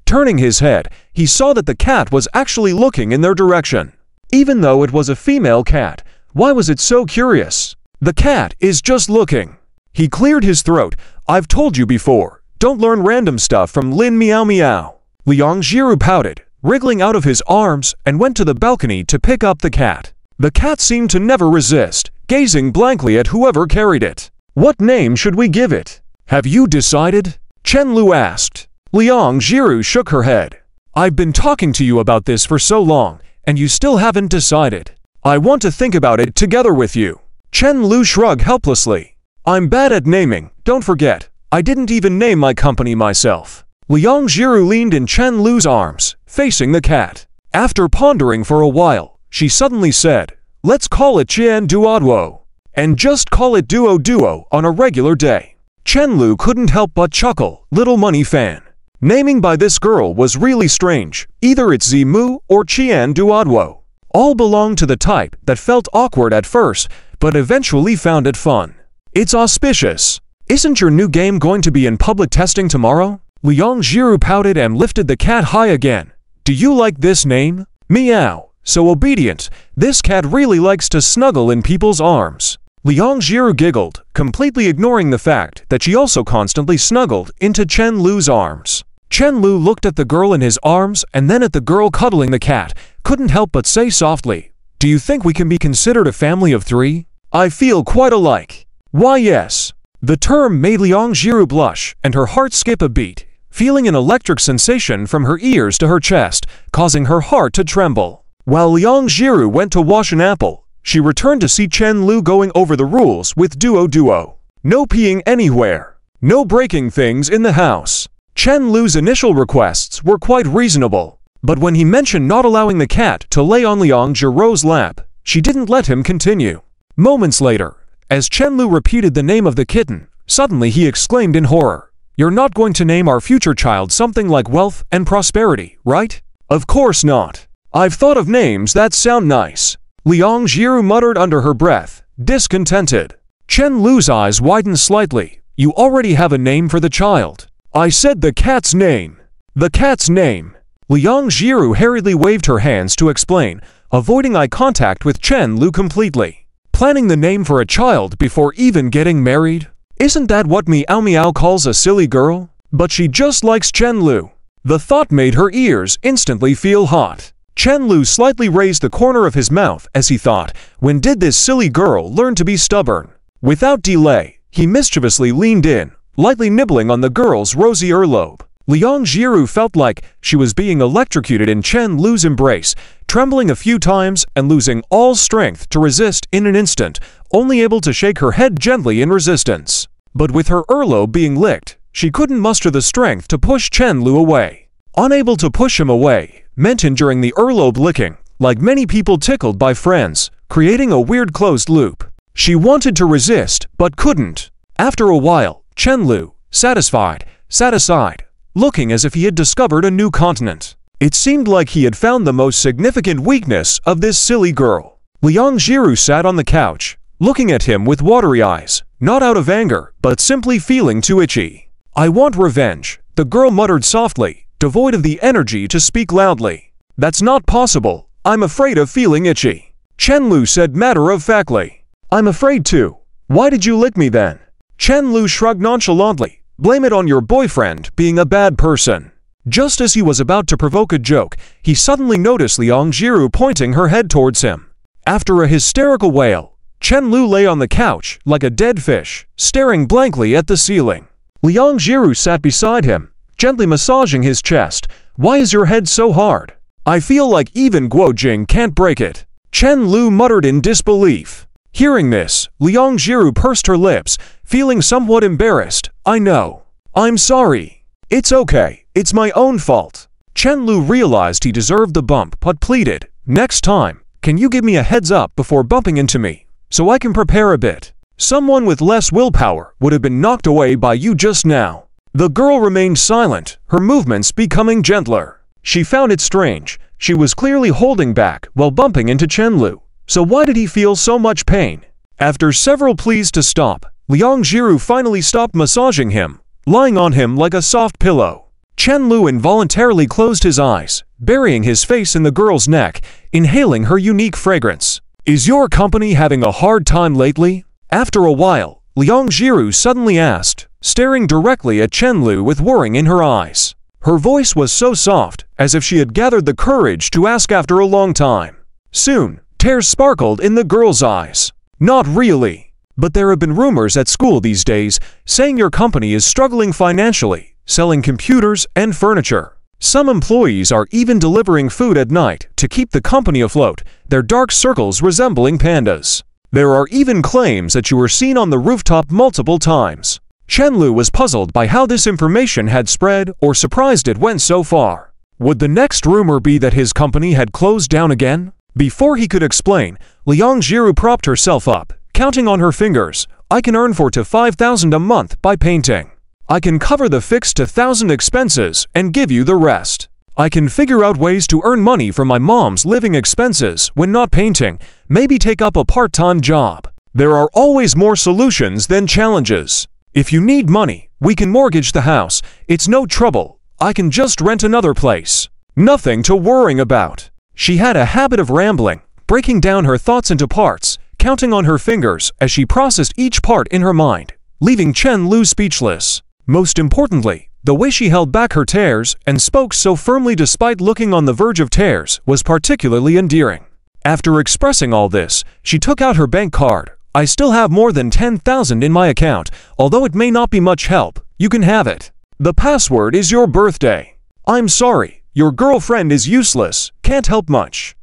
Turning his head, he saw that the cat was actually looking in their direction. Even though it was a female cat, why was it so curious? The cat is just looking. He cleared his throat. I've told you before, don't learn random stuff from Lin Meow Meow. Liang Jiru pouted, wriggling out of his arms, and went to the balcony to pick up the cat. The cat seemed to never resist, gazing blankly at whoever carried it. What name should we give it? Have you decided? Chen Lu asked. Liang Jiru shook her head. I've been talking to you about this for so long, and you still haven't decided. I want to think about it together with you. Chen Lu shrugged helplessly. I'm bad at naming, don't forget. I didn't even name my company myself. Liang Jiru leaned in Chen Lu's arms, facing the cat. After pondering for a while, she suddenly said, let's call it Qian Duoduo. And just call it Duo Duo on a regular day. Chen Lu couldn't help but chuckle, little money fan. Naming by this girl was really strange. Either it's Zimu or Qian Duoduo. All belonged to the type that felt awkward at first, but eventually found it fun. It's auspicious. Isn't your new game going to be in public testing tomorrow? Liang Jiru pouted and lifted the cat high again. Do you like this name? Meow. So obedient. This cat really likes to snuggle in people's arms. Liang Jiru giggled, completely ignoring the fact that she also constantly snuggled into Chen Lu's arms. Chen Lu looked at the girl in his arms and then at the girl cuddling the cat, couldn't help but say softly, do you think we can be considered a family of three? I feel quite alike. Why yes. The term made Liang Jiru blush and her heart skip a beat, feeling an electric sensation from her ears to her chest, causing her heart to tremble. While Liang Jiru went to wash an apple, she returned to see Chen Lu going over the rules with Duo Duo. No peeing anywhere. No breaking things in the house. Chen Lu's initial requests were quite reasonable, but when he mentioned not allowing the cat to lay on Liang Jiru's lap, she didn't let him continue. Moments later, as Chen Lu repeated the name of the kitten, suddenly he exclaimed in horror, you're not going to name our future child something like wealth and prosperity, right? Of course not. I've thought of names that sound nice. Liang Jiru muttered under her breath, discontented. Chen Lu's eyes widened slightly. You already have a name for the child. I said the cat's name. The cat's name. Liang Jiru hurriedly waved her hands to explain, avoiding eye contact with Chen Lu completely. Planning the name for a child before even getting married? Isn't that what Meow Meow calls a silly girl? But she just likes Chen Lu. The thought made her ears instantly feel hot. Chen Lu slightly raised the corner of his mouth as he thought, when did this silly girl learn to be stubborn? Without delay, he mischievously leaned in, lightly nibbling on the girl's rosy earlobe. Liang Jiru felt like she was being electrocuted in Chen Lu's embrace, trembling a few times and losing all strength to resist in an instant, only able to shake her head gently in resistance. But with her earlobe being licked, she couldn't muster the strength to push Chen Lu away. Unable to push him away, meant enduring the earlobe licking, like many people tickled by friends, creating a weird closed loop. She wanted to resist, but couldn't. After a while, Chen Lu, satisfied, sat aside, looking as if he had discovered a new continent. It seemed like he had found the most significant weakness of this silly girl. Liang Jiru sat on the couch, looking at him with watery eyes, not out of anger, but simply feeling too itchy. I want revenge, the girl muttered softly, devoid of the energy to speak loudly. That's not possible. I'm afraid of feeling itchy. Chen Lu said matter-of-factly. I'm afraid too. Why did you lick me then? Chen Lu shrugged nonchalantly. Blame it on your boyfriend being a bad person. Just as he was about to provoke a joke, he suddenly noticed Liang Jiru pointing her head towards him. After a hysterical wail, Chen Lu lay on the couch like a dead fish, staring blankly at the ceiling. Liang Jiru sat beside him, gently massaging his chest. Why is your head so hard? I feel like even Guo Jing can't break it. Chen Lu muttered in disbelief. Hearing this, Liang Jiru pursed her lips, feeling somewhat embarrassed. I know. I'm sorry. It's okay. It's my own fault. Chen Lu realized he deserved the bump but pleaded, next time, can you give me a heads up before bumping into me, so I can prepare a bit? Someone with less willpower would have been knocked away by you just now. The girl remained silent, her movements becoming gentler. She found it strange. She was clearly holding back while bumping into Chen Lu. So why did he feel so much pain? After several pleas to stop, Liang Jiru finally stopped massaging him, lying on him like a soft pillow. Chen Lu involuntarily closed his eyes, burying his face in the girl's neck, inhaling her unique fragrance. "Is your company having a hard time lately?" After a while, Liang Jiru suddenly asked, staring directly at Chen Lu with worrying in her eyes. Her voice was so soft, as if she had gathered the courage to ask after a long time. Soon, tears sparkled in the girl's eyes. "Not really. But there have been rumors at school these days saying your company is struggling financially, selling computers and furniture. Some employees are even delivering food at night to keep the company afloat, their dark circles resembling pandas. There are even claims that you were seen on the rooftop multiple times." Chen Lu was puzzled by how this information had spread, or surprised it went so far. Would the next rumor be that his company had closed down again? Before he could explain, Liang Jiru propped herself up, counting on her fingers. "I can earn 4,000 to 5,000 a month by painting. I can cover the fixed 1,000 expenses and give you the rest. I can figure out ways to earn money for my mom's living expenses when not painting, maybe take up a part-time job. There are always more solutions than challenges. If you need money, we can mortgage the house. It's no trouble. I can just rent another place. Nothing to worrying about." She had a habit of rambling, breaking down her thoughts into parts, counting on her fingers as she processed each part in her mind, leaving Chen Lu speechless. Most importantly, the way she held back her tears and spoke so firmly despite looking on the verge of tears was particularly endearing. After expressing all this, she took out her bank card. "I still have more than 10,000 in my account, although it may not be much help. You can have it. The password is your birthday. I'm sorry, your girlfriend is useless, can't help much."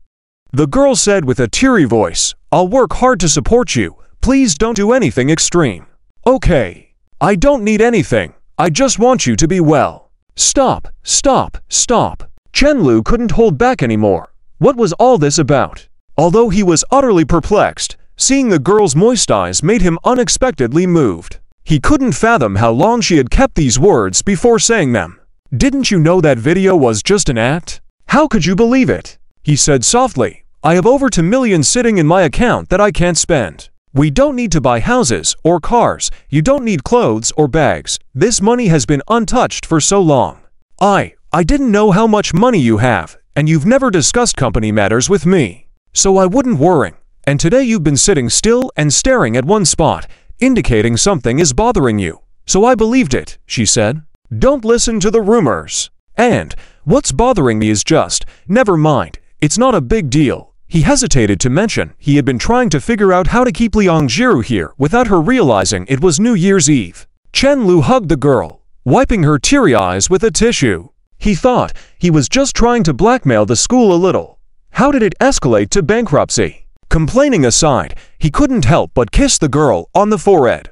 The girl said with a teary voice, "I'll work hard to support you. Please don't do anything extreme." "Okay. I don't need anything. I just want you to be well." "Stop, stop, stop." Chen Lu couldn't hold back anymore. What was all this about? Although he was utterly perplexed, seeing the girl's moist eyes made him unexpectedly moved. He couldn't fathom how long she had kept these words before saying them. "Didn't you know that video was just an act? How could you believe it?" He said softly, "I have over 2 million sitting in my account that I can't spend. We don't need to buy houses or cars. You don't need clothes or bags. This money has been untouched for so long. I didn't know how much money you have, and you've never discussed company matters with me. So I wouldn't worry. And today you've been sitting still and staring at one spot, indicating something is bothering you. So I believed it," she said. "Don't listen to the rumors. And what's bothering me is just, never mind, it's not a big deal." He hesitated to mention he had been trying to figure out how to keep Liang Jiru here without her realizing it was New Year's Eve. Chen Lu hugged the girl, wiping her teary eyes with a tissue. He thought he was just trying to blackmail the school a little. How did it escalate to bankruptcy? Complaining aside, he couldn't help but kiss the girl on the forehead.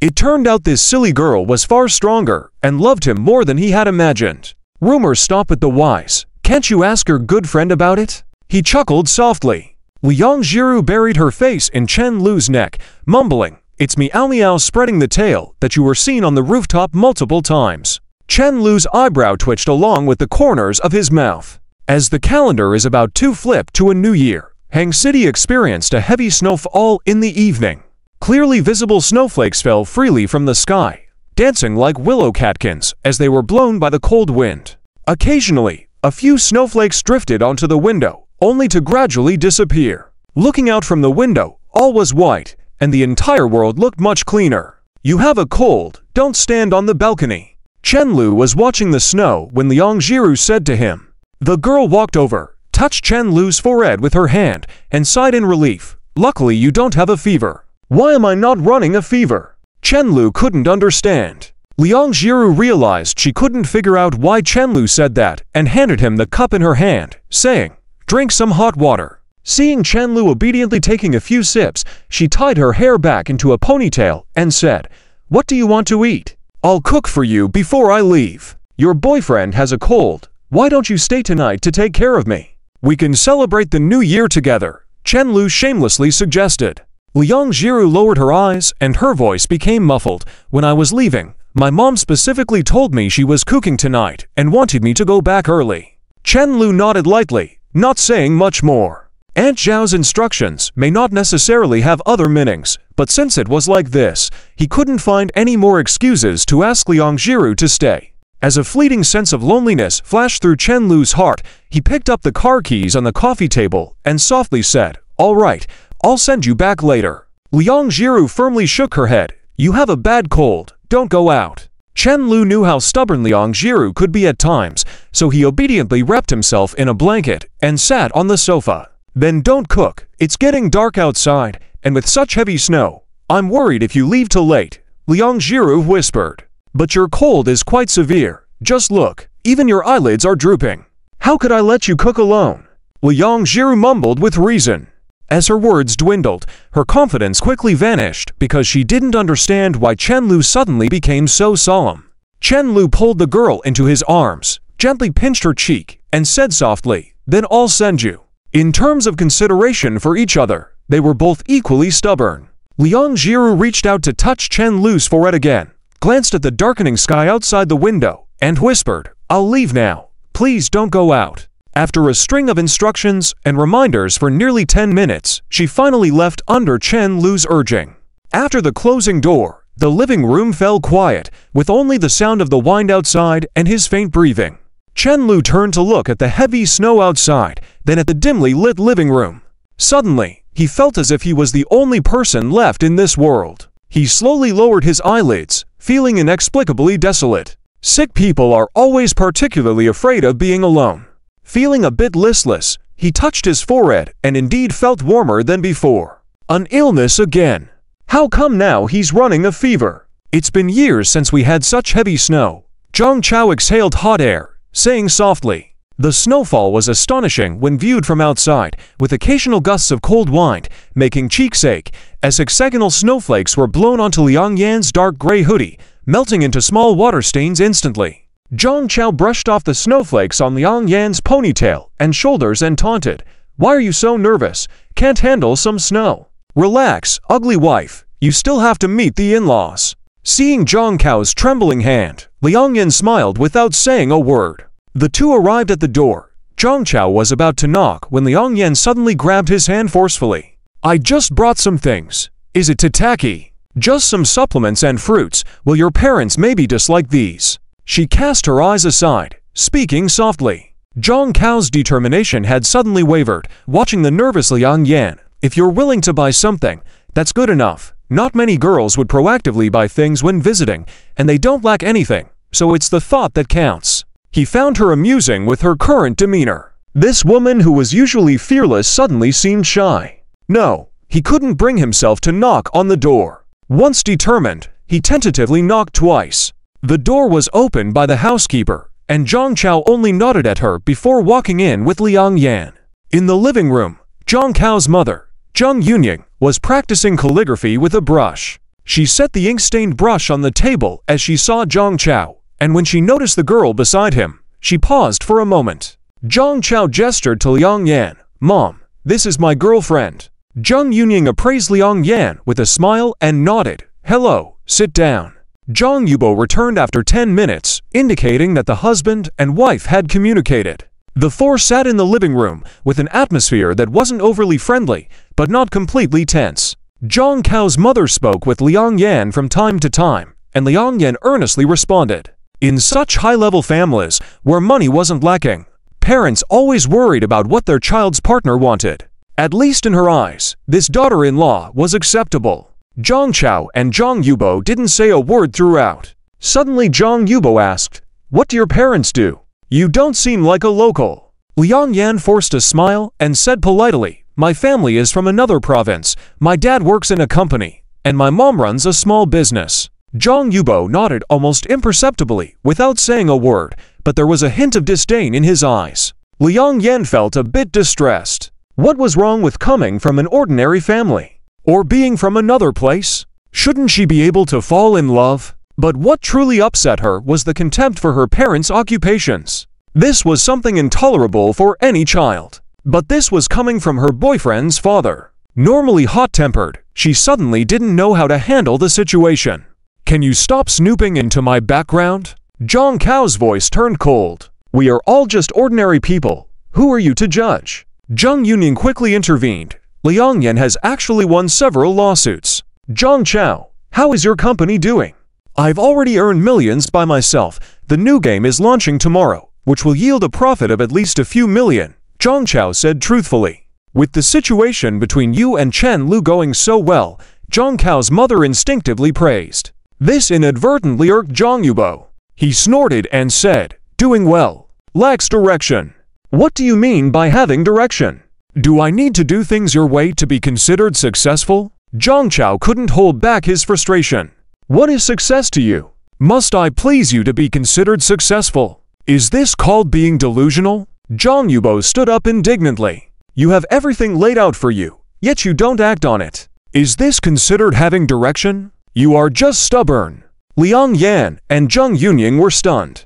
It turned out this silly girl was far stronger and loved him more than he had imagined. Rumors stop at the wise. Can't you ask your good friend about it? He chuckled softly. Liang Jiru buried her face in Chen Lu's neck, mumbling, "It's Meow Meow spreading the tail that you were seen on the rooftop multiple times." Chen Lu's eyebrow twitched along with the corners of his mouth. As the calendar is about to flip to a new year, Hang City experienced a heavy snowfall in the evening. Clearly visible snowflakes fell freely from the sky, dancing like willow catkins as they were blown by the cold wind. Occasionally, a few snowflakes drifted onto the window, only to gradually disappear. Looking out from the window, all was white, and the entire world looked much cleaner. "You have a cold, don't stand on the balcony." Chen Lu was watching the snow when Liang Jiru said to him. The girl walked over, touched Chen Lu's forehead with her hand, and sighed in relief. "Luckily you don't have a fever." "Why am I not running a fever?" Chen Lu couldn't understand. Liang Jiru realized she couldn't figure out why Chen Lu said that and handed him the cup in her hand, saying, "Drink some hot water." Seeing Chen Lu obediently taking a few sips, she tied her hair back into a ponytail and said, "What do you want to eat? I'll cook for you before I leave. Your boyfriend has a cold. Why don't you stay tonight to take care of me? We can celebrate the new year together," Chen Lu shamelessly suggested. Liang Jiru lowered her eyes and her voice became muffled. "When I was leaving, my mom specifically told me she was cooking tonight and wanted me to go back early." Chen Lu nodded lightly, not saying much more. Aunt Zhao's instructions may not necessarily have other meanings, but since it was like this, he couldn't find any more excuses to ask Liang Jiru to stay. As a fleeting sense of loneliness flashed through Chen Lu's heart, he picked up the car keys on the coffee table and softly said, "All right, I'll send you back later." Liang Jiru firmly shook her head. "You have a bad cold, don't go out." Chen Lu knew how stubborn Liang Jiru could be at times, so he obediently wrapped himself in a blanket and sat on the sofa. "Then don't cook, it's getting dark outside, and with such heavy snow, I'm worried if you leave till late," Liang Jiru whispered. "But your cold is quite severe, just look, even your eyelids are drooping. How could I let you cook alone?" Liang Jiru mumbled with reason. As her words dwindled, her confidence quickly vanished because she didn't understand why Chen Lu suddenly became so solemn. Chen Lu pulled the girl into his arms, gently pinched her cheek, and said softly, "Then I'll send you." In terms of consideration for each other, they were both equally stubborn. Liang Jiru reached out to touch Chen Lu's forehead again, glanced at the darkening sky outside the window, and whispered, "I'll leave now. Please don't go out." After a string of instructions and reminders for nearly 10 minutes, she finally left under Chen Lu's urging. After the closing door, the living room fell quiet, with only the sound of the wind outside and his faint breathing. Chen Lu turned to look at the heavy snow outside, then at the dimly lit living room. Suddenly, he felt as if he was the only person left in this world. He slowly lowered his eyelids, feeling inexplicably desolate. Sick people are always particularly afraid of being alone. Feeling a bit listless, he touched his forehead and indeed felt warmer than before. An illness again. How come now he's running a fever? It's been years since we had such heavy snow. Zhang Chao exhaled hot air, saying softly. The snowfall was astonishing when viewed from outside, with occasional gusts of cold wind, making cheeks ache, as hexagonal snowflakes were blown onto Liang Yan's dark gray hoodie, melting into small water stains instantly. Zhang Chao brushed off the snowflakes on Liang Yan's ponytail and shoulders and taunted, "Why are you so nervous? Can't handle some snow?" "Relax, ugly wife, you still have to meet the in-laws." Seeing Zhang Chao's trembling hand, Liang Yan smiled without saying a word. The two arrived at the door. Zhang Chao was about to knock when Liang Yan suddenly grabbed his hand forcefully. "I just brought some things. Is it too tacky? Just some supplements and fruits. Will your parents maybe dislike these?" She cast her eyes aside, speaking softly. Zhang Chao's determination had suddenly wavered, watching the nervous Liang Yan. "If you're willing to buy something, that's good enough. Not many girls would proactively buy things when visiting, and they don't lack anything, so it's the thought that counts." He found her amusing with her current demeanor. This woman who was usually fearless suddenly seemed shy. No, he couldn't bring himself to knock on the door. Once determined, he tentatively knocked twice. The door was opened by the housekeeper, and Zhang Chao only nodded at her before walking in with Liang Yan. In the living room, Zhang Chao's mother, Zheng Yunying, was practicing calligraphy with a brush. She set the ink-stained brush on the table as she saw Zhang Chao, and when she noticed the girl beside him, she paused for a moment. Zhang Chao gestured to Liang Yan, "Mom, this is my girlfriend." Zheng Yunying appraised Liang Yan with a smile and nodded, "Hello, sit down." Zhang Yubo returned after 10 minutes, indicating that the husband and wife had communicated. The four sat in the living room with an atmosphere that wasn't overly friendly, but not completely tense. Zhang Chao's mother spoke with Liang Yan from time to time, and Liang Yan earnestly responded. In such high-level families, where money wasn't lacking, parents always worried about what their child's partner wanted. At least in her eyes, this daughter-in-law was acceptable. Zhang Chao and Zhang Yubo didn't say a word throughout. Suddenly Zhang Yubo asked, "What do your parents do? You don't seem like a local." Liang Yan forced a smile and said politely, "My family is from another province, my dad works in a company, and my mom runs a small business." Zhang Yubo nodded almost imperceptibly without saying a word, but there was a hint of disdain in his eyes. Liang Yan felt a bit distressed. What was wrong with coming from an ordinary family? Or being from another place? Shouldn't she be able to fall in love? But what truly upset her was the contempt for her parents' occupations. This was something intolerable for any child. But this was coming from her boyfriend's father. Normally hot-tempered, she suddenly didn't know how to handle the situation. "Can you stop snooping into my background?" Zhang Chao's voice turned cold. "We are all just ordinary people. Who are you to judge?" Zheng Yunying quickly intervened. Liang Yan has actually won several lawsuits. "Zhang Chao, how is your company doing?" I've already earned millions by myself. The new game is launching tomorrow, which will yield a profit of at least a few million, Zhang Chao said truthfully. With the situation between you and Chen Lu going so well, Zhang Cao's mother instinctively praised. This inadvertently irked Zhang Yubo. He snorted and said, "Doing well. Lacks direction." "What do you mean by having direction? Do I need to do things your way to be considered successful?" Zhang Chao couldn't hold back his frustration. "What is success to you? Must I please you to be considered successful? Is this called being delusional?" Zhang Yubo stood up indignantly. "You have everything laid out for you, yet you don't act on it. Is this considered having direction? You are just stubborn." Liang Yan and Zheng Yunying were stunned.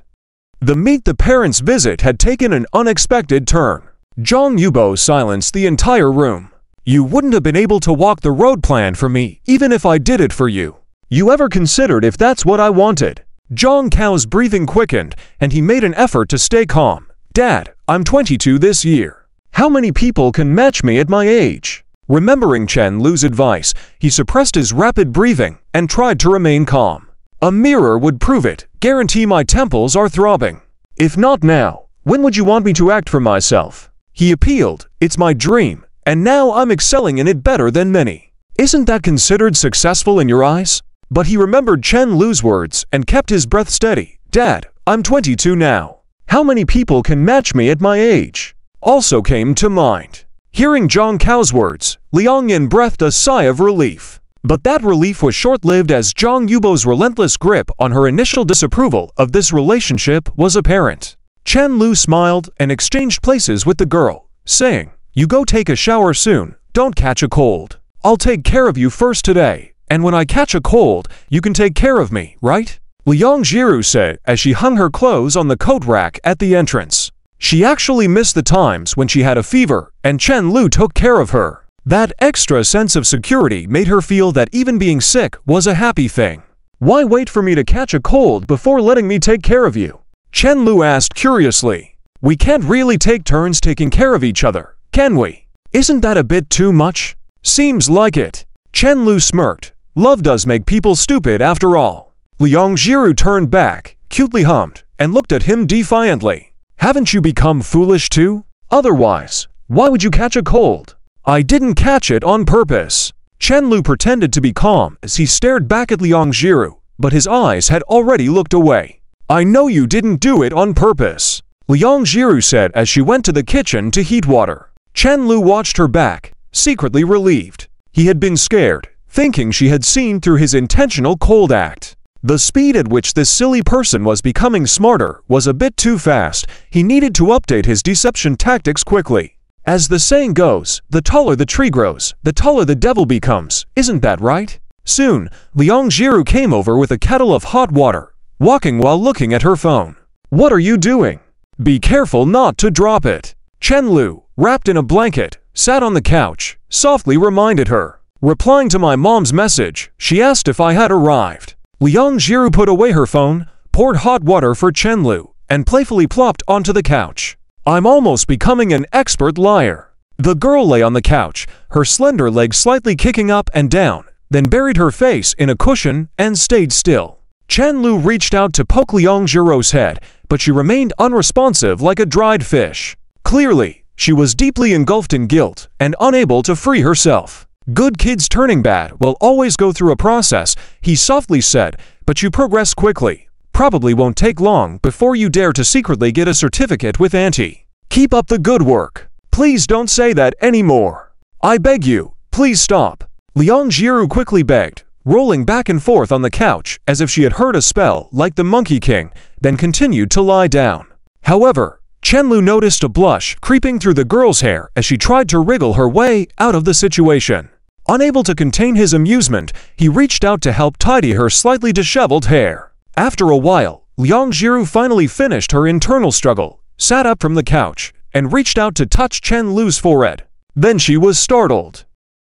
The Meet the Parents visit had taken an unexpected turn. Zhang Yubo silenced the entire room. "You wouldn't have been able to walk the road plan for me even if I did it for you. You ever considered if that's what I wanted?" Zhang Cao's breathing quickened and he made an effort to stay calm. "Dad, I'm 22 this year. How many people can match me at my age?" Remembering Chen Lu's advice, he suppressed his rapid breathing and tried to remain calm. "A mirror would prove it. Guarantee my temples are throbbing. If not now, when would you want me to act for myself?" He appealed. "It's my dream, and now I'm excelling in it better than many. Isn't that considered successful in your eyes?" But he remembered Chen Lu's words and kept his breath steady. "Dad, I'm 22 now. How many people can match me at my age?" Also came to mind. Hearing Zhang Cao's words, Liang Yin breathed a sigh of relief. But that relief was short-lived as Zhang Yubo's relentless grip on her initial disapproval of this relationship was apparent. Chen Lu smiled and exchanged places with the girl, saying, "You go take a shower soon, don't catch a cold. I'll take care of you first today, and when I catch a cold, you can take care of me, right?" Liang Jiru said as she hung her clothes on the coat rack at the entrance. She actually missed the times when she had a fever and Chen Lu took care of her. That extra sense of security made her feel that even being sick was a happy thing. "Why wait for me to catch a cold before letting me take care of you?" Chen Lu asked curiously. "We can't really take turns taking care of each other, can we? Isn't that a bit too much?" "Seems like it." Chen Lu smirked. "Love does make people stupid after all." Liang Jiru turned back, cutely hummed, and looked at him defiantly. "Haven't you become foolish too? Otherwise, why would you catch a cold?" "I didn't catch it on purpose." Chen Lu pretended to be calm as he stared back at Liang Jiru, but his eyes had already looked away. "I know you didn't do it on purpose," Liang Jiru said as she went to the kitchen to heat water. Chen Lu watched her back, secretly relieved. He had been scared, thinking she had seen through his intentional cold act. The speed at which this silly person was becoming smarter was a bit too fast. He needed to update his deception tactics quickly. As the saying goes, the taller the tree grows, the taller the devil becomes. Isn't that right? Soon, Liang Jiru came over with a kettle of hot water, walking while looking at her phone. "What are you doing? Be careful not to drop it." Chen Lu, wrapped in a blanket, sat on the couch, softly reminded her. Replying to my mom's message, she asked if I had arrived. Liang Jiru put away her phone, poured hot water for Chen Lu, and playfully plopped onto the couch. "I'm almost becoming an expert liar." The girl lay on the couch, her slender legs slightly kicking up and down, then buried her face in a cushion and stayed still. Chen Lu reached out to poke Liang Jiru's head, but she remained unresponsive like a dried fish. Clearly, she was deeply engulfed in guilt and unable to free herself. "Good kids turning bad will always go through a process," he softly said, "but you progress quickly. Probably won't take long before you dare to secretly get a certificate with Auntie. Keep up the good work. Please don't say that anymore. I beg you, please stop." Liang Jiru quickly begged, rolling back and forth on the couch as if she had heard a spell like the Monkey King, then continued to lie down. However, Chen Lu noticed a blush creeping through the girl's hair as she tried to wriggle her way out of the situation. Unable to contain his amusement, he reached out to help tidy her slightly disheveled hair. After a while, Liang Jiru finally finished her internal struggle, sat up from the couch, and reached out to touch Chen Lu's forehead. Then she was startled.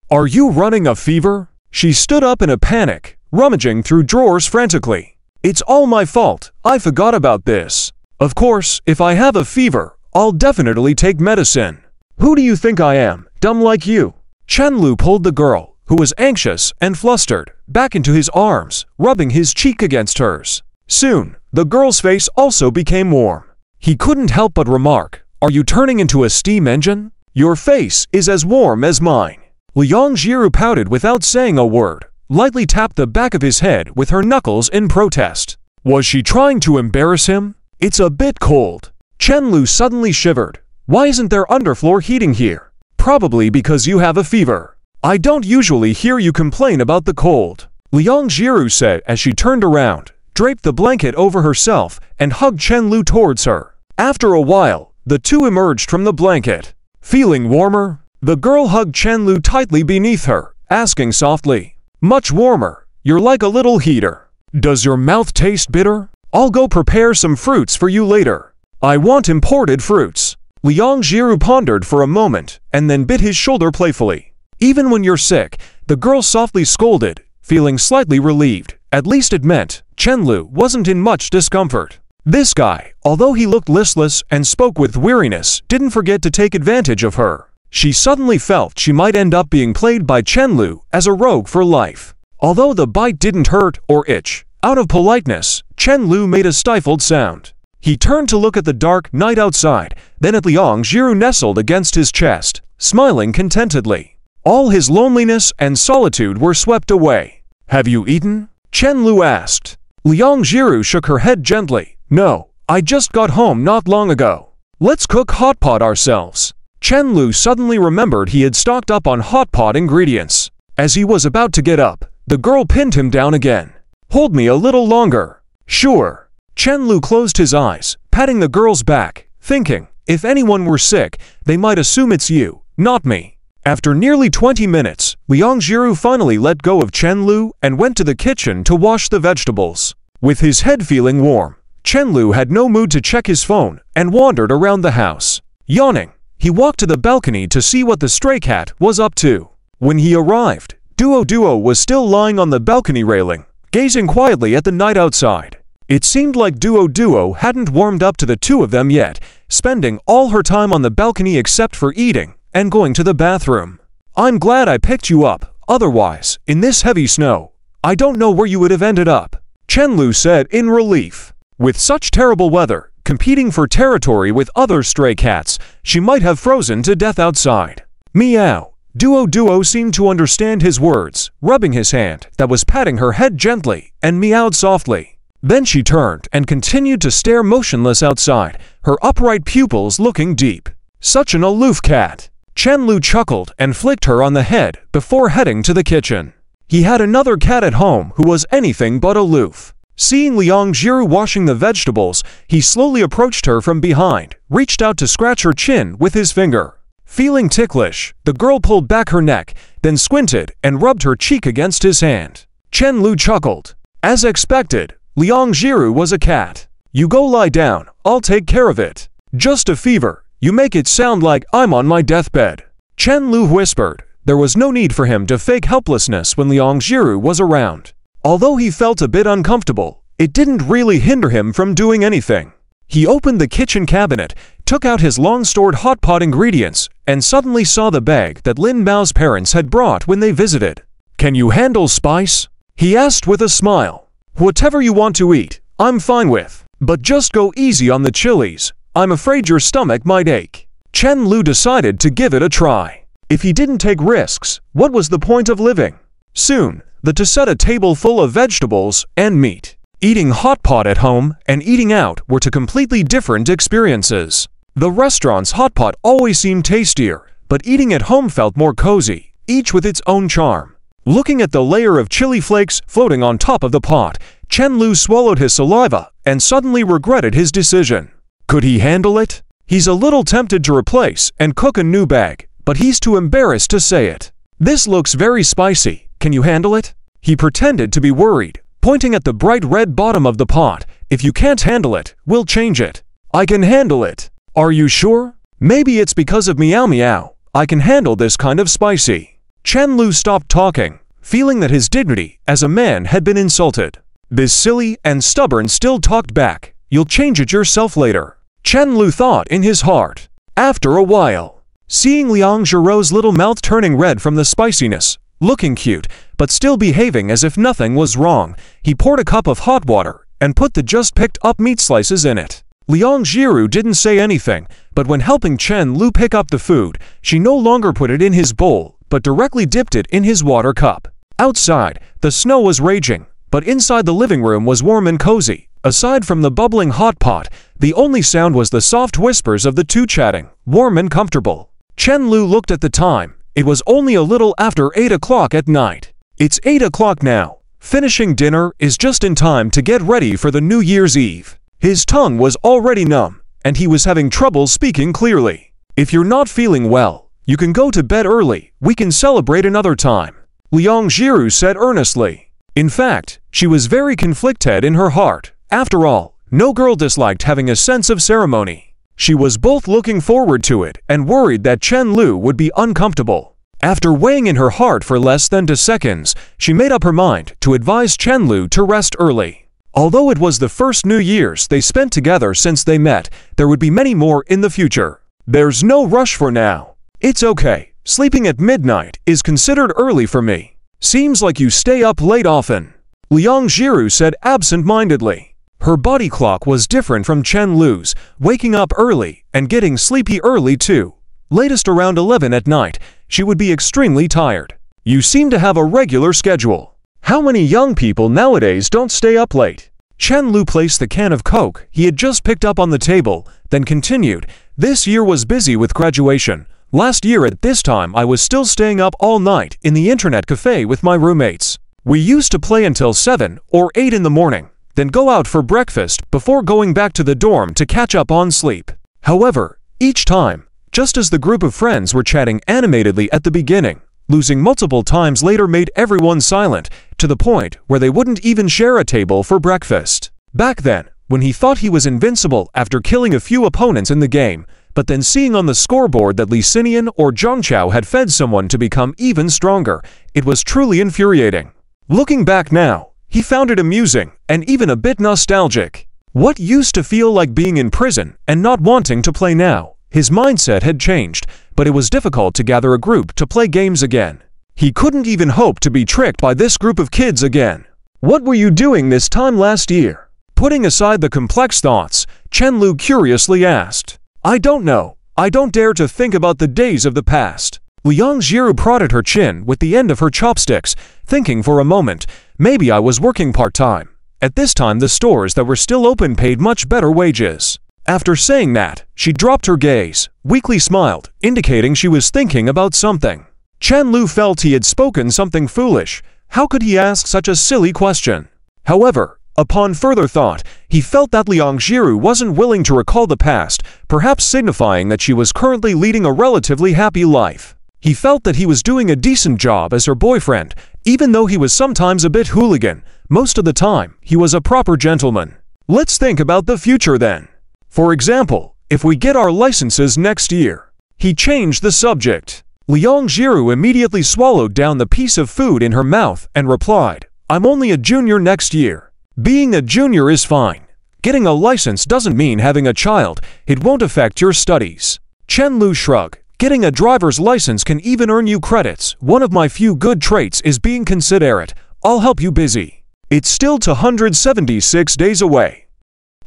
"Are you running a fever?" She stood up in a panic, rummaging through drawers frantically. "It's all my fault. I forgot about this. Of course, if I have a fever, I'll definitely take medicine." "Who do you think I am, dumb like you?" Chen Lu pulled the girl, who was anxious and flustered, back into his arms, rubbing his cheek against hers. Soon, the girl's face also became warm. He couldn't help but remark, "Are you turning into a steam engine? Your face is as warm as mine." Liang Jiru pouted without saying a word, lightly tapped the back of his head with her knuckles in protest. Was she trying to embarrass him? "It's a bit cold." Chen Lu suddenly shivered. "Why isn't there underfloor heating here?" "Probably because you have a fever. I don't usually hear you complain about the cold," Liang Jiru said as she turned around, draped the blanket over herself, and hugged Chen Lu towards her. After a while, the two emerged from the blanket. "Feeling warmer?" The girl hugged Chen Lu tightly beneath her, asking softly. "Much warmer. You're like a little heater." "Does your mouth taste bitter? I'll go prepare some fruits for you later." "I want imported fruits." Liang Jiru pondered for a moment, and then bit his shoulder playfully. "Even when you're sick," the girl softly scolded, feeling slightly relieved. At least it meant Chen Lu wasn't in much discomfort. This guy, although he looked listless and spoke with weariness, didn't forget to take advantage of her. She suddenly felt she might end up being played by Chen Lu as a rogue for life. Although the bite didn't hurt or itch, out of politeness, Chen Lu made a stifled sound. He turned to look at the dark night outside, then at Liang Jiru nestled against his chest, smiling contentedly. All his loneliness and solitude were swept away. "Have you eaten?" Chen Lu asked. Liang Jiru shook her head gently. "No, I just got home not long ago. Let's cook hot pot ourselves." Chen Lu suddenly remembered he had stocked up on hot pot ingredients. As he was about to get up, the girl pinned him down again. "Hold me a little longer." "Sure." Chen Lu closed his eyes, patting the girl's back, thinking, if anyone were sick, they might assume it's you, not me. After nearly 20 minutes, Liang Jiru finally let go of Chen Lu and went to the kitchen to wash the vegetables. With his head feeling warm, Chen Lu had no mood to check his phone and wandered around the house. Yawning, he walked to the balcony to see what the stray cat was up to. When he arrived, Duo was still lying on the balcony railing, gazing quietly at the night outside. It seemed like Duo hadn't warmed up to the two of them yet, spending all her time on the balcony except for eating and going to the bathroom. "I'm glad I picked you up, otherwise, in this heavy snow, I don't know where you would have ended up," Chen Lu said in relief. With such terrible weather, competing for territory with other stray cats, she might have frozen to death outside. "Meow." Duo seemed to understand his words, rubbing his hand that was patting her head gently, and meowed softly. Then she turned and continued to stare motionless outside, her upright pupils looking deep. Such an aloof cat. Chen Lu chuckled and flicked her on the head before heading to the kitchen. He had another cat at home who was anything but aloof. Seeing Liang Jiru washing the vegetables, he slowly approached her from behind, reached out to scratch her chin with his finger. Feeling ticklish, the girl pulled back her neck, then squinted and rubbed her cheek against his hand. Chen Lu chuckled. As expected, Liang Jiru was a cat. "You go lie down, I'll take care of it." "Just a fever. You make it sound like I'm on my deathbed," Chen Lu whispered. There was no need for him to fake helplessness when Liang Jiru was around. Although he felt a bit uncomfortable, it didn't really hinder him from doing anything. He opened the kitchen cabinet, took out his long-stored hot pot ingredients, and suddenly saw the bag that Lin Mao's parents had brought when they visited. "Can you handle spice?" he asked with a smile. "Whatever you want to eat, I'm fine with. But just go easy on the chilies. I'm afraid your stomach might ache." Chen Lu decided to give it a try. If he didn't take risks, what was the point of living? Soon, to set a table full of vegetables and meat. Eating hot pot at home and eating out were two completely different experiences. The restaurant's hot pot always seemed tastier, but eating at home felt more cozy, each with its own charm. Looking at the layer of chili flakes floating on top of the pot, Chen Lu swallowed his saliva and suddenly regretted his decision. Could he handle it? He's a little tempted to replace and cook a new bag, but he's too embarrassed to say it. "This looks very spicy. Can you handle it?" He pretended to be worried, pointing at the bright red bottom of the pot. "If you can't handle it, we'll change it." "I can handle it." "Are you sure?" "Maybe it's because of meow meow. I can handle this kind of spicy." Chen Lu stopped talking, feeling that his dignity as a man had been insulted. This silly and stubborn still talked back. "You'll change it yourself later," Chen Lu thought in his heart. After a while, seeing Liang Jiru's little mouth turning red from the spiciness, Looking cute, but still behaving as if nothing was wrong, he poured a cup of hot water and put the just picked up meat slices in it. Liang Jiru didn't say anything, but when helping Chen Lu pick up the food, she no longer put it in his bowl, but directly dipped it in his water cup. Outside, the snow was raging, but inside the living room was warm and cozy. Aside from the bubbling hot pot, the only sound was the soft whispers of the two chatting, warm and comfortable. Chen Lu looked at the time. It was only a little after 8 o'clock at night. It's 8 o'clock now. Finishing dinner is just in time to get ready for the New Year's Eve. His tongue was already numb, and he was having trouble speaking clearly. If you're not feeling well, you can go to bed early. We can celebrate another time, Liang Jiru said earnestly. In fact, she was very conflicted in her heart. After all, no girl disliked having a sense of ceremony. She was both looking forward to it and worried that Chen Lu would be uncomfortable. After weighing in her heart for less than 2 seconds, she made up her mind to advise Chen Lu to rest early. Although it was the first New Year's they spent together since they met, there would be many more in the future. There's no rush for now. It's okay. Sleeping at midnight is considered early for me. Seems like you stay up late often, Liang Jiru said absent-mindedly. Her body clock was different from Chen Lu's, waking up early and getting sleepy early too. Latest around 11 at night, she would be extremely tired. You seem to have a regular schedule. How many young people nowadays don't stay up late? Chen Lu placed the can of Coke he had just picked up on the table, then continued, this year was busy with graduation. Last year at this time I was still staying up all night in the internet cafe with my roommates. We used to play until 7 or 8 in the morning, then go out for breakfast before going back to the dorm to catch up on sleep. However, each time, just as the group of friends were chatting animatedly at the beginning, losing multiple times later made everyone silent, to the point where they wouldn't even share a table for breakfast. Back then, when he thought he was invincible after killing a few opponents in the game, but then seeing on the scoreboard that Li Xinian or Zhang Chao had fed someone to become even stronger, it was truly infuriating. Looking back now, he found it amusing and even a bit nostalgic. What used to feel like being in prison and not wanting to play now? His mindset had changed, but it was difficult to gather a group to play games again. He couldn't even hope to be tricked by this group of kids again. What were you doing this time last year? Putting aside the complex thoughts, Chen Lu curiously asked. I don't know. I don't dare to think about the days of the past. Liang Jiru prodded her chin with the end of her chopsticks, thinking for a moment, maybe I was working part-time. At this time the stores that were still open paid much better wages. After saying that, she dropped her gaze, weakly smiled, indicating she was thinking about something. Chen Lu felt he had spoken something foolish. How could he ask such a silly question? However, upon further thought, he felt that Liang Jiru wasn't willing to recall the past, perhaps signifying that she was currently leading a relatively happy life. He felt that he was doing a decent job as her boyfriend, even though he was sometimes a bit hooligan. Most of the time, he was a proper gentleman. Let's think about the future then. For example, if we get our licenses next year. He changed the subject. Liang Jiru immediately swallowed down the piece of food in her mouth and replied, I'm only a junior next year. Being a junior is fine. Getting a license doesn't mean having a child. It won't affect your studies. Chen Lu shrugged. Getting a driver's license can even earn you credits. One of my few good traits is being considerate. I'll help you busy. It's still 276 days away.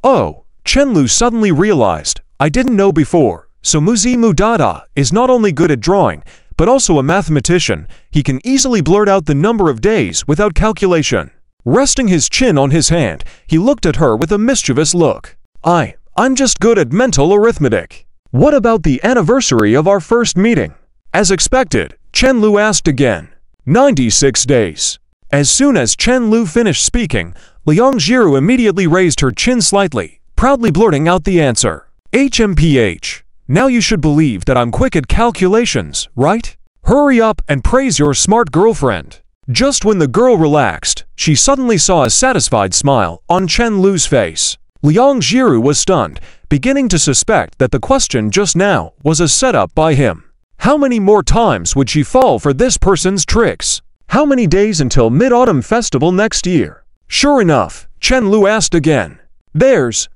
Oh, Chen Lu suddenly realized, I didn't know before, so Muzimu Dada is not only good at drawing, but also a mathematician. He can easily blurt out the number of days without calculation. Resting his chin on his hand, he looked at her with a mischievous look. I'm just good at mental arithmetic. What about the anniversary of our first meeting? As expected, Chen Lu asked again. 96 days. As soon as Chen Lu finished speaking, Liang Jiru immediately raised her chin slightly, proudly blurting out the answer. HMPH. Now you should believe that I'm quick at calculations, right? Hurry up and praise your smart girlfriend. Just when the girl relaxed, she suddenly saw a satisfied smile on Chen Lu's face. Liang Jiru was stunned, beginning to suspect that the question just now was a setup by him. How many more times would she fall for this person's tricks? How many days until Mid-Autumn Festival next year? Sure enough, Chen Lu asked again. There's.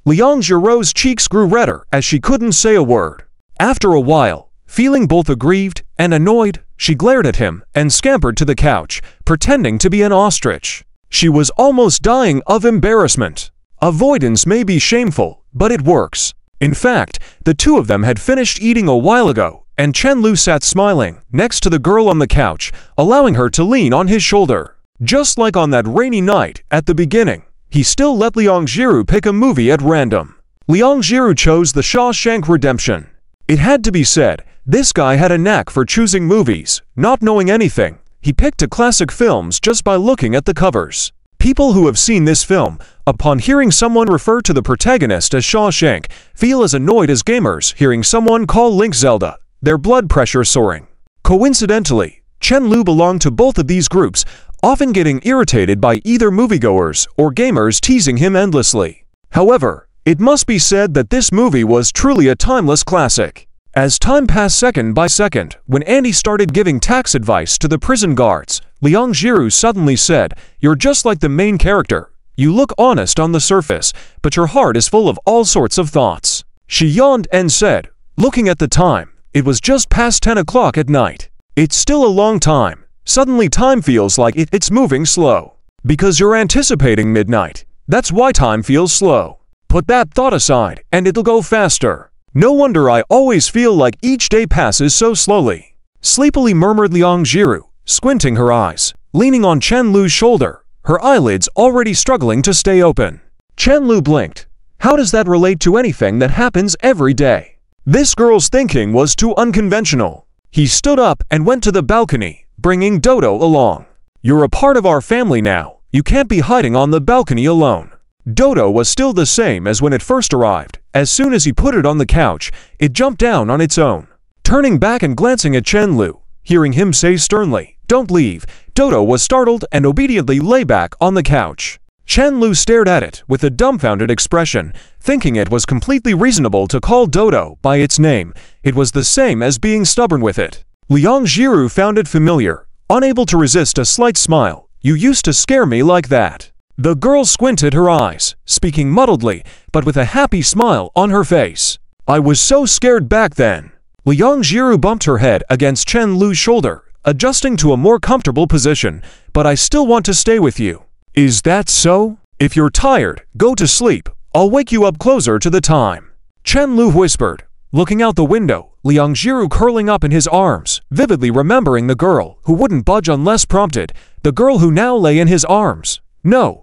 Liang Jiru's cheeks grew redder as she couldn't say a word. After a while, Feeling both aggrieved and annoyed, she glared at him and scampered to the couch, pretending to be an ostrich. She was almost dying of embarrassment. Avoidance may be shameful, but it works. In fact, the two of them had finished eating a while ago, and Chen Lu sat smiling next to the girl on the couch, allowing her to lean on his shoulder. Just like on that rainy night at the beginning, he still let Liang Jiru pick a movie at random. Liang Jiru chose The Shawshank Redemption. It had to be said, this guy had a knack for choosing movies. Not knowing anything, he picked classic films just by looking at the covers. People who have seen this film, upon hearing someone refer to the protagonist as Shawshank, feel as annoyed as gamers hearing someone call Link Zelda, their blood pressure soaring. Coincidentally, Chen Lu belonged to both of these groups, often getting irritated by either moviegoers or gamers teasing him endlessly. However, it must be said that this movie was truly a timeless classic. As time passed second by second, when Andy started giving tax advice to the prison guards, Liang Jiru suddenly said, "You're just like the main character. You look honest on the surface, but your heart is full of all sorts of thoughts." She yawned and said, looking at the time, it was just past 10 o'clock at night. It's still a long time. Suddenly time feels like it's moving slow. Because you're anticipating midnight. That's why time feels slow. Put that thought aside, and it'll go faster. No wonder I always feel like each day passes so slowly. Sleepily murmured Liang Jiru, squinting her eyes, leaning on Chen Lu's shoulder, her eyelids already struggling to stay open. Chen Lu blinked. How does that relate to anything that happens every day? This girl's thinking was too unconventional. He stood up and went to the balcony, bringing Dodo along. You're a part of our family now. You can't be hiding on the balcony alone. Dodo was still the same as when it first arrived. As soon as he put it on the couch, it jumped down on its own. Turning back and glancing at Chen Lu, hearing him say sternly, "Don't leave," Dodo was startled and obediently lay back on the couch. Chen Lu stared at it with a dumbfounded expression, thinking it was completely reasonable to call Dodo by its name. It was the same as being stubborn with it. Liang Jiru found it familiar, unable to resist a slight smile. "You used to scare me like that." The girl squinted her eyes, speaking muddledly, but with a happy smile on her face. "I was so scared back then." Liang Jiru bumped her head against Chen Lu's shoulder, adjusting to a more comfortable position. "But I still want to stay with you." "Is that so? If you're tired, go to sleep. I'll wake you up closer to the time." Chen Lu whispered, looking out the window, Liang Jiru curling up in his arms, vividly remembering the girl who wouldn't budge unless prompted, the girl who now lay in his arms. No.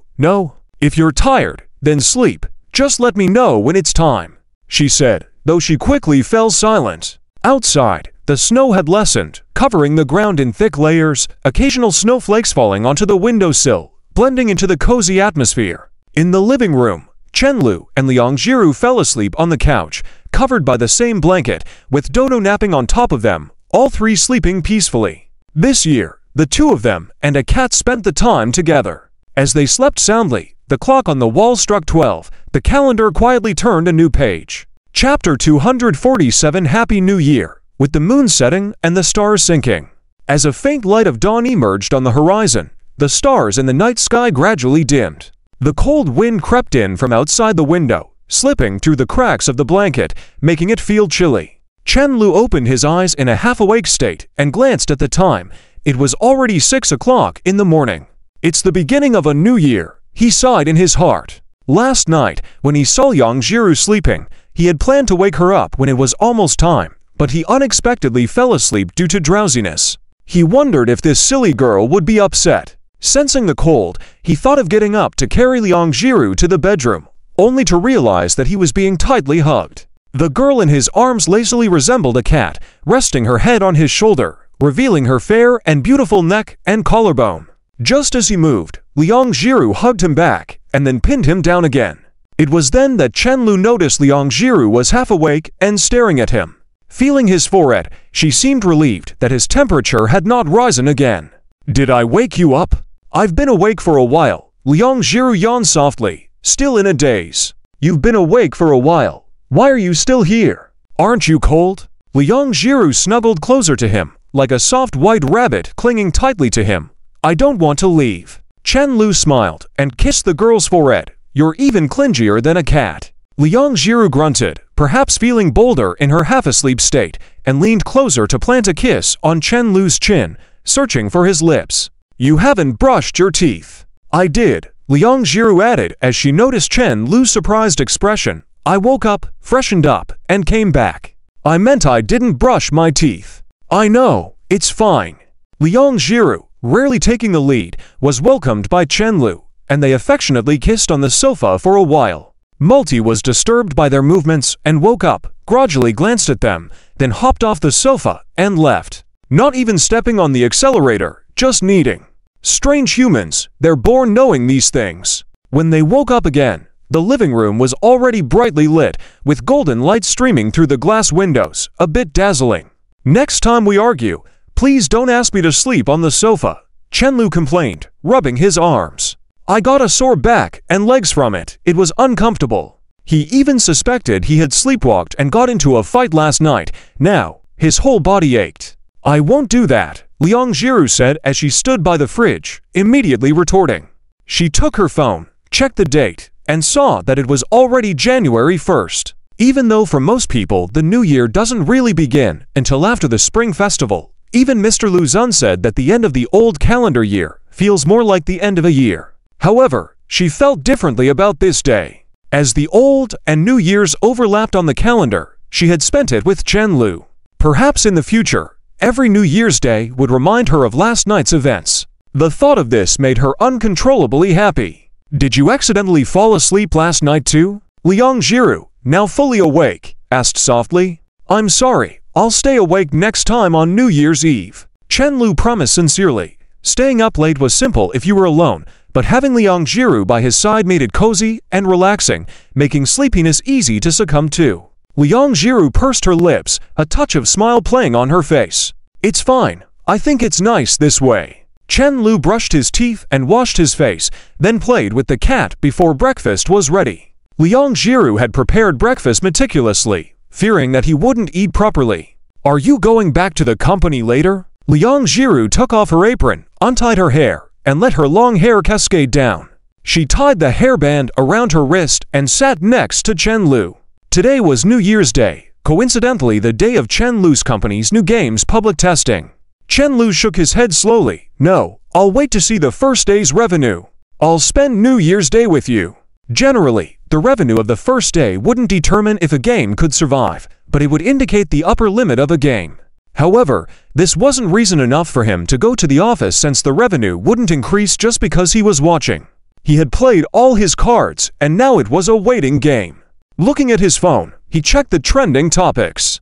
If you're tired, then sleep. Just let me know when it's time," she said, though she quickly fell silent. Outside, the snow had lessened, covering the ground in thick layers, occasional snowflakes falling onto the windowsill, blending into the cozy atmosphere. In the living room, Chen Lu and Liang Jiru fell asleep on the couch, covered by the same blanket, with Dodo napping on top of them, all three sleeping peacefully. This year, the two of them and a cat spent the time together. As they slept soundly, the clock on the wall struck 12. The calendar quietly turned a new page. Chapter 247 Happy New Year, with the moon setting and the stars sinking. As a faint light of dawn emerged on the horizon, the stars in the night sky gradually dimmed. The cold wind crept in from outside the window, slipping through the cracks of the blanket, making it feel chilly. Chen Lu opened his eyes in a half-awake state and glanced at the time. It was already 6 o'clock in the morning. It's the beginning of a new year, he sighed in his heart. Last night, when he saw Liang Jiru sleeping, he had planned to wake her up when it was almost time, but he unexpectedly fell asleep due to drowsiness. He wondered if this silly girl would be upset. Sensing the cold, he thought of getting up to carry Liang Jiru to the bedroom, only to realize that he was being tightly hugged. The girl in his arms lazily resembled a cat, resting her head on his shoulder, revealing her fair and beautiful neck and collarbone. Just as he moved, Liang Jiru hugged him back and then pinned him down again. It was then that Chen Lu noticed Liang Jiru was half awake and staring at him. Feeling his forehead, she seemed relieved that his temperature had not risen again. "Did I wake you up?" "I've been awake for a while." Liang Jiru yawned softly, still in a daze. "You've been awake for a while. Why are you still here? Aren't you cold?" Liang Jiru snuggled closer to him, like a soft white rabbit clinging tightly to him. "I don't want to leave." Chen Lu smiled and kissed the girl's forehead. "You're even clingier than a cat." Liang Jiru grunted, perhaps feeling bolder in her half-asleep state, and leaned closer to plant a kiss on Chen Lu's chin, searching for his lips. "You haven't brushed your teeth." "I did," Liang Jiru added as she noticed Chen Lu's surprised expression. "I woke up, freshened up, and came back. I meant I didn't brush my teeth." "I know, it's fine." Liang Jiru, rarely taking the lead, was welcomed by Chen Lu, and they affectionately kissed on the sofa for a while. Multi was disturbed by their movements and woke up, grudgingly glanced at them, then hopped off the sofa and left. Not even stepping on the accelerator, just kneading. Strange humans, they're born knowing these things. When they woke up again, the living room was already brightly lit, with golden light streaming through the glass windows, a bit dazzling. "Next time we argue, please don't ask me to sleep on the sofa," Chen Lu complained, rubbing his arms. "I got a sore back and legs from it. It was uncomfortable." He even suspected he had sleepwalked and got into a fight last night. Now, his whole body ached. "I won't do that," Liang Jiru said as she stood by the fridge, immediately retorting. She took her phone, checked the date, and saw that it was already January 1st. Even though for most people the new year doesn't really begin until after the Spring Festival, even Mr. Lu Zun said that the end of the old calendar year feels more like the end of a year. However, she felt differently about this day. As the old and new years overlapped on the calendar, she had spent it with Chen Lu. Perhaps in the future, every New Year's Day would remind her of last night's events. The thought of this made her uncontrollably happy. "Did you accidentally fall asleep last night too?" Liang Jiru, now fully awake, asked softly. "I'm sorry, I'll stay awake next time on New Year's Eve." Chen Lu promised sincerely. Staying up late was simple if you were alone, but having Liang Jiru by his side made it cozy and relaxing, making sleepiness easy to succumb to. Liang Jiru pursed her lips, a touch of smile playing on her face. "It's fine. I think it's nice this way." Chen Lu brushed his teeth and washed his face, then played with the cat before breakfast was ready. Liang Jiru had prepared breakfast meticulously, fearing that he wouldn't eat properly. "Are you going back to the company later?" Liang Jiru took off her apron, untied her hair, and let her long hair cascade down. She tied the hairband around her wrist and sat next to Chen Lu. Today was New Year's Day, coincidentally the day of Chen Lu's company's new game's public testing. Chen Lu shook his head slowly. "No, I'll wait to see the first day's revenue. I'll spend New Year's Day with you." Generally, the revenue of the first day wouldn't determine if a game could survive, but it would indicate the upper limit of a game. However, this wasn't reason enough for him to go to the office since the revenue wouldn't increase just because he was watching. He had played all his cards, and now it was a waiting game. Looking at his phone, he checked the trending topics.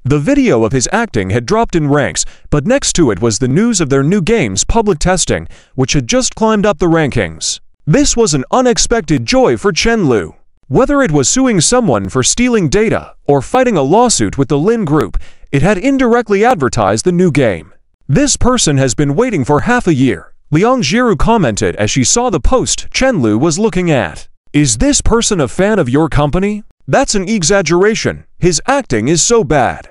The video of his acting had dropped in ranks, but next to it was the news of their new game's public testing, which had just climbed up the rankings. This was an unexpected joy for Chen Lu. Whether it was suing someone for stealing data or fighting a lawsuit with the Lin Group, it had indirectly advertised the new game. "This person has been waiting for half a year," Liang Jiru commented as she saw the post Chen Lu was looking at. "Is this person a fan of your company? That's an exaggeration. His acting is so bad."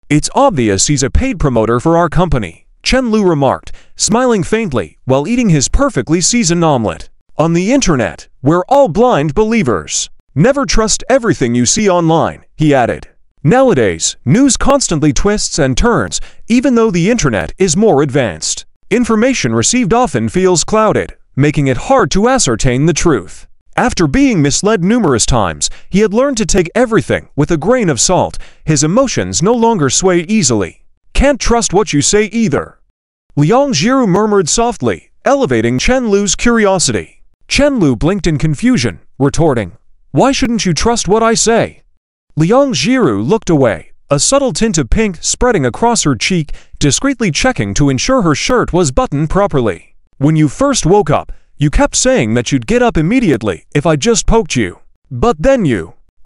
"It's obvious he's a paid promoter for our company," Chen Lu remarked, smiling faintly while eating his perfectly seasoned omelet. "On the internet, we're all blind believers. Never trust everything you see online," he added. Nowadays, news constantly twists and turns, even though the internet is more advanced. Information received often feels clouded, making it hard to ascertain the truth. After being misled numerous times, he had learned to take everything with a grain of salt. His emotions no longer swayed easily. "Can't trust what you say either," Liang Jiru murmured softly, elevating Chen Lu's curiosity. Chen Lu blinked in confusion, retorting, "Why shouldn't you trust what I say?" Liang Jiru looked away, a subtle tint of pink spreading across her cheek, discreetly checking to ensure her shirt was buttoned properly. "When you first woke up, you kept saying that you'd get up immediately if I just poked you. But then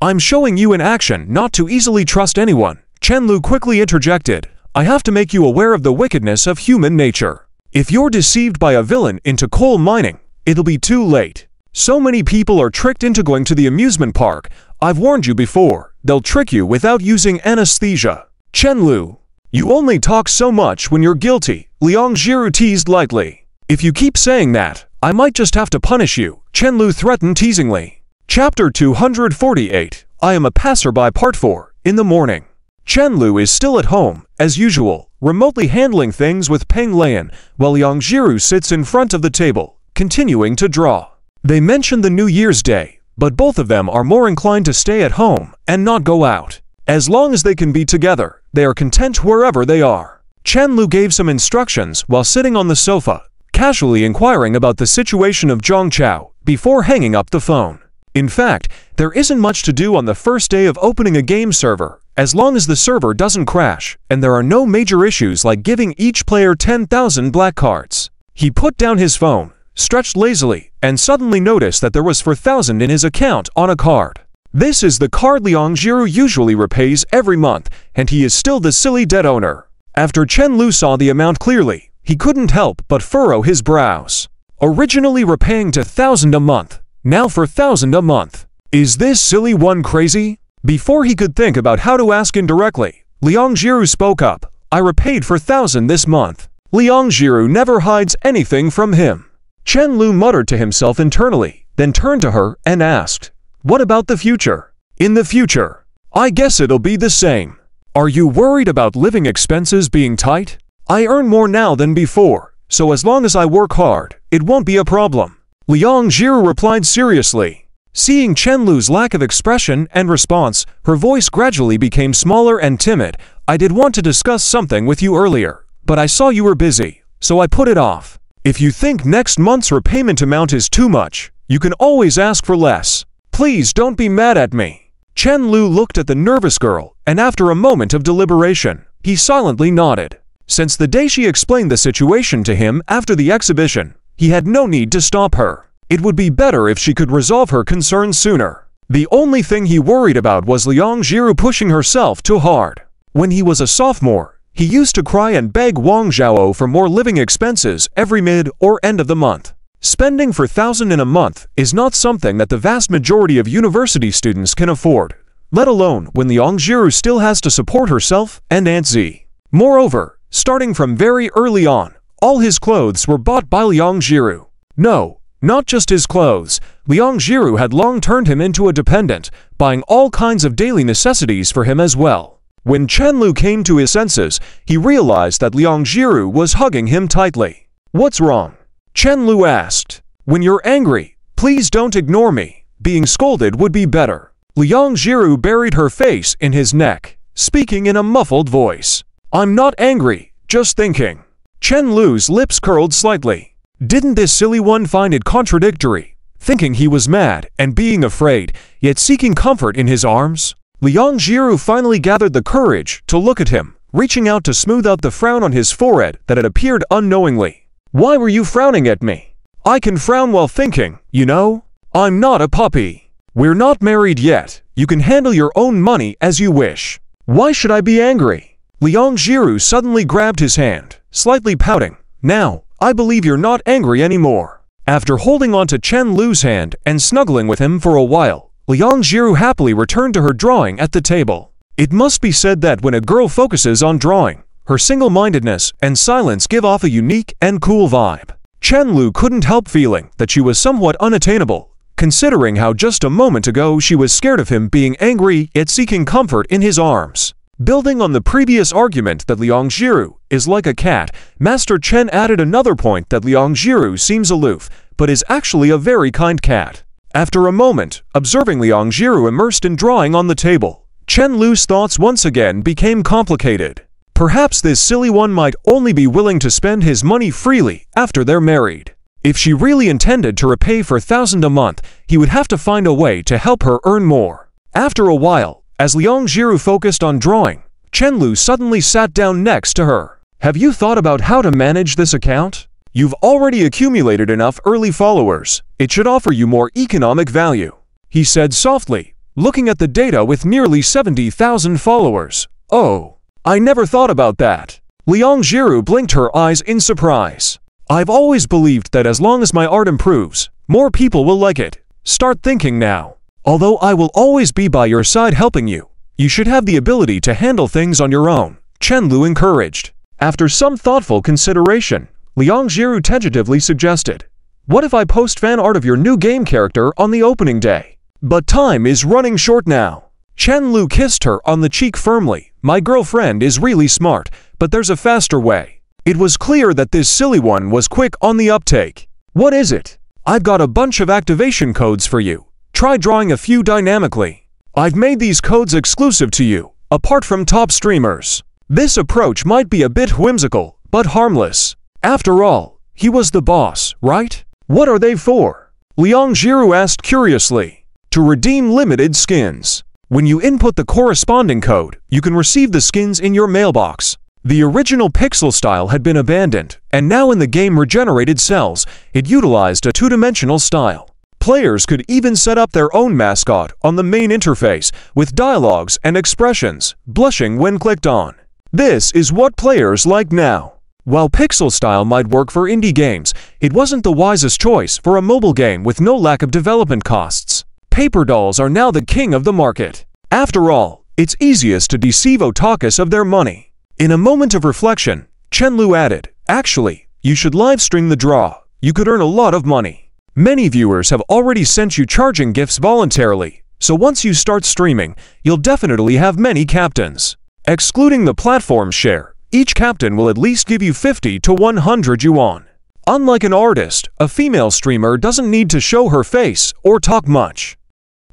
I'm showing you in action not to easily trust anyone," Chen Lu quickly interjected. "I have to make you aware of the wickedness of human nature. If you're deceived by a villain into coal mining, it'll be too late. So many people are tricked into going to the amusement park. I've warned you before, they'll trick you without using anesthesia." "Chen Lu, you only talk so much when you're guilty," Liang Jiru teased lightly. "If you keep saying that, I might just have to punish you," Chen Lu threatened teasingly. Chapter 248, I am a passerby. Part 4. In the morning. Chen Lu is still at home, as usual, remotely handling things with Peng Lian, while Liang Jiru sits in front of the table, continuing to draw. They mention the New Year's Day, but both of them are more inclined to stay at home and not go out. As long as they can be together, they are content wherever they are. Chen Lu gave some instructions while sitting on the sofa, casually inquiring about the situation of Zhang Chao before hanging up the phone. In fact, there isn't much to do on the first day of opening a game server, as long as the server doesn't crash and there are no major issues like giving each player 10,000 black cards. He put down his phone, stretched lazily, and suddenly noticed that there was 4,000 in his account on a card. This is the card Liang Jiru usually repays every month, and he is still the silly debt owner. After Chen Lu saw the amount clearly, he couldn't help but furrow his brows. Originally repaying 2,000 a month, now 4,000 a month. Is this silly one crazy? Before he could think about how to ask indirectly, Liang Jiru spoke up. I repaid 4,000 this month. Liang Jiru never hides anything from him. Chen Lu muttered to himself internally, then turned to her and asked, what about the future? In the future, I guess it'll be the same. Are you worried about living expenses being tight? I earn more now than before, so as long as I work hard, it won't be a problem. Liang Jiru replied seriously. Seeing Chen Lu's lack of expression and response, her voice gradually became smaller and timid. I did want to discuss something with you earlier, but I saw you were busy, so I put it off. If you think next month's repayment amount is too much, you can always ask for less. Please don't be mad at me. Chen Lu looked at the nervous girl, and after a moment of deliberation, he silently nodded. Since the day she explained the situation to him after the exhibition, he had no need to stop her. It would be better if she could resolve her concerns sooner. The only thing he worried about was Liang Jiru pushing herself too hard. When he was a sophomore, he used to cry and beg Wang Zhao for more living expenses every mid or end of the month. Spending 4,000 in a month is not something that the vast majority of university students can afford, let alone when Liang Jiru still has to support herself and Aunt Z. Moreover, starting from very early on, all his clothes were bought by Liang Jiru. No, not just his clothes. Liang Jiru had long turned him into a dependent, buying all kinds of daily necessities for him as well. When Chen Lu came to his senses, he realized that Liang Jiru was hugging him tightly. What's wrong? Chen Lu asked. When you're angry, please don't ignore me. Being scolded would be better. Liang Jiru buried her face in his neck, speaking in a muffled voice. I'm not angry, just thinking. Chen Lu's lips curled slightly. Didn't this silly one find it contradictory, thinking he was mad and being afraid, yet seeking comfort in his arms? Liang Jiru finally gathered the courage to look at him, reaching out to smooth out the frown on his forehead that had appeared unknowingly. Why were you frowning at me? I can frown while thinking, you know? I'm not a puppy. We're not married yet. You can handle your own money as you wish. Why should I be angry? Liang Jiru suddenly grabbed his hand, slightly pouting. Now, I believe you're not angry anymore. After holding on to Chen Lu's hand and snuggling with him for a while, Liang Jiru happily returned to her drawing at the table. It must be said that when a girl focuses on drawing, her single-mindedness and silence give off a unique and cool vibe. Chen Lu couldn't help feeling that she was somewhat unattainable, considering how just a moment ago she was scared of him being angry yet seeking comfort in his arms. Building on the previous argument that Liang Jiru is like a cat, Master Chen added another point that Liang Jiru seems aloof, but is actually a very kind cat. After a moment, observing Liang Jiru immersed in drawing on the table, Chen Lu's thoughts once again became complicated. Perhaps this silly one might only be willing to spend his money freely after they're married. If she really intended to repay 4,000 a month, he would have to find a way to help her earn more. After a while, as Liang Jiru focused on drawing, Chen Lu suddenly sat down next to her. Have you thought about how to manage this account? You've already accumulated enough early followers. It should offer you more economic value, he said softly, looking at the data with nearly 70,000 followers. Oh, I never thought about that. Liang Jiru blinked her eyes in surprise. I've always believed that as long as my art improves, more people will like it. Start thinking now. Although I will always be by your side helping you, you should have the ability to handle things on your own, Chen Lu encouraged. After some thoughtful consideration, Liang Jiru tentatively suggested, what if I post fan art of your new game character on the opening day? But time is running short now. Chen Lu kissed her on the cheek firmly. My girlfriend is really smart, but there's a faster way. It was clear that this silly one was quick on the uptake. What is it? I've got a bunch of activation codes for you. Try drawing a few dynamically. I've made these codes exclusive to you, apart from top streamers. This approach might be a bit whimsical, but harmless. After all, he was the boss, right? What are they for? Liang Jiru asked curiously. To redeem limited skins. When you input the corresponding code, you can receive the skins in your mailbox. The original pixel style had been abandoned, and now in the game-regenerated cells, it utilized a two-dimensional style. Players could even set up their own mascot on the main interface with dialogues and expressions, blushing when clicked on. This is what players like now. While pixel style might work for indie games, it wasn't the wisest choice for a mobile game with no lack of development costs. Paper dolls are now the king of the market. After all, it's easiest to deceive otakus of their money. In a moment of reflection, Chen Lu added, "Actually, you should live stream the draw. You could earn a lot of money. Many viewers have already sent you charging gifts voluntarily, so once you start streaming, you'll definitely have many captains. Excluding the platform share, each captain will at least give you 50 to 100 yuan. Unlike an artist, a female streamer doesn't need to show her face or talk much.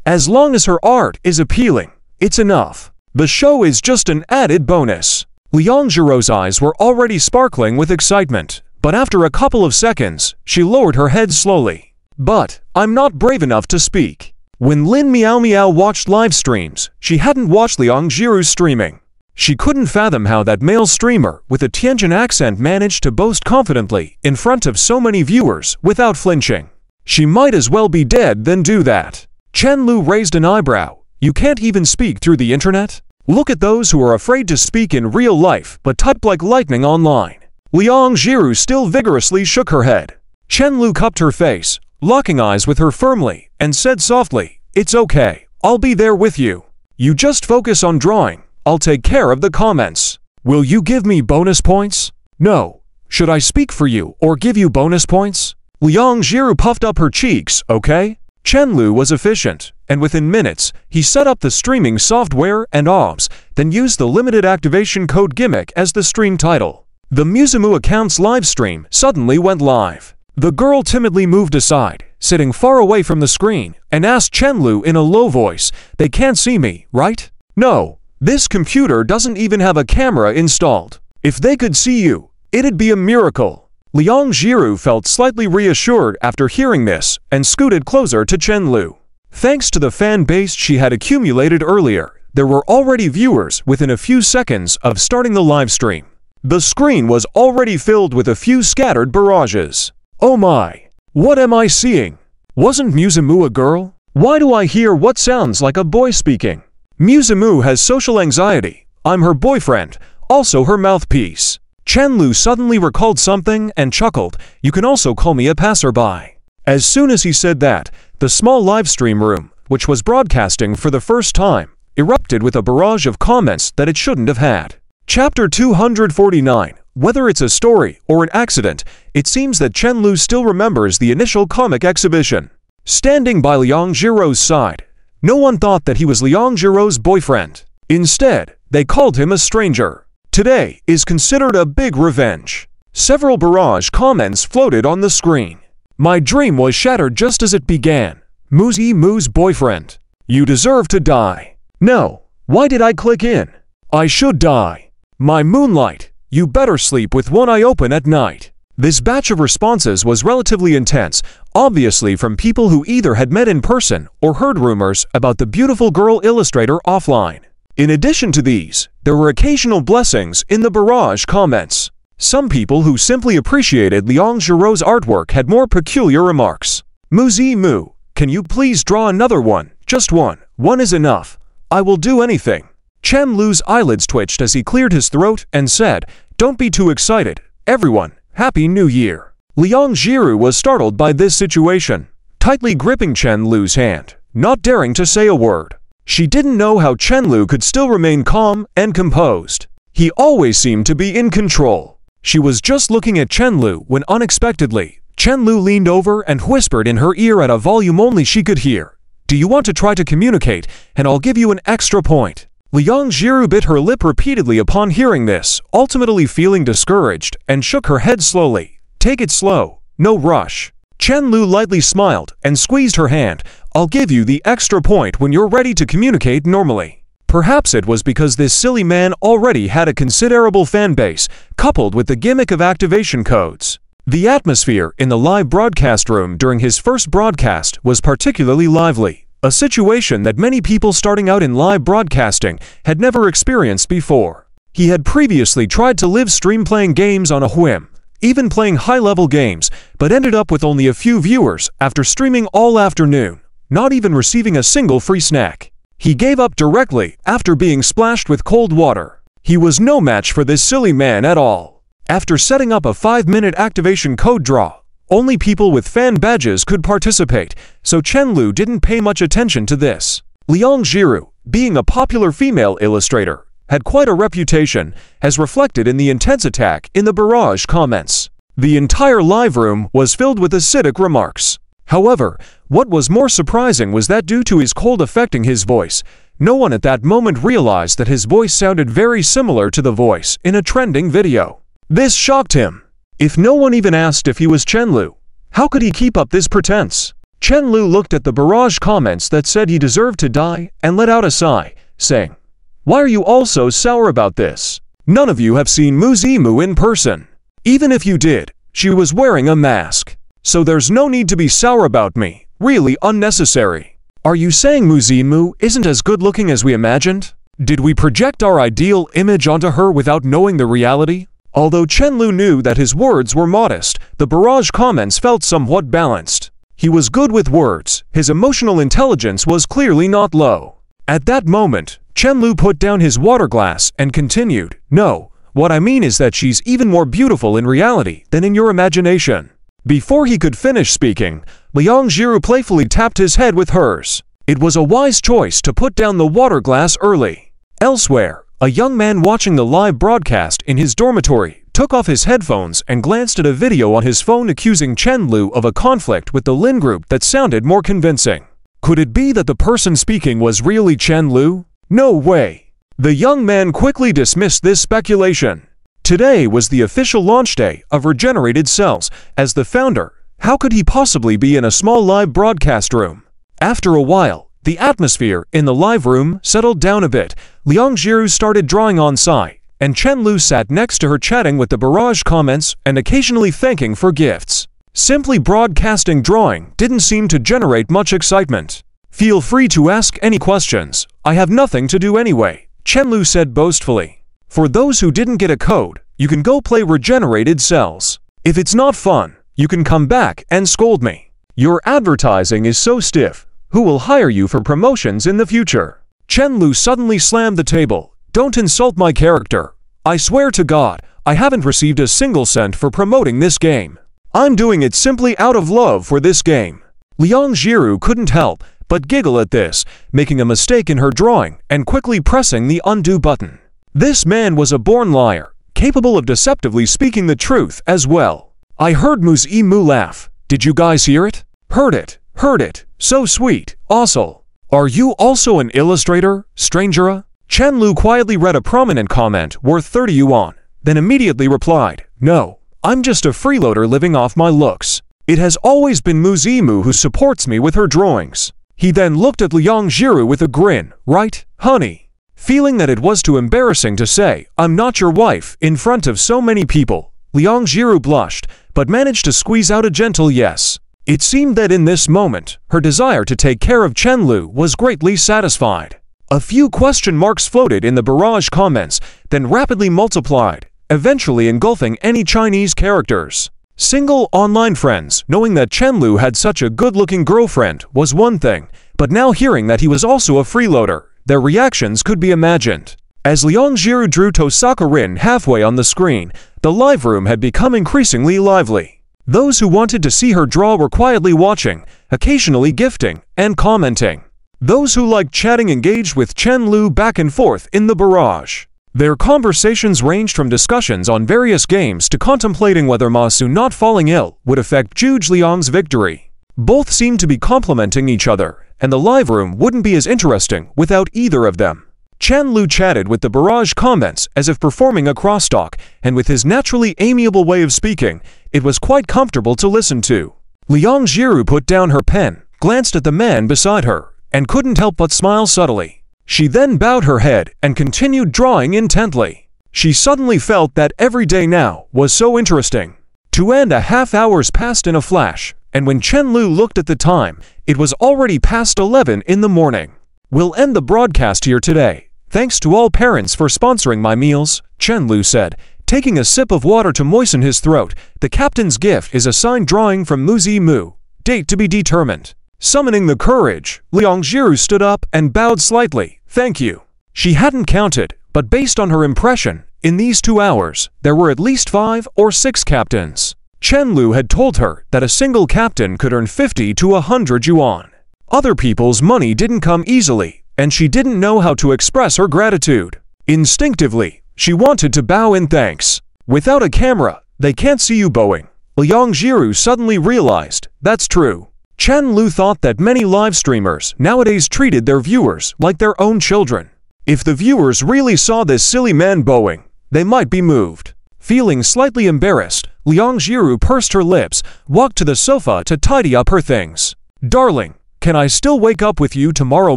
As long as her art is appealing, it's enough. The show is just an added bonus." Liang Jiru's eyes were already sparkling with excitement, but after a couple of seconds, she lowered her head slowly. "But I'm not brave enough to speak." When Lin Miao Miao watched live streams, she hadn't watched Liang Jiru's streaming. She couldn't fathom how that male streamer with a Tianjin accent managed to boast confidently in front of so many viewers without flinching. She might as well be dead than do that. Chen Lu raised an eyebrow. "You can't even speak through the internet? Look at those who are afraid to speak in real life but type like lightning online." Liang Jiru still vigorously shook her head. Chen Lu cupped her face, locking eyes with her firmly, and said softly, "It's okay, I'll be there with you. You just focus on drawing. I'll take care of the comments. Will you give me bonus points?" "No. Should I speak for you or give you bonus points?" Liang Jiru puffed up her cheeks, "Okay." Chen Lu was efficient, and within minutes, he set up the streaming software and OBS, then used the limited activation code gimmick as the stream title. The Musumu account's live stream suddenly went live. The girl timidly moved aside, sitting far away from the screen, and asked Chen Lu in a low voice, "They can't see me, right?" "No. This computer doesn't even have a camera installed. If they could see you, it'd be a miracle." Liang Jiru felt slightly reassured after hearing this and scooted closer to Chen Lu. Thanks to the fan base she had accumulated earlier, there were already viewers within a few seconds of starting the live stream. The screen was already filled with a few scattered barrages. "Oh my! What am I seeing? Wasn't Musumu a girl? Why do I hear what sounds like a boy speaking? Musumu has social anxiety. I'm her boyfriend, also her mouthpiece." Chen Lu suddenly recalled something and chuckled, "You can also call me a passerby." As soon as he said that, the small livestream room, which was broadcasting for the first time, erupted with a barrage of comments that it shouldn't have had. Chapter 249. Whether it's a story or an accident, it seems that Chen Lu still remembers the initial comic exhibition. Standing by Liang Jiru's side, no one thought that he was Liang Jiru's boyfriend. Instead, they called him a stranger. Today is considered a big revenge. Several barrage comments floated on the screen. "My dream was shattered just as it began. Musu's boyfriend. You deserve to die. No, why did I click in? I should die. My moonlight. You better sleep with one eye open at night." This batch of responses was relatively intense, obviously from people who either had met in person or heard rumors about the beautiful girl illustrator offline. In addition to these, there were occasional blessings in the barrage comments. Some people who simply appreciated Liang Jiru's artwork had more peculiar remarks. "Musumu, can you please draw another one? Just one. One is enough. I will do anything." Chen Lu's eyelids twitched as he cleared his throat and said, "Don't be too excited. Everyone, Happy New Year." Liang Jiru was startled by this situation, tightly gripping Chen Lu's hand, not daring to say a word. She didn't know how Chen Lu could still remain calm and composed. He always seemed to be in control. She was just looking at Chen Lu when unexpectedly, Chen Lu leaned over and whispered in her ear at a volume only she could hear, Do you want to try to communicate, and I'll give you an extra point? Liang Jiru bit her lip repeatedly upon hearing this, ultimately feeling discouraged, and shook her head slowly. Take it slow, no rush. Chen Lu lightly smiled and squeezed her hand. I'll give you the extra point when you're ready to communicate normally. Perhaps it was because this silly man already had a considerable fan base, coupled with the gimmick of activation codes. The atmosphere in the live broadcast room during his first broadcast was particularly lively, a situation that many people starting out in live broadcasting had never experienced before. He had previously tried to live stream playing games on a whim, even playing high-level games, but ended up with only a few viewers after streaming all afternoon, not even receiving a single free snack. He gave up directly after being splashed with cold water. He was no match for this silly man at all. After setting up a 5-minute activation code draw, only people with fan badges could participate, so Chen Lu didn't pay much attention to this. Liang Jiru, being a popular female illustrator, had quite a reputation, as reflected in the intense attack in the barrage comments. The entire live room was filled with acidic remarks. However, what was more surprising was that due to his cold affecting his voice, no one at that moment realized that his voice sounded very similar to the voice in a trending video. This shocked him. If no one even asked if he was Chen Lu, how could he keep up this pretense? Chen Lu looked at the barrage comments that said he deserved to die and let out a sigh, saying, "Why are you all so sour about this? None of you have seen Mu Zimu in person. Even if you did, she was wearing a mask. So there's no need to be sour about me, really unnecessary. Are you saying Mu Zimu isn't as good looking as we imagined? Did we project our ideal image onto her without knowing the reality?" Although Chen Lu knew that his words were modest, the barrage comments felt somewhat balanced. He was good with words, his emotional intelligence was clearly not low. At that moment, Chen Lu put down his water glass and continued, "No, what I mean is that she's even more beautiful in reality than in your imagination." Before he could finish speaking, Liang Jiru playfully tapped his head with hers. It was a wise choice to put down the water glass early. Elsewhere, a young man watching the live broadcast in his dormitory took off his headphones and glanced at a video on his phone accusing Chen Lu of a conflict with the Lin group that sounded more convincing. Could it be that the person speaking was really Chen Lu? No way. The young man quickly dismissed this speculation. Today was the official launch day of Regenerated Cells. As the founder, how could he possibly be in a small live broadcast room? After a while, the atmosphere in the live room settled down a bit. Liang Jiru started drawing on site, and Chen Lu sat next to her chatting with the barrage comments and occasionally thanking for gifts. Simply broadcasting drawing didn't seem to generate much excitement. "Feel free to ask any questions. I have nothing to do anyway," Chen Lu said boastfully. "For those who didn't get a code, you can go play Regenerated Cells. If it's not fun, you can come back and scold me. Your advertising is so stiff. Who will hire you for promotions in the future?" Chen Lu suddenly slammed the table. "Don't insult my character. I swear to God, I haven't received a single cent for promoting this game. I'm doing it simply out of love for this game." Liang Jiru couldn't help but giggle at this, making a mistake in her drawing and quickly pressing the undo button. This man was a born liar, capable of deceptively speaking the truth as well. "I heard Mu Zimu laugh. Did you guys hear it? Heard it. Heard it. So sweet. Also. Are you also an illustrator, stranger?" Chen Lu quietly read a prominent comment worth 30 yuan, then immediately replied, "No, I'm just a freeloader living off my looks. It has always been Mu Zimu who supports me with her drawings." He then looked at Liang Jiru with a grin. "Right, honey?" Feeling that it was too embarrassing to say, "I'm not your wife," in front of so many people, Liang Jiru blushed, but managed to squeeze out a gentle yes. It seemed that in this moment, her desire to take care of Chen Lu was greatly satisfied. A few question marks floated in the barrage comments, then rapidly multiplied, eventually engulfing any Chinese characters. Single online friends, knowing that Chen Lu had such a good-looking girlfriend, was one thing, but now hearing that he was also a freeloader, their reactions could be imagined. As Liang Jiru drew Tosaka Rin halfway on the screen, the live room had become increasingly lively. Those who wanted to see her draw were quietly watching, occasionally gifting and commenting. Those who liked chatting engaged with Chen Lu back and forth in the barrage. Their conversations ranged from discussions on various games to contemplating whether Ma Su not falling ill would affect Zhuge Liang's victory. Both seemed to be complimenting each other, and the live room wouldn't be as interesting without either of them. Chen Lu chatted with the barrage comments as if performing a crosstalk, and with his naturally amiable way of speaking, it was quite comfortable to listen to. Liang Jiru put down her pen, glanced at the man beside her, and couldn't help but smile subtly. She then bowed her head and continued drawing intently. She suddenly felt that every day now was so interesting. 2.5 hours passed in a flash, and when Chen Lu looked at the time, it was already past 11 in the morning. We'll end the broadcast here today. Thanks to all parents for sponsoring my meals, Chen Lu said, taking a sip of water to moisten his throat. The captain's gift is a signed drawing from Mu Zimu. Date to be determined. Summoning the courage, Liang Jiru stood up and bowed slightly. Thank you. She hadn't counted, but based on her impression, in these 2 hours, there were at least 5 or 6 captains. Chen Lu had told her that a single captain could earn 50 to 100 yuan. Other people's money didn't come easily, and she didn't know how to express her gratitude. Instinctively, she wanted to bow in thanks. Without a camera, they can't see you bowing. Liang Jiru suddenly realized, that's true. Chen Lu thought that many live streamers nowadays treated their viewers like their own children. If the viewers really saw this silly man bowing, they might be moved. Feeling slightly embarrassed, Liang Jiru pursed her lips, walked to the sofa to tidy up her things. Darling, can I still wake up with you tomorrow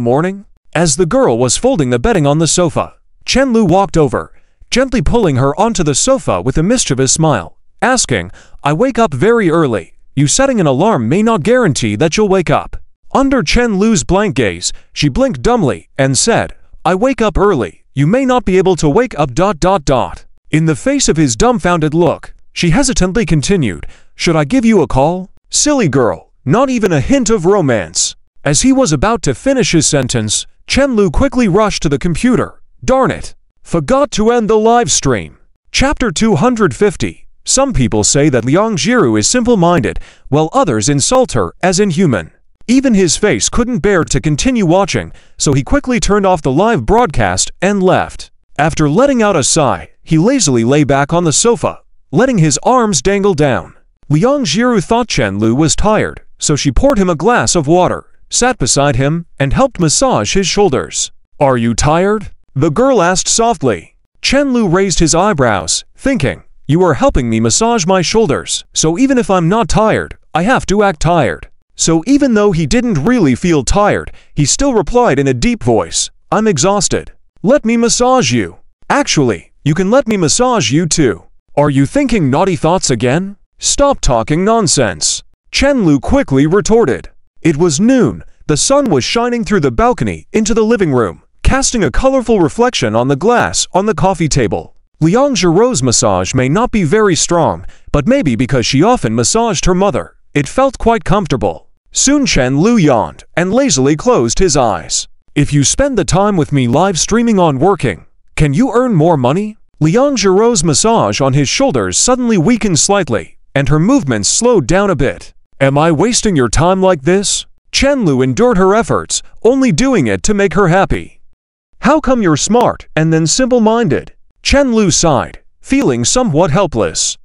morning? As the girl was folding the bedding on the sofa, Chen Lu walked over, gently pulling her onto the sofa with a mischievous smile, asking, I wake up very early. You setting an alarm may not guarantee that you'll wake up. Under Chen Lu's blank gaze, she blinked dumbly and said, I wake up early. You may not be able to wake up ... In the face of his dumbfounded look, she hesitantly continued, should I give you a call? Silly girl, not even a hint of romance. As he was about to finish his sentence, Chen Lu quickly rushed to the computer. Darn it. Forgot to end the live stream. Chapter 250. Some people say that Liang Jiru is simple-minded, while others insult her as inhuman. Even his face couldn't bear to continue watching, so he quickly turned off the live broadcast and left. After letting out a sigh, he lazily lay back on the sofa, letting his arms dangle down. Liang Jiru thought Chen Lu was tired, so she poured him a glass of water, sat beside him, and helped massage his shoulders. Are you tired? The girl asked softly. Chen Lu raised his eyebrows, thinking, you are helping me massage my shoulders, so even if I'm not tired, I have to act tired. So even though he didn't really feel tired, he still replied in a deep voice, I'm exhausted. Let me massage you. Actually, you can let me massage you too. Are you thinking naughty thoughts again? Stop talking nonsense. Chen Lu quickly retorted. It was noon. The sun was shining through the balcony into the living room, casting a colorful reflection on the glass on the coffee table. Liang Jiru's massage may not be very strong, but maybe because she often massaged her mother, it felt quite comfortable. Soon Chen Lu yawned and lazily closed his eyes. If you spend the time with me live streaming on working, can you earn more money? Liang Jiru's massage on his shoulders suddenly weakened slightly, and her movements slowed down a bit. Am I wasting your time like this? Chen Lu endured her efforts, only doing it to make her happy. How come you're smart and then simple-minded? Chen Lu sighed, feeling somewhat helpless.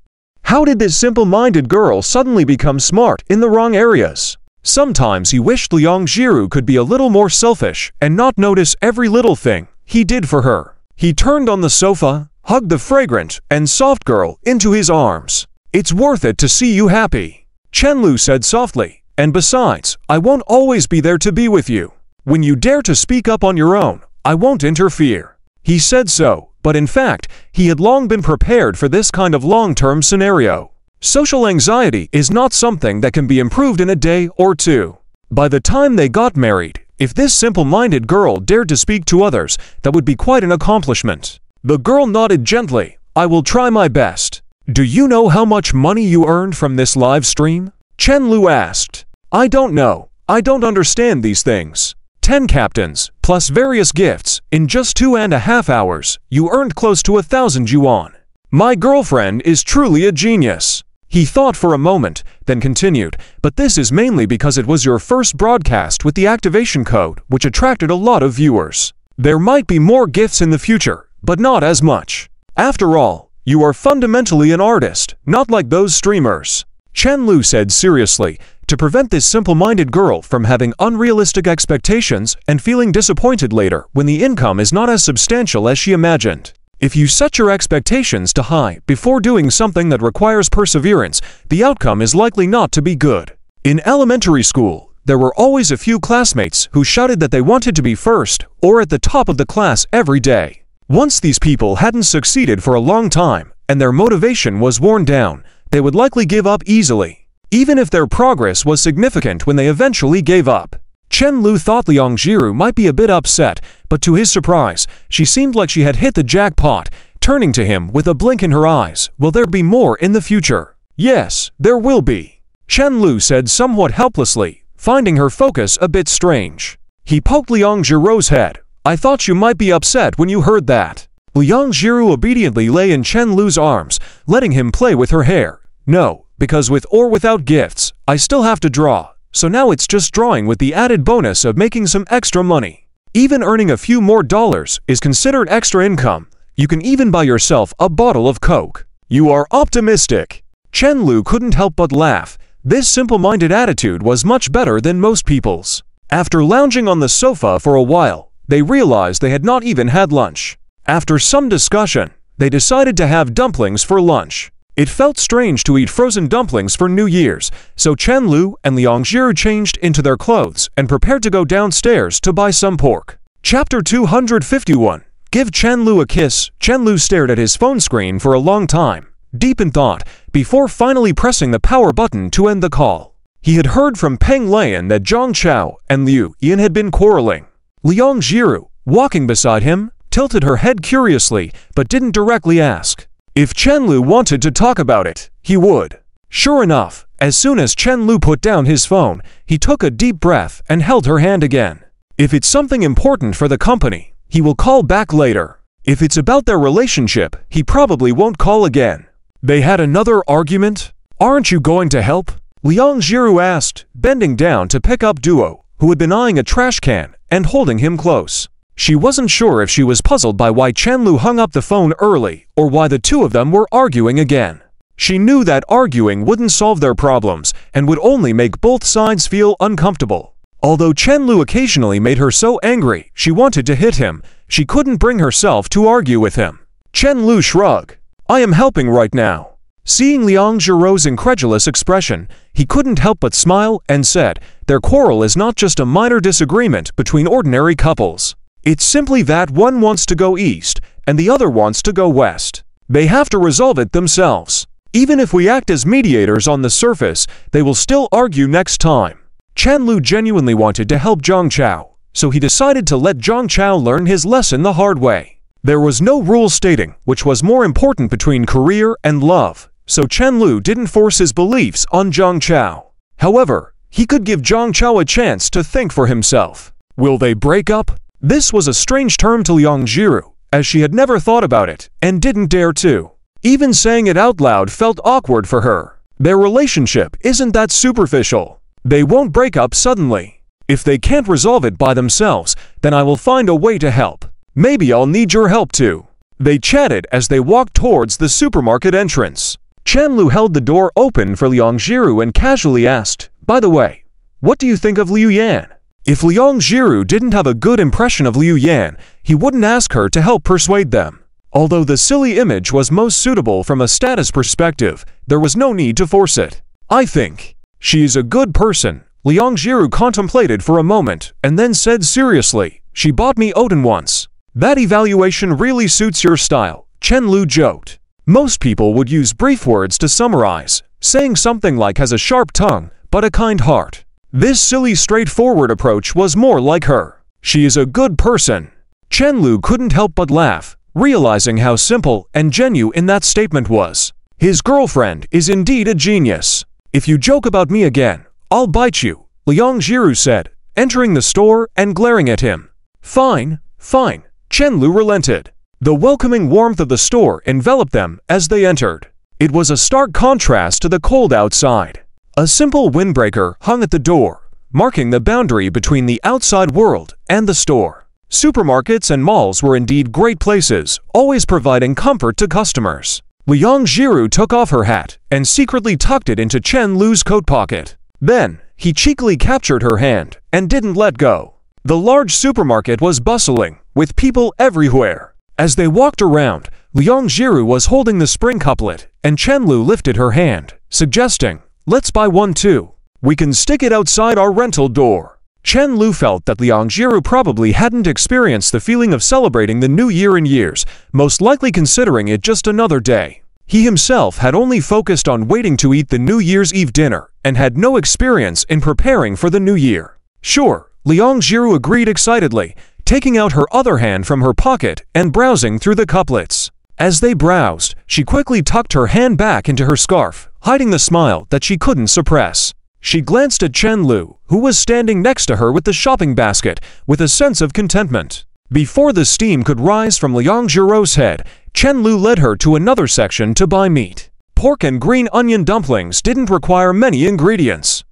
How did this simple-minded girl suddenly become smart in the wrong areas? Sometimes he wished Liang Jiru could be a little more selfish and not notice every little thing he did for her. He turned on the sofa, hugged the fragrant and soft girl into his arms. It's worth it to see you happy, Chen Lu said softly, and besides, I won't always be there to be with you. When you dare to speak up on your own, I won't interfere. He said so, but in fact, he had long been prepared for this kind of long-term scenario. Social anxiety is not something that can be improved in a day or two. By the time they got married, if this simple-minded girl dared to speak to others, that would be quite an accomplishment. The girl nodded gently. I will try my best. Do you know how much money you earned from this live stream? Chen Lu asked. I don't know. I don't understand these things. 10 captains, plus various gifts, in just 2.5 hours, you earned close to 1,000 yuan. My girlfriend is truly a genius. He thought for a moment, then continued, but this is mainly because it was your first broadcast with the activation code, which attracted a lot of viewers. There might be more gifts in the future, but not as much. After all, you are fundamentally an artist, not like those streamers. Chen Lu said seriously, to prevent this simple-minded girl from having unrealistic expectations and feeling disappointed later when the income is not as substantial as she imagined. If you set your expectations too high before doing something that requires perseverance, the outcome is likely not to be good. In elementary school, there were always a few classmates who shouted that they wanted to be first or at the top of the class every day. Once these people hadn't succeeded for a long time and their motivation was worn down, they would likely give up easily, even if their progress was significant when they eventually gave up. Chen Lu thought Liang Jiru might be a bit upset, but to his surprise, she seemed like she had hit the jackpot, turning to him with a blink in her eyes. Will there be more in the future? Yes, there will be, Chen Lu said somewhat helplessly, finding her focus a bit strange. He poked Liang Jiru's head. I thought you might be upset when you heard that. Liang Jiru obediently lay in Chen Lu's arms, letting him play with her hair. No, because with or without gifts, I still have to draw. So now it's just drawing with the added bonus of making some extra money. Even earning a few more dollars is considered extra income. You can even buy yourself a bottle of Coke. You are optimistic. Chen Lu couldn't help but laugh. This simple-minded attitude was much better than most people's. After lounging on the sofa for a while, they realized they had not even had lunch. After some discussion, they decided to have dumplings for lunch. It felt strange to eat frozen dumplings for New Year's, so Chen Lu and Liang Jiru changed into their clothes and prepared to go downstairs to buy some pork. Chapter 251. Give Chen Lu a kiss. Chen Lu stared at his phone screen for a long time, deep in thought, before finally pressing the power button to end the call. He had heard from Peng Lian that Zhang Chao and Liu Yan had been quarreling. Liang Jiru, walking beside him, tilted her head curiously but didn't directly ask. If Chen Lu wanted to talk about it, he would. Sure enough, as soon as Chen Lu put down his phone, he took a deep breath and held her hand again. If it's something important for the company, he will call back later. If it's about their relationship, he probably won't call again. They had another argument? Aren't you going to help? Liang Jiru asked, bending down to pick up Duo, who had been eyeing a trash can and holding him close. She wasn't sure if she was puzzled by why Chen Lu hung up the phone early or why the two of them were arguing again. She knew that arguing wouldn't solve their problems and would only make both sides feel uncomfortable. Although Chen Lu occasionally made her so angry she wanted to hit him, she couldn't bring herself to argue with him. Chen Lu shrugged. I am helping right now. Seeing Liang Jiru's incredulous expression, he couldn't help but smile and said, their quarrel is not just a minor disagreement between ordinary couples. It's simply that one wants to go east and the other wants to go west. They have to resolve it themselves. Even if we act as mediators on the surface, they will still argue next time. Chen Lu genuinely wanted to help Zhang Chao, so he decided to let Zhang Chao learn his lesson the hard way. There was no rule stating which was more important between career and love, so Chen Lu didn't force his beliefs on Zhang Chao. However, he could give Zhang Chao a chance to think for himself. Will they break up? This was a strange term to Liang Jiru, as she had never thought about it and didn't dare to. Even saying it out loud felt awkward for her. Their relationship isn't that superficial. They won't break up suddenly. If they can't resolve it by themselves, then I will find a way to help. Maybe I'll need your help too. They chatted as they walked towards the supermarket entrance. Chen Lu held the door open for Liang Jiru and casually asked, by the way, what do you think of Liu Yan? If Liang Jiru didn't have a good impression of Liu Yan, he wouldn't ask her to help persuade them. Although the silly image was most suitable from a status perspective, there was no need to force it. I think she is a good person. Liang Jiru contemplated for a moment and then said seriously, she bought me Oden once. That evaluation really suits your style, Chen Lu joked. Most people would use brief words to summarize, saying something like has a sharp tongue, but a kind heart. This silly straightforward approach was more like her. She is a good person. Chen Lu couldn't help but laugh, realizing how simple and genuine that statement was. His girlfriend is indeed a genius. If you joke about me again, I'll bite you, Liang Jiru said, entering the store and glaring at him. Fine, fine, Chen Lu relented. The welcoming warmth of the store enveloped them as they entered. It was a stark contrast to the cold outside. A simple windbreaker hung at the door, marking the boundary between the outside world and the store. Supermarkets and malls were indeed great places, always providing comfort to customers. Liang Jiru took off her hat and secretly tucked it into Chen Lu's coat pocket. Then, he cheekily captured her hand and didn't let go. The large supermarket was bustling, with people everywhere. As they walked around, Liang Jiru was holding the spring couplet, and Chenlu lifted her hand, suggesting, "Let's buy one too. We can stick it outside our rental door." Chenlu felt that Liang Jiru probably hadn't experienced the feeling of celebrating the new year in years, most likely considering it just another day. He himself had only focused on waiting to eat the New Year's Eve dinner and had no experience in preparing for the new year. Sure, Liang Jiru agreed excitedly, taking out her other hand from her pocket and browsing through the couplets. As they browsed, she quickly tucked her hand back into her scarf, hiding the smile that she couldn't suppress. She glanced at Chenlu, who was standing next to her with the shopping basket, with a sense of contentment. Before the steam could rise from Liang Jiru's head, Chenlu led her to another section to buy meat. Pork and green onion dumplings didn't require many ingredients.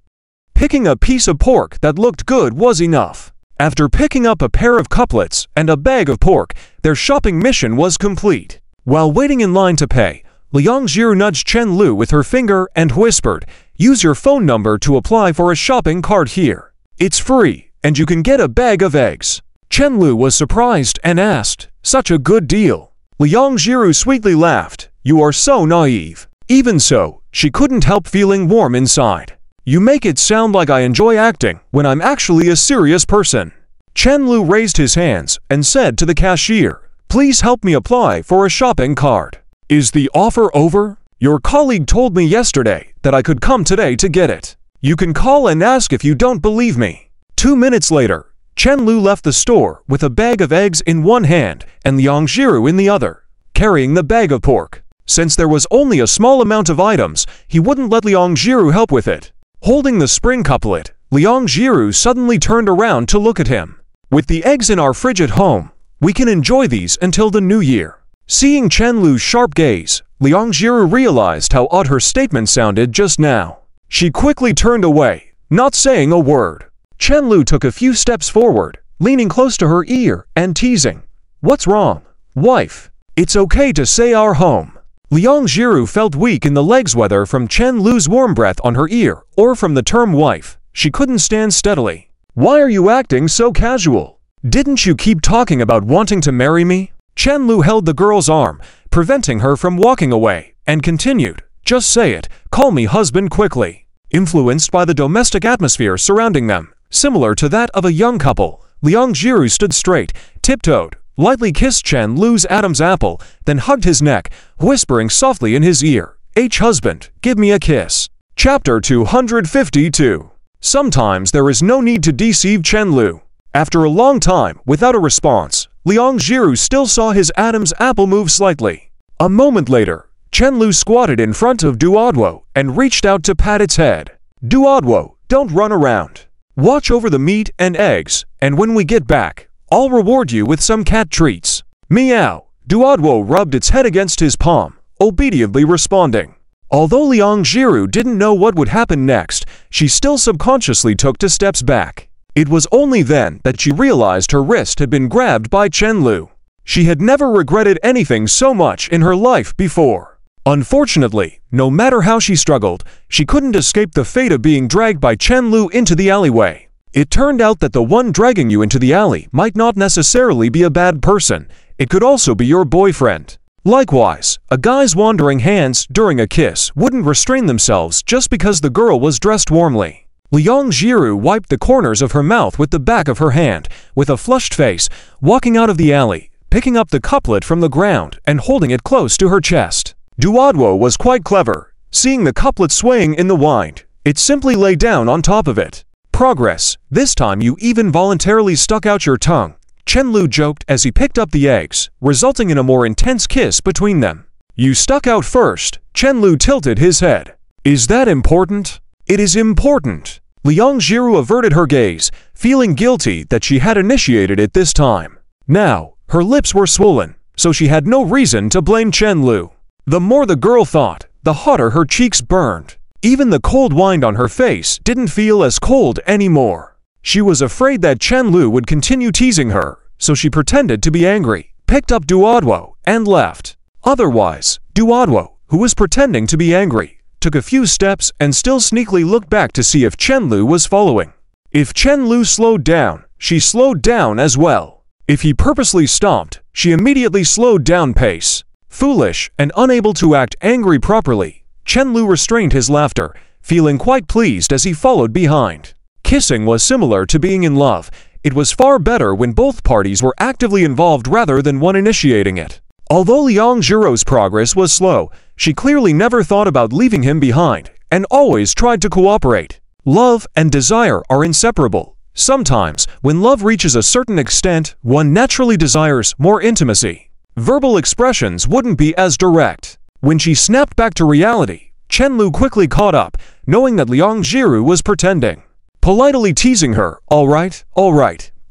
Picking a piece of pork that looked good was enough. After picking up a pair of couplets and a bag of pork, their shopping mission was complete. While waiting in line to pay, Liang Jiru nudged Chenlu with her finger and whispered, "Use your phone number to apply for a shopping cart here. It's free, and you can get a bag of eggs." Chenlu was surprised and asked, "Such a good deal?" Liang Jiru sweetly laughed, "You are so naive." Even so, she couldn't help feeling warm inside. "You make it sound like I enjoy acting when I'm actually a serious person." Chenlu raised his hands and said to the cashier, "Please help me apply for a shopping cart." "Is the offer over? Your colleague told me yesterday that I could come today to get it. You can call and ask if you don't believe me." 2 minutes later, Chenlu left the store with a bag of eggs in one hand and Liang Jiru in the other, carrying the bag of pork. Since there was only a small amount of items, he wouldn't let Liang Jiru help with it. Holding the spring couplet, Liang Jiru suddenly turned around to look at him. "With the eggs in our fridge at home, we can enjoy these until the new year." Seeing Chenlu's sharp gaze, Liang Jiru realized how odd her statement sounded just now. She quickly turned away, not saying a word. Chenlu took a few steps forward, leaning close to her ear and teasing, "What's wrong, wife? It's okay to say our home." Liang Jiru felt weak in the legs, whether from Chenlu's warm breath on her ear or from the term wife. She couldn't stand steadily. "Why are you acting so casual? Didn't you keep talking about wanting to marry me?" Chenlu held the girl's arm, preventing her from walking away, and continued, "Just say it, call me husband quickly." Influenced by the domestic atmosphere surrounding them, similar to that of a young couple, Liang Jiru stood straight, tiptoed, lightly kissed Chenlu's Adam's apple, then hugged his neck, whispering softly in his ear, "Husband, give me a kiss." Chapter 252. Sometimes there is no need to deceive Chenlu. After a long time without a response, Liang Jiru still saw his Adam's apple move slightly. A moment later, Chenlu squatted in front of Duodwo and reached out to pat its head. "Duodwo, don't run around. Watch over the meat and eggs, and when we get back, I'll reward you with some cat treats." "Meow." Duodwo rubbed its head against his palm, obediently responding. Although Liang Jiru didn't know what would happen next, she still subconsciously took 2 steps back. It was only then that she realized her wrist had been grabbed by Chenlu. She had never regretted anything so much in her life before. Unfortunately, no matter how she struggled, she couldn't escape the fate of being dragged by Chenlu into the alleyway. It turned out that the one dragging you into the alley might not necessarily be a bad person. It could also be your boyfriend. Likewise, a guy's wandering hands during a kiss wouldn't restrain themselves just because the girl was dressed warmly. Liang Jiru wiped the corners of her mouth with the back of her hand, with a flushed face, walking out of the alley, picking up the couplet from the ground and holding it close to her chest. Duodwo was quite clever. Seeing the couplet swaying in the wind, it simply lay down on top of it. "Progress, this time you even voluntarily stuck out your tongue," Chenlu joked as he picked up the eggs, resulting in a more intense kiss between them. "You stuck out first," Chenlu tilted his head. "Is that important?" "It is important." Liang Jiru averted her gaze, feeling guilty that she had initiated it this time. Now, her lips were swollen, so she had no reason to blame Chenlu. The more the girl thought, the hotter her cheeks burned. Even the cold wind on her face didn't feel as cold anymore. She was afraid that Chenlu would continue teasing her, so she pretended to be angry, picked up Duodwo, and left. Otherwise, Duodwo, who was pretending to be angry, took a few steps and still sneakily looked back to see if Chen Lu was following. If Chen Lu slowed down, she slowed down as well. If he purposely stopped, she immediately slowed down pace. Foolish and unable to act angry properly, Chen Lu restrained his laughter, feeling quite pleased as he followed behind. Kissing was similar to being in love. It was far better when both parties were actively involved rather than one initiating it. Although Liang Zhirou's progress was slow, she clearly never thought about leaving him behind and always tried to cooperate. Love and desire are inseparable. Sometimes, when love reaches a certain extent, one naturally desires more intimacy. Verbal expressions wouldn't be as direct. When she snapped back to reality, Chen Lu quickly caught up, knowing that Liang Zhirou was pretending. Politely teasing her, all right,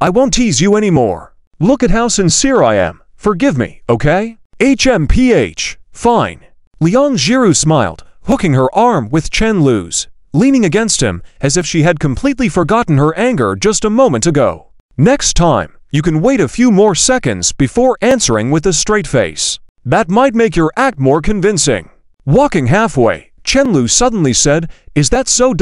I won't tease you anymore. Look at how sincere I am. Forgive me, okay? HMPH, fine. Liang Zhirou smiled, hooking her arm with Chen Lu's, leaning against him as if she had completely forgotten her anger just a moment ago. Next time, you can wait a few more seconds before answering with a straight face. That might make your act more convincing. Walking halfway, Chen Lu suddenly said, "Is that so?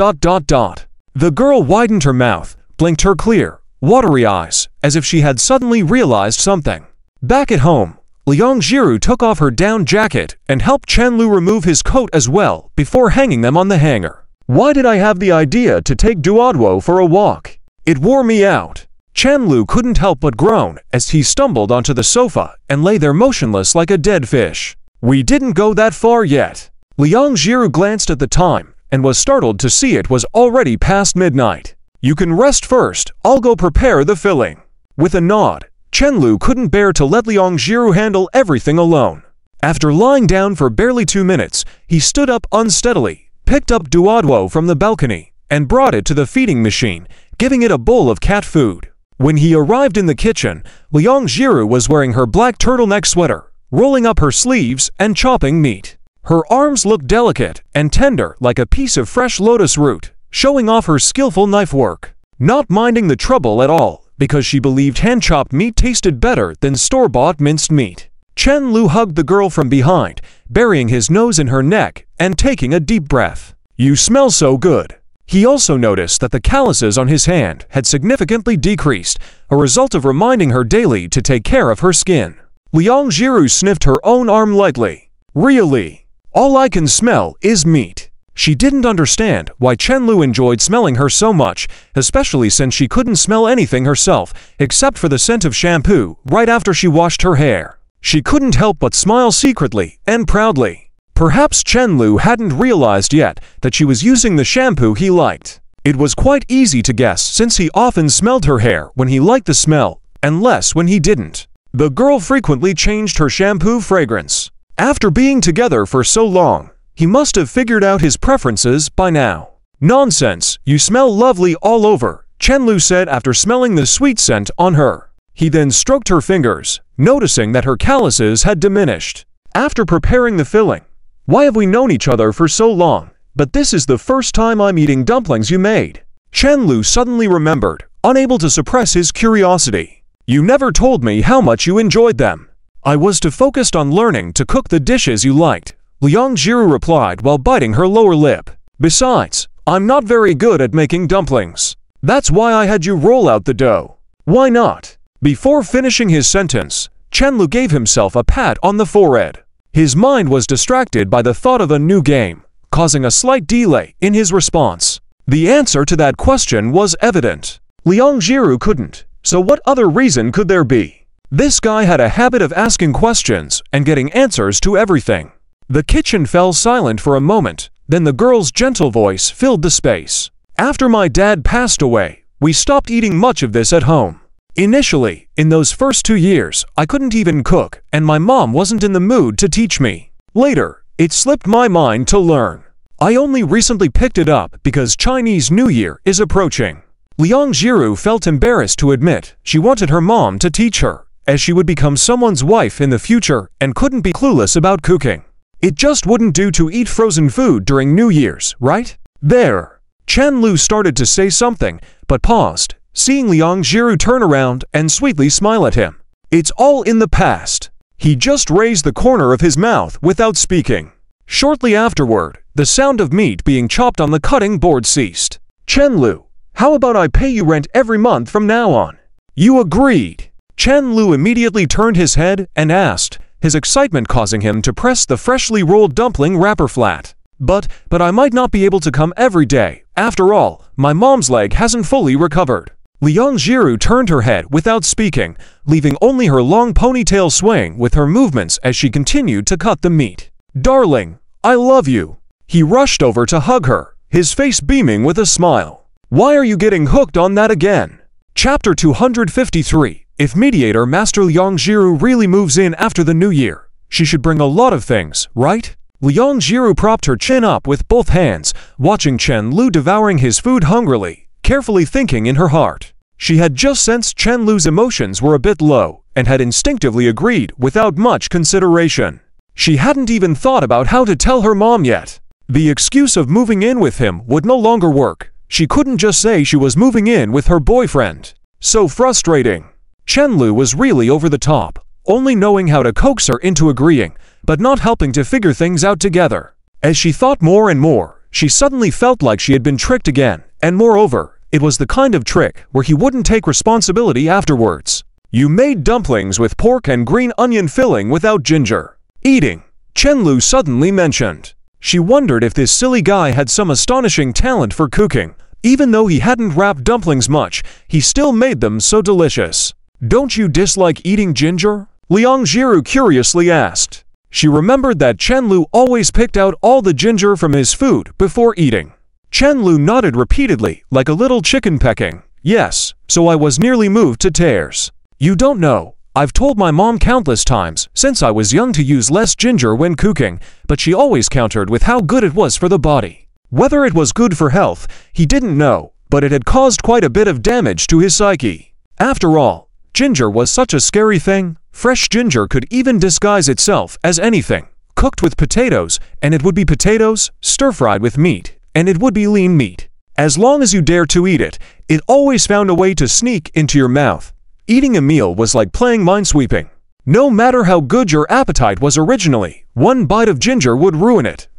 The girl widened her mouth, blinked her clear, watery eyes, as if she had suddenly realized something. Back at home, Liang Zhirou took off her down jacket and helped Chen Lu remove his coat as well before hanging them on the hanger. Why did I have the idea to take Duoduo for a walk? It wore me out. Chen Lu couldn't help but groan as he stumbled onto the sofa and lay there motionless like a dead fish. We didn't go that far yet. Liang Zhirou glanced at the time and was startled to see it was already past midnight. You can rest first, I'll go prepare the filling. With a nod, Chen Lu couldn't bear to let Liang Zhirou handle everything alone. After lying down for barely 2 minutes, he stood up unsteadily, picked up Duoduo from the balcony, and brought it to the feeding machine, giving it a bowl of cat food. When he arrived in the kitchen, Liang Zhirou was wearing her black turtleneck sweater, rolling up her sleeves and chopping meat. Her arms looked delicate and tender like a piece of fresh lotus root, showing off her skillful knife work. Not minding the trouble at all, because she believed hand-chopped meat tasted better than store-bought minced meat. Chen Lu hugged the girl from behind, burying his nose in her neck and taking a deep breath. "You smell so good." He also noticed that the calluses on his hand had significantly decreased, a result of reminding her daily to take care of her skin. Liang Zhirou sniffed her own arm lightly. "Really? All I can smell is meat." She didn't understand why Chen Lu enjoyed smelling her so much, especially since she couldn't smell anything herself, except for the scent of shampoo right after she washed her hair. She couldn't help but smile secretly and proudly. Perhaps Chen Lu hadn't realized yet that she was using the shampoo he liked. It was quite easy to guess since he often smelled her hair when he liked the smell, and less when he didn't. The girl frequently changed her shampoo fragrance. After being together for so long, he must have figured out his preferences by now. "Nonsense, you smell lovely all over," Chen Lu said after smelling the sweet scent on her. He then stroked her fingers, noticing that her calluses had diminished. After preparing the filling, "Why have we known each other for so long? But this is the first time I'm eating dumplings you made." Chen Lu suddenly remembered, unable to suppress his curiosity. "You never told me how much you enjoyed them." "I was too focused on learning to cook the dishes you liked," Liang Zhirou replied while biting her lower lip. "Besides, I'm not very good at making dumplings. That's why I had you roll out the dough." "Why not?" Before finishing his sentence, Chen Lu gave himself a pat on the forehead. His mind was distracted by the thought of a new game, causing a slight delay in his response. The answer to that question was evident. Liang Zhirou couldn't, so what other reason could there be? This guy had a habit of asking questions and getting answers to everything. The kitchen fell silent for a moment, then the girl's gentle voice filled the space. "After my dad passed away, we stopped eating much of this at home. Initially, in those first 2 years, I couldn't even cook, and my mom wasn't in the mood to teach me. Later, it slipped my mind to learn. I only recently picked it up because Chinese New Year is approaching." Liang Zhirou felt embarrassed to admit she wanted her mom to teach her, as she would become someone's wife in the future and couldn't be clueless about cooking. It just wouldn't do to eat frozen food during New Year's, right? There. Chen Lu started to say something, but paused, seeing Liang Zhirou turn around and sweetly smile at him. "It's all in the past." He just raised the corner of his mouth without speaking. Shortly afterward, the sound of meat being chopped on the cutting board ceased. "Chen-Lu, how about I pay you rent every month from now on?" "You agreed." Chen-Lu immediately turned his head and asked, his excitement causing him to press the freshly rolled dumpling wrapper flat. But I might not be able to come every day. After all, my mom's leg hasn't fully recovered." Liang Jiru turned her head without speaking, leaving only her long ponytail swaying with her movements as she continued to cut the meat. "Darling, I love you." He rushed over to hug her, his face beaming with a smile. "Why are you getting hooked on that again?" Chapter 253. If Mediator Master Liang Jiru really moves in after the new year, she should bring a lot of things, right? Liang Jiru propped her chin up with both hands, watching Chen-Lu devouring his food hungrily, carefully thinking in her heart. She had just sensed Chen-Lu's emotions were a bit low, and had instinctively agreed without much consideration. She hadn't even thought about how to tell her mom yet. The excuse of moving in with him would no longer work. She couldn't just say she was moving in with her boyfriend. So frustrating. Chen-Lu was really over the top, only knowing how to coax her into agreeing, but not helping to figure things out together. As she thought more and more, she suddenly felt like she had been tricked again, and moreover, it was the kind of trick where he wouldn't take responsibility afterwards. "You made dumplings with pork and green onion filling without ginger." "Eating," Chen-Lu suddenly mentioned. She wondered if this silly guy had some astonishing talent for cooking. Even though he hadn't wrapped dumplings much, he still made them so delicious. "Don't you dislike eating ginger?" Liang Jiru curiously asked. She remembered that Chen-Lu always picked out all the ginger from his food before eating. Chen-Lu nodded repeatedly, like a little chicken pecking. "Yes, so I was nearly moved to tears. You don't know. I've told my mom countless times since I was young to use less ginger when cooking, but she always countered with how good it was for the body. Whether it was good for health, he didn't know, but it had caused quite a bit of damage to his psyche. After all, ginger was such a scary thing. Fresh ginger could even disguise itself as anything. Cooked with potatoes, and it would be potatoes, stir-fried with meat, and it would be lean meat. As long as you dared to eat it, it always found a way to sneak into your mouth. Eating a meal was like playing minesweeping. No matter how good your appetite was originally, one bite of ginger would ruin it.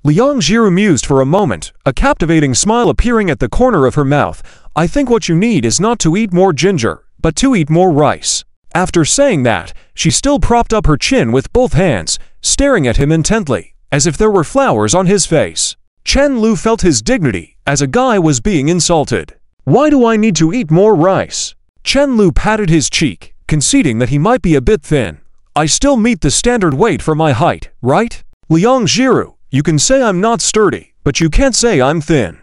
Liang Jiru mused for a moment, a captivating smile appearing at the corner of her mouth. "I think what you need is not to eat more ginger, but to eat more rice." After saying that, she still propped up her chin with both hands, staring at him intently, as if there were flowers on his face. Chen-Lu felt his dignity, as a guy was being insulted. "Why do I need to eat more rice?" Chen-Lu patted his cheek, conceding that he might be a bit thin. "I still meet the standard weight for my height, right? Liang Jiru, you can say I'm not sturdy, but you can't say I'm thin."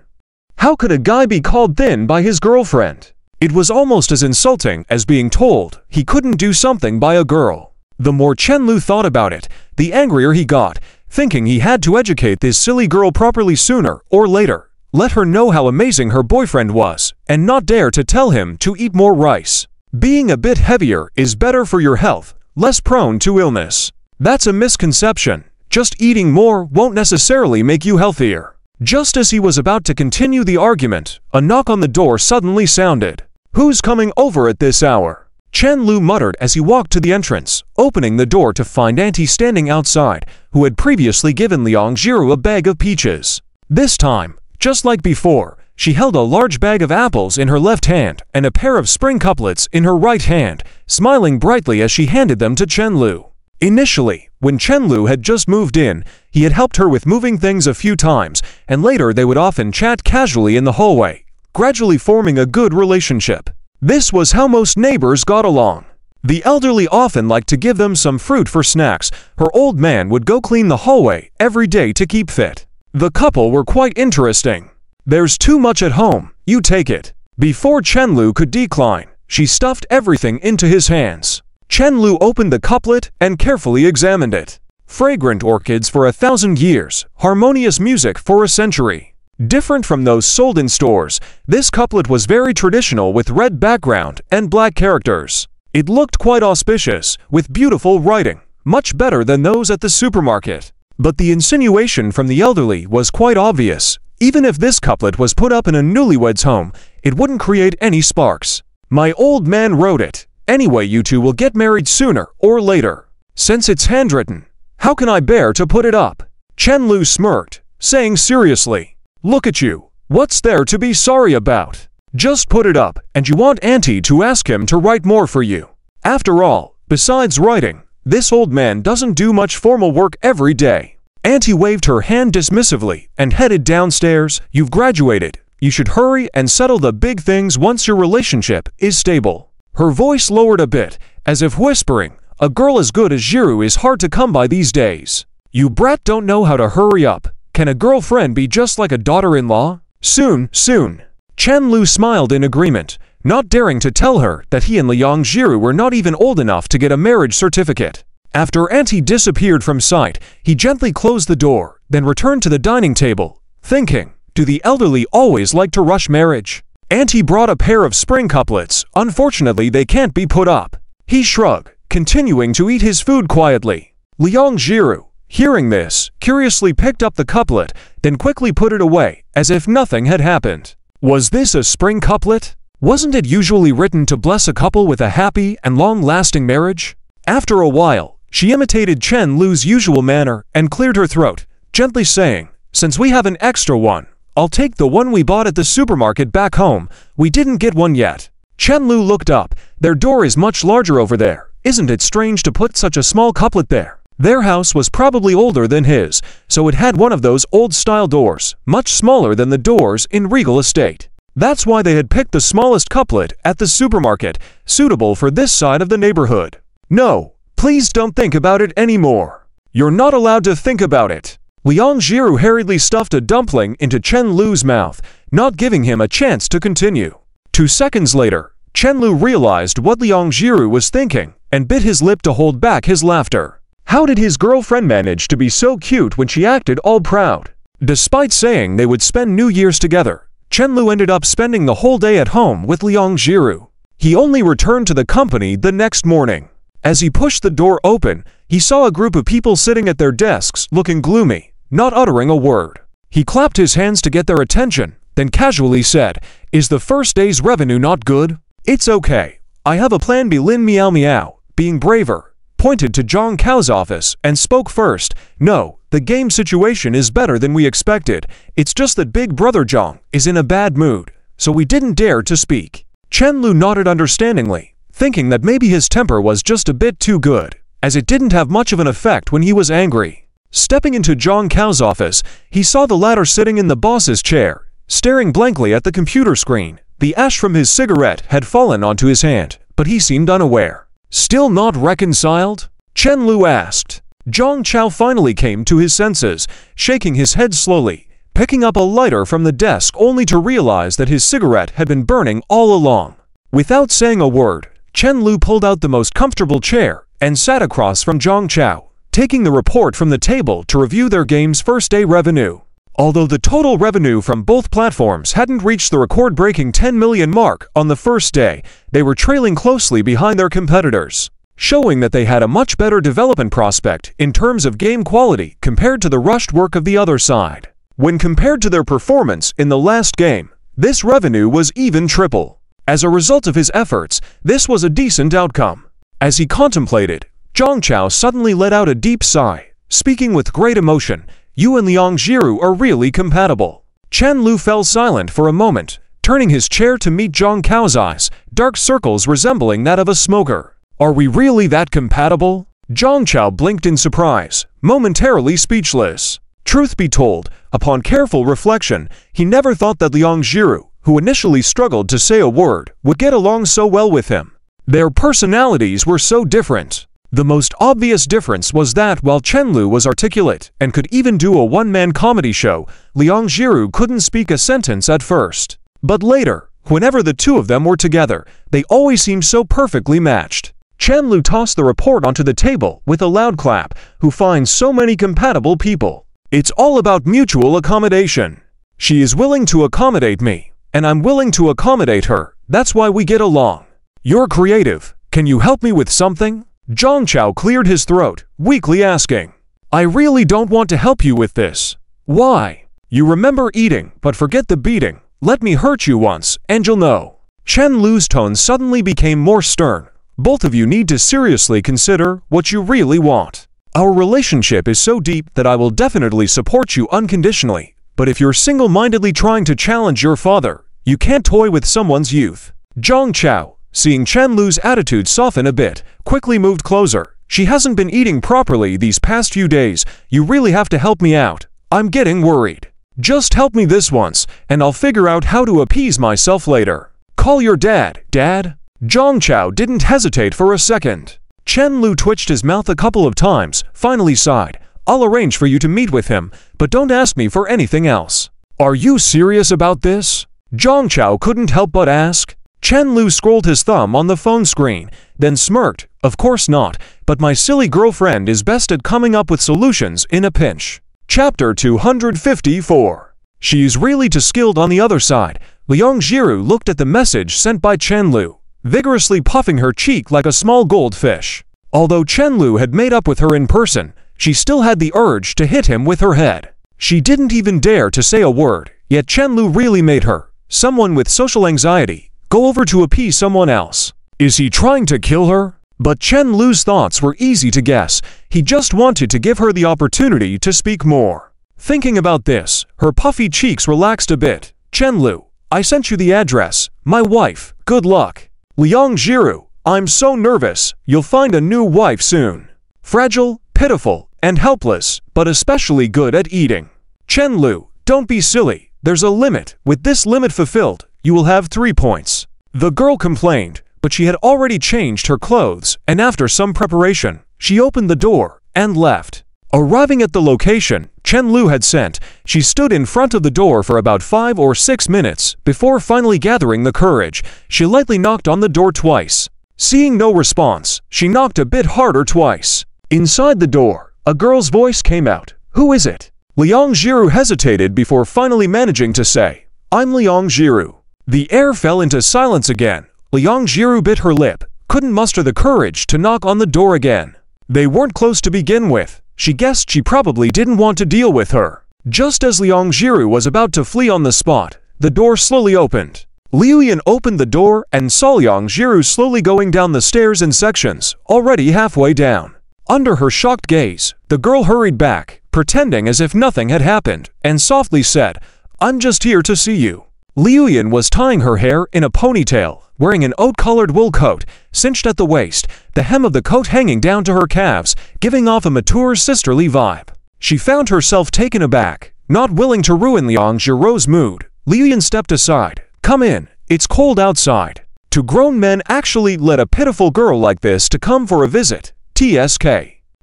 How could a guy be called thin by his girlfriend? It was almost as insulting as being told he couldn't do something by a girl. The more Chen-Lu thought about it, the angrier he got, thinking he had to educate this silly girl properly sooner or later. Let her know how amazing her boyfriend was, and not dare to tell him to eat more rice. Being a bit heavier is better for your health, less prone to illness. That's a misconception. Just eating more won't necessarily make you healthier. Just as he was about to continue the argument, a knock on the door suddenly sounded. "Who's coming over at this hour?" Chen-Lu muttered as he walked to the entrance, opening the door to find Auntie standing outside, who had previously given Liang Jiru a bag of peaches. This time, just like before, she held a large bag of apples in her left hand and a pair of spring couplets in her right hand, smiling brightly as she handed them to Chen-Lu. Initially, when Chen-Lu had just moved in, he had helped her with moving things a few times, and later they would often chat casually in the hallway, gradually forming a good relationship. This was how most neighbors got along. The elderly often liked to give them some fruit for snacks. Her old man would go clean the hallway every day to keep fit. The couple were quite interesting. "There's too much at home, you take it." Before Chen-Lu could decline, she stuffed everything into his hands. Chen-Lu opened the couplet and carefully examined it. Fragrant orchids for 1,000 years, harmonious music for a century. Different from those sold in stores, this couplet was very traditional with red background and black characters. It looked quite auspicious, with beautiful writing, much better than those at the supermarket. But the insinuation from the elderly was quite obvious. Even if this couplet was put up in a newlywed's home, it wouldn't create any sparks. "My old man wrote it. Anyway, you two will get married sooner or later. Since it's handwritten, how can I bear to put it up?" Chen Lu smirked, saying seriously, "Look at you. What's there to be sorry about? Just put it up, and you want Auntie to ask him to write more for you. After all, besides writing, this old man doesn't do much formal work every day." Auntie waved her hand dismissively and headed downstairs. "You've graduated. You should hurry and settle the big things once your relationship is stable." Her voice lowered a bit, as if whispering, "A girl as good as Jiru is hard to come by these days. You brat don't know how to hurry up. Can a girlfriend be just like a daughter-in-law? Soon, soon." Chen Lu smiled in agreement, not daring to tell her that he and Liang Jiru were not even old enough to get a marriage certificate. After Auntie disappeared from sight, he gently closed the door, then returned to the dining table, thinking, do the elderly always like to rush marriage? Auntie brought a pair of spring couplets. Unfortunately, they can't be put up. He shrugged, continuing to eat his food quietly. Liang Jiru, hearing this, curiously picked up the couplet, then quickly put it away, as if nothing had happened. Was this a spring couplet? Wasn't it usually written to bless a couple with a happy and long-lasting marriage? After a while, she imitated Chen Lu's usual manner and cleared her throat, gently saying, "Since we have an extra one, I'll take the one we bought at the supermarket back home. We didn't get one yet." Chen Lu looked up. "Their door is much larger over there. Isn't it strange to put such a small couplet there?" Their house was probably older than his, so it had one of those old-style doors, much smaller than the doors in Regal Estate. That's why they had picked the smallest couplet at the supermarket, suitable for this side of the neighborhood. "No, please don't think about it anymore. You're not allowed to think about it." Liang Jiru hurriedly stuffed a dumpling into Chen Lu's mouth, not giving him a chance to continue. 2 seconds later, Chen Lu realized what Liang Jiru was thinking and bit his lip to hold back his laughter. How did his girlfriend manage to be so cute when she acted all proud? Despite saying they would spend New Year's together, Chen Lu ended up spending the whole day at home with Liang Jiru. He only returned to the company the next morning. As he pushed the door open, he saw a group of people sitting at their desks looking gloomy, not uttering a word. He clapped his hands to get their attention, then casually said, "Is the first day's revenue not good?" "It's okay. I have a plan." Lin Miao Miao, being braver, pointed to Zhang Cao's office and spoke first. "No, the game situation is better than we expected. It's just that Big Brother Zhang is in a bad mood, so we didn't dare to speak." Chen Lu nodded understandingly, thinking that maybe his temper was just a bit too good, as it didn't have much of an effect when he was angry. Stepping into Zhang Cao's office, he saw the latter sitting in the boss's chair, staring blankly at the computer screen. The ash from his cigarette had fallen onto his hand, but he seemed unaware. "Still not reconciled?" Chen Lu asked. Zhang Cao finally came to his senses, shaking his head slowly, picking up a lighter from the desk only to realize that his cigarette had been burning all along. Without saying a word, Chen Lu pulled out the most comfortable chair and sat across from Zhang Cao, taking the report from the table to review their game's first-day revenue. Although the total revenue from both platforms hadn't reached the record-breaking 10 million mark on the first day, they were trailing closely behind their competitors, showing that they had a much better development prospect in terms of game quality compared to the rushed work of the other side. When compared to their performance in the last game, this revenue was even triple. As a result of his efforts, this was a decent outcome. As he contemplated, Zhang Cao suddenly let out a deep sigh, speaking with great emotion. "You and Liang Jiru are really compatible." Chen Lu fell silent for a moment, turning his chair to meet Zhang Cao's eyes, dark circles resembling that of a smoker. "Are we really that compatible?" Zhang Cao blinked in surprise, momentarily speechless. Truth be told, upon careful reflection, he never thought that Liang Jiru, who initially struggled to say a word, would get along so well with him. Their personalities were so different. The most obvious difference was that while Chen Lu was articulate and could even do a one-man comedy show, Liang Jiru couldn't speak a sentence at first. But later, whenever the two of them were together, they always seemed so perfectly matched. Chen Lu tossed the report onto the table with a loud clap. "Who finds so many compatible people? It's all about mutual accommodation. She is willing to accommodate me, and I'm willing to accommodate her. That's why we get along. You're creative. Can you help me with something?" Zhang Cao cleared his throat, weakly asking. "I really don't want to help you with this." "Why?" "You remember eating, but forget the beating. Let me hurt you once, and you'll know." Chen Lu's tone suddenly became more stern. "Both of you need to seriously consider what you really want. Our relationship is so deep that I will definitely support you unconditionally, but if you're single-mindedly trying to challenge your father, you can't toy with someone's youth. Zhang Chao, seeing Chen Lu's attitude soften a bit, quickly moved closer. She hasn't been eating properly these past few days. You really have to help me out. I'm getting worried. Just help me this once, and I'll figure out how to appease myself later. Call your dad, Dad. Zhang Chao didn't hesitate for a second. Chen Lu twitched his mouth a couple of times, finally sighed. I'll arrange for you to meet with him, but don't ask me for anything else. Are you serious about this? Zhang Chao couldn't help but ask. Chen Lu scrolled his thumb on the phone screen, then smirked. Of course not, but my silly girlfriend is best at coming up with solutions in a pinch. Chapter 254. She's really too skilled on the other side. Liang Jiru looked at the message sent by Chen Lu, vigorously puffing her cheek like a small goldfish. Although Chen Lu had made up with her in person, she still had the urge to hit him with her head. She didn't even dare to say a word, yet Chen Lu really made her, someone with social anxiety, go over to appease someone else. Is he trying to kill her? But Chen Lu's thoughts were easy to guess. He just wanted to give her the opportunity to speak more. Thinking about this, her puffy cheeks relaxed a bit. Chen Lu, I sent you the address. My wife, good luck. Liang Jiru, I'm so nervous. You'll find a new wife soon. Fragile, pitiful, and helpless, but especially good at eating. Chen Lu, don't be silly. There's a limit. With this limit fulfilled, you will have 3 points. The girl complained, but she had already changed her clothes, and after some preparation, she opened the door and left. Arriving at the location Chen Lu had sent, she stood in front of the door for about 5 or 6 minutes before finally gathering the courage. She lightly knocked on the door twice. Seeing no response, she knocked a bit harder twice. Inside the door, a girl's voice came out. Who is it? Liang Jiru hesitated before finally managing to say, I'm Liang Jiru. The air fell into silence again. Liang Jiru bit her lip, couldn't muster the courage to knock on the door again. They weren't close to begin with. She guessed she probably didn't want to deal with her. Just as Liang Jiru was about to flee on the spot, the door slowly opened. Liu Yan opened the door and saw Liang Jiru slowly going down the stairs in sections, already halfway down. Under her shocked gaze, the girl hurried back, pretending as if nothing had happened, and softly said, I'm just here to see you. Liu Yan was tying her hair in a ponytail, wearing an oat-colored wool coat, cinched at the waist, the hem of the coat hanging down to her calves, giving off a mature sisterly vibe. She found herself taken aback. Not willing to ruin Liang Jiru's mood, Liu Yan stepped aside. Come in, it's cold outside. Two grown men actually let a pitiful girl like this to come for a visit. TSK.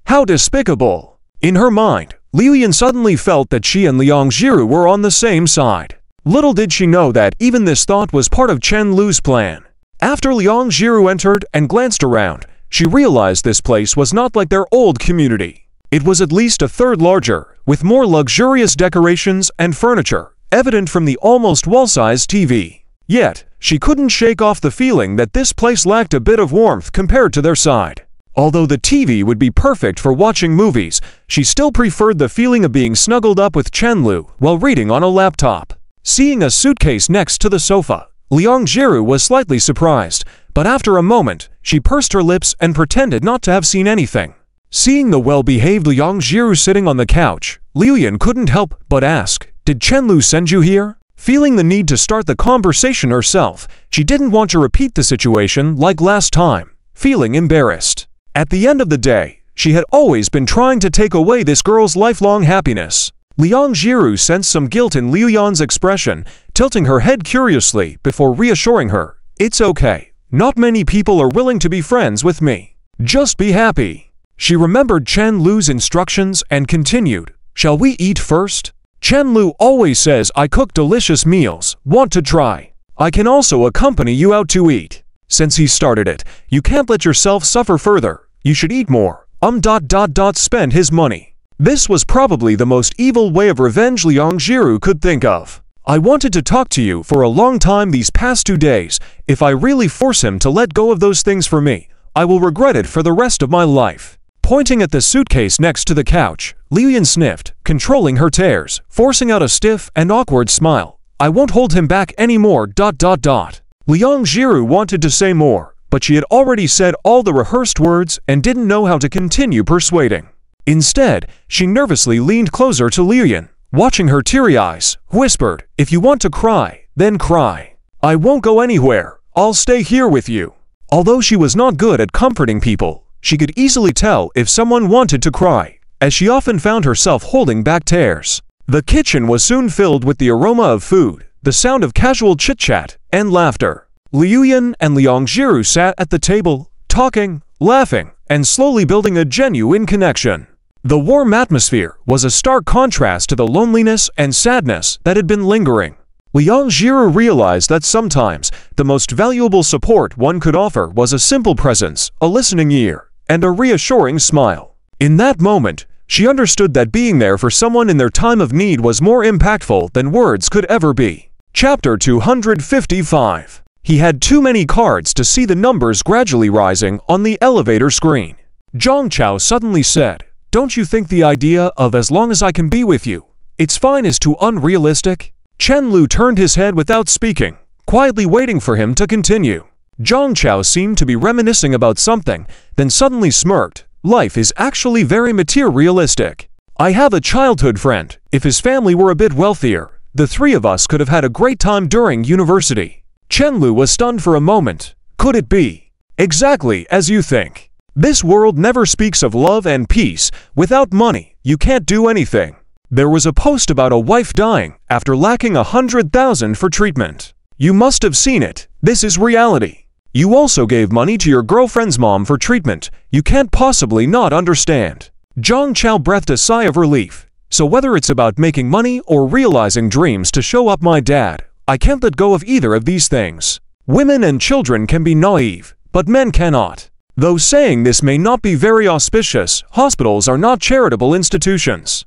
How despicable. In her mind, Liu Yan suddenly felt that she and Liang Jiru were on the same side. Little did she know that even this thought was part of Chen Lu's plan. After Liang Jiru entered and glanced around, she realized this place was not like their old community. It was at least a third larger, with more luxurious decorations and furniture, evident from the almost wall-sized TV. Yet, she couldn't shake off the feeling that this place lacked a bit of warmth compared to their side. Although the TV would be perfect for watching movies, she still preferred the feeling of being snuggled up with Chen Lu while reading on a laptop. Seeing a suitcase next to the sofa, Liang Jiru was slightly surprised, but after a moment, she pursed her lips and pretended not to have seen anything. Seeing the well-behaved Liang Jiru sitting on the couch, Liu Yan couldn't help but ask, Did Chen Lu send you here? Feeling the need to start the conversation herself, she didn't want to repeat the situation like last time, feeling embarrassed. At the end of the day, she had always been trying to take away this girl's lifelong happiness. Liang Jiru sensed some guilt in Liu Yan's expression, tilting her head curiously before reassuring her, It's okay. Not many people are willing to be friends with me. Just be happy. She remembered Chen Lu's instructions and continued, Shall we eat first? Chen Lu always says I cook delicious meals. Want to try? I can also accompany you out to eat. Since he started it, you can't let yourself suffer further. You should eat more. Spend his money. This was probably the most evil way of revenge Liang Jiru could think of. I wanted to talk to you for a long time these past 2 days. If I really force him to let go of those things for me, I will regret it for the rest of my life. Pointing at the suitcase next to the couch, Liu Yan sniffed, controlling her tears, forcing out a stiff and awkward smile. I won't hold him back anymore. Liang Jiru wanted to say more, but she had already said all the rehearsed words and didn't know how to continue persuading. Instead, she nervously leaned closer to Liu Yan, watching her teary eyes, whispered, "If you want to cry, then cry. I won't go anywhere, I'll stay here with you." Although she was not good at comforting people, she could easily tell if someone wanted to cry, as she often found herself holding back tears. The kitchen was soon filled with the aroma of food, the sound of casual chit-chat, and laughter. Liu Yan and Liang Jiru sat at the table, talking, laughing, and slowly building a genuine connection. The warm atmosphere was a stark contrast to the loneliness and sadness that had been lingering. Liang Jiru realized that sometimes the most valuable support one could offer was a simple presence, a listening ear, and a reassuring smile. In that moment, she understood that being there for someone in their time of need was more impactful than words could ever be. Chapter 255. He had too many cards to see the numbers gradually rising on the elevator screen. Zhang Chao suddenly said, "Don't you think the idea of as long as I can be with you, it's fine is too unrealistic?" Chen Lu turned his head without speaking, quietly waiting for him to continue. Zhang Chao seemed to be reminiscing about something, then suddenly smirked. "Life is actually very materialistic. I have a childhood friend. If his family were a bit wealthier, the three of us could have had a great time during university." Chen Lu was stunned for a moment. Could it be? Exactly as you think. This world never speaks of love and peace. Without money, you can't do anything. There was a post about a wife dying after lacking 100,000 for treatment. You must have seen it. This is reality. You also gave money to your girlfriend's mom for treatment. You can't possibly not understand. Zhang Chao breathed a sigh of relief. So whether it's about making money or realizing dreams to show up my dad, I can't let go of either of these things. Women and children can be naive, but men cannot. Though saying this may not be very auspicious, hospitals are not charitable institutions.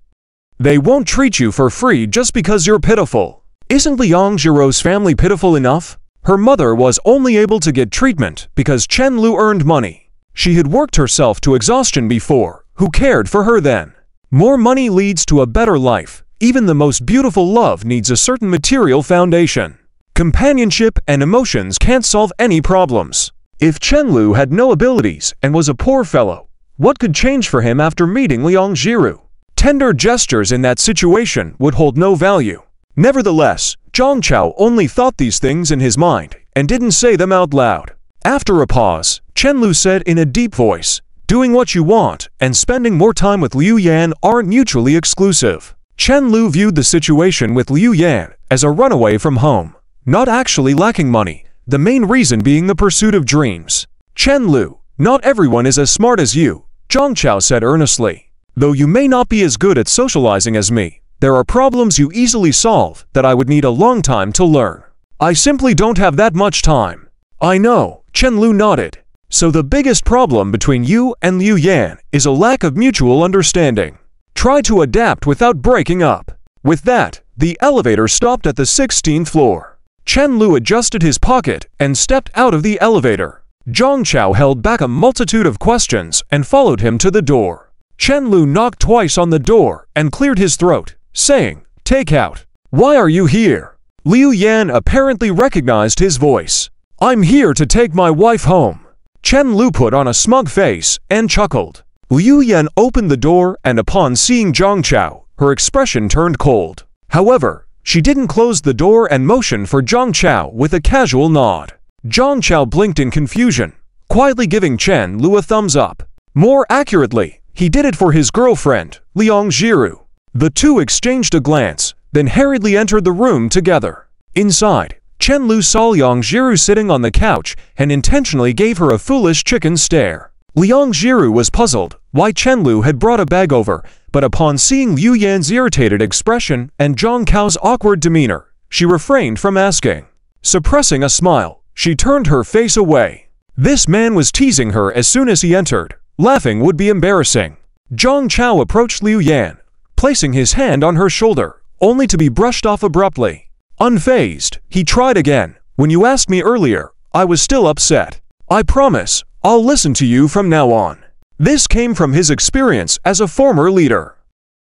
They won't treat you for free just because you're pitiful. Isn't Liang Jiru's family pitiful enough? Her mother was only able to get treatment because Chen Lu earned money. She had worked herself to exhaustion before. Who cared for her then? More money leads to a better life. Even the most beautiful love needs a certain material foundation. Companionship and emotions can't solve any problems. If Chen Lu had no abilities and was a poor fellow, what could change for him after meeting Liang Jiru? Tender gestures in that situation would hold no value. Nevertheless, Zhang Chao only thought these things in his mind and didn't say them out loud. After a pause, Chen Lu said in a deep voice, "Doing what you want and spending more time with Liu Yan aren't mutually exclusive." Chen Lu viewed the situation with Liu Yan as a runaway from home, not actually lacking money, the main reason being the pursuit of dreams. "Chen Lu, not everyone is as smart as you," Zhang Chao said earnestly. "Though you may not be as good at socializing as me, there are problems you easily solve that I would need a long time to learn. I simply don't have that much time." "I know," Chen Lu nodded. "So the biggest problem between you and Liu Yan is a lack of mutual understanding. Try to adapt without breaking up." With that, the elevator stopped at the 16th floor. Chen Lu adjusted his pocket and stepped out of the elevator. Zhang Chao held back a multitude of questions and followed him to the door. Chen Lu knocked twice on the door and cleared his throat, saying, "Take out." "Why are you here?" Liu Yan apparently recognized his voice. "I'm here to take my wife home." Chen Lu put on a smug face and chuckled. Liu Yan opened the door and upon seeing Zhang Chao, her expression turned cold. However, she didn't close the door and motioned for Zhang Chao with a casual nod. Zhang Chao blinked in confusion, quietly giving Chen Lu a thumbs up. More accurately, he did it for his girlfriend, Liang Jiru. The two exchanged a glance, then hurriedly entered the room together. Inside, Chen Lu saw Liang Jiru sitting on the couch and intentionally gave her a foolish chicken stare. Liang Jiru was puzzled why Chen Lu had brought a bag over, but upon seeing Liu Yan's irritated expression and Zhang Chao's awkward demeanor, she refrained from asking. Suppressing a smile, she turned her face away. This man was teasing her as soon as he entered. Laughing would be embarrassing. Zhang Chao approached Liu Yan, placing his hand on her shoulder, only to be brushed off abruptly. Unfazed, he tried again. "When you asked me earlier, I was still upset. I promise, I'll listen to you from now on." This came from his experience as a former leader.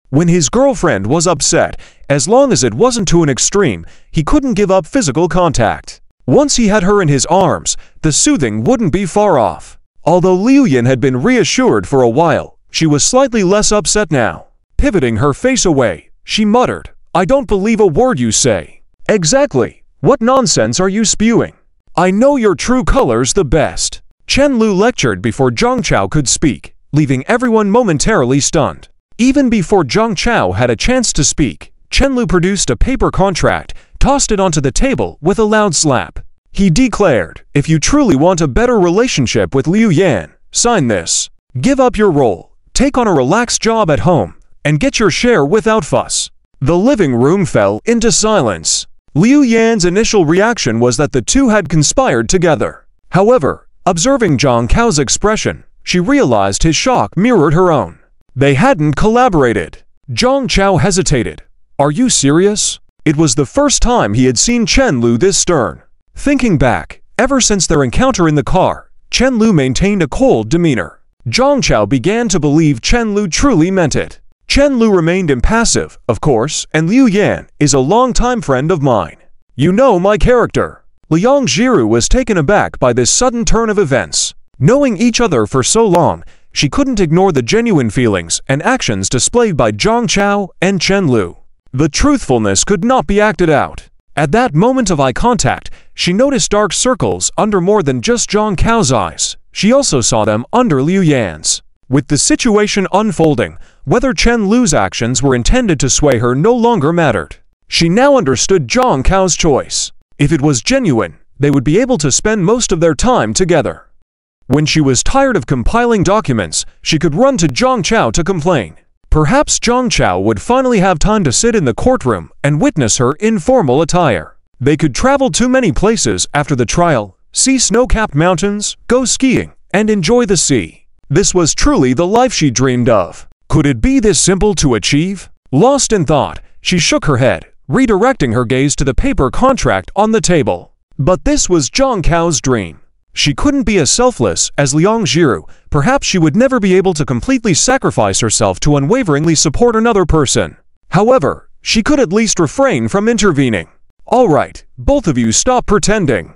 When his girlfriend was upset, as long as it wasn't to an extreme, he couldn't give up physical contact. Once he had her in his arms, the soothing wouldn't be far off. Although Liu Yan had been reassured for a while, She was slightly less upset now. Pivoting her face away, she muttered, "I don't believe a word you say." "Exactly. What nonsense are you spewing? I know your true colors the best." Chen Lu lectured before Zhang Chao could speak, leaving everyone momentarily stunned. Even before Zhang Chao had a chance to speak, Chen Lu produced a paper contract, tossed it onto the table with a loud slap. He declared, "If you truly want a better relationship with Liu Yan, sign this. Give up your role, take on a relaxed job at home, and get your share without fuss." The living room fell into silence. Liu Yan's initial reaction was that the two had conspired together. However, observing Zhang Cao's expression, she realized his shock mirrored her own. They hadn't collaborated. Zhang Chao hesitated. "Are you serious?" It was the first time he had seen Chen Lu this stern. Thinking back, ever since their encounter in the car, Chen Lu maintained a cold demeanor. Zhang Chao began to believe Chen Lu truly meant it. Chen Lu remained impassive, of course, and Liu Yan is a longtime friend of mine. "You know my character." Liang Jiru was taken aback by this sudden turn of events. Knowing each other for so long, she couldn't ignore the genuine feelings and actions displayed by Zhang Chao and Chen Lu. The truthfulness could not be acted out. At that moment of eye contact, she noticed dark circles under more than just Zhang Cao's eyes. She also saw them under Liu Yan's. With the situation unfolding, whether Chen Lu's actions were intended to sway her no longer mattered. She now understood Zhang Cao's choice. If it was genuine, they would be able to spend most of their time together. When she was tired of compiling documents, she could run to Zhang Chao to complain. Perhaps Zhang Chao would finally have time to sit in the courtroom and witness her informal attire. They could travel to many places after the trial, see snow-capped mountains, go skiing, and enjoy the sea. This was truly the life she dreamed of. Could it be this simple to achieve? Lost in thought, she shook her head, redirecting her gaze to the paper contract on the table. But this was Zhang Cao's dream. She couldn't be as selfless as Liang Jiru. Perhaps she would never be able to completely sacrifice herself to unwaveringly support another person. However, she could at least refrain from intervening. "All right, both of you stop pretending.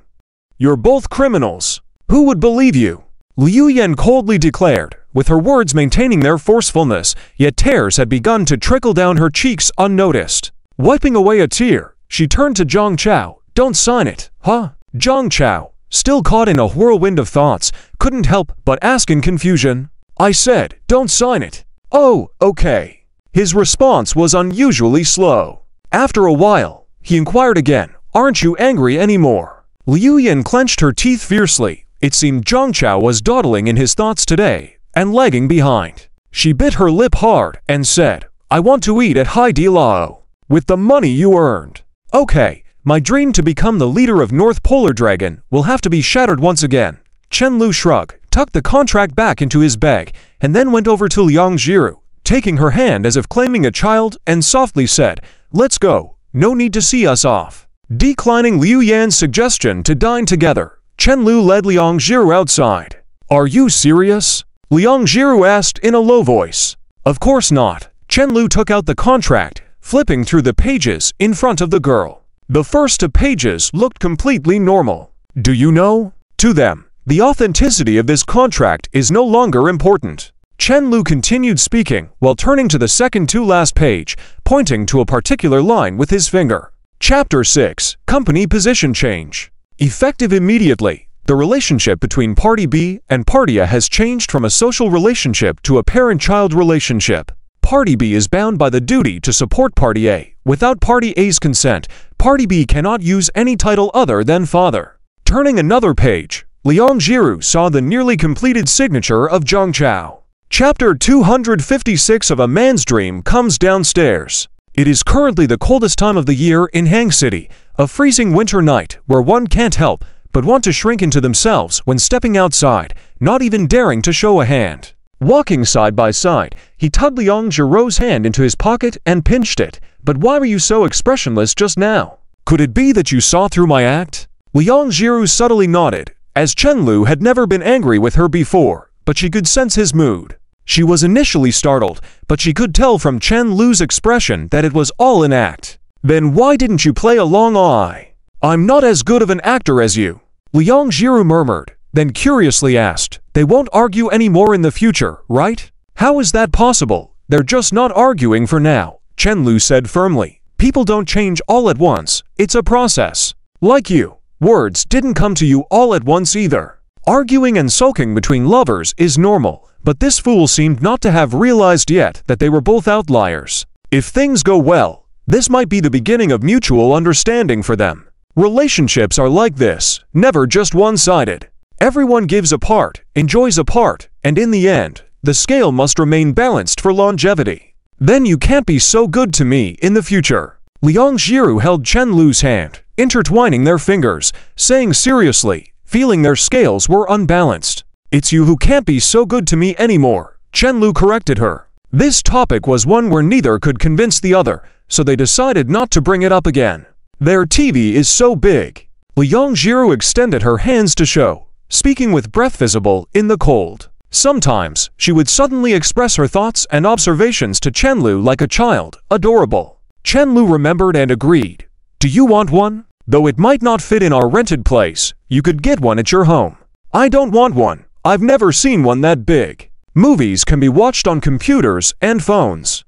You're both criminals. Who would believe you?" Liu Yan coldly declared, with her words maintaining their forcefulness, yet tears had begun to trickle down her cheeks unnoticed. Wiping away a tear, she turned to Zhang Chao. "Don't sign it, huh?" Zhang Chao, still caught in a whirlwind of thoughts, couldn't help but ask in confusion. "I said, don't sign it." "Oh, okay." His response was unusually slow. After a while, he inquired again, "Aren't you angry anymore?" Liu Yan clenched her teeth fiercely. It seemed Zhang Chao was dawdling in his thoughts today, and lagging behind. She bit her lip hard and said, "I want to eat at Hai Di Lao. With the money you earned." "Okay. My dream to become the leader of North Polar Dragon will have to be shattered once again." Chen Lu shrugged, tucked the contract back into his bag, and then went over to Liang Jiru, taking her hand as if claiming a child, and softly said, "Let's go. No need to see us off." Declining Liu Yan's suggestion to dine together, Chen Lu led Liang Jiru outside. "Are you serious?" Liang Jiru asked in a low voice. "Of course not." Chen Lu took out the contract, flipping through the pages in front of the girl. The first two pages looked completely normal. "Do you know? To them, the authenticity of this contract is no longer important." Chen Lu continued speaking while turning to the second to last page, pointing to a particular line with his finger. Chapter 6, Company Position Change. Effective immediately, the relationship between Party B and Party A has changed from a social relationship to a parent-child relationship. Party B is bound by the duty to support Party A. Without Party A's consent, Party B cannot use any title other than father. Turning another page, Liang Jiru saw the nearly completed signature of Zhang Chao. Chapter 256 of A Man's Dream comes downstairs. It is currently the coldest time of the year in Hang City, a freezing winter night where one can't help but want to shrink into themselves when stepping outside, not even daring to show a hand. Walking side by side, he tugged Liang Jiru's hand into his pocket and pinched it. "But why were you so expressionless just now? Could it be that you saw through my act?" Liang Jiru subtly nodded, as Chen Lu had never been angry with her before, but she could sense his mood. She was initially startled, but she could tell from Chen Lu's expression that it was all an act. "Then why didn't you play along? I'm not as good of an actor as you," Liang Jiru murmured, then curiously asked, "They won't argue any more in the future, right?" How is that possible? They're just not arguing for now, Chen Lu said firmly. People don't change all at once, it's a process. Like you, words didn't come to you all at once either. Arguing and sulking between lovers is normal, but this fool seemed not to have realized yet that they were both outliers. If things go well, this might be the beginning of mutual understanding for them. Relationships are like this, never just one-sided. Everyone gives a part, enjoys a part, and in the end, the scale must remain balanced for longevity. Then you can't be so good to me in the future. Liang Jiru held Chen Lu's hand, intertwining their fingers, saying seriously, feeling their scales were unbalanced. It's you who can't be so good to me anymore, Chen Lu corrected her. This topic was one where neither could convince the other, so they decided not to bring it up again. Their TV is so big. Liang Jiru extended her hands to show, speaking with breath visible in the cold. Sometimes, she would suddenly express her thoughts and observations to Chen Lu like a child, adorable. Chen Lu remembered and agreed. Do you want one? Though it might not fit in our rented place, you could get one at your home. I don't want one. I've never seen one that big. Movies can be watched on computers and phones.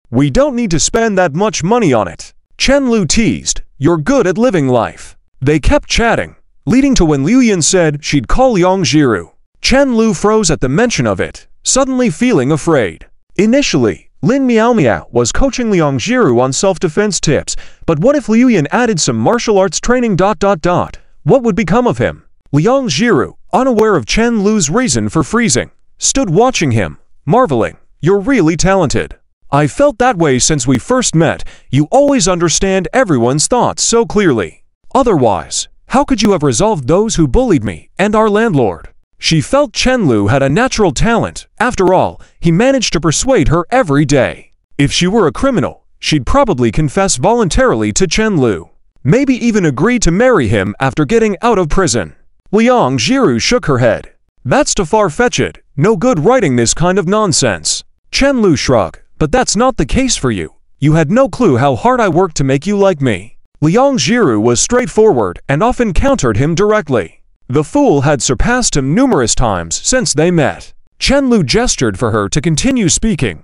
We don't need to spend that much money on it. Chen Lu teased, you're good at living life. They kept chatting, leading to when Liu Yan said she'd call Liang Jiru. Chen Lu froze at the mention of it, suddenly feeling afraid. Initially, Lin Miao Miao was coaching Liang Jiru on self-defense tips, but what if Liu Yan added some martial arts training ... What would become of him? Liang Jiru, unaware of Chen Lu's reason for freezing, stood watching him, marveling. You're really talented. I felt that way since we first met. You always understand everyone's thoughts so clearly. Otherwise, how could you have resolved those who bullied me and our landlord? She felt Chen Lu had a natural talent. After all, he managed to persuade her every day. If she were a criminal, she'd probably confess voluntarily to Chen Lu. Maybe even agree to marry him after getting out of prison. Liang Jiru shook her head. That's too far-fetched. No good writing this kind of nonsense. Chen Lu shrugged. But that's not the case for you. You had no clue how hard I worked to make you like me. Liang Jiru was straightforward and often countered him directly. The fool had surpassed him numerous times since they met. Chen Lu gestured for her to continue speaking.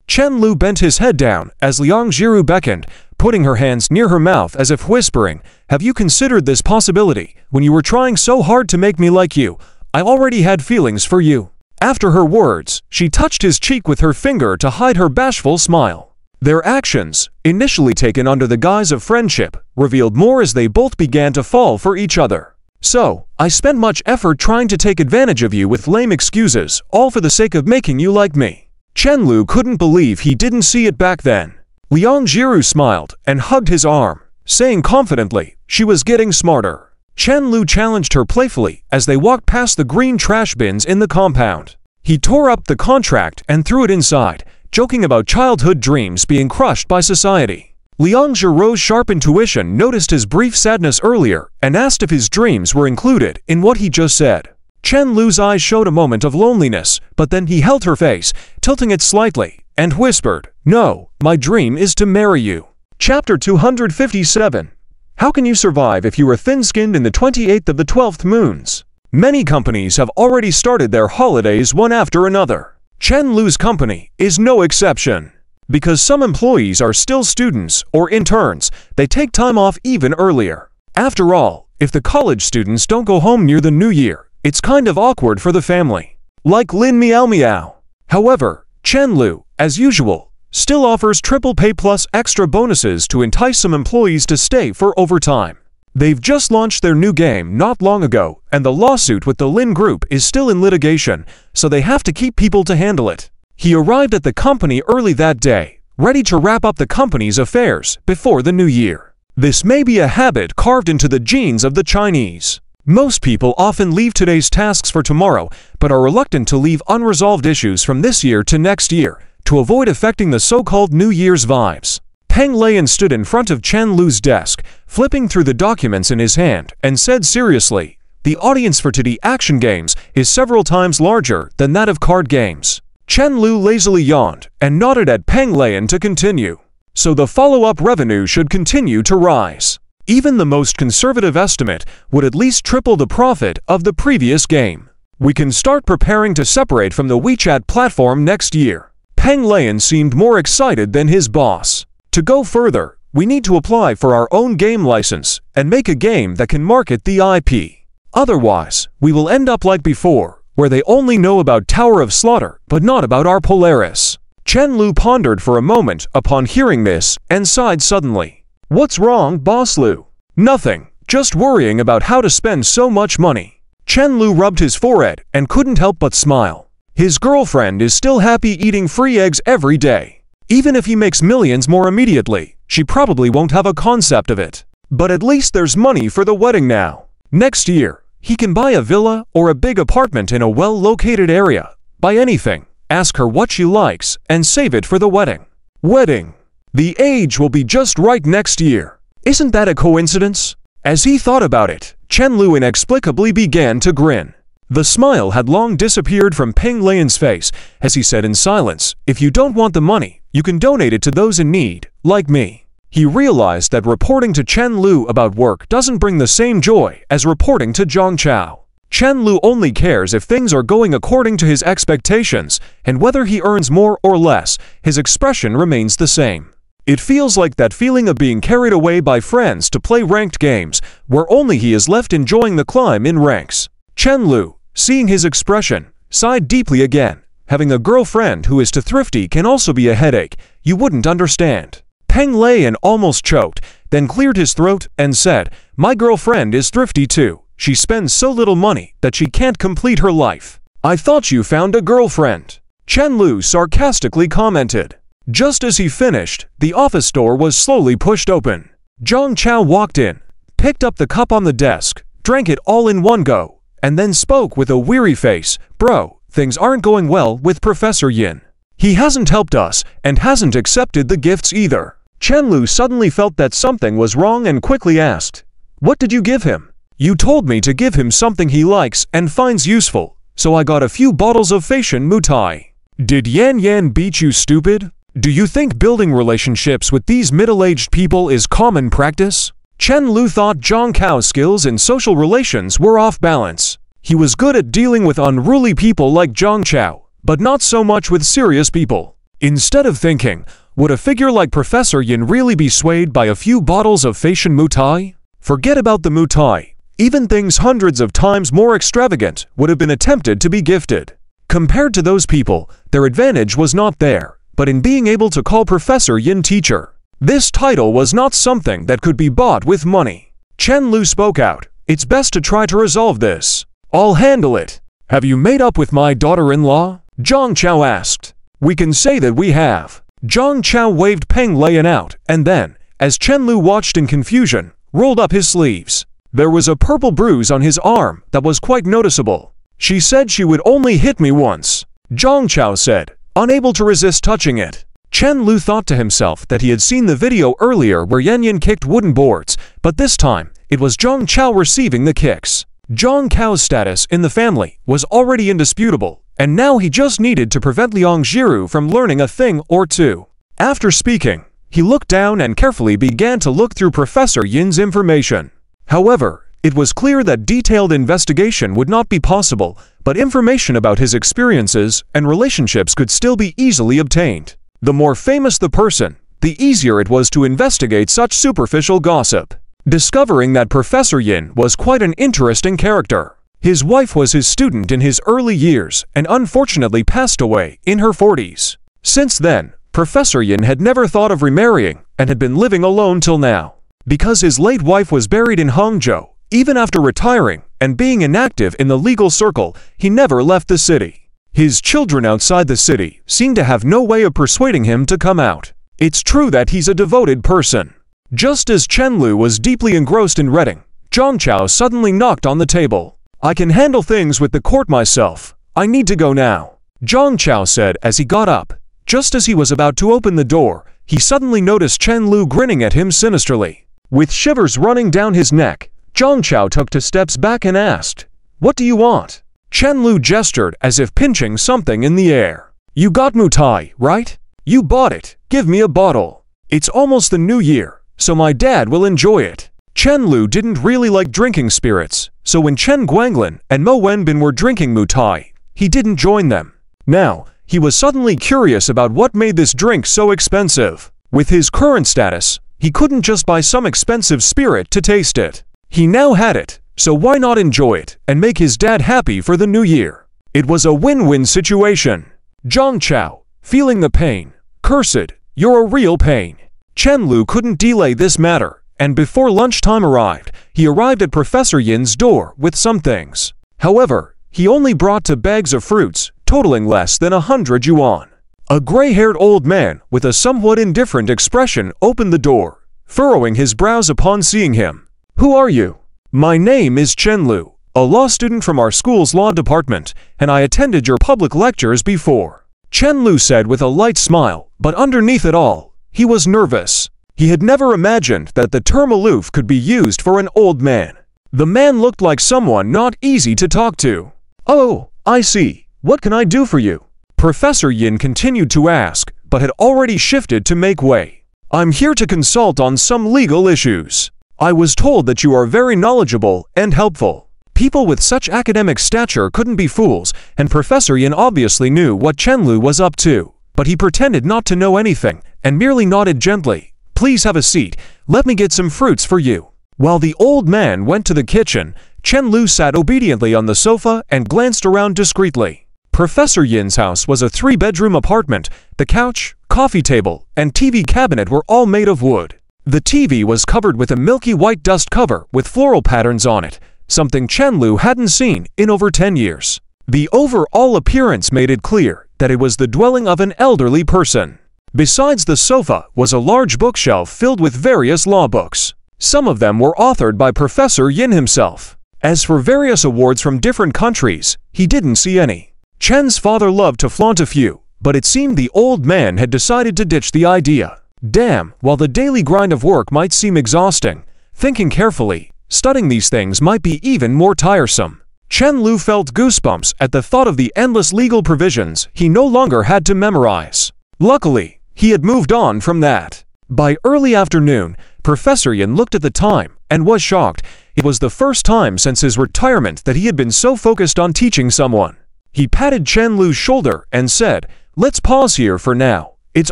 Chen Lu bent his head down as Liang Jiru beckoned, putting her hands near her mouth as if whispering, have you considered this possibility? When you were trying so hard to make me like you, I already had feelings for you. After her words, she touched his cheek with her finger to hide her bashful smile. Their actions, initially taken under the guise of friendship, revealed more as they both began to fall for each other. So, I spent much effort trying to take advantage of you with lame excuses, all for the sake of making you like me. Chen Lu couldn't believe he didn't see it back then. Liang Jiru smiled and hugged his arm, saying confidently, she was getting smarter. Chen Lu challenged her playfully as they walked past the green trash bins in the compound. He tore up the contract and threw it inside, joking about childhood dreams being crushed by society. Liang Jiru's sharp intuition noticed his brief sadness earlier and asked if his dreams were included in what he just said. Chen Lu's eyes showed a moment of loneliness, but then he held her face, tilting it slightly, and whispered, no, my dream is to marry you. Chapter 257. How can you survive if you are thin-skinned in the 28th of the 12th moons? Many companies have already started their holidays one after another. Chen Lu's company is no exception. Because some employees are still students or interns, they take time off even earlier. After all, if the college students don't go home near the new year, it's kind of awkward for the family. Like Lin Miao Miao. However, Chen Lu, as usual, still offers triple pay plus extra bonuses to entice some employees to stay for overtime. They've just launched their new game not long ago, and the lawsuit with the Lin Group is still in litigation, so they have to keep people to handle it. He arrived at the company early that day, ready to wrap up the company's affairs before the new year. This may be a habit carved into the genes of the Chinese. Most people often leave today's tasks for tomorrow, but are reluctant to leave unresolved issues from this year to next year, to avoid affecting the so-called New Year's vibes. Peng Leian stood in front of Chen Lu's desk, flipping through the documents in his hand, and said seriously, the audience for today action games is several times larger than that of card games. Chen Lu lazily yawned and nodded at Peng Leian to continue. So the follow-up revenue should continue to rise. Even the most conservative estimate would at least triple the profit of the previous game. We can start preparing to separate from the WeChat platform next year. Peng Lei seemed more excited than his boss. To go further, we need to apply for our own game license and make a game that can market the IP. Otherwise, we will end up like before, where they only know about Tower of Slaughter but not about our Polaris. Chen Lu pondered for a moment upon hearing this and sighed suddenly. What's wrong, Boss Lu? Nothing, just worrying about how to spend so much money. Chen Lu rubbed his forehead and couldn't help but smile. His girlfriend is still happy eating free eggs every day. Even if he makes millions more immediately, she probably won't have a concept of it. But at least there's money for the wedding now. Next year, he can buy a villa or a big apartment in a well-located area. Buy anything, ask her what she likes, and save it for the wedding. Wedding. The age will be just right next year. Isn't that a coincidence? As he thought about it, Chen Lu inexplicably began to grin. The smile had long disappeared from Peng Lei's face as he said in silence, "If you don't want the money, you can donate it to those in need, like me." He realized that reporting to Chen Lu about work doesn't bring the same joy as reporting to Zhang Chao. Chen Lu only cares if things are going according to his expectations, and whether he earns more or less, his expression remains the same. It feels like that feeling of being carried away by friends to play ranked games, where only he is left enjoying the climb in ranks. Chen Lu, seeing his expression, sighed deeply again. Having a girlfriend who is too thrifty can also be a headache, you wouldn't understand. Peng Lei almost choked, then cleared his throat and said, "My girlfriend is thrifty too. She spends so little money that she can't complete her life." "I thought you found a girlfriend," Chen Lu sarcastically commented. Just as he finished, the office door was slowly pushed open. Zhang Chao walked in, picked up the cup on the desk, drank it all in one go, and then spoke with a weary face, "Bro, things aren't going well with Professor Yin. He hasn't helped us and hasn't accepted the gifts either." Chen Lu suddenly felt that something was wrong and quickly asked, "What did you give him?" "You told me to give him something he likes and finds useful, so I got a few bottles of Fashion Mutai." "Did Yan Yan beat you, stupid? Do you think building relationships with these middle-aged people is common practice?" Chen Lu thought Zhang Cao's skills in social relations were off balance. He was good at dealing with unruly people like Zhang Chao, but not so much with serious people. Instead of thinking, would a figure like Professor Yin really be swayed by a few bottles of Fashion Mutai? Forget about the Mutai. Even things hundreds of times more extravagant would have been attempted to be gifted. Compared to those people, their advantage was not there, but in being able to call Professor Yin teacher. This title was not something that could be bought with money. Chen Lu spoke out, "It's best to try to resolve this. I'll handle it." "Have you made up with my daughter-in-law?" Zhang Chao asked. "We can say that we have." Zhang Chao waved Peng Lei out, and then, as Chen Lu watched in confusion, rolled up his sleeves. There was a purple bruise on his arm that was quite noticeable. "She said she would only hit me once," Zhang Chao said, unable to resist touching it. Chen Lu thought to himself that he had seen the video earlier where Yan Yan kicked wooden boards, but this time, it was Zhang Chao receiving the kicks. Zhang Cao's status in the family was already indisputable, and now he just needed to prevent Liang Jiru from learning a thing or two. After speaking, he looked down and carefully began to look through Professor Yin's information. However, it was clear that detailed investigation would not be possible, but information about his experiences and relationships could still be easily obtained. The more famous the person, the easier it was to investigate such superficial gossip. Discovering that Professor Yin was quite an interesting character. His wife was his student in his early years and unfortunately passed away in her 40s. Since then, Professor Yin had never thought of remarrying and had been living alone till now. Because his late wife was buried in Hangzhou, even after retiring and being inactive in the legal circle, he never left the city. His children outside the city seemed to have no way of persuading him to come out. It's true that he's a devoted person. Just as Chen Lu was deeply engrossed in reading, Zhang Chao suddenly knocked on the table. "I can handle things with the court myself. I need to go now," Zhang Chao said as he got up. Just as he was about to open the door, he suddenly noticed Chen Lu grinning at him sinisterly. With shivers running down his neck, Zhang Chao took 2 steps back and asked, "What do you want?" Chen Lu gestured as if pinching something in the air. "You got Mutai, right? You bought it. Give me a bottle. It's almost the new year, so my dad will enjoy it." Chen Lu didn't really like drinking spirits, so when Chen Guanglin and Mo Wenbin were drinking Mu Tai, he didn't join them. Now, he was suddenly curious about what made this drink so expensive. With his current status, he couldn't just buy some expensive spirit to taste it. He now had it, so why not enjoy it and make his dad happy for the new year? It was a win-win situation. Zhang Chao, feeling the pain. Cursed, you're a real pain. Chen Lu couldn't delay this matter, and before lunchtime arrived, he arrived at Professor Yin's door with some things. However, he only brought 2 bags of fruits, totaling less than 100 yuan. A gray-haired old man with a somewhat indifferent expression opened the door, furrowing his brows upon seeing him. Who are you? My name is Chen Lu, a law student from our school's law department, and I attended your public lectures before. Chen Lu said with a light smile, but underneath it all, he was nervous. He had never imagined that the term aloof could be used for an old man. The man looked like someone not easy to talk to. Oh, I see. What can I do for you? Professor Yin continued to ask, but had already shifted to make way. I'm here to consult on some legal issues. I was told that you are very knowledgeable and helpful. People with such academic stature couldn't be fools, and Professor Yin obviously knew what Chen Lu was up to. But he pretended not to know anything, and merely nodded gently. Please have a seat, let me get some fruits for you. While the old man went to the kitchen, Chen Lu sat obediently on the sofa and glanced around discreetly. Professor Yin's house was a 3-bedroom apartment. The couch, coffee table, and TV cabinet were all made of wood. The TV was covered with a milky white dust cover with floral patterns on it, something Chen Lu hadn't seen in over 10 years. The overall appearance made it clear that it was the dwelling of an elderly person. Besides the sofa was a large bookshelf filled with various law books. Some of them were authored by Professor Yin himself. As for various awards from different countries, he didn't see any. Chen's father loved to flaunt a few, but it seemed the old man had decided to ditch the idea. Damn, while the daily grind of work might seem exhausting, thinking carefully, studying these things might be even more tiresome. Chen Lu felt goosebumps at the thought of the endless legal provisions he no longer had to memorize. Luckily, he had moved on from that. By early afternoon, Professor Yin looked at the time and was shocked. It was the first time since his retirement that he had been so focused on teaching someone. He patted Chen Lu's shoulder and said, "Let's pause here for now. It's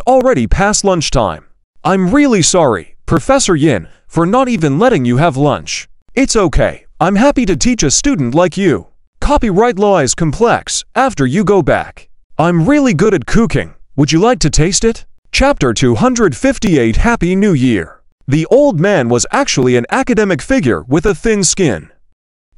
already past lunchtime. I'm really sorry, Professor Yin, for not even letting you have lunch. It's okay. I'm happy to teach a student like you. Copyright law is complex after you go back. I'm really good at cooking. Would you like to taste it?" Chapter 258 Happy New Year. The old man was actually an academic figure with a thin skin.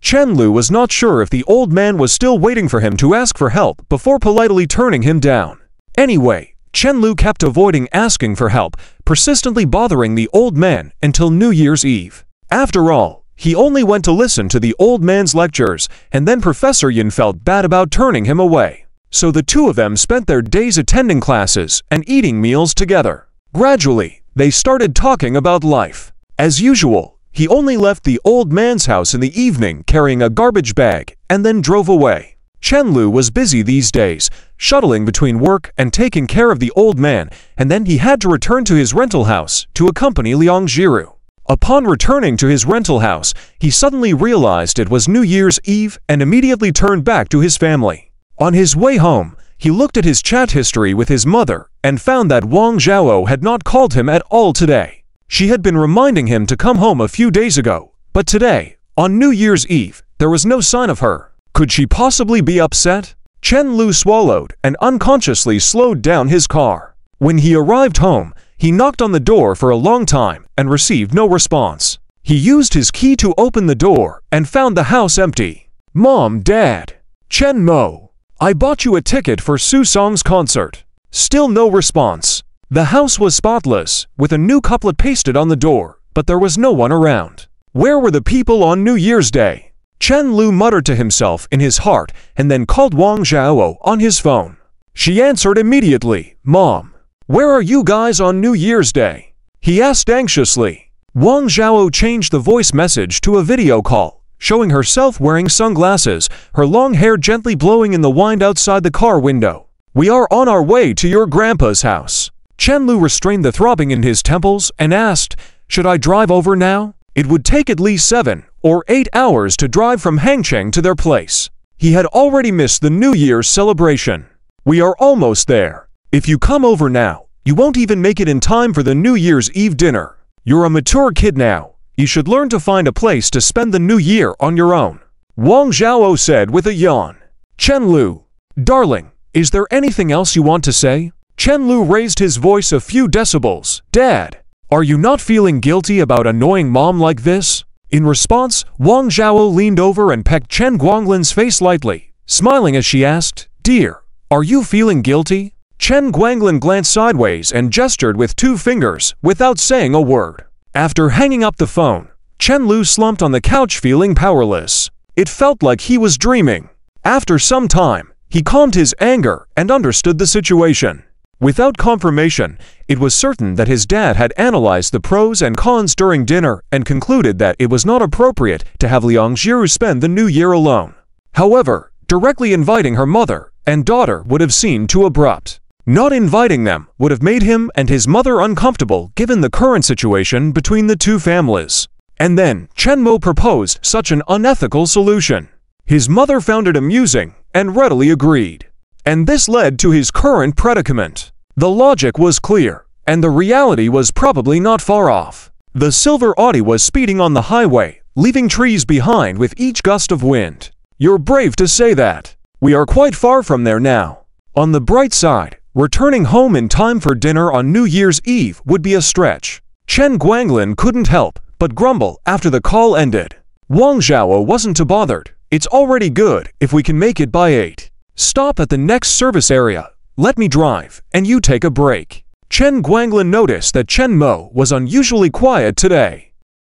Chen Lu was not sure if the old man was still waiting for him to ask for help before politely turning him down. Anyway, Chen Lu kept avoiding asking for help, persistently bothering the old man until New Year's Eve. After all, he only went to listen to the old man's lectures, and then Professor Yin felt bad about turning him away. So the two of them spent their days attending classes and eating meals together. Gradually, they started talking about life. As usual, he only left the old man's house in the evening carrying a garbage bag and then drove away. Chen Lu was busy these days, shuttling between work and taking care of the old man, and then he had to return to his rental house to accompany Liang Jiru. Upon returning to his rental house, he suddenly realized it was New Year's Eve and immediately turned back to his family. On his way home, he looked at his chat history with his mother and found that Wang Zhao had not called him at all today. She had been reminding him to come home a few days ago, but today, on New Year's Eve, there was no sign of her. Could she possibly be upset? Chen Lu swallowed and unconsciously slowed down his car. When he arrived home, he knocked on the door for a long time and received no response. He used his key to open the door and found the house empty. "Mom, Dad. Chen Mo. I bought you a ticket for Su Song's concert." Still no response. The house was spotless, with a new couplet pasted on the door, but there was no one around. Where were the people on New Year's Day? Chen Lu muttered to himself in his heart and then called Wang Zhao on his phone. She answered immediately, "Mom, where are you guys on New Year's Day?" he asked anxiously. Wang Zhao changed the voice message to a video call, showing herself wearing sunglasses, her long hair gently blowing in the wind outside the car window. "We are on our way to your grandpa's house." Chen Lu restrained the throbbing in his temples and asked, "Should I drive over now?" It would take at least 7 or 8 hours to drive from Hangcheng to their place. He had already missed the New Year's celebration. We are almost there. If you come over now, you won't even make it in time for the New Year's Eve dinner. You're a mature kid now. You should learn to find a place to spend the New Year on your own. Wang Zhao said with a yawn. Chen Lu, darling, is there anything else you want to say? Chen Lu raised his voice a few decibels. Dad, are you not feeling guilty about annoying mom like this? In response, Wang Zhao leaned over and pecked Chen Guanglin's face lightly, smiling as she asked, Dear, are you feeling guilty? Chen Guanglin glanced sideways and gestured with 2 fingers without saying a word. After hanging up the phone, Chen Lu slumped on the couch feeling powerless. It felt like he was dreaming. After some time, he calmed his anger and understood the situation. Without confirmation, it was certain that his dad had analyzed the pros and cons during dinner and concluded that it was not appropriate to have Liang Zhiru spend the New Year alone. However, directly inviting her mother and daughter would have seemed too abrupt. Not inviting them would have made him and his mother uncomfortable given the current situation between the 2 families. And then, Chen Mo proposed such an unethical solution. His mother found it amusing and readily agreed. And this led to his current predicament. The logic was clear, and the reality was probably not far off. The silver Audi was speeding on the highway, leaving trees behind with each gust of wind. You're brave to say that. We are quite far from there now. On the bright side, returning home in time for dinner on New Year's Eve would be a stretch. Chen Guanglin couldn't help but grumble after the call ended. Wang Zhao wasn't too bothered. It's already good if we can make it by 8. Stop at the next service area. Let me drive, and you take a break. Chen Guanglin noticed that Chen Mo was unusually quiet today.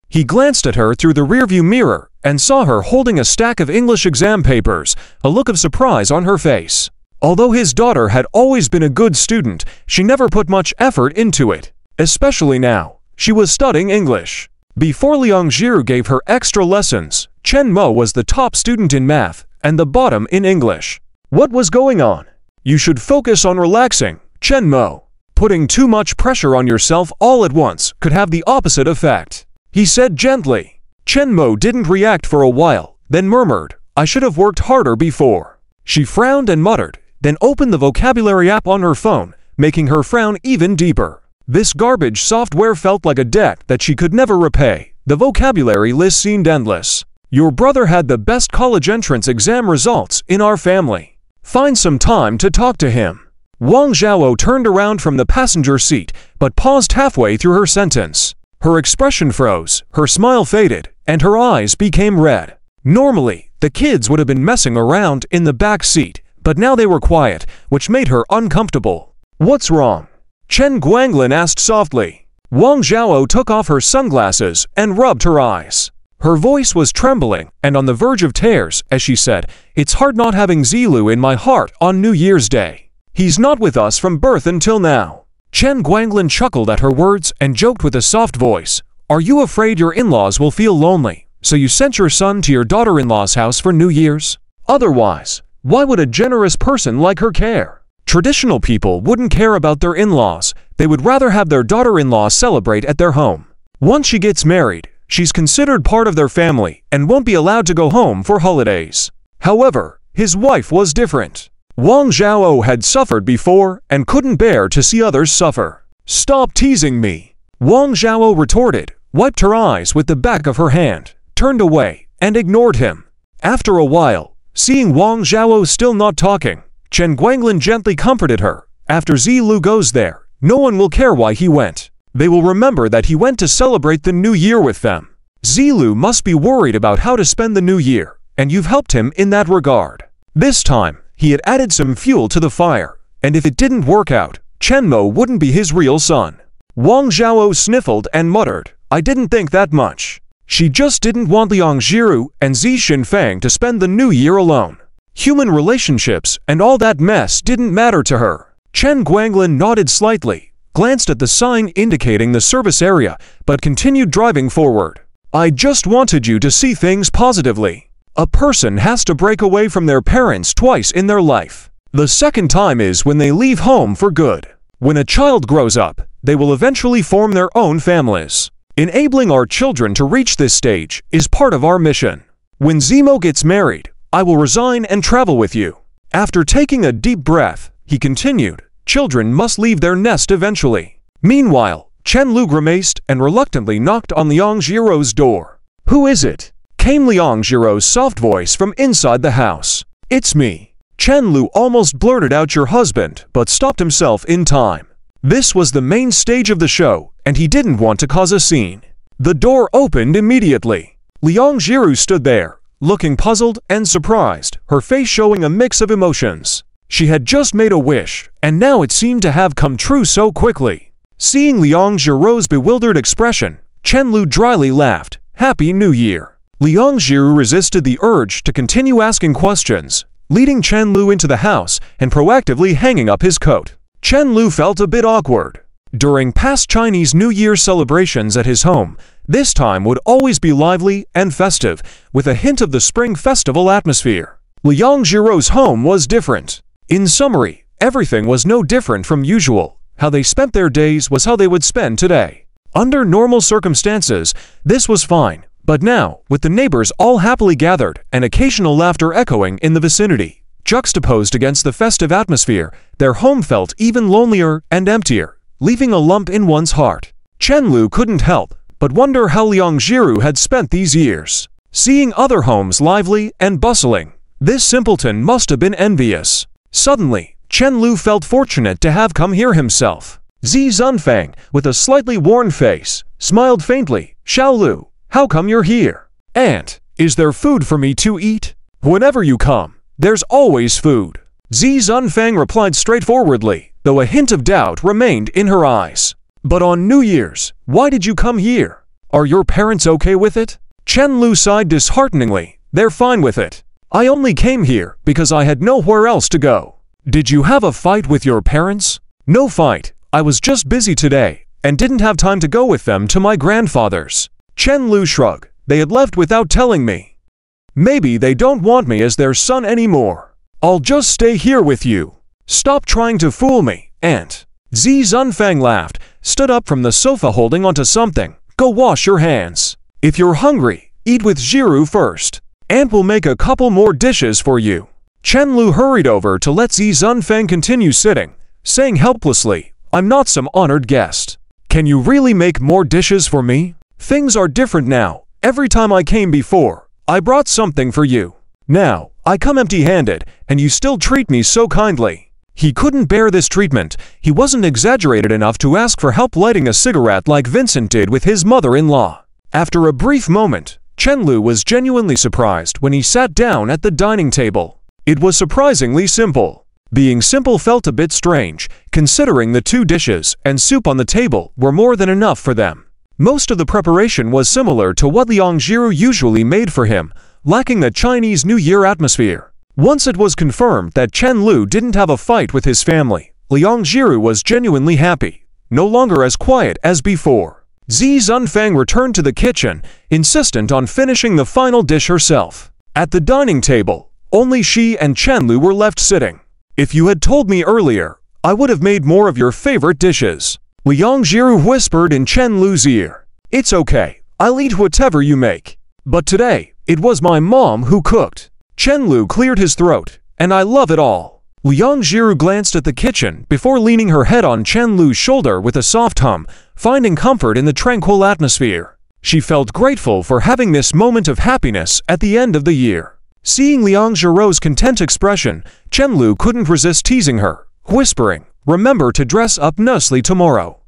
He glanced at her through the rearview mirror and saw her holding a stack of English exam papers, a look of surprise on her face. Although his daughter had always been a good student, she never put much effort into it. Especially now, she was studying English. Before Liang Zhiru gave her extra lessons, Chen Mo was the top student in math and the bottom in English. What was going on? You should focus on relaxing, Chen Mo. Putting too much pressure on yourself all at once could have the opposite effect, he said gently. Chen Mo didn't react for a while, then murmured, I should have worked harder before. She frowned and muttered, then opened the vocabulary app on her phone, making her frown even deeper. This garbage software felt like a debt that she could never repay. The vocabulary list seemed endless. Your brother had the best college entrance exam results in our family. Find some time to talk to him. Wang Zhao turned around from the passenger seat, but paused halfway through her sentence. Her expression froze, her smile faded, and her eyes became red. Normally, the kids would have been messing around in the back seat, but now they were quiet, which made her uncomfortable. What's wrong? Chen Guanglin asked softly. Wang Zhao took off her sunglasses and rubbed her eyes. Her voice was trembling and on the verge of tears as she said, It's hard not having Zilu in my heart on New Year's Day. He's not with us from birth until now. Chen Guanglin chuckled at her words and joked with a soft voice, Are you afraid your in-laws will feel lonely, so you sent your son to your daughter-in-law's house for New Year's? Otherwise, why would a generous person like her care? Traditional people wouldn't care about their in-laws. They would rather have their daughter-in-law celebrate at their home. Once she gets married, she's considered part of their family and won't be allowed to go home for holidays. However, his wife was different. Wang Zhao had suffered before and couldn't bear to see others suffer. Stop teasing me, Wang Zhao retorted, wiped her eyes with the back of her hand, turned away, and ignored him. After a while, seeing Wang Zhao still not talking, Chen Guanglin gently comforted her. After Zilu goes there, no one will care why he went. They will remember that he went to celebrate the New Year with them. Zilu must be worried about how to spend the New Year, and you've helped him in that regard. This time, he had added some fuel to the fire, and if it didn't work out, Chen Mo wouldn't be his real son. Wang Zhao sniffled and muttered, I didn't think that much. She just didn't want Liang Zhiru and Zi Xinfang to spend the New Year alone. Human relationships and all that mess didn't matter to her. Chen Guanglin nodded slightly, glanced at the sign indicating the service area, but continued driving forward. I just wanted you to see things positively. A person has to break away from their parents twice in their life. The second time is when they leave home for good. When a child grows up, they will eventually form their own families. Enabling our children to reach this stage is part of our mission. When Zemo gets married, I will resign and travel with you." After taking a deep breath, he continued, "Children must leave their nest eventually." Meanwhile, Chen Lu grimaced and reluctantly knocked on Liang Jiro's door. "Who is it?" came Liang Jiro's soft voice from inside the house. "It's me." Chen Lu almost blurted out "your husband," but stopped himself in time. This was the main stage of the show, and he didn't want to cause a scene. The door opened immediately. Liang Jiru stood there, looking puzzled and surprised, her face showing a mix of emotions. She had just made a wish, and now it seemed to have come true so quickly. Seeing Liang Jiru's bewildered expression, Chen Lu dryly laughed. "Happy New Year." Liang Jiru resisted the urge to continue asking questions, leading Chen Lu into the house and proactively hanging up his coat. Chen Lu felt a bit awkward. During past Chinese New Year celebrations at his home, this time would always be lively and festive, with a hint of the Spring Festival atmosphere. Liang Jiru's home was different. In summary, everything was no different from usual. How they spent their days was how they would spend today. Under normal circumstances, this was fine, but now, with the neighbors all happily gathered and occasional laughter echoing in the vicinity, juxtaposed against the festive atmosphere, their home felt even lonelier and emptier, leaving a lump in one's heart. Chen Lu couldn't help but wonder how Liang Jiru had spent these years. Seeing other homes lively and bustling, this simpleton must have been envious. Suddenly, Chen Lu felt fortunate to have come here himself. Zi Zunfang, with a slightly worn face, smiled faintly. "Xiao Lu, how come you're here? And, is there food for me to eat?" "Whenever you come, there's always food," Zi Zunfang replied straightforwardly, though a hint of doubt remained in her eyes. "But on New Year's, why did you come here? Are your parents okay with it?" Chen Lu sighed dishearteningly. "They're fine with it. I only came here because I had nowhere else to go." "Did you have a fight with your parents?" "No fight. I was just busy today and didn't have time to go with them to my grandfather's." Chen Lu shrugged. "They had left without telling me. Maybe they don't want me as their son anymore. I'll just stay here with you. Stop trying to fool me, Aunt." Zi Zunfang laughed, stood up from the sofa holding onto something. "Go wash your hands. If you're hungry, eat with Jiru first. Aunt will make a couple more dishes for you." Chen Lu hurried over to let Zi Zunfang continue sitting, saying helplessly, "I'm not some honored guest. Can you really make more dishes for me? Things are different now. Every time I came before, I brought something for you. Now, I come empty-handed, and you still treat me so kindly." He couldn't bear this treatment. He wasn't exaggerated enough to ask for help lighting a cigarette like Vincent did with his mother-in-law. After a brief moment, Chen Lu was genuinely surprised when he sat down at the dining table. It was surprisingly simple. Being simple felt a bit strange, considering the 2 dishes and soup on the table were more than enough for them. Most of the preparation was similar to what Liang Jiru usually made for him, lacking the Chinese New Year atmosphere. Once it was confirmed that Chen Lu didn't have a fight with his family, Liang Jiru was genuinely happy, no longer as quiet as before. Zi Zunfang returned to the kitchen, insistent on finishing the final dish herself. At the dining table, only she and Chen Lu were left sitting. "If you had told me earlier, I would have made more of your favorite dishes," Liang Jiru whispered in Chen Lu's ear. "It's okay, I'll eat whatever you make. But today, it was my mom who cooked." Chen Lu cleared his throat. "And I love it all." Liang Jiru glanced at the kitchen before leaning her head on Chen Lu's shoulder with a soft hum, finding comfort in the tranquil atmosphere. She felt grateful for having this moment of happiness at the end of the year. Seeing Liang Jiru's content expression, Chen Lu couldn't resist teasing her, whispering, "Remember to dress up nicely tomorrow.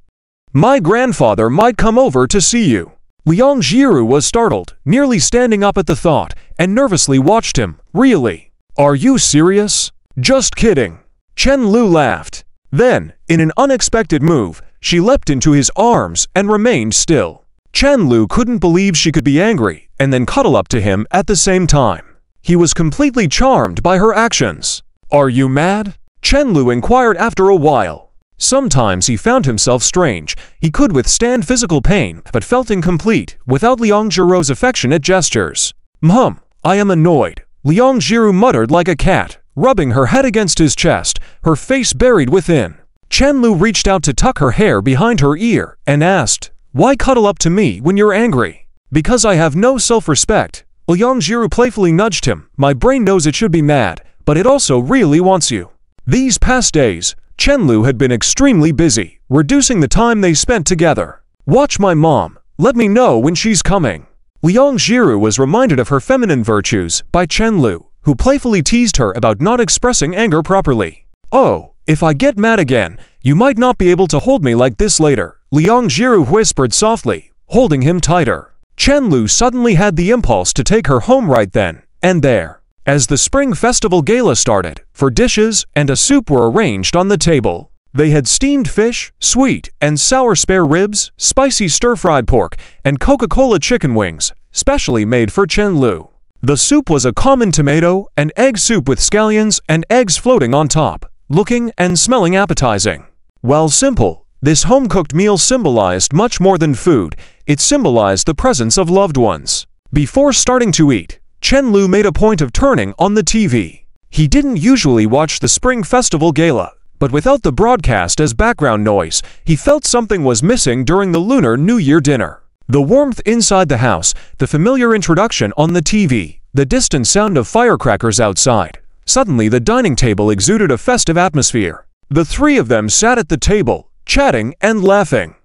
My grandfather might come over to see you." Liang Jiru was startled, nearly standing up at the thought, and nervously watched him. "Really? Are you serious?" "Just kidding." Chen Lu laughed. Then, in an unexpected move, she leapt into his arms and remained still. Chen Lu couldn't believe she could be angry and then cuddle up to him at the same time. He was completely charmed by her actions. "Are you mad?" Chen Lu inquired after a while. Sometimes he found himself strange. He could withstand physical pain, but felt incomplete without Liang Jiru's affectionate gestures. I am annoyed," Liang Jiru muttered like a cat, rubbing her head against his chest, her face buried within. Chen Lu reached out to tuck her hair behind her ear and asked, Why cuddle up to me when you're angry? Because I have no self-respect. Liang Jiru playfully nudged him. My brain knows it should be mad, but it also really wants you. These past days, Chenlu had been extremely busy, reducing the time they spent together. Watch my mom. Let me know when she's coming. Liang Jiru was reminded of her feminine virtues by Chenlu, who playfully teased her about not expressing anger properly. Oh, if I get mad again, you might not be able to hold me like this later, Liang Jiru whispered softly, holding him tighter. Chenlu suddenly had the impulse to take her home right then and there. As the Spring Festival Gala started, dishes and a soup were arranged on the table. They had steamed fish, sweet and sour spare ribs, spicy stir-fried pork, and Coca-Cola chicken wings, specially made for Chenlu. The soup was a common tomato and egg soup with scallions and eggs floating on top, looking and smelling appetizing. While simple, this home-cooked meal symbolized much more than food. It symbolized the presence of loved ones. Before starting to eat, Chenlu made a point of turning on the TV. He didn't usually watch the Spring Festival Gala, but without the broadcast as background noise, he felt something was missing during the Lunar New Year dinner. The warmth inside the house, the familiar introduction on the TV, the distant sound of firecrackers outside. Suddenly the dining table exuded a festive atmosphere. The three of them sat at the table, chatting and laughing.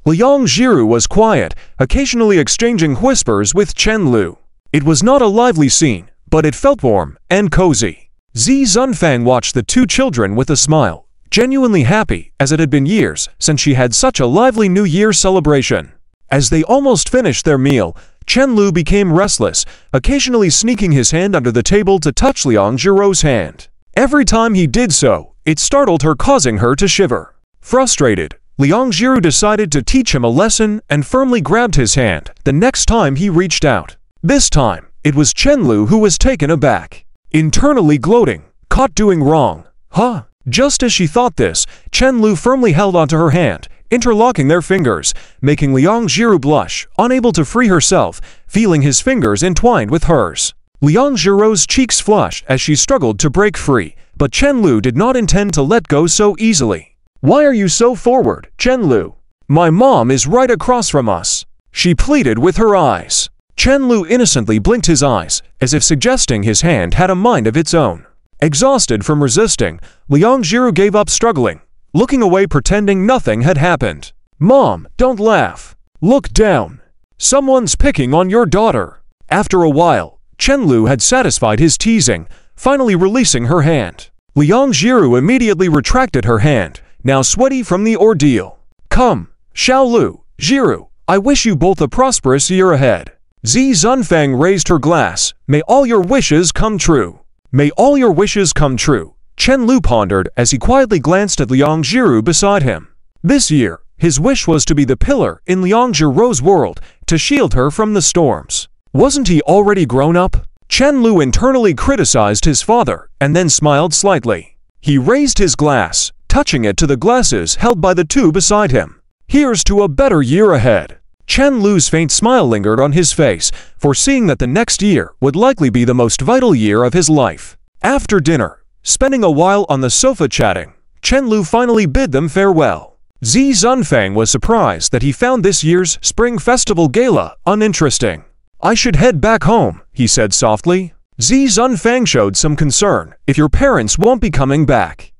Liang Jiru was quiet, occasionally exchanging whispers with Chenlu. It was not a lively scene, but it felt warm and cozy. Zi Zunfang watched the two children with a smile, genuinely happy as it had been years since she had such a lively New Year celebration. As they almost finished their meal, Chenlu became restless, occasionally sneaking his hand under the table to touch Liang Jiru's hand. Every time he did so, it startled her, causing her to shiver. Frustrated, Liang Jiru decided to teach him a lesson and firmly grabbed his hand the next time he reached out. This time, it was Chenlu who was taken aback. Internally gloating, caught doing wrong. Huh? Just as she thought this, Chenlu firmly held onto her hand, interlocking their fingers, making Liang Jiru blush, unable to free herself, feeling his fingers entwined with hers. Liang Jiru's cheeks flushed as she struggled to break free, but Chenlu did not intend to let go so easily. Why are you so forward, Chenlu? My mom is right across from us, she pleaded with her eyes. Chenlu innocently blinked his eyes, as if suggesting his hand had a mind of its own. Exhausted from resisting, Liang Jiru gave up struggling, looking away pretending nothing had happened. Mom, don't laugh. Look down. Someone's picking on your daughter. After a while, Chenlu had satisfied his teasing, finally releasing her hand. Liang Jiru immediately retracted her hand, now sweaty from the ordeal. Come, Xiaolu, Jiru, I wish you both a prosperous year ahead. Zi Zunfang raised her glass. May all your wishes come true. May all your wishes come true, Chenlu pondered as he quietly glanced at Liang Jiru beside him. This year, his wish was to be the pillar in Liang Jiru's world, to shield her from the storms. Wasn't he already grown up? Chenlu internally criticized his father and then smiled slightly. He raised his glass, touching it to the glasses held by the two beside him. Here's to a better year ahead. Chenlu's faint smile lingered on his face, foreseeing that the next year would likely be the most vital year of his life. After dinner, spending a while on the sofa chatting, Chenlu finally bid them farewell. Zi Zunfang was surprised that he found this year's Spring Festival Gala uninteresting. I should head back home, he said softly. Zi Zunfang showed some concern. If your parents won't be coming back.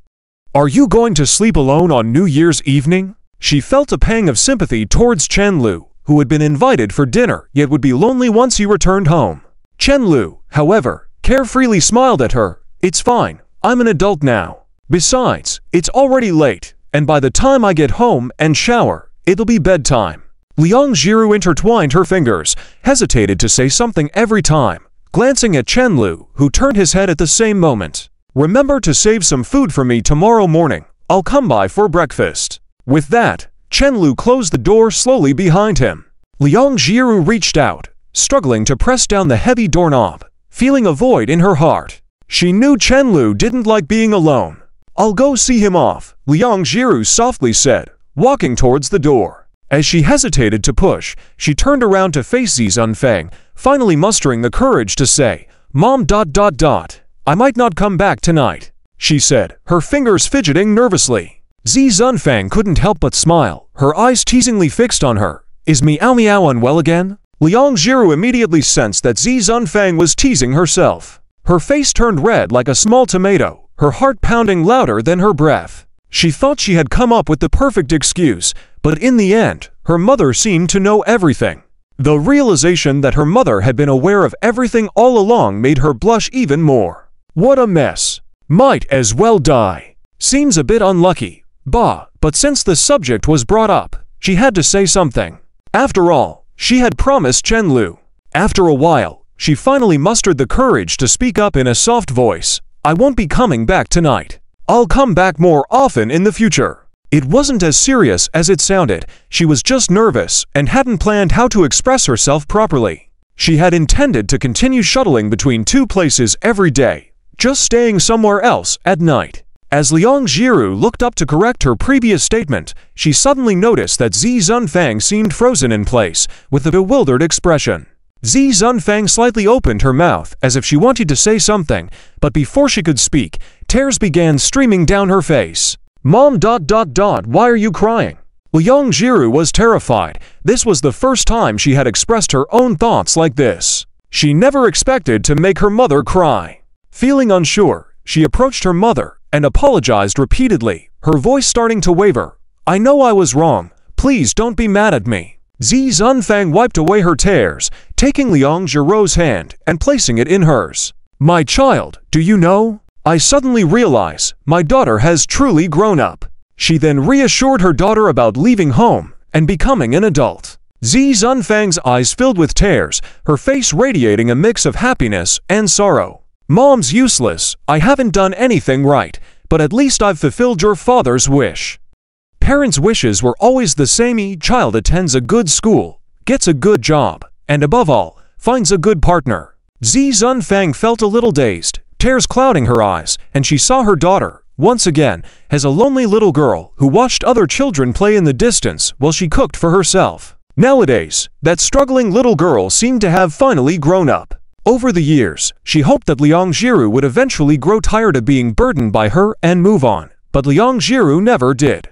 Are you going to sleep alone on New Year's evening? She felt a pang of sympathy towards Chenlu, who had been invited for dinner yet would be lonely once he returned home. Chenlu, however, carefreely smiled at her. It's fine, I'm an adult now. Besides, it's already late, and by the time I get home and shower, it'll be bedtime. Liang Jiru intertwined her fingers, hesitated to say something every time, glancing at Chenlu, who turned his head at the same moment. Remember to save some food for me tomorrow morning. I'll come by for breakfast. With that, Chenlu closed the door slowly behind him. Liang Jiru reached out, struggling to press down the heavy doorknob, feeling a void in her heart. She knew Chenlu didn't like being alone. I'll go see him off, Liang Jiru softly said, walking towards the door. As she hesitated to push, she turned around to face Zi Zunfang, finally mustering the courage to say, Mom. I might not come back tonight, she said, her fingers fidgeting nervously. Zi Zunfang couldn't help but smile, her eyes teasingly fixed on her, Is Meow Meow unwell again? Liang Jiru immediately sensed that Zi Zunfang was teasing herself. Her face turned red like a small tomato, her heart pounding louder than her breath. She thought she had come up with the perfect excuse, but in the end, her mother seemed to know everything. The realization that her mother had been aware of everything all along made her blush even more. What a mess. Might as well die. Seems a bit unlucky. Bah, but since the subject was brought up, she had to say something. After all, she had promised Chen Lu. After a while, she finally mustered the courage to speak up in a soft voice. I won't be coming back tonight. I'll come back more often in the future. It wasn't as serious as it sounded. She was just nervous and hadn't planned how to express herself properly. She had intended to continue shuttling between two places every day, just staying somewhere else at night. As Liang Jiru looked up to correct her previous statement, she suddenly noticed that Zi Zunfang seemed frozen in place, with a bewildered expression. Zi Zunfang slightly opened her mouth as if she wanted to say something, but before she could speak, tears began streaming down her face. Mom ... why are you crying? Liang Jiru was terrified. This was the first time she had expressed her own thoughts like this. She never expected to make her mother cry. Feeling unsure, she approached her mother and apologized repeatedly, her voice starting to waver. I know I was wrong. Please don't be mad at me. Zi Zunfang wiped away her tears, taking Liang Jiru's hand and placing it in hers. My child, do you know? I suddenly realize my daughter has truly grown up. She then reassured her daughter about leaving home and becoming an adult. Zi Zunfang's eyes filled with tears, her face radiating a mix of happiness and sorrow. Mom's useless. I haven't done anything right, but at least I've fulfilled your father's wish. Parents' wishes were always the same. Each child attends a good school, gets a good job, and above all, finds a good partner. Zi Zunfang felt a little dazed, tears clouding her eyes, and she saw her daughter, once again, as a lonely little girl who watched other children play in the distance while she cooked for herself. Nowadays, that struggling little girl seemed to have finally grown up. Over the years, she hoped that Liang Jiru would eventually grow tired of being burdened by her and move on, but Liang Jiru never did.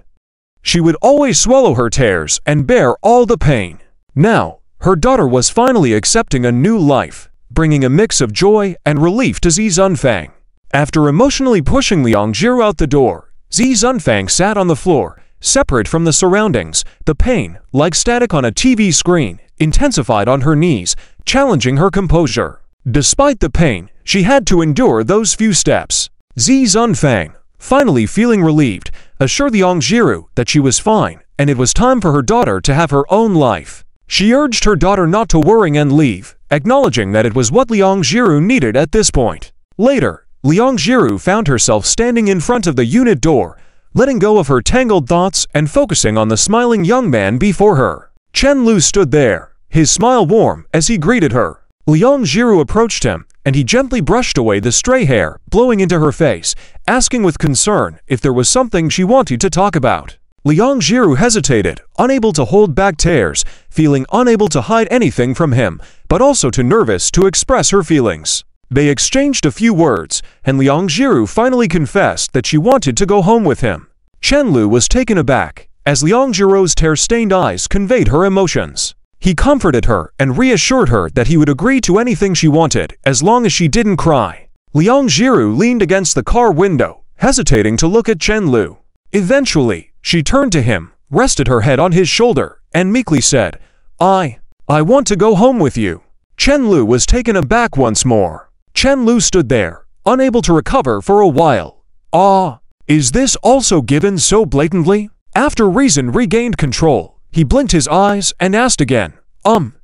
She would always swallow her tears and bear all the pain. Now, her daughter was finally accepting a new life, bringing a mix of joy and relief to Zi Zunfang. After emotionally pushing Liang Jiru out the door, Zi Zunfang sat on the floor, separate from the surroundings. The pain, like static on a TV screen, intensified on her knees, challenging her composure. Despite the pain, she had to endure those few steps. Zi Zunfang, finally feeling relieved, assured Liang Jiru that she was fine and it was time for her daughter to have her own life. She urged her daughter not to worry and leave, acknowledging that it was what Liang Jiru needed at this point. Later, Liang Jiru found herself standing in front of the unit door, letting go of her tangled thoughts and focusing on the smiling young man before her. Chen Lu stood there, his smile warm as he greeted her. Liang Jiru approached him, and he gently brushed away the stray hair blowing into her face, asking with concern if there was something she wanted to talk about. Liang Jiru hesitated, unable to hold back tears, feeling unable to hide anything from him, but also too nervous to express her feelings. They exchanged a few words, and Liang Jiru finally confessed that she wanted to go home with him. Chen Lu was taken aback, as Liang Jiru's tear-stained eyes conveyed her emotions. He comforted her and reassured her that he would agree to anything she wanted as long as she didn't cry. Liang Jiru leaned against the car window, hesitating to look at Chen Lu. Eventually, she turned to him, rested her head on his shoulder, and meekly said, I want to go home with you. Chen Lu was taken aback once more. Chen Lu stood there, unable to recover for a while. Is this also given so blatantly? After reason regained control, he blinked his eyes and asked again,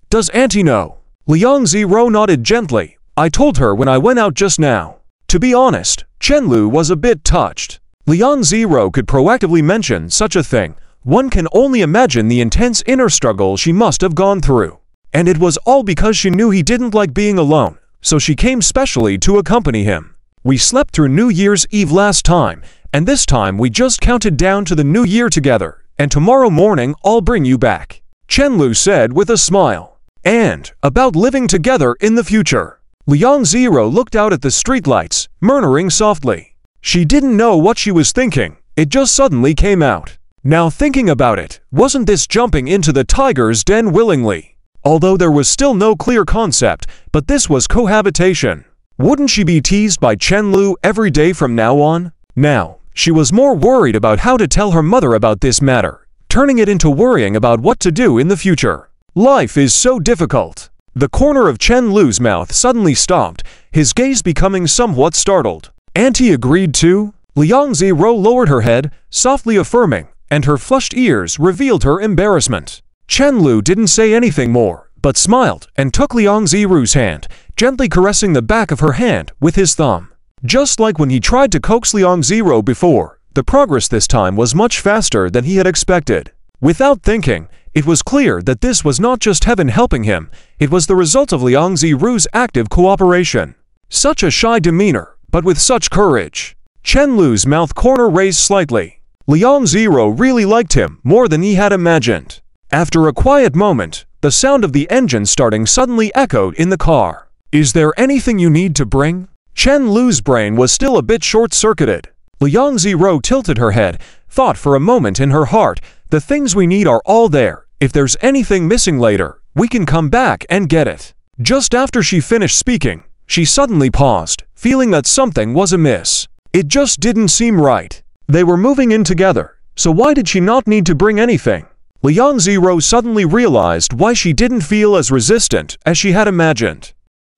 does Auntie know? Liang Ziro nodded gently. I told her when I went out just now. To be honest, Chen Lu was a bit touched. Liang Ziro could proactively mention such a thing. One can only imagine the intense inner struggle she must have gone through. And it was all because she knew he didn't like being alone, so she came specially to accompany him. We slept through New Year's Eve last time, and this time we just counted down to the new year together. And tomorrow morning I'll bring you back, Chen Lu said with a smile. And about living together in the future. Liang Ziro looked out at the streetlights, murmuring softly. She didn't know what she was thinking, it just suddenly came out. Now thinking about it, wasn't this jumping into the tiger's den willingly? Although there was still no clear concept, but this was cohabitation. Wouldn't she be teased by Chen Lu every day from now on? Now, she was more worried about how to tell her mother about this matter, turning it into worrying about what to do in the future. Life is so difficult. The corner of Chen Lu's mouth suddenly stopped, his gaze becoming somewhat startled. Auntie agreed too? Liang Ziro lowered her head, softly affirming, and her flushed ears revealed her embarrassment. Chen Lu didn't say anything more, but smiled and took Liang Ziru's hand, gently caressing the back of her hand with his thumb. Just like when he tried to coax Liang Ziro before, the progress this time was much faster than he had expected. Without thinking, it was clear that this was not just heaven helping him, it was the result of Liang Ziru's active cooperation. Such a shy demeanor, but with such courage. Chen Lu's mouth corner raised slightly. Liang Ziro really liked him more than he had imagined. After a quiet moment, the sound of the engine starting suddenly echoed in the car. Is there anything you need to bring? Chen Lu's brain was still a bit short-circuited. Liang Ziro tilted her head, thought for a moment in her heart, the things we need are all there. If there's anything missing later, we can come back and get it. Just after she finished speaking, she suddenly paused, feeling that something was amiss. It just didn't seem right. They were moving in together, so why did she not need to bring anything? Liang Ziro suddenly realized why she didn't feel as resistant as she had imagined.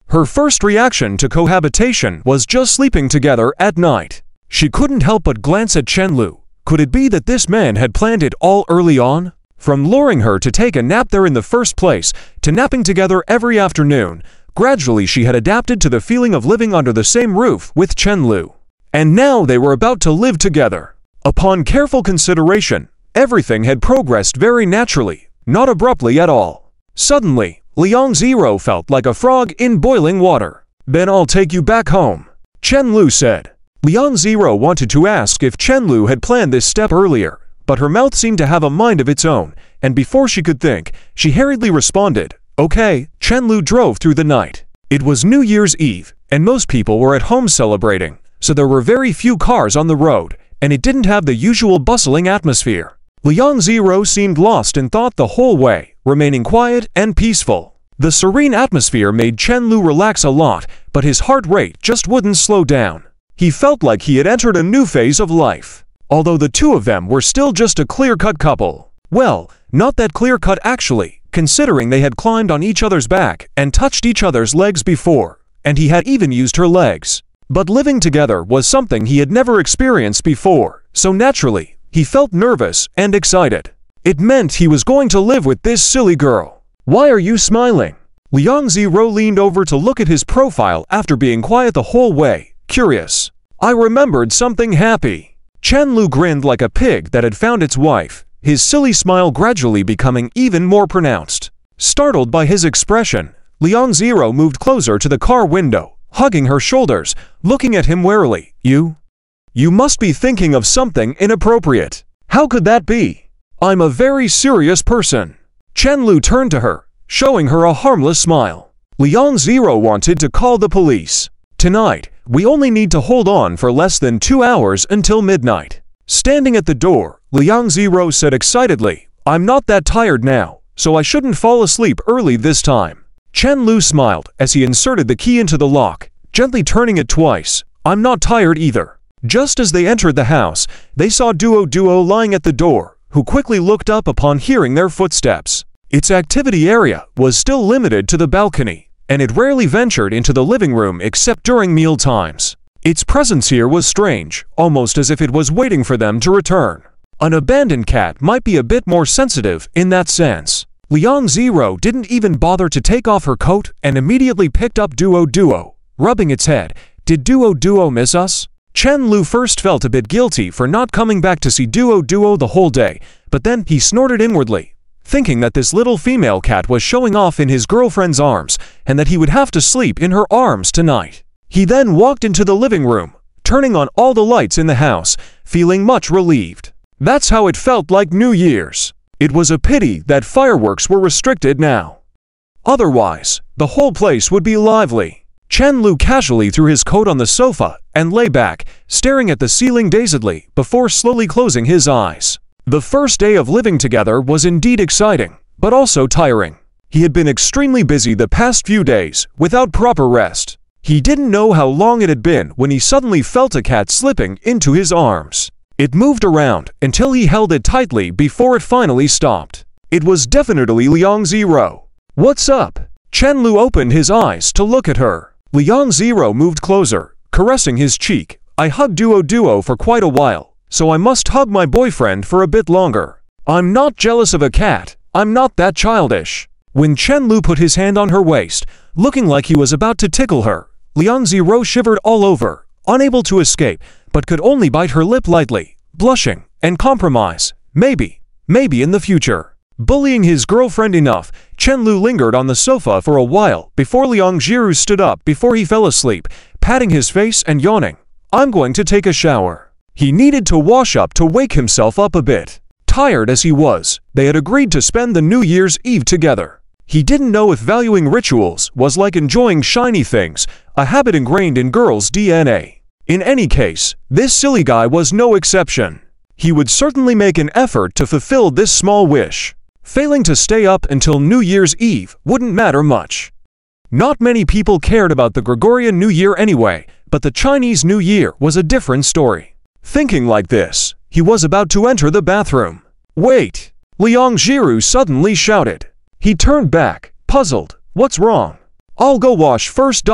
Her first reaction to cohabitation was just sleeping together at night. She couldn't help but glance at Chen Lu. Could it be that this man had planned it all early on? From luring her to take a nap there in the first place, to napping together every afternoon, gradually she had adapted to the feeling of living under the same roof with Chen Lu. And now they were about to live together. Upon careful consideration, everything had progressed very naturally, not abruptly at all. Suddenly, Liang Ziro felt like a frog in boiling water. Then I'll take you back home, Chen Lu said. Liang Ziro wanted to ask if Chen Lu had planned this step earlier, but her mouth seemed to have a mind of its own, and before she could think, she hurriedly responded, "Okay." Chen Lu drove through the night. It was New Year's Eve, and most people were at home celebrating, so there were very few cars on the road, and it didn't have the usual bustling atmosphere. Liang Ziro seemed lost in thought the whole way, remaining quiet and peaceful. The serene atmosphere made Chen Lu relax a lot, but his heart rate just wouldn't slow down. He felt like he had entered a new phase of life. Although the two of them were still just a clear-cut couple. Well, not that clear-cut actually, considering they had climbed on each other's back and touched each other's legs before, and he had even used her legs. But living together was something he had never experienced before, so naturally, he felt nervous and excited. It meant he was going to live with this silly girl. Why are you smiling? Liang Ziro leaned over to look at his profile after being quiet the whole way, curious. I remembered something happy. Chen Lu grinned like a pig that had found its wife, his silly smile gradually becoming even more pronounced. Startled by his expression, Liang Ziro moved closer to the car window, hugging her shoulders, looking at him warily. You must be thinking of something inappropriate. How could that be? I'm a very serious person. Chen Lu turned to her, showing her a harmless smile. Liang Ziro wanted to call the police. Tonight, we only need to hold on for less than 2 hours until midnight. Standing at the door, Liang Ziro said excitedly, I'm not that tired now, so I shouldn't fall asleep early this time. Chen Lu smiled as he inserted the key into the lock, gently turning it twice. I'm not tired either. Just as they entered the house, they saw Duo lying at the door, who quickly looked up upon hearing their footsteps. Its activity area was still limited to the balcony, and it rarely ventured into the living room except during meal times. Its presence here was strange, almost as if it was waiting for them to return. An abandoned cat might be a bit more sensitive in that sense. Liang Ziro didn't even bother to take off her coat and immediately picked up Duo, rubbing its head. Did Duo miss us? Chen Lu first felt a bit guilty for not coming back to see Duo the whole day, but then he snorted inwardly, thinking that this little female cat was showing off in his girlfriend's arms and that he would have to sleep in her arms tonight. He then walked into the living room, turning on all the lights in the house, feeling much relieved. That's how it felt like New Year's. It was a pity that fireworks were restricted now. Otherwise, the whole place would be lively. Chen Lu casually threw his coat on the sofa and lay back, staring at the ceiling dazedly before slowly closing his eyes. The first day of living together was indeed exciting, but also tiring. He had been extremely busy the past few days, without proper rest. He didn't know how long it had been when he suddenly felt a cat slipping into his arms. It moved around until he held it tightly before it finally stopped. It was definitely Liang Zero. "What's up?" Chen Lu opened his eyes to look at her. Liang Zero moved closer, caressing his cheek. "I hugged Duo for quite a while, so I must hug my boyfriend for a bit longer. I'm not jealous of a cat. I'm not that childish." When Chen Lu put his hand on her waist, looking like he was about to tickle her, Liang Zero shivered all over, unable to escape, but could only bite her lip lightly, blushing, and compromise. Maybe in the future. Bullying his girlfriend enough, Chen Lu lingered on the sofa for a while before Liang Zhiru stood up before he fell asleep, patting his face and yawning. "I'm going to take a shower." He needed to wash up to wake himself up a bit. Tired as he was, they had agreed to spend the New Year's Eve together. He didn't know if valuing rituals was like enjoying shiny things, a habit ingrained in girls' DNA. In any case, this silly guy was no exception. He would certainly make an effort to fulfill this small wish. Failing to stay up until New Year's Eve wouldn't matter much. Not many people cared about the Gregorian New Year anyway, but the Chinese New Year was a different story. Thinking like this, he was about to enter the bathroom. "Wait!" Liang Zhiru suddenly shouted. He turned back, puzzled. "What's wrong?" "I'll go wash first.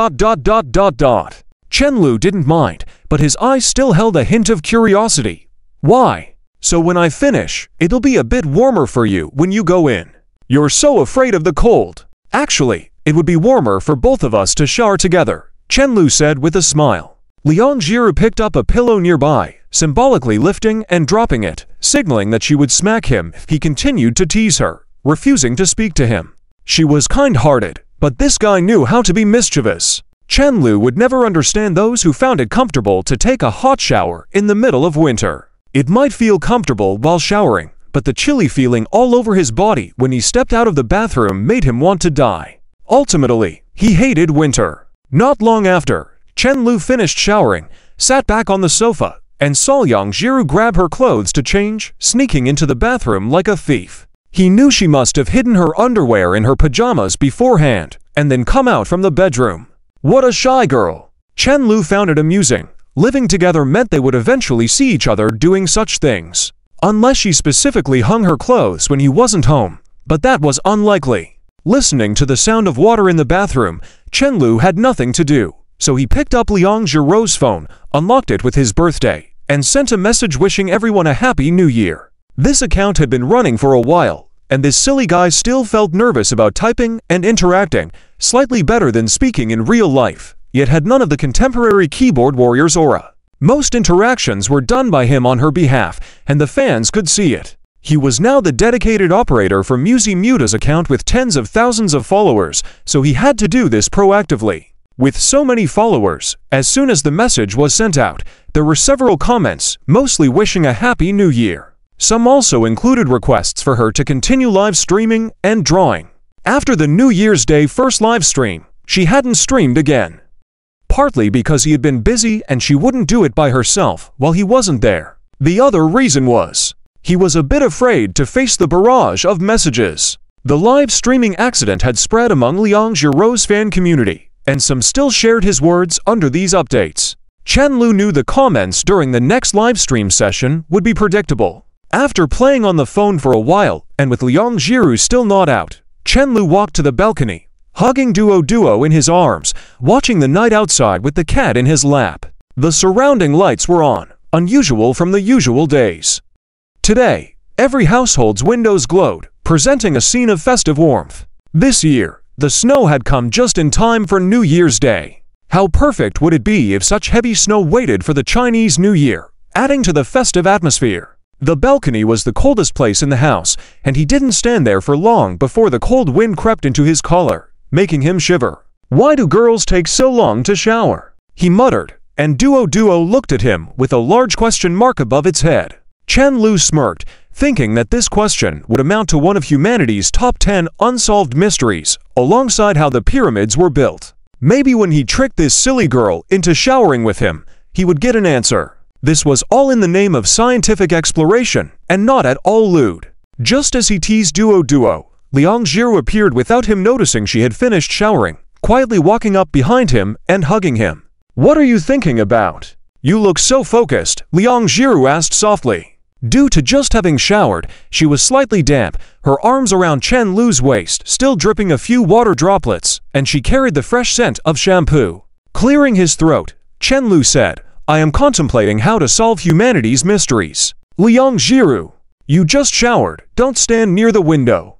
Chen Lu didn't mind, but his eyes still held a hint of curiosity. "Why?" "So when I finish, it'll be a bit warmer for you when you go in. You're so afraid of the cold." "Actually, it would be warmer for both of us to shower together," Chen Lu said with a smile. Liang Zhiru picked up a pillow nearby, symbolically lifting and dropping it, signaling that she would smack him if he continued to tease her, refusing to speak to him. She was kind-hearted, but this guy knew how to be mischievous. Chen Lu would never understand those who found it comfortable to take a hot shower in the middle of winter. It might feel comfortable while showering, but the chilly feeling all over his body when he stepped out of the bathroom made him want to die. Ultimately, he hated winter. Not long after, Chen Lu finished showering, sat back on the sofa, and saw Liang Zhiru grab her clothes to change, sneaking into the bathroom like a thief. He knew she must have hidden her underwear in her pajamas beforehand, and then come out from the bedroom. What a shy girl! Chen Lu found it amusing. Living together meant they would eventually see each other doing such things. Unless she specifically hung her clothes when he wasn't home, but that was unlikely. Listening to the sound of water in the bathroom, Chen Lu had nothing to do, so he picked up Liang Zhirou's phone, unlocked it with his birthday, and sent a message wishing everyone a Happy New Year. This account had been running for a while, and this silly guy still felt nervous about typing and interacting, slightly better than speaking in real life, yet had none of the contemporary keyboard warrior's aura. Most interactions were done by him on her behalf, and the fans could see it. He was now the dedicated operator for Musi Muta's account with tens of thousands of followers, so he had to do this proactively. With so many followers, as soon as the message was sent out, there were several comments, mostly wishing a Happy New Year. Some also included requests for her to continue live streaming and drawing. After the New Year's Day first live stream, she hadn't streamed again. Partly because he had been busy and she wouldn't do it by herself while he wasn't there. The other reason was, he was a bit afraid to face the barrage of messages. The live streaming accident had spread among Liang Zhirou's fan community, and some still shared his words under these updates. Chen Lu knew the comments during the next live stream session would be predictable. After playing on the phone for a while, and with Liang Zhiru still not out, Chen Lu walked to the balcony, hugging Duo in his arms, watching the night outside with the cat in his lap. The surrounding lights were on, unusual from the usual days. Today, every household's windows glowed, presenting a scene of festive warmth. This year, the snow had come just in time for New Year's Day. How perfect would it be if such heavy snow waited for the Chinese New Year, adding to the festive atmosphere? The balcony was the coldest place in the house, and he didn't stand there for long before the cold wind crept into his collar, making him shiver. "Why do girls take so long to shower?" he muttered, and Duo looked at him with a large question mark above its head. Chen Lu smirked, thinking that this question would amount to one of humanity's top 10 unsolved mysteries, alongside how the pyramids were built. Maybe when he tricked this silly girl into showering with him, he would get an answer. This was all in the name of scientific exploration, and not at all lewd. Just as he teased Duo, Liang Jiru appeared without him noticing she had finished showering, quietly walking up behind him and hugging him. "What are you thinking about? You look so focused," Liang Jiru asked softly. Due to just having showered, she was slightly damp, her arms around Chen Lu's waist still dripping a few water droplets, and she carried the fresh scent of shampoo. Clearing his throat, Chen Lu said, "I am contemplating how to solve humanity's mysteries." "Liang Jiru, you just showered, don't stand near the window.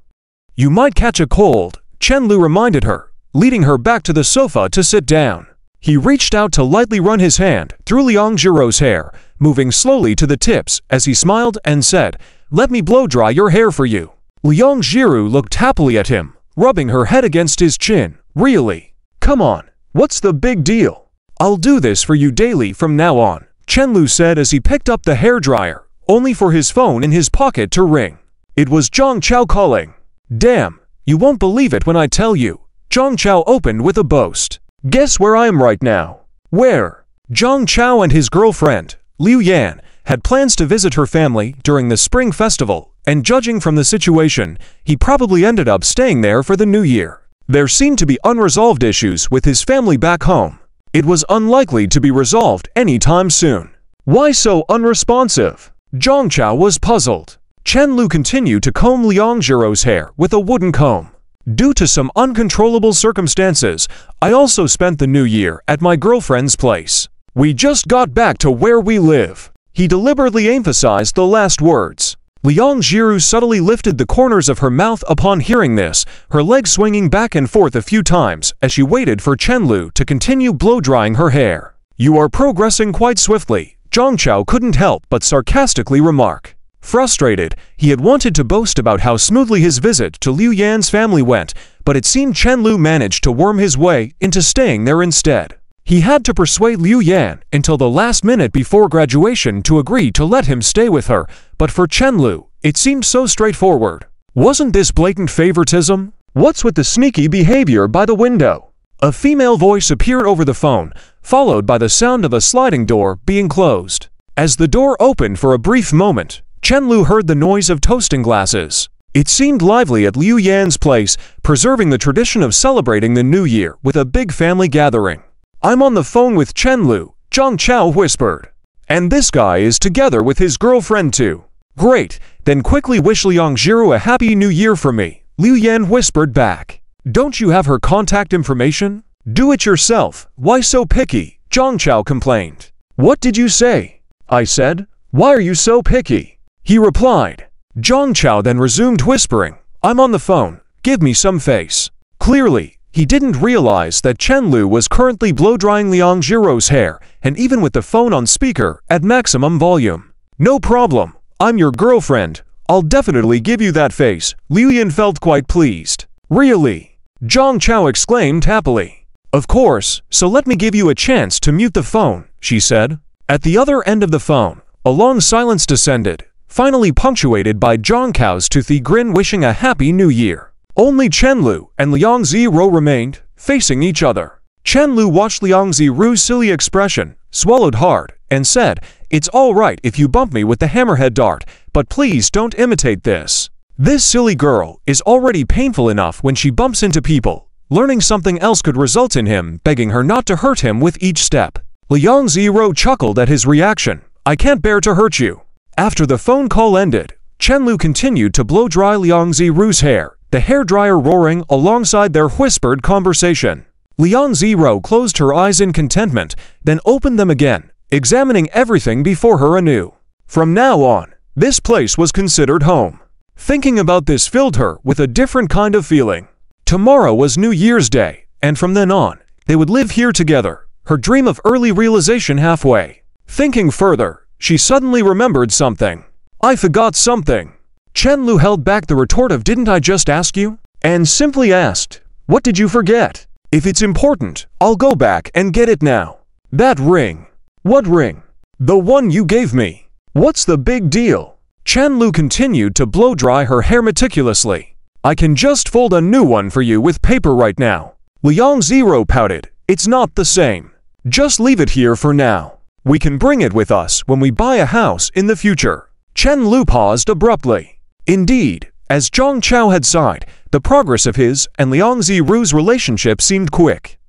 You might catch a cold," Chen Lu reminded her, leading her back to the sofa to sit down. He reached out to lightly run his hand through Liang Jiru's hair, moving slowly to the tips as he smiled and said, "Let me blow-dry your hair for you." Liang Jiru looked happily at him, rubbing her head against his chin. "Really? Come on, what's the big deal? I'll do this for you daily from now on," Chen Lu said as he picked up the hairdryer, only for his phone in his pocket to ring. It was Zhang Chao calling. "Damn, you won't believe it when I tell you," Zhang Chao opened with a boast. "Guess where I am right now?" "Where?" Zhang Chao and his girlfriend, Liu Yan, had plans to visit her family during the Spring Festival, and judging from the situation, he probably ended up staying there for the New Year. There seemed to be unresolved issues with his family back home. It was unlikely to be resolved anytime soon. "Why so unresponsive?" Zhang Chao was puzzled. Chen Lu continued to comb Liang Jiru's hair with a wooden comb. "Due to some uncontrollable circumstances, I also spent the New Year at my girlfriend's place. We just got back to where we live." He deliberately emphasized the last words. Liang Jiru subtly lifted the corners of her mouth upon hearing this, her legs swinging back and forth a few times as she waited for Chen Lu to continue blow-drying her hair. "You are progressing quite swiftly," Zhang Chao couldn't help but sarcastically remark. Frustrated, he had wanted to boast about how smoothly his visit to Liu Yan's family went, but it seemed Chen Lu managed to worm his way into staying there instead. He had to persuade Liu Yan until the last minute before graduation to agree to let him stay with her, but for Chen Lu, it seemed so straightforward. Wasn't this blatant favoritism? "What's with the sneaky behavior by the window?" A female voice appeared over the phone, followed by the sound of a sliding door being closed. As the door opened for a brief moment, Chen Lu heard the noise of toasting glasses. It seemed lively at Liu Yan's place, preserving the tradition of celebrating the New Year with a big family gathering. "I'm on the phone with Chen Lu," Zhang Chao whispered. "And this guy is together with his girlfriend too." "Great, then quickly wish Liang Jiru a happy new year for me," Liu Yan whispered back. "Don't you have her contact information?" "Do it yourself, why so picky?" Zhang Chao complained. "What did you say?" I said. "Why are you so picky?" he replied. Zhang Chao then resumed whispering, "I'm on the phone, give me some face." Clearly, he didn't realize that Chen Lu was currently blow-drying Liang Jiru's hair, and even with the phone on speaker at maximum volume. "No problem, I'm your girlfriend, I'll definitely give you that face." Liu Yan felt quite pleased. "Really?" Zhang Chao exclaimed happily. "Of course, so let me give you a chance to mute the phone," she said. At the other end of the phone, a long silence descended, finally punctuated by Zhang Chao's toothy grin wishing a happy new year. Only Chen Lu and Liang Ziru remained, facing each other. Chen Lu watched Liang Ziru's silly expression, swallowed hard, and said, "It's all right if you bump me with the hammerhead dart, but please don't imitate this. This silly girl is already painful enough when she bumps into people. Learning something else could result in him begging her not to hurt him with each step." Liang Ziru chuckled at his reaction. "I can't bear to hurt you." After the phone call ended, Chen Lu continued to blow-dry Liang Ziru's hair, the hairdryer roaring alongside their whispered conversation. Liang Ziru closed her eyes in contentment, then opened them again, examining everything before her anew. From now on, this place was considered home. Thinking about this filled her with a different kind of feeling. Tomorrow was New Year's Day, and from then on, they would live here together, her dream of early realization halfway. Thinking further, she suddenly remembered something. "I forgot something." Chen Lu held back the retort of "Didn't I just ask you?" and simply asked, "What did you forget?" "If it's important, I'll go back and get it now." "That ring." "What ring?" "The one you gave me." "What's the big deal?" Chen Lu continued to blow-dry her hair meticulously. "I can just fold a new one for you with paper right now." Liang Ziru pouted, "It's not the same. Just leave it here for now." We can bring it with us when we buy a house in the future. Chen Lu paused abruptly. Indeed, as Zhang Chao had sighed, the progress of his and Liang Ziru's relationship seemed quick.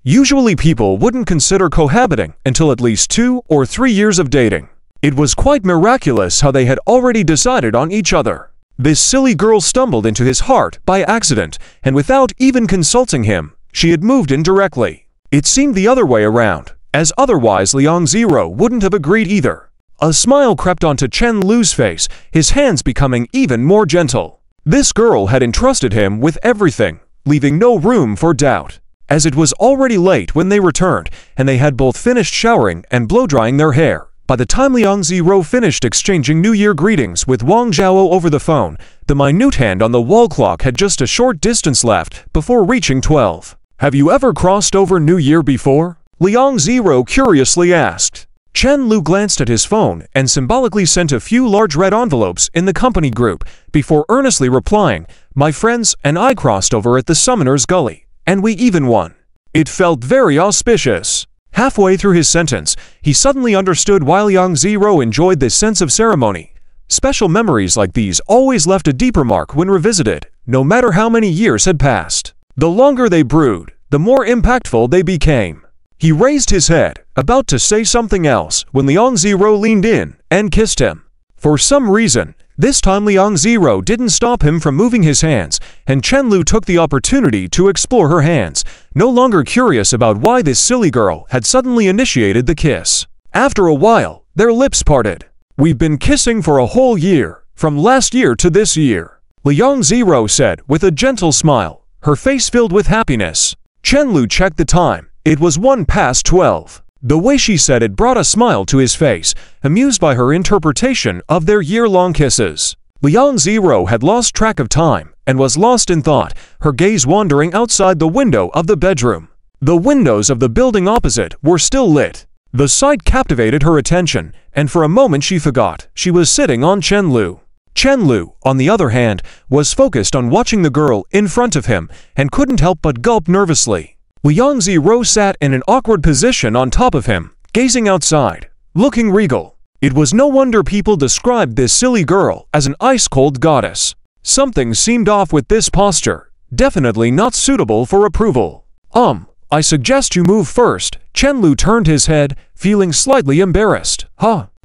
Usually people wouldn't consider cohabiting until at least 2 or 3 years of dating. It was quite miraculous how they had already decided on each other. This silly girl stumbled into his heart by accident, and without even consulting him, she had moved in directly. It seemed the other way around, as otherwise Liang Ziru wouldn't have agreed either. A smile crept onto Chen Lu's face, his hands becoming even more gentle. This girl had entrusted him with everything, leaving no room for doubt. As it was already late when they returned, and they had both finished showering and blow-drying their hair, by the time Liang Ziru finished exchanging New Year greetings with Wang Zhao over the phone, the minute hand on the wall clock had just a short distance left before reaching 12. "Have you ever crossed over New Year before?" Liang Ziru curiously asked. Chen Lu glanced at his phone and symbolically sent a few large red envelopes in the company group before earnestly replying, "My friends and I crossed over at the Summoner's Gully, and we even won." It felt very auspicious. Halfway through his sentence, he suddenly understood why Liang Ziru enjoyed this sense of ceremony. Special memories like these always left a deeper mark when revisited, no matter how many years had passed. The longer they brewed, the more impactful they became. He raised his head, about to say something else, when Liang Ziru leaned in and kissed him. For some reason, this time Liang Ziru didn't stop him from moving his hands, and Chen Lu took the opportunity to explore her hands, no longer curious about why this silly girl had suddenly initiated the kiss. After a while, their lips parted. "We've been kissing for a whole year, from last year to this year," Liang Ziru said with a gentle smile, her face filled with happiness. Chen Lu checked the time. It was 12:01. The way she said it brought a smile to his face, amused by her interpretation of their year-long kisses. Liang Ziru had lost track of time and was lost in thought, her gaze wandering outside the window of the bedroom. The windows of the building opposite were still lit. The sight captivated her attention, and for a moment she forgot she was sitting on Chen Lu. Chen Lu, on the other hand, was focused on watching the girl in front of him and couldn't help but gulp nervously. Liang Ziru sat in an awkward position on top of him, gazing outside, looking regal. It was no wonder people described this silly girl as an ice-cold goddess. Something seemed off with this posture, definitely not suitable for approval. I suggest you move first." Chen Lu turned his head, feeling slightly embarrassed.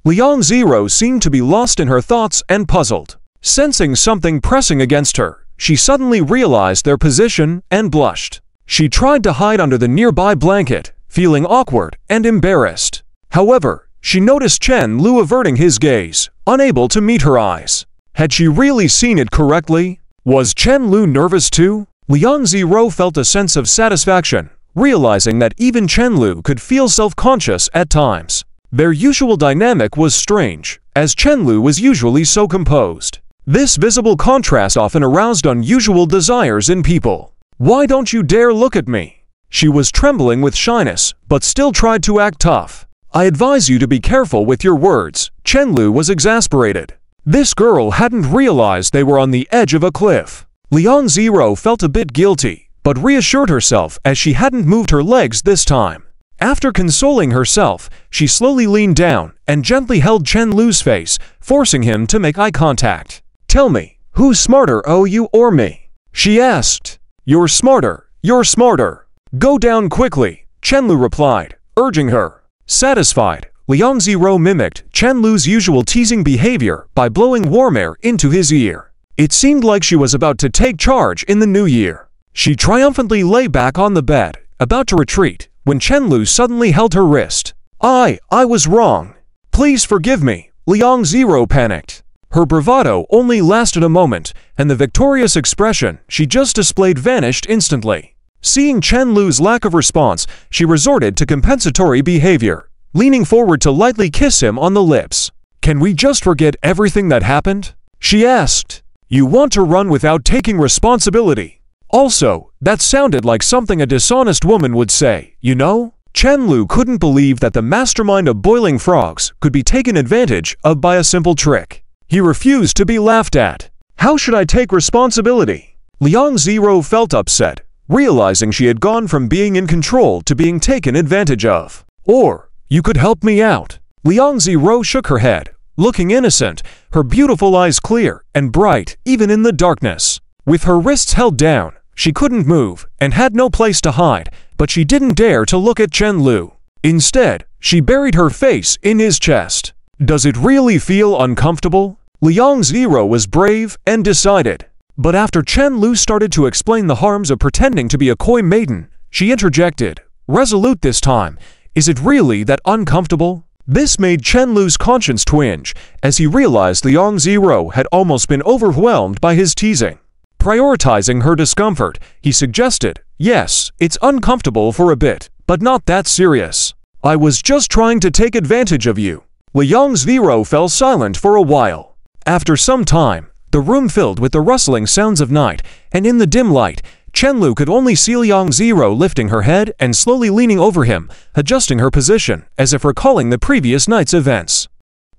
Liang Ziru seemed to be lost in her thoughts and puzzled. Sensing something pressing against her, she suddenly realized their position and blushed. She tried to hide under the nearby blanket, feeling awkward and embarrassed. However, she noticed Chen Lu averting his gaze, unable to meet her eyes. Had she really seen it correctly? Was Chen Lu nervous too? Liang Ziru felt a sense of satisfaction, realizing that even Chen Lu could feel self-conscious at times. Their usual dynamic was strange, as Chen Lu was usually so composed. This visible contrast often aroused unusual desires in people. "Why don't you dare look at me?" She was trembling with shyness, but still tried to act tough. "I advise you to be careful with your words." Chen Lu was exasperated. This girl hadn't realized they were on the edge of a cliff. Liang Ziru felt a bit guilty, but reassured herself as she hadn't moved her legs this time. After consoling herself, she slowly leaned down and gently held Chen Lu's face, forcing him to make eye contact. "Tell me, who's smarter, you or me?" she asked. You're smarter. Go down quickly," Chen Lu replied, urging her. Satisfied, Liang Ziru mimicked Chen Lu's usual teasing behavior by blowing warm air into his ear. It seemed like she was about to take charge in the new year. She triumphantly lay back on the bed, about to retreat, when Chen Lu suddenly held her wrist. I was wrong. Please forgive me," Liang Ziru panicked. Her bravado only lasted a moment, and the victorious expression she just displayed vanished instantly. Seeing Chen Lu's lack of response, she resorted to compensatory behavior, leaning forward to lightly kiss him on the lips. "Can we just forget everything that happened?" she asked. "You want to run without taking responsibility. Also, that sounded like something a dishonest woman would say, you know?" Chen Lu couldn't believe that the mastermind of boiling frogs could be taken advantage of by a simple trick. He refused to be laughed at. "How should I take responsibility?" Liang Ziru felt upset, realizing she had gone from being in control to being taken advantage of. "Or, You could help me out." Liang Zero shook her head, looking innocent, her beautiful eyes clear and bright even in the darkness. With her wrists held down, she couldn't move and had no place to hide, but she didn't dare to look at Chen Lu. Instead, she buried her face in his chest. "Does it really feel uncomfortable?" Liang Zero was brave and decided. But after Chen Lu started to explain the harms of pretending to be a coy maiden, she interjected, resolute this time, "Is it really that uncomfortable?" This made Chen Lu's conscience twinge, as he realized Liang Zero had almost been overwhelmed by his teasing. Prioritizing her discomfort, he suggested, "Yes, it's uncomfortable for a bit, but not that serious. I was just trying to take advantage of you." Liang Zero fell silent for a while. After some time, the room filled with the rustling sounds of night, and in the dim light, Chen Lu could only see Liang Zero lifting her head and slowly leaning over him, adjusting her position, as if recalling the previous night's events.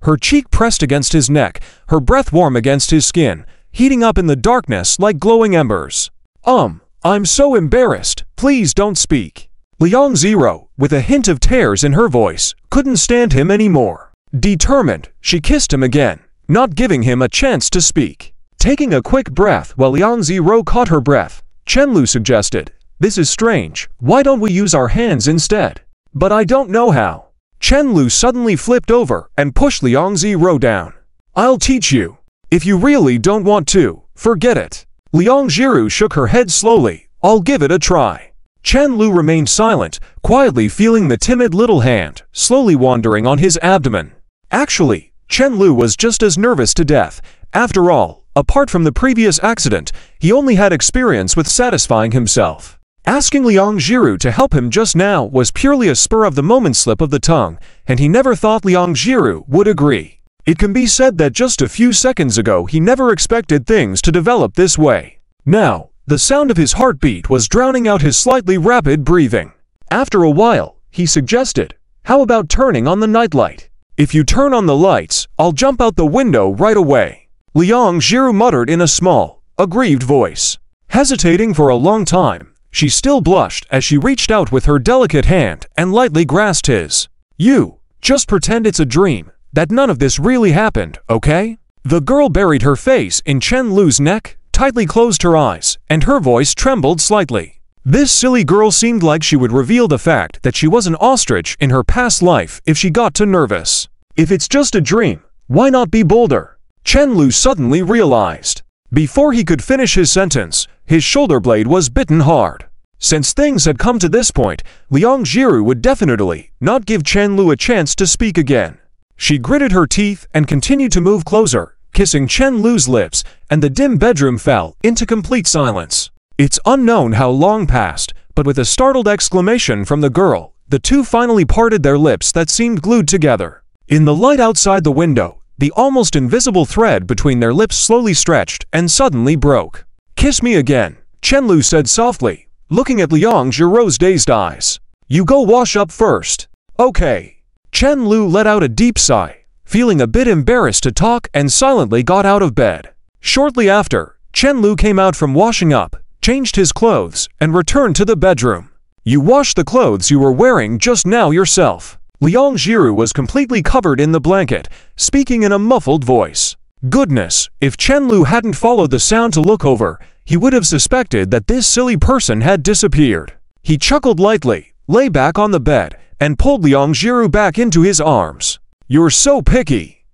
Her cheek pressed against his neck, her breath warm against his skin, heating up in the darkness like glowing embers. I'm so embarrassed, please don't speak." Liang Zero, with a hint of tears in her voice, couldn't stand him anymore. Determined, she kissed him again, not giving him a chance to speak. Taking a quick breath while Liang Zero caught her breath, Chen Lu suggested, "This is strange, why don't we use our hands instead?" "But I don't know how." Chen Lu suddenly flipped over and pushed Liang Zero down. "I'll teach you. If you really don't want to, forget it." Liang Zero shook her head slowly, "I'll give it a try." Chen Lu remained silent, quietly feeling the timid little hand, slowly wandering on his abdomen. Actually, Chen Lu was just as nervous to death. After all, apart from the previous accident, he only had experience with satisfying himself. Asking Liang Zero to help him just now was purely a spur-of-the-moment slip of the tongue, and he never thought Liang Zero would agree. It can be said that just a few seconds ago he never expected things to develop this way. Now, the sound of his heartbeat was drowning out his slightly rapid breathing. After a while, he suggested, "How about turning on the nightlight? If you turn on the lights, I'll jump out the window right away." Liang Zero muttered in a small, aggrieved voice. Hesitating for a long time, she still blushed as she reached out with her delicate hand and lightly grasped his. "You, just pretend it's a dream, that none of this really happened, okay?" The girl buried her face in Chen Lu's neck, tightly closed her eyes, and her voice trembled slightly. This silly girl seemed like she would reveal the fact that she was an ostrich in her past life if she got too nervous. If it's just a dream, why not be bolder? Chen Lu suddenly realized. Before he could finish his sentence, his shoulder blade was bitten hard. Since things had come to this point, Liang Zero would definitely not give Chen Lu a chance to speak again. She gritted her teeth and continued to move closer, kissing Chen Lu's lips, and the dim bedroom fell into complete silence. It's unknown how long passed, but with a startled exclamation from the girl, the two finally parted their lips that seemed glued together. In the light outside the window, the almost invisible thread between their lips slowly stretched and suddenly broke. "Kiss me again," Chen Lu said softly, looking at Liang Zero's dazed eyes. "You go wash up first." "Okay." Chen Lu let out a deep sigh, feeling a bit embarrassed to talk, and silently got out of bed. Shortly after, Chen Lu came out from washing up, changed his clothes, and returned to the bedroom. "You washed the clothes you were wearing just now yourself." Liang Zero was completely covered in the blanket, speaking in a muffled voice. Goodness, if Chen Lu hadn't followed the sound to look over, he would have suspected that this silly person had disappeared. He chuckled lightly, lay back on the bed, and pulled Liang Zero back into his arms. "You're so picky."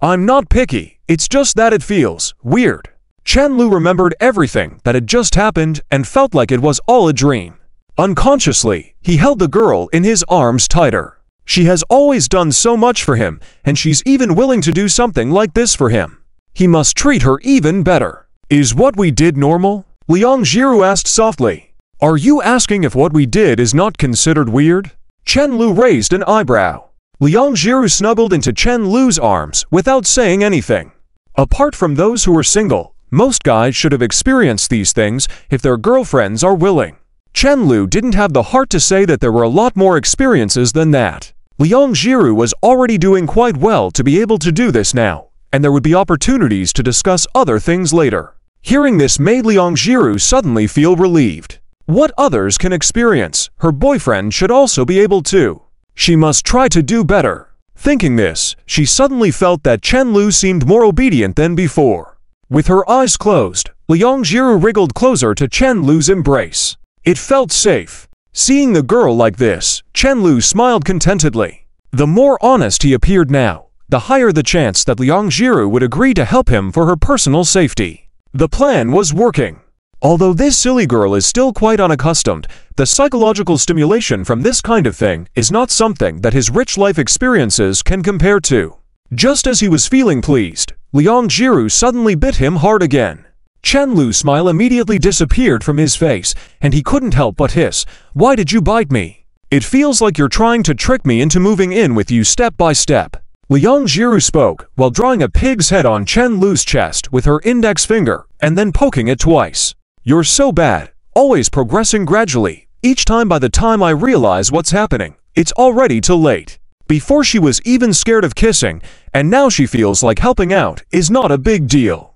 "I'm not picky, it's just that it feels weird." Chen Lu remembered everything that had just happened and felt like it was all a dream. Unconsciously, he held the girl in his arms tighter. She has always done so much for him, and she's even willing to do something like this for him. He must treat her even better. "Is what we did normal?" Liang Zero asked softly. "Are you asking if what we did is not considered weird?" Chen Lu raised an eyebrow. Liang Zero snuggled into Chen Lu's arms without saying anything. Apart from those who are single, most guys should have experienced these things if their girlfriends are willing. Chen Lu didn't have the heart to say that there were a lot more experiences than that. Liang Zero was already doing quite well to be able to do this now, and there would be opportunities to discuss other things later. Hearing this made Liang Zero suddenly feel relieved. What others can experience, her boyfriend should also be able to. She must try to do better. Thinking this, she suddenly felt that Chen Lu seemed more obedient than before. With her eyes closed, Liang Jiru wriggled closer to Chen Lu's embrace. It felt safe. Seeing the girl like this, Chen Lu smiled contentedly. The more honest he appeared now, the higher the chance that Liang Jiru would agree to help him for her personal safety. The plan was working. Although this silly girl is still quite unaccustomed, the psychological stimulation from this kind of thing is not something that his rich life experiences can compare to. Just as he was feeling pleased, Liang Jiru suddenly bit him hard again. Chen Lu's smile immediately disappeared from his face, and he couldn't help but hiss, "Why did you bite me? It feels like you're trying to trick me into moving in with you step by step." Liang Jiru spoke while drawing a pig's head on Chen Lu's chest with her index finger and then poking it twice. "You're so bad, always progressing gradually. Each time by the time I realize what's happening, it's already too late." Before she was even scared of kissing, and now she feels like helping out is not a big deal.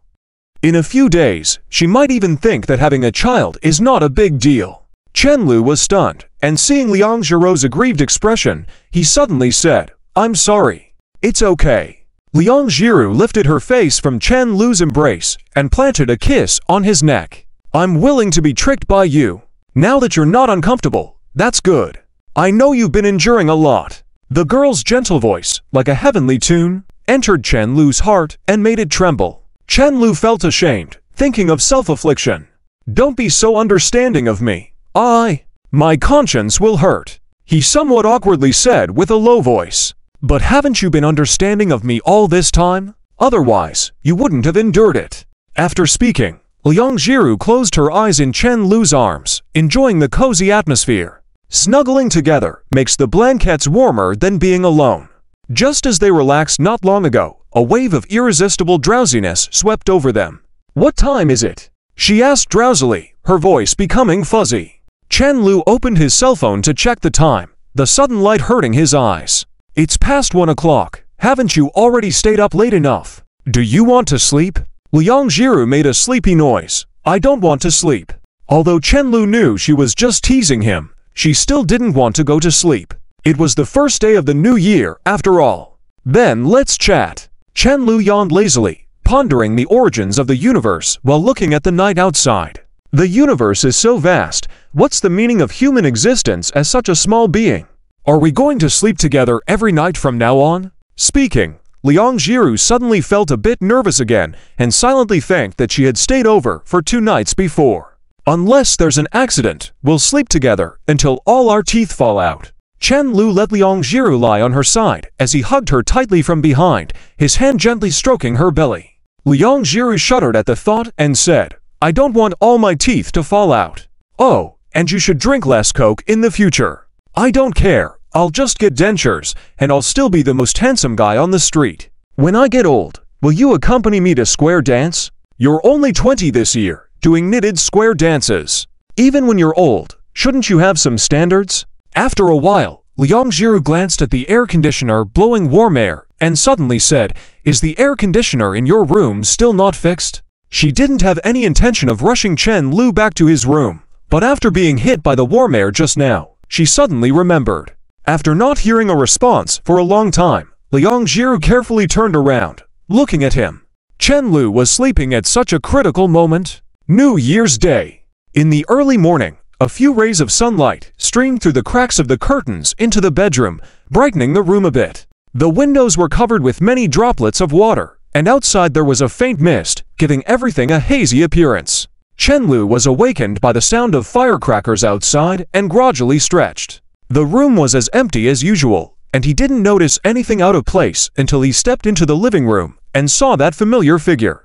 In a few days, she might even think that having a child is not a big deal. Chen Lu was stunned, and seeing Liang Jiru's aggrieved expression, he suddenly said, "I'm sorry. It's okay." Liang Jiru lifted her face from Chen Lu's embrace and planted a kiss on his neck. "I'm willing to be tricked by you. Now that you're not uncomfortable, that's good. I know you've been enduring a lot." The girl's gentle voice, like a heavenly tune, entered Chen Lu's heart and made it tremble. Chen Lu felt ashamed, thinking of self-affliction. "Don't be so understanding of me. My conscience will hurt," he somewhat awkwardly said with a low voice. "But haven't you been understanding of me all this time? Otherwise, you wouldn't have endured it." After speaking, Liang Jiru closed her eyes in Chen Lu's arms, enjoying the cozy atmosphere. Snuggling together makes the blankets warmer than being alone. Just as they relaxed not long ago, a wave of irresistible drowsiness swept over them. "What time is it?" she asked drowsily, her voice becoming fuzzy. Chen Lu opened his cell phone to check the time, the sudden light hurting his eyes. "It's past 1 o'clock. Haven't you already stayed up late enough? Do you want to sleep?" Liang Jiru made a sleepy noise. "I don't want to sleep." Although Chen Lu knew she was just teasing him, she still didn't want to go to sleep. It was the first day of the new year, after all. "Then let's chat." Chen Lu yawned lazily, pondering the origins of the universe while looking at the night outside. The universe is so vast, what's the meaning of human existence as such a small being? Are we going to sleep together every night from now on? Speaking, Liang Jiru suddenly felt a bit nervous again and silently thanked that she had stayed over for 2 nights before. "Unless there's an accident, we'll sleep together until all our teeth fall out." Chen Lu let Liang Jiru lie on her side as he hugged her tightly from behind, his hand gently stroking her belly. Liang Jiru shuddered at the thought and said, "I don't want all my teeth to fall out. Oh, and you should drink less Coke in the future." "I don't care, I'll just get dentures, and I'll still be the most handsome guy on the street. When I get old, will you accompany me to square dance? You're only 20 this year, doing knitted square dances. Even when you're old, shouldn't you have some standards?" After a while, Liang Jiru glanced at the air conditioner blowing warm air and suddenly said, "Is the air conditioner in your room still not fixed?" She didn't have any intention of rushing Chen Lu back to his room, but after being hit by the warm air just now, she suddenly remembered. After not hearing a response for a long time, Liang Jiru carefully turned around, looking at him. Chen Lu was sleeping at such a critical moment. New Year's Day. In the early morning, a few rays of sunlight streamed through the cracks of the curtains into the bedroom, brightening the room a bit. The windows were covered with many droplets of water, and outside there was a faint mist, giving everything a hazy appearance. Chen Lu was awakened by the sound of firecrackers outside and gradually stretched. The room was as empty as usual, and he didn't notice anything out of place until he stepped into the living room and saw that familiar figure.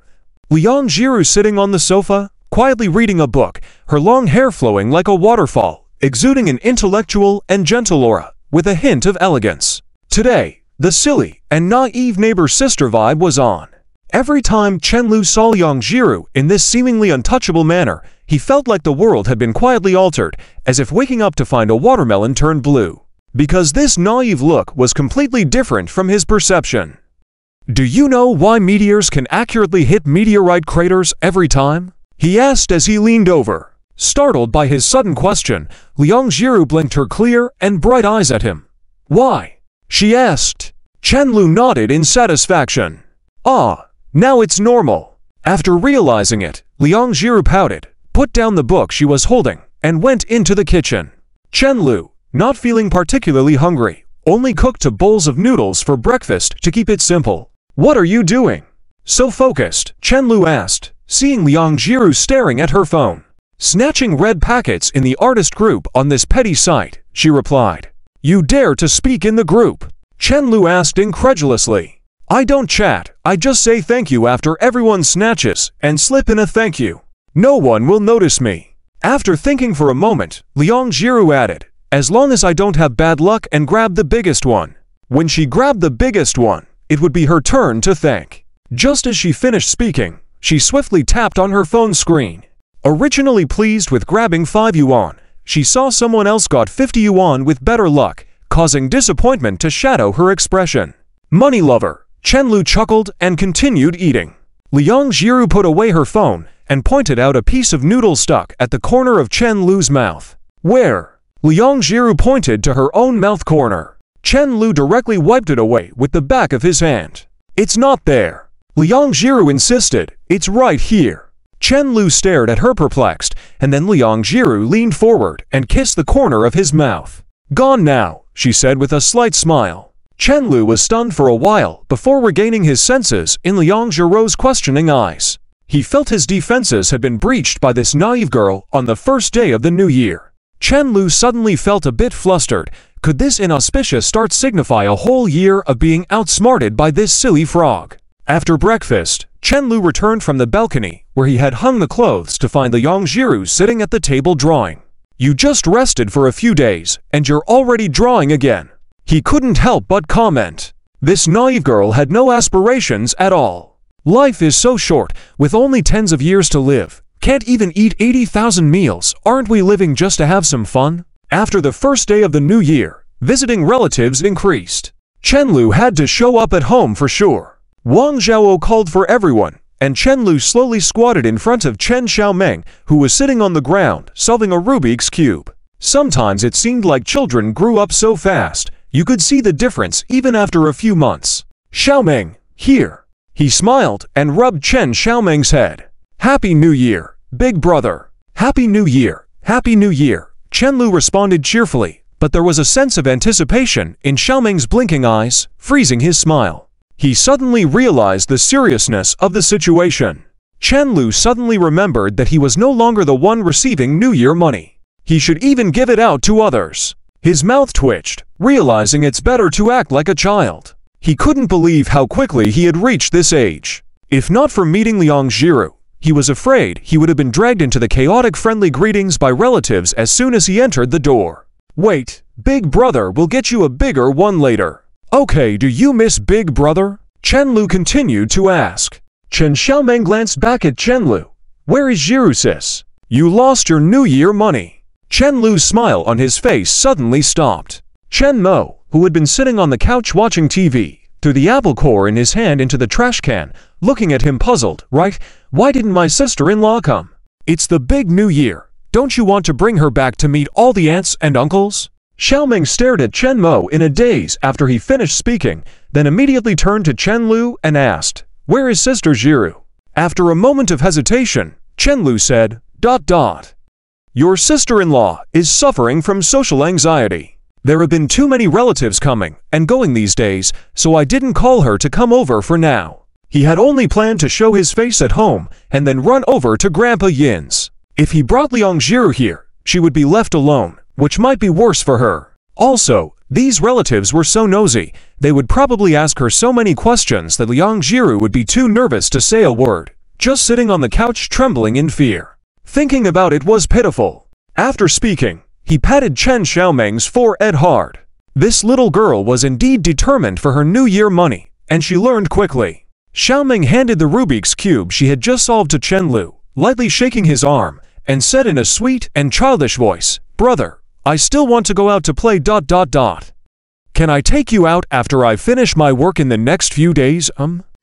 Liang Jiru sitting on the sofa, quietly reading a book, her long hair flowing like a waterfall, exuding an intellectual and gentle aura, with a hint of elegance. Today, the silly and naive neighbor-sister vibe was on. Every time Chen Lu saw Liang Jiru in this seemingly untouchable manner, he felt like the world had been quietly altered, as if waking up to find a watermelon turned blue. Because this naive look was completely different from his perception. "Do you know why meteors can accurately hit meteorite craters every time?" he asked as he leaned over. Startled by his sudden question, Liang Jiru blinked her clear and bright eyes at him. Why? She asked. Chen Lu nodded in satisfaction. Ah, now it's normal. After realizing it, Liang Jiru pouted, put down the book she was holding, and went into the kitchen. Chen Lu, not feeling particularly hungry, only cooked 2 bowls of noodles for breakfast to keep it simple. What are you doing? So focused, Chen Lu asked, seeing Liang Jiru staring at her phone. Snatching red packets in the artist group on this petty site, she replied. You dare to speak in the group? Chen Lu asked incredulously. I don't chat, I just say thank you after everyone snatches and slip in a thank you. No one will notice me. After thinking for a moment, Liang Jiru added, as long as I don't have bad luck and grab the biggest one. When she grabbed the biggest one, it would be her turn to thank. Just as she finished speaking, she swiftly tapped on her phone screen. Originally pleased with grabbing 5 yuan, she saw someone else got 50 yuan with better luck, causing disappointment to shadow her expression. Money lover, Chen Lu chuckled and continued eating. Liang Jiru put away her phone and pointed out a piece of noodle stuck at the corner of Chen Lu's mouth. Where? Liang Jiru pointed to her own mouth corner. Chen Lu directly wiped it away with the back of his hand. It's not there. Liang Jiru insisted, it's right here. Chen Lu stared at her perplexed, and then Liang Jiru leaned forward and kissed the corner of his mouth. Gone now, she said with a slight smile. Chen Lu was stunned for a while before regaining his senses in Liang Jiru's questioning eyes. He felt his defenses had been breached by this naive girl on the first day of the new year. Chen Lu suddenly felt a bit flustered. Could this inauspicious start signify a whole year of being outsmarted by this silly frog? After breakfast, Chen Lu returned from the balcony where he had hung the clothes to find Liang Jiru sitting at the table drawing. You just rested for a few days and you're already drawing again. He couldn't help but comment. This naive girl had no aspirations at all. Life is so short, with only tens of years to live. Can't even eat 80,000 meals. Aren't we living just to have some fun? After the first day of the new year, visiting relatives increased. Chen Lu had to show up at home for sure. Wang Zhaowo called for everyone, and Chen Lu slowly squatted in front of Chen Xiaomeng, who was sitting on the ground, solving a Rubik's Cube. Sometimes it seemed like children grew up so fast, you could see the difference even after a few months. Xiaomeng, here. He smiled and rubbed Chen Xiaomeng's head. Happy New Year, big brother. Happy New Year, Happy New Year. Chen Lu responded cheerfully, but there was a sense of anticipation in Xiaomeng's blinking eyes, freezing his smile. He suddenly realized the seriousness of the situation. Chen Lu suddenly remembered that he was no longer the one receiving New Year money. He should even give it out to others. His mouth twitched, realizing it's better to act like a child. He couldn't believe how quickly he had reached this age. If not for meeting Liang Jiru, he was afraid he would have been dragged into the chaotic friendly greetings by relatives as soon as he entered the door. Wait, big brother will get you a bigger one later. Okay, do you miss big brother? Chen Lu continued to ask. Chen Xiaomeng glanced back at Chen Lu. Where is Jiru sis? You lost your New Year money. Chen Lu's smile on his face suddenly stopped. Chen Mo, who had been sitting on the couch watching TV, threw the apple core in his hand into the trash can, looking at him puzzled. Right, why didn't my sister-in-law come? It's the big New Year. Don't you want to bring her back to meet all the aunts and uncles? Xiaomeng stared at Chen Mo in a daze after he finished speaking, then immediately turned to Chen Lu and asked, Where is Sister Jiru? After a moment of hesitation, Chen Lu said, ... Your sister-in-law is suffering from social anxiety. There have been too many relatives coming and going these days, so I didn't call her to come over for now. He had only planned to show his face at home and then run over to Grandpa Yin's. If he brought Liang Jiru here, she would be left alone, which might be worse for her. Also, these relatives were so nosy, they would probably ask her so many questions that Liang Jiru would be too nervous to say a word, just sitting on the couch trembling in fear. Thinking about it was pitiful. After speaking, he patted Chen Xiaomeng's forehead hard. This little girl was indeed determined for her New Year money, and she learned quickly. Xiaomeng handed the Rubik's Cube she had just solved to Chen Lu, lightly shaking his arm, and said in a sweet and childish voice, Brother, I still want to go out to play ... Can I take you out after I finish my work in the next few days,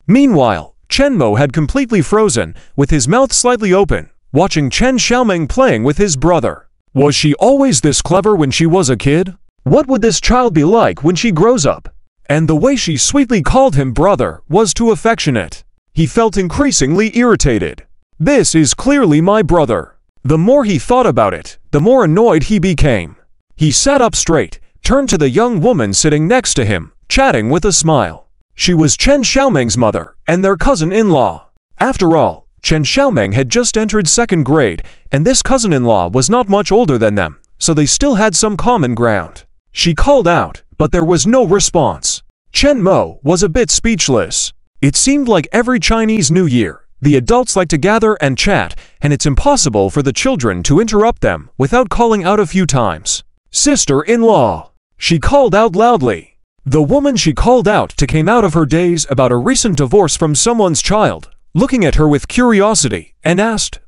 Meanwhile, Chen Mo had completely frozen, with his mouth slightly open, watching Chen Xiaomeng playing with his brother. Was she always this clever when she was a kid? What would this child be like when she grows up? And the way she sweetly called him brother was too affectionate. He felt increasingly irritated. This is clearly my brother. The more he thought about it, the more annoyed he became. He sat up straight, turned to the young woman sitting next to him, chatting with a smile. She was Chen Xiaomeng's mother and their cousin-in-law. After all, Chen Xiaomeng had just entered 2nd grade, and this cousin-in-law was not much older than them, so they still had some common ground. She called out, but there was no response. Chen Mo was a bit speechless. It seemed like every Chinese New Year, the adults like to gather and chat, and it's impossible for the children to interrupt them without calling out a few times. Sister-in-law, she called out loudly. The woman she called out to came out of her daze about a recent divorce from someone's child, looking at her with curiosity, and asked,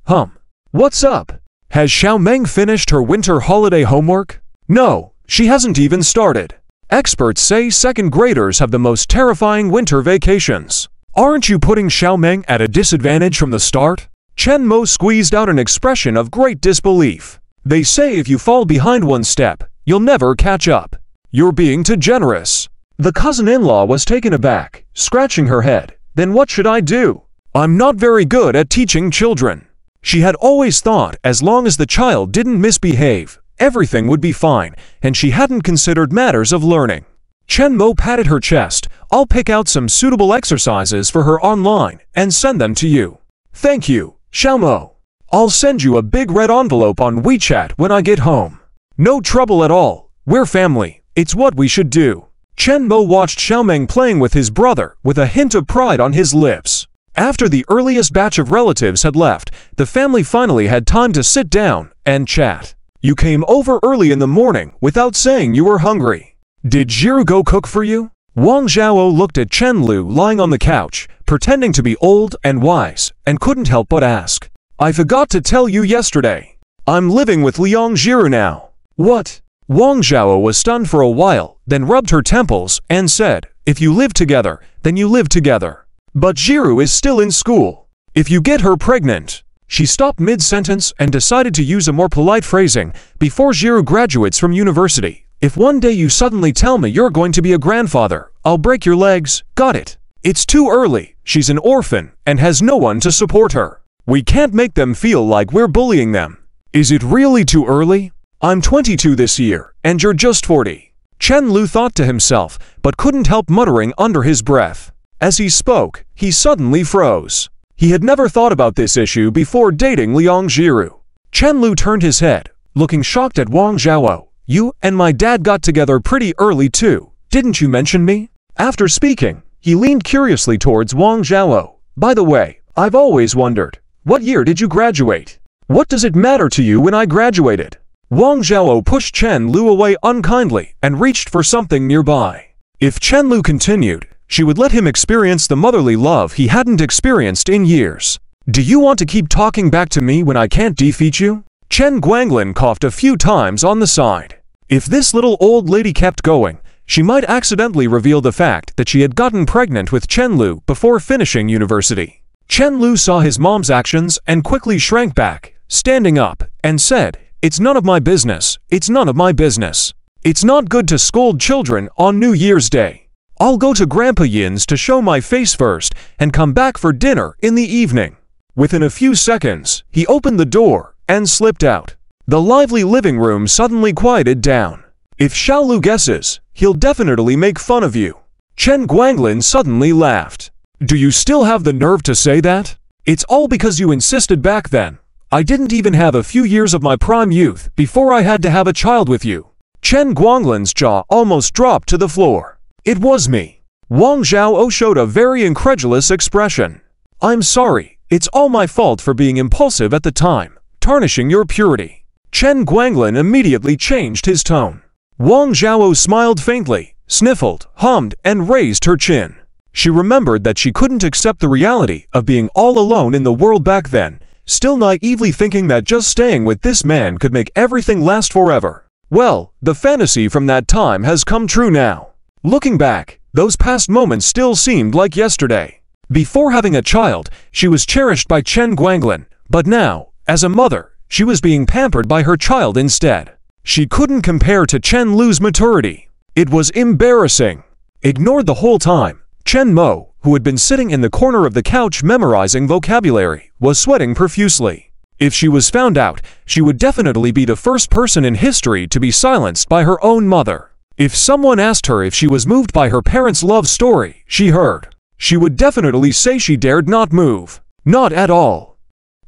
"What's up? Has Xiaomeng finished her winter holiday homework?" "No, she hasn't even started. Experts say 2nd graders have the most terrifying winter vacations. Aren't you putting Xiaomeng at a disadvantage from the start?" Chen Mo squeezed out an expression of great disbelief. "They say if you fall behind one step, you'll never catch up. You're being too generous." The cousin-in-law was taken aback, scratching her head. "Then what should I do? I'm not very good at teaching children." She had always thought as long as the child didn't misbehave, everything would be fine, and she hadn't considered matters of learning. Chen Mo patted her chest. "I'll pick out some suitable exercises for her online and send them to you." "Thank you, Xiao Mo. I'll send you a big red envelope on WeChat when I get home." "No trouble at all. We're family. It's what we should do." Chen Mo watched Xiaomeng playing with his brother with a hint of pride on his lips. After the earliest batch of relatives had left, the family finally had time to sit down and chat. "You came over early in the morning without saying you were hungry. Did Jiru go cook for you?" Wang Zhao looked at Chen Lu lying on the couch, pretending to be old and wise, and couldn't help but ask, "I forgot to tell you yesterday. I'm living with Liang Jiru now." "What?" Wang Zhao was stunned for a while, then rubbed her temples and said, "If you live together, then you live together. But Jiru is still in school. If you get her pregnant..." She stopped mid-sentence and decided to use a more polite phrasing. "Before Jiru graduates from university, if one day you suddenly tell me you're going to be a grandfather, I'll break your legs, got it? It's too early. She's an orphan and has no one to support her. We can't make them feel like we're bullying them." "Is it really too early? I'm 22 this year, and you're just 40. Chen Lu thought to himself, but couldn't help muttering under his breath. As he spoke, he suddenly froze. He had never thought about this issue before dating Liang Jiru. Chen Lu turned his head, looking shocked at Wang Zhao. "You and my dad got together pretty early too, didn't you mention me?" After speaking, he leaned curiously towards Wang Zhao. "By the way, I've always wondered, what year did you graduate? What does it matter to you when I graduated?" Wang Zhao pushed Chen Lu away unkindly and reached for something nearby. If Chen Lu continued, she would let him experience the motherly love he hadn't experienced in years. "Do you want to keep talking back to me when I can't defeat you?" Chen Guanglin coughed a few times on the side. If this little old lady kept going, she might accidentally reveal the fact that she had gotten pregnant with Chen Lu before finishing university. Chen Lu saw his mom's actions and quickly shrank back, standing up, and said, "It's none of my business. It's none of my business. It's not good to scold children on New Year's Day. I'll go to Grandpa Yin's to show my face first and come back for dinner in the evening." Within a few seconds, he opened the door and slipped out. The lively living room suddenly quieted down. "If Xiaolu guesses, he'll definitely make fun of you." Chen Guanglin suddenly laughed. "Do you still have the nerve to say that? It's all because you insisted back then. I didn't even have a few years of my prime youth before I had to have a child with you." Chen Guanglin's jaw almost dropped to the floor. "It was me." Wang Zhao showed a very incredulous expression. "I'm sorry, it's all my fault for being impulsive at the time, tarnishing your purity." Chen Guanglin immediately changed his tone. Wang Zhao smiled faintly, sniffled, hummed, and raised her chin. She remembered that she couldn't accept the reality of being all alone in the world back then, still naively thinking that just staying with this man could make everything last forever. Well, the fantasy from that time has come true now. Looking back, those past moments still seemed like yesterday. Before having a child, she was cherished by Chen Guanglin, but now, as a mother, she was being pampered by her child instead. She couldn't compare to Chen Lu's maturity. It was embarrassing. Ignored the whole time, Chen Mo, who had been sitting in the corner of the couch memorizing vocabulary, was sweating profusely. If she was found out, she would definitely be the first person in history to be silenced by her own mother. If someone asked her if she was moved by her parents' love story she heard, she would definitely say she dared not move. Not at all.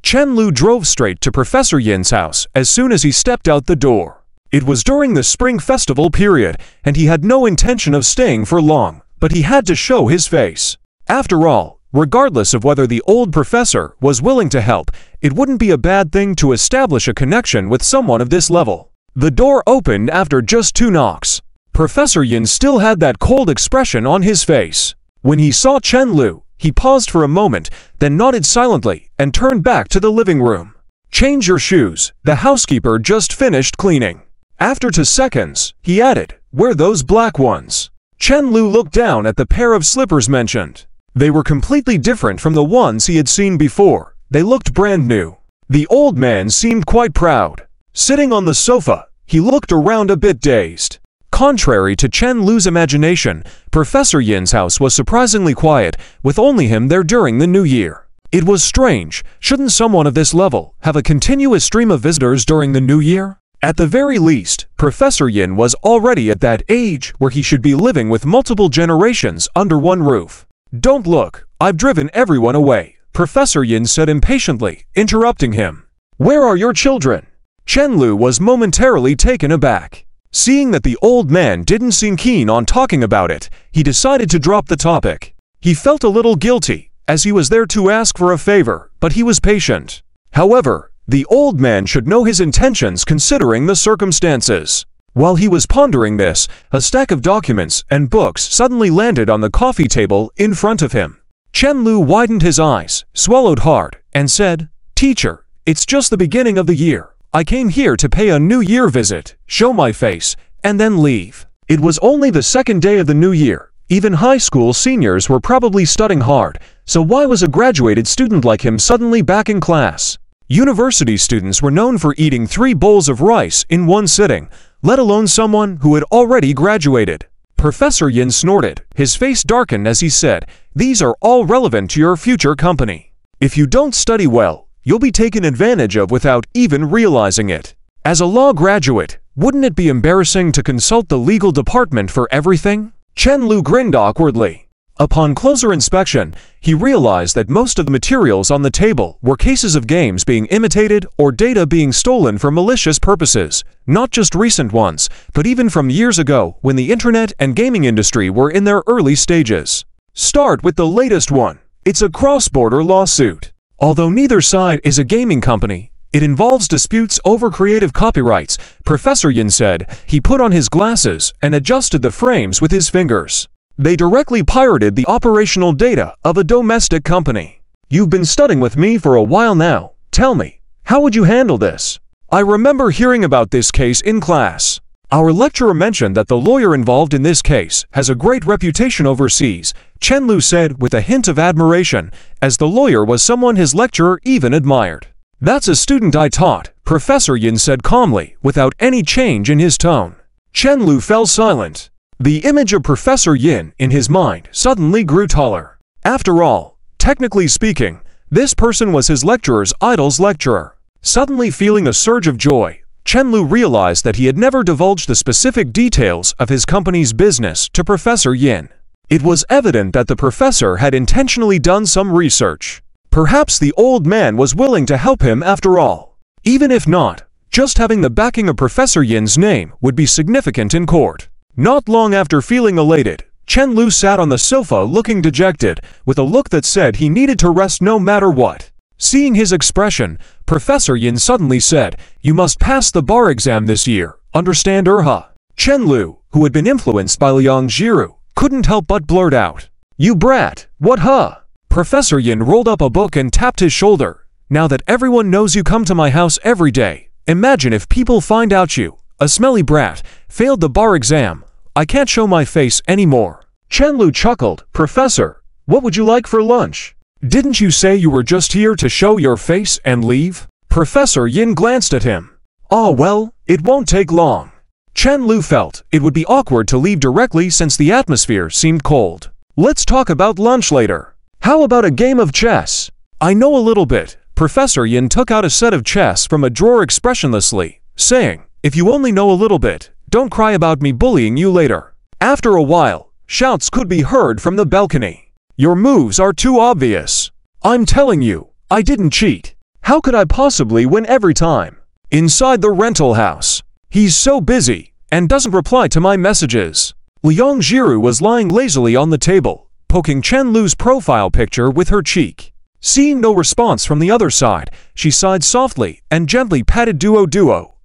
Chen Lu drove straight to Professor Yin's house as soon as he stepped out the door. It was during the spring festival period, and he had no intention of staying for long, but he had to show his face. After all, regardless of whether the old professor was willing to help, it wouldn't be a bad thing to establish a connection with someone of this level. The door opened after just 2 knocks. Professor Yin still had that cold expression on his face. When he saw Chen Lu, he paused for a moment, then nodded silently and turned back to the living room. "Change your shoes, the housekeeper just finished cleaning." After 2 seconds, he added, "Wear those black ones." Chen Lu looked down at the pair of slippers mentioned. They were completely different from the ones he had seen before. They looked brand new. The old man seemed quite proud. Sitting on the sofa, he looked around a bit dazed. Contrary to Chen Lu's imagination, Professor Yin's house was surprisingly quiet, with only him there during the new year. It was strange. Shouldn't someone of this level have a continuous stream of visitors during the new year? At the very least, Professor Yin was already at that age where he should be living with multiple generations under one roof. "Don't look, I've driven everyone away," Professor Yin said impatiently, interrupting him. "Where are your children?" Chen Lu was momentarily taken aback. Seeing that the old man didn't seem keen on talking about it, he decided to drop the topic. He felt a little guilty, as he was there to ask for a favor, but he was patient. However, the old man should know his intentions considering the circumstances. While he was pondering this, a stack of documents and books suddenly landed on the coffee table in front of him. Chen Lu widened his eyes, swallowed hard, and said, "Teacher, it's just the beginning of the year. I came here to pay a New Year visit, show my face, and then leave." It was only the 2nd day of the new year. Even high school seniors were probably studying hard, so why was a graduated student like him suddenly back in class? University students were known for eating 3 bowls of rice in one sitting, let alone someone who had already graduated. Professor Yin snorted, his face darkened as he said, "These are all relevant to your future company. If you don't study well, you'll be taken advantage of without even realizing it. As a law graduate, wouldn't it be embarrassing to consult the legal department for everything?" Chen Lu grinned awkwardly. Upon closer inspection, he realized that most of the materials on the table were cases of games being imitated or data being stolen for malicious purposes, not just recent ones, but even from years ago when the internet and gaming industry were in their early stages. Start with the latest one. It's a cross-border lawsuit. Although neither side is a gaming company, it involves disputes over creative copyrights, Professor Yin said. He put on his glasses and adjusted the frames with his fingers. They directly pirated the operational data of a domestic company. "You've been studying with me for a while now. Tell me, how would you handle this? I remember hearing about this case in class. Our lecturer mentioned that the lawyer involved in this case has a great reputation overseas," Chen Lu said with a hint of admiration, as the lawyer was someone his lecturer even admired. "That's a student I taught," Professor Yin said calmly, without any change in his tone. Chen Lu fell silent. The image of Professor Yin in his mind suddenly grew taller. After all, technically speaking, this person was his lecturer's idol's lecturer. Suddenly feeling a surge of joy, Chen Lu realized that he had never divulged the specific details of his company's business to Professor Yin. It was evident that the professor had intentionally done some research. Perhaps the old man was willing to help him after all. Even if not, just having the backing of Professor Yin's name would be significant in court. Not long after feeling elated, Chen Lu sat on the sofa looking dejected, with a look that said he needed to rest no matter what. Seeing his expression, Professor Yin suddenly said, "You must pass the bar exam this year, understand Erha?" Chen Lu, who had been influenced by Liang Jiru, couldn't help but blurt out, "You brat, what huh?" Professor Yin rolled up a book and tapped his shoulder. "Now that everyone knows you come to my house every day, imagine if people find out you, a smelly brat, failed the bar exam. I can't show my face anymore." Chen Lu chuckled, "Professor, what would you like for lunch? Didn't you say you were just here to show your face and leave?" Professor Yin glanced at him. "Oh well, it won't take long." Chen Lu felt it would be awkward to leave directly since the atmosphere seemed cold. "Let's talk about lunch later. How about a game of chess?" "I know a little bit." Professor Yin took out a set of chess from a drawer expressionlessly, saying, "If you only know a little bit, don't cry about me bullying you later." After a while, shouts could be heard from the balcony. "Your moves are too obvious. I'm telling you, I didn't cheat. How could I possibly win every time?" Inside the rental house, "He's so busy and doesn't reply to my messages." Liang Jiru was lying lazily on the table, poking Chen Lu's profile picture with her cheek. Seeing no response from the other side, she sighed softly and gently patted Duo,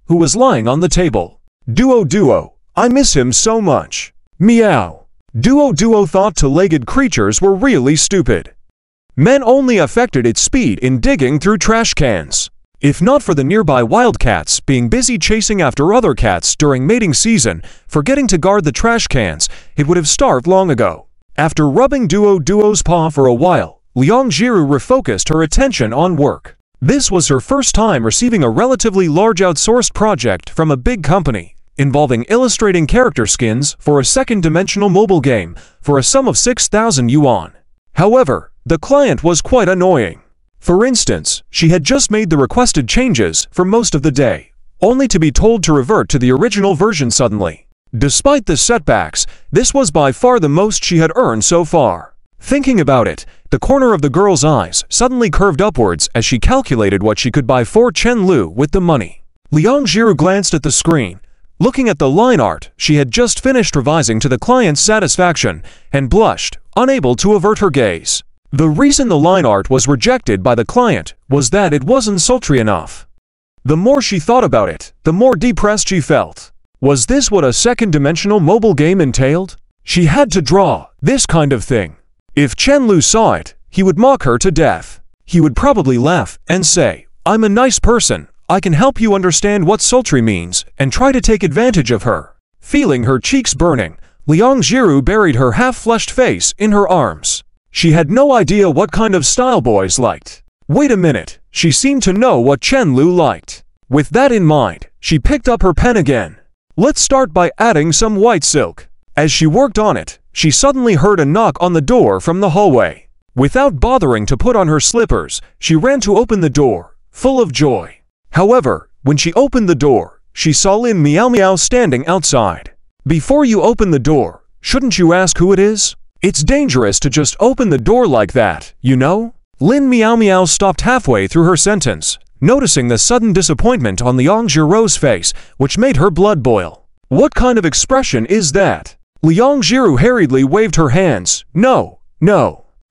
who was lying on the table. Duo, I miss him so much." Meow. Duo thought two-legged creatures were really stupid. Men only affected its speed in digging through trash cans. If not for the nearby wildcats being busy chasing after other cats during mating season, forgetting to guard the trash cans, it would have starved long ago. After rubbing Duo's paw for a while, Liang Jiru refocused her attention on work. This was her first time receiving a relatively large outsourced project from a big company, involving illustrating character skins for a second-dimensional mobile game for a sum of 6,000 yuan. However, the client was quite annoying. For instance, she had just made the requested changes for most of the day, only to be told to revert to the original version suddenly. Despite the setbacks, this was by far the most she had earned so far. Thinking about it, the corner of the girl's eyes suddenly curved upwards as she calculated what she could buy for Chen Lu with the money. Liang Jiru glanced at the screen, looking at the line art she had just finished revising to the client's satisfaction, and blushed, unable to avert her gaze. The reason the line art was rejected by the client was that it wasn't sultry enough. The more she thought about it, the more depressed she felt. Was this what a second-dimensional mobile game entailed? She had to draw this kind of thing. If Chen Lu saw it, he would mock her to death. He would probably laugh and say, "I'm a nice person, I can help you understand what sultry means," and try to take advantage of her. Feeling her cheeks burning, Liang Jiru buried her half-flushed face in her arms. She had no idea what kind of style boys liked. Wait a minute, she seemed to know what Chen Lu liked. With that in mind, she picked up her pen again. "Let's start by adding some white silk." As she worked on it, she suddenly heard a knock on the door from the hallway. Without bothering to put on her slippers, she ran to open the door, full of joy. However, when she opened the door, she saw Lin Meow standing outside. "Before you open the door, shouldn't you ask who it is? It's dangerous to just open the door like that, you know?" Lin Meow stopped halfway through her sentence, noticing the sudden disappointment on Liang Jiru's face, which made her blood boil. "What kind of expression is that?" Liang Jiru hurriedly waved her hands. No.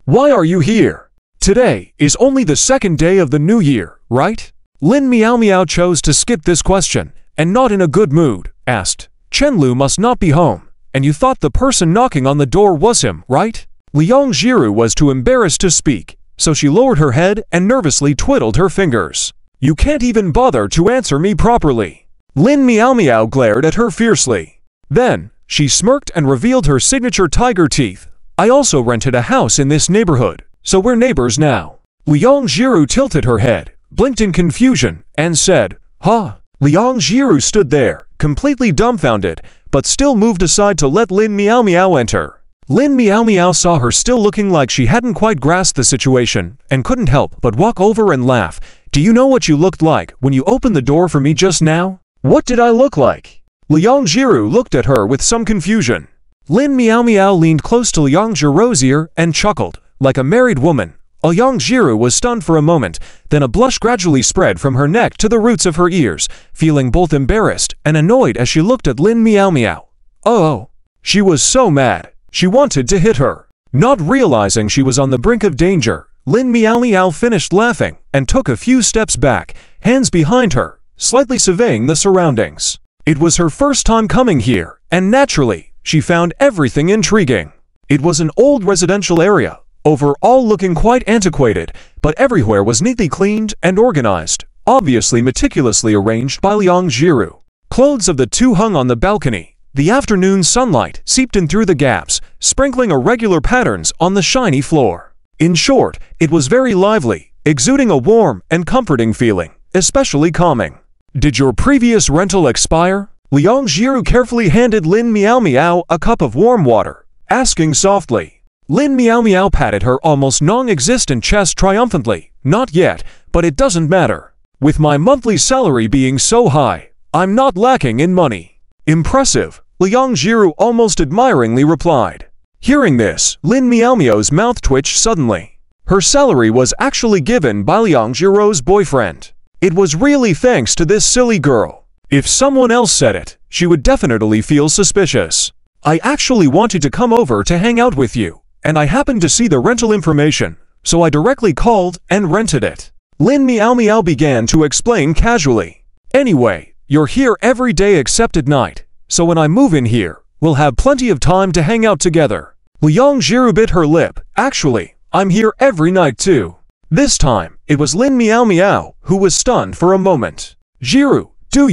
Why are you here? Today is only the second day of the new year, right?" Lin Meow chose to skip this question, and not in a good mood, asked, "Chen Lu must not be home, and you thought the person knocking on the door was him, right?" Liang Jiru was too embarrassed to speak, so she lowered her head and nervously twiddled her fingers. "You can't even bother to answer me properly." Lin Meow glared at her fiercely. Then, she smirked and revealed her signature tiger teeth. "I also rented a house in this neighborhood, so we're neighbors now." Liang Jiru tilted her head, blinked in confusion, and said, "Huh?" Liang Jiru stood there, completely dumbfounded, but still moved aside to let Lin Meow enter. Lin Meow saw her still looking like she hadn't quite grasped the situation, and couldn't help but walk over and laugh. "Do you know what you looked like when you opened the door for me just now?" "What did I look like?" Liang Jiru looked at her with some confusion. Lin Meow leaned close to Liang Jiru's ear and chuckled, like a married woman. Liang Jiru was stunned for a moment, then a blush gradually spread from her neck to the roots of her ears, feeling both embarrassed and annoyed as she looked at Lin Meow. Oh! She was so mad, she wanted to hit her. Not realizing she was on the brink of danger, Lin Meow finished laughing and took a few steps back, hands behind her, slightly surveying the surroundings. It was her first time coming here, and naturally, she found everything intriguing. It was an old residential area, overall looking quite antiquated, but everywhere was neatly cleaned and organized, obviously meticulously arranged by Liang Jiru. Clothes of the two hung on the balcony. The afternoon sunlight seeped in through the gaps, sprinkling irregular patterns on the shiny floor. In short, it was very lively, exuding a warm and comforting feeling, especially calming. Did your previous rental expire? Liang Jiru carefully handed Lin Miao Miao a cup of warm water, asking softly. Lin Miao Miao patted her almost non-existent chest triumphantly. Not yet, but it doesn't matter. With my monthly salary being so high, I'm not lacking in money. Impressive, Liang Jiru almost admiringly replied. Hearing this, Lin Miao Miao's mouth twitched suddenly. Her salary was actually given by Liang Jiru's boyfriend. It was really thanks to this silly girl. If someone else said it, she would definitely feel suspicious. I actually wanted to come over to hang out with you, and I happened to see the rental information, so I directly called and rented it. Lin Miao Miao began to explain casually. Anyway, you're here every day except at night, so when I move in here, we'll have plenty of time to hang out together. Liang Jiru bit her lip. Actually, I'm here every night too. This time, it was Lin Miao Miao who was stunned for a moment. Jiru, do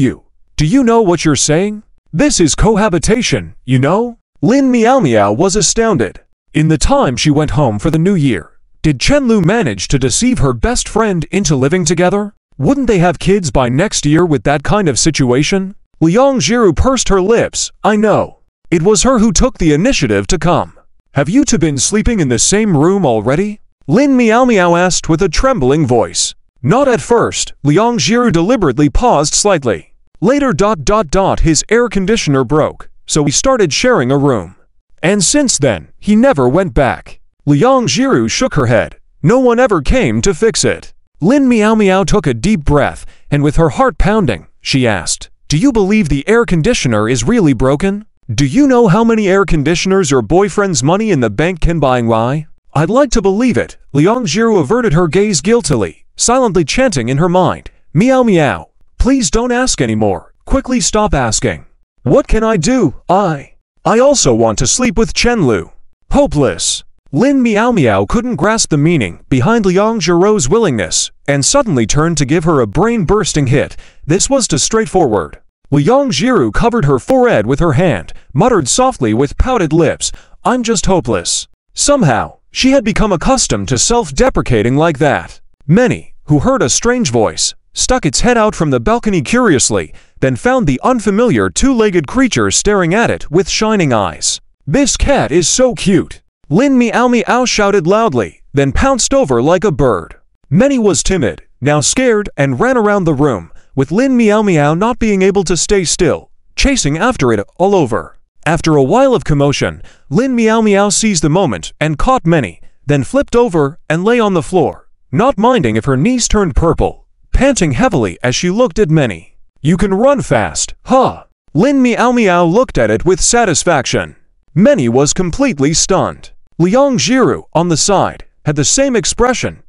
you know what you're saying? This is cohabitation, you know? Lin Miao Miao was astounded. In the time she went home for the new year, did Chenlu manage to deceive her best friend into living together? Wouldn't they have kids by next year with that kind of situation? Liang Jiru pursed her lips. I know. It was her who took the initiative to come. Have you two been sleeping in the same room already? Lin Miao Miao asked with a trembling voice. Not at first. Liang Jiru deliberately paused slightly. Later ... his air conditioner broke, so we started sharing a room. And since then, he never went back. Liang Jiru shook her head. No one ever came to fix it. Lin Miao Miao took a deep breath, and with her heart pounding, she asked, do you believe the air conditioner is really broken? Do you know how many air conditioners your boyfriend's money in the bank can buy? Why? I'd like to believe it. Liang Jiru averted her gaze guiltily, silently chanting in her mind, Miao Miao, please don't ask anymore. Quickly stop asking. What can I do? I also want to sleep with Chenlu. Hopeless. Lin Miao Miao couldn't grasp the meaning behind Liang Jiru's willingness, and suddenly turned to give her a brain-bursting hit. This was too straightforward. Liang Jiru covered her forehead with her hand, muttered softly with pouted lips, I'm just hopeless. Somehow, she had become accustomed to self-deprecating like that. Many, who heard a strange voice, stuck its head out from the balcony curiously, then found the unfamiliar two-legged creature staring at it with shining eyes. This cat is so cute. Lin Miao Miao shouted loudly, then pounced over like a bird. Many was timid, now scared, and ran around the room, with Lin Miao Miao not being able to stay still, chasing after it all over. After a while of commotion, Lin Miao Miao seized the moment and caught Many, then flipped over and lay on the floor, not minding if her knees turned purple, panting heavily as she looked at Many. You can run fast, huh? Lin Miao Miao looked at it with satisfaction. Many was completely stunned. Liang Jiru, on the side, had the same expression.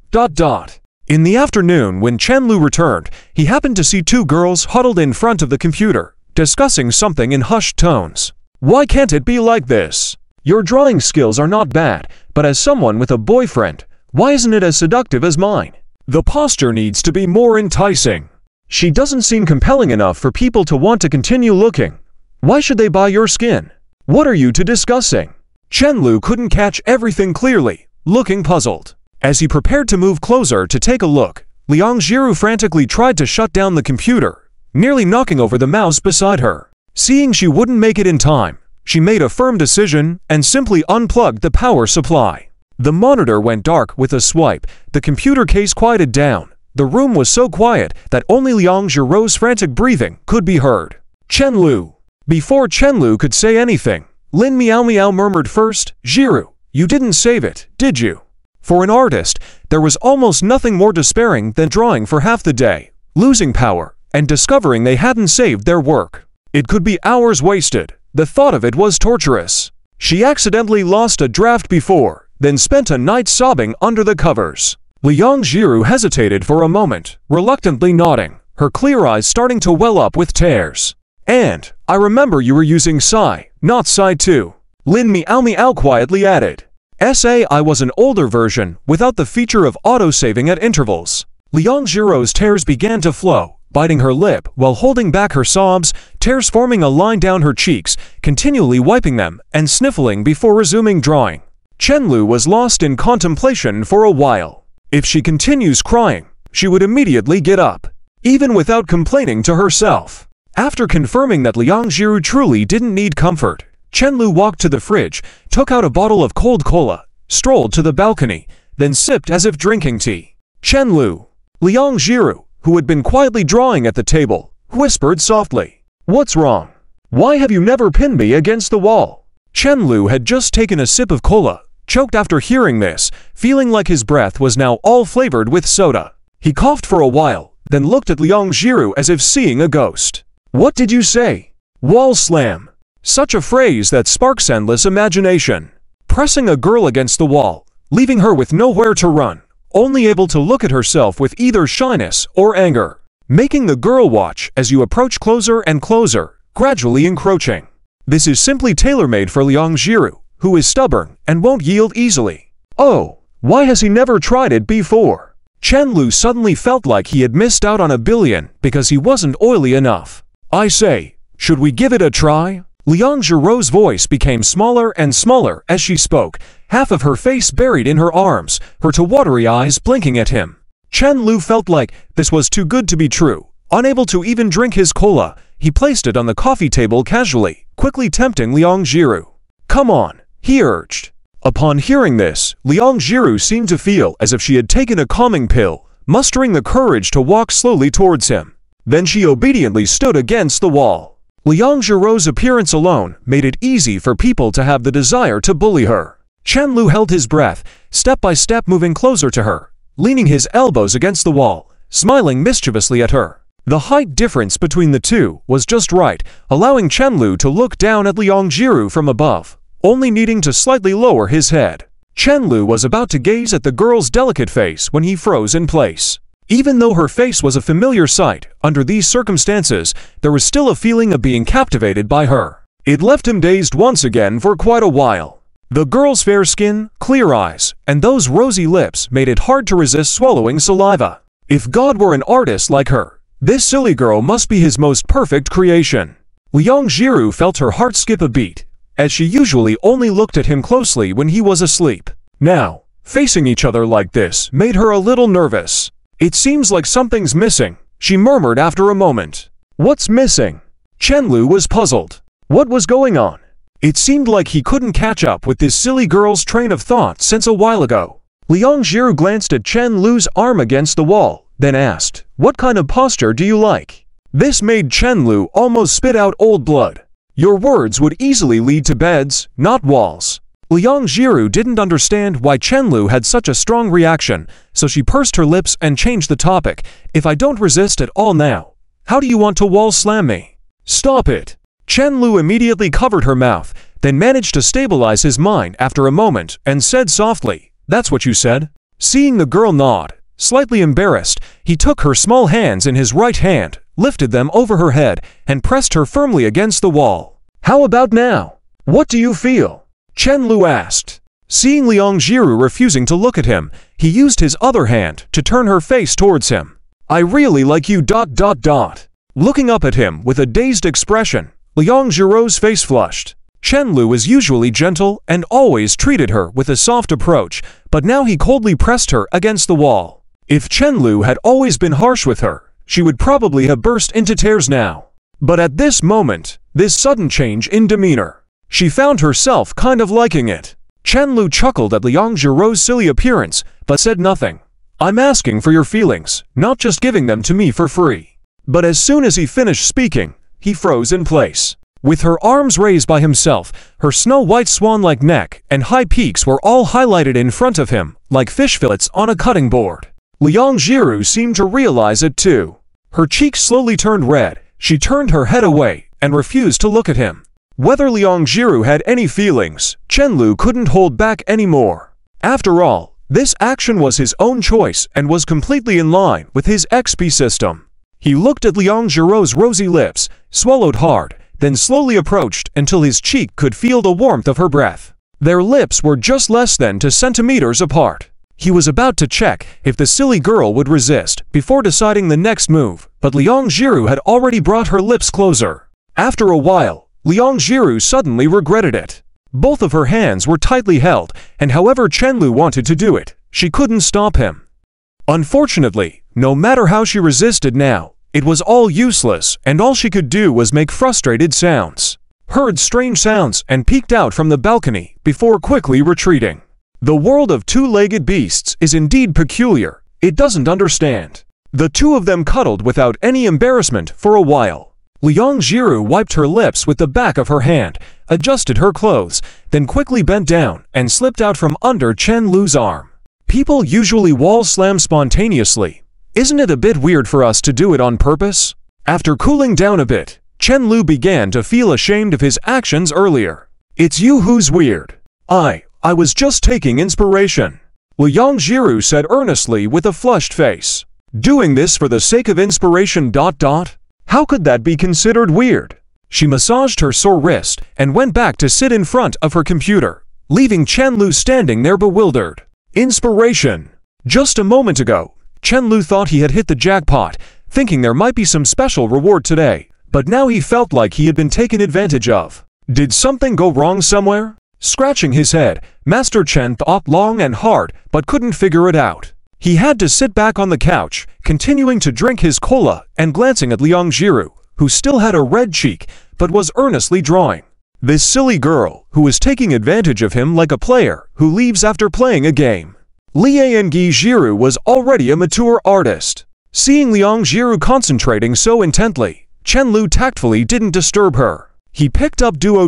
In the afternoon when Chenlu returned, he happened to see two girls huddled in front of the computer, discussing something in hushed tones. Why can't it be like this? Your drawing skills are not bad, but as someone with a boyfriend, why isn't it as seductive as mine? The posture needs to be more enticing. She doesn't seem compelling enough for people to want to continue looking. Why should they buy your skin? What are you two discussing? Chenlu couldn't catch everything clearly, looking puzzled. As he prepared to move closer to take a look, Liang Jiru frantically tried to shut down the computer, nearly knocking over the mouse beside her. Seeing she wouldn't make it in time, she made a firm decision and simply unplugged the power supply. The monitor went dark with a swipe, the computer case quieted down. The room was so quiet that only Liang Jiru's frantic breathing could be heard. Chenlu. Before Chenlu could say anything, Lin Miao Miao murmured first, Jiru, you didn't save it, did you? For an artist, there was almost nothing more despairing than drawing for half the day, losing power, and discovering they hadn't saved their work. It could be hours wasted. The thought of it was torturous. She accidentally lost a draft before, then spent a night sobbing under the covers. Liang Jiru hesitated for a moment, reluctantly nodding, her clear eyes starting to well up with tears. And, I remember you were using Psy, not Psy 2. Lin Miao Miao quietly added. I was an older version, without the feature of auto-saving at intervals. Liang Jiru's tears began to flow, biting her lip while holding back her sobs, tears forming a line down her cheeks, continually wiping them and sniffling before resuming drawing. Chenlu was lost in contemplation for a while. If she continues crying, she would immediately get up. even without complaining to herself. After confirming that Liang Jiru truly didn't need comfort, Chenlu walked to the fridge, took out a bottle of cold cola, strolled to the balcony, then sipped as if drinking tea. Chenlu. Liang Jiru, who had been quietly drawing at the table, whispered softly, "What's wrong? Why have you never pinned me against the wall?" Chenlu had just taken a sip of cola, choked after hearing this, feeling like his breath was now all flavored with soda. He coughed for a while, then looked at Liang Jiru as if seeing a ghost. "What did you say?" "Wall slam." Such a phrase that sparks endless imagination. Pressing a girl against the wall, leaving her with nowhere to run, only able to look at herself with either shyness or anger. Making the girl watch as you approach closer and closer, gradually encroaching. This is simply tailor-made for Liang Jiru, who is stubborn and won't yield easily. Oh, why has he never tried it before? Chenlu suddenly felt like he had missed out on a billion because he wasn't oily enough. "I say, should we give it a try?" Liang Jiru's voice became smaller and smaller as she spoke, half of her face buried in her arms, her two watery eyes blinking at him. Chenlu felt like this was too good to be true. Unable to even drink his cola, he placed it on the coffee table casually, quickly tempting Liang Jiru. "Come on," he urged. Upon hearing this, Liang Jiru seemed to feel as if she had taken a calming pill, mustering the courage to walk slowly towards him. Then she obediently stood against the wall. Liang Jiru's appearance alone made it easy for people to have the desire to bully her. Chenlu held his breath, step by step moving closer to her, leaning his elbows against the wall, smiling mischievously at her. The height difference between the two was just right, allowing Chenlu to look down at Liang Jiru from above, only needing to slightly lower his head. Chenlu was about to gaze at the girl's delicate face when he froze in place. Even though her face was a familiar sight, under these circumstances, there was still a feeling of being captivated by her. It left him dazed once again for quite a while. The girl's fair skin, clear eyes, and those rosy lips made it hard to resist swallowing saliva. If God were an artist like her, this silly girl must be his most perfect creation. Liang Jiru felt her heart skip a beat, as she usually only looked at him closely when he was asleep. Now, facing each other like this made her a little nervous. "It seems like something's missing," she murmured after a moment. "What's missing?" Chenlu was puzzled. What was going on? It seemed like he couldn't catch up with this silly girl's train of thought since a while ago. Liang Jiru glanced at Chenlu's arm against the wall, then asked, "What kind of posture do you like?" This made Chenlu almost spit out old blood. "Your words would easily lead to beds, not walls." Liang Jiru didn't understand why Chenlu had such a strong reaction, so she pursed her lips and changed the topic. "If I don't resist at all now, how do you want to wall slam me?" "Stop it." Chenlu immediately covered her mouth, then managed to stabilize his mind after a moment and said softly, "That's what you said?" Seeing the girl nod, slightly embarrassed, he took her small hands in his right hand, lifted them over her head, and pressed her firmly against the wall. "How about now? What do you feel?" Chenlu asked. Seeing Liang Jiru refusing to look at him, he used his other hand to turn her face towards him. "I really like you ... Looking up at him with a dazed expression, Liang Jiru's face flushed. Chenlu was usually gentle and always treated her with a soft approach, but now he coldly pressed her against the wall. If Chenlu had always been harsh with her, she would probably have burst into tears now. But at this moment, this sudden change in demeanor, she found herself kind of liking it. Chenlu chuckled at Liang Jiru's silly appearance, but said nothing. "I'm asking for your feelings, not just giving them to me for free." But as soon as he finished speaking, he froze in place. With her arms raised by himself, her snow-white swan-like neck and high peaks were all highlighted in front of him, like fish fillets on a cutting board. Liang Jiru seemed to realize it too. Her cheeks slowly turned red, she turned her head away, and refused to look at him. Whether Liang Jiru had any feelings, Chenlu couldn't hold back anymore. After all, this action was his own choice and was completely in line with his XP system. He looked at Liang Jiru's rosy lips, swallowed hard, then slowly approached until his cheek could feel the warmth of her breath. Their lips were just less than 2 centimeters apart. He was about to check if the silly girl would resist before deciding the next move, but Liang Jiru had already brought her lips closer. After a while, Liang Jiru suddenly regretted it. Both of her hands were tightly held, and however Chenlu wanted to do it, she couldn't stop him. Unfortunately, no matter how she resisted now, It was all useless, and all she could do was make frustrated sounds. Heard strange sounds and peeked out from the balcony before quickly retreating. The world of two-legged beasts is indeed peculiar. It doesn't understand. The two of them cuddled without any embarrassment for a while. Liang Jiru wiped her lips with the back of her hand, adjusted her clothes, then quickly bent down and slipped out from under Chen Lu's arm. People usually wall slam spontaneously. Isn't it a bit weird for us to do it on purpose? After cooling down a bit, Chen Lu began to feel ashamed of his actions earlier. It's you who's weird. I was just taking inspiration, Liang Jiru said earnestly with a flushed face. Doing this for the sake of inspiration ... How could that be considered weird? She massaged her sore wrist and went back to sit in front of her computer, leaving Chen Lu standing there bewildered. Inspiration. Just a moment ago, Chen Lu thought he had hit the jackpot, thinking there might be some special reward today, but now he felt like he had been taken advantage of. Did something go wrong somewhere? Scratching his head, Master Chen thought long and hard but couldn't figure it out. He had to sit back on the couch, continuing to drink his cola and glancing at Liang Jiru, who still had a red cheek but was earnestly drawing. This silly girl who was taking advantage of him like a player who leaves after playing a game. Liang Jiru was already a mature artist. Seeing Liang Jiru concentrating so intently, Chen Lu tactfully didn't disturb her. He picked up Duo,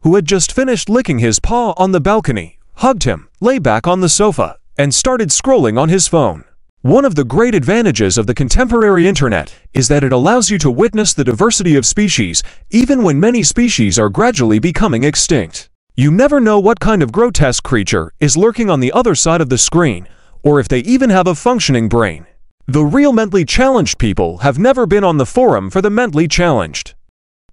who had just finished licking his paw on the balcony, hugged him, lay back on the sofa, and started scrolling on his phone. One of the great advantages of the contemporary internet is that it allows you to witness the diversity of species, even when many species are gradually becoming extinct. You never know what kind of grotesque creature is lurking on the other side of the screen, or if they even have a functioning brain. The real mentally challenged people have never been on the forum for the mentally challenged.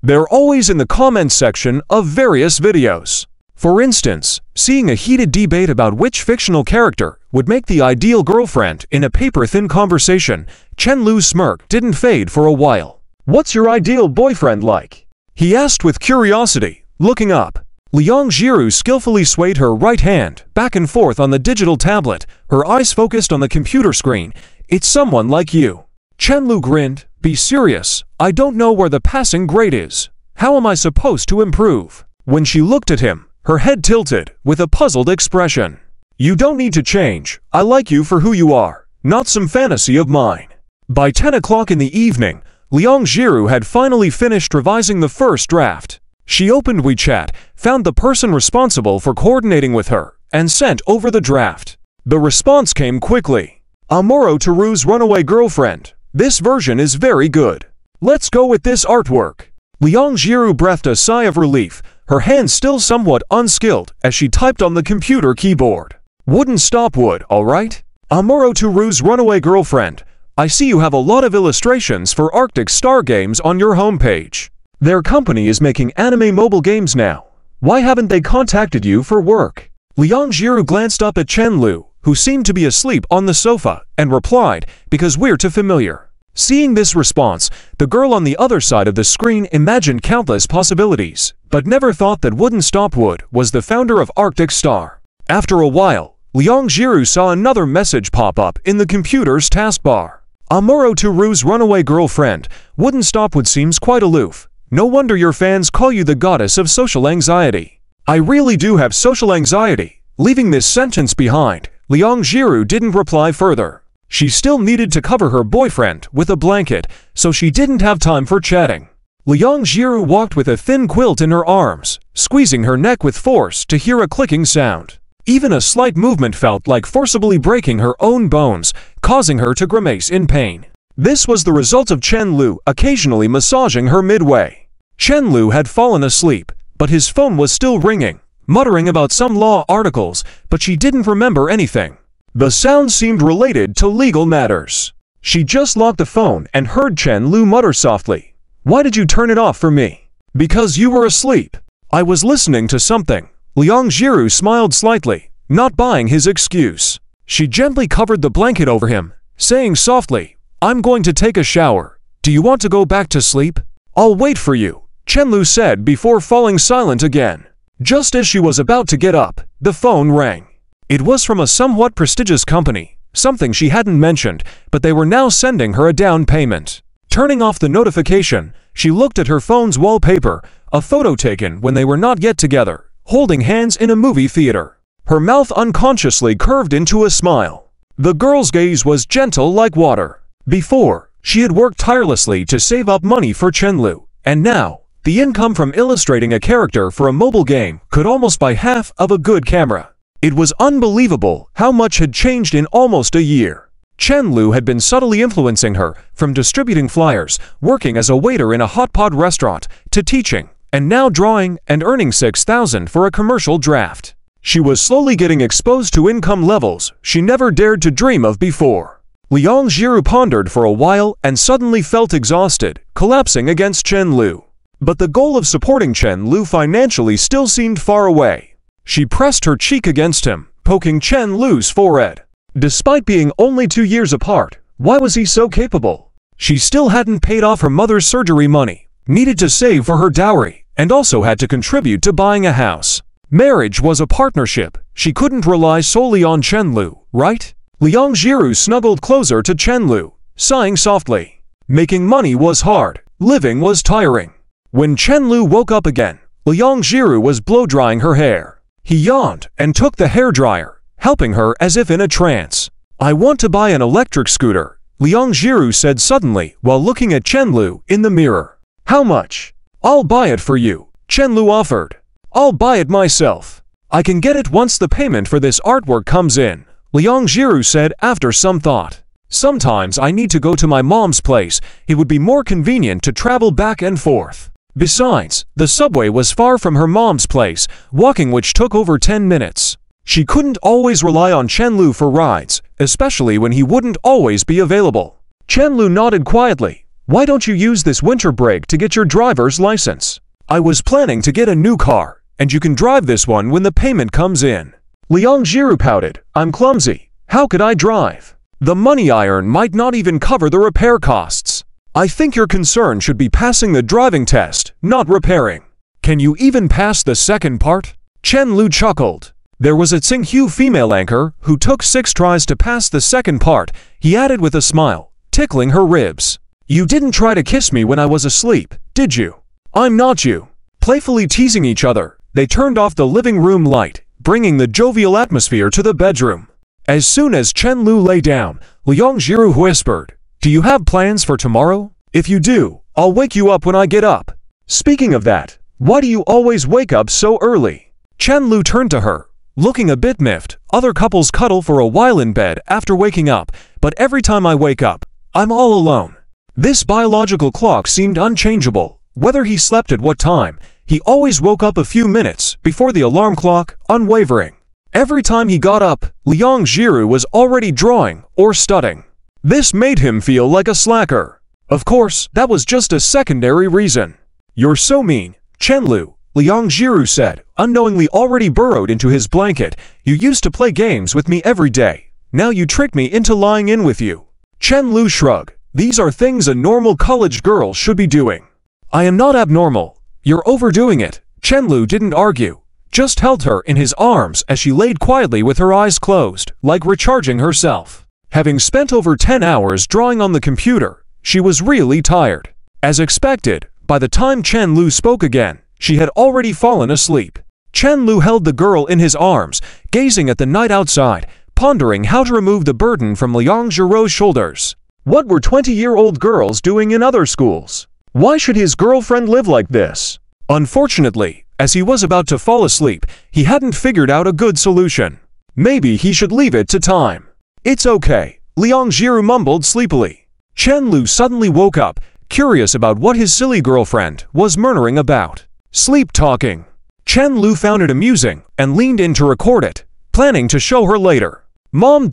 They're always in the comments section of various videos. For instance, seeing a heated debate about which fictional character would make the ideal girlfriend in a paper-thin conversation, Chen Lu's smirk didn't fade for a while. "What's your ideal boyfriend like?" he asked with curiosity, looking up. Liang Jiru skillfully swayed her right hand back and forth on the digital tablet, her eyes focused on the computer screen. "It's someone like you." Chen Lu grinned. "Be serious. I don't know where the passing grade is. How am I supposed to improve?" When she looked at him, her head tilted with a puzzled expression. "You don't need to change. I like you for who you are, not some fantasy of mine." By 10 o'clock in the evening, Liang Jiru had finally finished revising the first draft. She opened WeChat, found the person responsible for coordinating with her, and sent over the draft. The response came quickly. "Amuro Teru's runaway girlfriend. This version is very good. Let's go with this artwork." Liang Jiru breathed a sigh of relief, her hands still somewhat unskilled as she typed on the computer keyboard. "Wouldn't stop wood, all right? Amuro Teru's runaway girlfriend. I see you have a lot of illustrations for Arctic Star games on your homepage. Their company is making anime mobile games now. Why haven't they contacted you for work?" Liang Jiru glanced up at Chen Lu, who seemed to be asleep on the sofa, and replied, "Because we're too familiar." Seeing this response, the girl on the other side of the screen imagined countless possibilities, but never thought that Wouldn't Stop Wood was the founder of Arctic Star. After a while, Liang Jiru saw another message pop up in the computer's taskbar. "Amuro Teru's runaway girlfriend. Wouldn't Stop Wood seems quite aloof. No wonder your fans call you the goddess of social anxiety." "I really do have social anxiety." Leaving this sentence behind, Liang Jiru didn't reply further. She still needed to cover her boyfriend with a blanket, so she didn't have time for chatting. Liang Jiru walked with a thin quilt in her arms, squeezing her neck with force to hear a clicking sound. Even a slight movement felt like forcibly breaking her own bones, causing her to grimace in pain. This was the result of Chen Lu occasionally massaging her midway. Chen Lu had fallen asleep, but his phone was still ringing, muttering about some law articles, but she didn't remember anything. The sound seemed related to legal matters. She just locked the phone and heard Chen Lu mutter softly, "Why did you turn it off for me?" "Because you were asleep. I was listening to something." Liang Jiru smiled slightly, not buying his excuse. She gently covered the blanket over him, saying softly, "I'm going to take a shower. Do you want to go back to sleep?" "I'll wait for you," Chen Lu said before falling silent again. Just as she was about to get up, the phone rang. It was from a somewhat prestigious company, something she hadn't mentioned, but they were now sending her a down payment. Turning off the notification, she looked at her phone's wallpaper, a photo taken when they were not yet together, holding hands in a movie theater. Her mouth unconsciously curved into a smile. The girl's gaze was gentle like water. Before, she had worked tirelessly to save up money for Chenlu, and now, the income from illustrating a character for a mobile game could almost buy half of a good camera. It was unbelievable how much had changed in almost a year. Chenlu had been subtly influencing her, from distributing flyers, working as a waiter in a hot pot restaurant, to teaching, and now drawing and earning 6,000 for a commercial draft. She was slowly getting exposed to income levels she never dared to dream of before. Liang Jiru pondered for a while and suddenly felt exhausted, collapsing against Chenlu. But the goal of supporting Chenlu financially still seemed far away. She pressed her cheek against him, poking Chenlu's forehead. Despite being only 2 years apart, why was he so capable? She still hadn't paid off her mother's surgery money, needed to save for her dowry, and also had to contribute to buying a house. Marriage was a partnership. She couldn't rely solely on Chenlu, right? Liang Jiru snuggled closer to Chenlu, sighing softly. Making money was hard. Living was tiring. When Chenlu woke up again, Liang Jiru was blow-drying her hair. He yawned and took the hairdryer, helping her as if in a trance. "I want to buy an electric scooter," Liang Jiru said suddenly while looking at Chenlu in the mirror. "How much?" "I'll buy it for you," Chenlu offered. "I'll buy it myself. I can get it once the payment for this artwork comes in," Liang Jiru said after some thought. "Sometimes I need to go to my mom's place. It would be more convenient to travel back and forth. Besides, the subway was far from her mom's place, walking which took over 10 minutes. She couldn't always rely on Chenlu for rides, especially when he wouldn't always be available." Chenlu nodded quietly. "Why don't you use this winter break to get your driver's license? I was planning to get a new car, and you can drive this one when the payment comes in." Liang Jiru pouted. "I'm clumsy. How could I drive? The money I earn might not even cover the repair costs. I think your concern should be passing the driving test, not repairing." "Can you even pass the second part?" Chenlu chuckled. "There was a Tsinghu female anchor who took 6 tries to pass the second part," he added with a smile, tickling her ribs. "You didn't try to kiss me when I was asleep, did you?" "I'm not you." Playfully teasing each other, they turned off the living room light, bringing the jovial atmosphere to the bedroom. As soon as Chenlu lay down, Liang Jiru whispered, "Do you have plans for tomorrow? If you do, I'll wake you up when I get up." "Speaking of that, why do you always wake up so early?" Chenlu turned to her, looking a bit miffed. "Other couples cuddle for a while in bed after waking up, but every time I wake up, I'm all alone." This biological clock seemed unchangeable. Whether he slept at what time, he always woke up a few minutes before the alarm clock, unwavering. Every time he got up, Liang Jiru was already drawing or studying. This made him feel like a slacker. Of course, that was just a secondary reason. "You're so mean, Chenlu," Liang Jiru said, unknowingly already burrowed into his blanket. "You used to play games with me every day. Now you trick me into lying in with you." Chenlu shrugged. "These are things a normal college girl should be doing." "I am not abnormal. You're overdoing it." Chenlu didn't argue, just held her in his arms as she laid quietly with her eyes closed, like recharging herself. Having spent over 10 hours drawing on the computer, she was really tired. As expected, by the time Chenlu spoke again, she had already fallen asleep. Chenlu held the girl in his arms, gazing at the night outside, pondering how to remove the burden from Liang Jiru's shoulders. What were 20-year-old girls doing in other schools? Why should his girlfriend live like this? Unfortunately, as he was about to fall asleep, he hadn't figured out a good solution. Maybe he should leave it to time. "It's okay," Liang Jiru mumbled sleepily. Chenlu suddenly woke up, curious about what his silly girlfriend was murmuring about. Sleep talking. Chenlu found it amusing and leaned in to record it, planning to show her later. "Mom ...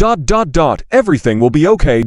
everything will be okay ...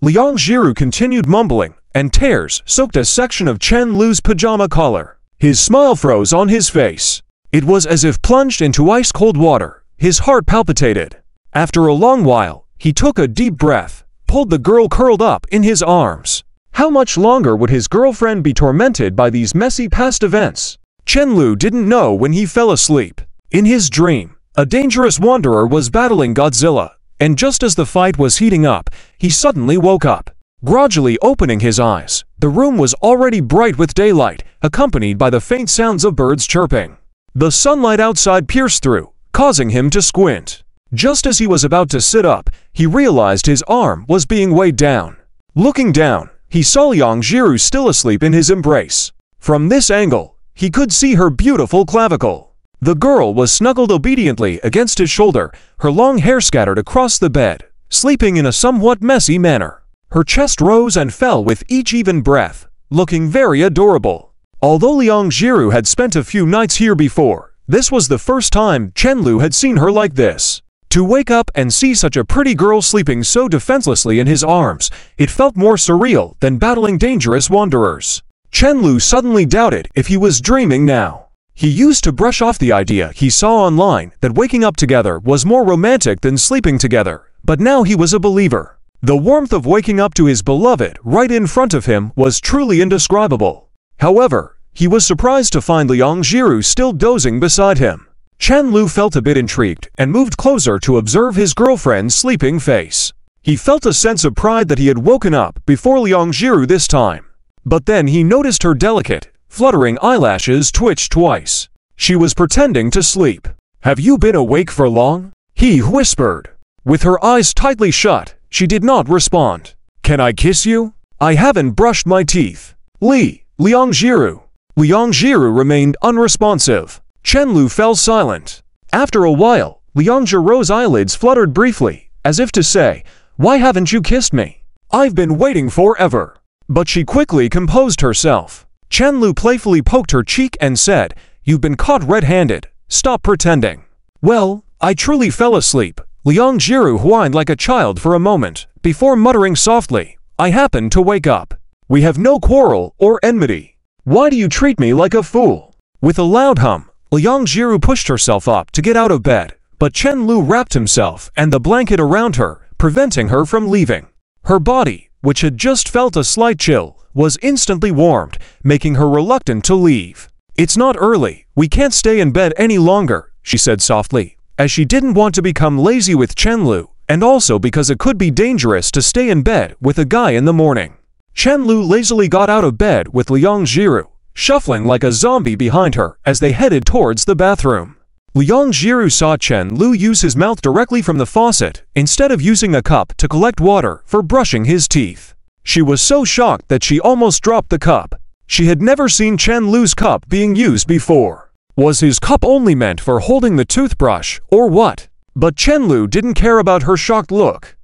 Liang Jiru continued mumbling, and tears soaked a section of Chenlu's pajama collar. His smile froze on his face. It was as if plunged into ice-cold water. His heart palpitated. After a long while, he took a deep breath, pulled the girl curled up in his arms. How much longer would his girlfriend be tormented by these messy past events? Chenlu didn't know when he fell asleep. In his dream, a dangerous wanderer was battling Godzilla, and just as the fight was heating up, he suddenly woke up. Gradually opening his eyes, the room was already bright with daylight, accompanied by the faint sounds of birds chirping. The sunlight outside pierced through, causing him to squint. Just as he was about to sit up, he realized his arm was being weighed down. Looking down, he saw Liang Jiru still asleep in his embrace. From this angle, he could see her beautiful clavicle. The girl was snuggled obediently against his shoulder, her long hair scattered across the bed, sleeping in a somewhat messy manner. Her chest rose and fell with each even breath, looking very adorable. Although Liang Jiru had spent a few nights here before, this was the first time Chen Lu had seen her like this. To wake up and see such a pretty girl sleeping so defenselessly in his arms, it felt more surreal than battling dangerous wanderers. Chen Lu suddenly doubted if he was dreaming now. He used to brush off the idea he saw online that waking up together was more romantic than sleeping together, but now he was a believer. The warmth of waking up to his beloved right in front of him was truly indescribable. However, he was surprised to find Liang Jiru still dozing beside him. Chen Lu felt a bit intrigued and moved closer to observe his girlfriend's sleeping face. He felt a sense of pride that he had woken up before Liang Jiru this time. But then he noticed her delicate, fluttering eyelashes twitch twice. She was pretending to sleep. "Have you been awake for long?" he whispered. With her eyes tightly shut, she did not respond. "Can I kiss you? I haven't brushed my teeth." Liang Jiru. Liang Jiru remained unresponsive. Chen Lu fell silent. After a while, Liang Jiru's eyelids fluttered briefly, as if to say, "Why haven't you kissed me? I've been waiting forever." But she quickly composed herself. Chen Lu playfully poked her cheek and said, "You've been caught red-handed. Stop pretending." "Well, I truly fell asleep." Liang Jiru whined like a child for a moment, before muttering softly, "I happened to wake up. We have no quarrel or enmity. Why do you treat me like a fool?" With a loud hum, Liang Jiru pushed herself up to get out of bed, but Chen Lu wrapped himself and the blanket around her, preventing her from leaving. Her body, which had just felt a slight chill, was instantly warmed, making her reluctant to leave. "It's not early, we can't stay in bed any longer," she said softly, as she didn't want to become lazy with Chen Lu, and also because it could be dangerous to stay in bed with a guy in the morning. Chen Lu lazily got out of bed with Liang Jiru, shuffling like a zombie behind her as they headed towards the bathroom. Liang Jiru saw Chen Lu use his mouth directly from the faucet, instead of using a cup to collect water for brushing his teeth. She was so shocked that she almost dropped the cup. She had never seen Chen Lu's cup being used before. Was his cup only meant for holding the toothbrush, or what? But Chen Lu didn't care about her shocked look.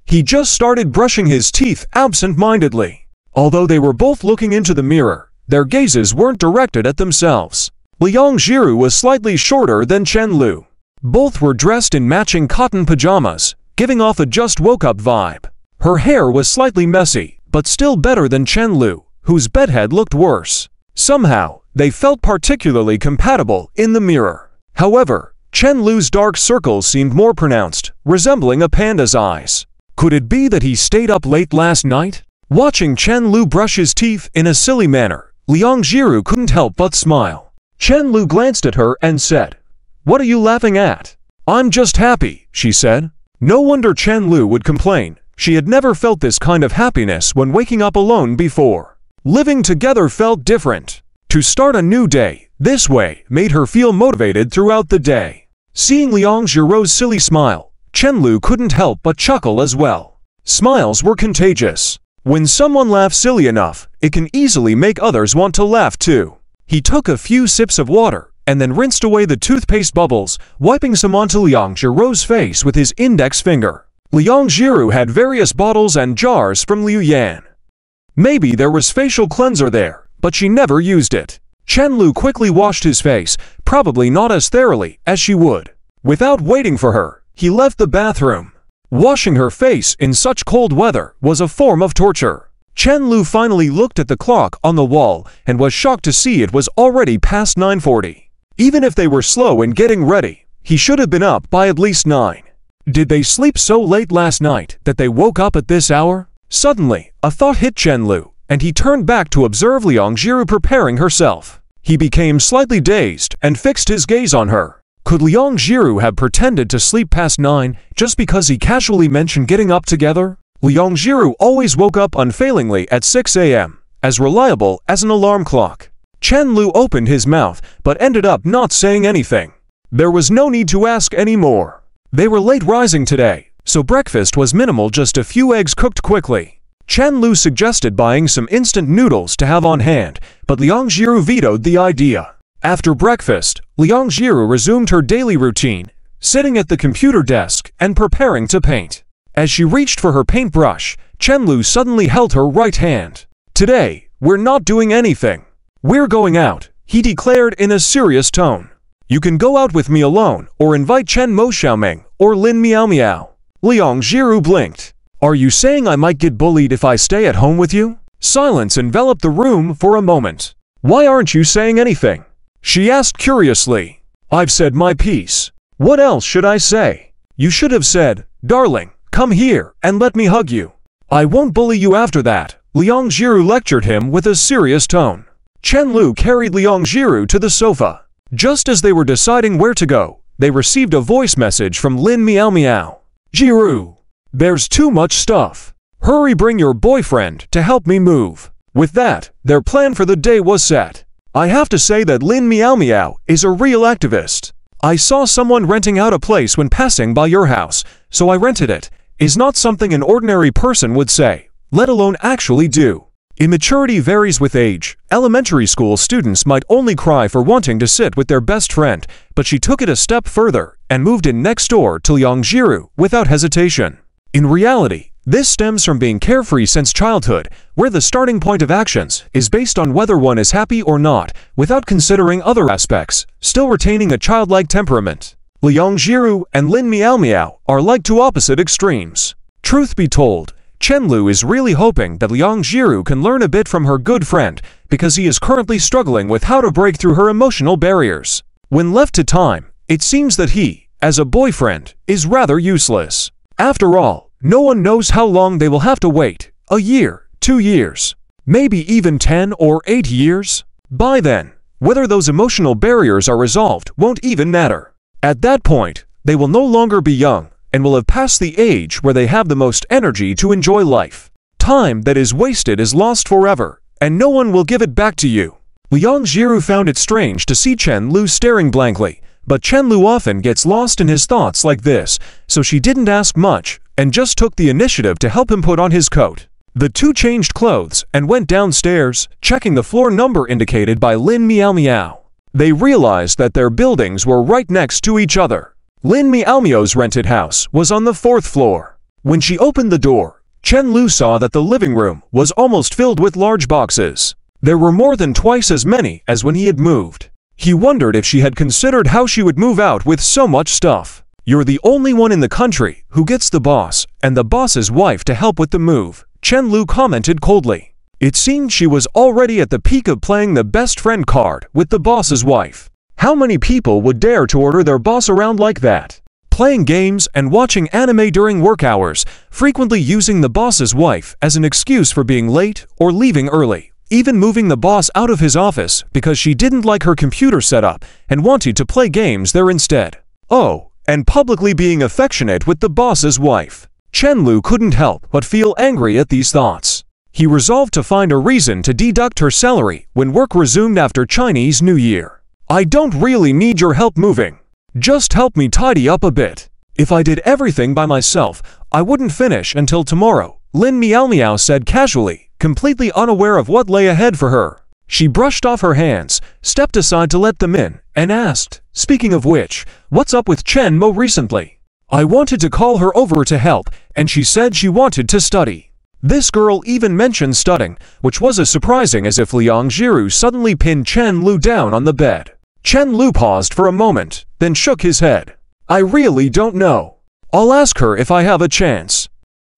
He just started brushing his teeth absent-mindedly. Although they were both looking into the mirror, their gazes weren't directed at themselves. Liang Jiru was slightly shorter than Chen Lu. Both were dressed in matching cotton pajamas, giving off a just-woke-up vibe. Her hair was slightly messy, but still better than Chen Lu, whose bedhead looked worse. Somehow, they felt particularly compatible in the mirror. However, Chen Lu's dark circles seemed more pronounced, resembling a panda's eyes. Could it be that he stayed up late last night? Watching Chen Lu brush his teeth in a silly manner, Liang Jiru couldn't help but smile. Chen Lu glanced at her and said, "What are you laughing at?" "I'm just happy," she said. No wonder Chen Lu would complain. She had never felt this kind of happiness when waking up alone before. Living together felt different. To start a new day this way made her feel motivated throughout the day. Seeing Liang Jiru's silly smile, Chen Lu couldn't help but chuckle as well. Smiles were contagious. When someone laughs silly enough, it can easily make others want to laugh too. He took a few sips of water and then rinsed away the toothpaste bubbles, wiping some onto Liang Jiru's face with his index finger. Liang Jiru had various bottles and jars from Liu Yan. Maybe there was facial cleanser there, but she never used it. Chen Lu quickly washed his face, probably not as thoroughly as she would. Without waiting for her, he left the bathroom. Washing her face in such cold weather was a form of torture. Chen Lu finally looked at the clock on the wall and was shocked to see it was already past 9:40. Even if they were slow in getting ready, he should have been up by at least 9. Did they sleep so late last night that they woke up at this hour? Suddenly, a thought hit Chen Lu, and he turned back to observe Liang Jiru preparing herself. He became slightly dazed and fixed his gaze on her. Could Liang Jiru have pretended to sleep past 9 just because he casually mentioned getting up together? Liang Jiru always woke up unfailingly at 6 a.m., as reliable as an alarm clock. Chen Lu opened his mouth, but ended up not saying anything. There was no need to ask any more. They were late rising today, so breakfast was minimal, just a few eggs cooked quickly. Chen Lu suggested buying some instant noodles to have on hand, but Liang Jiru vetoed the idea. After breakfast, Liang Jiru resumed her daily routine, sitting at the computer desk and preparing to paint. As she reached for her paintbrush, Chen Lu suddenly held her right hand. "Today, we're not doing anything. We're going out," he declared in a serious tone. "You can go out with me alone, or invite Chen Mo Xiaoming or Lin Miao Miao." Liang Jiru blinked. "Are you saying I might get bullied if I stay at home with you?" Silence enveloped the room for a moment. "Why aren't you saying anything?" she asked curiously. "I've said my piece. What else should I say? You should have said, 'Darling, come here and let me hug you.' I won't bully you after that," Liang Jiru lectured him with a serious tone. Chen Lu carried Liang Jiru to the sofa. Just as they were deciding where to go, they received a voice message from Lin Miao Miao. "Jiru, there's too much stuff. Hurry, bring your boyfriend to help me move." With that, their plan for the day was set. "I have to say that Lin Miao Miao is a real activist. I saw someone renting out a place when passing by your house, so I rented it. Is not something an ordinary person would say, let alone actually do. Immaturity varies with age. Elementary school students might only cry for wanting to sit with their best friend, but she took it a step further and moved in next door to Liang Jiru without hesitation. In reality, this stems from being carefree since childhood, where the starting point of actions is based on whether one is happy or not, without considering other aspects, still retaining a childlike temperament. Liang Jiru and Lin Miao Miao are like two opposite extremes. Truth be told, Chen Lu is really hoping that Liang Jiru can learn a bit from her good friend, because he is currently struggling with how to break through her emotional barriers. When left to time, it seems that he, as a boyfriend, is rather useless. After all, no one knows how long they will have to wait. A year, 2 years, maybe even 10 or 8 years. By then, whether those emotional barriers are resolved won't even matter. At that point, they will no longer be young, and will have passed the age where they have the most energy to enjoy life. Time that is wasted is lost forever, and no one will give it back to you. Liang Jiru found it strange to see Chen Lu staring blankly, but Chen Lu often gets lost in his thoughts like this, so she didn't ask much, and just took the initiative to help him put on his coat. The two changed clothes and went downstairs, checking the floor number indicated by Lin Miao Miao. They realized that their buildings were right next to each other. Lin Miao Miao's rented house was on the 4th floor. When she opened the door, Chen Lu saw that the living room was almost filled with large boxes. There were more than twice as many as when he had moved. He wondered if she had considered how she would move out with so much stuff. "You're the only one in the country who gets the boss and the boss's wife to help with the move," Chen Lu commented coldly. It seemed she was already at the peak of playing the best friend card with the boss's wife. How many people would dare to order their boss around like that? Playing games and watching anime during work hours, frequently using the boss's wife as an excuse for being late or leaving early. Even moving the boss out of his office because she didn't like her computer setup and wanted to play games there instead. Oh, and publicly being affectionate with the boss's wife. Chen Lu couldn't help but feel angry at these thoughts. He resolved to find a reason to deduct her salary when work resumed after Chinese New Year. "I don't really need your help moving. Just help me tidy up a bit. If I did everything by myself, I wouldn't finish until tomorrow," Lin Miao Miao said casually, completely unaware of what lay ahead for her. She brushed off her hands, stepped aside to let them in, and asked, "Speaking of which, what's up with Chen Mo recently? I wanted to call her over to help, and she said she wanted to study." This girl even mentioned studying, which was as surprising as if Liang Jiru suddenly pinned Chen Lu down on the bed. Chen Lu paused for a moment, then shook his head. "I really don't know. I'll ask her if I have a chance."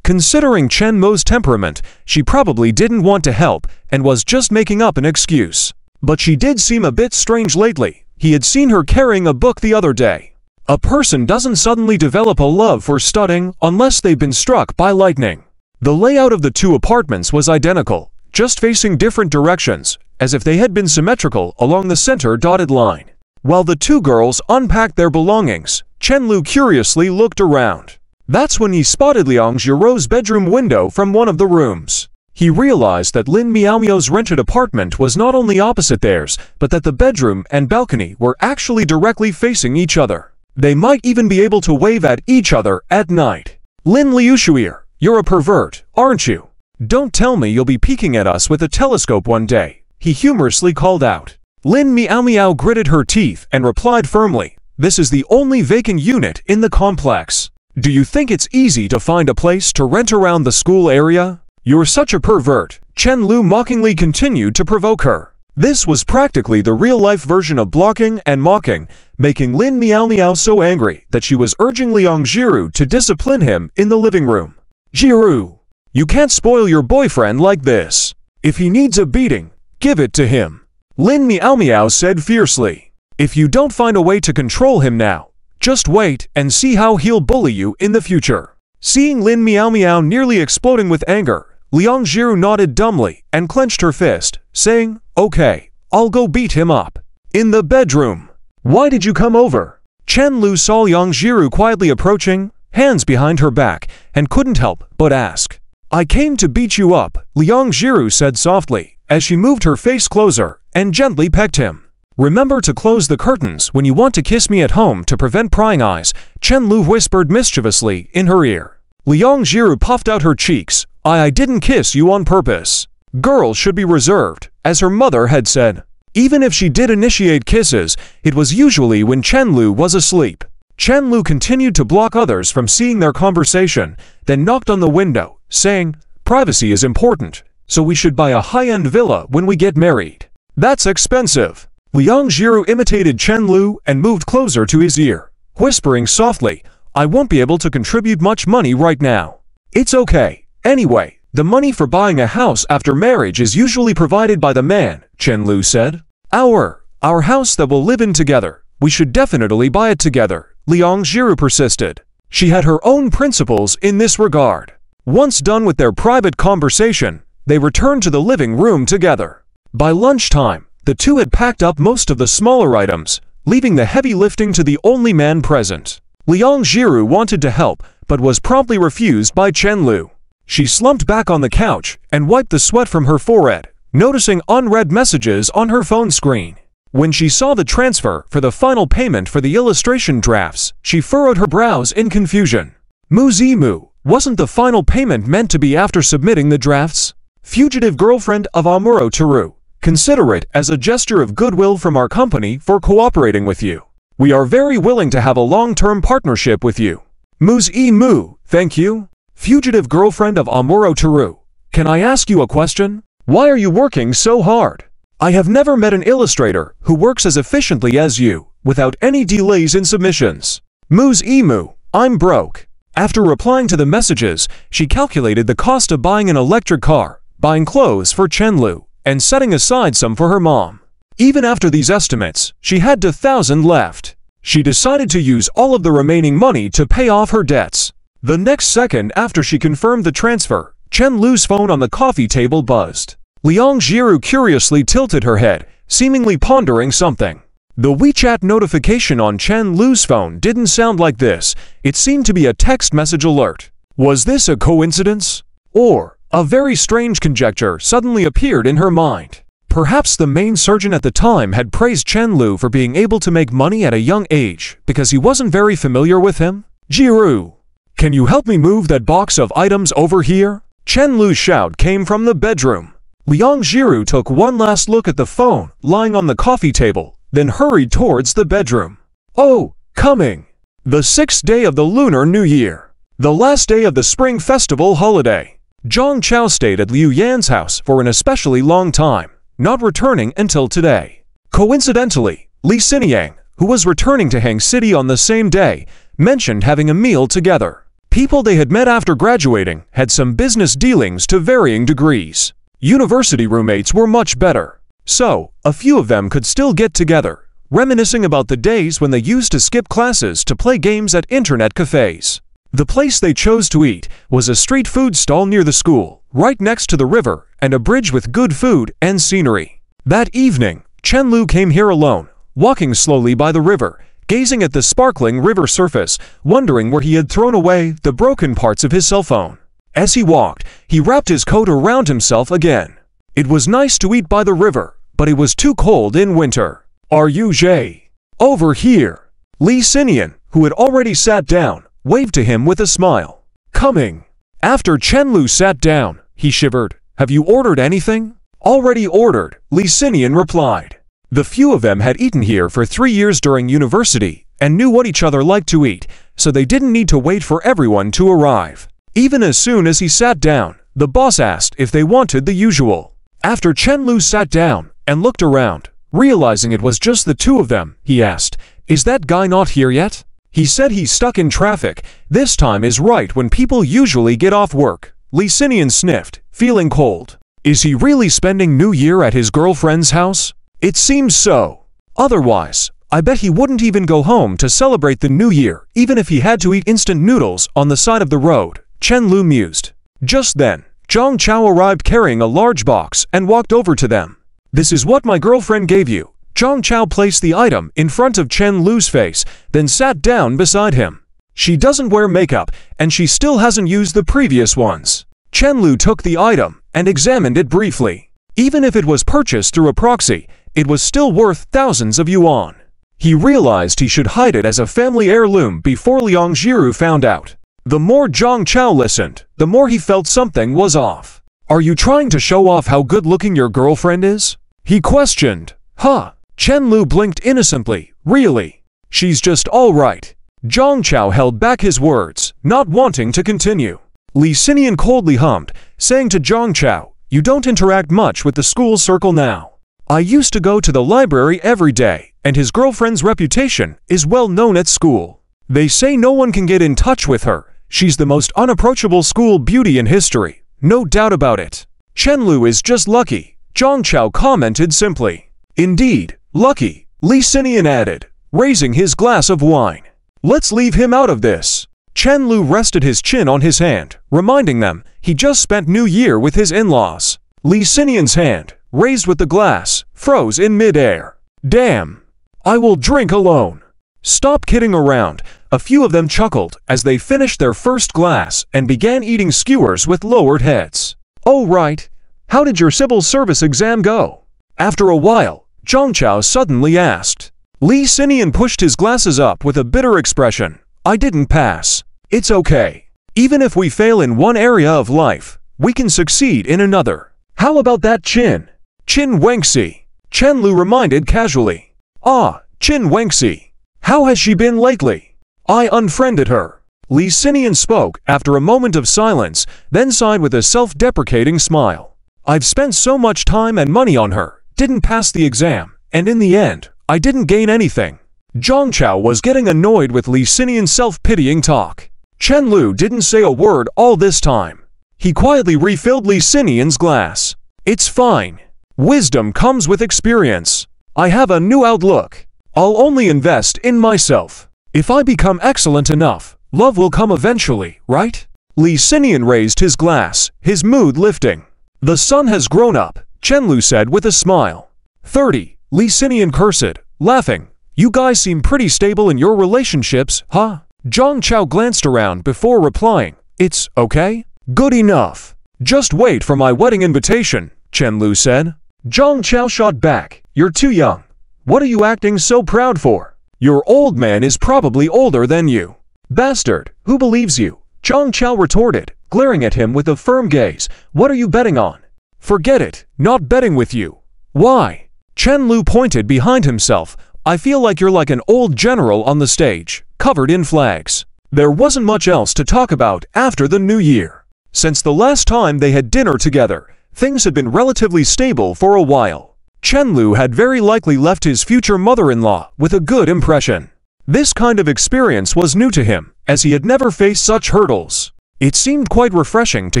Considering Chen Mo's temperament, she probably didn't want to help and was just making up an excuse. But she did seem a bit strange lately. He had seen her carrying a book the other day. A person doesn't suddenly develop a love for studying unless they've been struck by lightning. The layout of the two apartments was identical, just facing different directions, as if they had been symmetrical along the center dotted line. While the two girls unpacked their belongings, Chen Lu curiously looked around. That's when he spotted Liang Jiru's bedroom window from one of the rooms. He realized that Lin Miaomiao's rented apartment was not only opposite theirs, but that the bedroom and balcony were actually directly facing each other. They might even be able to wave at each other at night. Lin Liushuir, you're a pervert, aren't you? Don't tell me you'll be peeking at us with a telescope one day, he humorously called out. Lin Miaomiao gritted her teeth and replied firmly, this is the only vacant unit in the complex. Do you think it's easy to find a place to rent around the school area? You're such a pervert, Chen Lu mockingly continued to provoke her. This was practically the real-life version of blocking and mocking, making Lin Miaomiao so angry that she was urging Liang Jiru to discipline him in the living room. Jiru, you can't spoil your boyfriend like this. If he needs a beating, give it to him. Lin Miaomiao said fiercely. If you don't find a way to control him now, just wait and see how he'll bully you in the future. Seeing Lin Miaomiao nearly exploding with anger, Liang Jiru nodded dumbly and clenched her fist, saying, okay, I'll go beat him up. In the bedroom. Why did you come over? Chen Lu saw Liang Jiru quietly approaching, hands behind her back, and couldn't help but ask. I came to beat you up, Liang Jiru said softly, as she moved her face closer and gently pecked him. Remember to close the curtains when you want to kiss me at home to prevent prying eyes, Chen Lu whispered mischievously in her ear. Liang Jiru puffed out her cheeks. I didn't kiss you on purpose. Girls should be reserved, as her mother had said. Even if she did initiate kisses, it was usually when Chen Lu was asleep. Chen Lu continued to block others from seeing their conversation, then knocked on the window, saying, privacy is important, so we should buy a high-end villa when we get married. That's expensive. Liang Jiru imitated Chen Lu and moved closer to his ear, whispering softly, I won't be able to contribute much money right now. It's okay. Anyway, the money for buying a house after marriage is usually provided by the man, Chen Lu said. Our house that we'll live in together. We should definitely buy it together, Liang Jiru persisted. She had her own principles in this regard. Once done with their private conversation, they returned to the living room together. By lunchtime, the two had packed up most of the smaller items, leaving the heavy lifting to the only man present. Liang Jiru wanted to help, but was promptly refused by Chen Lu. She slumped back on the couch and wiped the sweat from her forehead, noticing unread messages on her phone screen. When she saw the transfer for the final payment for the illustration drafts, she furrowed her brows in confusion. Muzimu, wasn't the final payment meant to be after submitting the drafts? Fugitive girlfriend of Amuro Teru, consider it as a gesture of goodwill from our company for cooperating with you. We are very willing to have a long-term partnership with you. Muzimu, thank you. Fugitive girlfriend of Amuro Teru, can I ask you a question? Why are you working so hard? I have never met an illustrator who works as efficiently as you, without any delays in submissions. Muzimu, I'm broke. After replying to the messages, she calculated the cost of buying an electric car, buying clothes for Chen Lu, and setting aside some for her mom. Even after these estimates, she had 2,000 left. She decided to use all of the remaining money to pay off her debts. The next second after she confirmed the transfer, Chen Lu's phone on the coffee table buzzed. Liang Jiru curiously tilted her head, seemingly pondering something. The WeChat notification on Chen Lu's phone didn't sound like this. It seemed to be a text message alert. Was this a coincidence? Or a very strange conjecture suddenly appeared in her mind. Perhaps the main surgeon at the time had praised Chen Lu for being able to make money at a young age because he wasn't very familiar with him? Jiru, can you help me move that box of items over here? Chen Lu's shout came from the bedroom. Liang Jiru took one last look at the phone lying on the coffee table, then hurried towards the bedroom. Oh, coming! The 6th day of the Lunar New Year. The last day of the Spring Festival holiday. Zhang Chao stayed at Liu Yan's house for an especially long time, not returning until today. Coincidentally, Li Xiniang, who was returning to Hang City on the same day, mentioned having a meal together. People they had met after graduating had some business dealings to varying degrees. University roommates were much better. So, a few of them could still get together, reminiscing about the days when they used to skip classes to play games at internet cafes. The place they chose to eat was a street food stall near the school, right next to the river and a bridge with good food and scenery. That evening, Chen Lu came here alone, walking slowly by the river, gazing at the sparkling river surface, wondering where he had thrown away the broken parts of his cell phone. As he walked, he wrapped his coat around himself again. It was nice to eat by the river, but it was too cold in winter. "Are you Jay? Over here?" Lee Sinian, who had already sat down, waved to him with a smile. "Coming." After Chen Lu sat down, he shivered. "Have you ordered anything?" "Already ordered," Lee Sinian replied. The few of them had eaten here for 3 years during university and knew what each other liked to eat, so they didn't need to wait for everyone to arrive. Even as soon as he sat down, the boss asked if they wanted the usual. After Chen Lu sat down and looked around, realizing it was just the two of them, he asked, "Is that guy not here yet?" He said he's stuck in traffic. This time is right when people usually get off work. Lee Sinian sniffed, feeling cold. Is he really spending New Year at his girlfriend's house? It seems so. Otherwise, I bet he wouldn't even go home to celebrate the New Year, even if he had to eat instant noodles on the side of the road, Chen Lu mused. Just then, Zhang Chao arrived carrying a large box and walked over to them. "This is what my girlfriend gave you." Zhang Chao placed the item in front of Chen Lu's face, then sat down beside him. "She doesn't wear makeup, and she still hasn't used the previous ones." Chen Lu took the item and examined it briefly. Even if it was purchased through a proxy, it was still worth thousands of yuan. He realized he should hide it as a family heirloom before Liang Jiru found out. The more Zhang Chao listened, the more he felt something was off. "Are you trying to show off how good-looking your girlfriend is?" he questioned. "Huh?" Chen Lu blinked innocently. "Really? She's just all right." Zhang Chao held back his words, not wanting to continue. Lee Sinian coldly hummed, saying to Zhang Chao, "You don't interact much with the school circle now." "I used to go to the library every day, and his girlfriend's reputation is well known at school. They say no one can get in touch with her. She's the most unapproachable school beauty in history, no doubt about it." "Chen Lu is just lucky," Zhang Chao commented simply. "Indeed, lucky," Lee Sinian added, raising his glass of wine. "Let's leave him out of this." Chen Lu rested his chin on his hand, reminding them he just spent New Year with his in-laws. Lee Sinian's hand, raised with the glass, froze in mid-air. "Damn. I will drink alone." "Stop kidding around." A few of them chuckled as they finished their first glass and began eating skewers with lowered heads. "Oh right. How did your civil service exam go?" After a while, Zhang Chao suddenly asked. Lee Sinian pushed his glasses up with a bitter expression. "I didn't pass. It's okay. Even if we fail in one area of life, we can succeed in another." "How about that Chin Wenxi?" Chen Lu reminded casually. "Ah, Chin Wenxi. How has she been lately?" "I unfriended her." Lee Sinian spoke after a moment of silence, then sighed with a self-deprecating smile. "I've spent so much time and money on her, didn't pass the exam, and in the end, I didn't gain anything." Zhang Chao was getting annoyed with Lee Sinian's self-pitying talk. Chen Lu didn't say a word all this time. He quietly refilled Lee Sinian's glass. "It's fine. Wisdom comes with experience. I have a new outlook. I'll only invest in myself. If I become excellent enough, love will come eventually, right?" Lee Sinian raised his glass, his mood lifting. "The sun has grown up," Chen Lu said with a smile. 30, Lee Sinian cursed, laughing. "You guys seem pretty stable in your relationships, huh?" Zhang Chao glanced around before replying. "It's okay. Good enough. Just wait for my wedding invitation," Chen Lu said. Zhang Chao shot back. "You're too young. What are you acting so proud for? Your old man is probably older than you." "Bastard, who believes you?" Zhang Chao retorted, glaring at him with a firm gaze. "What are you betting on?" "Forget it, not betting with you." "Why?" Chen Lu pointed behind himself. "I feel like you're like an old general on the stage, covered in flags." There wasn't much else to talk about after the New Year. Since the last time they had dinner together, things had been relatively stable for a while. Chen Lu had very likely left his future mother-in-law with a good impression. This kind of experience was new to him, as he had never faced such hurdles. It seemed quite refreshing to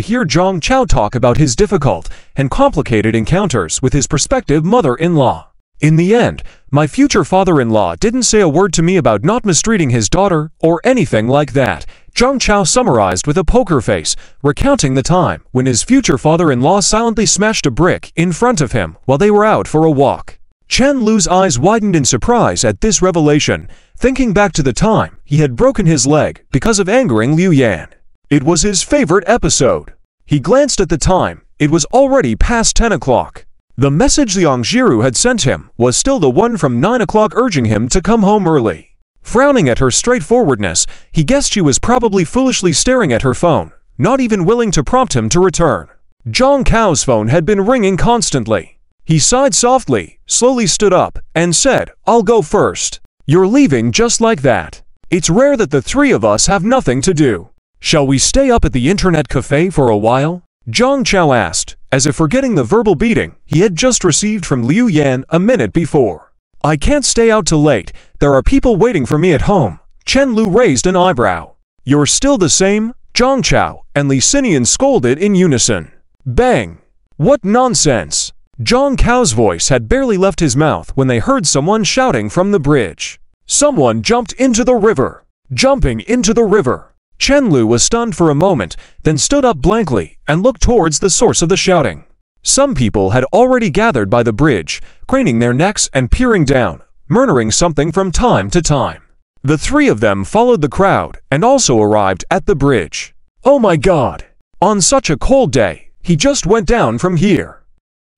hear Zhang Chao talk about his difficult and complicated encounters with his prospective mother-in-law. "In the end, my future father-in-law didn't say a word to me about not mistreating his daughter or anything like that," Zhang Chao summarized with a poker face, recounting the time when his future father-in-law silently smashed a brick in front of him while they were out for a walk. Chen Lu's eyes widened in surprise at this revelation, thinking back to the time he had broken his leg because of angering Liu Yan. It was his favorite episode. He glanced at the time. It was already past 10 o'clock. The message Liang Jiru had sent him was still the one from 9 o'clock urging him to come home early. Frowning at her straightforwardness, he guessed she was probably foolishly staring at her phone, not even willing to prompt him to return. Zhang Cao's phone had been ringing constantly. He sighed softly, slowly stood up, and said, "I'll go first." "You're leaving just like that? It's rare that the three of us have nothing to do. Shall we stay up at the internet cafe for a while?" Zhang Cao asked, as if forgetting the verbal beating he had just received from Liu Yan a minute before. "I can't stay out till late. There are people waiting for me at home." Chen Lu raised an eyebrow. "You're still the same?" Zhang Cao and Li Xinian scolded in unison. Bang! "What nonsense!" Zhang Cao's voice had barely left his mouth when they heard someone shouting from the bridge. Someone jumped into the river. Jumping into the river. Chen Lu was stunned for a moment, then stood up blankly and looked towards the source of the shouting. Some people had already gathered by the bridge, craning their necks and peering down, murmuring something from time to time. The three of them followed the crowd and also arrived at the bridge. "Oh my God! On such a cold day, he just went down from here.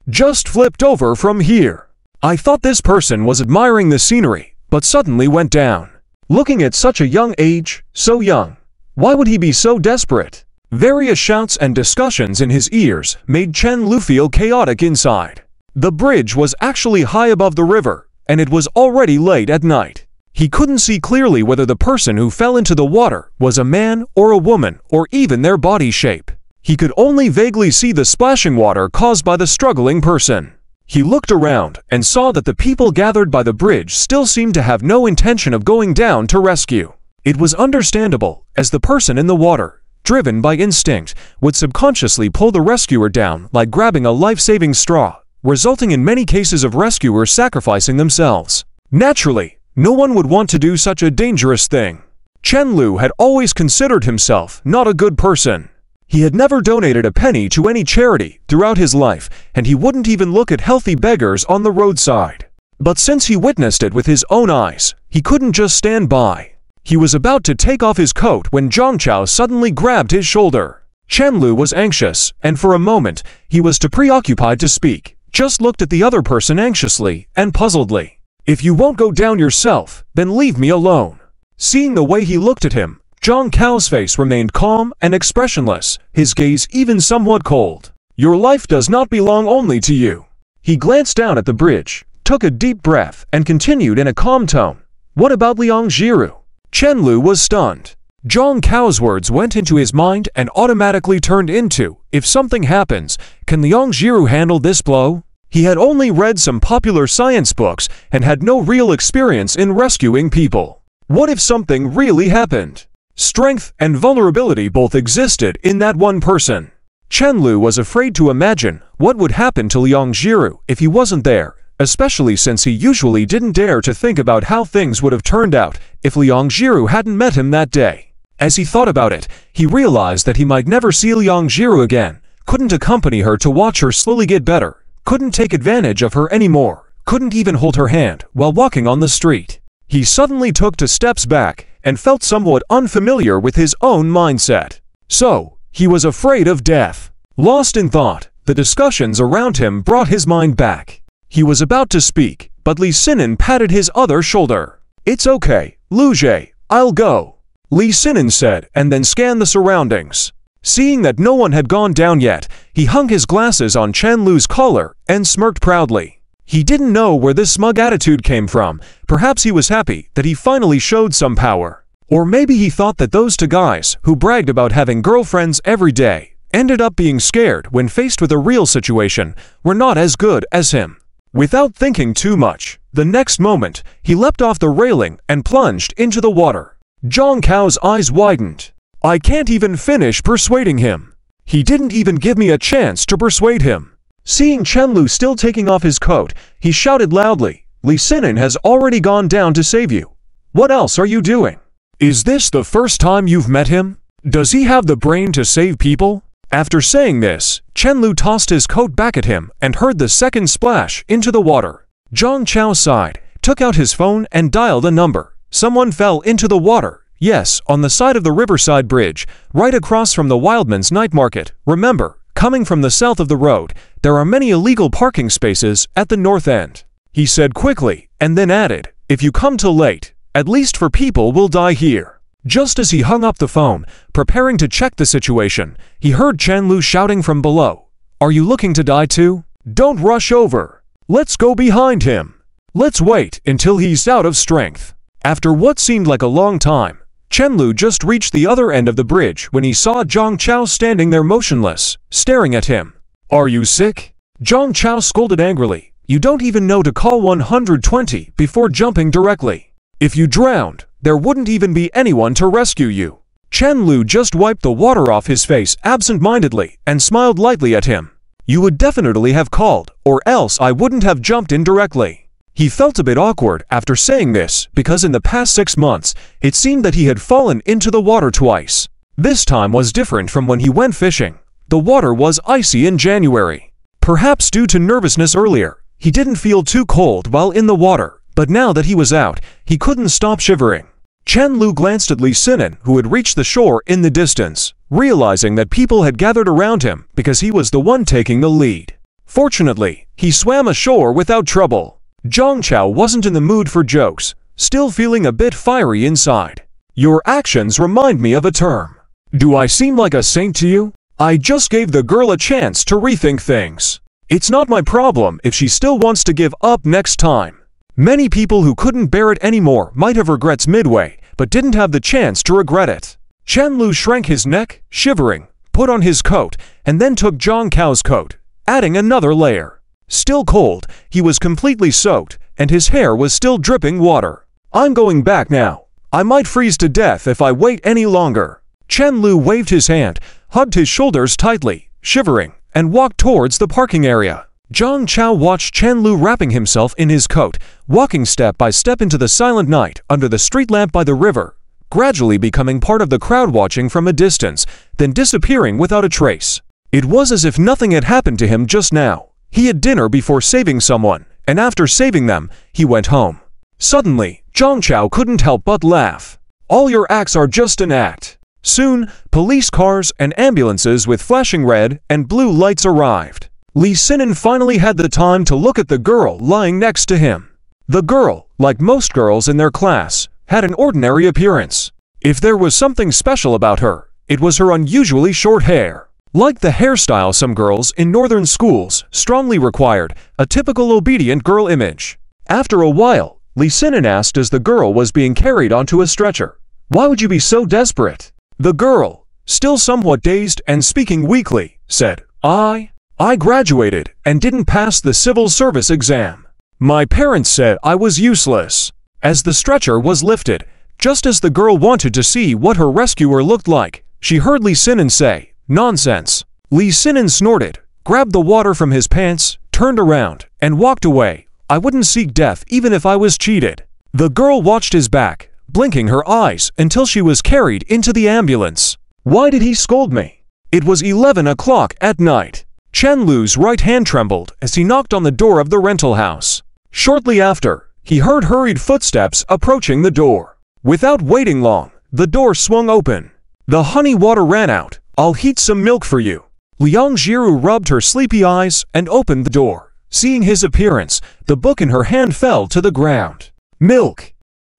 Just flipped over from here. I thought this person was admiring the scenery, but suddenly went down. Looking at such a young age, so young. Why would he be so desperate?" Various shouts and discussions in his ears made Chen Lu feel chaotic inside. The bridge was actually high above the river, and it was already late at night. He couldn't see clearly whether the person who fell into the water was a man or a woman or even their body shape. He could only vaguely see the splashing water caused by the struggling person. He looked around and saw that the people gathered by the bridge still seemed to have no intention of going down to rescue. It was understandable, as the person in the water, driven by instinct, would subconsciously pull the rescuer down like grabbing a life-saving straw, resulting in many cases of rescuers sacrificing themselves. Naturally, no one would want to do such a dangerous thing. Chen Lu had always considered himself not a good person. He had never donated a penny to any charity throughout his life, and he wouldn't even look at healthy beggars on the roadside. But since he witnessed it with his own eyes, he couldn't just stand by. He was about to take off his coat when Zhang Cao suddenly grabbed his shoulder. Chen Lu was anxious, and for a moment, he was too preoccupied to speak, just looked at the other person anxiously and puzzledly. "If you won't go down yourself, then leave me alone." Seeing the way he looked at him, Zhang Cao's face remained calm and expressionless, his gaze even somewhat cold. "Your life does not belong only to you." He glanced down at the bridge, took a deep breath, and continued in a calm tone. "What about Liang Jiru?" Chen Lu was stunned. Zhang Cao's words went into his mind and automatically turned into, "If something happens, can Liang Jiru handle this blow?" He had only read some popular science books and had no real experience in rescuing people. What if something really happened? Strength and vulnerability both existed in that one person. Chen Lu was afraid to imagine what would happen to Liang Jiru if he wasn't there, especially since he usually didn't dare to think about how things would have turned out if Liang Jiru hadn't met him that day. As he thought about it, he realized that he might never see Liang Jiru again, couldn't accompany her to watch her slowly get better, couldn't take advantage of her anymore, couldn't even hold her hand while walking on the street. He suddenly took 2 steps back and felt somewhat unfamiliar with his own mindset. So, he was afraid of death. Lost in thought, the discussions around him brought his mind back. He was about to speak, but Li Xinian patted his other shoulder. "It's okay, Lu Jie, I'll go," Li Xinian said, and then scanned the surroundings. Seeing that no one had gone down yet, he hung his glasses on Chen Lu's collar and smirked proudly. He didn't know where this smug attitude came from. Perhaps he was happy that he finally showed some power. Or maybe he thought that those 2 guys who bragged about having girlfriends every day ended up being scared when faced with a real situation were not as good as him. Without thinking too much, the next moment, he leapt off the railing and plunged into the water. Zhang Cao's eyes widened. "I can't even finish persuading him. He didn't even give me a chance to persuade him." Seeing Chen Lu still taking off his coat, he shouted loudly, "Li Xinian has already gone down to save you. What else are you doing? Is this the first time you've met him? Does he have the brain to save people?" After saying this, Chen Lu tossed his coat back at him and heard the second splash into the water. Zhang Chao sighed, took out his phone and dialed a number. Someone fell into the water. Yes, on the side of the Riverside Bridge, right across from the Wildman's Night Market. Remember, coming from the south of the road, there are many illegal parking spaces at the north end. He said quickly, and then added, if you come too late, at least 4 people will die here. Just as he hung up the phone, preparing to check the situation, he heard Chen Lu shouting from below. Are you looking to die too? Don't rush over. Let's go behind him. Let's wait until he's out of strength. After what seemed like a long time, Chen Lu just reached the other end of the bridge when he saw Zhang Chao standing there motionless, staring at him. Are you sick? Zhang Chao scolded angrily. You don't even know to call 120 before jumping directly. If you drowned, there wouldn't even be anyone to rescue you. Chen Lu just wiped the water off his face absent-mindedly and smiled lightly at him. You would definitely have called, or else I wouldn't have jumped in directly. He felt a bit awkward after saying this because in the past 6 months, it seemed that he had fallen into the water twice. This time was different from when he went fishing. The water was icy in January. Perhaps due to nervousness earlier, he didn't feel too cold while in the water, but now that he was out, he couldn't stop shivering. Chen Lu glanced at Li Sinin, who had reached the shore in the distance, realizing that people had gathered around him because he was the one taking the lead. Fortunately, he swam ashore without trouble. Zhang Chao wasn't in the mood for jokes, still feeling a bit fiery inside. Your actions remind me of a term. Do I seem like a saint to you? I just gave the girl a chance to rethink things. It's not my problem if she still wants to give up next time. Many people who couldn't bear it anymore might have regrets midway, but didn't have the chance to regret it. Chen Lu shrank his neck, shivering, put on his coat, and then took Zhang Chao's coat, adding another layer. Still cold, he was completely soaked, and his hair was still dripping water. I'm going back now. I might freeze to death if I wait any longer. Chen Lu waved his hand, hugged his shoulders tightly, shivering, and walked towards the parking area. Zhang Chao watched Chen Lu wrapping himself in his coat, walking step by step into the silent night under the street lamp by the river, gradually becoming part of the crowd watching from a distance, then disappearing without a trace. It was as if nothing had happened to him just now. He had dinner before saving someone, and after saving them, he went home. Suddenly, Zhang Chao couldn't help but laugh. All your acts are just an act. Soon, police cars and ambulances with flashing red and blue lights arrived. Li Sinin finally had the time to look at the girl lying next to him. The girl, like most girls in their class, had an ordinary appearance. If there was something special about her, it was her unusually short hair. Like the hairstyle some girls in northern schools strongly required, a typical obedient girl image. After a while, Li Sinin asked as the girl was being carried onto a stretcher, "Why would you be so desperate?" The girl, still somewhat dazed and speaking weakly, said, I graduated and didn't pass the civil service exam. My parents said I was useless." As the stretcher was lifted, just as the girl wanted to see what her rescuer looked like, she heard Li Sinin say, "Nonsense." Li Sinin snorted, grabbed the water from his pants, turned around, and walked away. "I wouldn't seek death even if I was cheated." The girl watched his back, blinking her eyes until she was carried into the ambulance. Why did he scold me? It was 11 o'clock at night. Chen Lu's right hand trembled as he knocked on the door of the rental house. Shortly after, he heard hurried footsteps approaching the door. Without waiting long, the door swung open. "The honey water ran out. I'll heat some milk for you." Liang Jiru rubbed her sleepy eyes and opened the door. Seeing his appearance, the book in her hand fell to the ground. "Milk."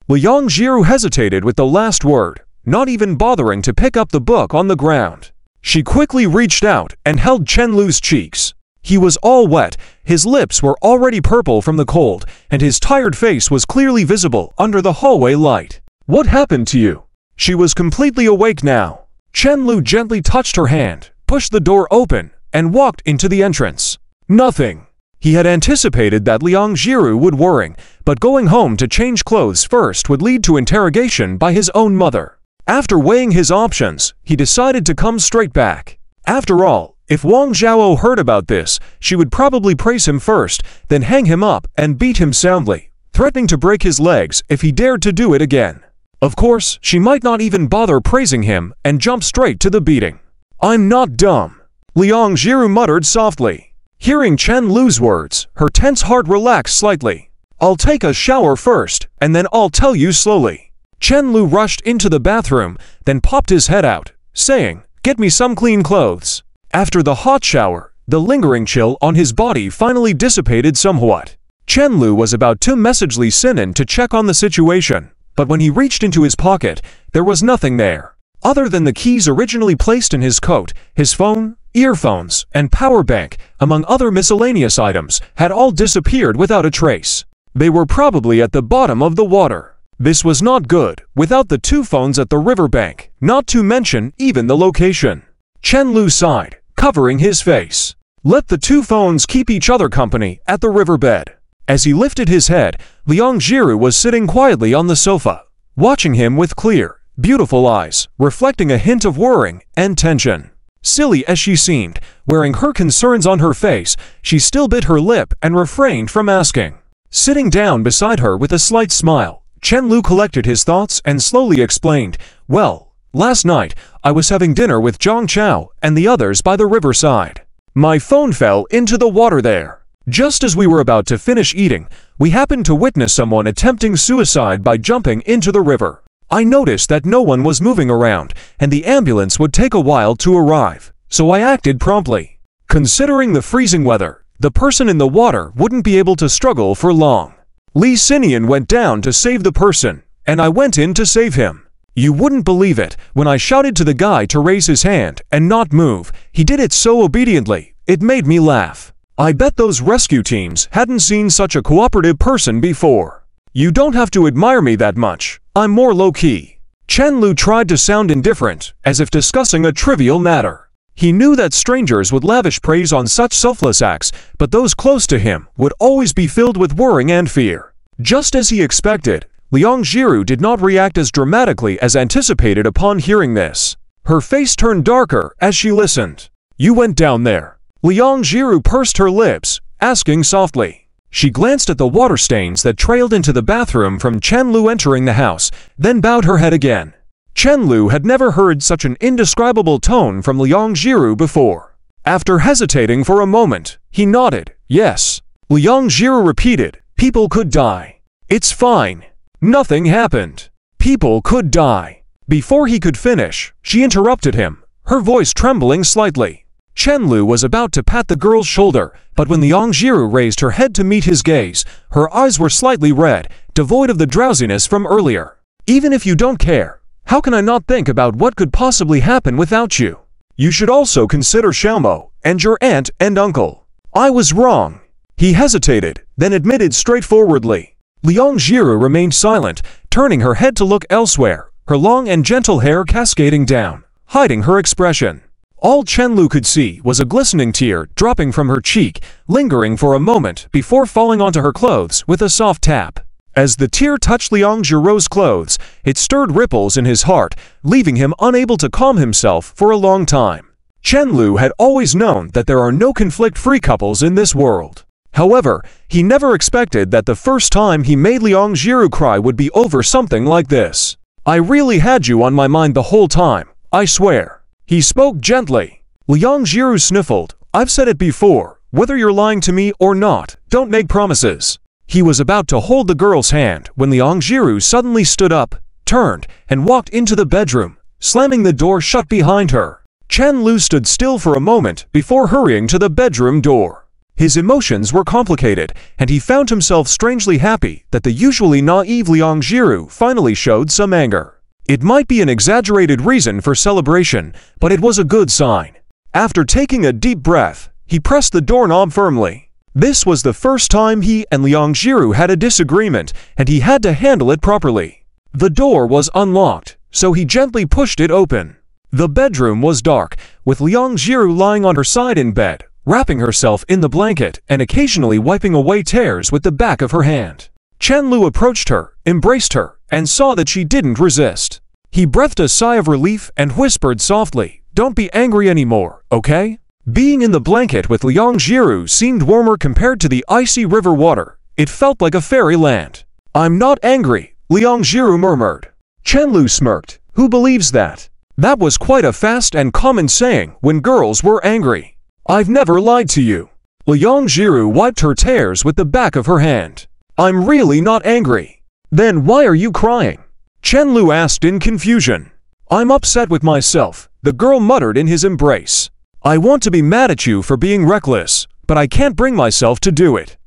Liang Jiru hesitated with the last word, not even bothering to pick up the book on the ground. She quickly reached out and held Chen Lu's cheeks. He was all wet, his lips were already purple from the cold, and his tired face was clearly visible under the hallway light. "What happened to you?" She was completely awake now. Chen Lu gently touched her hand, pushed the door open, and walked into the entrance. Nothing. He had anticipated that Liang Jiru would worry, but going home to change clothes first would lead to interrogation by his own mother. After weighing his options, he decided to come straight back. After all, if Wang Zhao heard about this, she would probably praise him first, then hang him up and beat him soundly, threatening to break his legs if he dared to do it again. Of course, she might not even bother praising him and jump straight to the beating. "I'm not dumb," Liang Jiru muttered softly. Hearing Chen Lu's words, her tense heart relaxed slightly. "I'll take a shower first, and then I'll tell you slowly." Chen Lu rushed into the bathroom, then popped his head out, saying, "Get me some clean clothes." After the hot shower, the lingering chill on his body finally dissipated somewhat. Chen Lu was about to message Li Sinin to check on the situation, but when he reached into his pocket, there was nothing there. Other than the keys originally placed in his coat, his phone, earphones, and power bank, among other miscellaneous items, had all disappeared without a trace. They were probably at the bottom of the water. This was not good, without the 2 phones at the riverbank, not to mention even the location. Chen Lu sighed, covering his face. Let the 2 phones keep each other company at the riverbed. As he lifted his head, Liang Jiru was sitting quietly on the sofa, watching him with clear, beautiful eyes, reflecting a hint of worrying and tension. Silly as she seemed, wearing her concerns on her face, she still bit her lip and refrained from asking. Sitting down beside her with a slight smile, Chen Lu collected his thoughts and slowly explained, "Well, last night, I was having dinner with Zhang Chao and the others by the riverside. My phone fell into the water there. Just as we were about to finish eating, we happened to witness someone attempting suicide by jumping into the river. I noticed that no one was moving around, and the ambulance would take a while to arrive, so I acted promptly. Considering the freezing weather, the person in the water wouldn't be able to struggle for long. Li Sinian went down to save the person, and I went in to save him. You wouldn't believe it, when I shouted to the guy to raise his hand and not move, he did it so obediently, it made me laugh. I bet those rescue teams hadn't seen such a cooperative person before. You don't have to admire me that much, I'm more low-key." Chen Lu tried to sound indifferent, as if discussing a trivial matter. He knew that strangers would lavish praise on such selfless acts, but those close to him would always be filled with worrying and fear. Just as he expected, Liang Jiru did not react as dramatically as anticipated upon hearing this. Her face turned darker as she listened. "You went down there." Liang Jiru pursed her lips, asking softly. She glanced at the water stains that trailed into the bathroom from Chen Lu entering the house, then bowed her head again. Chen Lu had never heard such an indescribable tone from Liang Jiru before. After hesitating for a moment, he nodded, "Yes." Liang Jiru repeated, "People could die." "It's fine. Nothing happened. People could die." Before he could finish, she interrupted him, her voice trembling slightly. Chen Lu was about to pat the girl's shoulder, but when Liang Jiru raised her head to meet his gaze, her eyes were slightly red, devoid of the drowsiness from earlier. "Even if you don't care, how can I not think about what could possibly happen without you? You should also consider Xiaomo, and your aunt and uncle." "I was wrong." He hesitated, then admitted straightforwardly. Liang Jiru remained silent, turning her head to look elsewhere, her long and gentle hair cascading down, hiding her expression. All Chen Lu could see was a glistening tear dropping from her cheek, lingering for a moment before falling onto her clothes with a soft tap. As the tear touched Liang Jiru's clothes, it stirred ripples in his heart, leaving him unable to calm himself for a long time. Chen Lu had always known that there are no conflict-free couples in this world. However, he never expected that the first time he made Liang Jiru cry would be over something like this. "I really had you on my mind the whole time, I swear." He spoke gently. Liang Jiru sniffled, "I've said it before, whether you're lying to me or not, don't make promises." He was about to hold the girl's hand when Liang Jiru suddenly stood up, turned, and walked into the bedroom, slamming the door shut behind her. Chen Lu stood still for a moment before hurrying to the bedroom door. His emotions were complicated, and he found himself strangely happy that the usually naive Liang Jiru finally showed some anger. It might be an exaggerated reason for celebration, but it was a good sign. After taking a deep breath, he pressed the doorknob firmly. This was the first time he and Liang Jiru had a disagreement, and he had to handle it properly. The door was unlocked, so he gently pushed it open. The bedroom was dark, with Liang Jiru lying on her side in bed, wrapping herself in the blanket and occasionally wiping away tears with the back of her hand. Chen Lu approached her, embraced her, and saw that she didn't resist. He breathed a sigh of relief and whispered softly, "Don't be angry anymore, okay?" Being in the blanket with Liang Jiru seemed warmer compared to the icy river water. It felt like a fairyland. "I'm not angry," Liang Jiru murmured. Chen Lu smirked. "Who believes that?" That was quite a fast and common saying when girls were angry. "I've never lied to you." Liang Jiru wiped her tears with the back of her hand. I'm really not angry. Then why are you crying? Chen Lu asked in confusion. I'm upset with myself, the girl muttered in his embrace. I want to be mad at you for being reckless, but I can't bring myself to do it.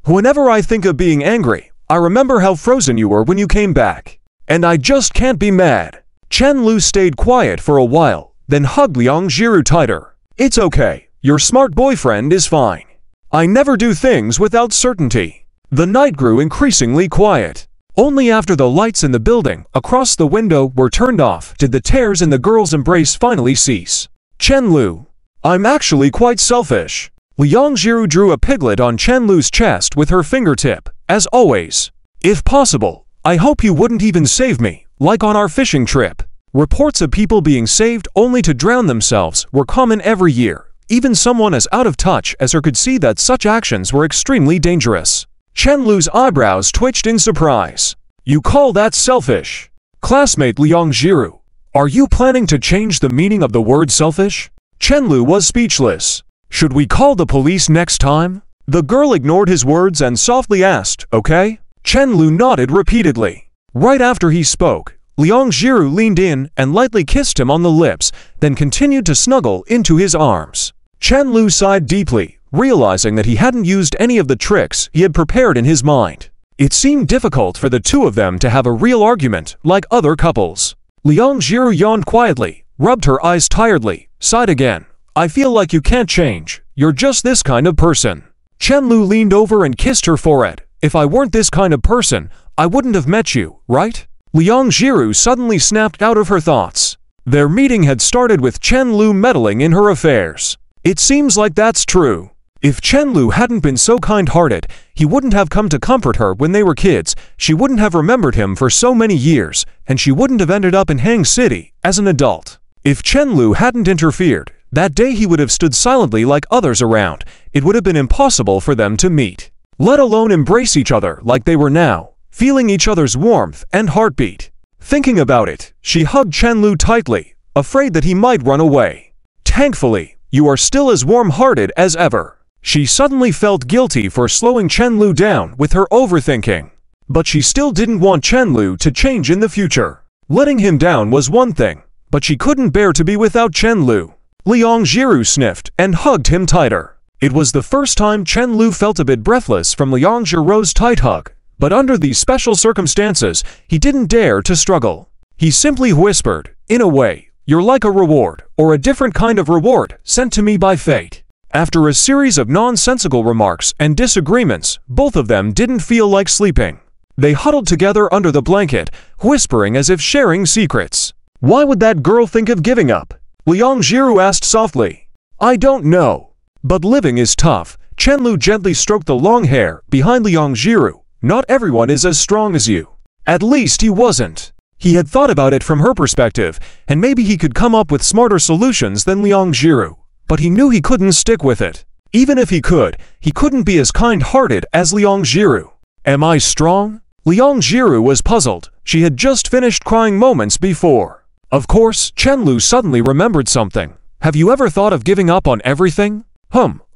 Whenever I think of being angry, I remember how frozen you were when you came back. And I just can't be mad. Chen Lu stayed quiet for a while, then hugged Liang Jiru tighter. It's okay, your smart boyfriend is fine. I never do things without certainty. The night grew increasingly quiet. Only after the lights in the building across the window were turned off did the tears in the girl's embrace finally cease. Chen Lu. I'm actually quite selfish. Liang Jiru drew a piglet on Chen Lu's chest with her fingertip, as always. If possible, I hope you wouldn't even save me, like on our fishing trip. Reports of people being saved only to drown themselves were common every year. Even someone as out of touch as her could see that such actions were extremely dangerous. Chen Lu's eyebrows twitched in surprise. You call that selfish? Classmate Liang Jiru, are you planning to change the meaning of the word selfish? Chen Lu was speechless. Should we call the police next time? The girl ignored his words and softly asked, okay? Chen Lu nodded repeatedly. Right after he spoke, Liang Jiru leaned in and lightly kissed him on the lips, then continued to snuggle into his arms. Chen Lu sighed deeply, realizing that he hadn't used any of the tricks he had prepared in his mind. It seemed difficult for the two of them to have a real argument like other couples. Liang Jiru yawned quietly, rubbed her eyes tiredly, sighed again. I feel like you can't change. You're just this kind of person. Chen Lu leaned over and kissed her forehead. If I weren't this kind of person, I wouldn't have met you, right? Liang Jiru suddenly snapped out of her thoughts. Their meeting had started with Chen Lu meddling in her affairs. It seems like that's true. If Chen Lu hadn't been so kind-hearted, he wouldn't have come to comfort her when they were kids, she wouldn't have remembered him for so many years, and she wouldn't have ended up in Hang City as an adult. If Chen Lu hadn't interfered, that day he would have stood silently like others around. It would have been impossible for them to meet, let alone embrace each other like they were now, feeling each other's warmth and heartbeat. Thinking about it, she hugged Chen Lu tightly, afraid that he might run away. Thankfully, you are still as warm-hearted as ever. She suddenly felt guilty for slowing Chen Lu down with her overthinking. But she still didn't want Chen Lu to change in the future. Letting him down was one thing, but she couldn't bear to be without Chen Lu. Liang Jiru sniffed and hugged him tighter. It was the first time Chen Lu felt a bit breathless from Liang Jiru's tight hug, but under these special circumstances, he didn't dare to struggle. He simply whispered, in a way, you're like a reward, or a different kind of reward, sent to me by fate. After a series of nonsensical remarks and disagreements, both of them didn't feel like sleeping. They huddled together under the blanket, whispering as if sharing secrets. Why would that girl think of giving up? Liang Jiru asked softly. I don't know. But living is tough. Chen Lu gently stroked the long hair behind Liang Jiru. Not everyone is as strong as you. At least he wasn't. He had thought about it from her perspective, and maybe he could come up with smarter solutions than Liang Jiru. But he knew he couldn't stick with it. Even if he couldn't be as kind-hearted as Liang Jiru. Am I strong? Liang Jiru was puzzled. She had just finished crying moments before. Of course, Chen Lu suddenly remembered something. Have you ever thought of giving up on everything?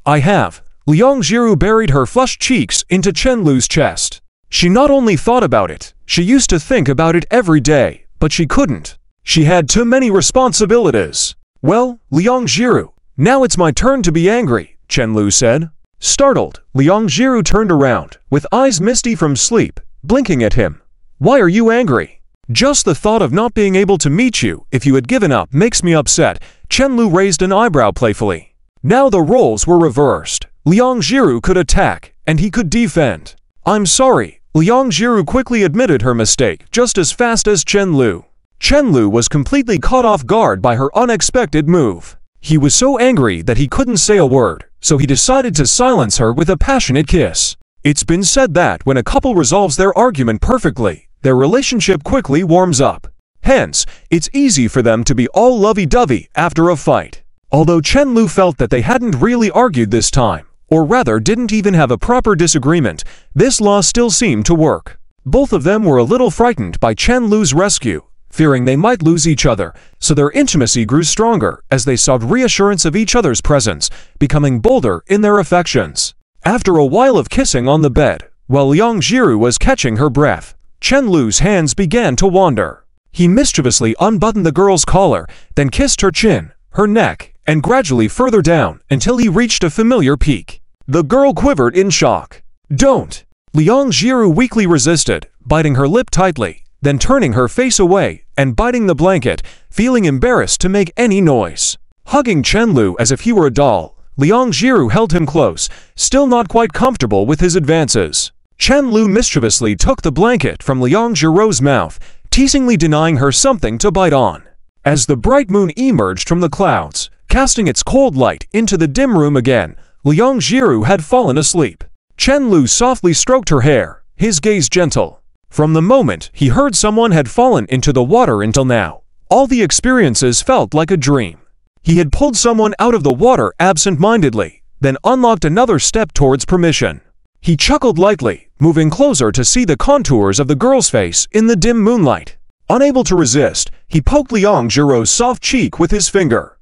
I have. Liang Jiru buried her flushed cheeks into Chen Lu's chest. She not only thought about it, she used to think about it every day, but she couldn't. She had too many responsibilities. Well, Liang Jiru, now it's my turn to be angry, Chen Lu said. Startled, Liang Jiru turned around, with eyes misty from sleep, blinking at him. Why are you angry? Just the thought of not being able to meet you if you had given up makes me upset. Chen Lu raised an eyebrow playfully. Now the roles were reversed. Liang Jiru could attack, and he could defend. I'm sorry. Liang Jiru quickly admitted her mistake just as fast as Chen Lu. Chen Lu was completely caught off guard by her unexpected move. He was so angry that he couldn't say a word, so he decided to silence her with a passionate kiss. It's been said that when a couple resolves their argument perfectly, their relationship quickly warms up. Hence, it's easy for them to be all lovey-dovey after a fight. Although Chen Lu felt that they hadn't really argued this time, or rather didn't even have a proper disagreement, this law still seemed to work. Both of them were a little frightened by Chen Lu's rescue, fearing they might lose each other, so their intimacy grew stronger as they sought reassurance of each other's presence, becoming bolder in their affections. After a while of kissing on the bed, while Liang Jiru was catching her breath, Chen Lu's hands began to wander. He mischievously unbuttoned the girl's collar, then kissed her chin, her neck, and gradually further down until he reached a familiar peak. The girl quivered in shock. "Don't!" Liang Jiru weakly resisted, biting her lip tightly, then turning her face away and biting the blanket, feeling embarrassed to make any noise. Hugging Chen Lu as if he were a doll, Liang Jiru held him close, still not quite comfortable with his advances. Chen Lu mischievously took the blanket from Liang Jiru's mouth, teasingly denying her something to bite on. As the bright moon emerged from the clouds, casting its cold light into the dim room again, Liang Jiru had fallen asleep. Chen Lu softly stroked her hair, his gaze gentle. From the moment he heard someone had fallen into the water until now, all the experiences felt like a dream. He had pulled someone out of the water absent-mindedly, then unlocked another step towards permission. He chuckled lightly, moving closer to see the contours of the girl's face in the dim moonlight. Unable to resist, he poked Liang Jiru's soft cheek with his finger.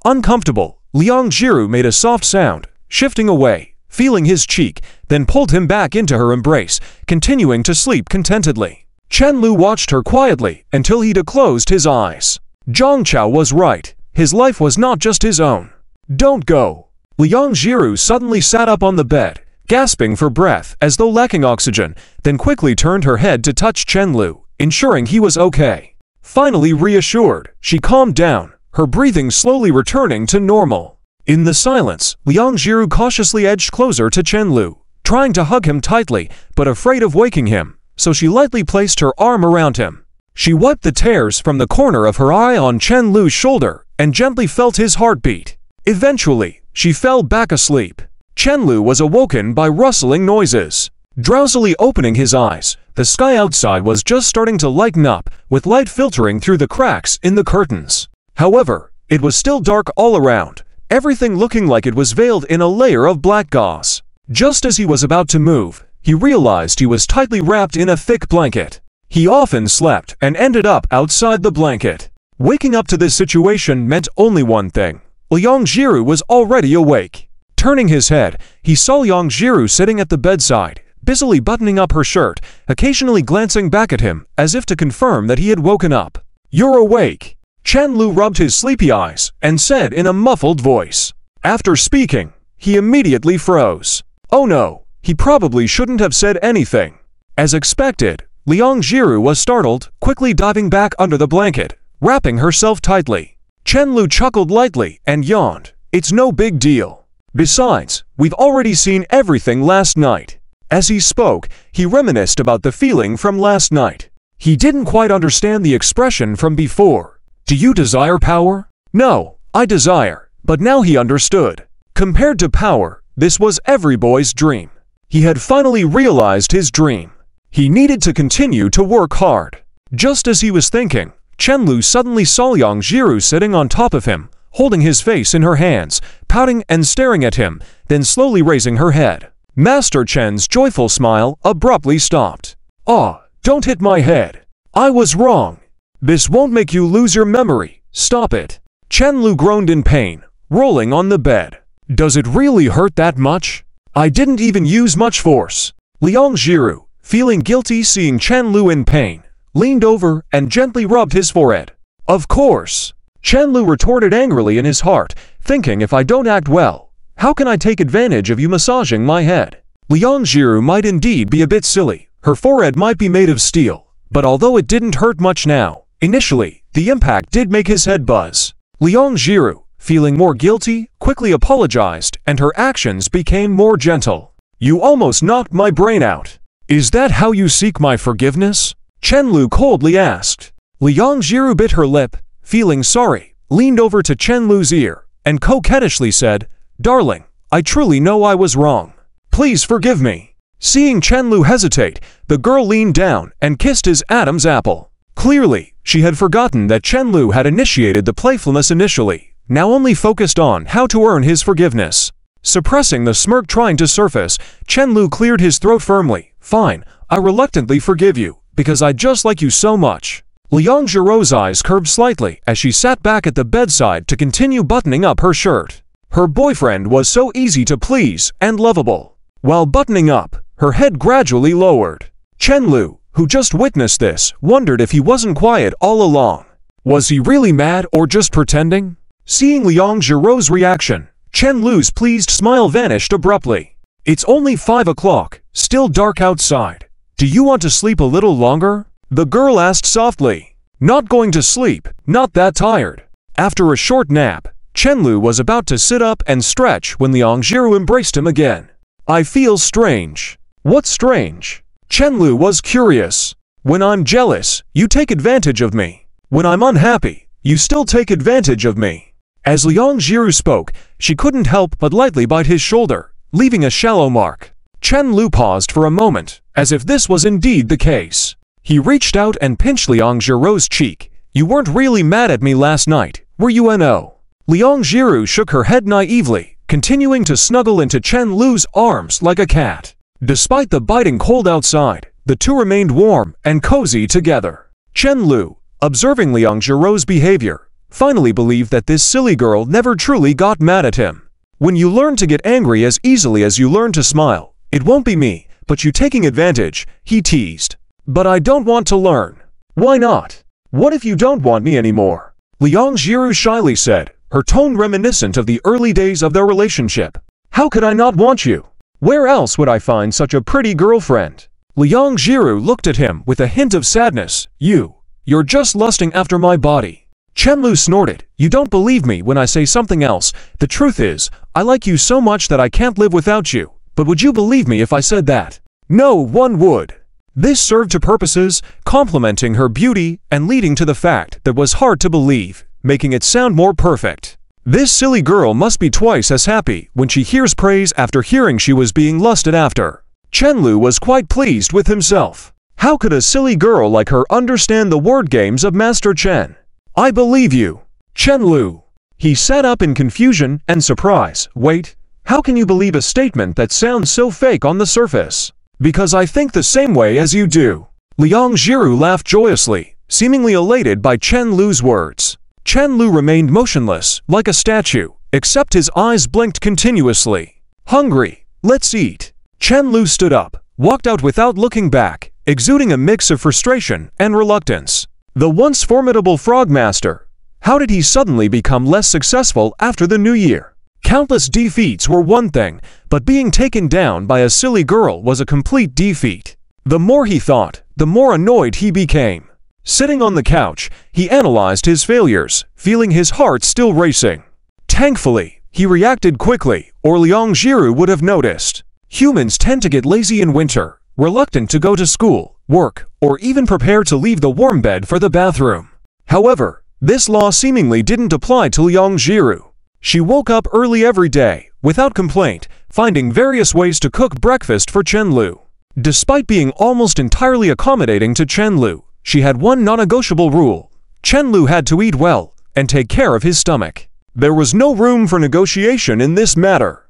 Uncomfortable, Liang Jiru made a soft sound, shifting away, feeling his cheek, then pulled him back into her embrace, continuing to sleep contentedly. Chen Lu watched her quietly until he'd closed his eyes. Zhang Chao was right. His life was not just his own. "Don't go." Liang Jiru suddenly sat up on the bed, gasping for breath as though lacking oxygen, then quickly turned her head to touch Chen Lu, ensuring he was okay. Finally reassured, she calmed down, her breathing slowly returning to normal. In the silence, Liang Jiru cautiously edged closer to Chen Lu, trying to hug him tightly, but afraid of waking him, so she lightly placed her arm around him. She wiped the tears from the corner of her eye on Chen Lu's shoulder and gently felt his heartbeat. Eventually, she fell back asleep. Chen Lu was awoken by rustling noises. Drowsily opening his eyes, the sky outside was just starting to lighten up, with light filtering through the cracks in the curtains. However, it was still dark all around, everything looking like it was veiled in a layer of black gauze. Just as he was about to move, he realized he was tightly wrapped in a thick blanket. He often slept and ended up outside the blanket. Waking up to this situation meant only one thing. Liang Jiru was already awake. Turning his head, he saw Liang Jiru sitting at the bedside, busily buttoning up her shirt, occasionally glancing back at him as if to confirm that he had woken up. "You're awake." Chen Lu rubbed his sleepy eyes and said in a muffled voice. After speaking, he immediately froze. Oh no, he probably shouldn't have said anything. As expected, Liang Jiru was startled, quickly diving back under the blanket, wrapping herself tightly. Chen Lu chuckled lightly and yawned. "It's no big deal. Besides, we've already seen everything last night." As he spoke, he reminisced about the feeling from last night. He didn't quite understand the expression from before. "Do you desire power?" "No, I desire." But now he understood. Compared to power, this was every boy's dream. He had finally realized his dream. He needed to continue to work hard. Just as he was thinking, Chen Lu suddenly saw Liang Jiru sitting on top of him, holding his face in her hands, pouting and staring at him, then slowly raising her head. Master Chen's joyful smile abruptly stopped. "Ah, don't hit my head. I was wrong. This won't make you lose your memory. Stop it." Chen Lu groaned in pain, rolling on the bed. "Does it really hurt that much? I didn't even use much force." Liang Jiru, feeling guilty seeing Chen Lu in pain, leaned over and gently rubbed his forehead. "Of course." Chen Lu retorted angrily in his heart, thinking, if I don't act well, how can I take advantage of you massaging my head? Liang Jiru might indeed be a bit silly. Her forehead might be made of steel, but although it didn't hurt much now, initially, the impact did make his head buzz. Liang Jiru, feeling more guilty, quickly apologized, and her actions became more gentle. "You almost knocked my brain out. Is that how you seek my forgiveness?" Chen Lu coldly asked. Liang Jiru bit her lip, feeling sorry, leaned over to Chen Lu's ear, and coquettishly said, "Darling, I truly know I was wrong. Please forgive me." Seeing Chen Lu hesitate, the girl leaned down and kissed his Adam's apple. Clearly, she had forgotten that Chen Lu had initiated the playfulness initially, now only focused on how to earn his forgiveness. Suppressing the smirk trying to surface, Chen Lu cleared his throat firmly. "Fine, I reluctantly forgive you, because I just like you so much." Liang Jiro's eyes curved slightly as she sat back at the bedside to continue buttoning up her shirt. Her boyfriend was so easy to please and lovable. While buttoning up, her head gradually lowered. Chen Lu, who just witnessed this, wondered if he wasn't quiet all along. Was he really mad or just pretending? Seeing Liang Jiro's reaction, Chen Lu's pleased smile vanished abruptly. It's only 5 o'clock, still dark outside. Do you want to sleep a little longer? The girl asked softly. Not going to sleep, not that tired. After a short nap, Chen Lu was about to sit up and stretch when Liang Jiro embraced him again. I feel strange. What's strange? Chen Lu was curious. When I'm jealous, you take advantage of me. When I'm unhappy, you still take advantage of me. As Liang Jiro spoke, she couldn't help but lightly bite his shoulder, leaving a shallow mark. Chen Lu paused for a moment, as if this was indeed the case. He reached out and pinched Liang Jiro's cheek. You weren't really mad at me last night, were you? No. Liang Jiro shook her head naively, continuing to snuggle into Chen Lu's arms like a cat. Despite the biting cold outside, the two remained warm and cozy together. Chen Lu, observing Liang Jiro's behavior, finally believed that this silly girl never truly got mad at him. When you learn to get angry as easily as you learn to smile, it won't be me, but you taking advantage, he teased. But I don't want to learn. Why not? What if you don't want me anymore? Liang Jiro shyly said, her tone reminiscent of the early days of their relationship. How could I not want you? Where else would I find such a pretty girlfriend? Liang Jiro looked at him with a hint of sadness. You're just lusting after my body. Chen Lu snorted. You don't believe me when I say something else. The truth is, I like you so much that I can't live without you. But would you believe me if I said that? No one would. This served to purposes, complimenting her beauty and leading to the fact that was hard to believe, making it sound more perfect. This silly girl must be twice as happy when she hears praise after hearing she was being lusted after. Chen Lu was quite pleased with himself. How could a silly girl like her understand the word games of Master Chen? I believe you, Chen Lu. He sat up in confusion and surprise. Wait, how can you believe a statement that sounds so fake on the surface? Because I think the same way as you do. Liang Jiro laughed joyously, seemingly elated by Chen Lu's words. Chen Lu remained motionless, like a statue, except his eyes blinked continuously. Hungry, let's eat. Chen Lu stood up, walked out without looking back, exuding a mix of frustration and reluctance. The once formidable frogmaster. How did he suddenly become less successful after the new year? Countless defeats were one thing, but being taken down by a silly girl was a complete defeat. The more he thought, the more annoyed he became. Sitting on the couch, he analyzed his failures, feeling his heart still racing. Thankfully, he reacted quickly, or Liang Jiro would have noticed. Humans tend to get lazy in winter, reluctant to go to school, work, or even prepare to leave the warm bed for the bathroom. However, this law seemingly didn't apply to Liang Jiro. She woke up early every day, without complaint, finding various ways to cook breakfast for Chen Lu. Despite being almost entirely accommodating to Chen Lu, she had one non-negotiable rule. Chen Lu had to eat well and take care of his stomach. There was no room for negotiation in this matter.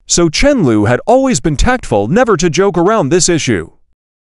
So Chen Lu had always been tactful never to joke around this issue.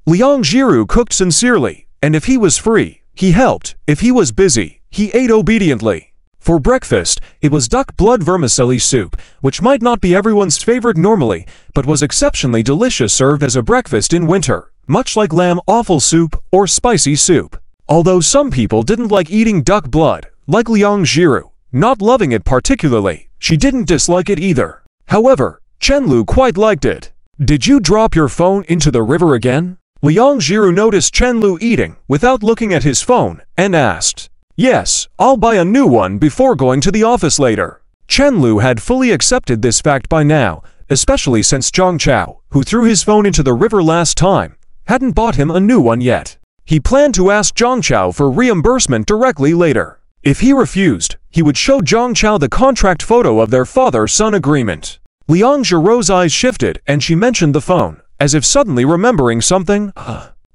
Liang Jiro cooked sincerely, and if he was free, he helped. If he was busy, he ate obediently. For breakfast, it was duck blood vermicelli soup, which might not be everyone's favorite normally, but was exceptionally delicious served as a breakfast in winter, much like lamb offal soup or spicy soup. Although some people didn't like eating duck blood, like Liang Jiro, not loving it particularly, she didn't dislike it either. However, Chen Lu quite liked it. Did you drop your phone into the river again? Liang Jiro noticed Chen Lu eating without looking at his phone and asked. Yes, I'll buy a new one before going to the office later. Chen Lu had fully accepted this fact by now, especially since Zhang Chao, who threw his phone into the river last time, hadn't bought him a new one yet. He planned to ask Zhang Chao for reimbursement directly later. If he refused, he would show Zhang Chao the contract photo of their father-son agreement. Liang Jiro's eyes shifted and she mentioned the phone, as if suddenly remembering something.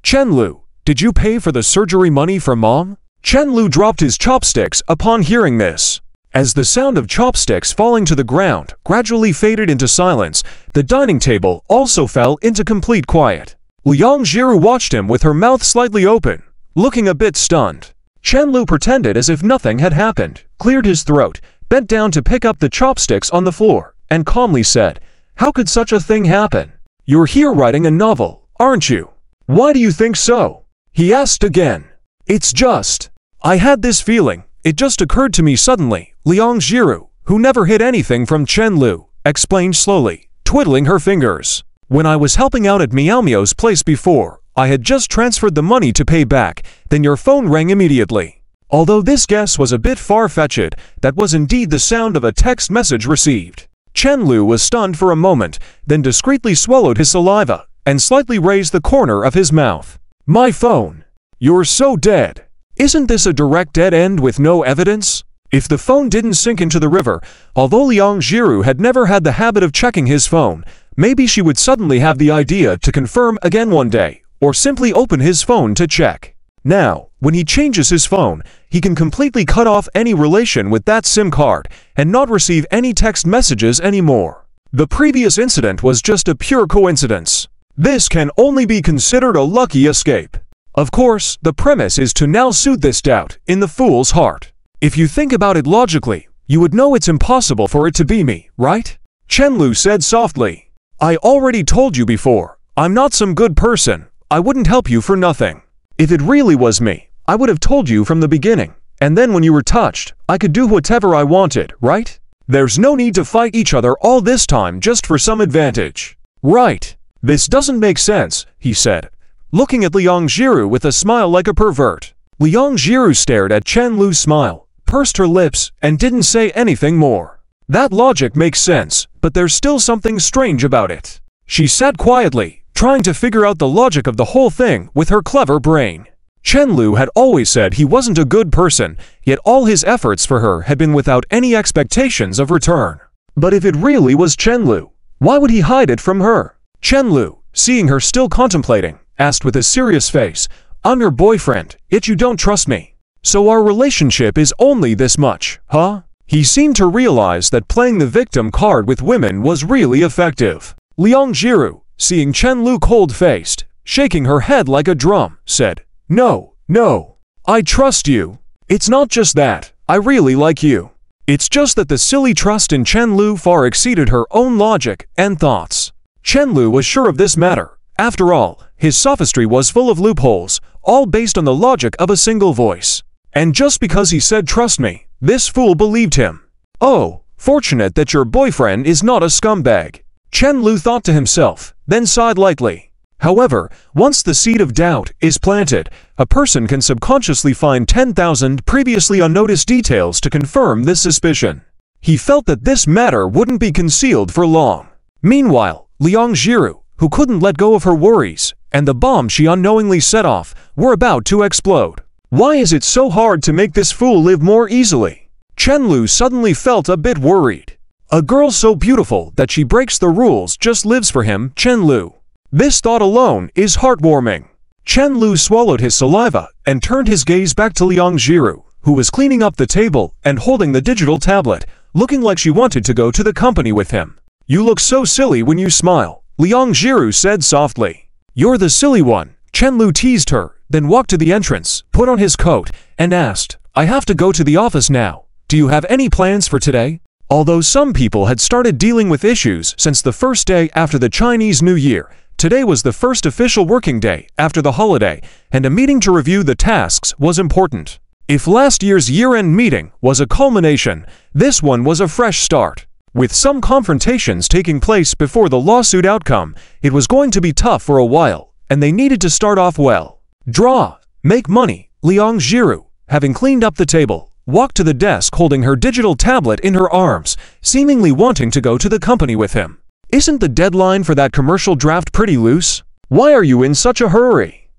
Chen Lu, did you pay for the surgery money for Mom? Chen Lu dropped his chopsticks upon hearing this. As the sound of chopsticks falling to the ground gradually faded into silence, the dining table also fell into complete quiet. Liang Jiro watched him with her mouth slightly open, looking a bit stunned. Chen Lu pretended as if nothing had happened, cleared his throat, bent down to pick up the chopsticks on the floor, and calmly said, "How could such a thing happen? You're here writing a novel, aren't you?" "Why do you think so?" he asked again. "It's just, I had this feeling. It just occurred to me suddenly." Liang Jiru, who never hid anything from Chen Lu, explained slowly, twiddling her fingers. "When I was helping out at Miao Miao's place before, I had just transferred the money to pay back, then your phone rang immediately." Although this guess was a bit far-fetched, that was indeed the sound of a text message received. Chen Lu was stunned for a moment, then discreetly swallowed his saliva, and slightly raised the corner of his mouth. "My phone. You're so dead. Isn't this a direct dead end with no evidence?" If the phone didn't sink into the river, although Liang Jiru had never had the habit of checking his phone, maybe she would suddenly have the idea to confirm again one day, or simply open his phone to check. Now, when he changes his phone, he can completely cut off any relation with that SIM card and not receive any text messages anymore. The previous incident was just a pure coincidence. This can only be considered a lucky escape. Of course, the premise is to now soothe this doubt in the fool's heart. If you think about it logically, you would know it's impossible for it to be me, right? Chen Lu said softly. "I already told you before, I'm not some good person. I wouldn't help you for nothing. If it really was me, I would have told you from the beginning, and then when you were touched, I could do whatever I wanted, right? There's no need to fight each other all this time just for some advantage." "Right. This doesn't make sense," he said, looking at Liang Jiru with a smile like a pervert. Liang Jiru stared at Chen Lu's smile, pursed her lips, and didn't say anything more. That logic makes sense, but there's still something strange about it. She sat quietly, trying to figure out the logic of the whole thing with her clever brain. Chen Lu had always said he wasn't a good person, yet all his efforts for her had been without any expectations of return. But if it really was Chen Lu, why would he hide it from her? Chen Lu, seeing her still contemplating, asked with a serious face, "I'm your boyfriend, yet you don't trust me. So our relationship is only this much, huh?" He seemed to realize that playing the victim card with women was really effective. Liang Jiru, seeing Chen Lu cold-faced, shaking her head like a drum, said, No, I trust you. It's not just that, I really like you. It's just that the silly trust in Chen Lu far exceeded her own logic and thoughts." Chen Lu was sure of this matter. After all, his sophistry was full of loopholes, all based on the logic of a single voice. And just because he said trust me, this fool believed him. "Oh, fortunate that your boyfriend is not a scumbag," Chen Lu thought to himself, then sighed lightly. However, once the seed of doubt is planted, a person can subconsciously find 10,000 previously unnoticed details to confirm this suspicion. He felt that this matter wouldn't be concealed for long. Meanwhile, Liang Jiru, who couldn't let go of her worries, and the bomb she unknowingly set off, were about to explode. Why is it so hard to make this fool live more easily? Chen Lu suddenly felt a bit worried. A girl so beautiful that she breaks the rules just lives for him, Chen Lu. This thought alone is heartwarming. Chen Lu swallowed his saliva and turned his gaze back to Liang Jiru, who was cleaning up the table and holding the digital tablet, looking like she wanted to go to the company with him. "You look so silly when you smile," Liang Jiru said softly. "You're the silly one," Chen Lu teased her, then walked to the entrance, put on his coat, and asked, "I have to go to the office now. Do you have any plans for today?" Although some people had started dealing with issues since the first day after the Chinese New Year, today was the first official working day after the holiday, and a meeting to review the tasks was important. If last year's year-end meeting was a culmination, this one was a fresh start. With some confrontations taking place before the lawsuit outcome, it was going to be tough for a while, and they needed to start off well. Draw, make money. Liang Jiru, having cleaned up the table, walked to the desk holding her digital tablet in her arms, seemingly wanting to go to the company with him. "Isn't the deadline for that commercial draft pretty loose? Why are you in such a hurry?"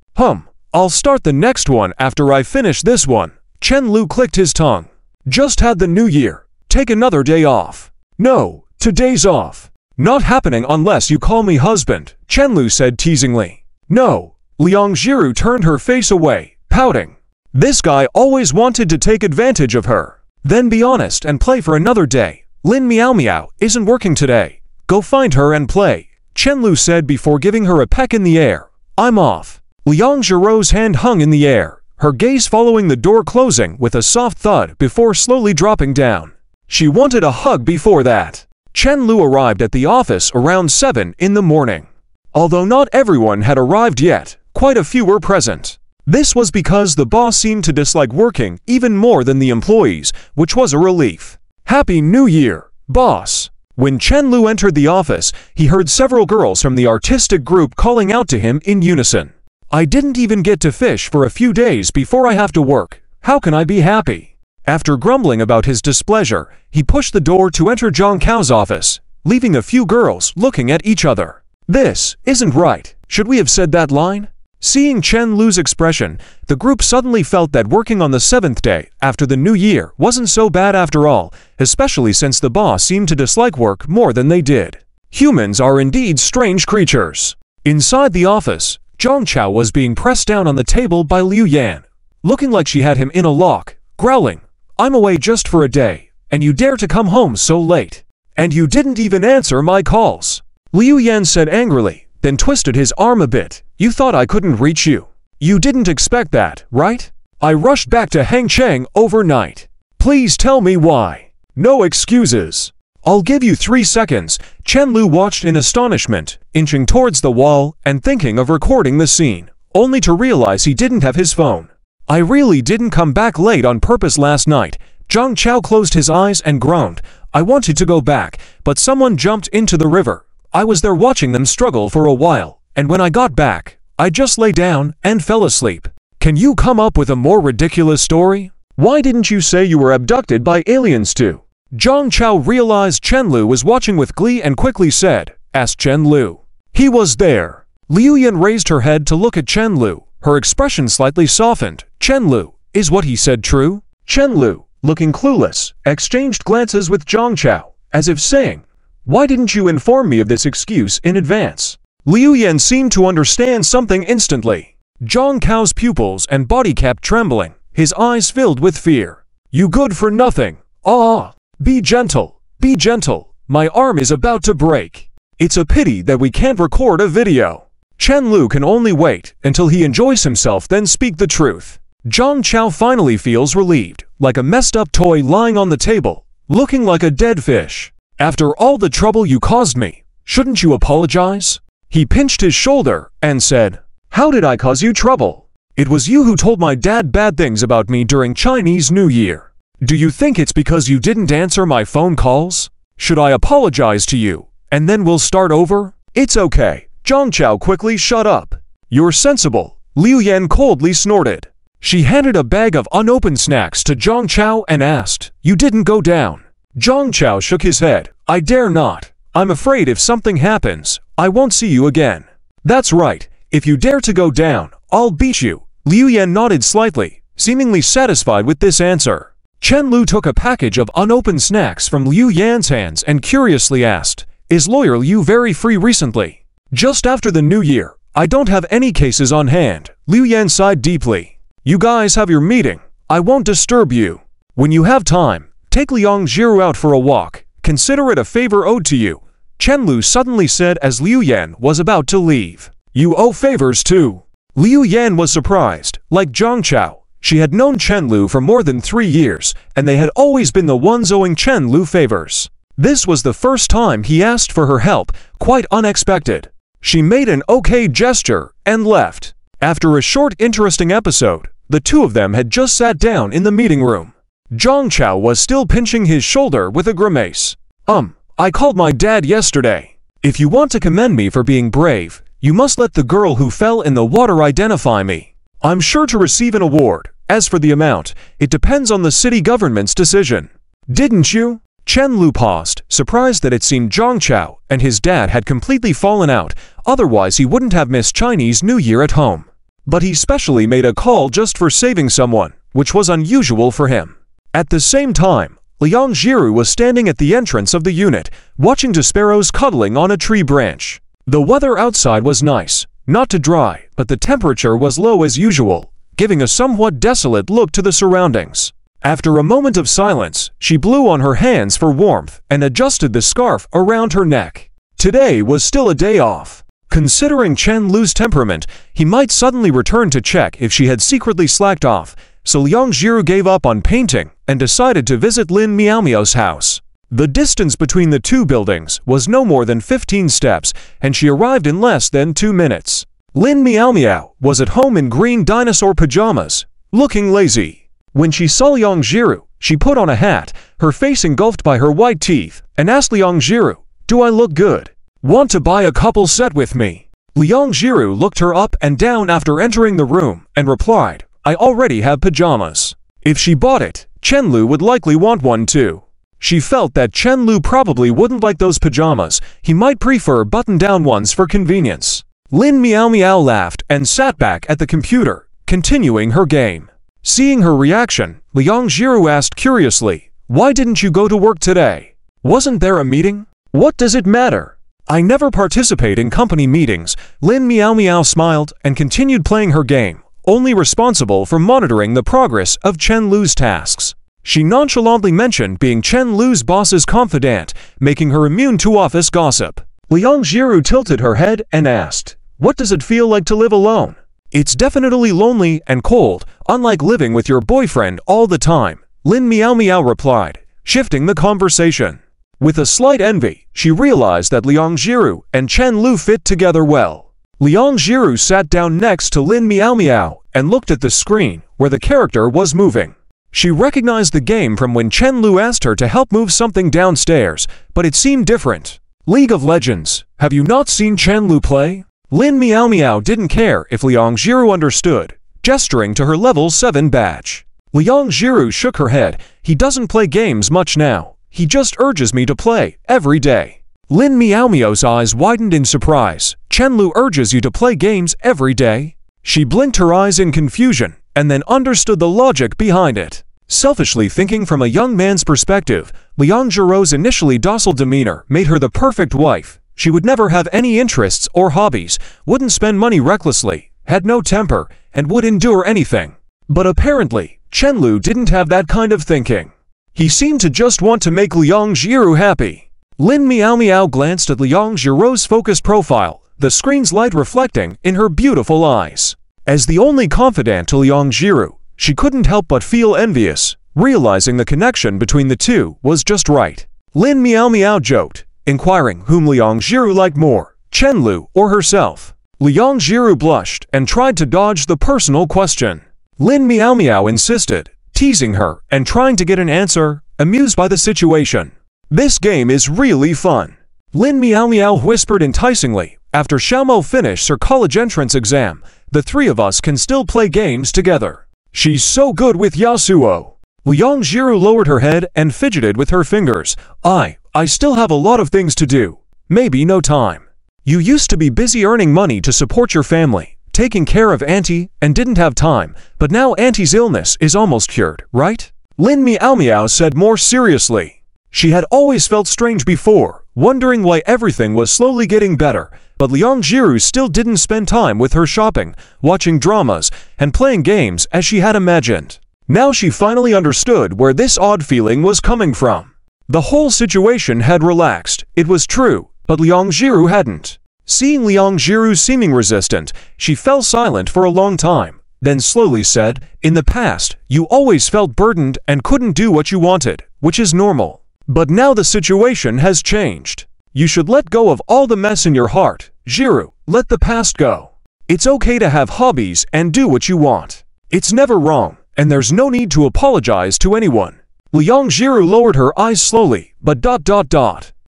I'll start the next one after I finish this one." Chen Lu clicked his tongue. "Just had the new year. Take another day off." "No, today's off." "Not happening unless you call me husband," Chen Lu said teasingly. "No." Liang Jiru turned her face away, pouting. This guy always wanted to take advantage of her. "Then be honest and play for another day. Lin Miao Miao isn't working today. Go find her and play," Chen Lu said before giving her a peck in the air. "I'm off." Liang Jiru's hand hung in the air. her gaze following the door closing with a soft thud before slowly dropping down. She wanted a hug before that. Chen Lu arrived at the office around 7 in the morning. Although not everyone had arrived yet, quite a few were present. This was because the boss seemed to dislike working even more than the employees, which was a relief. Happy New Year, boss! When Chen Lu entered the office, he heard several girls from the artistic group calling out to him in unison. I didn't even get to fish for a few days before I have to work. How can I be happy? After grumbling about his displeasure, he pushed the door to enter Zhang Cao's office, leaving a few girls looking at each other. This isn't right. Should we have said that line? Seeing Chen Lu's expression, the group suddenly felt that working on the 7th day after the new year wasn't so bad after all, especially since the boss seemed to dislike work more than they did. Humans are indeed strange creatures. Inside the office, Zhang Cao was being pressed down on the table by Liu Yan, looking like she had him in a lock, growling, "I'm away just for a day, and you dare to come home so late. And you didn't even answer my calls." Liu Yan said angrily, then twisted his arm a bit. "You thought I couldn't reach you? You didn't expect that, right? I rushed back to Hangcheng overnight. Please tell me why. No excuses." "I'll give you 3 seconds." Chen Lu watched in astonishment, inching towards the wall and thinking of recording the scene, only to realize he didn't have his phone. "I really didn't come back late on purpose last night." Zhang Cao closed his eyes and groaned. "I wanted to go back, but someone jumped into the river. I was there watching them struggle for a while, and when I got back, I just lay down and fell asleep." "Can you come up with a more ridiculous story? Why didn't you say you were abducted by aliens too?" Zhang Cao realized Chen Lu was watching with glee and quickly said, "Ask Chen Lu." "He was there." Liu Yan raised her head to look at Chen Lu. Her expression slightly softened. "Chen Lu, is what he said true?" Chen Lu, looking clueless, exchanged glances with Zhang Cao, as if saying, "Why didn't you inform me of this excuse in advance?" Liu Yan seemed to understand something instantly. Zhang Cao's pupils and body kept trembling, his eyes filled with fear. "You good for nothing. Ah! Be gentle, be gentle. My arm is about to break. It's a pity that we can't record a video." Chen Lu can only wait until he enjoys himself then speak the truth. Zhang Cao finally feels relieved, like a messed up toy lying on the table, looking like a dead fish. "After all the trouble you caused me, shouldn't you apologize?" He pinched his shoulder and said, "How did I cause you trouble? It was you who told my dad bad things about me during Chinese New Year. Do you think it's because you didn't answer my phone calls? Should I apologize to you, and then we'll start over?" "It's okay." Zhang Cao quickly shut up. "You're sensible," Liu Yan coldly snorted. She handed a bag of unopened snacks to Zhang Cao and asked, "You didn't go down?" Zhang Cao shook his head. "I dare not. I'm afraid if something happens, I won't see you again." "That's right. If you dare to go down, I'll beat you." Liu Yan nodded slightly, seemingly satisfied with this answer. Chen Lu took a package of unopened snacks from Liu Yan's hands and curiously asked, "Is Lawyer Liu very free recently?" "Just after the new year. I don't have any cases on hand." Liu Yan sighed deeply. "You guys have your meeting. I won't disturb you. When you have time, take Liang Jiru out for a walk. Consider it a favor owed to you." Chen Lu suddenly said as Liu Yan was about to leave. "You owe favors too." Liu Yan was surprised. Like Zhang Cao, she had known Chen Lu for more than 3 years, and they had always been the ones owing Chen Lu favors. This was the first time he asked for her help, quite unexpected. She made an okay gesture and left. After a short interesting episode, the two of them had just sat down in the meeting room. Zhang Cao was still pinching his shoulder with a grimace. I called my dad yesterday. If you want to commend me for being brave, you must let the girl who fell in the water identify me. I'm sure to receive an award. As for the amount, it depends on the city government's decision." "Didn't you?" Chen Lu paused, surprised that it seemed Zhang Cao and his dad had completely fallen out, otherwise he wouldn't have missed Chinese New Year at home. But he specially made a call just for saving someone, which was unusual for him. At the same time, Liang Jiru was standing at the entrance of the unit, watching two sparrows cuddling on a tree branch. The weather outside was nice, not too dry, but the temperature was low as usual, giving a somewhat desolate look to the surroundings. After a moment of silence, she blew on her hands for warmth and adjusted the scarf around her neck. Today was still a day off. Considering Chen Lu's temperament, he might suddenly return to check if she had secretly slacked off, so Liang Jiru gave up on painting and decided to visit Lin Miao's house. The distance between the two buildings was no more than 15 steps, and she arrived in less than 2 minutes. Lin Miao was at home in green dinosaur pajamas, looking lazy. When she saw Liang Jiru, she put on a hat, her face engulfed by her white teeth, and asked Liang Jiru, "Do I look good? Want to buy a couple set with me?" Liang Jiru looked her up and down after entering the room and replied, "I already have pajamas." If she bought it, Chen Lu would likely want one too. She felt that Chen Lu probably wouldn't like those pajamas, he might prefer button-down ones for convenience. Lin Miao laughed and sat back at the computer, continuing her game. Seeing her reaction, Liang Jiru asked curiously, "Why didn't you go to work today? Wasn't there a meeting?" "What does it matter? I never participate in company meetings." Lin Miao smiled and continued playing her game, only responsible for monitoring the progress of Chen Lu's tasks. She nonchalantly mentioned being Chen Lu's boss's confidant, making her immune to office gossip. Liang Jiru tilted her head and asked, "What does it feel like to live alone?" "It's definitely lonely and cold, unlike living with your boyfriend all the time," Lin Miao replied, shifting the conversation. With a slight envy, she realized that Liang Jiru and Chen Lu fit together well. Liang Jiru sat down next to Lin Miao and looked at the screen where the character was moving. She recognized the game from when Chen Lu asked her to help move something downstairs, but it seemed different. "League of Legends, have you not seen Chen Lu play?" Lin Miao didn't care if Liang Jiru understood, gesturing to her level 7 badge. Liang Jiru shook her head. "He doesn't play games much now. He just urges me to play every day." Lin Miao's eyes widened in surprise. "Chen Lu urges you to play games every day?" She blinked her eyes in confusion, and then understood the logic behind it. Selfishly thinking from a young man's perspective, Liang Jiru's initially docile demeanor made her the perfect wife. She would never have any interests or hobbies, wouldn't spend money recklessly, had no temper, and would endure anything. But apparently, Chen Lu didn't have that kind of thinking. He seemed to just want to make Liang Jiru happy. Lin Miao glanced at Liang Jiru's focused profile, the screen's light reflecting in her beautiful eyes. As the only confidant to Liang Jiru, she couldn't help but feel envious, realizing the connection between the two was just right. Lin Miao joked, inquiring whom Liang Jiru liked more, Chen Lu or herself. Liang Jiru blushed and tried to dodge the personal question. Lin Miao insisted, teasing her and trying to get an answer, amused by the situation. "This game is really fun," Lin Miao whispered enticingly. "After Xiaomo finished her college entrance exam, the three of us can still play games together. She's so good with Yasuo." Liang Jiru lowered her head and fidgeted with her fingers. I still have a lot of things to do. Maybe no time. You used to be busy earning money to support your family, taking care of Auntie, and didn't have time, but now Auntie's illness is almost cured, right?" Lin Miao said more seriously. She had always felt strange before, wondering why everything was slowly getting better, but Liang Jiru still didn't spend time with her shopping, watching dramas, and playing games as she had imagined. Now she finally understood where this odd feeling was coming from. The whole situation had relaxed, it was true, but Liang Jiru hadn't. Seeing Liang Jiru seeming resistant, she fell silent for a long time, then slowly said, "In the past, you always felt burdened and couldn't do what you wanted, which is normal. But now the situation has changed. You should let go of all the mess in your heart, Jiru, let the past go. It's okay to have hobbies and do what you want. It's never wrong, and there's no need to apologize to anyone." Liang Jiru lowered her eyes slowly, but ...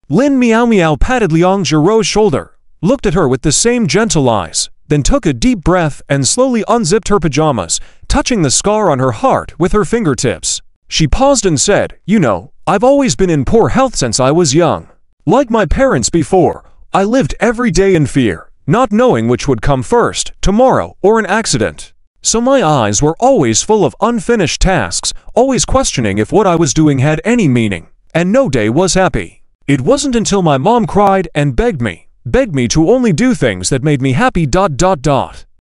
Lin Miao patted Liang Jiru's shoulder, looked at her with the same gentle eyes, then took a deep breath and slowly unzipped her pajamas, touching the scar on her heart with her fingertips. She paused and said, "You know, I've always been in poor health since I was young. Like my parents before, I lived every day in fear, not knowing which would come first, tomorrow or an accident. So my eyes were always full of unfinished tasks, always questioning if what I was doing had any meaning, and no day was happy. It wasn't until my mom cried and begged me to only do things that made me happy.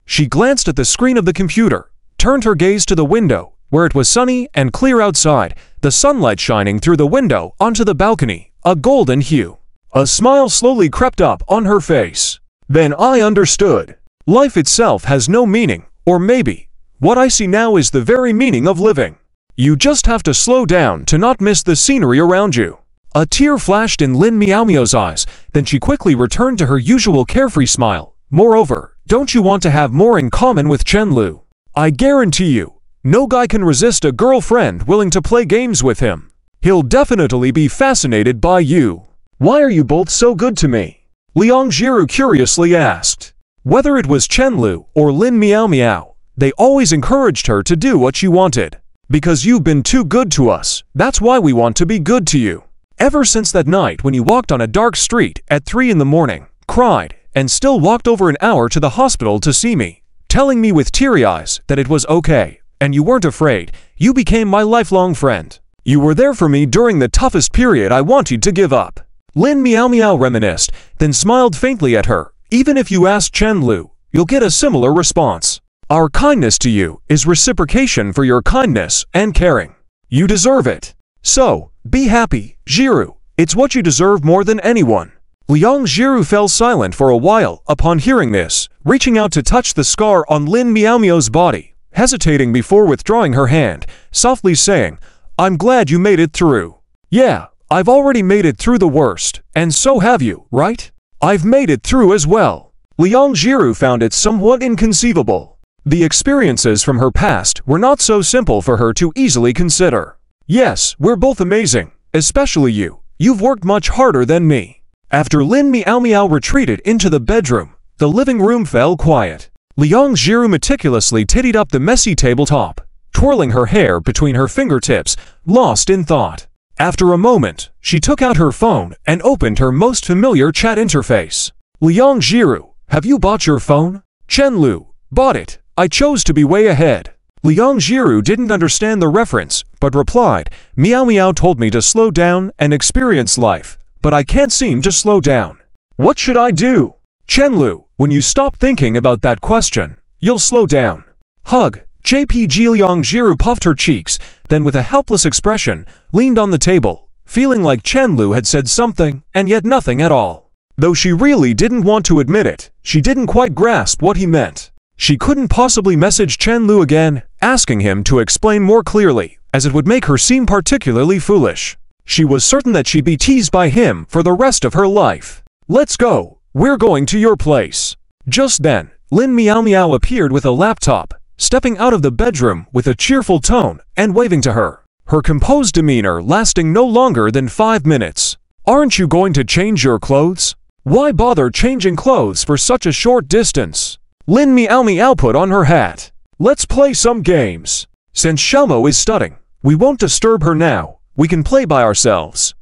She glanced at the screen of the computer, turned her gaze to the window, where it was sunny and clear outside, the sunlight shining through the window onto the balcony, a golden hue. A smile slowly crept up on her face. Then I understood. Life itself has no meaning, or maybe, what I see now is the very meaning of living. You just have to slow down to not miss the scenery around you. A tear flashed in Lin Meow Meow's eyes, then she quickly returned to her usual carefree smile. Moreover, don't you want to have more in common with Chenlu? I guarantee you, no guy can resist a girlfriend willing to play games with him. He'll definitely be fascinated by you. Why are you both so good to me? Liang Jiru curiously asked. Whether it was Chenlu or Lin Meow Meow, they always encouraged her to do what she wanted. Because you've been too good to us, that's why we want to be good to you. Ever since that night when you walked on a dark street at 3 in the morning, cried, and still walked over an hour to the hospital to see me, telling me with teary eyes that it was okay, and you weren't afraid, you became my lifelong friend. You were there for me during the toughest period I wanted to give up. Lin Meow Meow reminisced, then smiled faintly at her. Even if you ask Chenlu, you'll get a similar response. Our kindness to you is reciprocation for your kindness and caring. You deserve it. So, be happy, Jiru. It's what you deserve more than anyone. Liang Jiru fell silent for a while upon hearing this, reaching out to touch the scar on Lin Meow Meow's body, hesitating before withdrawing her hand, softly saying, I'm glad you made it through. Yeah, I've already made it through the worst, and so have you, right? I've made it through as well. Liang Jiru found it somewhat inconceivable. The experiences from her past were not so simple for her to easily consider. Yes, we're both amazing, especially you. You've worked much harder than me. After Lin Meow Meow retreated into the bedroom, the living room fell quiet. Liang Jiru meticulously tidied up the messy tabletop, twirling her hair between her fingertips, lost in thought. After a moment, she took out her phone and opened her most familiar chat interface. Liang Jiru, have you bought your phone? Chenlu, bought it. I chose to be way ahead. Liang Jiru didn't understand the reference, but replied, Meow Meow told me to slow down and experience life, but I can't seem to slow down. What should I do? Chenlu, when you stop thinking about that question, you'll slow down. Hug. JPG Liang Jiru puffed her cheeks, then with a helpless expression, leaned on the table, feeling like Chenlu had said something, and yet nothing at all. Though she really didn't want to admit it, she didn't quite grasp what he meant. She couldn't possibly message Chenlu again, asking him to explain more clearly, as it would make her seem particularly foolish. She was certain that she'd be teased by him for the rest of her life. Let's go. We're going to your place. Just then, Lin Meow Meow appeared with a laptop, stepping out of the bedroom with a cheerful tone and waving to her. Her composed demeanor lasting no longer than 5 minutes. Aren't you going to change your clothes? Why bother changing clothes for such a short distance? Lin Meow Meow put on her hat. Let's play some games. Since Xiaomo is studying, we won't disturb her now. We can play by ourselves.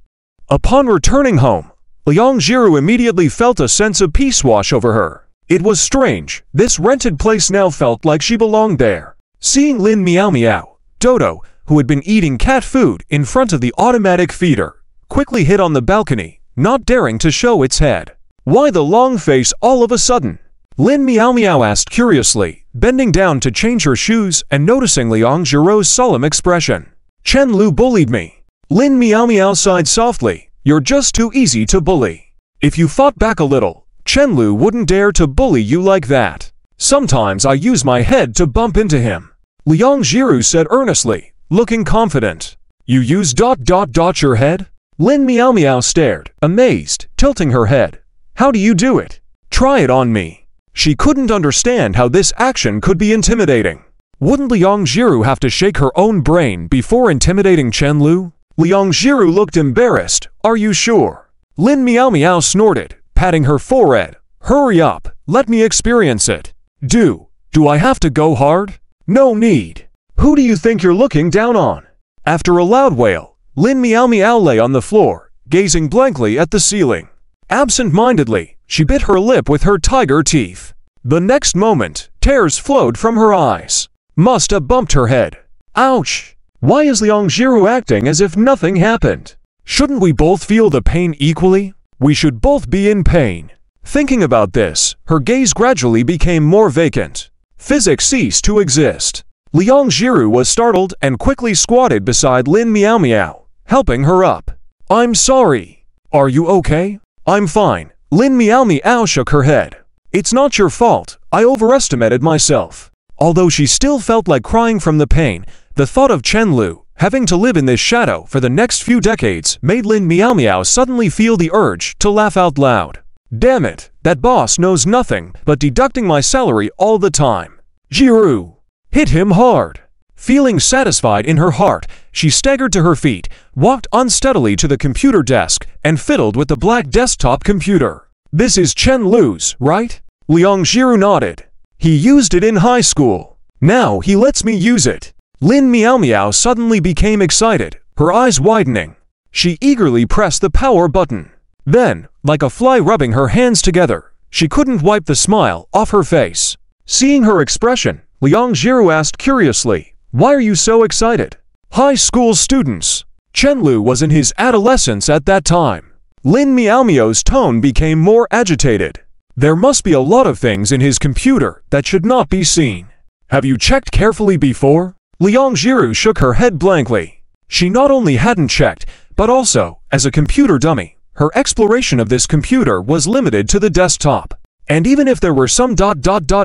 Upon returning home, Liang Jiru immediately felt a sense of peace wash over her. It was strange, this rented place now felt like she belonged there. Seeing Lin Meow Meow, Dodo, who had been eating cat food in front of the automatic feeder, quickly hid on the balcony, not daring to show its head. Why the long face all of a sudden? Lin Meow Meow asked curiously, bending down to change her shoes and noticing Liang Jiru's solemn expression. Chenlu bullied me. Lin Meow Meow sighed softly. You're just too easy to bully. If you fought back a little, Chenlu wouldn't dare to bully you like that. Sometimes I use my head to bump into him. Liang Jiru said earnestly, looking confident. You use ... your head? Lin Meow Meow stared, amazed, tilting her head. How do you do it? Try it on me. She couldn't understand how this action could be intimidating. Wouldn't Liang Jiru have to shake her own brain before intimidating Chenlu? Liang Jiru looked embarrassed. Are you sure? Lin Meow Meow snorted, patting her forehead. Hurry up, let me experience it. Do I have to go hard? No need. Who do you think you're looking down on? After a loud wail, Lin Meow Meow lay on the floor, gazing blankly at the ceiling. Absent-mindedly, she bit her lip with her tiger teeth. The next moment, tears flowed from her eyes. Must have bumped her head. Ouch! Why is Liang Jiru acting as if nothing happened? Shouldn't we both feel the pain equally? We should both be in pain. Thinking about this, her gaze gradually became more vacant. Physics ceased to exist. Liang Jiru was startled and quickly squatted beside Lin Meow Meow, helping her up. I'm sorry. Are you okay? I'm fine. Lin Meow Meow shook her head. It's not your fault, I overestimated myself. Although she still felt like crying from the pain, the thought of Chen Lu having to live in this shadow for the next few decades made Lin Meow Meow suddenly feel the urge to laugh out loud. Damn it, that boss knows nothing but deducting my salary all the time. Jiru! Hit him hard! Feeling satisfied in her heart, she staggered to her feet, walked unsteadily to the computer desk, and fiddled with the black desktop computer. This is Chen Lu's, right? Liang Jiru nodded. He used it in high school. Now he lets me use it. Lin Meow Meow suddenly became excited, her eyes widening. She eagerly pressed the power button. Then, like a fly rubbing her hands together, she couldn't wipe the smile off her face. Seeing her expression, Liang Jiru asked curiously, "Why are you so excited?" High school students. Chen Lu was in his adolescence at that time. Lin Meow Meow's tone became more agitated. There must be a lot of things in his computer that should not be seen. Have you checked carefully before? Liang Jiru shook her head blankly. She not only hadn't checked, but also, as a computer dummy, her exploration of this computer was limited to the desktop. And even if there were some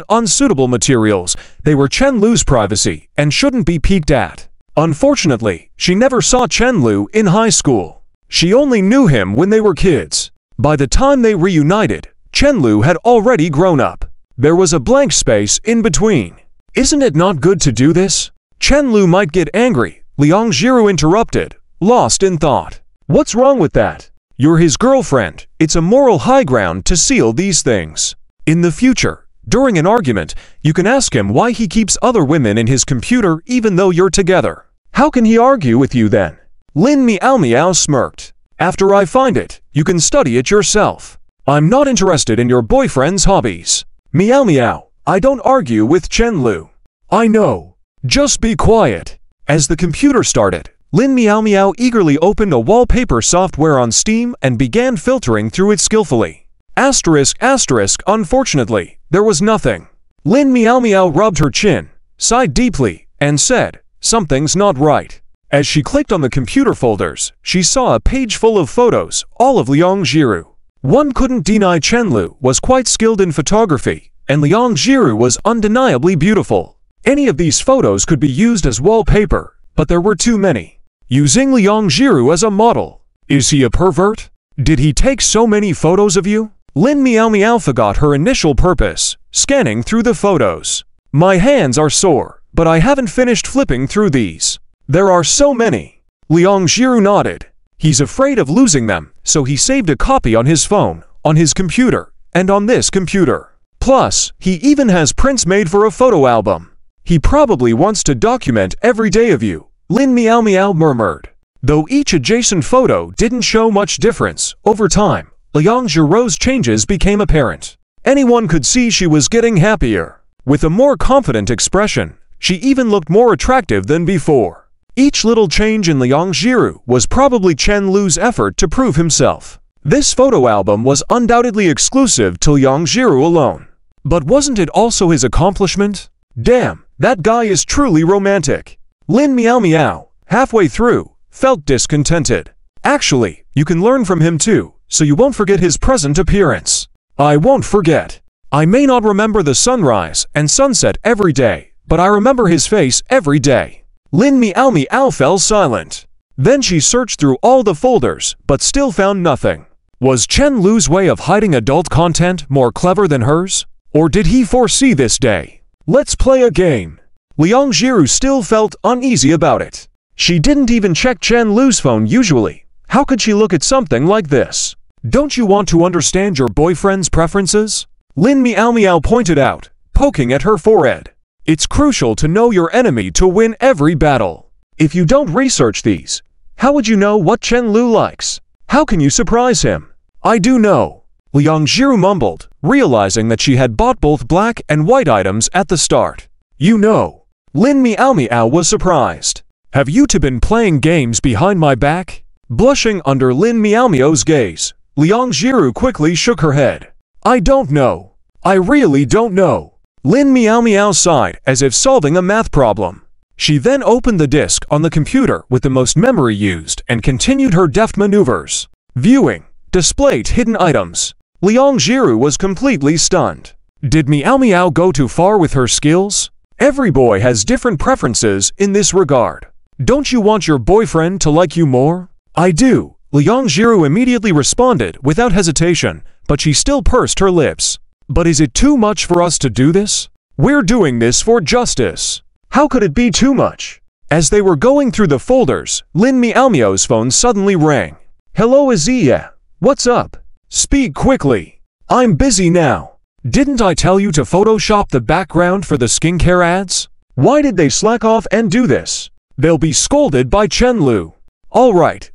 unsuitable materials, they were Chen Lu's privacy and shouldn't be peeked at. Unfortunately, she never saw Chen Lu in high school. She only knew him when they were kids. By the time they reunited, Chen Lu had already grown up. There was a blank space in between. Isn't it not good to do this? Chen Lu might get angry, Liang Jiru interrupted, lost in thought. What's wrong with that? You're his girlfriend. It's a moral high ground to seal these things. In the future, during an argument, you can ask him why he keeps other women in his computer even though you're together. How can he argue with you then? Lin Meow Meow smirked. After I find it, you can study it yourself. I'm not interested in your boyfriend's hobbies. Meow Meow, I don't argue with Chen Lu. I know. Just be quiet. As the computer started, Lin Meow Meow eagerly opened a wallpaper software on Steam and began filtering through it skillfully. Unfortunately, there was nothing. Lin Meow Meow rubbed her chin, sighed deeply, and said, "Something's not right." As she clicked on the computer folders, she saw a page full of photos, all of Liang Jiru. One couldn't deny Chen Lu was quite skilled in photography, and Liang Jiru was undeniably beautiful. Any of these photos could be used as wallpaper, but there were too many. Using Liang Jiru as a model. Is he a pervert? Did he take so many photos of you? Lin Meow Meow forgot her initial purpose, scanning through the photos. My hands are sore, but I haven't finished flipping through these. There are so many. Liang Jiru nodded. He's afraid of losing them, so he saved a copy on his phone, on his computer, and on this computer. Plus, he even has prints made for a photo album. He probably wants to document every day of you, Lin Meow Meow murmured. Though each adjacent photo didn't show much difference, over time, Liang Jiru's changes became apparent. Anyone could see she was getting happier. With a more confident expression, she even looked more attractive than before. Each little change in Liang Jiru was probably Chen Lu's effort to prove himself. This photo album was undoubtedly exclusive to Liang Jiru alone. But wasn't it also his accomplishment? Damn, that guy is truly romantic. Lin Meow Meow, halfway through, felt discontented. Actually, you can learn from him too, so you won't forget his present appearance. I won't forget. I may not remember the sunrise and sunset every day, but I remember his face every day. Lin Meow Meow fell silent. Then she searched through all the folders, but still found nothing. Was Chen Lu's way of hiding adult content more clever than hers? Or did he foresee this day? Let's play a game. Liang Jiru still felt uneasy about it. She didn't even check Chen Lu's phone usually. How could she look at something like this? Don't you want to understand your boyfriend's preferences? Lin Meow Meow pointed out, poking at her forehead. It's crucial to know your enemy to win every battle. If you don't research these, how would you know what Chen Lu likes? How can you surprise him? I do know. Liang Jiru mumbled, realizing that she had bought both black and white items at the start. You know. Lin Meow Meow was surprised. Have you two been playing games behind my back? Blushing under Lin Meow Meow's gaze, Liang Jiru quickly shook her head. I don't know. I really don't know. Lin Meow Meow sighed as if solving a math problem. She then opened the disk on the computer with the most memory used and continued her deft maneuvers. Viewing. Displayed hidden items. Liang Jiru was completely stunned. Did Meow Meow go too far with her skills? Every boy has different preferences in this regard. Don't you want your boyfriend to like you more? I do, Liang Jiru immediately responded without hesitation, but she still pursed her lips. But is it too much for us to do this? We're doing this for justice. How could it be too much? As they were going through the folders, Lin Meow Meow's phone suddenly rang. Hello Azia. What's up? Speak quickly. I'm busy now. Didn't I tell you to Photoshop the background for the skincare ads? Why did they slack off and do this? They'll be scolded by Chenlu. Alright.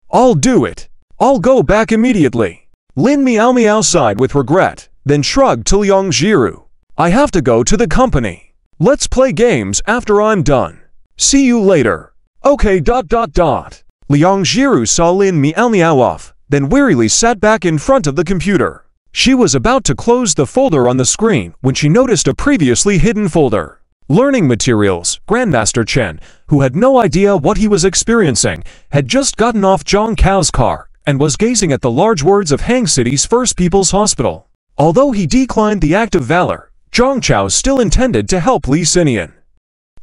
I'll do it. I'll go back immediately. Lin Meow Meow sighed with regret, then shrugged to Liang Jiru. I have to go to the company. Let's play games after I'm done. See you later. Okay. Liang Jiru saw Lin Meow Meow off, then wearily sat back in front of the computer. She was about to close the folder on the screen when she noticed a previously hidden folder. Learning materials. Grandmaster Chen, who had no idea what he was experiencing, had just gotten off Zhang Cao's car and was gazing at the large words of Hang City's First People's Hospital. Although he declined the act of valor, Zhang Cao still intended to help Li Xinian.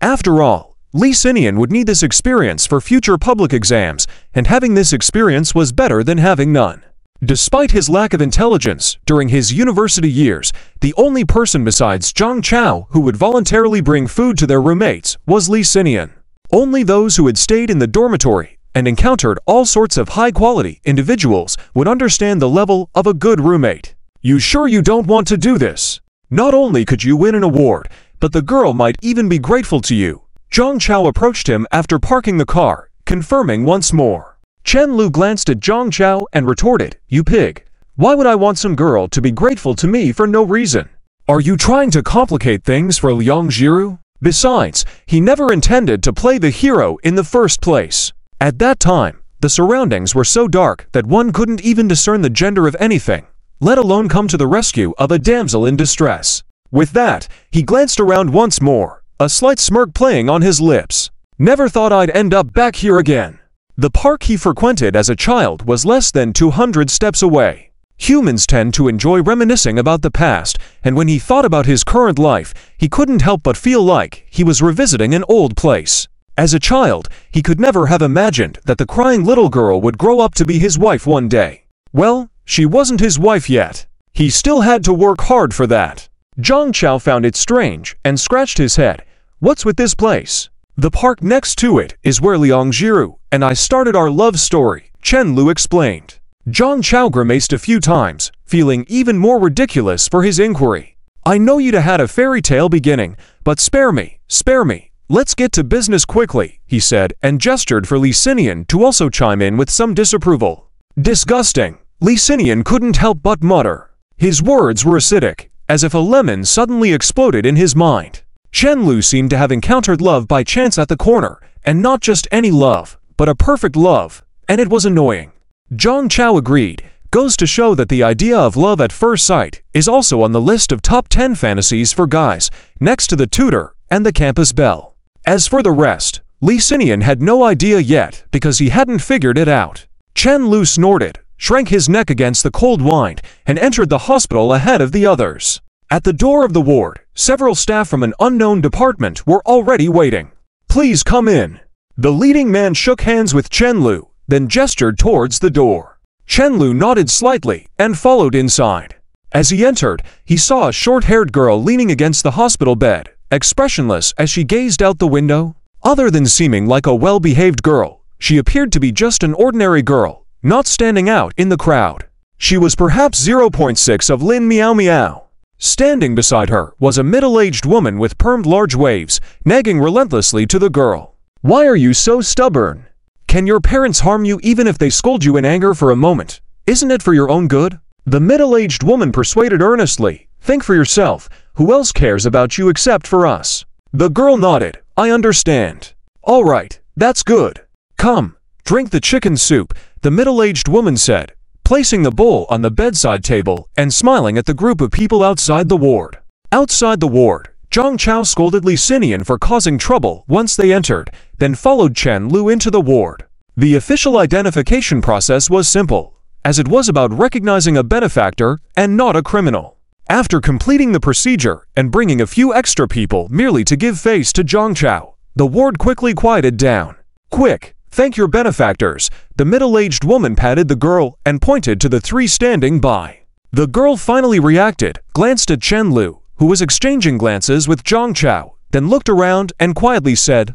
After all, Li Xinian would need this experience for future public exams, and having this experience was better than having none. Despite his lack of intelligence during his university years, the only person besides Zhang Cao who would voluntarily bring food to their roommates was Li Xinian. Only those who had stayed in the dormitory and encountered all sorts of high-quality individuals would understand the level of a good roommate. You sure you don't want to do this? Not only could you win an award, but the girl might even be grateful to you. Zhang Cao approached him after parking the car, confirming once more. Chen Lu glanced at Zhang Cao and retorted, "You pig. Why would I want some girl to be grateful to me for no reason? Are you trying to complicate things for Liang Jiru? Besides, he never intended to play the hero in the first place." At that time, the surroundings were so dark that one couldn't even discern the gender of anything, let alone come to the rescue of a damsel in distress. With that, he glanced around once more, a slight smirk playing on his lips. Never thought I'd end up back here again. The park he frequented as a child was less than 200 steps away. Humans tend to enjoy reminiscing about the past, and when he thought about his current life, he couldn't help but feel like he was revisiting an old place. As a child, he could never have imagined that the crying little girl would grow up to be his wife one day. Well, she wasn't his wife yet. He still had to work hard for that. Zhang Cao found it strange and scratched his head. What's with this place? The park next to it is where Liang Jiru and I started our love story, Chen Lu explained. Zhang Cao grimaced a few times, feeling even more ridiculous for his inquiry. I know you'd had a fairy tale beginning, but spare me. Let's get to business quickly, he said, and gestured for Li Xinian to also chime in with some disapproval. Disgusting, Li Xinian couldn't help but mutter. His words were acidic, as if a lemon suddenly exploded in his mind. Chen Lu seemed to have encountered love by chance at the corner, and not just any love, but a perfect love, and it was annoying. Zhang Cao agreed. Goes to show that the idea of love at first sight is also on the list of top 10 fantasies for guys, next to the tutor and the campus belle. As for the rest, Li Xinian had no idea yet because he hadn't figured it out. Chen Lu snorted, shrank his neck against the cold wind, and entered the hospital ahead of the others. At the door of the ward, several staff from an unknown department were already waiting. Please come in. The leading man shook hands with Chen Lu, then gestured towards the door. Chen Lu nodded slightly and followed inside. As he entered, he saw a short-haired girl leaning against the hospital bed, expressionless as she gazed out the window. Other than seeming like a well-behaved girl, she appeared to be just an ordinary girl, not standing out in the crowd. She was perhaps 0.6 of Lin Meow Meow. Standing beside her was a middle-aged woman with permed large waves, nagging relentlessly to the girl. Why are you so stubborn? Can your parents harm you even if they scold you in anger for a moment? Isn't it for your own good? The middle-aged woman persuaded earnestly. Think for yourself. Who else cares about you except for us? The girl nodded. I understand. All right, that's good. Come, drink the chicken soup, the middle-aged woman said, placing the bowl on the bedside table and smiling at the group of people outside the ward. Outside the ward, Zhang Cao scolded Li Xinian for causing trouble once they entered, then followed Chen Lu into the ward. The official identification process was simple, as it was about recognizing a benefactor and not a criminal. After completing the procedure and bringing a few extra people merely to give face to Zhang Chao, the ward quickly quieted down. "Quick, thank your benefactors." The middle-aged woman patted the girl and pointed to the three standing by. The girl finally reacted, glanced at Chen Lu, who was exchanging glances with Zhang Chao, then looked around and quietly said,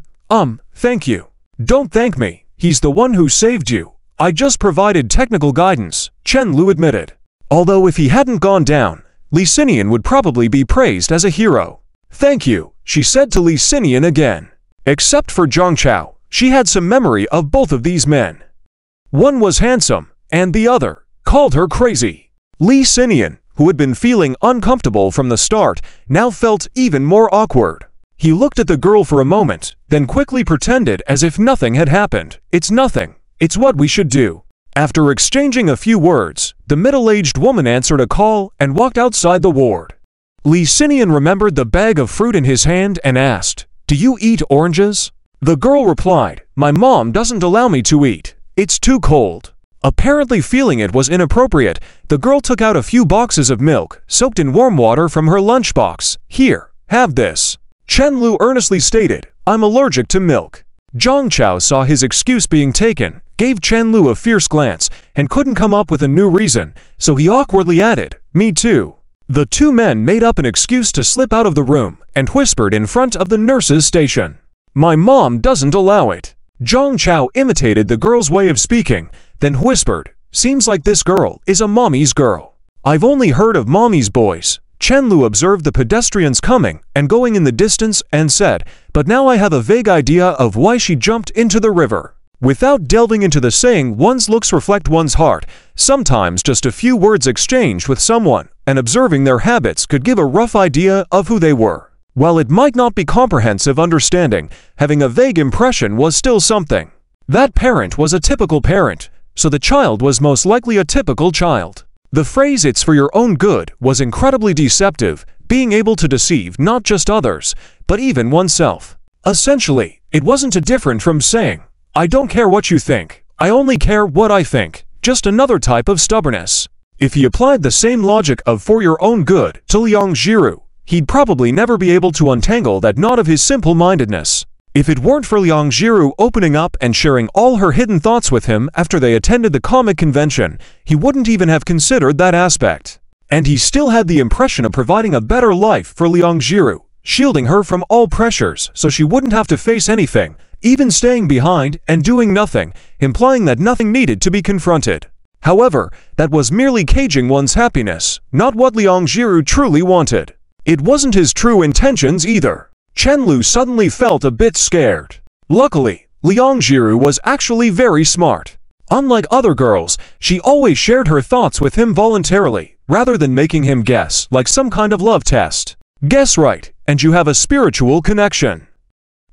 Thank you." "Don't thank me, he's the one who saved you. I just provided technical guidance," Chen Lu admitted. Although if he hadn't gone down, Li Xinian would probably be praised as a hero. "Thank you," she said to Li Xinian again. Except for Zhang Chao, she had some memory of both of these men. One was handsome, and the other called her crazy. Li Xinian, who had been feeling uncomfortable from the start, now felt even more awkward. He looked at the girl for a moment, then quickly pretended as if nothing had happened. "It's nothing. It's what we should do." After exchanging a few words, the middle-aged woman answered a call and walked outside the ward. Li Xinian remembered the bag of fruit in his hand and asked, "Do you eat oranges?" The girl replied, "My mom doesn't allow me to eat. It's too cold." Apparently feeling it was inappropriate, the girl took out a few boxes of milk, soaked in warm water from her lunchbox. "Here, have this." Chen Lu earnestly stated, "I'm allergic to milk." Zhang Chao saw his excuse being taken, gave Chen Lu a fierce glance, and couldn't come up with a new reason, so he awkwardly added, "Me too." The two men made up an excuse to slip out of the room and whispered in front of the nurse's station. "My mom doesn't allow it." Zhang Chao imitated the girl's way of speaking, then whispered, "Seems like this girl is a mommy's girl." "I've only heard of mommy's boys." Chen Lu observed the pedestrians coming and going in the distance and said, "But now I have a vague idea of why she jumped into the river." Without delving into the saying one's looks reflect one's heart, sometimes just a few words exchanged with someone and observing their habits could give a rough idea of who they were. While it might not be comprehensive understanding, having a vague impression was still something. That parent was a typical parent, so the child was most likely a typical child. The phrase "it's for your own good" was incredibly deceptive, being able to deceive not just others, but even oneself. Essentially, it wasn't too different from saying, "I don't care what you think, I only care what I think," just another type of stubbornness. If he applied the same logic of "for your own good" to Liang Jiru, he'd probably never be able to untangle that knot of his simple-mindedness. If it weren't for Liang Jiru opening up and sharing all her hidden thoughts with him after they attended the comic convention, he wouldn't even have considered that aspect. And he still had the impression of providing a better life for Liang Jiru, shielding her from all pressures so she wouldn't have to face anything, even staying behind and doing nothing, implying that nothing needed to be confronted. However, that was merely caging one's happiness, not what Liang Jiru truly wanted. It wasn't his true intentions either. Chen Lu suddenly felt a bit scared. Luckily, Liang Jiru was actually very smart. Unlike other girls, she always shared her thoughts with him voluntarily, rather than making him guess like some kind of love test. Guess right, and you have a spiritual connection.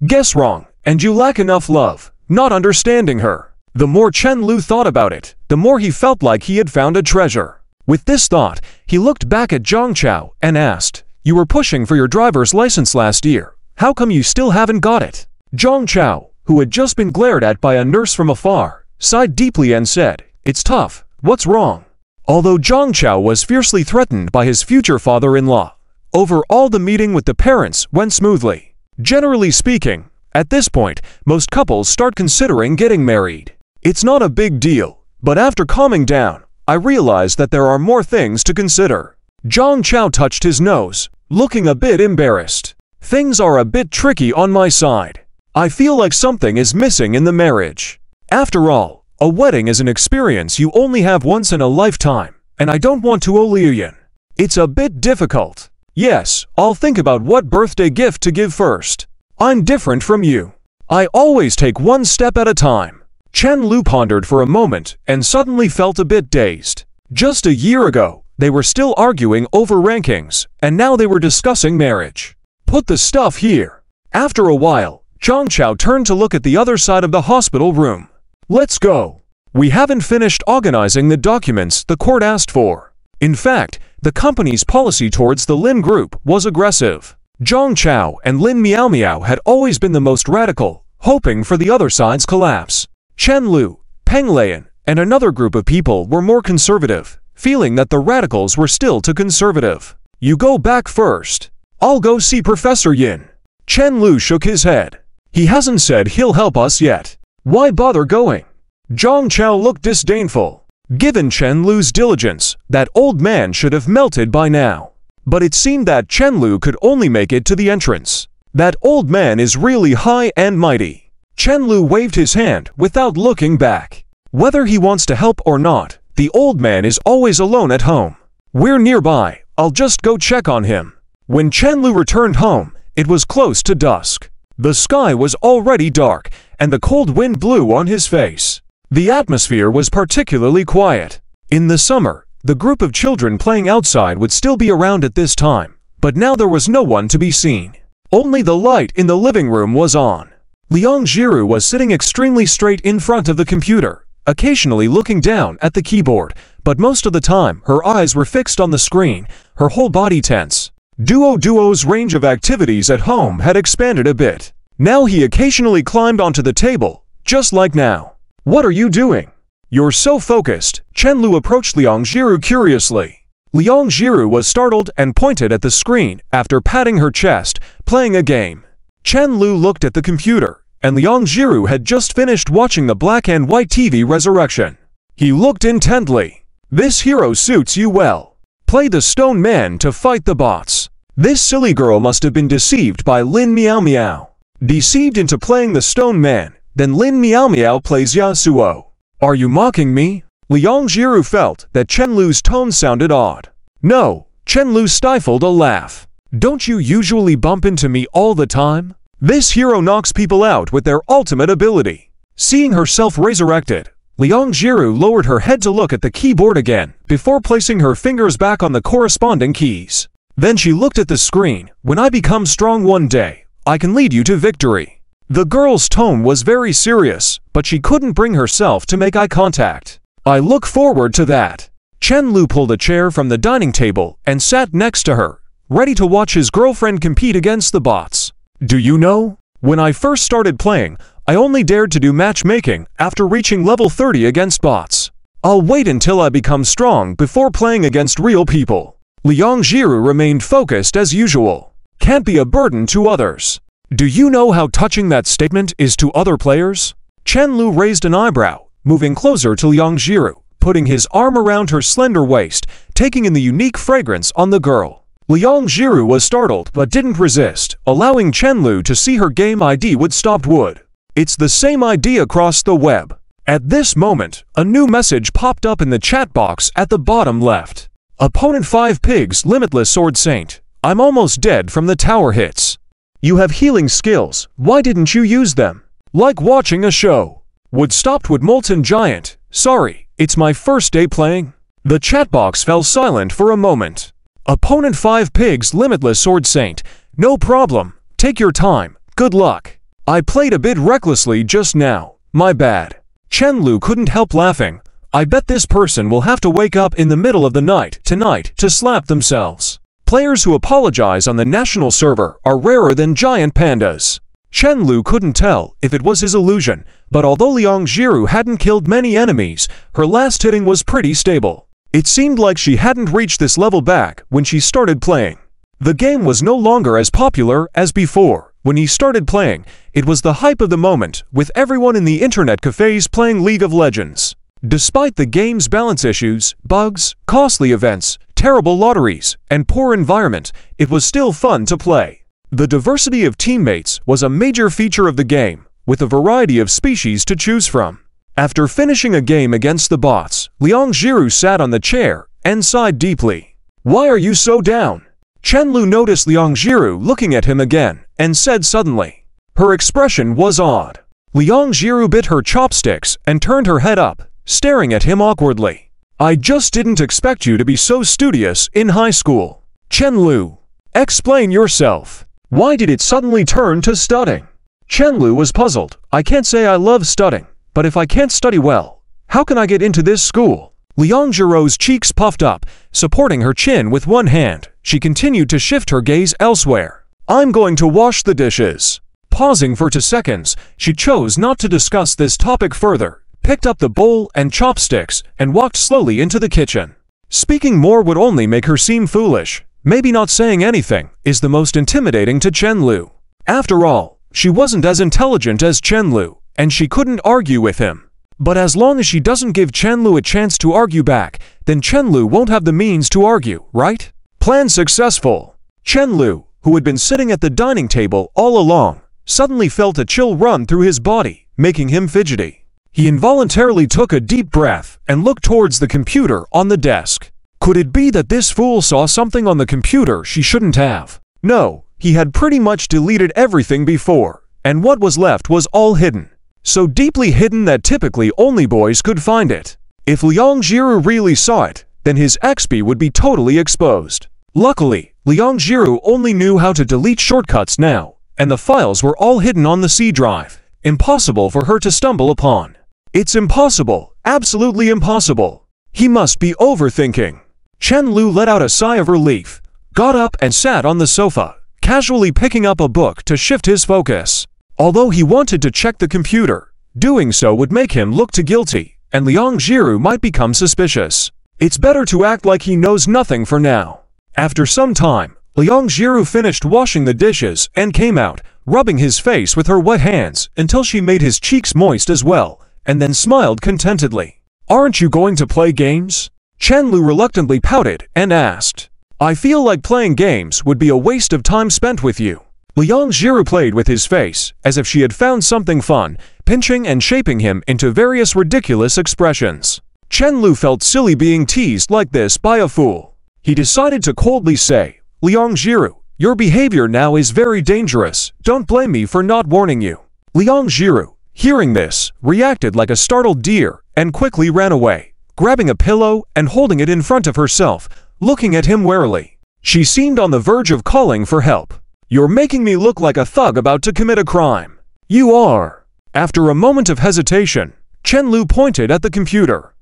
Guess wrong, and you lack enough love, not understanding her. The more Chen Lu thought about it, the more he felt like he had found a treasure. With this thought, he looked back at Zhang Chao and asked, "You were pushing for your driver's license last year. How come you still haven't got it?" Zhang Chao, who had just been glared at by a nurse from afar, sighed deeply and said, "It's tough. What's wrong?" Although Zhang Chao was fiercely threatened by his future father-in-law, overall the meeting with the parents went smoothly. Generally speaking, at this point, most couples start considering getting married. It's not a big deal, but after calming down, I realized that there are more things to consider. Zhang Chao touched his nose, looking a bit embarrassed. "Things are a bit tricky on my side. I feel like something is missing in the marriage. After all, a wedding is an experience you only have once in a lifetime, and I don't want to Oliuyan. It's a bit difficult. Yes, I'll think about what birthday gift to give first. I'm different from you. I always take one step at a time." Chen Lu pondered for a moment and suddenly felt a bit dazed. Just a year ago, they were still arguing over rankings, and now they were discussing marriage. "Put the stuff here." After a while, Zhang Chao turned to look at the other side of the hospital room. "Let's go. We haven't finished organizing the documents the court asked for." In fact, the company's policy towards the Lin Group was aggressive. Zhang Chao and Lin Miao Miao had always been the most radical, hoping for the other side's collapse. Chen Lu, Peng Lian, and another group of people were more conservative, feeling that the radicals were still too conservative. You go back first. I'll go see Professor Yin. Chen Lu shook his head. He hasn't said he'll help us yet. Why bother going? Zhang Chao looked disdainful. Given Chen Lu's diligence, that old man should have melted by now. But it seemed that Chen Lu could only make it to the entrance. That old man is really high and mighty. Chen Lu waved his hand without looking back. Whether he wants to help or not, the old man is always alone at home. We're nearby, I'll just go check on him. When Chen Lu returned home, it was close to dusk. The sky was already dark, and the cold wind blew on his face. The atmosphere was particularly quiet. In the summer, the group of children playing outside would still be around at this time, but now there was no one to be seen. Only the light in the living room was on. Liang Jiru was sitting extremely straight in front of the computer, occasionally looking down at the keyboard, but most of the time her eyes were fixed on the screen, her whole body tense. Duo's range of activities at home had expanded a bit. Now he occasionally climbed onto the table, just like now. What are you doing? You're so focused. Chen Lu approached Liang Jiru curiously. Liang Jiru was startled and pointed at the screen after patting her chest, playing a game. Chen Lu looked at the computer, and Liang Jiru had just finished watching the black and white TV Resurrection. He looked intently. This hero suits you well. Play the stone man to fight the bots. This silly girl must have been deceived by Lin Miao Miao. Deceived into playing the stone man, then Lin Miao Miao plays Yasuo. Are you mocking me? Liang Jiru felt that Chen Lu's tone sounded odd. No, Chen Lu stifled a laugh. Don't you usually bump into me all the time? This hero knocks people out with their ultimate ability. Seeing herself resurrected, Liang Jiru lowered her head to look at the keyboard again, before placing her fingers back on the corresponding keys. Then she looked at the screen. When I become strong one day, I can lead you to victory. The girl's tone was very serious, but she couldn't bring herself to make eye contact. I look forward to that. Chen Lu pulled a chair from the dining table and sat next to her, ready to watch his girlfriend compete against the bots. Do you know? When I first started playing, I only dared to do matchmaking after reaching level 30 against bots. I'll wait until I become strong before playing against real people. Liang Jiru remained focused as usual. Can't be a burden to others. Do you know how touching that statement is to other players? Chen Lu raised an eyebrow, moving closer to Liang Jiru, putting his arm around her slender waist, taking in the unique fragrance on the girl. Liang Jiru was startled but didn't resist, allowing Chen Lu to see her game ID would stop wood. It's the same ID across the web. At this moment, a new message popped up in the chat box at the bottom left. Opponent 5 Pigs Limitless Sword Saint. I'm almost dead from the tower hits. You have healing skills, why didn't you use them? Like watching a show. Wood stopped with Molten Giant. Sorry, it's my first day playing. The chat box fell silent for a moment. Opponent 5 Pigs Limitless Sword Saint. No problem, take your time, good luck. I played a bit recklessly just now, my bad. Chen Lu couldn't help laughing. I bet this person will have to wake up in the middle of the night tonight to slap themselves. Players who apologize on the national server are rarer than giant pandas. Chen Lu couldn't tell if it was his illusion, but although Liang Jiru hadn't killed many enemies, her last hitting was pretty stable. It seemed like she hadn't reached this level back when she started playing. The game was no longer as popular as before. When he started playing, it was the hype of the moment, with everyone in the internet cafes playing League of Legends. Despite the game's balance issues, bugs, costly events, terrible lotteries, and poor environment, it was still fun to play. The diversity of teammates was a major feature of the game, with a variety of species to choose from. After finishing a game against the bots, Liang Jiru sat on the chair and sighed deeply. Why are you so down? Chen Lu noticed Liang Jiru looking at him again, and said suddenly. Her expression was odd. Liang Jiru bit her chopsticks and turned her head up, staring at him awkwardly. I just didn't expect you to be so studious in high school. Chen Lu, explain yourself. Why did it suddenly turn to studying? Chen Lu was puzzled. I can't say I love studying, but if I can't study well, how can I get into this school? Liang Jiru's cheeks puffed up, supporting her chin with one hand. She continued to shift her gaze elsewhere. I'm going to wash the dishes. Pausing for 2 seconds, she chose not to discuss this topic further, picked up the bowl and chopsticks, and walked slowly into the kitchen. Speaking more would only make her seem foolish. Maybe not saying anything is the most intimidating to Chen-Lu. After all, she wasn't as intelligent as Chen-Lu, and she couldn't argue with him. But as long as she doesn't give Chen-Lu a chance to argue back, then Chen-Lu won't have the means to argue, right? Plan successful. Chen-Lu, who had been sitting at the dining table all along, suddenly felt a chill run through his body, making him fidgety. He involuntarily took a deep breath and looked towards the computer on the desk. Could it be that this fool saw something on the computer she shouldn't have? No, he had pretty much deleted everything before, and what was left was all hidden. So deeply hidden that typically only boys could find it. If Liang Jiru really saw it, then his XP would be totally exposed. Luckily, Liang Jiru only knew how to delete shortcuts now, and the files were all hidden on the C drive, impossible for her to stumble upon. It's impossible, absolutely impossible. He must be overthinking. Chen-Lu let out a sigh of relief, got up and sat on the sofa, casually picking up a book to shift his focus. Although he wanted to check the computer, doing so would make him look too guilty, and Liang Jiru might become suspicious. It's better to act like he knows nothing for now. After some time, Liang Jiru finished washing the dishes and came out, rubbing his face with her wet hands until she made his cheeks moist as well, and then smiled contentedly. Aren't you going to play games? Chen-Lu reluctantly pouted and asked. I feel like playing games would be a waste of time spent with you. Liang Jiru played with his face, as if she had found something fun, pinching and shaping him into various ridiculous expressions. Chen-Lu felt silly being teased like this by a fool. He decided to coldly say, Liang Jiru, your behavior now is very dangerous. Don't blame me for not warning you. Liang Jiru, hearing this, reacted like a startled deer and quickly ran away, grabbing a pillow and holding it in front of herself, looking at him warily. She seemed on the verge of calling for help. You're making me look like a thug about to commit a crime. You are. After a moment of hesitation, Chen-Lu pointed at the computer.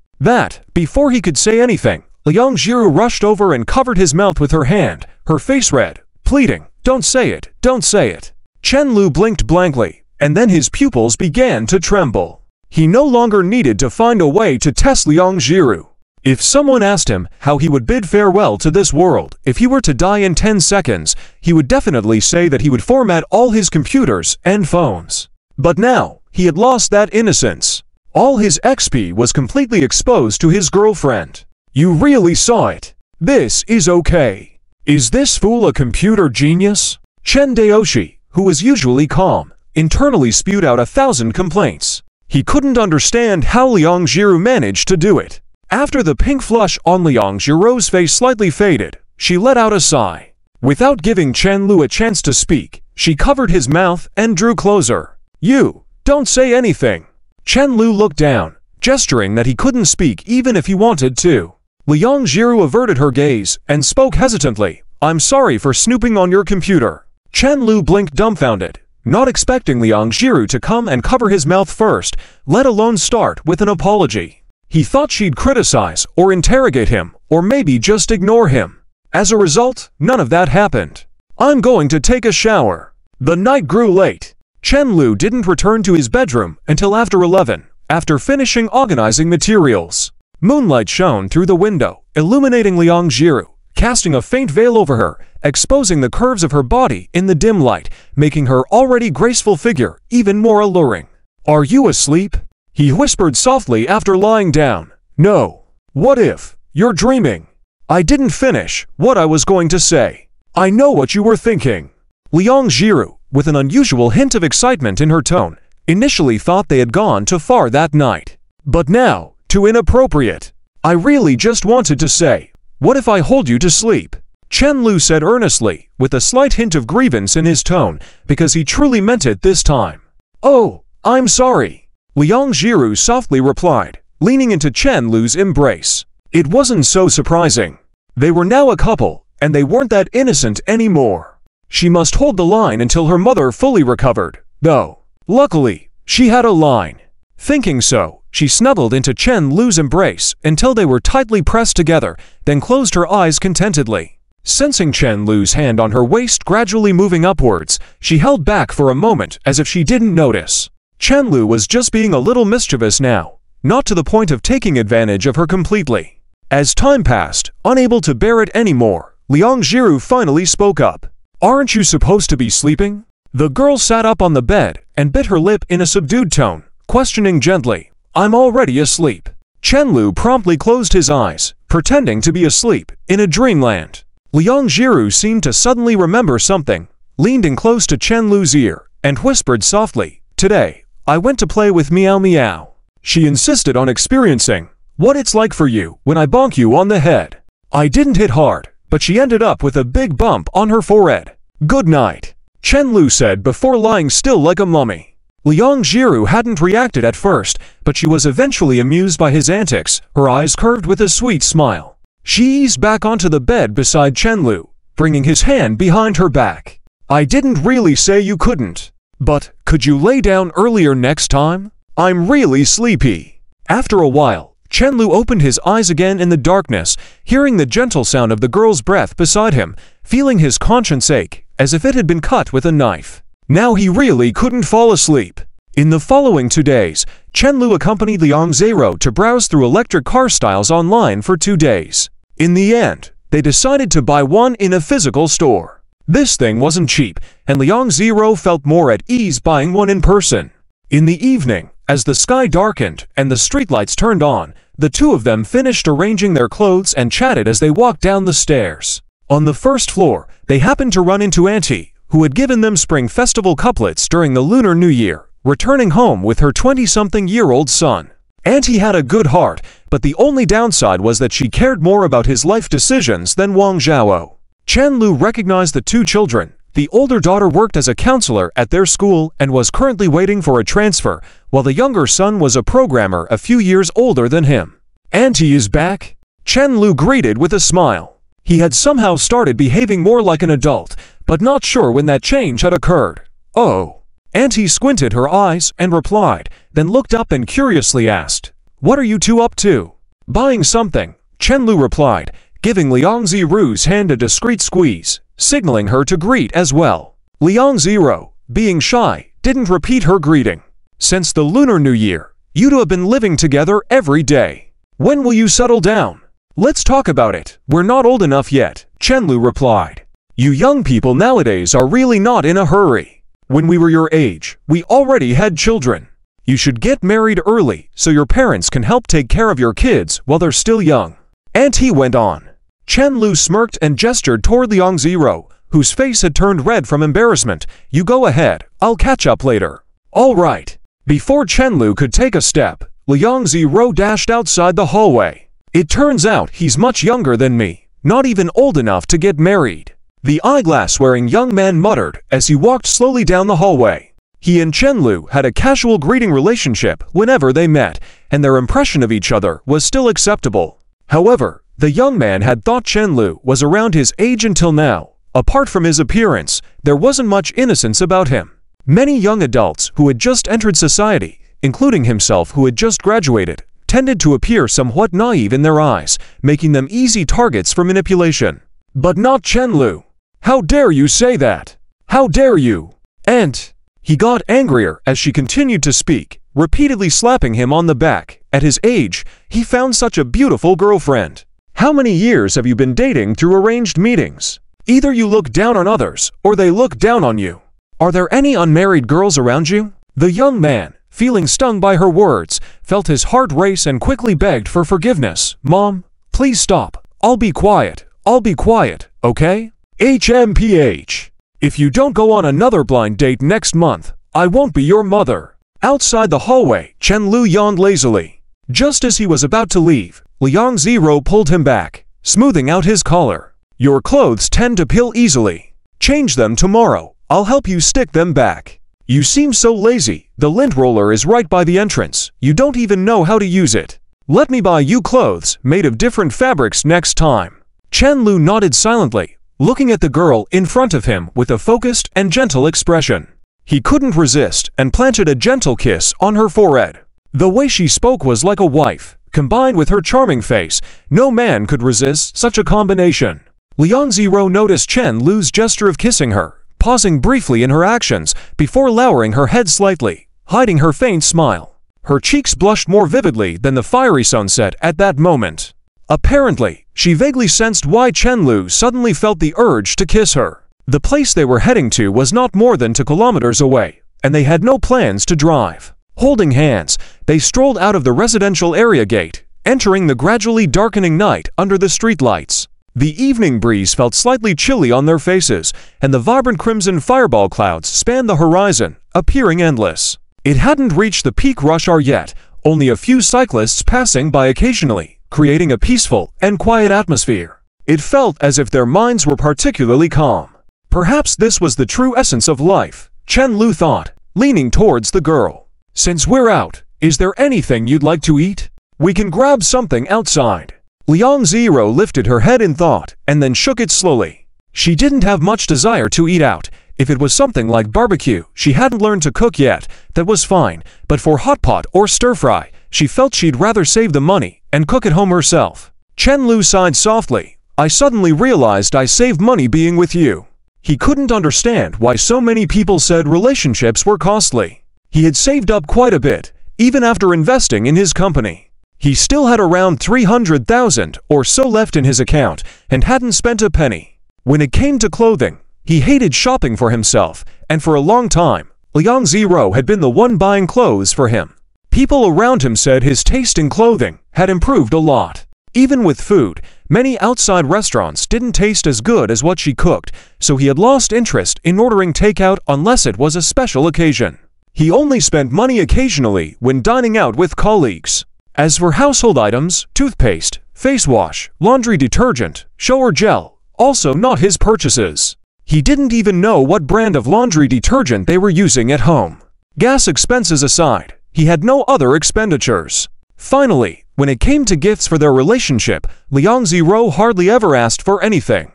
Before he could say anything, Liang Jiru rushed over and covered his mouth with her hand, her face red, pleading, Don't say it, don't say it. Chen-Lu blinked blankly, and then his pupils began to tremble. He no longer needed to find a way to test Liang Jiru. If someone asked him how he would bid farewell to this world if he were to die in 10 seconds, he would definitely say that he would format all his computers and phones. But now, he had lost that innocence. All his XP was completely exposed to his girlfriend. You really saw it. This is okay. Is this fool a computer genius? Chen Daoshi, who was usually calm, internally spewed out 1,000 complaints. He couldn't understand how Liang Jiru managed to do it. After the pink flush on Liang Jiru's face slightly faded, she let out a sigh. Without giving Chen-Lu a chance to speak, she covered his mouth and drew closer. You, don't say anything. Chen-Lu looked down, gesturing that he couldn't speak even if he wanted to. Liang Jiru averted her gaze and spoke hesitantly. I'm sorry for snooping on your computer. Chen-Lu blinked dumbfounded, not expecting Liang Jiru to come and cover his mouth first, let alone start with an apology. He thought she'd criticize or interrogate him, or maybe just ignore him. As a result, none of that happened. I'm going to take a shower. The night grew late. Chen-Lu didn't return to his bedroom until after 11, after finishing organizing materials. Moonlight shone through the window, illuminating Liang Jiru, casting a faint veil over her, exposing the curves of her body in the dim light, making her already graceful figure even more alluring. Are you asleep? He whispered softly after lying down. No. What if you're dreaming? I didn't finish what I was going to say. I know what you were thinking. Liang Jiru, with an unusual hint of excitement in her tone, initially thought they had gone too far that night. But now, too inappropriate. I really just wanted to say, what if I hold you to sleep? Chen-Lu said earnestly, with a slight hint of grievance in his tone, because he truly meant it this time. Oh, I'm sorry. Liang Jiru softly replied, leaning into Chen-Lu's embrace. It wasn't so surprising. They were now a couple, and they weren't that innocent anymore. She must hold the line until her mother fully recovered, though. Luckily, she had a line. Thinking so, she snuggled into Chen-Lu's embrace until they were tightly pressed together, then closed her eyes contentedly. Sensing Chen-Lu's hand on her waist gradually moving upwards, she held back for a moment as if she didn't notice. Chen-Lu was just being a little mischievous now, not to the point of taking advantage of her completely. As time passed, unable to bear it anymore, Liang Jiru finally spoke up. Aren't you supposed to be sleeping? The girl sat up on the bed and bit her lip in a subdued tone, questioning gently. I'm already asleep. Chenlu promptly closed his eyes, pretending to be asleep in a dreamland. Liang Jiru seemed to suddenly remember something, leaned in close to Chenlu's ear, and whispered softly, Today, I went to play with Meow Meow. She insisted on experiencing what it's like for you when I bonk you on the head. I didn't hit hard, but she ended up with a big bump on her forehead. Good night, Chenlu said before lying still like a mummy. Liang Jiru hadn't reacted at first, but she was eventually amused by his antics, her eyes curved with a sweet smile. She eased back onto the bed beside Chenlu, bringing his hand behind her back. I didn't really say you couldn't. But, could you lay down earlier next time? I'm really sleepy. After a while, Chenlu opened his eyes again in the darkness, hearing the gentle sound of the girl's breath beside him, feeling his conscience ache, as if it had been cut with a knife. Now he really couldn't fall asleep. In the following 2 days, Chenlu accompanied Liang Jiru to browse through electric car styles online for 2 days. In the end, they decided to buy one in a physical store. This thing wasn't cheap, and Liang Jiru felt more at ease buying one in person. In the evening, as the sky darkened and the streetlights turned on, the two of them finished arranging their clothes and chatted as they walked down the stairs. On the first floor, they happened to run into Auntie, who had given them Spring Festival couplets during the Lunar New Year, returning home with her 20-something-year-old son. Auntie had a good heart, but the only downside was that she cared more about his life decisions than Wang Zhao. Chenlu recognized the two children. The older daughter worked as a counselor at their school and was currently waiting for a transfer, while the younger son was a programmer a few years older than him. Auntie is back? Chenlu greeted with a smile. He had somehow started behaving more like an adult, but not sure when that change had occurred. Oh. Auntie squinted her eyes and replied, then looked up and curiously asked, What are you two up to? Buying something, Chenlu replied, giving Liang Jiru's hand a discreet squeeze, signaling her to greet as well. Liang Jiru, being shy, didn't repeat her greeting. Since the Lunar New Year, you two have been living together every day. When will you settle down? Let's talk about it. We're not old enough yet, Chenlu replied. You young people nowadays are really not in a hurry. When we were your age, we already had children. You should get married early so your parents can help take care of your kids while they're still young. Auntie went on. Chenlu smirked and gestured toward Liang Jiru, whose face had turned red from embarrassment. You go ahead, I'll catch up later. All right. Before Chenlu could take a step, Liang Jiru dashed outside the hallway. It turns out he's much younger than me, not even old enough to get married. The eyeglass-wearing young man muttered as he walked slowly down the hallway. He and Chenlu had a casual greeting relationship whenever they met, and their impression of each other was still acceptable. However, the young man had thought Chenlu was around his age until now. Apart from his appearance, there wasn't much innocence about him. Many young adults who had just entered society, including himself who had just graduated, tended to appear somewhat naive in their eyes, making them easy targets for manipulation. But not Chenlu. How dare you say that? How dare you? And he got angrier as she continued to speak, repeatedly slapping him on the back. At his age, he found such a beautiful girlfriend. How many years have you been dating through arranged meetings? Either you look down on others, or they look down on you. Are there any unmarried girls around you? The young man, feeling stung by her words, felt his heart race and quickly begged for forgiveness. Mom, please stop. I'll be quiet, okay? HMPH. If you don't go on another blind date next month, I won't be your mother. Outside the hallway, Chenlu yawned lazily. Just as he was about to leave, Liang Jiru pulled him back, smoothing out his collar. Your clothes tend to peel easily. Change them tomorrow. I'll help you stick them back. You seem so lazy. The lint roller is right by the entrance. You don't even know how to use it. Let me buy you clothes made of different fabrics next time. Chenlu nodded silently, looking at the girl in front of him with a focused and gentle expression. He couldn't resist and planted a gentle kiss on her forehead. The way she spoke was like a wife. Combined with her charming face, no man could resist such a combination. Liang Jiru noticed Chenlu's gesture of kissing her, pausing briefly in her actions before lowering her head slightly, hiding her faint smile. Her cheeks blushed more vividly than the fiery sunset at that moment. Apparently, she vaguely sensed why Chen Lu suddenly felt the urge to kiss her. The place they were heading to was not more than 2 kilometers away, and they had no plans to drive. Holding hands, they strolled out of the residential area gate, entering the gradually darkening night under the streetlights. The evening breeze felt slightly chilly on their faces, and the vibrant crimson fireball clouds spanned the horizon, appearing endless. It hadn't reached the peak rush hour yet, only a few cyclists passing by occasionally, creating a peaceful and quiet atmosphere. It felt as if their minds were particularly calm. Perhaps this was the true essence of life, Chen Lu thought, leaning towards the girl. Since we're out, is there anything you'd like to eat? We can grab something outside. Liang Zero lifted her head in thought and then shook it slowly. She didn't have much desire to eat out. If it was something like barbecue she hadn't learned to cook yet, that was fine, but for hot pot or stir-fry, she felt she'd rather save the money and cook at home herself. Chen Lu sighed softly. I suddenly realized I saved money being with you. He couldn't understand why so many people said relationships were costly. He had saved up quite a bit, even after investing in his company. He still had around 300,000 or so left in his account and hadn't spent a penny. When it came to clothing, he hated shopping for himself, and for a long time, Liang Zero had been the one buying clothes for him. People around him said his taste in clothing had improved a lot. Even with food, many outside restaurants didn't taste as good as what she cooked, so he had lost interest in ordering takeout unless it was a special occasion. He only spent money occasionally when dining out with colleagues. As for household items, toothpaste, face wash, laundry detergent, shower gel, also not his purchases. He didn't even know what brand of laundry detergent they were using at home. Gas expenses aside, he had no other expenditures. Finally, when it came to gifts for their relationship, Liang Zero hardly ever asked for anything.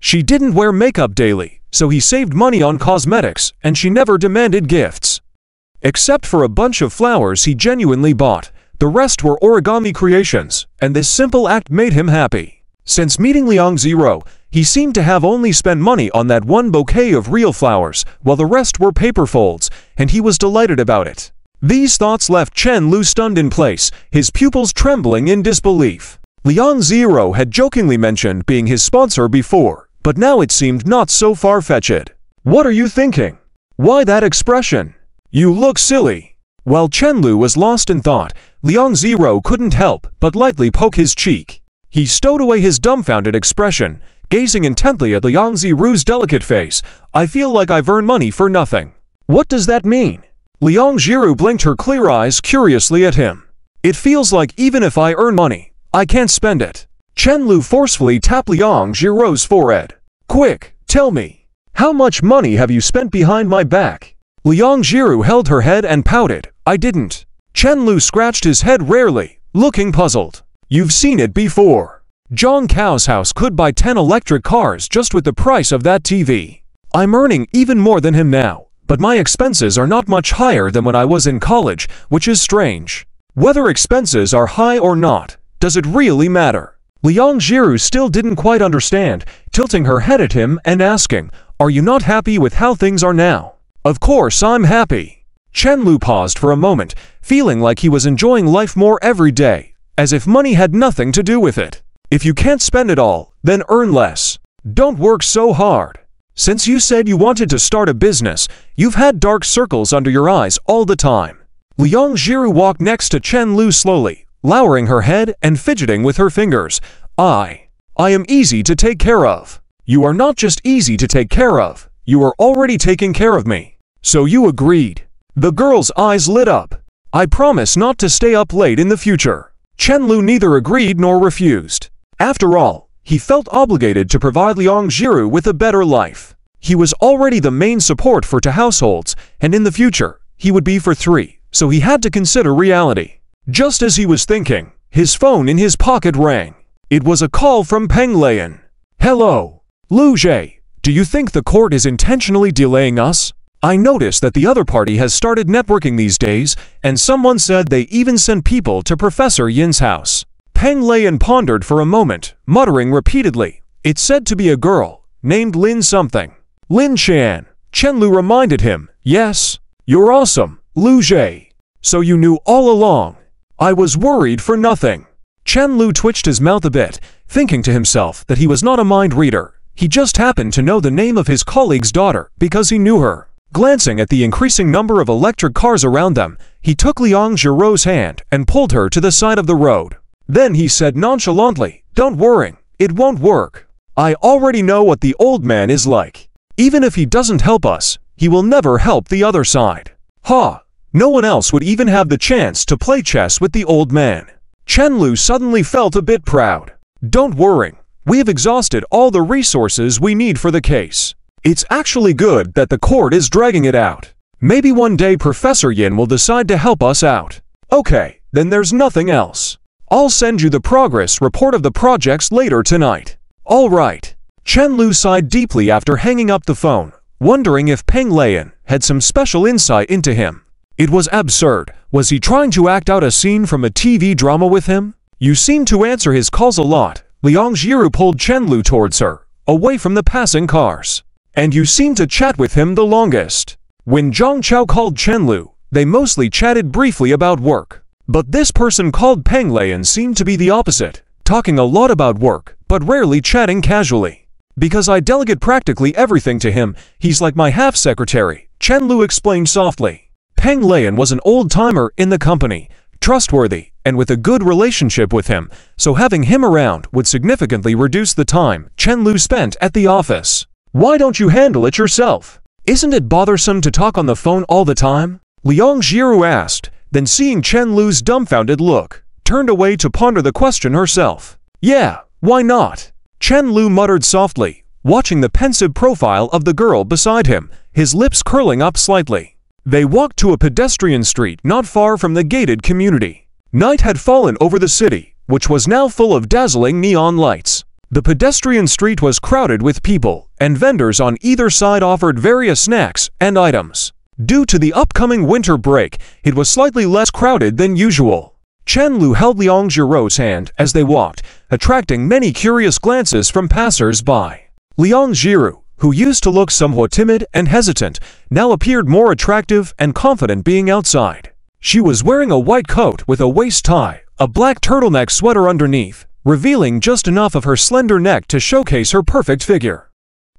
She didn't wear makeup daily, so he saved money on cosmetics, and she never demanded gifts. Except for a bunch of flowers he genuinely bought, the rest were origami creations, and this simple act made him happy. Since meeting Liang Zero, he seemed to have only spent money on that one bouquet of real flowers, while the rest were paper folds, and he was delighted about it. These thoughts left Chen Lu stunned in place, his pupils trembling in disbelief. Liang Zero had jokingly mentioned being his sponsor before, but now it seemed not so far-fetched. What are you thinking? Why that expression? You look silly. While Chen Lu was lost in thought, Liang Zero couldn't help but lightly poke his cheek. He stowed away his dumbfounded expression, gazing intently at Liang Zero's delicate face. I feel like I've earned money for nothing. What does that mean? Liang Zero blinked her clear eyes curiously at him. It feels like even if I earn money, I can't spend it. Chen Lu forcefully tapped Liang Zero's forehead. Quick, tell me. How much money have you spent behind my back? Liang Zero held her head and pouted. I didn't. Chen Lu scratched his head rarely, looking puzzled. You've seen it before. Zhang Cao's house could buy 10 electric cars just with the price of that TV. I'm earning even more than him now, but my expenses are not much higher than when I was in college, which is strange. Whether expenses are high or not, does it really matter? Liang Zero still didn't quite understand, tilting her head at him and asking, are you not happy with how things are now? Of course I'm happy. Chen Lu paused for a moment, feeling like he was enjoying life more every day, as if money had nothing to do with it. If you can't spend it all, then earn less. Don't work so hard. Since you said you wanted to start a business, you've had dark circles under your eyes all the time. Liang Zero walked next to Chen Lu slowly, lowering her head and fidgeting with her fingers. I am easy to take care of. You are not just easy to take care of, you are already taking care of me. So you agreed. The girl's eyes lit up. I promise not to stay up late in the future. Chen Lu neither agreed nor refused. After all, he felt obligated to provide Liang Zero with a better life. He was already the main support for two households, and in the future, he would be for 3, so he had to consider reality. Just as he was thinking, his phone in his pocket rang. It was a call from Peng Lian. Hello. Lu Zhe, do you think the court is intentionally delaying us? I noticed that the other party has started networking these days, and someone said they even sent people to Professor Yin's house. Peng Lian pondered for a moment, muttering repeatedly. It's said to be a girl, named Lin something. Lin Chan. Chen Lu reminded him. Yes. You're awesome, Lu Zhe. So you knew all along. I was worried for nothing. Chen Lu twitched his mouth a bit, thinking to himself that he was not a mind reader. He just happened to know the name of his colleague's daughter because he knew her. Glancing at the increasing number of electric cars around them, he took Liang Jiro's hand and pulled her to the side of the road. Then he said nonchalantly, "Don't worry, it won't work. I already know what the old man is like. Even if he doesn't help us, he will never help the other side." Ha! No one else would even have the chance to play chess with the old man. Chen Lu suddenly felt a bit proud. "Don't worry, we have exhausted all the resources we need for the case. It's actually good that the court is dragging it out. Maybe one day Professor Yin will decide to help us out. Okay, then there's nothing else. I'll send you the progress report of the projects later tonight." "All right." Chen Lu sighed deeply after hanging up the phone, wondering if Peng Lian had some special insight into him. It was absurd. Was he trying to act out a scene from a TV drama with him? "You seem to answer his calls a lot." Liang Jiru pulled Chen Lu towards her, away from the passing cars. "And you seem to chat with him the longest." When Zhang Chao called Chen Lu, they mostly chatted briefly about work. But this person called Peng Lian seemed to be the opposite, talking a lot about work, but rarely chatting casually. "Because I delegate practically everything to him, he's like my half-secretary," Chen Lu explained softly. Peng Lian was an old-timer in the company, trustworthy, and with a good relationship with him, so having him around would significantly reduce the time Chen Lu spent at the office. "Why don't you handle it yourself? Isn't it bothersome to talk on the phone all the time?" Liang Jiru asked, then seeing Chen Lu's dumbfounded look, turned away to ponder the question herself. "Yeah, why not?" Chen Lu muttered softly, watching the pensive profile of the girl beside him, his lips curling up slightly. They walked to a pedestrian street not far from the gated community. Night had fallen over the city, which was now full of dazzling neon lights. The pedestrian street was crowded with people, and vendors on either side offered various snacks and items. Due to the upcoming winter break, it was slightly less crowded than usual. Chen Lu held Liang Jiro's hand as they walked, attracting many curious glances from passers-by. Liang Jiru, who used to look somewhat timid and hesitant, now appeared more attractive and confident being outside. She was wearing a white coat with a waist tie, a black turtleneck sweater underneath, revealing just enough of her slender neck to showcase her perfect figure.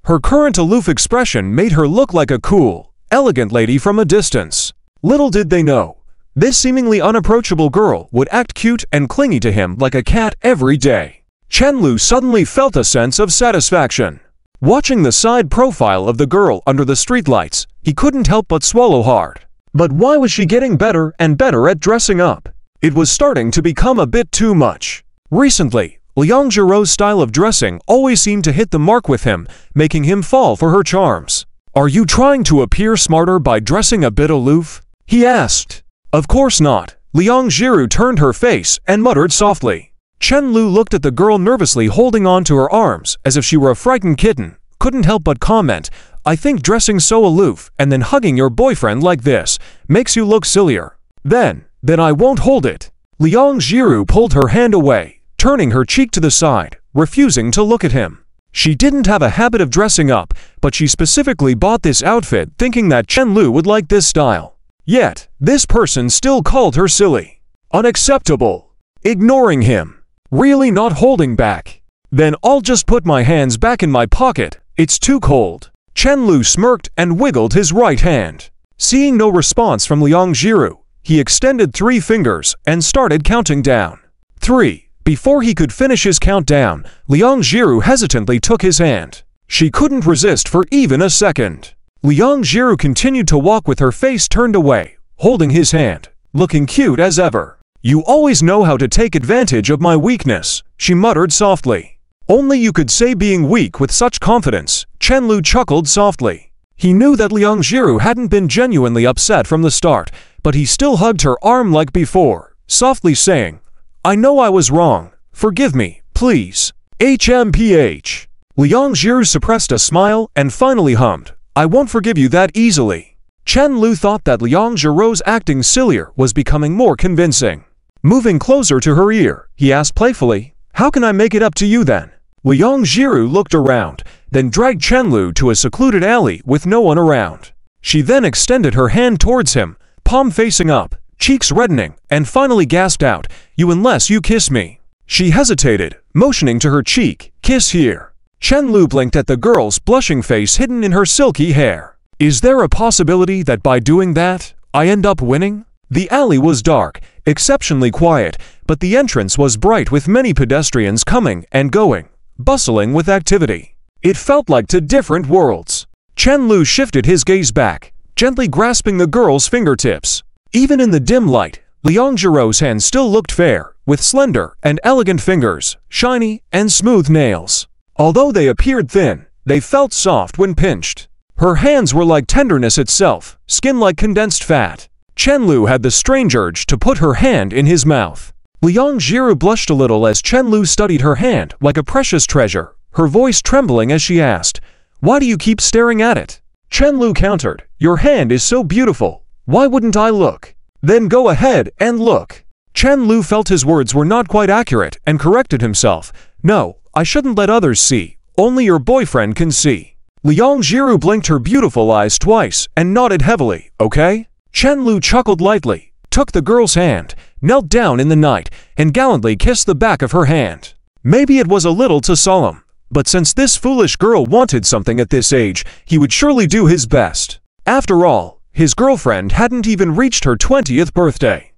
Her current aloof expression made her look like a cool, elegant lady from a distance. Little did they know, this seemingly unapproachable girl would act cute and clingy to him like a cat every day. Chen Lu suddenly felt a sense of satisfaction. Watching the side profile of the girl under the streetlights, he couldn't help but swallow hard. But why was she getting better and better at dressing up? It was starting to become a bit too much. Recently, Liang Jiro's style of dressing always seemed to hit the mark with him, making him fall for her charms. "Are you trying to appear smarter by dressing a bit aloof?" he asked. "Of course not." Liang Jiru turned her face and muttered softly. Chen Lu looked at the girl nervously holding on to her arms as if she were a frightened kitten, couldn't help but comment, "I think dressing so aloof and then hugging your boyfriend like this makes you look sillier." Then I won't hold it." Liang Jiru pulled her hand away, turning her cheek to the side, refusing to look at him. She didn't have a habit of dressing up, but she specifically bought this outfit thinking that Chen Lu would like this style. Yet, this person still called her silly. Unacceptable. Ignoring him. Really not holding back. "Then I'll just put my hands back in my pocket, it's too cold." Chen Lu smirked and wiggled his right hand. Seeing no response from Liang Jiru, he extended 3 fingers and started counting down. 3. Before he could finish his countdown, Liang Jiru hesitantly took his hand. She couldn't resist for even a second. Liang Jiru continued to walk with her face turned away, holding his hand, looking cute as ever. "You always know how to take advantage of my weakness," she muttered softly. "Only you could say being weak with such confidence," Chen Lu chuckled softly. He knew that Liang Jiru hadn't been genuinely upset from the start, but he still hugged her arm like before, softly saying, "I know I was wrong. Forgive me, please." HMPH. Liang Jiru suppressed a smile and finally hummed, "I won't forgive you that easily." Chen Lu thought that Liang Jiru's acting sillier was becoming more convincing. Moving closer to her ear, he asked playfully, "How can I make it up to you then?" Liang Jiru looked around, then dragged Chen Lu to a secluded alley with no one around. She then extended her hand towards him, palm facing up, cheeks reddening, and finally gasped out, "You unless you kiss me." She hesitated, motioning to her cheek, "Kiss here." Chen Lu blinked at the girl's blushing face hidden in her silky hair. "Is there a possibility that by doing that, I end up winning?" The alley was dark, exceptionally quiet, but the entrance was bright with many pedestrians coming and going, bustling with activity. It felt like two different worlds. Chen Lu shifted his gaze back, gently grasping the girl's fingertips. Even in the dim light, Liang Jiro's hand still looked fair, with slender and elegant fingers, shiny and smooth nails. Although they appeared thin, they felt soft when pinched. Her hands were like tenderness itself, skin like condensed fat. Chen Lu had the strange urge to put her hand in his mouth. Liang Jiro blushed a little as Chen Lu studied her hand like a precious treasure, her voice trembling as she asked, "Why do you keep staring at it?" Chen Lu countered, "Your hand is so beautiful. Why wouldn't I look?" "Then go ahead and look." Chen Lu felt his words were not quite accurate and corrected himself. "No, I shouldn't let others see. Only your boyfriend can see." Liang Jiro blinked her beautiful eyes twice and nodded heavily. "Okay?" Chen Lu chuckled lightly, took the girl's hand, knelt down in the night, and gallantly kissed the back of her hand. Maybe it was a little too solemn, but since this foolish girl wanted something at this age, he would surely do his best. After all, his girlfriend hadn't even reached her 20th birthday.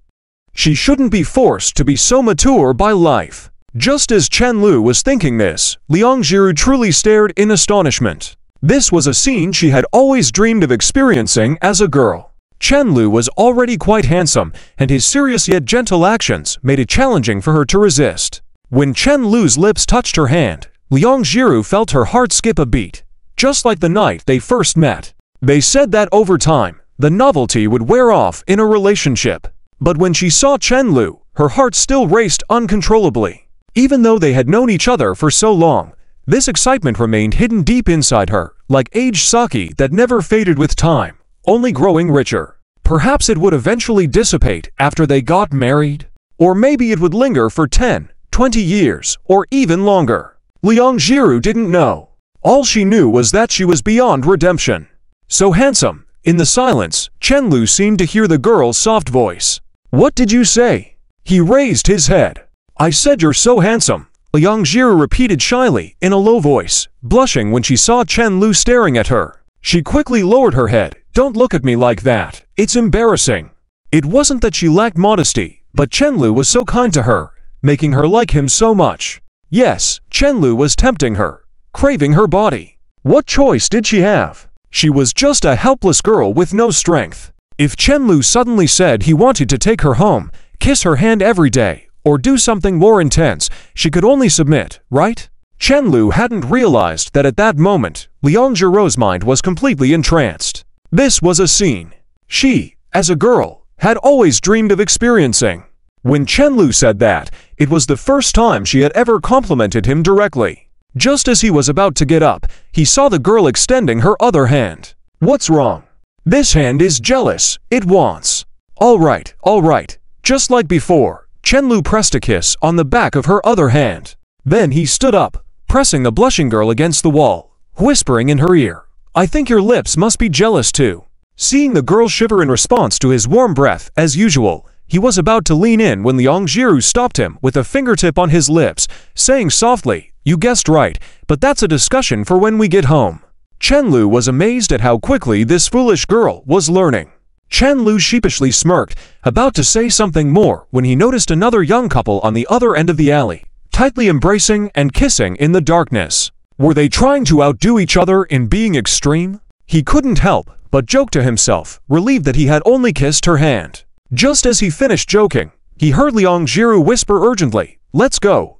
She shouldn't be forced to be so mature by life. Just as Chen Lu was thinking this, Liang Jiro truly stared in astonishment. This was a scene she had always dreamed of experiencing as a girl. Chen Lu was already quite handsome, and his serious yet gentle actions made it challenging for her to resist. When Chen Lu's lips touched her hand, Liang Jiro felt her heart skip a beat, just like the night they first met. They said that over time, the novelty would wear off in a relationship. But when she saw Chen Lu, her heart still raced uncontrollably. Even though they had known each other for so long, this excitement remained hidden deep inside her, like aged sake that never faded with time, only growing richer. Perhaps it would eventually dissipate after they got married. Or maybe it would linger for 10, 20 years, or even longer. Liang Jiro didn't know. All she knew was that she was beyond redemption. So handsome. In the silence, Chen Lu seemed to hear the girl's soft voice. "What did you say?" He raised his head. "I said you're so handsome," Liang Jiro repeated shyly in a low voice, blushing when she saw Chen Lu staring at her. She quickly lowered her head. "Don't look at me like that. It's embarrassing." It wasn't that she lacked modesty, but Chen Lu was so kind to her, making her like him so much. Yes, Chen Lu was tempting her, craving her body. What choice did she have? She was just a helpless girl with no strength. If Chen Lu suddenly said he wanted to take her home, kiss her hand every day, or do something more intense, she could only submit, right? Chen Lu hadn't realized that at that moment, Liang Jiro's mind was completely entranced. This was a scene she, as a girl, had always dreamed of experiencing. When Chen Lu said that, it was the first time she had ever complimented him directly. Just as he was about to get up, he saw the girl extending her other hand. "What's wrong?" "This hand is jealous. It wants." All right. Just like before, Chen Lu pressed a kiss on the back of her other hand. Then he stood up, pressing the blushing girl against the wall, whispering in her ear, "I think your lips must be jealous too." Seeing the girl shiver in response to his warm breath, as usual, he was about to lean in when Liang Jiro stopped him with a fingertip on his lips, saying softly, "You guessed right, but that's a discussion for when we get home." Chen Lu was amazed at how quickly this foolish girl was learning. Chen Lu sheepishly smirked, about to say something more when he noticed another young couple on the other end of the alley, tightly embracing and kissing in the darkness. Were they trying to outdo each other in being extreme? He couldn't help but joke to himself, relieved that he had only kissed her hand. Just as he finished joking, he heard Liang Jiro whisper urgently, let's go.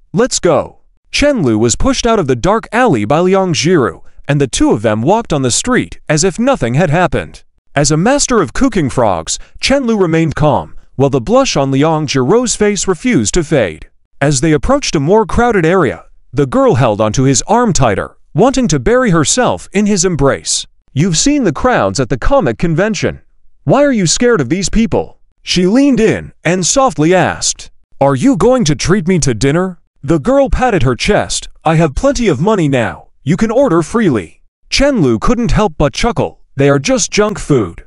Chen Lu was pushed out of the dark alley by Liang Jiro, and the two of them walked on the street as if nothing had happened. As a master of cooking frogs, Chen Lu remained calm, while the blush on Liang Jiro's face refused to fade. As they approached a more crowded area, the girl held onto his arm tighter, wanting to bury herself in his embrace. "You've seen the crowds at the comic convention. Why are you scared of these people?" She leaned in and softly asked, "Are you going to treat me to dinner?" The girl patted her chest. "I have plenty of money now. You can order freely." Chen Lu couldn't help but chuckle. "They are just junk food.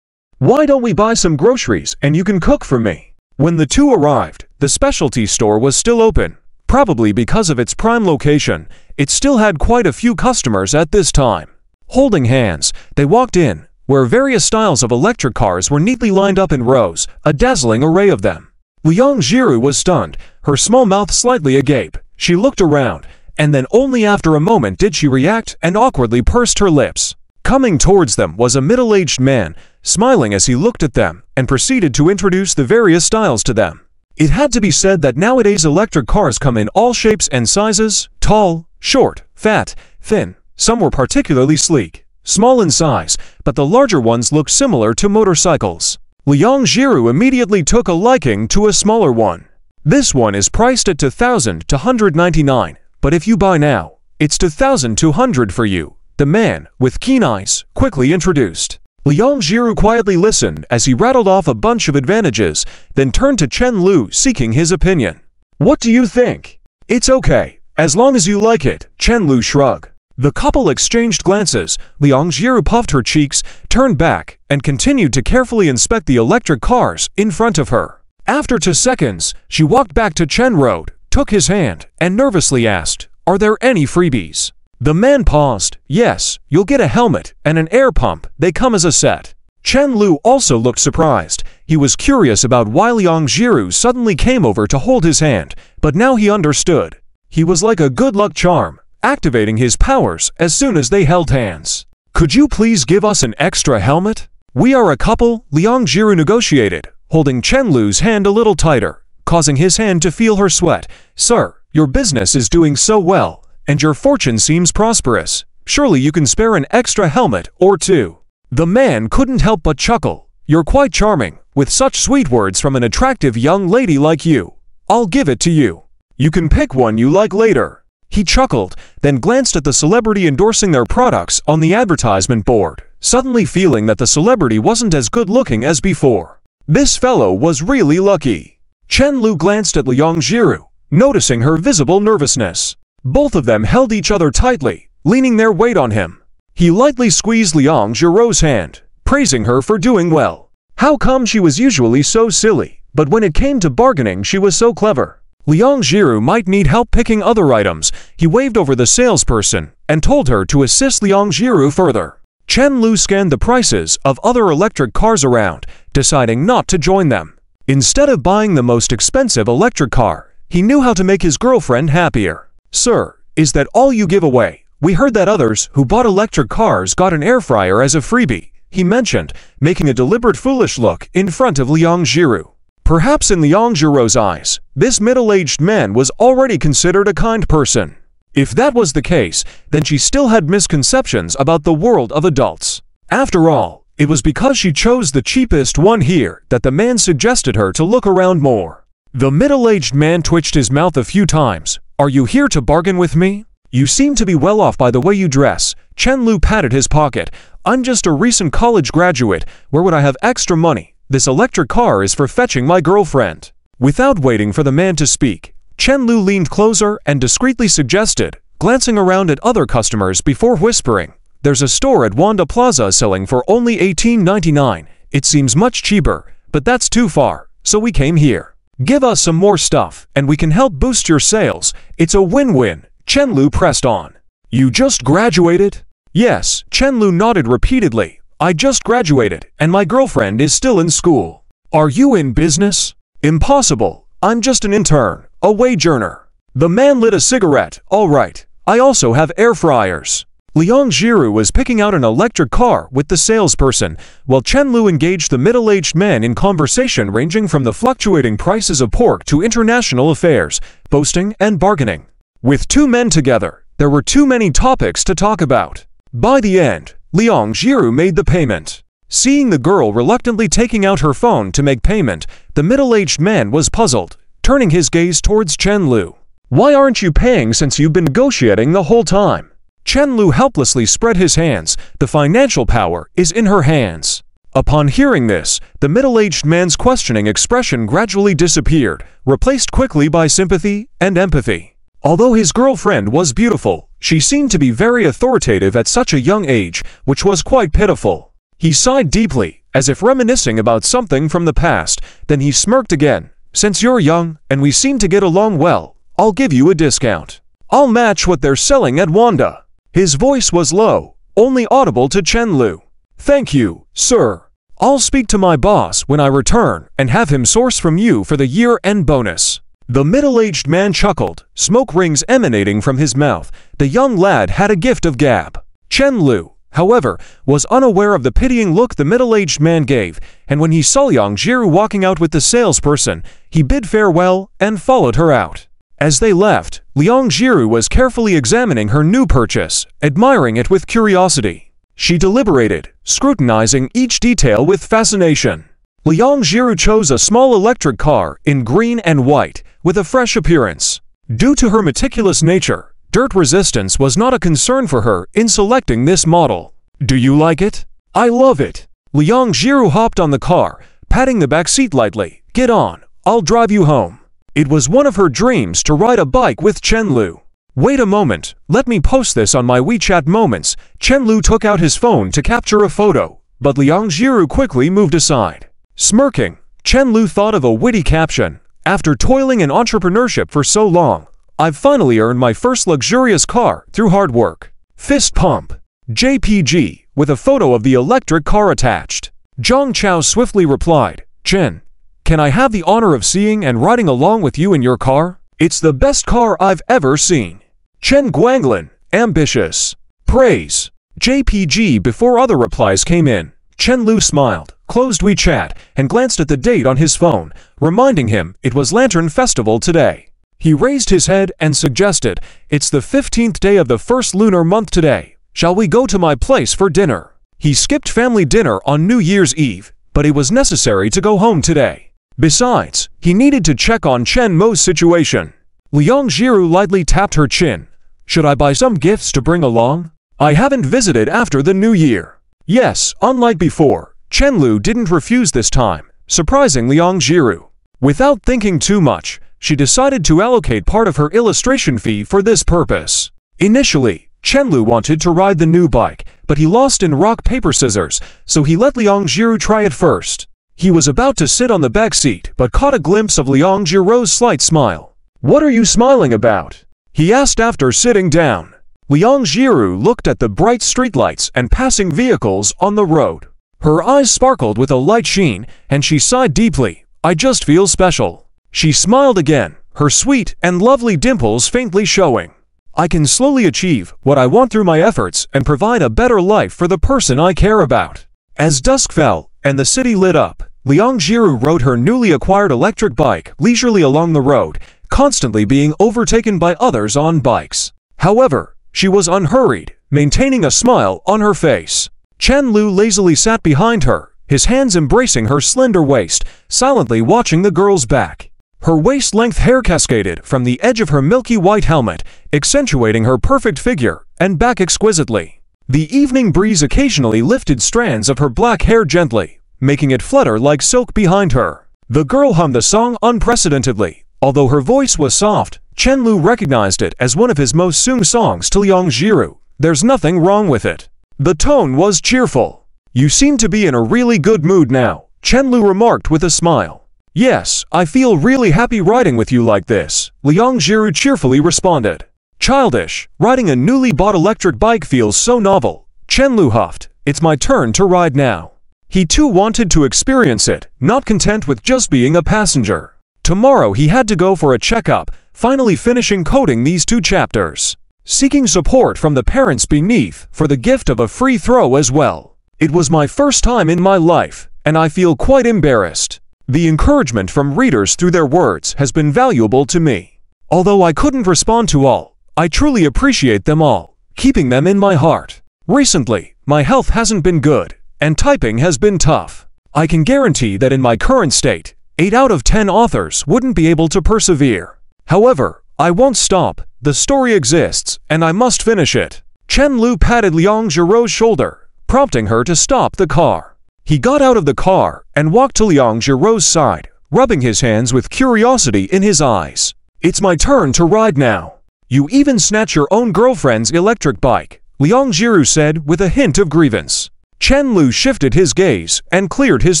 Why don't we buy some groceries and you can cook for me?" When the two arrived, the specialty store was still open. Probably because of its prime location, it still had quite a few customers at this time. Holding hands, they walked in, where various styles of electric cars were neatly lined up in rows, a dazzling array of them. Liang Jiru was stunned, her small mouth slightly agape. She looked around, and then only after a moment did she react and awkwardly pursed her lips. Coming towards them was a middle-aged man, smiling as he looked at them, and proceeded to introduce the various styles to them. It had to be said that nowadays electric cars come in all shapes and sizes, tall, short, fat, thin. Some were particularly sleek, small in size, but the larger ones looked similar to motorcycles. Liang Jiru immediately took a liking to a smaller one. This one is priced at 2,299, but if you buy now, it's 2,200 for you, the man, with keen eyes, quickly introduced. Liang Jiru quietly listened as he rattled off a bunch of advantages, then turned to Chen Lu seeking his opinion. "What do you think?" "It's okay, as long as you like it," Chen Lu shrugged. The couple exchanged glances. Liang Jiru puffed her cheeks, turned back, and continued to carefully inspect the electric cars in front of her. After 2 seconds, she walked back to Chen Road, took his hand, and nervously asked, "Are there any freebies?" The man paused. "Yes, you'll get a helmet and an air pump. They come as a set." Chen Lu also looked surprised. He was curious about why Liang Jiru suddenly came over to hold his hand, but now he understood. He was like a good luck charm, activating his powers as soon as they held hands. "Could you please give us an extra helmet? We are a couple," Liang Jiru negotiated, holding Chen Lu's hand a little tighter, causing his hand to feel her sweat. "Sir, your business is doing so well, and your fortune seems prosperous. Surely you can spare an extra helmet or two." The man couldn't help but chuckle. "You're quite charming, with such sweet words from an attractive young lady like you. I'll give it to you. You can pick one you like later." He chuckled, then glanced at the celebrity endorsing their products on the advertisement board, suddenly feeling that the celebrity wasn't as good-looking as before. This fellow was really lucky. Chen Lu glanced at Liang Jiru, noticing her visible nervousness. Both of them held each other tightly, leaning their weight on him. He lightly squeezed Liang Jiru's hand, praising her for doing well. How come she was usually so silly, but when it came to bargaining she was so clever? Liang Jiru might need help picking other items. He waved over the salesperson and told her to assist Liang Jiru further. Chen Lu scanned the prices of other electric cars around, deciding not to join them. Instead of buying the most expensive electric car, he knew how to make his girlfriend happier. "Sir, is that all you give away? We heard that others who bought electric cars got an air fryer as a freebie," he mentioned, making a deliberate foolish look in front of Liang Jiru. Perhaps in Liang Jiru's eyes, this middle-aged man was already considered a kind person. If that was the case, then she still had misconceptions about the world of adults. After all, it was because she chose the cheapest one here that the man suggested her to look around more. The middle-aged man twitched his mouth a few times. "Are you here to bargain with me? You seem to be well off by the way you dress." Chen Lu patted his pocket. "I'm just a recent college graduate. Where would I have extra money? This electric car is for fetching my girlfriend." Without waiting for the man to speak, Chen Lu leaned closer and discreetly suggested, glancing around at other customers before whispering, "There's a store at Wanda Plaza selling for only $18.99. It seems much cheaper, but that's too far, so we came here. Give us some more stuff, and we can help boost your sales. It's a win-win." Chen Lu pressed on. "You just graduated?" "Yes," Chen Lu nodded repeatedly. "I just graduated, and my girlfriend is still in school." "Are you in business?" "Impossible. I'm just an intern, a wage earner." The man lit a cigarette. "All right. I also have air fryers." Liang Jiru was picking out an electric car with the salesperson, while Chen Lu engaged the middle-aged man in conversation ranging from the fluctuating prices of pork to international affairs, boasting and bargaining. With two men together, there were too many topics to talk about. By the end, Liang Jiru made the payment. Seeing the girl reluctantly taking out her phone to make payment, the middle-aged man was puzzled, turning his gaze towards Chen Lu. "Why aren't you paying since you've been negotiating the whole time?" Chen Lu helplessly spread his hands. The financial power is in her hands. Upon hearing this, the middle-aged man's questioning expression gradually disappeared, replaced quickly by sympathy and empathy. Although his girlfriend was beautiful, she seemed to be very authoritative at such a young age, which was quite pitiful. He sighed deeply, as if reminiscing about something from the past, then he smirked again. "Since you're young, and we seem to get along well, I'll give you a discount. I'll match what they're selling at Wanda." His voice was low, only audible to Chen Lu. "Thank you, sir. I'll speak to my boss when I return and have him source from you for the year-end bonus." The middle-aged man chuckled, smoke rings emanating from his mouth. The young lad had a gift of gab. Chen Lu, however, was unaware of the pitying look the middle-aged man gave, and when he saw Liang Jiru walking out with the salesperson, he bid farewell and followed her out. As they left, Liang Jiru was carefully examining her new purchase, admiring it with curiosity. She deliberated, scrutinizing each detail with fascination. Liang Jiru chose a small electric car in green and white, with a fresh appearance. Due to her meticulous nature, dirt resistance was not a concern for her in selecting this model. "Do you like it?" "I love it." Liang Jiru hopped on the car, patting the back seat lightly. "Get on, I'll drive you home." It was one of her dreams to ride a bike with Chen Lu. "Wait a moment, let me post this on my WeChat moments." Chen Lu took out his phone to capture a photo, but Liang Jiru quickly moved aside. Smirking, Chen Lu thought of a witty caption. "After toiling in entrepreneurship for so long, I've finally earned my first luxurious car through hard work." Fist pump. JPG, with a photo of the electric car attached. Zhang Chao swiftly replied, "Chen, can I have the honor of seeing and riding along with you in your car? It's the best car I've ever seen." Chen Guanglin, ambitious. Praise. JPG. Before other replies came in, Chen Lu smiled, closed WeChat, and glanced at the date on his phone, reminding him it was Lantern Festival today. He raised his head and suggested, "It's the 15th day of the first lunar month today. Shall we go to my place for dinner?" He skipped family dinner on New Year's Eve, but it was necessary to go home today. Besides, he needed to check on Chen Mo's situation. Liang Jiru lightly tapped her chin. "Should I buy some gifts to bring along? I haven't visited after the new year." Yes, unlike before, Chen Lu didn't refuse this time, surprising Liang Jiru. Without thinking too much, she decided to allocate part of her illustration fee for this purpose. Initially, Chen Lu wanted to ride the new bike, but he lost in rock paper scissors, so he let Liang Jiru try it first. He was about to sit on the back seat but caught a glimpse of Liang Jiru's slight smile. "What are you smiling about?" he asked after sitting down. Liang Jiru looked at the bright streetlights and passing vehicles on the road. Her eyes sparkled with a light sheen, and she sighed deeply. "I just feel special." She smiled again, her sweet and lovely dimples faintly showing. "I can slowly achieve what I want through my efforts and provide a better life for the person I care about." As dusk fell and the city lit up, Liang Jiru rode her newly acquired electric bike leisurely along the road, constantly being overtaken by others on bikes. However, she was unhurried, maintaining a smile on her face. Chen Lu lazily sat behind her, his hands embracing her slender waist, silently watching the girl's back. Her waist-length hair cascaded from the edge of her milky white helmet, accentuating her perfect figure and back exquisitely. The evening breeze occasionally lifted strands of her black hair gently, making it flutter like silk behind her. The girl hummed the song unprecedentedly. Although her voice was soft, Chen Lu recognized it as one of his most sung songs to Liang Jiru. There's nothing wrong with it. The tone was cheerful. "You seem to be in a really good mood now," Chen Lu remarked with a smile. "Yes, I feel really happy riding with you like this," Liang Jiru cheerfully responded. "Childish, riding a newly bought electric bike feels so novel." Chen Lu huffed. "It's my turn to ride now." He too wanted to experience it, not content with just being a passenger. Tomorrow he had to go for a checkup, finally finishing coding these 2 chapters. Seeking support from the parents beneath for the gift of a free throw as well. "It was my first time in my life, and I feel quite embarrassed. The encouragement from readers through their words has been valuable to me. Although I couldn't respond to all, I truly appreciate them all, keeping them in my heart. Recently, my health hasn't been good, and typing has been tough. I can guarantee that in my current state, 8 out of 10 authors wouldn't be able to persevere. However, I won't stop. The story exists, and I must finish it." Chen Lu patted Liang Jiru's shoulder, prompting her to stop the car. He got out of the car and walked to Liang Jiru's side, rubbing his hands with curiosity in his eyes. "It's my turn to ride now." "You even snatch your own girlfriend's electric bike," Liang Jiru said with a hint of grievance. Chen Lu shifted his gaze and cleared his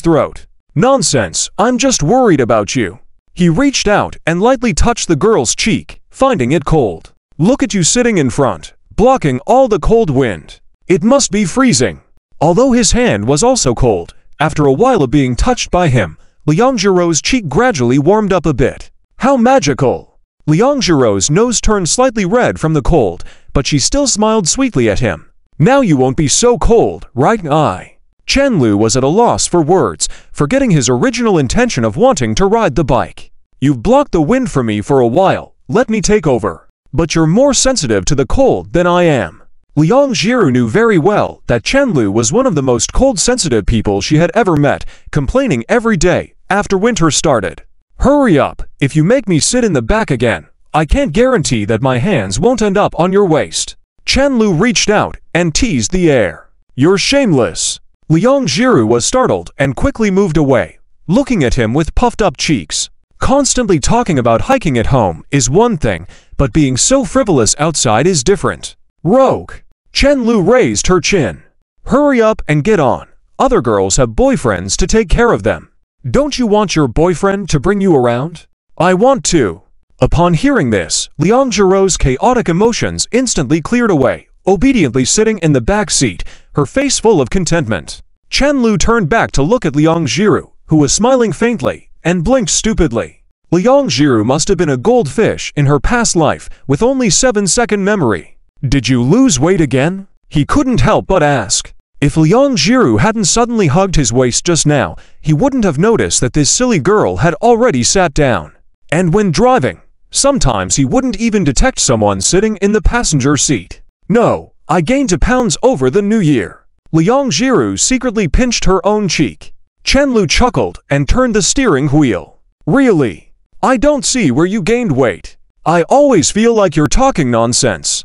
throat. "Nonsense, I'm just worried about you." He reached out and lightly touched the girl's cheek, finding it cold. Look at you sitting in front, blocking all the cold wind. It must be freezing. Although his hand was also cold, after a while of being touched by him, Liang Jiro's cheek gradually warmed up a bit. How magical! Liang Jiro's nose turned slightly red from the cold, but she still smiled sweetly at him. Now you won't be so cold, right? Chen Lu was at a loss for words, forgetting his original intention of wanting to ride the bike. You've blocked the wind for me for a while, let me take over. But you're more sensitive to the cold than I am. Liang Jiru knew very well that Chen Lu was one of the most cold-sensitive people she had ever met, complaining every day after winter started. Hurry up, if you make me sit in the back again, I can't guarantee that my hands won't end up on your waist. Chen Lu reached out and teased the air. You're shameless. Liang Jiru was startled and quickly moved away, looking at him with puffed-up cheeks. Constantly talking about hiking at home is one thing, but being so frivolous outside is different. Rogue. Chen Lu raised her chin. Hurry up and get on. Other girls have boyfriends to take care of them. Don't you want your boyfriend to bring you around? I want to. Upon hearing this, Liang Jiro's chaotic emotions instantly cleared away, obediently sitting in the back seat, her face full of contentment. Chen Lu turned back to look at Liang Jiru, who was smiling faintly, and blinked stupidly. Liang Jiru must have been a goldfish in her past life, with only 7-second memory. Did you lose weight again? He couldn't help but ask. If Liang Jiru hadn't suddenly hugged his waist just now, he wouldn't have noticed that this silly girl had already sat down. And when driving, sometimes he wouldn't even detect someone sitting in the passenger seat. No, I gained 2 pounds over the new year. Liang Jiru secretly pinched her own cheek. Chen Lu chuckled and turned the steering wheel. Really? I don't see where you gained weight. I always feel like you're talking nonsense.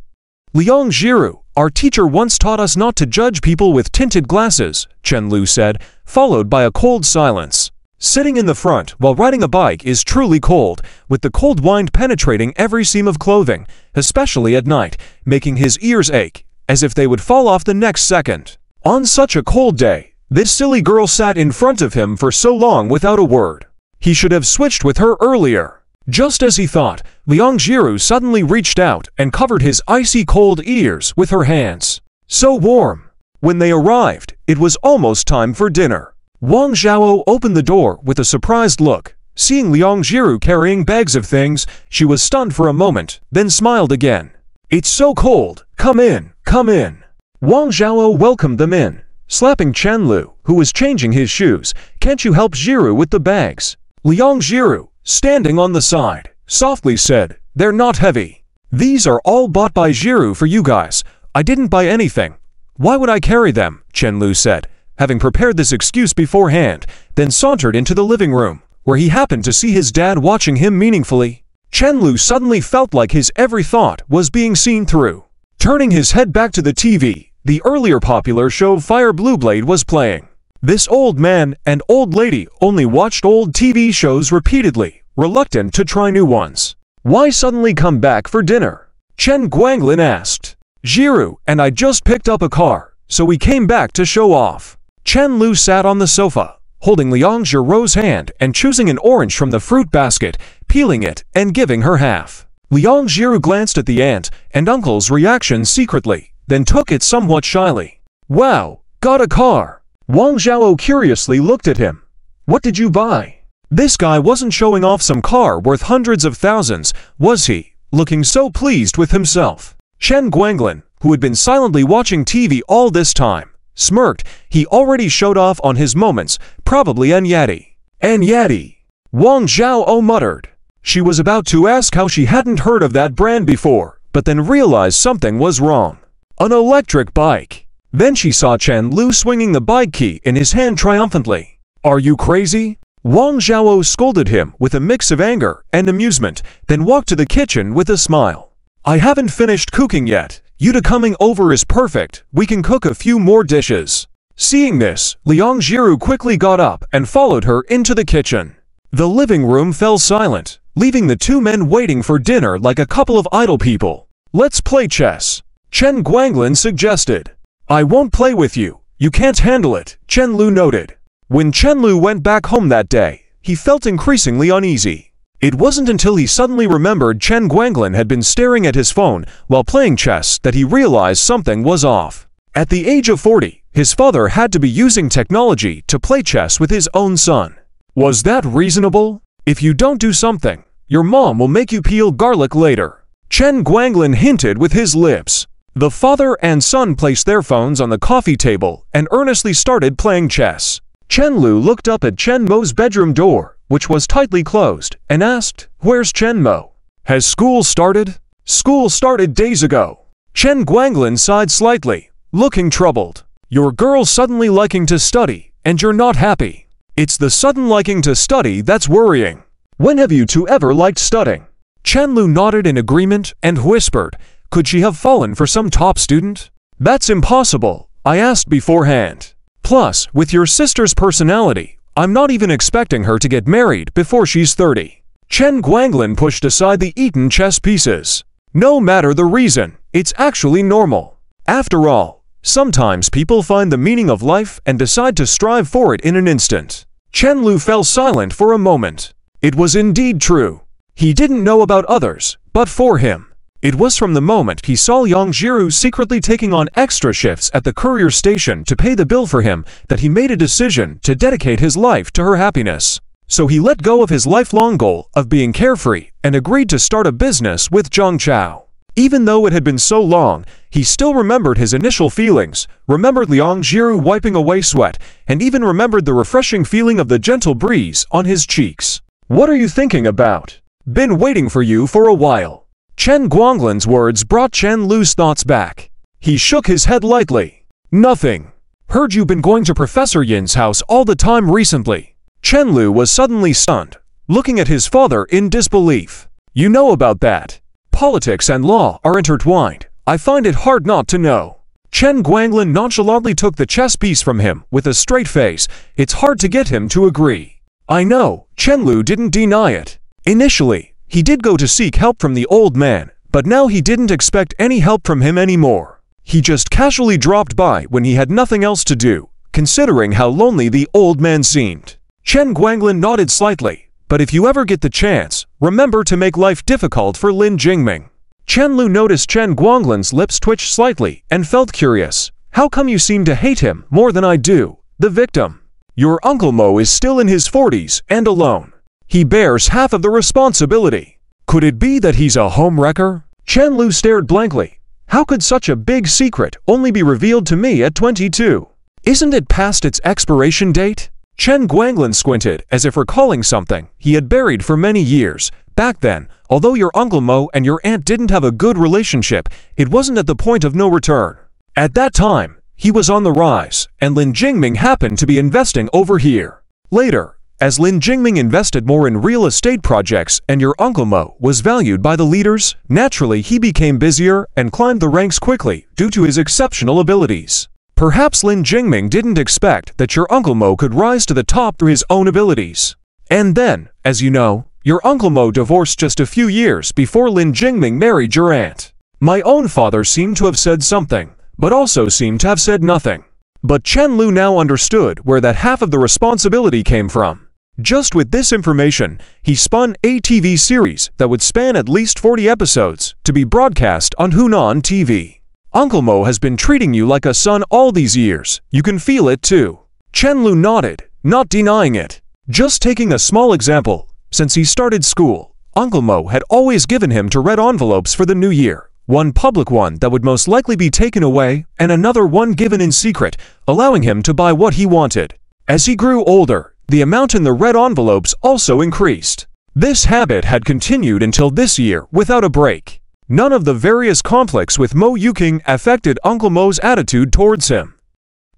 Liang Jiru, our teacher once taught us not to judge people with tinted glasses, Chen Lu said, followed by a cold silence. Sitting in the front while riding a bike is truly cold, with the cold wind penetrating every seam of clothing, especially at night, making his ears ache, as if they would fall off the next second. On such a cold day, this silly girl sat in front of him for so long without a word. He should have switched with her earlier. Just as he thought, Liang Jiru suddenly reached out and covered his icy cold ears with her hands. So warm. When they arrived, it was almost time for dinner. Wang Zhao opened the door with a surprised look. Seeing Liang Jiru carrying bags of things, she was stunned for a moment, then smiled again. It's so cold, come in, come in. Wang Zhao welcomed them in, slapping Chen Lu, who was changing his shoes. Can't you help Jiru with the bags? Liang Jiru, standing on the side, softly said, they're not heavy. These are all bought by Jiru for you guys. I didn't buy anything. Why would I carry them? Chen Lu said, having prepared this excuse beforehand, then sauntered into the living room, where he happened to see his dad watching him meaningfully. Chen Lu suddenly felt like his every thought was being seen through. Turning his head back to the TV, the earlier popular show Fire Blue Blade was playing. This old man and old lady only watched old TV shows repeatedly, reluctant to try new ones. Why suddenly come back for dinner? Chen Guanglin asked. Jiru and I just picked up a car, so we came back to show off. Chen Lu sat on the sofa, holding Liang Jiru's hand and choosing an orange from the fruit basket, peeling it and giving her half. Liang Jiru glanced at the aunt and uncle's reaction secretly, then took it somewhat shyly. Wow, got a car. Wang Zhao curiously looked at him. What did you buy? This guy wasn't showing off some car worth hundreds of thousands, was he? Looking so pleased with himself. Chen Guanglin, who had been silently watching TV all this time, smirked. He already showed off on his moments, probably Anyati. Anyati. Wang Zhao muttered. She was about to ask how she hadn't heard of that brand before, but then realized something was wrong. An electric bike. Then she saw Chen Lu swinging the bike key in his hand triumphantly. Are you crazy? Wang Zhao scolded him with a mix of anger and amusement, then walked to the kitchen with a smile. I haven't finished cooking yet. Yuta coming over is perfect. We can cook a few more dishes. Seeing this, Liang Jiru quickly got up and followed her into the kitchen. The living room fell silent, leaving the two men waiting for dinner like a couple of idle people. Let's play chess, Chen Guanglin suggested. I won't play with you. You can't handle it, Chen Lu noted. When Chen Lu went back home that day, he felt increasingly uneasy. It wasn't until he suddenly remembered Chen Guanglin had been staring at his phone while playing chess that he realized something was off. At the age of 40, his father had to be using technology to play chess with his own son. Was that reasonable? If you don't do something, your mom will make you peel garlic later, Chen Guanglin hinted with his lips. The father and son placed their phones on the coffee table and earnestly started playing chess. Chen Lu looked up at Chen Mo's bedroom door, which was tightly closed, and asked, "Where's Chen Mo? Has school started?" "School started days ago." Chen Guanglin sighed slightly, looking troubled. "Your girl's suddenly liking to study, and you're not happy. It's the sudden liking to study that's worrying. When have you two ever liked studying?" Chen Lu nodded in agreement and whispered, "Could she have fallen for some top student?" "That's impossible. I asked beforehand. Plus, with your sister's personality, I'm not even expecting her to get married before she's 30. Chen Guanglin pushed aside the eaten chess pieces. "No matter the reason, it's actually normal. After all, sometimes people find the meaning of life and decide to strive for it in an instant." Chen Lu fell silent for a moment. It was indeed true. He didn't know about others, but for him, it was from the moment he saw Yang Jiru secretly taking on extra shifts at the courier station to pay the bill for him that he made a decision to dedicate his life to her happiness. So he let go of his lifelong goal of being carefree and agreed to start a business with Zhang Chao. Even though it had been so long, he still remembered his initial feelings, remembered Liang Jiru wiping away sweat, and even remembered the refreshing feeling of the gentle breeze on his cheeks. "What are you thinking about? Been waiting for you for a while." Chen Guanglin's words brought Chen Lu's thoughts back. He shook his head lightly. "Nothing. Heard you've been going to Professor Yin's house all the time recently." Chen Lu was suddenly stunned, looking at his father in disbelief. "You know about that? Politics and law are intertwined. I find it hard not to know." Chen Guanglin nonchalantly took the chess piece from him with a straight face. It's hard to get him to agree. "I know." Chen Lu didn't deny it. Initially, he did go to seek help from the old man, but now he didn't expect any help from him anymore. He just casually dropped by when he had nothing else to do, considering how lonely the old man seemed. Chen Guanglin nodded slightly, "But if you ever get the chance, remember to make life difficult for Lin Jingming." Chen Lu noticed Chen Guanglin's lips twitch slightly and felt curious. "How come you seem to hate him more than I do, the victim? Your Uncle Mo is still in his 40s and alone. He bears half of the responsibility. Could it be that he's a homewrecker?" Chen Lu stared blankly. "How could such a big secret only be revealed to me at 22? Isn't it past its expiration date?" Chen Guanglin squinted as if recalling something he had buried for many years. "Back then, although your Uncle Mo and your aunt didn't have a good relationship, it wasn't at the point of no return. At that time, he was on the rise, and Lin Jingming happened to be investing over here. Later, as Lin Jingming invested more in real estate projects and your Uncle Mo was valued by the leaders, naturally he became busier and climbed the ranks quickly due to his exceptional abilities. Perhaps Lin Jingming didn't expect that your Uncle Mo could rise to the top through his own abilities. And then, as you know, your Uncle Mo divorced just a few years before Lin Jingming married your aunt. My own father seemed to have said something, but also seemed to have said nothing." But Chen Lu now understood where that half of the responsibility came from. Just with this information, he spun a TV series that would span at least 40 episodes to be broadcast on Hunan TV. "Uncle Mo has been treating you like a son all these years. You can feel it too." Chen Lu nodded, not denying it. Just taking a small example, since he started school, Uncle Mo had always given him two red envelopes for the new year. One public one that would most likely be taken away, and another one given in secret, allowing him to buy what he wanted. As he grew older, the amount in the red envelopes also increased. This habit had continued until this year without a break. None of the various conflicts with Mo Yuking affected Uncle Mo's attitude towards him.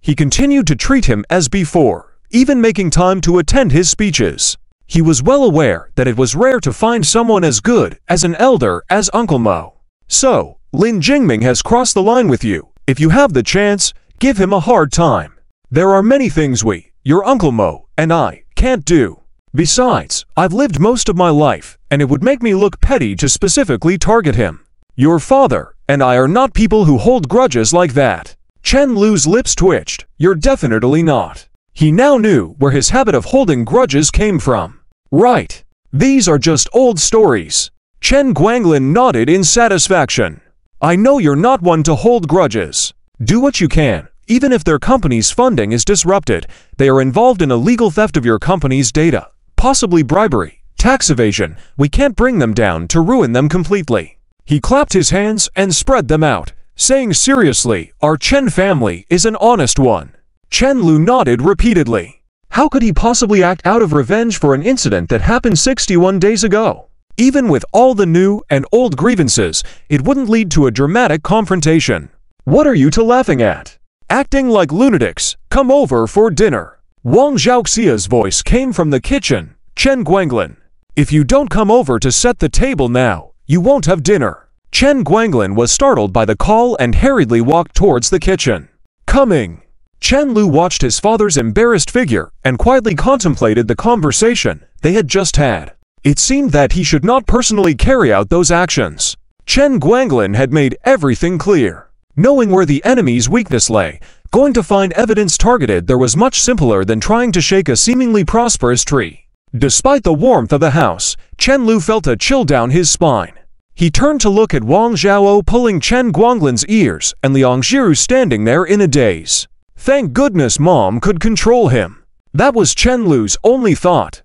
He continued to treat him as before, even making time to attend his speeches. He was well aware that it was rare to find someone as good as an elder as Uncle Mo. "So, Lin Jingming has crossed the line with you. If you have the chance, give him a hard time. There are many things we, your Uncle Mo, and I, can't do. Besides, I've lived most of my life, and it would make me look petty to specifically target him. Your father and I are not people who hold grudges like that." Chen Lu's lips twitched. "You're definitely not." He now knew where his habit of holding grudges came from. Right. These are just old stories. Chen Guanglin nodded in satisfaction. I know you're not one to hold grudges. Do what you can. Even if their company's funding is disrupted, they are involved in illegal theft of your company's data, possibly bribery, tax evasion. We can't bring them down to ruin them completely. He clapped his hands and spread them out, saying seriously, our Chen family is an honest one. Chen Lu nodded repeatedly. How could he possibly act out of revenge for an incident that happened 61 days ago? Even with all the new and old grievances, it wouldn't lead to a dramatic confrontation. What are you two laughing at? Acting like lunatics, come over for dinner. Wang Zhaoxia's voice came from the kitchen. Chen Guanglin, if you don't come over to set the table now, you won't have dinner. Chen Guanglin was startled by the call and hurriedly walked towards the kitchen. Coming. Chen Lu watched his father's embarrassed figure and quietly contemplated the conversation they had just had. It seemed that he should not personally carry out those actions. Chen Guanglin had made everything clear. Knowing where the enemy's weakness lay, going to find evidence targeted there was much simpler than trying to shake a seemingly prosperous tree. Despite the warmth of the house, Chen Lu felt a chill down his spine. He turned to look at Wang Zhao pulling Chen Guanglin's ears and Liang Zhiru standing there in a daze. Thank goodness Mom could control him. That was Chen Lu's only thought.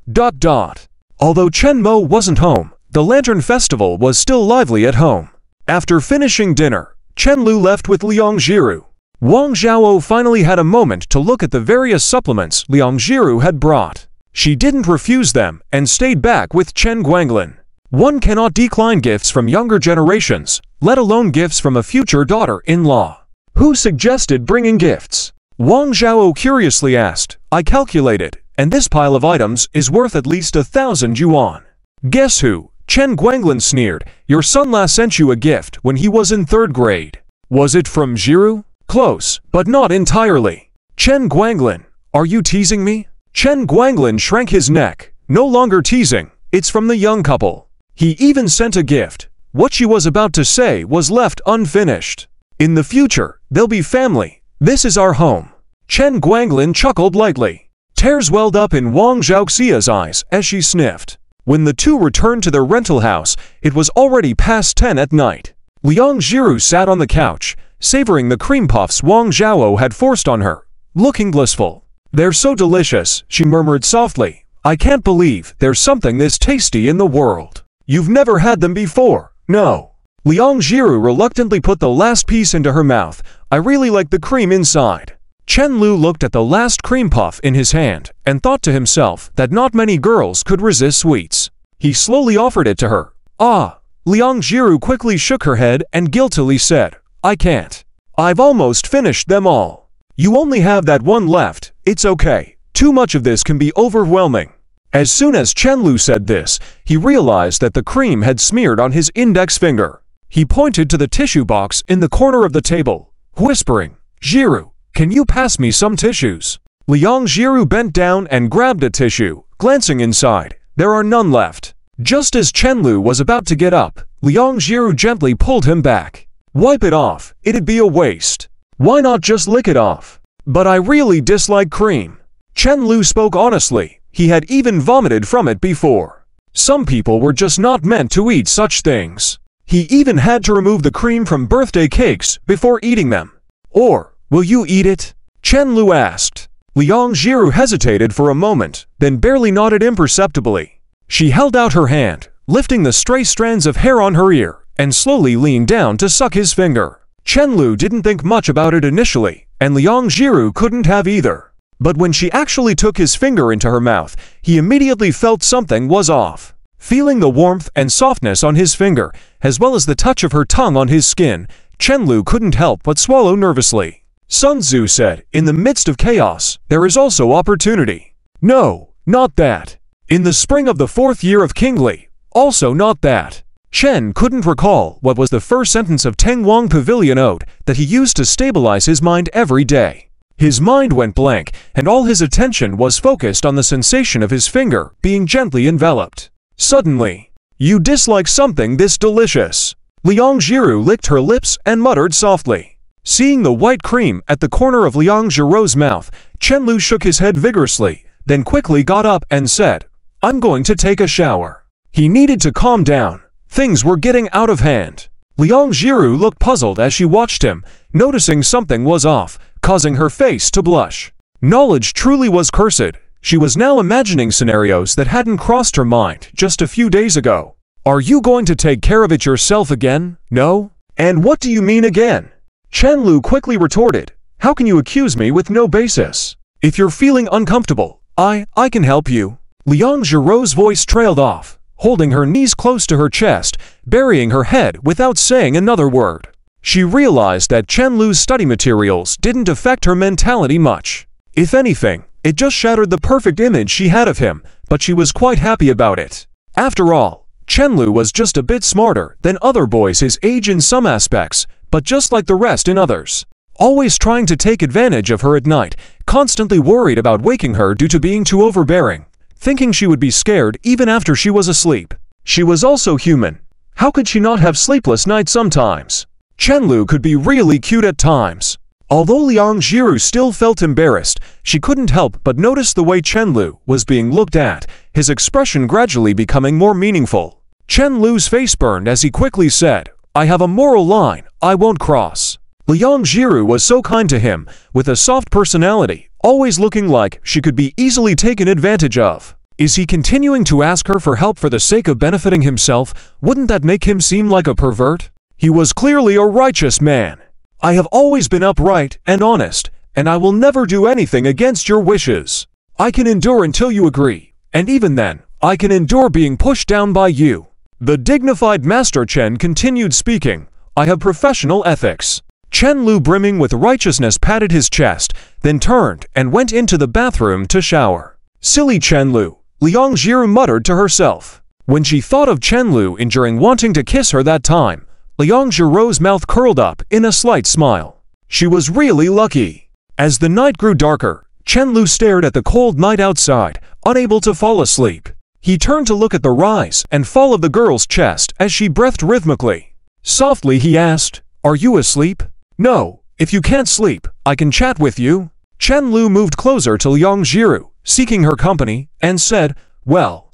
Although Chen Mo wasn't home, the Lantern Festival was still lively at home. After finishing dinner, Chen Lu left with Liang Zhiru. Wang Zhao finally had a moment to look at the various supplements Liang Zhiru had brought. She didn't refuse them and stayed back with Chen Guanglin. One cannot decline gifts from younger generations, let alone gifts from a future daughter-in-law. Who suggested bringing gifts? Wang Zhao curiously asked. I calculated, and this pile of items is worth at least 1,000 yuan. Guess who? Chen Guanglin sneered. Your son last sent you a gift when he was in 3rd grade. Was it from Zhiru? Close, but not entirely. Chen Guanglin, are you teasing me? Chen Guanglin shrank his neck. No longer teasing, it's from the young couple. He even sent a gift. What she was about to say was left unfinished. In the future, they'll be family. This is our home. Chen Guanglin chuckled lightly. Tears welled up in Wang Zhaoxia's eyes as she sniffed. When the two returned to their rental house, it was already past 10 at night. Liang Zhiru sat on the couch, savoring the cream puffs Wang Zhao had forced on her, looking blissful. They're so delicious, she murmured softly. I can't believe there's something this tasty in the world. You've never had them before, no. Liang Zhiru reluctantly put the last piece into her mouth. I really like the cream inside. Chen Lu looked at the last cream puff in his hand and thought to himself that not many girls could resist sweets. He slowly offered it to her. Ah! Liang Zhiru quickly shook her head and guiltily said, I can't. I've almost finished them all. You only have that one left. It's okay. Too much of this can be overwhelming. As soon as Chen Lu said this, he realized that the cream had smeared on his index finger. He pointed to the tissue box in the corner of the table, whispering, Zhiru, can you pass me some tissues? Liang Zhiru bent down and grabbed a tissue, glancing inside. There are none left. Just as Chen Lu was about to get up, Liang Zhiru gently pulled him back. Wipe it off, it'd be a waste. Why not just lick it off? But I really dislike cream. Chen Lu spoke honestly. He had even vomited from it before. Some people were just not meant to eat such things. He even had to remove the cream from birthday cakes before eating them. Or, will you eat it? Chen Lu asked. Liang Zhiru hesitated for a moment, then barely nodded imperceptibly. She held out her hand, lifting the stray strands of hair on her ear, and slowly leaned down to suck his finger. Chen Lu didn't think much about it initially, and Liang Zhiru couldn't have either. But when she actually took his finger into her mouth, he immediately felt something was off. Feeling the warmth and softness on his finger, as well as the touch of her tongue on his skin, Chen Lu couldn't help but swallow nervously. Sun Tzu said, in the midst of chaos, there is also opportunity. No, not that. In the spring of the 4th year of King Li, also not that. Chen couldn't recall what was the first sentence of Teng Wang Pavilion Ode that he used to stabilize his mind every day. His mind went blank, and all his attention was focused on the sensation of his finger being gently enveloped. Suddenly, you dislike something this delicious. Liang Zhiru licked her lips and muttered softly. Seeing the white cream at the corner of Liang Zhiru's mouth, Chen Lu shook his head vigorously, then quickly got up and said, I'm going to take a shower. He needed to calm down. Things were getting out of hand. Liang Jiru looked puzzled as she watched him, noticing something was off, causing her face to blush. Knowledge truly was cursed. She was now imagining scenarios that hadn't crossed her mind just a few days ago. Are you going to take care of it yourself again? No? And what do you mean again? Chen Lu quickly retorted. How can you accuse me with no basis? If you're feeling uncomfortable, I can help you. Liang Jiru's voice trailed off, holding her knees close to her chest, burying her head without saying another word. She realized that Chen Lu's study materials didn't affect her mentality much. If anything, it just shattered the perfect image she had of him, but she was quite happy about it. After all, Chen Lu was just a bit smarter than other boys his age in some aspects, but just like the rest in others. Always trying to take advantage of her at night, constantly worried about waking her due to being too overbearing, thinking she would be scared even after she was asleep. She was also human. How could she not have sleepless nights sometimes? Chen Lu could be really cute at times. Although Liang Jiru still felt embarrassed, she couldn't help but notice the way Chen Lu was being looked at, his expression gradually becoming more meaningful. Chen Lu's face burned as he quickly said, I have a moral line I won't cross. Liang Jiru was so kind to him, with a soft personality, always looking like she could be easily taken advantage of. Is he continuing to ask her for help for the sake of benefiting himself? Wouldn't that make him seem like a pervert? He was clearly a righteous man. I have always been upright and honest, and I will never do anything against your wishes. I can endure until you agree, and even then, I can endure being pushed down by you. The dignified Master Chen continued speaking. I have professional ethics. Chen Lu, brimming with righteousness, patted his chest, then turned and went into the bathroom to shower. Silly Chen Lu, Liang Jiru muttered to herself. When she thought of Chen Lu enduring wanting to kiss her that time, Liang Jiru's mouth curled up in a slight smile. She was really lucky. As the night grew darker, Chen Lu stared at the cold night outside, unable to fall asleep. He turned to look at the rise and fall of the girl's chest as she breathed rhythmically. Softly he asked, Are you asleep? No, if you can't sleep, I can chat with you. Chen Lu moved closer to Liang Jiru, seeking her company, and said, Well,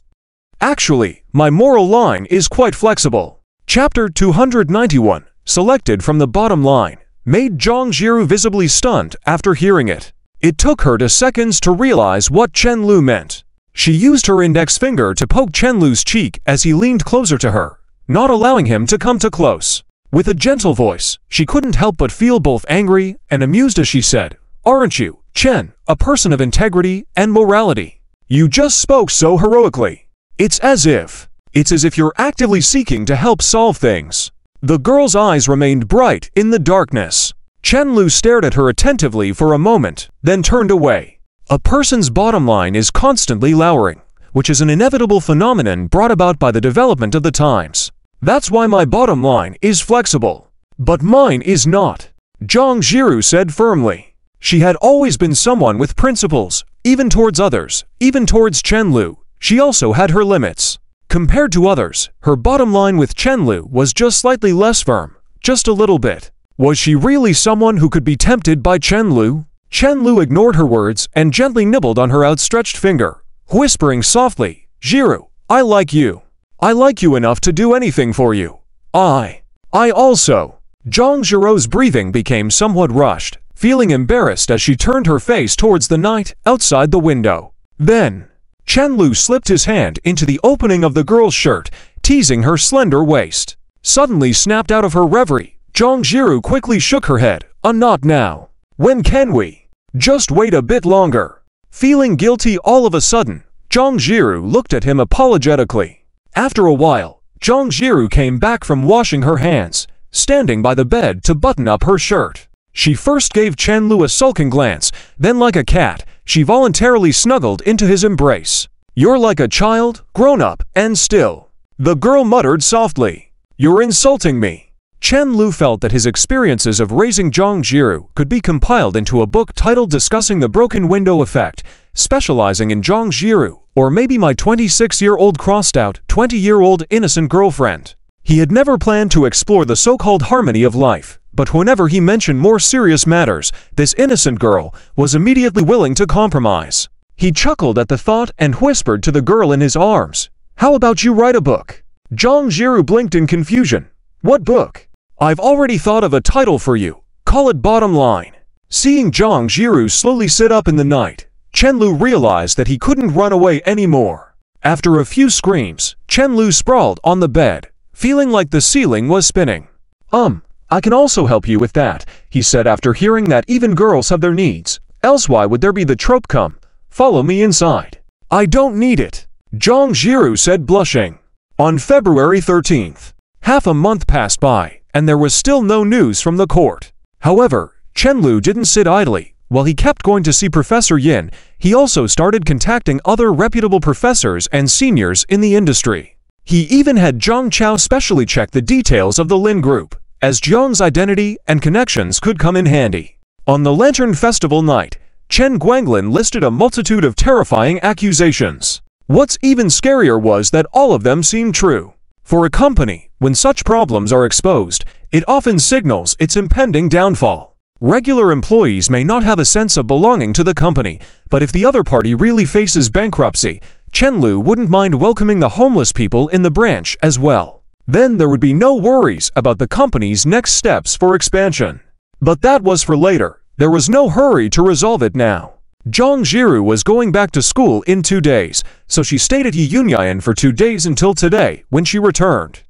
actually, my moral line is quite flexible. Chapter 291, selected from the bottom line, made Zhang Jiru visibly stunned after hearing it. It took her seconds to realize what Chen Lu meant. She used her index finger to poke Chen Lu's cheek as he leaned closer to her, not allowing him to come too close. With a gentle voice, she couldn't help but feel both angry and amused as she said, Aren't you, Chen, a person of integrity and morality? You just spoke so heroically. It's as if you're actively seeking to help solve things. The girl's eyes remained bright in the darkness. Chen Lu stared at her attentively for a moment, then turned away. A person's bottom line is constantly lowering, which is an inevitable phenomenon brought about by the development of the times. That's why my bottom line is flexible. But mine is not, Zhang Jiru said firmly. She had always been someone with principles, even towards others, even towards Chen Lu. She also had her limits. Compared to others, her bottom line with Chen Lu was just slightly less firm, just a little bit. Was she really someone who could be tempted by Chen Lu? Chen Lu ignored her words and gently nibbled on her outstretched finger, whispering softly, Jiru, I like you. I like you enough to do anything for you. I also. Zhang Jiru's breathing became somewhat rushed, feeling embarrassed as she turned her face towards the night outside the window. Then, Chen Lu slipped his hand into the opening of the girl's shirt, teasing her slender waist. Suddenly snapped out of her reverie, Zhang Jiru quickly shook her head. Not now. When can we? Just wait a bit longer. Feeling guilty all of a sudden, Zhang Jiru looked at him apologetically. After a while, Zhang Jiru came back from washing her hands, standing by the bed to button up her shirt. She first gave Chen Lu a sulking glance, then like a cat, she voluntarily snuggled into his embrace. You're like a child, grown up, and still. The girl muttered softly. You're insulting me. Chen Lu felt that his experiences of raising Zhang Jiru could be compiled into a book titled Discussing the Broken Window Effect, specializing in Zhang Jiru, or maybe my 26-year-old crossed-out, 20-year-old innocent girlfriend. He had never planned to explore the so-called harmony of life, but whenever he mentioned more serious matters, this innocent girl was immediately willing to compromise. He chuckled at the thought and whispered to the girl in his arms, How about you write a book? Zhang Jiru blinked in confusion. What book? I've already thought of a title for you. Call it Bottom Line. Seeing Zhang Jiru slowly sit up in the night, Chen Lu realized that he couldn't run away anymore. After a few screams, Chen Lu sprawled on the bed, feeling like the ceiling was spinning. I can also help you with that, he said after hearing that even girls have their needs. Else why would there be the trope come, follow me inside? I don't need it, Zhang Jiru said blushing. On February 13th, half a month passed by, and there was still no news from the court. However, Chen Lu didn't sit idly. While he kept going to see Professor Yin, he also started contacting other reputable professors and seniors in the industry. He even had Zhang Chao specially check the details of the Lin Group, as Zhang's identity and connections could come in handy. On the Lantern Festival night, Chen Guanglin listed a multitude of terrifying accusations. What's even scarier was that all of them seemed true. For a company, when such problems are exposed, it often signals its impending downfall. Regular employees may not have a sense of belonging to the company, but if the other party really faces bankruptcy, Chen Lu wouldn't mind welcoming the homeless people in the branch as well. Then there would be no worries about the company's next steps for expansion. But that was for later. There was no hurry to resolve it now. Zhang Jiru was going back to school in 2 days, so she stayed at Yunyan for 2 days until today when she returned.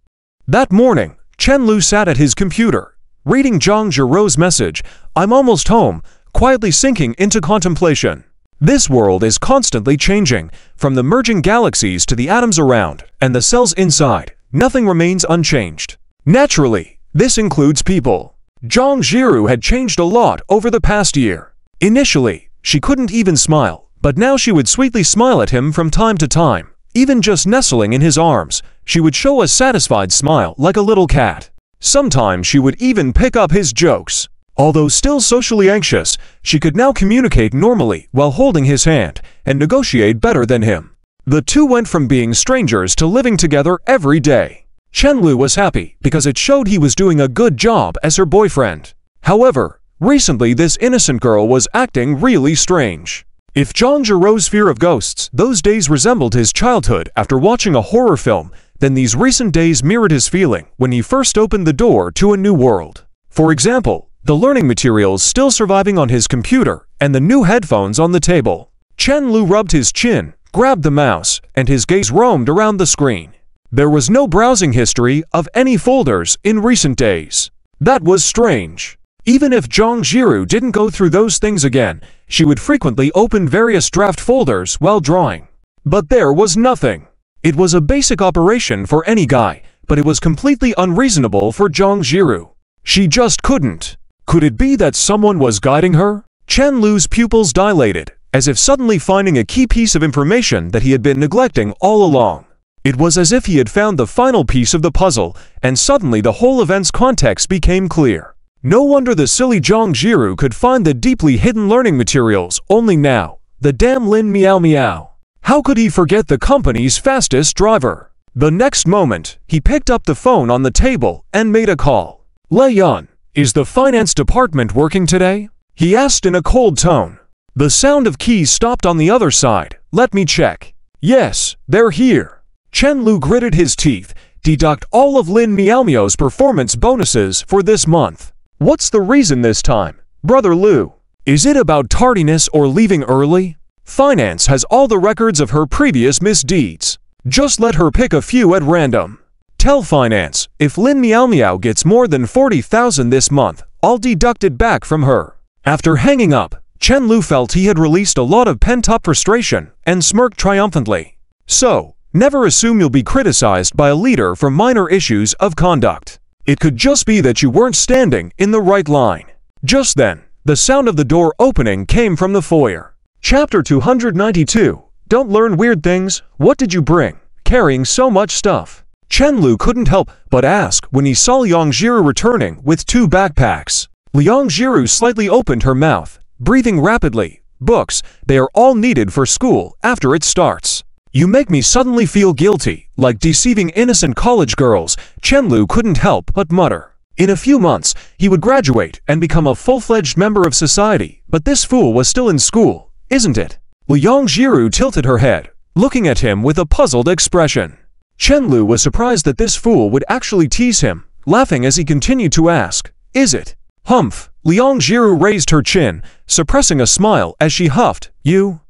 That morning, Chen Lu sat at his computer, reading Zhang Jiru's message, I'm almost home, quietly sinking into contemplation. This world is constantly changing, from the merging galaxies to the atoms around, and the cells inside. Nothing remains unchanged. Naturally, this includes people. Zhang Jiru had changed a lot over the past year. Initially, she couldn't even smile, but now she would sweetly smile at him from time to time. Even just nestling in his arms, she would show a satisfied smile like a little cat. Sometimes she would even pick up his jokes. Although still socially anxious, she could now communicate normally while holding his hand and negotiate better than him. The two went from being strangers to living together every day. Chen Lu was happy because it showed he was doing a good job as her boyfriend. However, recently this innocent girl was acting really strange. If Zhang Jiru's fear of ghosts those days resembled his childhood after watching a horror film, then these recent days mirrored his feeling when he first opened the door to a new world. For example, the learning materials still surviving on his computer and the new headphones on the table. Chen Lu rubbed his chin, grabbed the mouse, and his gaze roamed around the screen. There was no browsing history of any folders in recent days. That was strange. Even if Zhang Jiru didn't go through those things again, she would frequently open various draft folders while drawing. But there was nothing. It was a basic operation for any guy, but it was completely unreasonable for Zhang Jiru. She just couldn't. Could it be that someone was guiding her? Chen Lu's pupils dilated, as if suddenly finding a key piece of information that he had been neglecting all along. It was as if he had found the final piece of the puzzle, and suddenly the whole event's context became clear. No wonder the silly Zhang Jiru could find the deeply hidden learning materials only now. The damn Lin Miao Miao. How could he forget the company's fastest driver? The next moment, he picked up the phone on the table and made a call. Lei Yun, is the finance department working today? He asked in a cold tone. The sound of keys stopped on the other side. Let me check. Yes, they're here. Chen Lu gritted his teeth, deduct all of Lin Miao Miao's performance bonuses for this month. What's the reason this time, Brother Lu? Is it about tardiness or leaving early? Finance has all the records of her previous misdeeds. Just let her pick a few at random. Tell Finance, if Lin Miao Miao gets more than 40,000 this month, I'll deduct it back from her. After hanging up, Chen Lu felt he had released a lot of pent-up frustration and smirked triumphantly. So, never assume you'll be criticized by a leader for minor issues of conduct. It could just be that you weren't standing in the right line. Just then, the sound of the door opening came from the foyer. Chapter 292. Don't learn weird things. What did you bring, carrying so much stuff? Chen Lu couldn't help but ask when he saw Liang Jiru returning with 2 backpacks. Liang Jiru slightly opened her mouth, breathing rapidly. Books, they are all needed for school after it starts. You make me suddenly feel guilty, like deceiving innocent college girls, Chen Lu couldn't help but mutter. In a few months, he would graduate and become a full-fledged member of society, but this fool was still in school, isn't it? Liang Jiru tilted her head, looking at him with a puzzled expression. Chen Lu was surprised that this fool would actually tease him, laughing as he continued to ask, "Is it?" "Humph." Liang Jiru raised her chin, suppressing a smile as she huffed, "You?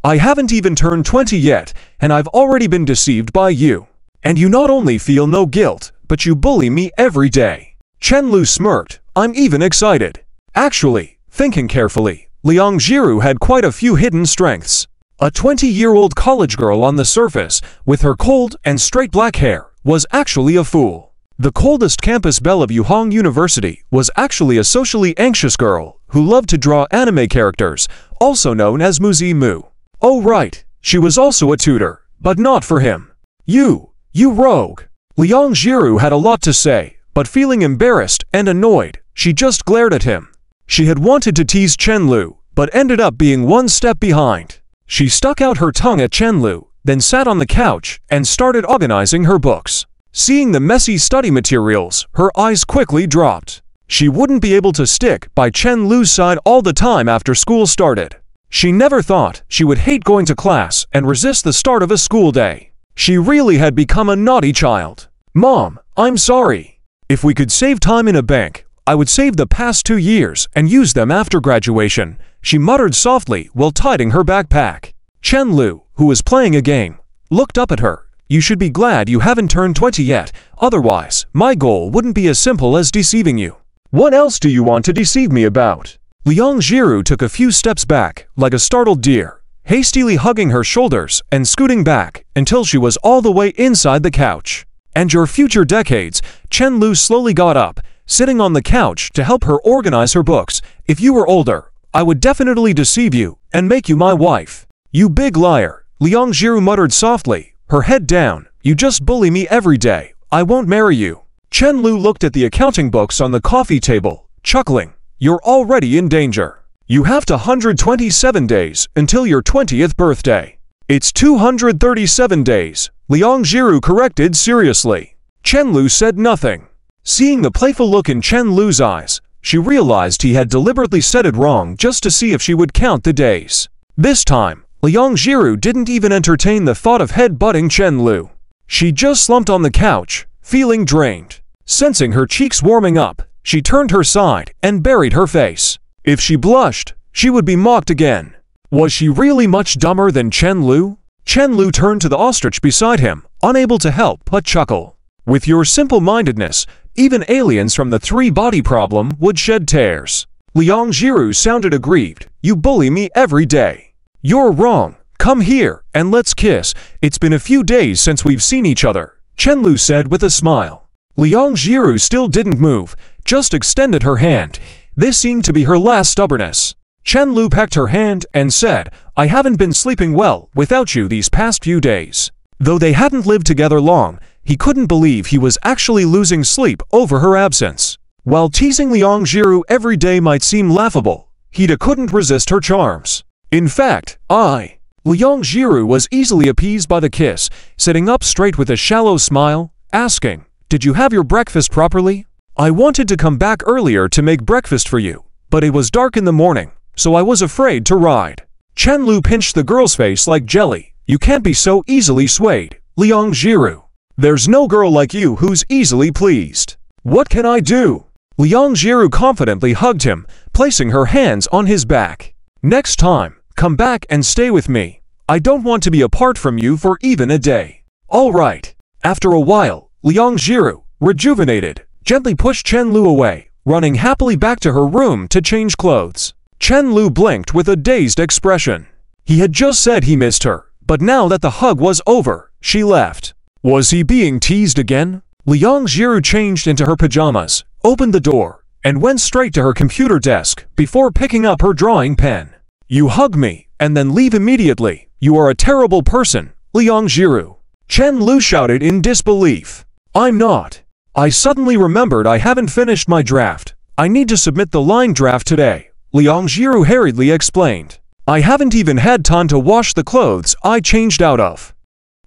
I haven't even turned 20 yet, and I've already been deceived by you. And you not only feel no guilt, but you bully me every day." Chen Lu smirked, "I'm even excited." Actually, thinking carefully, Liang Jiru had quite a few hidden strengths. A 20-year-old college girl on the surface, with her cold and straight black hair, was actually a fool. The coldest campus belle of Yuhang University was actually a socially anxious girl who loved to draw anime characters, also known as Muzi Mu. Oh right, she was also a tutor, but not for him. You rogue." Liang Jiru had a lot to say, but feeling embarrassed and annoyed, she just glared at him. She had wanted to tease Chen Lu, but ended up being one step behind. She stuck out her tongue at Chen Lu, then sat on the couch and started organizing her books. Seeing the messy study materials, her eyes quickly dropped. She wouldn't be able to stick by Chen Lu's side all the time after school started. She never thought she would hate going to class and resist the start of a school day. She really had become a naughty child. "Mom, I'm sorry. If we could save time in a bank, I would save the past 2 years and use them after graduation," she muttered softly while tidying her backpack. Chen Lu, who was playing a game, looked up at her. "You should be glad you haven't turned 20 yet, otherwise, my goal wouldn't be as simple as deceiving you." "What else do you want to deceive me about?" Liang Jiru took a few steps back, like a startled deer, hastily hugging her shoulders and scooting back until she was all the way inside the couch. "And your future decades," Chen Lu slowly got up, sitting on the couch to help her organize her books. "If you were older, I would definitely deceive you and make you my wife." "You big liar," Liang Jiru muttered softly, her head down. "You just bully me every day. I won't marry you." Chen Lu looked at the accounting books on the coffee table, chuckling. "You're already in danger. You have 127 days until your 20th birthday." "It's 237 days, Liang Jiru corrected seriously. Chen Lu said nothing. Seeing the playful look in Chen Lu's eyes, she realized he had deliberately said it wrong just to see if she would count the days. This time, Liang Jiru didn't even entertain the thought of head-butting Chen Lu. She just slumped on the couch, feeling drained. Sensing her cheeks warming up, she turned her side and buried her face. If she blushed, she would be mocked again. Was she really much dumber than Chen Lu? Chen Lu turned to the ostrich beside him, unable to help but chuckle. "With your simple-mindedness, even aliens from the three-body problem would shed tears." Liang Jiru sounded aggrieved. "You bully me every day." "You're wrong. Come here, and let's kiss. It's been a few days since we've seen each other," Chen Lu said with a smile. Liang Jiru still didn't move, just extended her hand. This seemed to be her last stubbornness. Chen Lu pecked her hand and said, "I haven't been sleeping well without you these past few days." Though they hadn't lived together long, he couldn't believe he was actually losing sleep over her absence. While teasing Liang Jiru every day might seem laughable, he couldn't resist her charms. In fact, Liang Jiru was easily appeased by the kiss, sitting up straight with a shallow smile, asking, "Did you have your breakfast properly? I wanted to come back earlier to make breakfast for you, but it was dark in the morning, so I was afraid to ride." Chen Lu pinched the girl's face like jelly. "You can't be so easily swayed, Liang Jiru. There's no girl like you who's easily pleased. What can I do?" Liang Jiru confidently hugged him, placing her hands on his back. "Next time, come back and stay with me. I don't want to be apart from you for even a day." "All right." After a while, Liang Jiru, rejuvenated, gently pushed Chen Lu away, running happily back to her room to change clothes. Chen Lu blinked with a dazed expression. He had just said he missed her, but now that the hug was over, she left. Was he being teased again? Liang Jiru changed into her pajamas, opened the door, and went straight to her computer desk before picking up her drawing pen. "You hug me, and then leave immediately. You are a terrible person, Liang Jiru." Chen Lu shouted in disbelief. "I'm not. I suddenly remembered I haven't finished my draft. I need to submit the line draft today," Liang Jiru hurriedly explained. "I haven't even had time to wash the clothes I changed out of."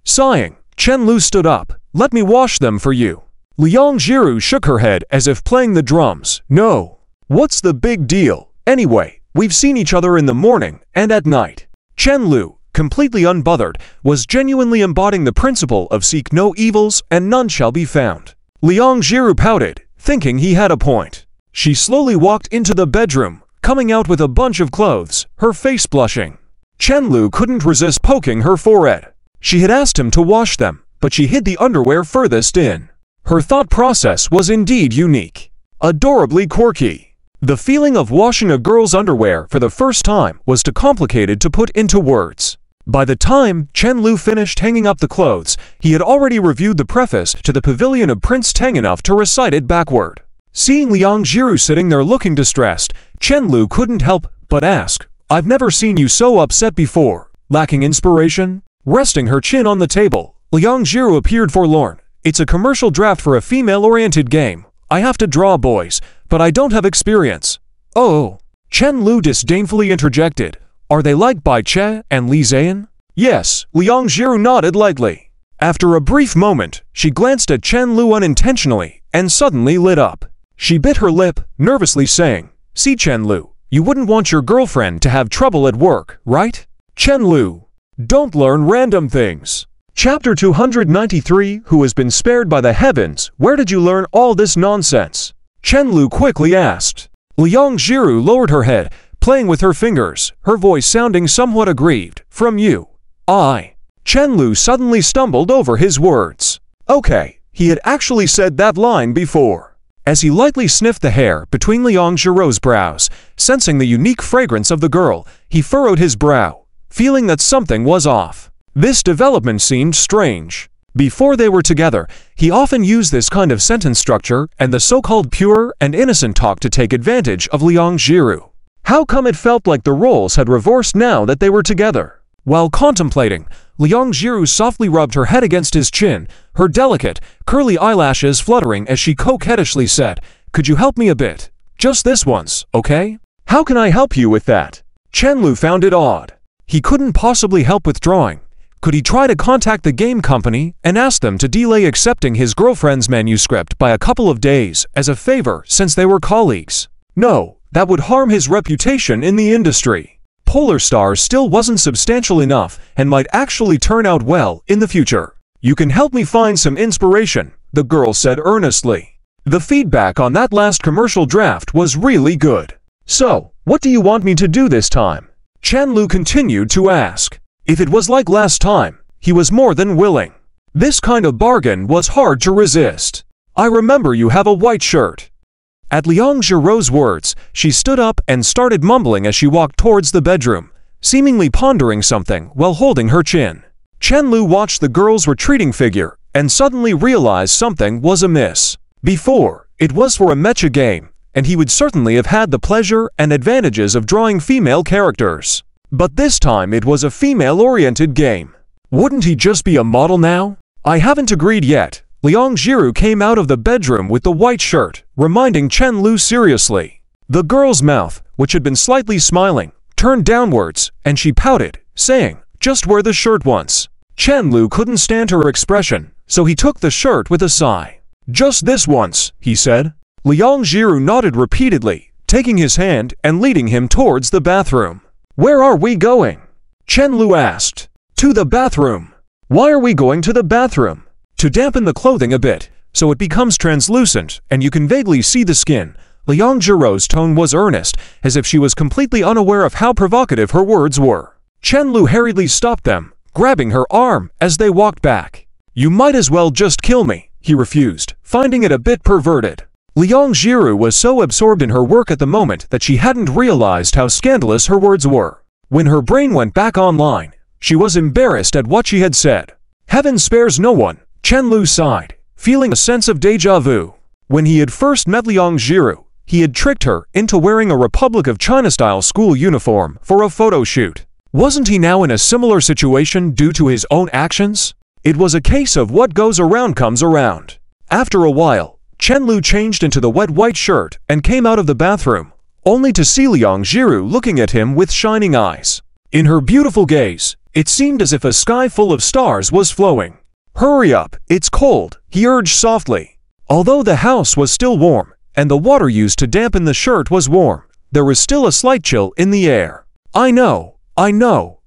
Sighing, Chen Lu stood up. "Let me wash them for you." Liang Jiru shook her head as if playing the drums. "No. What's the big deal? Anyway, we've seen each other in the morning and at night." Chen Lu, completely unbothered, was genuinely embodying the principle of seek no evils and none shall be found. Liang Jiru pouted, thinking he had a point. She slowly walked into the bedroom, coming out with a bunch of clothes, her face blushing. Chenlu couldn't resist poking her forehead. She had asked him to wash them, but she hid the underwear furthest in. Her thought process was indeed unique. Adorably quirky. The feeling of washing a girl's underwear for the first time was too complicated to put into words. By the time Chenlu finished hanging up the clothes, he had already reviewed the preface to the Pavilion of Prince Tang enough to recite it backward. Seeing Liang Jiru sitting there looking distressed, Chenlu couldn't help but ask, "I've never seen you so upset before. Lacking inspiration?" Resting her chin on the table, Liang Jiru appeared forlorn. "It's a commercial draft for a female-oriented game. I have to draw boys, but I don't have experience." "Oh," Chenlu disdainfully interjected. "Are they like Bai Che and Li Zian?" "Yes," Liang Jiru nodded lightly. After a brief moment, she glanced at Chenlu unintentionally and suddenly lit up. She bit her lip, nervously saying, "See Chenlu, you wouldn't want your girlfriend to have trouble at work, right?" Chenlu, don't learn random things. Chapter 293, Who has been spared by the heavens, where did you learn all this nonsense? Chenlu quickly asked. Liang Jiru lowered her head, playing with her fingers, her voice sounding somewhat aggrieved. "From you." "I." Chenlu suddenly stumbled over his words. Okay, he had actually said that line before. As he lightly sniffed the hair between Liang Jiru's brows, sensing the unique fragrance of the girl, he furrowed his brow, feeling that something was off. This development seemed strange. Before they were together, he often used this kind of sentence structure and the so-called pure and innocent talk to take advantage of Liang Jiru. How come it felt like the roles had reversed now that they were together? While contemplating, Liang Jiru softly rubbed her head against his chin, her delicate, curly eyelashes fluttering as she coquettishly said, "Could you help me a bit? Just this once, okay?" "How can I help you with that?" Chenlu found it odd. He couldn't possibly help with drawing. Could he try to contact the game company and ask them to delay accepting his girlfriend's manuscript by a couple of days as a favor since they were colleagues? No, that would harm his reputation in the industry. Polar Star still wasn't substantial enough and might actually turn out well in the future. "You can help me find some inspiration," the girl said earnestly. The feedback on that last commercial draft was really good. "So, what do you want me to do this time?" Chenlu continued to ask. If it was like last time, he was more than willing. This kind of bargain was hard to resist. "I remember you have a white shirt." At Liang Jiru's words, she stood up and started mumbling as she walked towards the bedroom, seemingly pondering something while holding her chin. Chenlu watched the girl's retreating figure and suddenly realized something was amiss. Before, it was for a mecha game, and he would certainly have had the pleasure and advantages of drawing female characters. But this time it was a female-oriented game. Wouldn't he just be a model now? "I haven't agreed yet." Liang Jiru came out of the bedroom with the white shirt, reminding Chenlu seriously. The girl's mouth, which had been slightly smiling, turned downwards, and she pouted, saying, "Just wear the shirt once." Chenlu couldn't stand her expression, so he took the shirt with a sigh. "Just this once," he said. Liang Jiru nodded repeatedly, taking his hand and leading him towards the bathroom. "Where are we going?" Chenlu asked. "To the bathroom." "Why are we going to the bathroom?" "To dampen the clothing a bit, so it becomes translucent and you can vaguely see the skin." Liang Jiru's tone was earnest, as if she was completely unaware of how provocative her words were. Chenlu hurriedly stopped them, grabbing her arm as they walked back. "You might as well just kill me," he refused, finding it a bit perverted. Liang Jiru was so absorbed in her work at the moment that she hadn't realized how scandalous her words were. When her brain went back online, she was embarrassed at what she had said. "Heaven spares no one," Chenlu sighed, feeling a sense of déjà vu. When he had first met Liang Jiru, he had tricked her into wearing a Republic of China-style school uniform for a photo shoot. Wasn't he now in a similar situation due to his own actions? It was a case of what goes around comes around. After a while, Chenlu changed into the wet white shirt and came out of the bathroom, only to see Liang Jiru looking at him with shining eyes. In her beautiful gaze, it seemed as if a sky full of stars was flowing. "Hurry up, it's cold," he urged softly. Although the house was still warm, and the water used to dampen the shirt was warm, there was still a slight chill in the air. I know,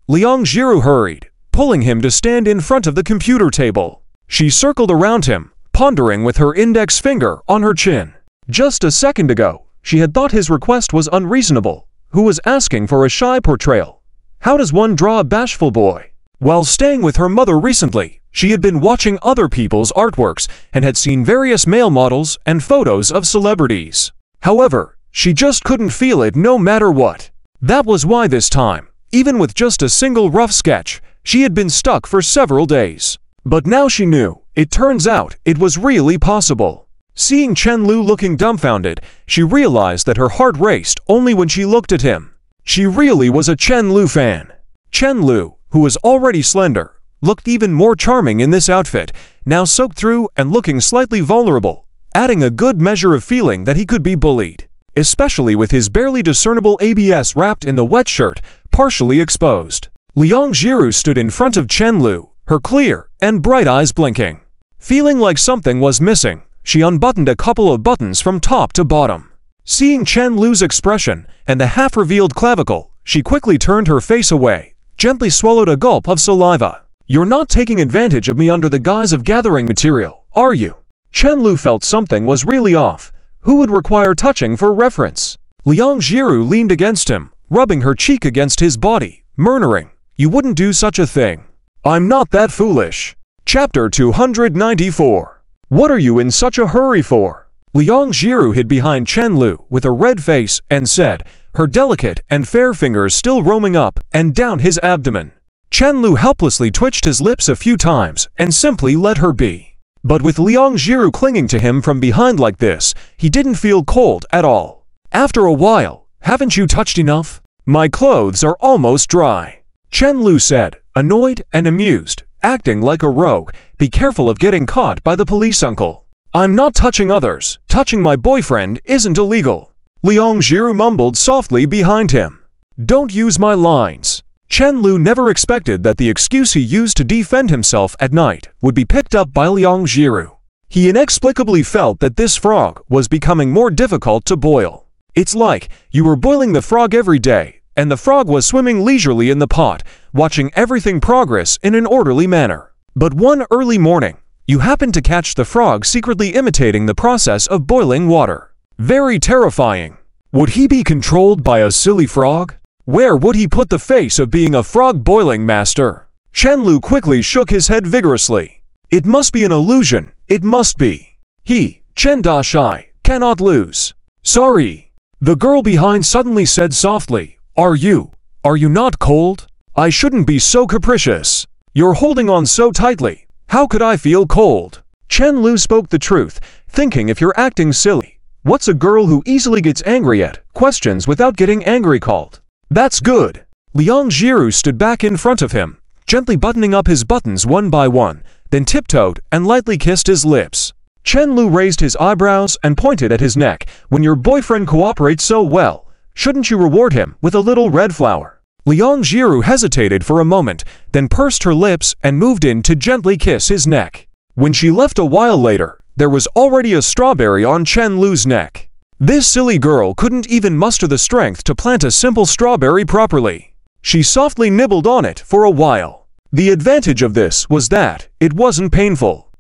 Liang Jiru hurried, pulling him to stand in front of the computer table. She circled around him, pondering with her index finger on her chin. Just a second ago, she had thought his request was unreasonable. Who was asking for a shy portrayal? How does one draw a bashful boy? While staying with her mother recently, she had been watching other people's artworks and had seen various male models and photos of celebrities. However, she just couldn't feel it no matter what. That was why this time, even with just a single rough sketch, she had been stuck for several days. But now she knew, it turns out, it was really possible. Seeing Chen Lu looking dumbfounded, she realized that her heart raced only when she looked at him. She really was a Chen Lu fan. Chen Lu, who was already slender, looked even more charming in this outfit, now soaked through and looking slightly vulnerable, adding a good measure of feeling that he could be bullied, especially with his barely discernible ABS wrapped in the wet shirt, partially exposed. Liang Jiru stood in front of Chen Lu, her clear and bright eyes blinking. Feeling like something was missing, she unbuttoned a couple of buttons from top to bottom. Seeing Chen Lu's expression and the half-revealed clavicle, she quickly turned her face away, gently swallowed a gulp of saliva. "You're not taking advantage of me under the guise of gathering material, are you?" Chen Lu felt something was really off. Who would require touching for reference? Liang Jiru leaned against him, rubbing her cheek against his body, murmuring, "You wouldn't do such a thing." "I'm not that foolish." Chapter 294. What are you in such a hurry for? Liang Jiru hid behind Chen Lu with a red face and said, her delicate and fair fingers still roaming up and down his abdomen. Chen Lu helplessly twitched his lips a few times and simply let her be. But with Liang Jiru clinging to him from behind like this, he didn't feel cold at all. After a while, "Haven't you touched enough? My clothes are almost dry." Chen Lu said, annoyed and amused, acting like a rogue. "Be careful of getting caught by the police, uncle." "I'm not touching others. Touching my boyfriend isn't illegal." Liang Jiru mumbled softly behind him. "Don't use my lines." Chen Lu never expected that the excuse he used to defend himself at night would be picked up by Liang Jiru. He inexplicably felt that this frog was becoming more difficult to boil. It's like you were boiling the frog every day, and the frog was swimming leisurely in the pot, watching everything progress in an orderly manner. But one early morning, you happened to catch the frog secretly imitating the process of boiling water. Very terrifying. Would he be controlled by a silly frog? Where would he put the face of being a frog boiling master? Chen Lu quickly shook his head vigorously. It must be an illusion. It must be. He, Chen Dashai, cannot lose. Sorry. The girl behind suddenly said softly, Are you not cold? I shouldn't be so capricious. You're holding on so tightly. How could I feel cold? Chen Lu spoke the truth, thinking if you're acting silly, what's a girl who easily gets angry at questions without getting angry called? That's good. Liang Jiru stood back in front of him, gently buttoning up his buttons one by one, then tiptoed and lightly kissed his lips. Chen Lu raised his eyebrows and pointed at his neck. When your boyfriend cooperates so well, shouldn't you reward him with a little red flower? Liang Jiru hesitated for a moment, then pursed her lips and moved in to gently kiss his neck. When she left a while later, there was already a strawberry on Chen Lu's neck. This silly girl couldn't even muster the strength to plant a simple strawberry properly. She softly nibbled on it for a while. The advantage of this was that it wasn't painful.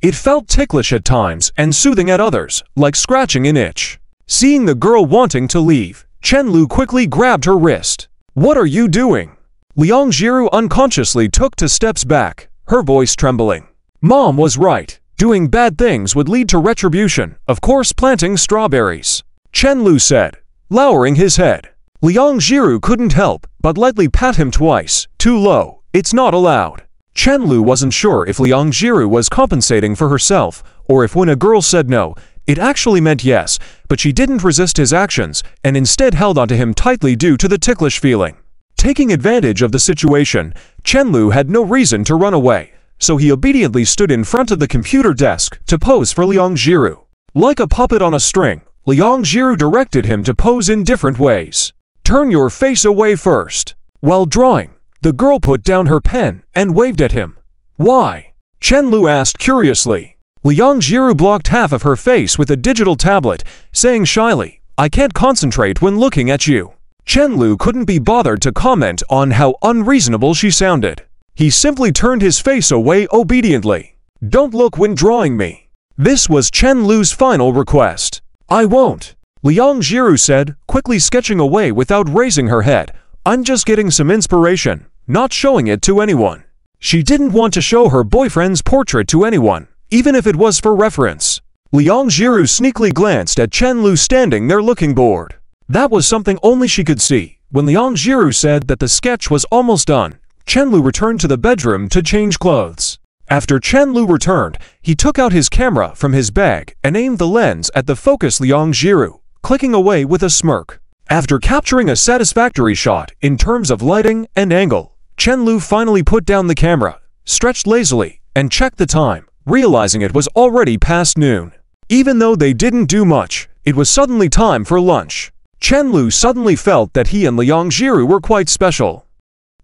It felt ticklish at times and soothing at others, like scratching an itch. Seeing the girl wanting to leave, Chen Lu quickly grabbed her wrist. What are you doing? Liang Jiru unconsciously took 2 steps back, her voice trembling. Mom was right. Doing bad things would lead to retribution, of course planting strawberries. Chen Lu said, lowering his head. Liang Jiru couldn't help but lightly pat him twice. Too low, it's not allowed. Chen Lu wasn't sure if Liang Jiru was compensating for herself, or if when a girl said no, it actually meant yes, but she didn't resist his actions and instead held onto him tightly due to the ticklish feeling. Taking advantage of the situation, Chen Lu had no reason to run away, so he obediently stood in front of the computer desk to pose for Liang Jiru. Like a puppet on a string, Liang Jiru directed him to pose in different ways. Turn your face away first. While drawing, the girl put down her pen and waved at him. Why? Chen Lu asked curiously. Liang Jiru blocked half of her face with a digital tablet, saying shyly, I can't concentrate when looking at you. Chen Lu couldn't be bothered to comment on how unreasonable she sounded. He simply turned his face away obediently. "Don't look when drawing me." This was Chen Lu's final request. "I won't," Liang Jiru said, quickly sketching away without raising her head. "I'm just getting some inspiration, not showing it to anyone." She didn't want to show her boyfriend's portrait to anyone, even if it was for reference. Liang Jiru sneakily glanced at Chen Lu standing there looking bored. That was something only she could see. When Liang Jiru said that the sketch was almost done, Chen Lu returned to the bedroom to change clothes. After Chen Lu returned, he took out his camera from his bag and aimed the lens at the focused Liang Jiru, clicking away with a smirk. After capturing a satisfactory shot in terms of lighting and angle, Chen Lu finally put down the camera, stretched lazily, and checked the time, realizing it was already past noon. Even though they didn't do much, it was suddenly time for lunch. Chen Lu suddenly felt that he and Liang Jiru were quite special.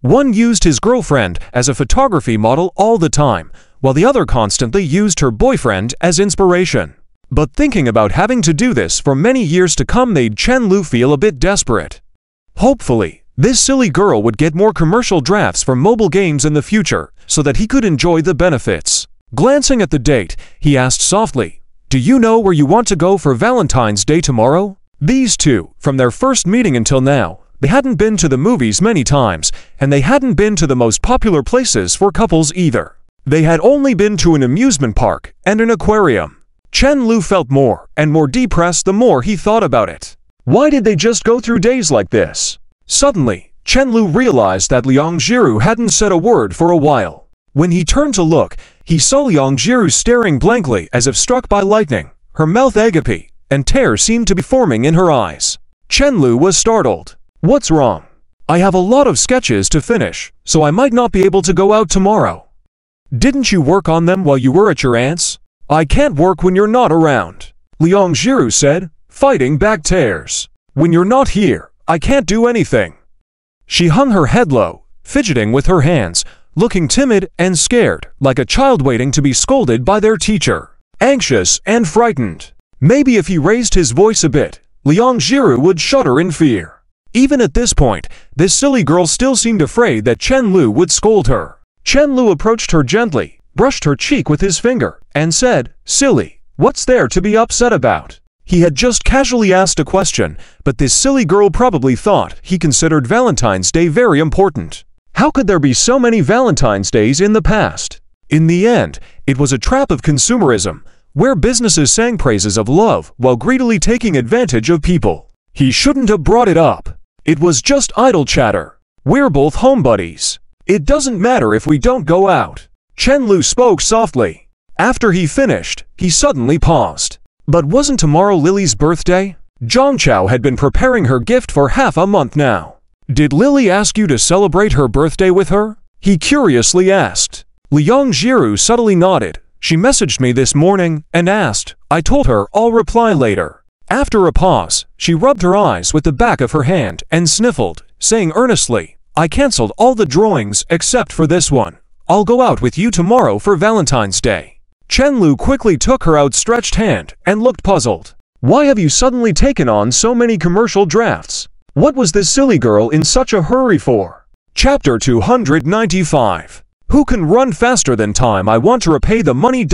One used his girlfriend as a photography model all the time, while the other constantly used her boyfriend as inspiration. But thinking about having to do this for many years to come made Chen Lu feel a bit desperate. Hopefully, this silly girl would get more commercial drafts for mobile games in the future, so that he could enjoy the benefits. Glancing at the date, he asked softly, "Do you know where you want to go for Valentine's Day tomorrow?" These two, from their first meeting until now, they hadn't been to the movies many times, and they hadn't been to the most popular places for couples either. They had only been to an amusement park and an aquarium. Chen Lu felt more and more depressed the more he thought about it. Why did they just go through days like this? Suddenly, Chen Lu realized that Liang Jiru hadn't said a word for a while. When he turned to look, he saw Liang Jiru staring blankly as if struck by lightning. Her mouth agape, and tears seemed to be forming in her eyes. Chen Lu was startled. "What's wrong?" "I have a lot of sketches to finish, so I might not be able to go out tomorrow." "Didn't you work on them while you were at your aunt's?" "I can't work when you're not around," Liang Jiru said, fighting back tears. "When you're not here, I can't do anything." She hung her head low, fidgeting with her hands, looking timid and scared, like a child waiting to be scolded by their teacher. Anxious and frightened. Maybe if he raised his voice a bit, Liang Jiru would shudder in fear. Even at this point, this silly girl still seemed afraid that Chen Lu would scold her. Chen Lu approached her gently, brushed her cheek with his finger, and said, "Silly, what's there to be upset about?" He had just casually asked a question, but this silly girl probably thought he considered Valentine's Day very important. How could there be so many Valentine's Days in the past? In the end, it was a trap of consumerism, where businesses sang praises of love while greedily taking advantage of people. He shouldn't have brought it up. It was just idle chatter. We're both home buddies. It doesn't matter if we don't go out. Chen Lu spoke softly. After he finished, he suddenly paused. But wasn't tomorrow Lily's birthday? Zhang Chao had been preparing her gift for half a month now. Did Lily ask you to celebrate her birthday with her? He curiously asked. Liang Jiru subtly nodded. She messaged me this morning and asked. I told her I'll reply later. After a pause, she rubbed her eyes with the back of her hand and sniffled, saying earnestly, I cancelled all the drawings except for this one. I'll go out with you tomorrow for Valentine's Day. Chen Lu quickly took her outstretched hand and looked puzzled. Why have you suddenly taken on so many commercial drafts? What was this silly girl in such a hurry for? Chapter 295. Who can run faster than time? I want to repay the money ...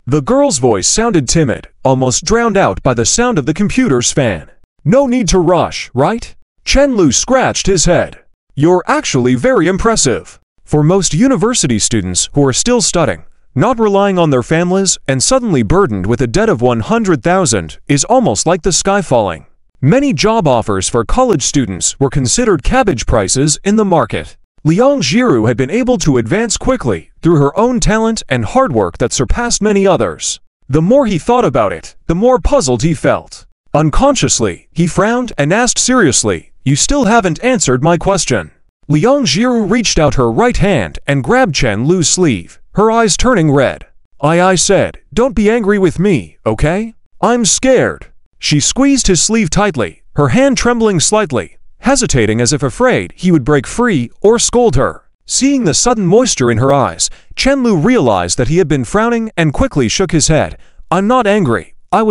The girl's voice sounded timid, almost drowned out by the sound of the computer's fan. No need to rush, right? Chen Lu scratched his head. You're actually very impressive. For most university students who are still studying, not relying on their families and suddenly burdened with a debt of 100,000 is almost like the sky falling. Many job offers for college students were considered cabbage prices in the market. Liang Jiru had been able to advance quickly through her own talent and hard work that surpassed many others. The more he thought about it, the more puzzled he felt. Unconsciously, he frowned and asked seriously, You still haven't answered my question. Liang Jiru reached out her right hand and grabbed Chen Lu's sleeve, her eyes turning red. I said, don't be angry with me, okay? I'm scared. She squeezed his sleeve tightly, her hand trembling slightly, hesitating as if afraid he would break free or scold her. Seeing the sudden moisture in her eyes, Chen Lu realized that he had been frowning and quickly shook his head. I'm not angry, I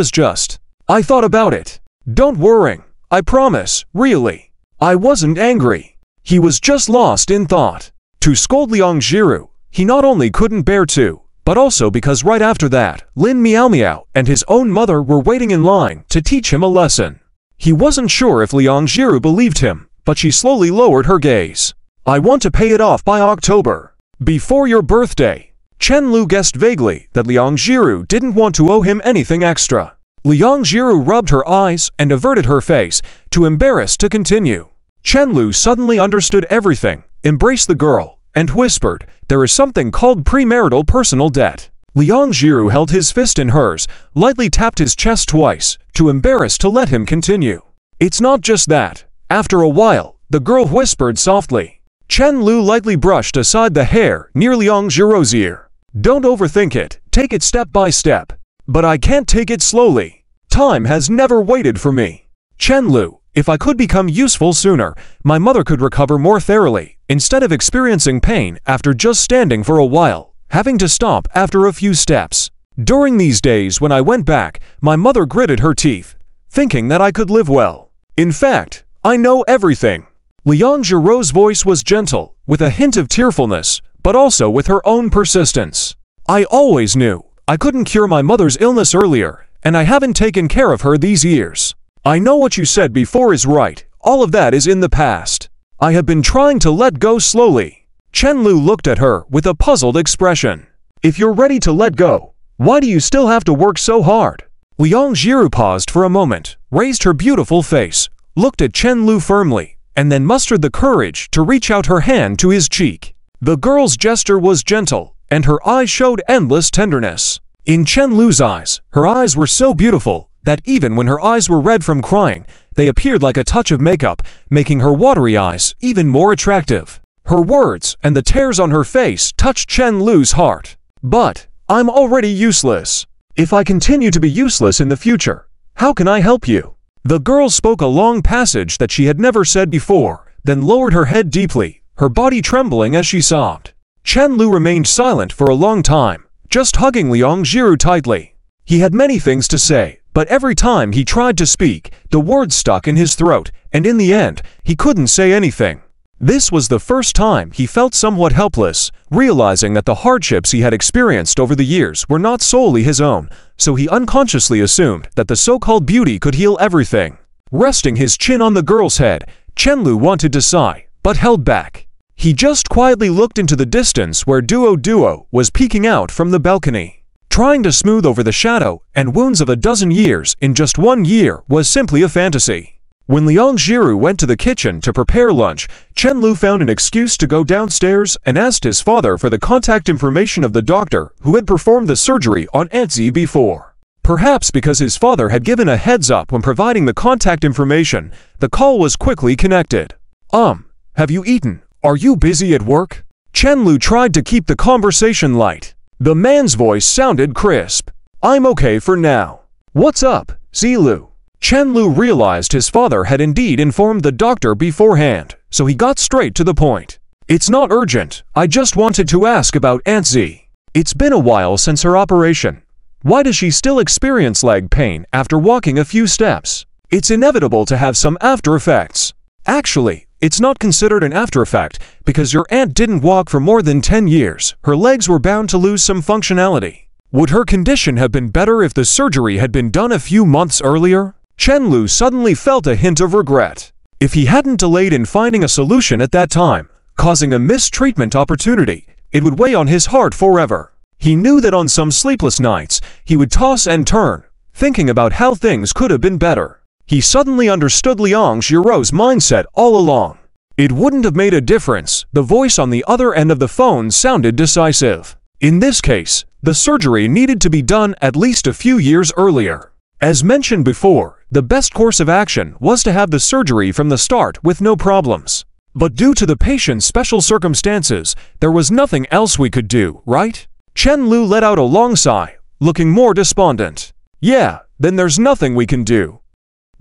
thought about it. Don't worry, I promise, really. I wasn't angry. He was just lost in thought. To scold Liang Jiru, he not only couldn't bear to, but also because right after that, Lin Miao Miao and his own mother were waiting in line to teach him a lesson. He wasn't sure if Liang Jiru believed him, but she slowly lowered her gaze. I want to pay it off by October. Before your birthday. Chen Lu guessed vaguely that Liang Jiru didn't want to owe him anything extra. Liang Jiru rubbed her eyes and averted her face, too embarrassed to continue. Chen Lu suddenly understood everything, embraced the girl, and whispered, "There is something called premarital personal debt." Liang Jiru held his fist in hers, lightly tapped his chest twice, too embarrassed to let him continue. "It's not just that." After a while, the girl whispered softly. Chen Lu lightly brushed aside the hair near Liang Jiru's ear. "Don't overthink it, take it step by step." "But I can't take it slowly. Time has never waited for me. Chen Lu, if I could become useful sooner, my mother could recover more thoroughly, instead of experiencing pain after just standing for a while, having to stop after a few steps. During these days when I went back, my mother gritted her teeth, thinking that I could live well. In fact, I know everything." Liang Jiru's voice was gentle, with a hint of tearfulness, but also with her own persistence. "I always knew I couldn't cure my mother's illness earlier, and I haven't taken care of her these years. I know what you said before is right, all of that is in the past. I have been trying to let go slowly." Chen Lu looked at her with a puzzled expression. "If you're ready to let go, why do you still have to work so hard?" Liang Jiru paused for a moment, raised her beautiful face, looked at Chen Lu firmly, and then mustered the courage to reach out her hand to his cheek. The girl's gesture was gentle, and her eyes showed endless tenderness. In Chen Lu's eyes, her eyes were so beautiful that even when her eyes were red from crying, they appeared like a touch of makeup, making her watery eyes even more attractive. Her words and the tears on her face touched Chen Lu's heart. "But I'm already useless. If I continue to be useless in the future, how can I help you?" The girl spoke a long passage that she had never said before, then lowered her head deeply, her body trembling as she sobbed. Chen Lu remained silent for a long time, just hugging Liang Jiru tightly. He had many things to say, but every time he tried to speak, the words stuck in his throat, and in the end, he couldn't say anything. This was the first time he felt somewhat helpless, realizing that the hardships he had experienced over the years were not solely his own, so he unconsciously assumed that the so-called beauty could heal everything. Resting his chin on the girl's head, Chen Lu wanted to sigh, but held back. He just quietly looked into the distance where Duo was peeking out from the balcony. Trying to smooth over the shadow and wounds of a dozen years in just 1 year was simply a fantasy. When Liang Jiru went to the kitchen to prepare lunch, Chen Lu found an excuse to go downstairs and asked his father for the contact information of the doctor who had performed the surgery on Aunt Z before. Perhaps because his father had given a heads up when providing the contact information, the call was quickly connected. Have you eaten? Are you busy at work?" Chen Lu tried to keep the conversation light. The man's voice sounded crisp. "I'm okay for now." "What's up, Zilu?" Chen Lu realized his father had indeed informed the doctor beforehand, so he got straight to the point. "It's not urgent, I just wanted to ask about Aunt Z. It's been a while since her operation. Why does she still experience leg pain after walking a few steps? It's inevitable to have some after effects. Actually, it's not considered an after effect because your aunt didn't walk for more than 10 years. Her legs were bound to lose some functionality. Would her condition have been better if the surgery had been done a few months earlier?" Chen Lu suddenly felt a hint of regret. If he hadn't delayed in finding a solution at that time, causing a mistreatment opportunity, it would weigh on his heart forever. He knew that on some sleepless nights, he would toss and turn, thinking about how things could have been better. He suddenly understood Liang Jiru's mindset all along. It wouldn't have made a difference. The voice on the other end of the phone sounded decisive. In this case, the surgery needed to be done at least a few years earlier. As mentioned before, the best course of action was to have the surgery from the start with no problems. But due to the patient's special circumstances, there was nothing else we could do, right? Chen Lu let out a long sigh, looking more despondent. "Yeah, then there's nothing we can do.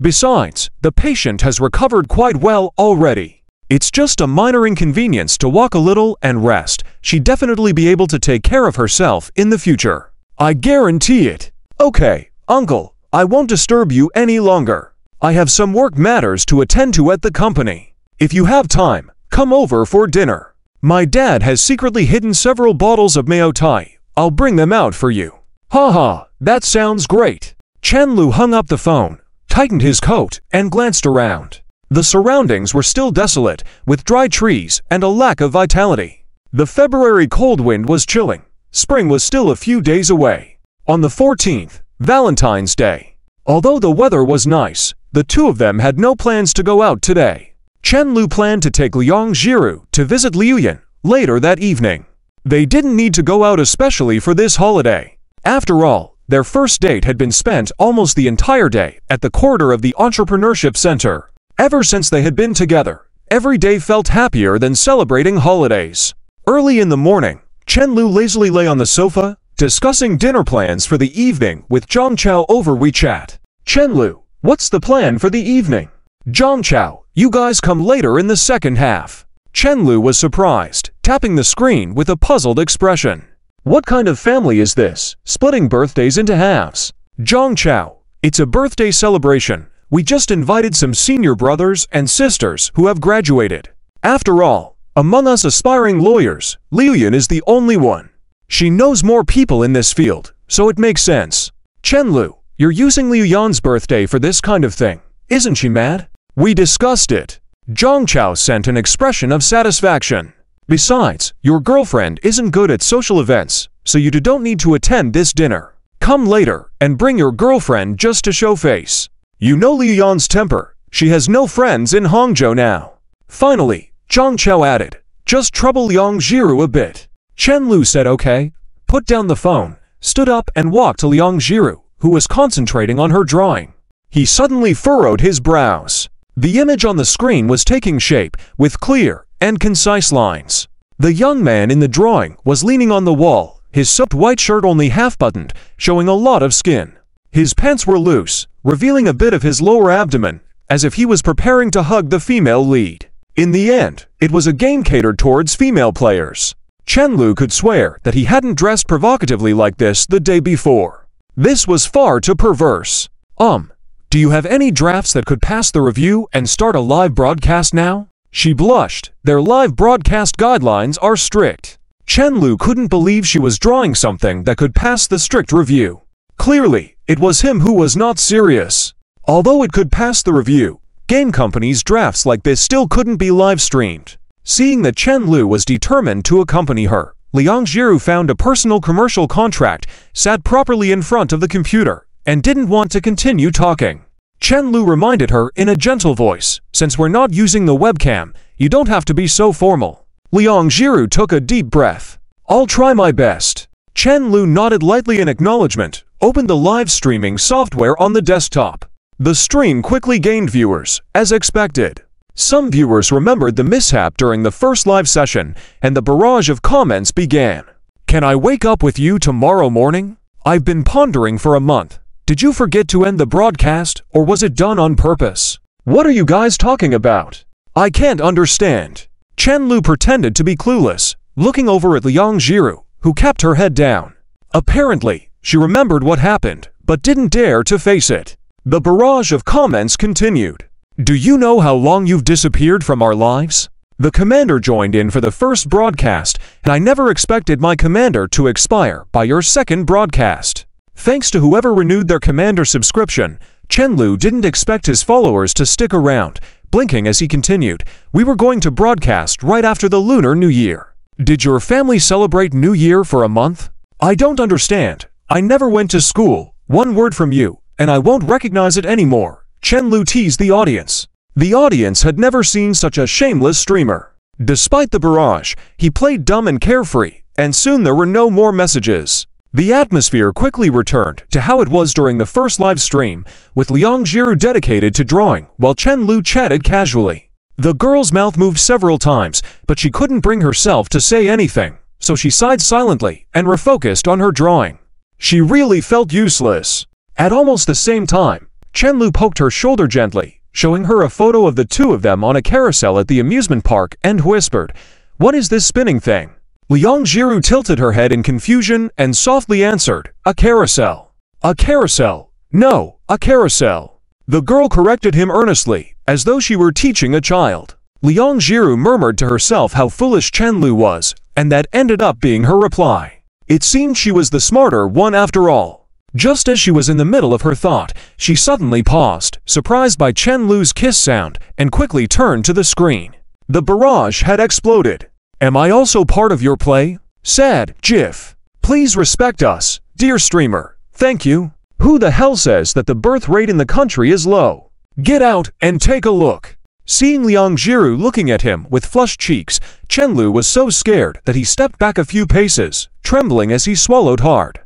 Besides, the patient has recovered quite well already. It's just a minor inconvenience to walk a little and rest. She'd definitely be able to take care of herself in the future. I guarantee it." "Okay, uncle, I won't disturb you any longer. I have some work matters to attend to at the company. If you have time, come over for dinner. My dad has secretly hidden several bottles of mayo Thai. I'll bring them out for you." "Haha, that sounds great." Chen Lu hung up the phone, tightened his coat, and glanced around. The surroundings were still desolate, with dry trees and a lack of vitality. The February cold wind was chilling. Spring was still a few days away. On the 14th, Valentine's Day. Although the weather was nice, the two of them had no plans to go out today. Chen Lu planned to take Liang Jiru to visit Liu Yan later that evening. They didn't need to go out especially for this holiday. After all, their first date had been spent almost the entire day at the corridor of the Entrepreneurship Center. Ever since they had been together, every day felt happier than celebrating holidays. Early in the morning, Chen Lu lazily lay on the sofa, discussing dinner plans for the evening with Zhang Chao over WeChat. "Chen Lu, what's the plan for the evening?" "Zhang Chao, you guys come later in the second half." Chen Lu was surprised, tapping the screen with a puzzled expression. "What kind of family is this, splitting birthdays into halves?" "Zhang Chao, it's a birthday celebration. We just invited some senior brothers and sisters who have graduated. After all, among us aspiring lawyers, Liu Yan is the only one. She knows more people in this field, so it makes sense." "Chen Lu, you're using Liu Yan's birthday for this kind of thing. Isn't she mad?" "We discussed it." Zhang Chao sent an expression of satisfaction. "Besides, your girlfriend isn't good at social events, so you don't need to attend this dinner. Come later and bring your girlfriend just to show face. You know Liu Yan's temper. She has no friends in Hangzhou now." Finally, Zhang Chao added, "Just trouble Liang Jiru a bit." Chen Lu said okay, put down the phone, stood up and walked to Liang Jiru, who was concentrating on her drawing. He suddenly furrowed his brows. The image on the screen was taking shape, with clear and concise lines. The young man in the drawing was leaning on the wall, his soaked white shirt only half-buttoned, showing a lot of skin. His pants were loose, revealing a bit of his lower abdomen, as if he was preparing to hug the female lead. In the end, it was a game catered towards female players. Chen Lu could swear that he hadn't dressed provocatively like this the day before. This was far too perverse. Do you have any drafts that could pass the review and start a live broadcast now?" She blushed. Their live broadcast guidelines are strict. Chen Lu couldn't believe she was drawing something that could pass the strict review. Clearly, it was him who was not serious. Although it could pass the review, game companies' drafts like this still couldn't be live-streamed. Seeing that Chen Lu was determined to accompany her, Liang Jiru found a personal commercial contract, sat properly in front of the computer, and didn't want to continue talking. Chen Lu reminded her in a gentle voice, "Since we're not using the webcam, you don't have to be so formal." Liang Jiru took a deep breath. "I'll try my best." Chen Lu nodded lightly in acknowledgement, opened the live streaming software on the desktop. The stream quickly gained viewers, as expected. Some viewers remembered the mishap during the first live session, and the barrage of comments began. "Can I wake up with you tomorrow morning? I've been pondering for a month. Did you forget to end the broadcast, or was it done on purpose? What are you guys talking about? I can't understand." Chen Lu pretended to be clueless, looking over at Liang Jiru, who kept her head down. Apparently, she remembered what happened, but didn't dare to face it. The barrage of comments continued. "Do you know how long you've disappeared from our lives? The commander joined in for the first broadcast, and I never expected my commander to expire by your second broadcast." Thanks to whoever renewed their commander subscription, Chen Lu didn't expect his followers to stick around, blinking as he continued, "We were going to broadcast right after the Lunar New Year. Did your family celebrate New Year for a month? I don't understand. I never went to school. One word from you, and I won't recognize it anymore." Chen Lu teased the audience. The audience had never seen such a shameless streamer. Despite the barrage, he played dumb and carefree, and soon there were no more messages. The atmosphere quickly returned to how it was during the first live stream, with Liang Jiru dedicated to drawing while Chen Lu chatted casually. The girl's mouth moved several times, but she couldn't bring herself to say anything, so she sighed silently and refocused on her drawing. She really felt useless. At almost the same time, Chen Lu poked her shoulder gently, showing her a photo of the two of them on a carousel at the amusement park, and whispered, "What is this spinning thing?" Liang Jiru tilted her head in confusion and softly answered, "A carousel." "A carousel? No, a carousel." The girl corrected him earnestly, as though she were teaching a child. Liang Jiru murmured to herself how foolish Chen Lu was, and that ended up being her reply. It seemed she was the smarter one after all. Just as she was in the middle of her thought, she suddenly paused, surprised by Chen Lu's kiss sound, and quickly turned to the screen. The barrage had exploded. "Am I also part of your play?" Sad GIF. "Please respect us, dear streamer. Thank you." Who the hell says that the birth rate in the country is low? Get out and take a look. Seeing Liang Jiru looking at him with flushed cheeks, Chen Lu was so scared that he stepped back a few paces, trembling as he swallowed hard.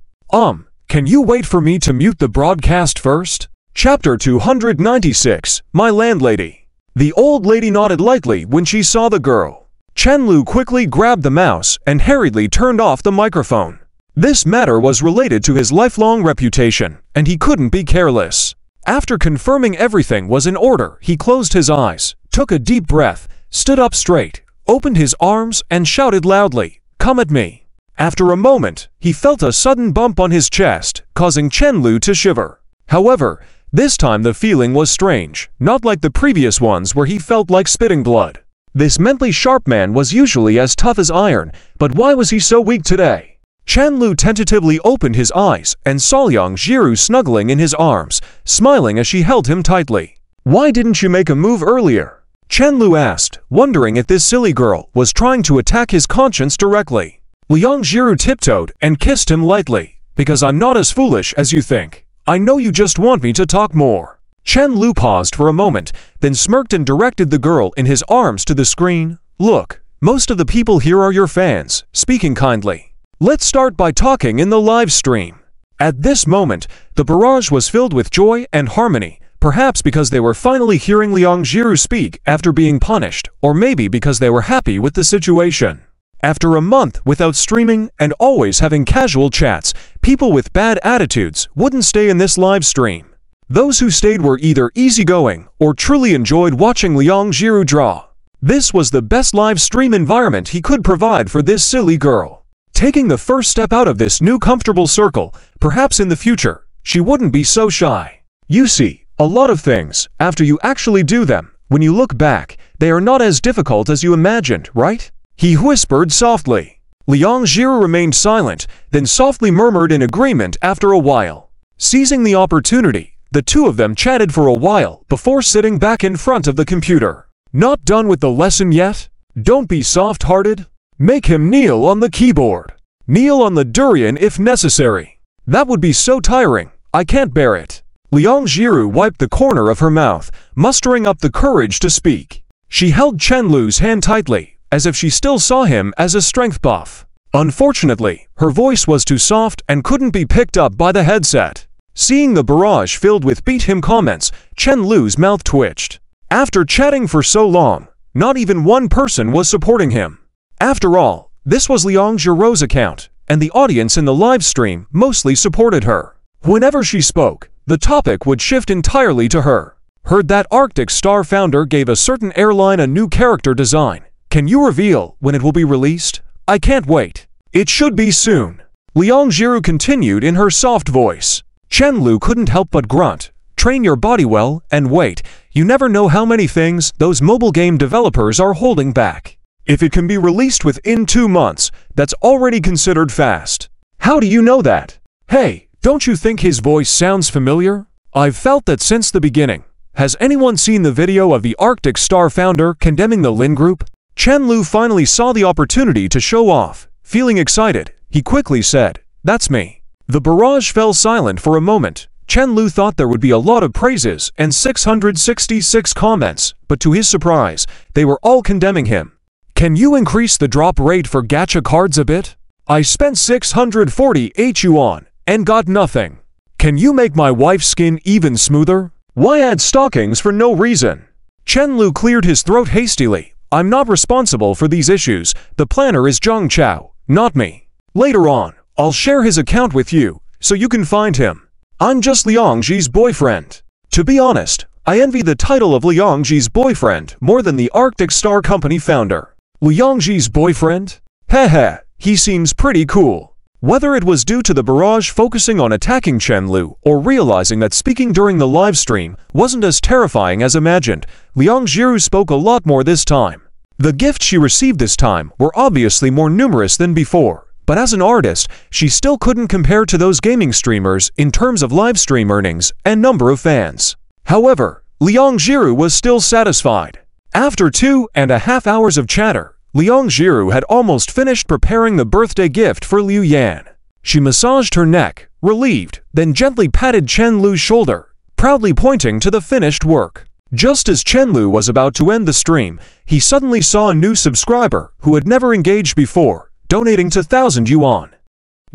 Can you wait for me to mute the broadcast first? Chapter 296, My Landlady. The old lady nodded lightly when she saw the girl. Chen Lu quickly grabbed the mouse and hurriedly turned off the microphone. This matter was related to his lifelong reputation, and he couldn't be careless. After confirming everything was in order, he closed his eyes, took a deep breath, stood up straight, opened his arms, and shouted loudly, "Come at me." After a moment, he felt a sudden bump on his chest, causing Chen Lu to shiver. However, this time the feeling was strange, not like the previous ones where he felt like spitting blood. This mentally sharp man was usually as tough as iron, but why was he so weak today? Chen Lu tentatively opened his eyes and saw Liang Jiru snuggling in his arms, smiling as she held him tightly. "Why didn't you make a move earlier?" Chen Lu asked, wondering if this silly girl was trying to attack his conscience directly. Liang Jiru tiptoed and kissed him lightly. "Because I'm not as foolish as you think. I know you just want me to talk more." Chen Lu paused for a moment, then smirked and directed the girl in his arms to the screen. "Look, most of the people here are your fans, speaking kindly. Let's start by talking in the live stream." At this moment, the barrage was filled with joy and harmony, perhaps because they were finally hearing Liang Jiru speak after being punished, or maybe because they were happy with the situation. After a month without streaming and always having casual chats, people with bad attitudes wouldn't stay in this live stream. Those who stayed were either easygoing or truly enjoyed watching Liang Jiru draw. This was the best live stream environment he could provide for this silly girl. Taking the first step out of this new comfortable circle, perhaps in the future, she wouldn't be so shy. You see, a lot of things, after you actually do them, when you look back, they are not as difficult as you imagined, right? He whispered softly. Liang Jiru remained silent, then softly murmured in agreement after a while. Seizing the opportunity, the two of them chatted for a while before sitting back in front of the computer. "Not done with the lesson yet? Don't be soft-hearted. Make him kneel on the keyboard. Kneel on the durian if necessary. That would be so tiring, I can't bear it." Liang Jiru wiped the corner of her mouth, mustering up the courage to speak. She held Chen Lu's hand tightly, as if she still saw him as a strength buff. Unfortunately, her voice was too soft and couldn't be picked up by the headset. Seeing the barrage filled with beat him comments, Chen Lu's mouth twitched. After chatting for so long, not even one person was supporting him. After all, this was Liang Jiru's account, and the audience in the live stream mostly supported her. Whenever she spoke, the topic would shift entirely to her. Heard that Arctic Star founder gave a certain airline a new character design. Can you reveal when it will be released? I can't wait. It should be soon. Liang Jiru continued in her soft voice. Chen Lu couldn't help but grunt. Train your body well and wait. You never know how many things those mobile game developers are holding back. If it can be released within 2 months, that's already considered fast. How do you know that? Hey, don't you think his voice sounds familiar? I've felt that since the beginning. Has anyone seen the video of the Arctic Star founder condemning the Lin Group? Chen Lu finally saw the opportunity to show off. Feeling excited, he quickly said, "That's me." The barrage fell silent for a moment. Chen Lu thought there would be a lot of praises and 666 comments, but to his surprise, they were all condemning him. "Can you increase the drop rate for gacha cards a bit? I spent 648 yuan and got nothing. Can you make my wife's skin even smoother? Why add stockings for no reason?" Chen Lu cleared his throat hastily. "I'm not responsible for these issues. The planner is Zhang Chao, not me. Later on, I'll share his account with you, so you can find him. I'm just Liang Ji's boyfriend." To be honest, I envy the title of Liang Ji's boyfriend more than the Arctic Star Company founder. Liang Ji's boyfriend? Heh, he seems pretty cool. Whether it was due to the barrage focusing on attacking Chen Lu or realizing that speaking during the live stream wasn't as terrifying as imagined, Liang Jiru spoke a lot more this time. The gifts she received this time were obviously more numerous than before, but as an artist, she still couldn't compare to those gaming streamers in terms of live stream earnings and number of fans. However, Liang Jiru was still satisfied. After 2.5 hours of chatter, Liang Jiru had almost finished preparing the birthday gift for Liu Yan. She massaged her neck, relieved, then gently patted Chen Lu's shoulder, proudly pointing to the finished work. Just as Chen Lu was about to end the stream, he suddenly saw a new subscriber who had never engaged before, donating 2,000 yuan.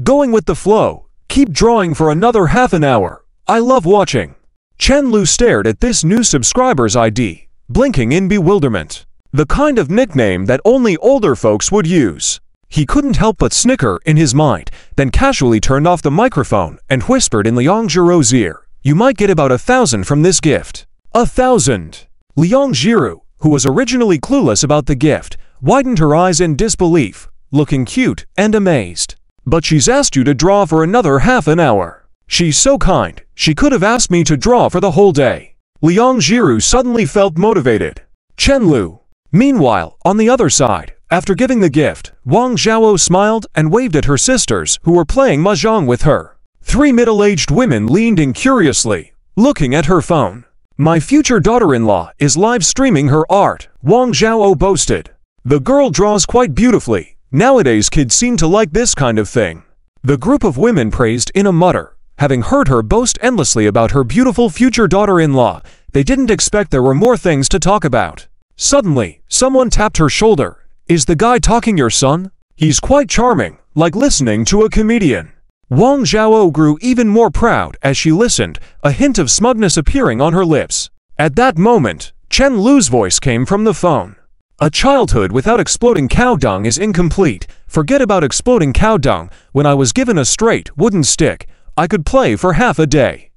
Going with the flow, keep drawing for another half an hour. I love watching. Chen Lu stared at this new subscriber's ID, blinking in bewilderment. The kind of nickname that only older folks would use. He couldn't help but snicker in his mind, then casually turned off the microphone and whispered in Liang Jiru's ear, "You might get about 1,000 from this gift." 1,000! Liang Jiru, who was originally clueless about the gift, widened her eyes in disbelief, looking cute and amazed. "But she's asked you to draw for another half an hour. She's so kind, she could have asked me to draw for the whole day." Liang Jiru suddenly felt motivated. Chen Lu. Meanwhile, on the other side, after giving the gift, Wang Zhao smiled and waved at her sisters who were playing mahjong with her. 3 middle-aged women leaned in curiously, looking at her phone. "My future daughter-in-law is live streaming her art," Wang Zhao boasted. "The girl draws quite beautifully. Nowadays kids seem to like this kind of thing." The group of women praised in a mutter. Having heard her boast endlessly about her beautiful future daughter-in-law, they didn't expect there were more things to talk about. Suddenly, someone tapped her shoulder. "Is the guy talking your son? He's quite charming, like listening to a comedian." Wang Zhao grew even more proud as she listened, a hint of smugness appearing on her lips. At that moment, Chen Lu's voice came from the phone. "A childhood without exploding cow dung is incomplete. Forget about exploding cow dung. When I was given a straight wooden stick, I could play for half a day.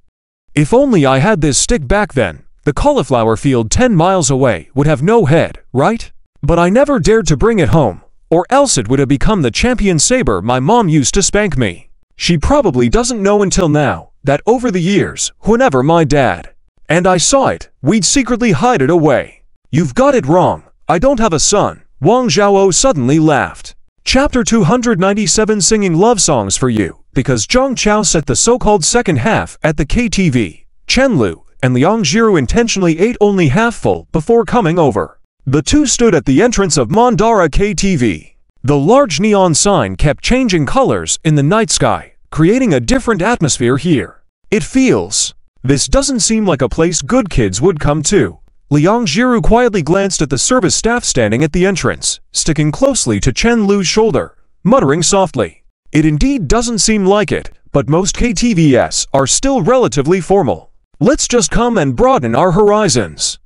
If only I had this stick back then. The cauliflower field 10 miles away would have no head, right? But I never dared to bring it home, or else it would have become the champion saber my mom used to spank me. She probably doesn't know until now that over the years, whenever my dad and I saw it, we'd secretly hide it away." "You've got it wrong. I don't have a son." Wang Zhao suddenly laughed. Chapter 297 Singing Love Songs for You. Because Zhang Chao set the so-called second half at the KTV, Chen Lu and Liang Jiru intentionally ate only half full before coming over. The two stood at the entrance of Mandara KTV. The large neon sign kept changing colors in the night sky, creating a different atmosphere here. "It feels. This doesn't seem like a place good kids would come to." Liang Jiru quietly glanced at the service staff standing at the entrance, sticking closely to Chen Lu's shoulder, muttering softly. "It indeed doesn't seem like it, but most KTVs are still relatively formal. Let's just come and broaden our horizons."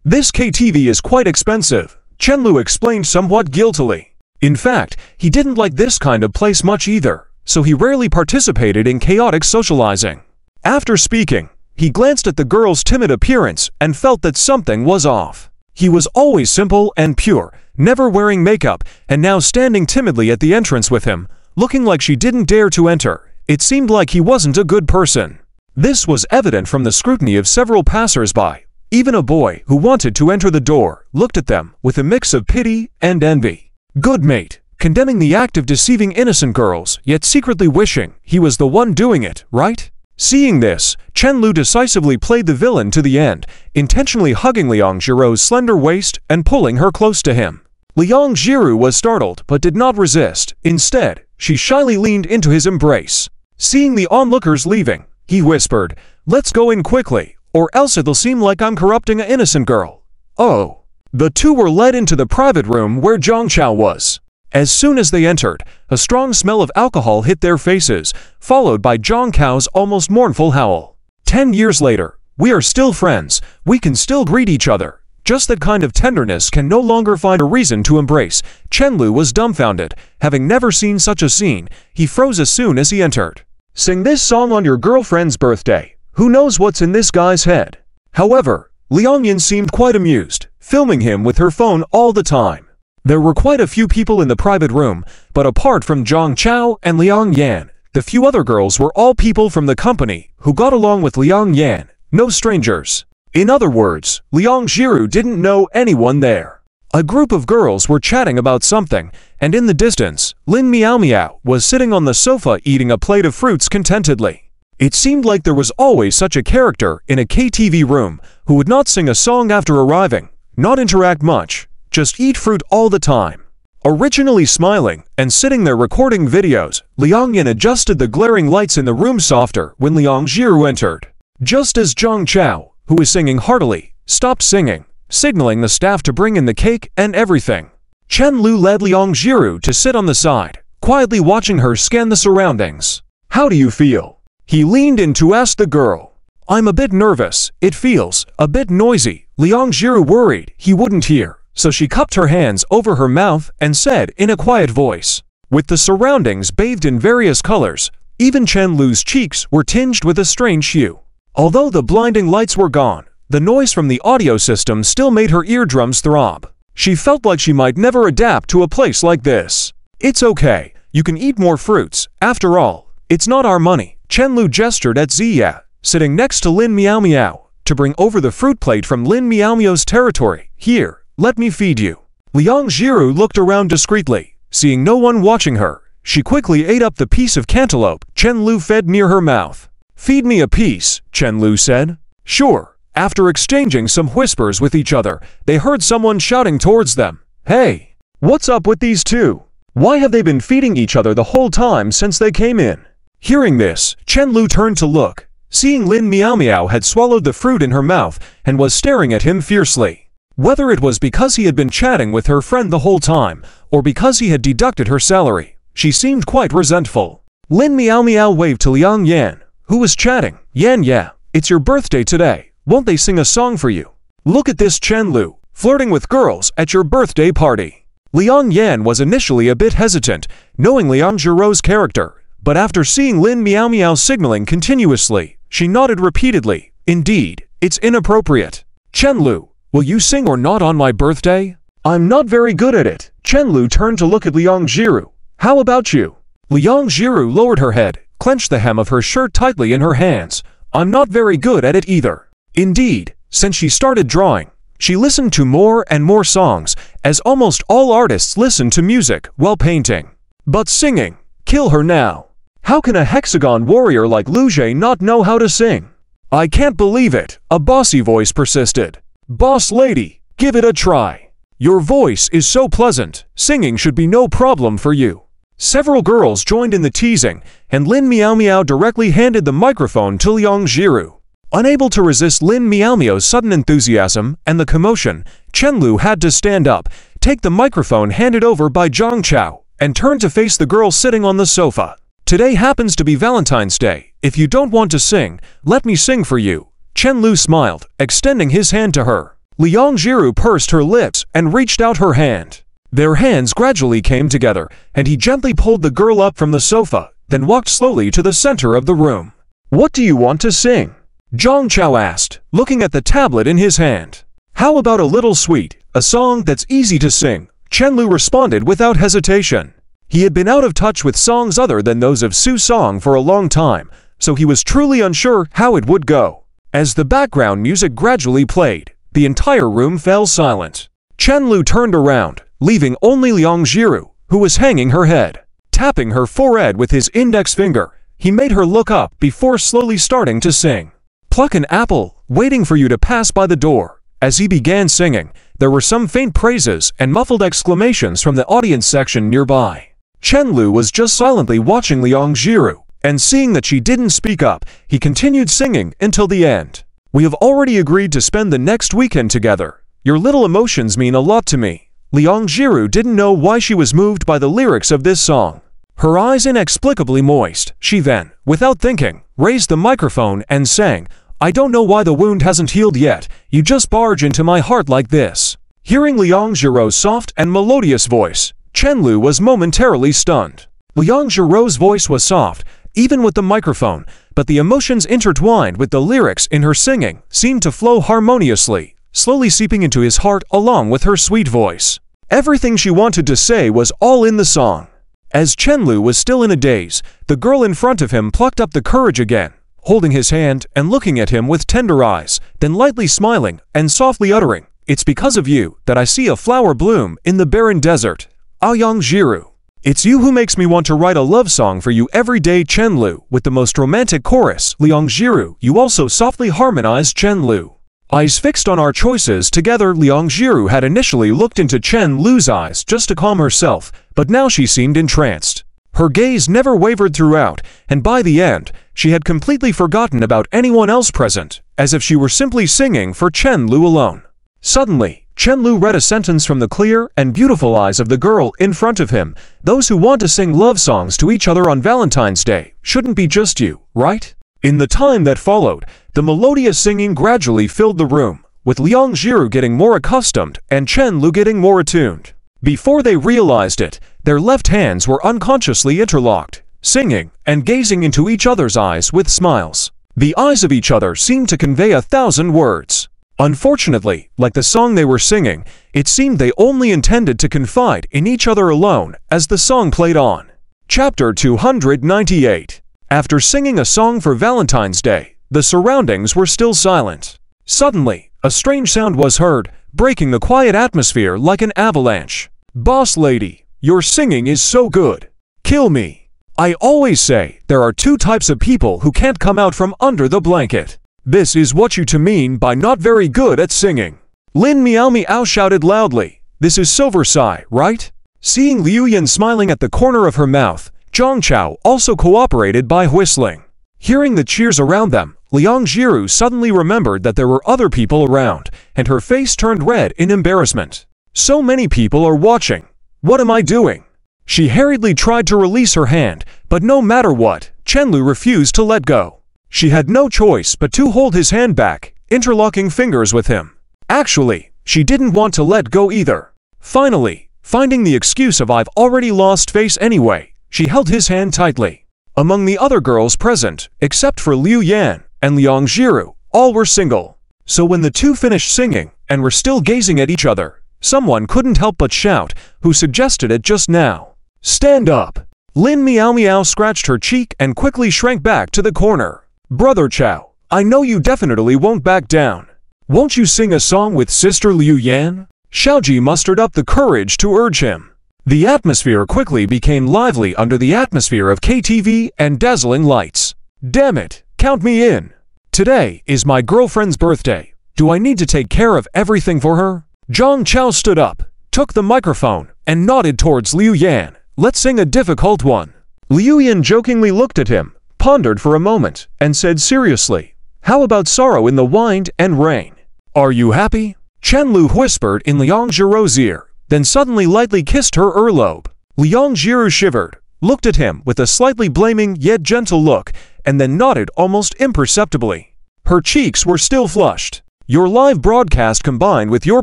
"This KTV is quite expensive," Chen Lu explained somewhat guiltily. In fact, he didn't like this kind of place much either, so he rarely participated in chaotic socializing. After speaking, he glanced at the girl's timid appearance and felt that something was off. He was always simple and pure, never wearing makeup, and now standing timidly at the entrance with him, looking like she didn't dare to enter. It seemed like he wasn't a good person. This was evident from the scrutiny of several passers-by. Even a boy who wanted to enter the door looked at them with a mix of pity and envy. Good mate, condemning the act of deceiving innocent girls, yet secretly wishing he was the one doing it, right? Seeing this, Chen Lu decisively played the villain to the end, intentionally hugging Liang Jiru's slender waist and pulling her close to him. Liang Jiru was startled but did not resist. Instead, she shyly leaned into his embrace. Seeing the onlookers leaving, he whispered, "Let's go in quickly, or else it'll seem like I'm corrupting an innocent girl." "Oh." The two were led into the private room where Zhang Chao was. As soon as they entered, a strong smell of alcohol hit their faces, followed by Zhang Chao's almost mournful howl. 10 years later, we are still friends, we can still greet each other. Just that kind of tenderness can no longer find a reason to embrace. Chen Lu was dumbfounded, having never seen such a scene. He froze as soon as he entered. "Sing this song on your girlfriend's birthday. Who knows what's in this guy's head?" However, Liang Yin seemed quite amused, filming him with her phone all the time. There were quite a few people in the private room, but apart from Zhang Chao and Liang Yan, the few other girls were all people from the company who got along with Liang Yan, no strangers. In other words, Liang Jiru didn't know anyone there. A group of girls were chatting about something, and in the distance, Lin Miao Miao was sitting on the sofa eating a plate of fruits contentedly. It seemed like there was always such a character in a KTV room who would not sing a song after arriving, not interact much, just eat fruit all the time. Originally smiling and sitting there recording videos, Liang Yan adjusted the glaring lights in the room softer when Liang Jiru entered. Just as Zhang Chao, who was singing heartily, stopped singing, signaling the staff to bring in the cake and everything. Chen Lu led Liang Jiru to sit on the side, quietly watching her scan the surroundings. "How do you feel?" he leaned in to ask the girl. "I'm a bit nervous, it feels a bit noisy." Liang Jiru worried he wouldn't hear, so she cupped her hands over her mouth and said in a quiet voice. With the surroundings bathed in various colors, even Chen Lu's cheeks were tinged with a strange hue. Although the blinding lights were gone, the noise from the audio system still made her eardrums throb. She felt like she might never adapt to a place like this. "It's okay, you can eat more fruits, after all, it's not our money." Chen Lu gestured at Ziya, sitting next to Lin Miao Miao, to bring over the fruit plate from Lin Miao Miao's territory. "Here, let me feed you." Liang Jiru looked around discreetly. Seeing no one watching her, she quickly ate up the piece of cantaloupe Chen Lu fed near her mouth. "Feed me a piece," Chen Lu said. "Sure." After exchanging some whispers with each other, they heard someone shouting towards them. "Hey, what's up with these two? Why have they been feeding each other the whole time since they came in?" Hearing this, Chen Lu turned to look, seeing Lin Miao Miao had swallowed the fruit in her mouth and was staring at him fiercely. Whether it was because he had been chatting with her friend the whole time, or because he had deducted her salary, she seemed quite resentful. Lin Miao Miao waved to Liang Yan, who was chatting. "Yan, yeah, it's your birthday today. Won't they sing a song for you? Look at this Chen Lu, flirting with girls at your birthday party." Liang Yan was initially a bit hesitant, knowing Liang Jiru's character, but after seeing Lin Miao Miao signaling continuously, she nodded repeatedly. "Indeed, it's inappropriate. Chen Lu, will you sing or not on my birthday?" "I'm not very good at it." Chen Lu turned to look at Liang Jiru. "How about you?" Liang Jiru lowered her head, clenched the hem of her shirt tightly in her hands. "I'm not very good at it either." Indeed, since she started drawing, she listened to more and more songs, as almost all artists listen to music while painting. But singing, kill her now. How can a hexagon warrior like Lu Jie not know how to sing? "I can't believe it," a bossy voice persisted. "Boss lady, give it a try. Your voice is so pleasant, singing should be no problem for you." Several girls joined in the teasing, and Lin Miao Miao directly handed the microphone to Liang Jiru. Unable to resist Lin Miao Miao's sudden enthusiasm and the commotion, Chen Lu had to stand up, take the microphone handed over by Zhang Chao, and turn to face the girl sitting on the sofa. "Today happens to be Valentine's Day. If you don't want to sing, let me sing for you." Chen Lu smiled, extending his hand to her. Liang Jiru pursed her lips and reached out her hand. Their hands gradually came together, and he gently pulled the girl up from the sofa, then walked slowly to the center of the room. "What do you want to sing?" Zhang Chao asked, looking at the tablet in his hand. "How about a little sweet, a song that's easy to sing?" Chen Lu responded without hesitation. He had been out of touch with songs other than those of Su Song for a long time, so he was truly unsure how it would go. As the background music gradually played, the entire room fell silent. Chen Lu turned around, leaving only Liang Jiru, who was hanging her head. Tapping her forehead with his index finger, he made her look up before slowly starting to sing. "Pluck an apple, waiting for you to pass by the door." As he began singing, there were some faint praises and muffled exclamations from the audience section nearby. Chen Lu was just silently watching Liang Jiru, and seeing that she didn't speak up, he continued singing until the end. "We have already agreed to spend the next weekend together. Your little emotions mean a lot to me." Liang Jiru didn't know why she was moved by the lyrics of this song. Her eyes inexplicably moist, she then, without thinking, raised the microphone and sang, "I don't know why the wound hasn't healed yet, you just barge into my heart like this." Hearing Liang Jiru's soft and melodious voice, Chen Lu was momentarily stunned. Liang Jiru's voice was soft, even with the microphone, but the emotions intertwined with the lyrics in her singing seemed to flow harmoniously, slowly seeping into his heart along with her sweet voice. Everything she wanted to say was all in the song. As Chenlu was still in a daze, the girl in front of him plucked up the courage again, holding his hand and looking at him with tender eyes, then lightly smiling and softly uttering, "It's because of you that I see a flower bloom in the barren desert. Aoyang Jiru. It's you who makes me want to write a love song for you every day." Chenlu, with the most romantic chorus, "Liang Jiru, you also softly harmonized." Chenlu. Eyes fixed on our choices together. Liang Jiru had initially looked into Chenlu's eyes just to calm herself, but now she seemed entranced. Her gaze never wavered throughout, and by the end, she had completely forgotten about anyone else present, as if she were simply singing for Chenlu alone. Suddenly, Chenlu read a sentence from the clear and beautiful eyes of the girl in front of him. "Those who want to sing love songs to each other on Valentine's Day shouldn't be just you, right?" In the time that followed, the melodious singing gradually filled the room, with Liang Jiru getting more accustomed and Chenlu getting more attuned. Before they realized it, their left hands were unconsciously interlocked, singing and gazing into each other's eyes with smiles. The eyes of each other seemed to convey 1,000 words. Unfortunately, like the song they were singing, it seemed they only intended to confide in each other alone as the song played on. Chapter 298. After singing a song for Valentine's Day, the surroundings were still silent. Suddenly, a strange sound was heard, breaking the quiet atmosphere like an avalanche. "Boss lady, your singing is so good. Kill me. I always say there are two types of people who can't come out from under the blanket. This is what you to mean by not very good at singing." Lin Miao Miao shouted loudly. "This is Silver Sai, right?" Seeing Liu Yan smiling at the corner of her mouth, Zhang Chao also cooperated by whistling. Hearing the cheers around them, Liang Jiru suddenly remembered that there were other people around, and her face turned red in embarrassment. "So many people are watching. What am I doing?" She hurriedly tried to release her hand, but no matter what, Chenlu refused to let go. She had no choice but to hold his hand back, interlocking fingers with him. Actually, she didn't want to let go either. Finally, finding the excuse of "I've already lost face anyway," she held his hand tightly. Among the other girls present, except for Liu Yan and Liang Jiru, all were single. So when the two finished singing and were still gazing at each other, someone couldn't help but shout, "Who suggested it just now? Stand up!" Lin Miao Miao scratched her cheek and quickly shrank back to the corner. "Brother Chao, I know you definitely won't back down. Won't you sing a song with Sister Liu Yan?" Xiaoji mustered up the courage to urge him. The atmosphere quickly became lively under the atmosphere of KTV and dazzling lights. "Damn it, count me in. Today is my girlfriend's birthday. Do I need to take care of everything for her?" Zhang Chao stood up, took the microphone, and nodded towards Liu Yan. "Let's sing a difficult one." Liu Yan jokingly looked at him, pondered for a moment, and said seriously, "How about Sorrow in the Wind and Rain? Are you happy?" Chenlu whispered in Liang Jiru's ear, then suddenly lightly kissed her earlobe. Liang Jiru shivered, looked at him with a slightly blaming yet gentle look, and then nodded almost imperceptibly. Her cheeks were still flushed. "Your live broadcast combined with your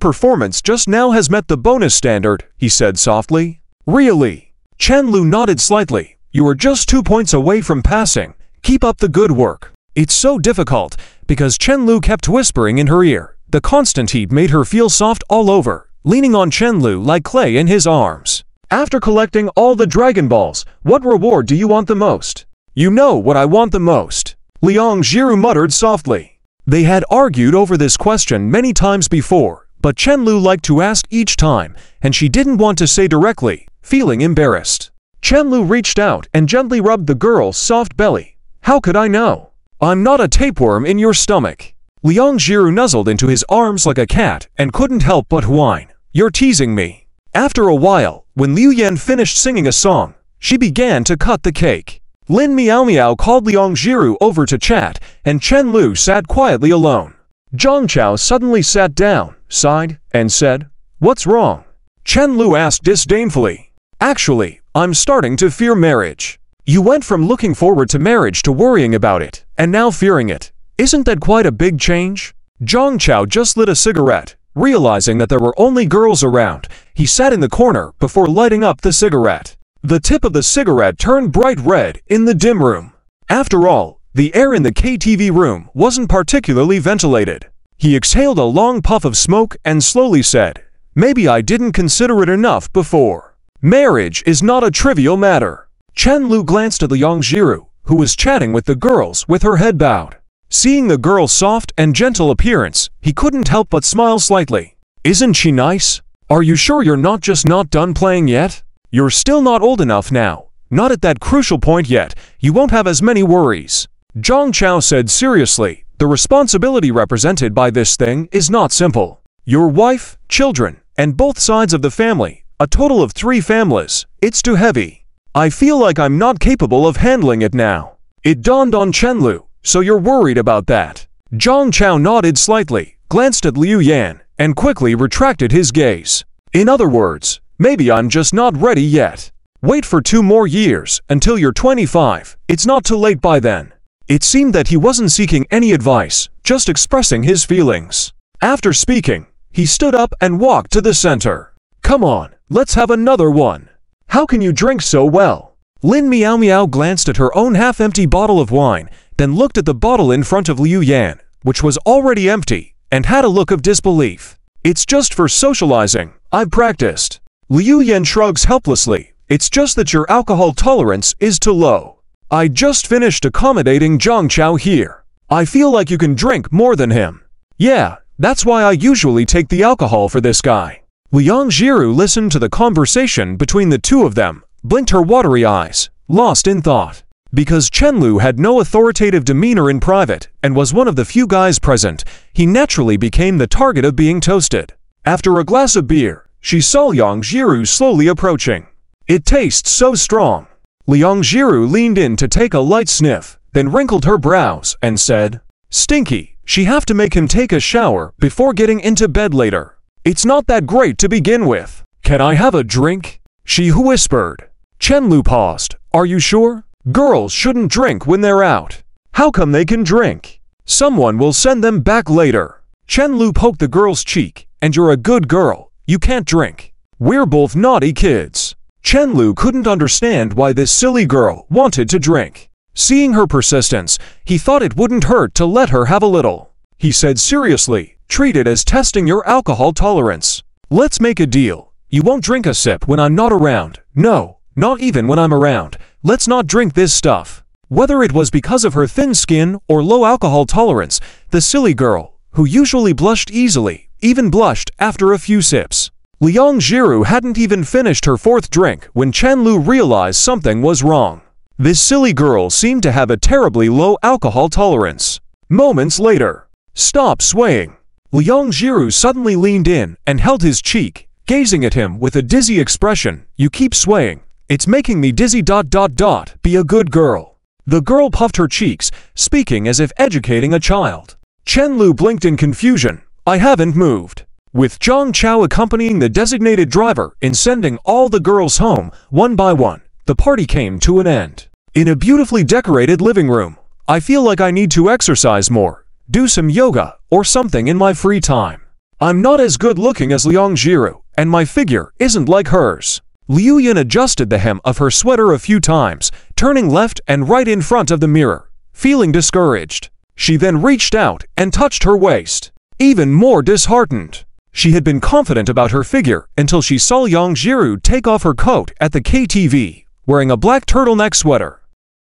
performance just now has met the bonus standard," he said softly. "Really?" Chenlu nodded slightly. "You were just 2 points away from passing. Keep up the good work." It's so difficult, because Chenlu kept whispering in her ear. The constant heat made her feel soft all over, leaning on Chenlu like clay in his arms. "After collecting all the Dragon Balls, what reward do you want the most?" "You know what I want the most," Liang Jiru muttered softly. They had argued over this question many times before, but Chenlu liked to ask each time, and she didn't want to say directly, feeling embarrassed. Chenlu reached out and gently rubbed the girl's soft belly. "How could I know? I'm not a tapeworm in your stomach." Liang Jiru nuzzled into his arms like a cat and couldn't help but whine. "You're teasing me." After a while, when Liu Yan finished singing a song, she began to cut the cake. Lin Miao Miao called Liang Jiru over to chat, and Chenlu sat quietly alone. Zhang Chao suddenly sat down, sighed, and said, "What's wrong?" Chenlu asked disdainfully. "Actually, I'm starting to fear marriage." "You went from looking forward to marriage to worrying about it, and now fearing it. Isn't that quite a big change?" Zhang Chao just lit a cigarette. Realizing that there were only girls around, he sat in the corner before lighting up the cigarette. The tip of the cigarette turned bright red in the dim room. After all, the air in the KTV room wasn't particularly ventilated. He exhaled a long puff of smoke and slowly said, Maybe I didn't consider it enough before. Marriage is not a trivial matter. Chen Lu glanced at Liang Jiru, who was chatting with the girls with her head bowed. Seeing the girl's soft and gentle appearance, he couldn't help but smile slightly. Isn't she nice? Are you sure you're not just not done playing yet? You're still not old enough now. Not at that crucial point yet. You won't have as many worries. Zhang Chao said seriously, the responsibility represented by this thing is not simple. Your wife, children, and both sides of the family, a total of 3 families, it's too heavy. I feel like I'm not capable of handling it now. It dawned on Chen Lu, so you're worried about that. Zhang Chao nodded slightly, glanced at Liu Yan, and quickly retracted his gaze. In other words, maybe I'm just not ready yet. Wait for 2 more years, until you're 25, it's not too late by then. It seemed that he wasn't seeking any advice, just expressing his feelings. After speaking, he stood up and walked to the center. Come on, let's have another one. How can you drink so well? Lin Miao Miao glanced at her own half-empty bottle of wine, then looked at the bottle in front of Liu Yan, which was already empty, and had a look of disbelief. It's just for socializing, I've practiced. Liu Yan shrugs helplessly, it's just that your alcohol tolerance is too low. I just finished accommodating Zhang Chao here. I feel like you can drink more than him. Yeah, that's why I usually take the alcohol for this guy. Liang Jiru listened to the conversation between the two of them, blinked her watery eyes, lost in thought. Because Chen Lu had no authoritative demeanor in private and was one of the few guys present, he naturally became the target of being toasted. After a glass of beer, she saw Liang Jiru slowly approaching. It tastes so strong. Liang Jiru leaned in to take a light sniff, then wrinkled her brows and said, Stinky, she have to make him take a shower before getting into bed later. It's not that great to begin with. Can I have a drink? She whispered. Chen Lu paused. Are you sure? Girls shouldn't drink when they're out. How come they can drink? Someone will send them back later. Chen Lu poked the girl's cheek. And you're a good girl. You can't drink. We're both naughty kids. Chen Lu couldn't understand why this silly girl wanted to drink. Seeing her persistence, he thought it wouldn't hurt to let her have a little. He said seriously, treat it as testing your alcohol tolerance. Let's make a deal. You won't drink a sip when I'm not around. No, not even when I'm around. Let's not drink this stuff. Whether it was because of her thin skin or low alcohol tolerance, the silly girl, who usually blushed easily, even blushed after a few sips. Liang Jiru hadn't even finished her 4th drink when Chen Lu realized something was wrong. This silly girl seemed to have a terribly low alcohol tolerance. Moments later, stop swaying. Liang Jiru suddenly leaned in and held his cheek, gazing at him with a dizzy expression. You keep swaying. It's making me dizzy. Be a good girl. The girl puffed her cheeks, speaking as if educating a child. Chen Lu blinked in confusion. I haven't moved. With Zhang Chao accompanying the designated driver in sending all the girls home, one by one, the party came to an end. In a beautifully decorated living room, I feel like I need to exercise more, do some yoga, or something in my free time. I'm not as good looking as Liang Jiru, and my figure isn't like hers. Liu Yan adjusted the hem of her sweater a few times, turning left and right in front of the mirror, feeling discouraged. She then reached out and touched her waist. Even more disheartened. She had been confident about her figure until she saw Liang Jiru take off her coat at the KTV, wearing a black turtleneck sweater.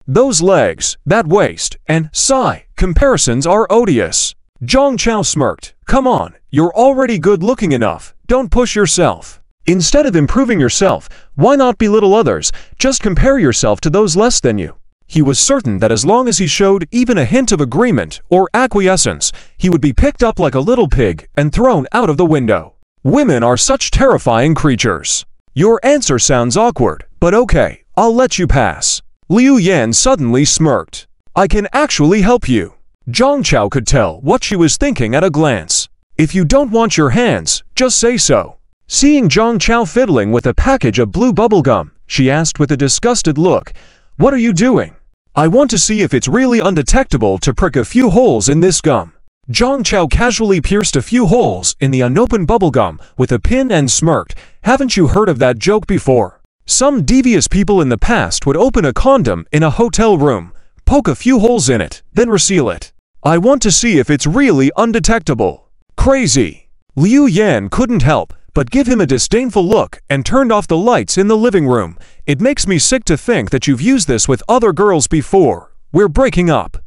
Those legs, that waist, and sigh, comparisons are odious. Zhang Chao smirked. Come on, you're already good looking enough, don't push yourself. Instead of improving yourself, why not belittle others, just compare yourself to those less than you. He was certain that as long as he showed even a hint of agreement or acquiescence, he would be picked up like a little pig and thrown out of the window. Women are such terrifying creatures. Your answer sounds awkward, but okay, I'll let you pass. Liu Yan suddenly smirked. I can actually help you. Zhang Chao could tell what she was thinking at a glance. If you don't want your hands, just say so. Seeing Zhang Chao fiddling with a package of blue bubblegum, she asked with a disgusted look, What are you doing? I want to see if it's really undetectable to prick a few holes in this gum. Zhang Chao casually pierced a few holes in the unopened bubblegum with a pin and smirked. Haven't you heard of that joke before? Some devious people in the past would open a condom in a hotel room, poke a few holes in it, then reseal it. I want to see if it's really undetectable. Crazy. Liu Yan couldn't help but give him a disdainful look and turned off the lights in the living room. It makes me sick to think that you've used this with other girls before. We're breaking up.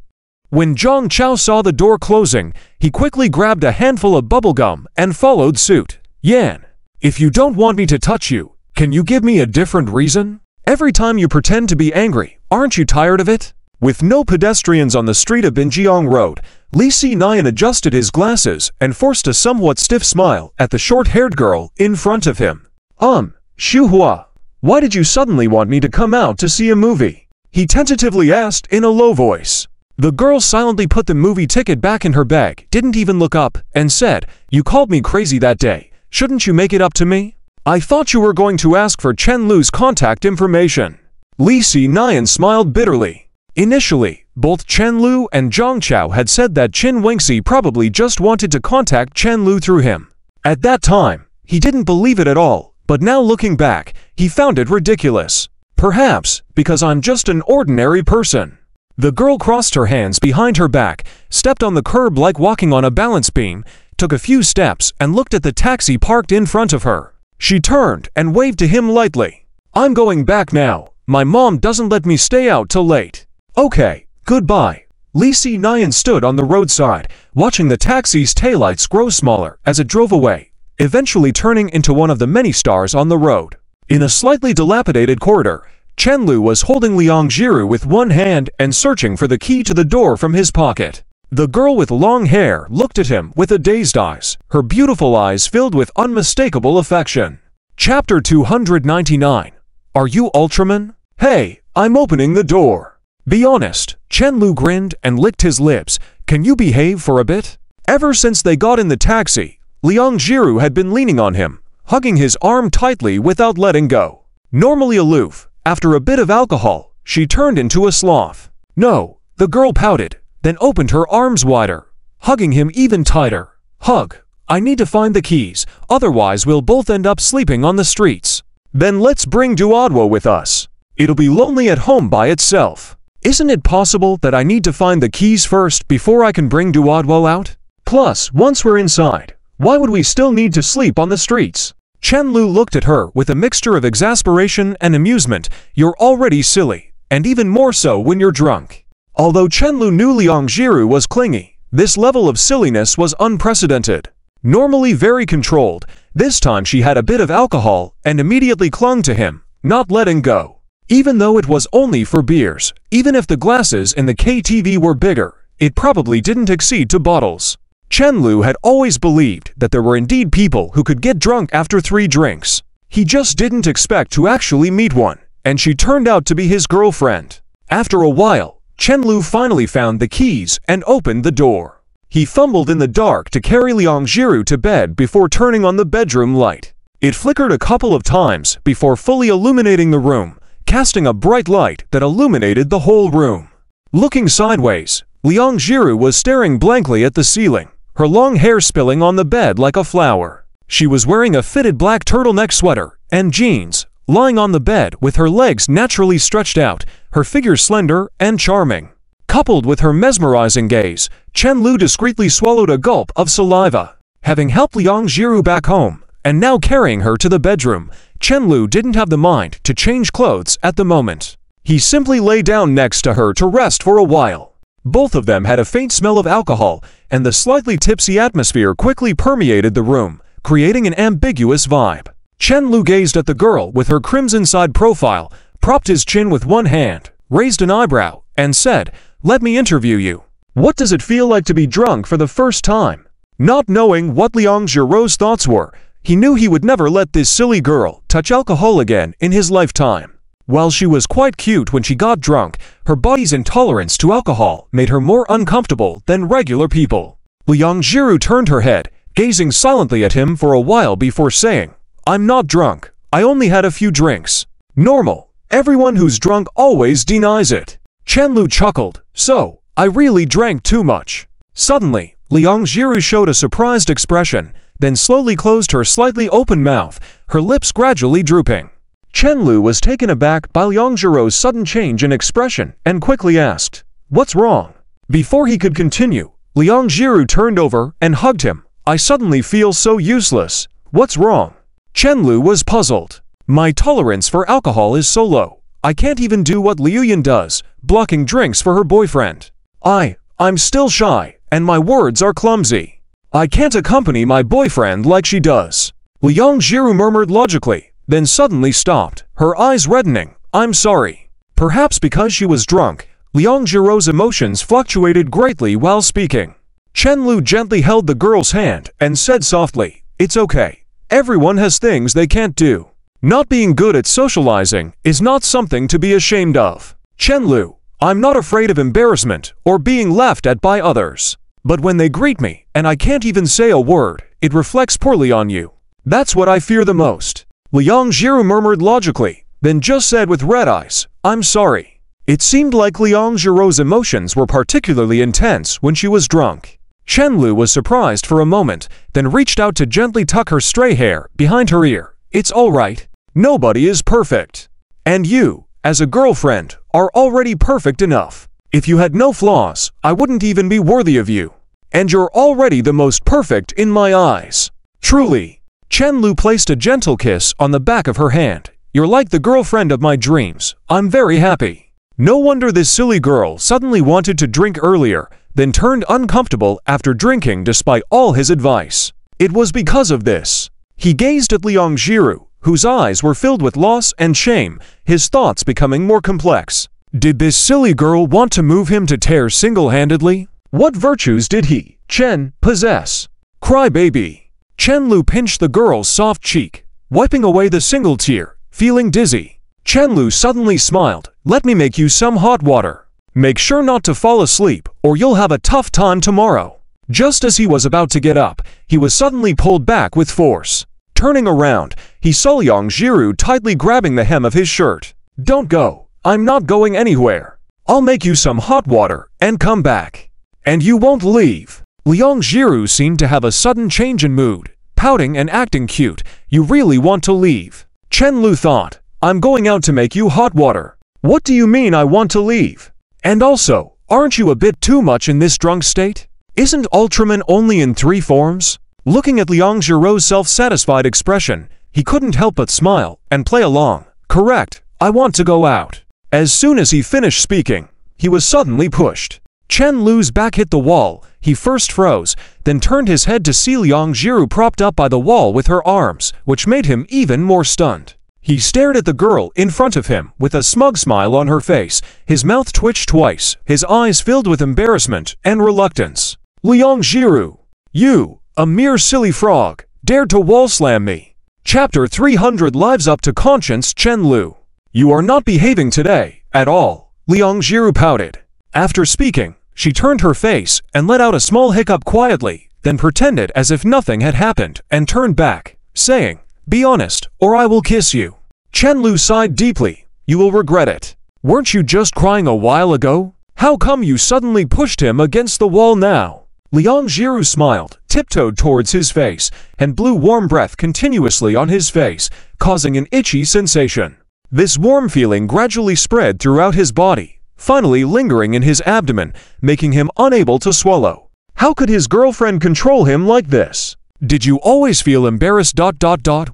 When Zhang Chao saw the door closing, he quickly grabbed a handful of bubblegum and followed suit. Yan, if you don't want me to touch you, can you give me a different reason? Every time you pretend to be angry, aren't you tired of it? With no pedestrians on the street of Binjiang Road, Li Si-nian adjusted his glasses and forced a somewhat stiff smile at the short-haired girl in front of him. Xu Hua, why did you suddenly want me to come out to see a movie? He tentatively asked in a low voice. The girl silently put the movie ticket back in her bag, didn't even look up, and said, "You called me crazy that day. Shouldn't you make it up to me? I thought you were going to ask for Chen Lu's contact information." Li Si-nian smiled bitterly. Initially, both Chen Lu and Zhang Chao had said that Qin Wengxi probably just wanted to contact Chen Lu through him. At that time, he didn't believe it at all, but now looking back, he found it ridiculous. Perhaps because I'm just an ordinary person. The girl crossed her hands behind her back, stepped on the curb like walking on a balance beam, took a few steps and looked at the taxi parked in front of her. She turned and waved to him lightly. "I'm going back now. My mom doesn't let me stay out till late." "Okay, goodbye." Li Si-nian stood on the roadside, watching the taxi's taillights grow smaller as it drove away, eventually turning into one of the many stars on the road. In a slightly dilapidated corridor, Chen Lu was holding Liang Jiru with one hand and searching for the key to the door from his pocket. The girl with long hair looked at him with a dazed eyes, her beautiful eyes filled with unmistakable affection. Chapter 299. Are you Ultraman? Hey, I'm opening the door. Be honest, Chen Lu grinned and licked his lips. Can you behave for a bit? Ever since they got in the taxi, Liang Jiru had been leaning on him, hugging his arm tightly without letting go. Normally aloof, after a bit of alcohol, she turned into a sloth. No, the girl pouted, then opened her arms wider, hugging him even tighter. Hug. I need to find the keys, otherwise we'll both end up sleeping on the streets. Then let's bring Duodwo with us. It'll be lonely at home by itself. Isn't it possible that I need to find the keys first before I can bring Duodwo out? Plus, once we're inside, why would we still need to sleep on the streets? Chen Lu looked at her with a mixture of exasperation and amusement. You're already silly, and even more so when you're drunk. Although Chen Lu knew Liang Jiru was clingy, this level of silliness was unprecedented. Normally very controlled, this time she had a bit of alcohol and immediately clung to him, not letting go. Even though it was only for beers, even if the glasses in the KTV were bigger, it probably didn't exceed 2 bottles. Chen Lu had always believed that there were indeed people who could get drunk after 3 drinks. He just didn't expect to actually meet one, and she turned out to be his girlfriend. After a while, Chen Lu finally found the keys and opened the door. He fumbled in the dark to carry Liang Jiru to bed before turning on the bedroom light. It flickered a couple of times before fully illuminating the room, casting a bright light that illuminated the whole room. Looking sideways, Liang Jiru was staring blankly at the ceiling, her long hair spilling on the bed like a flower. She was wearing a fitted black turtleneck sweater and jeans, lying on the bed with her legs naturally stretched out, her figure slender and charming. Coupled with her mesmerizing gaze, Chen Lu discreetly swallowed a gulp of saliva. Having helped Liang Jiru back home, and now carrying her to the bedroom, Chen Lu didn't have the mind to change clothes at the moment. He simply lay down next to her to rest for a while. Both of them had a faint smell of alcohol, and the slightly tipsy atmosphere quickly permeated the room, creating an ambiguous vibe. Chen Lu gazed at the girl with her crimson-side profile, propped his chin with one hand, raised an eyebrow, and said, "Let me interview you. What does it feel like to be drunk for the first time?" Not knowing what Liang Jiru's thoughts were, he knew he would never let this silly girl touch alcohol again in his lifetime. While she was quite cute when she got drunk, her body's intolerance to alcohol made her more uncomfortable than regular people. Liang Jiru turned her head, gazing silently at him for a while before saying, "I'm not drunk. I only had a few drinks. Normal. Everyone who's drunk always denies it." Chen Lu chuckled, "So, I really drank too much." Suddenly, Liang Jiru showed a surprised expression, then slowly closed her slightly open mouth, her lips gradually drooping. Chen Lu was taken aback by Liang Jiru's sudden change in expression and quickly asked, "What's wrong?" Before he could continue, Liang Jiru turned over and hugged him. "I suddenly feel so useless. What's wrong?" Chen Lu was puzzled. My tolerance for alcohol is so low. I can't even do what Liu Yan does, blocking drinks for her boyfriend. I'm still shy, and my words are clumsy. I can't accompany my boyfriend like she does. Liang Jiru murmured logically, then suddenly stopped, her eyes reddening. I'm sorry. Perhaps because she was drunk, Liang Jiru's emotions fluctuated greatly while speaking. Chen Lu gently held the girl's hand and said softly, "It's okay. Everyone has things they can't do. Not being good at socializing is not something to be ashamed of. Chen Lu, I'm not afraid of embarrassment or being laughed at by others. But when they greet me and I can't even say a word, it reflects poorly on you. That's what I fear the most." Liang Jiru murmured logically, then just said with red eyes, "I'm sorry." It seemed like Liang Jiru's emotions were particularly intense when she was drunk. Chen Lu was surprised for a moment, then reached out to gently tuck her stray hair behind her ear. "It's all right. Nobody is perfect. And you, as a girlfriend, are already perfect enough. If you had no flaws, I wouldn't even be worthy of you. And you're already the most perfect in my eyes. Truly." Chen Lu placed a gentle kiss on the back of her hand. "You're like the girlfriend of my dreams. I'm very happy." No wonder this silly girl suddenly wanted to drink earlier, then turned uncomfortable after drinking despite all his advice. It was because of this. He gazed at Liang Jiru, whose eyes were filled with loss and shame, his thoughts becoming more complex. Did this silly girl want to move him to tears single-handedly? What virtues did he, Chen, possess? Cry baby. Chen Lu pinched the girl's soft cheek, wiping away the single tear, feeling dizzy. Chen Lu suddenly smiled. "Let me make you some hot water. Make sure not to fall asleep, or you'll have a tough time tomorrow." Just as he was about to get up, he was suddenly pulled back with force. Turning around, he saw Liang Jiru tightly grabbing the hem of his shirt. "Don't go. I'm not going anywhere. I'll make you some hot water and come back. And you won't leave." Liang Jiru seemed to have a sudden change in mood, pouting and acting cute. "You really want to leave?" Chen Lu thought, "I'm going out to make you hot water. What do you mean I want to leave? And also, aren't you a bit too much in this drunk state? Isn't Ultraman only in 3 forms?" Looking at Liang Jiru's self-satisfied expression, he couldn't help but smile and play along. "Correct, I want to go out." As soon as he finished speaking, he was suddenly pushed. Chen Lu's back hit the wall. He first froze, then turned his head to see Liang Jiru propped up by the wall with her arms, which made him even more stunned. He stared at the girl in front of him with a smug smile on her face. His mouth twitched twice, his eyes filled with embarrassment and reluctance. "Liang Jiru, you, a mere silly frog, dared to wall slam me." Chapter 300 Lives Up to Conscience. Chen Lu, "You are not behaving today, at all." Liang Jiru pouted. After speaking, she turned her face and let out a small hiccup quietly, then pretended as if nothing had happened and turned back, saying, "Be honest, or I will kiss you." Chen Lu sighed deeply. "You will regret it. Weren't you just crying a while ago? How come you suddenly pushed him against the wall now?" Liang Jiru smiled, tiptoed towards his face, and blew warm breath continuously on his face, causing an itchy sensation. This warm feeling gradually spread throughout his body, finally lingering in his abdomen, making him unable to swallow. How could his girlfriend control him like this? "Did you always feel embarrassed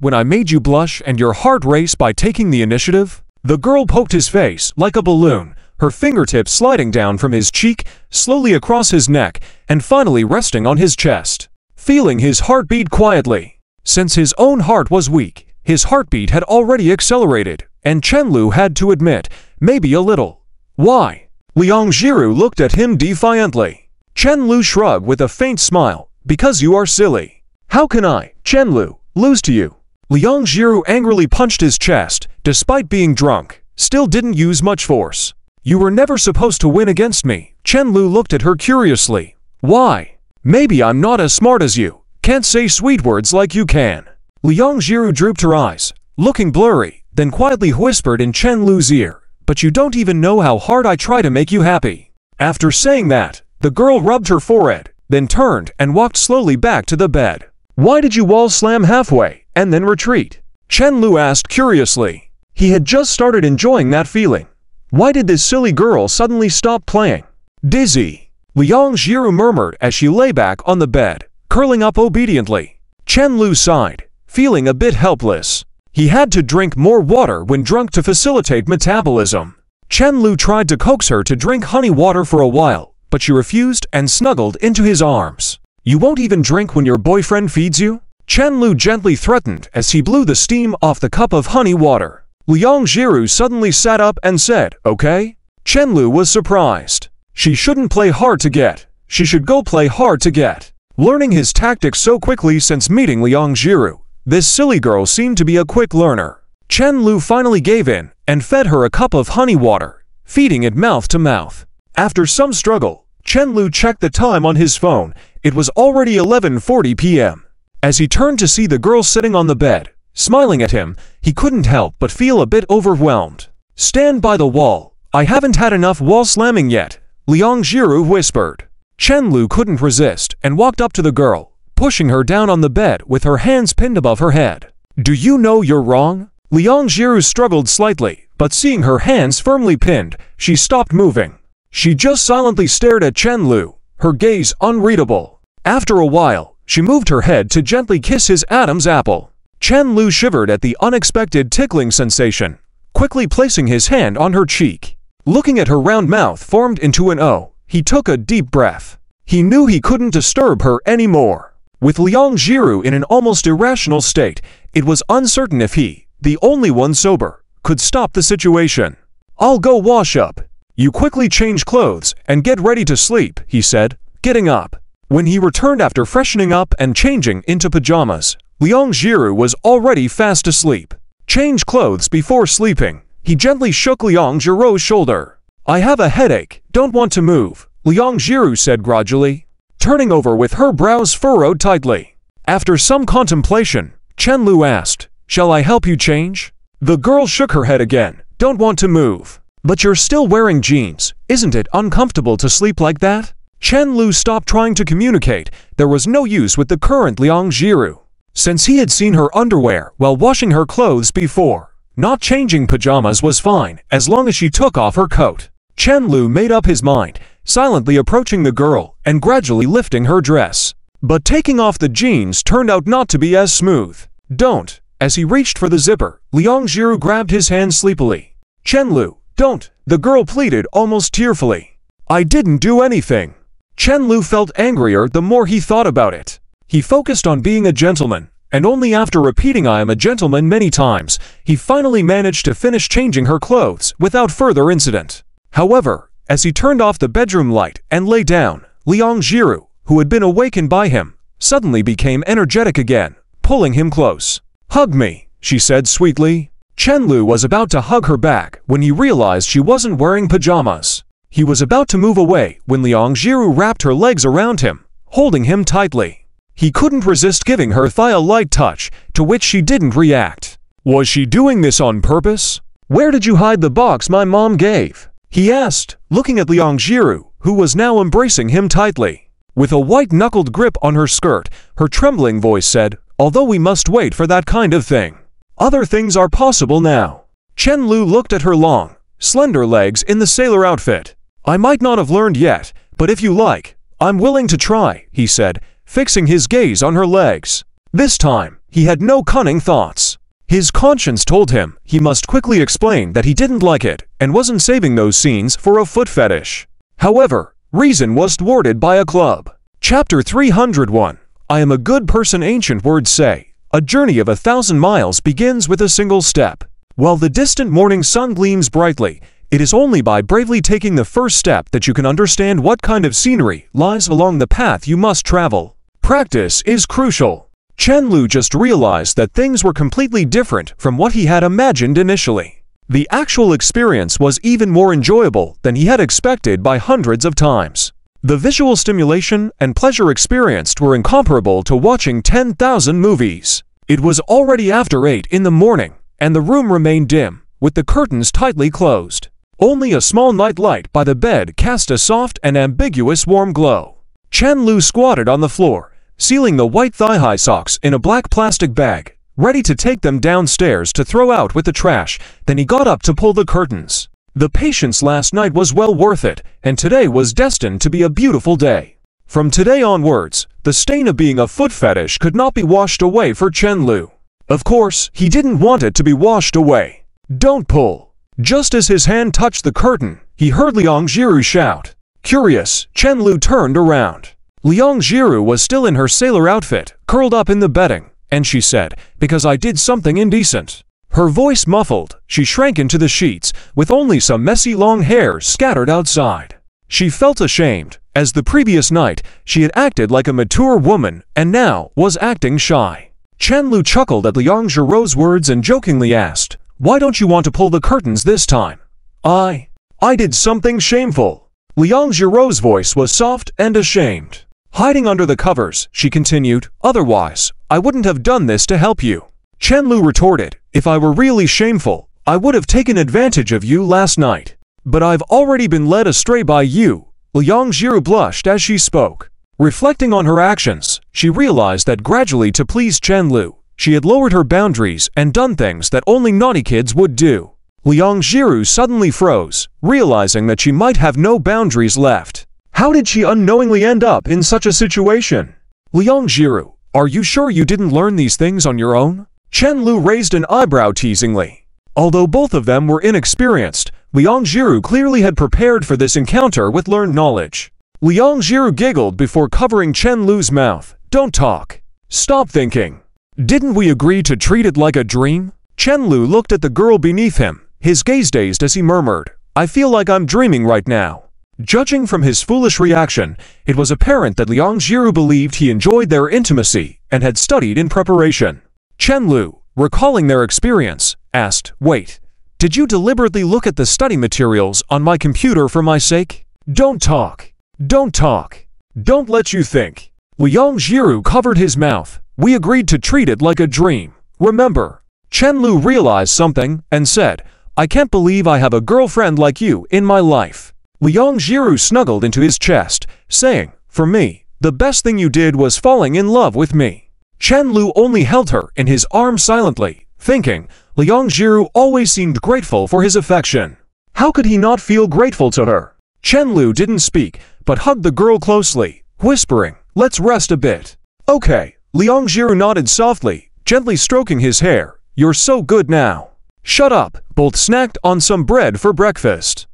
when I made you blush and your heart race by taking the initiative?" The girl poked his face like a balloon, her fingertips sliding down from his cheek, slowly across his neck, and finally resting on his chest. Feeling his heart beat quietly. Since his own heart was weak, his heartbeat had already accelerated, and Chen Lu had to admit, maybe a little. "Why?" Liang Jiru looked at him defiantly. Chen Lu shrugged with a faint smile. "Because you are silly." "How can I, Chen Lu, lose to you?" Liang Jiru angrily punched his chest. Despite being drunk, still didn't use much force. "You were never supposed to win against me." Chen Lu looked at her curiously. "Why?" "Maybe I'm not as smart as you. Can't say sweet words like you can." Liang Jiru drooped her eyes, looking blurry, then quietly whispered in Chen Lu's ear, "But you don't even know how hard I try to make you happy." After saying that, the girl rubbed her forehead, then turned and walked slowly back to the bed. "Why did you wall slam halfway, and then retreat?" Chen Lu asked curiously. He had just started enjoying that feeling. Why did this silly girl suddenly stop playing? "Dizzy," Liang Jiru murmured as she lay back on the bed, curling up obediently. Chen Lu sighed, feeling a bit helpless. He had to drink more water when drunk to facilitate metabolism. Chen Lu tried to coax her to drink honey water for a while, but she refused and snuggled into his arms. "You won't even drink when your boyfriend feeds you?" Chen Lu gently threatened as he blew the steam off the cup of honey water. Liang Jiru suddenly sat up and said, "Okay?" Chen Lu was surprised. She shouldn't play hard to get. She should go play hard to get. Learning his tactics so quickly since meeting Liang Jiru, this silly girl seemed to be a quick learner. Chen Lu finally gave in and fed her a cup of honey water, feeding it mouth to mouth. After some struggle, Chen Lu checked the time on his phone. It was already 11:40 p.m. As he turned to see the girl sitting on the bed, smiling at him, he couldn't help but feel a bit overwhelmed. "Stand by the wall. I haven't had enough wall slamming yet," Liang Jiru whispered. Chen Lu couldn't resist and walked up to the girl, pushing her down on the bed with her hands pinned above her head. "Do you know you're wrong?" Liang Jiru struggled slightly, but seeing her hands firmly pinned, she stopped moving. She just silently stared at Chen Lu, her gaze unreadable. After a while, she moved her head to gently kiss his Adam's apple. Chen Lu shivered at the unexpected tickling sensation, quickly placing his hand on her cheek. Looking at her round mouth formed into an O, he took a deep breath. He knew he couldn't disturb her anymore. With Liang Jiru in an almost irrational state, it was uncertain if he, the only one sober, could stop the situation. "I'll go wash up. You quickly change clothes and get ready to sleep," he said, getting up. When he returned after freshening up and changing into pajamas, Liang Jiru was already fast asleep. "Change clothes before sleeping." He gently shook Liang Jiru's shoulder. "I have a headache, don't want to move," Liang Jiru said gradually, turning over with her brows furrowed tightly. After some contemplation, Chen Lu asked, "Shall I help you change?" The girl shook her head again. "Don't want to move." "But you're still wearing jeans. Isn't it uncomfortable to sleep like that?" Chen Lu stopped trying to communicate. There was no use with the current Liang Jiru. Since he had seen her underwear while washing her clothes before, not changing pajamas was fine as long as she took off her coat. Chen Lu made up his mind, silently approaching the girl and gradually lifting her dress. But taking off the jeans turned out not to be as smooth. "Don't." As he reached for the zipper, Liang Jiru grabbed his hand sleepily. "Chen Lu, don't," the girl pleaded almost tearfully. "I didn't do anything." Chen Lu felt angrier the more he thought about it. He focused on being a gentleman, and only after repeating "I am a gentleman" many times, he finally managed to finish changing her clothes without further incident. However, as he turned off the bedroom light and lay down, Liang Jiru, who had been awakened by him, suddenly became energetic again, pulling him close. "Hug me," she said sweetly. Chen Lu was about to hug her back when he realized she wasn't wearing pajamas. He was about to move away when Liang Jiru wrapped her legs around him, holding him tightly. He couldn't resist giving her thigh a light touch, to which she didn't react. Was she doing this on purpose? "Where did you hide the box my mom gave?" he asked, looking at Liang Jiru, who was now embracing him tightly. With a white-knuckled grip on her skirt, her trembling voice said, "Although we must wait for that kind of thing. Other things are possible now." Chen Lu looked at her long, slender legs in the sailor outfit. "I might not have learned yet, but if you like, I'm willing to try," he said, fixing his gaze on her legs. This time, he had no cunning thoughts. His conscience told him he must quickly explain that he didn't like it and wasn't saving those scenes for a foot fetish. However, reason was thwarted by a club. Chapter 301. I am a good person. Ancient words say, a journey of 1,000 miles begins with a single step. While the distant morning sun gleams brightly, it is only by bravely taking the first step that you can understand what kind of scenery lies along the path you must travel. Practice is crucial. Chen Lu just realized that things were completely different from what he had imagined initially. The actual experience was even more enjoyable than he had expected by hundreds of times. The visual stimulation and pleasure experienced were incomparable to watching 10,000 movies. It was already after 8 in the morning, and the room remained dim, with the curtains tightly closed. Only a small night light by the bed cast a soft and ambiguous warm glow. Chen Lu squatted on the floor, sealing the white thigh-high socks in a black plastic bag, ready to take them downstairs to throw out with the trash. Then he got up to pull the curtains. The patience last night was well worth it, and today was destined to be a beautiful day. From today onwards, the stain of being a foot fetish could not be washed away for Chen Lu. Of course, he didn't want it to be washed away. "Don't pull." Just as his hand touched the curtain, he heard Liang Jiru shout. Curious, Chen Lu turned around. Liang Jiru was still in her sailor outfit, curled up in the bedding, and she said, "Because I did something indecent." Her voice muffled, she shrank into the sheets, with only some messy long hair scattered outside. She felt ashamed, as the previous night, she had acted like a mature woman, and now was acting shy. Chen Lu chuckled at Liang Jiru's words and jokingly asked, "Why don't you want to pull the curtains this time?" I did something shameful." Liang Jiru's voice was soft and ashamed. Hiding under the covers, she continued, "Otherwise, I wouldn't have done this to help you." Chen Lu retorted, "If I were really shameful, I would have taken advantage of you last night. But I've already been led astray by you." Liang Jiru blushed as she spoke. Reflecting on her actions, she realized that gradually to please Chen Lu, she had lowered her boundaries and done things that only naughty kids would do. Liang Jiru suddenly froze, realizing that she might have no boundaries left. How did she unknowingly end up in such a situation? "Liang Jiru, are you sure you didn't learn these things on your own?" Chen Lu raised an eyebrow teasingly. Although both of them were inexperienced, Liang Jiru clearly had prepared for this encounter with learned knowledge. Liang Jiru giggled before covering Chen Lu's mouth. "Don't talk. Stop thinking. Didn't we agree to treat it like a dream?" Chen Lu looked at the girl beneath him, his gaze dazed as he murmured, "I feel like I'm dreaming right now." Judging from his foolish reaction, it was apparent that Liang Jiru believed he enjoyed their intimacy and had studied in preparation. Chen Lu, recalling their experience, asked, "Wait, did you deliberately look at the study materials on my computer for my sake?" "Don't talk. Don't talk. Don't let you think." Liang Jiru covered his mouth. "We agreed to treat it like a dream. Remember?" Chen Lu realized something and said, "I can't believe I have a girlfriend like you in my life." Liang Jiru snuggled into his chest, saying, "For me, the best thing you did was falling in love with me." Chen Lu only held her in his arms silently, thinking, Liang Jiru always seemed grateful for his affection. How could he not feel grateful to her? Chen Lu didn't speak, but hugged the girl closely, whispering, "Let's rest a bit." "Okay." Liang Jiru nodded softly, gently stroking his hair. "You're so good now." "Shut up." Both snacked on some bread for breakfast.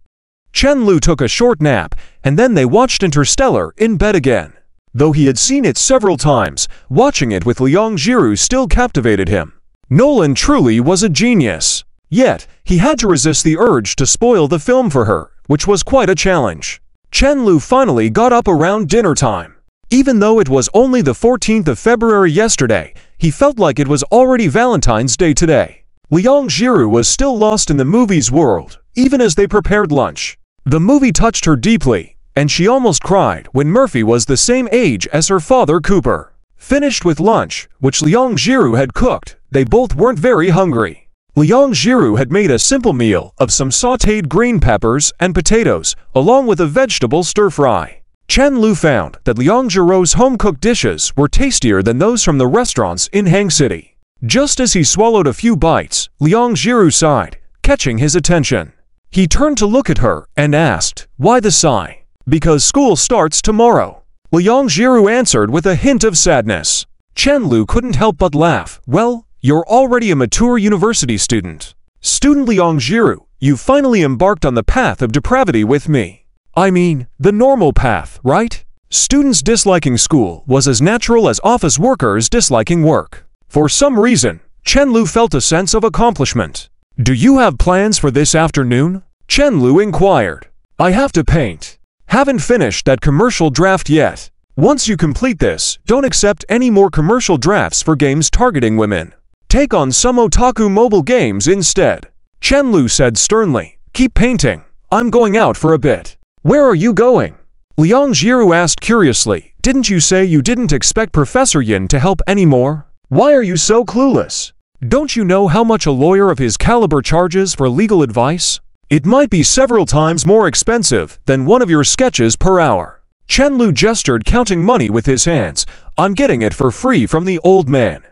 Chen Lu took a short nap, and then they watched Interstellar in bed again. Though he had seen it several times, watching it with Liang Jiru still captivated him. Nolan truly was a genius. Yet, he had to resist the urge to spoil the film for her, which was quite a challenge. Chen Lu finally got up around dinner time. Even though it was only the 14th of February yesterday, he felt like it was already Valentine's Day today. Liang Jiru was still lost in the movie's world, even as they prepared lunch. The movie touched her deeply, and she almost cried when Murphy was the same age as her father Cooper. Finished with lunch, which Liang Jiru had cooked, they both weren't very hungry. Liang Jiru had made a simple meal of some sautéed green peppers and potatoes, along with a vegetable stir-fry. Chen Lu found that Liang Jiru's home-cooked dishes were tastier than those from the restaurants in Hang City. Just as he swallowed a few bites, Liang Jiru sighed, catching his attention. He turned to look at her and asked, "Why the sigh?" "Because school starts tomorrow." Liang Jiru answered with a hint of sadness. Chen Lu couldn't help but laugh. "Well, you're already a mature university student." "Student Liang Jiru, you finally embarked on the path of depravity with me. I mean, the normal path, right?" Students disliking school was as natural as office workers disliking work. For some reason, Chen Lu felt a sense of accomplishment. "Do you have plans for this afternoon?" Chen Lu inquired. "I have to paint. Haven't finished that commercial draft yet. Once you complete this, don't accept any more commercial drafts for games targeting women. Take on some otaku mobile games instead." Chen Lu said sternly, "Keep painting. I'm going out for a bit." "Where are you going?" Liang Jiru asked curiously. "Didn't you say you didn't expect Professor Yin to help anymore? Why are you so clueless? Don't you know how much a lawyer of his caliber charges for legal advice? It might be several times more expensive than one of your sketches per hour." Chen Lu gestured, counting money with his hands. "I'm getting it for free from the old man."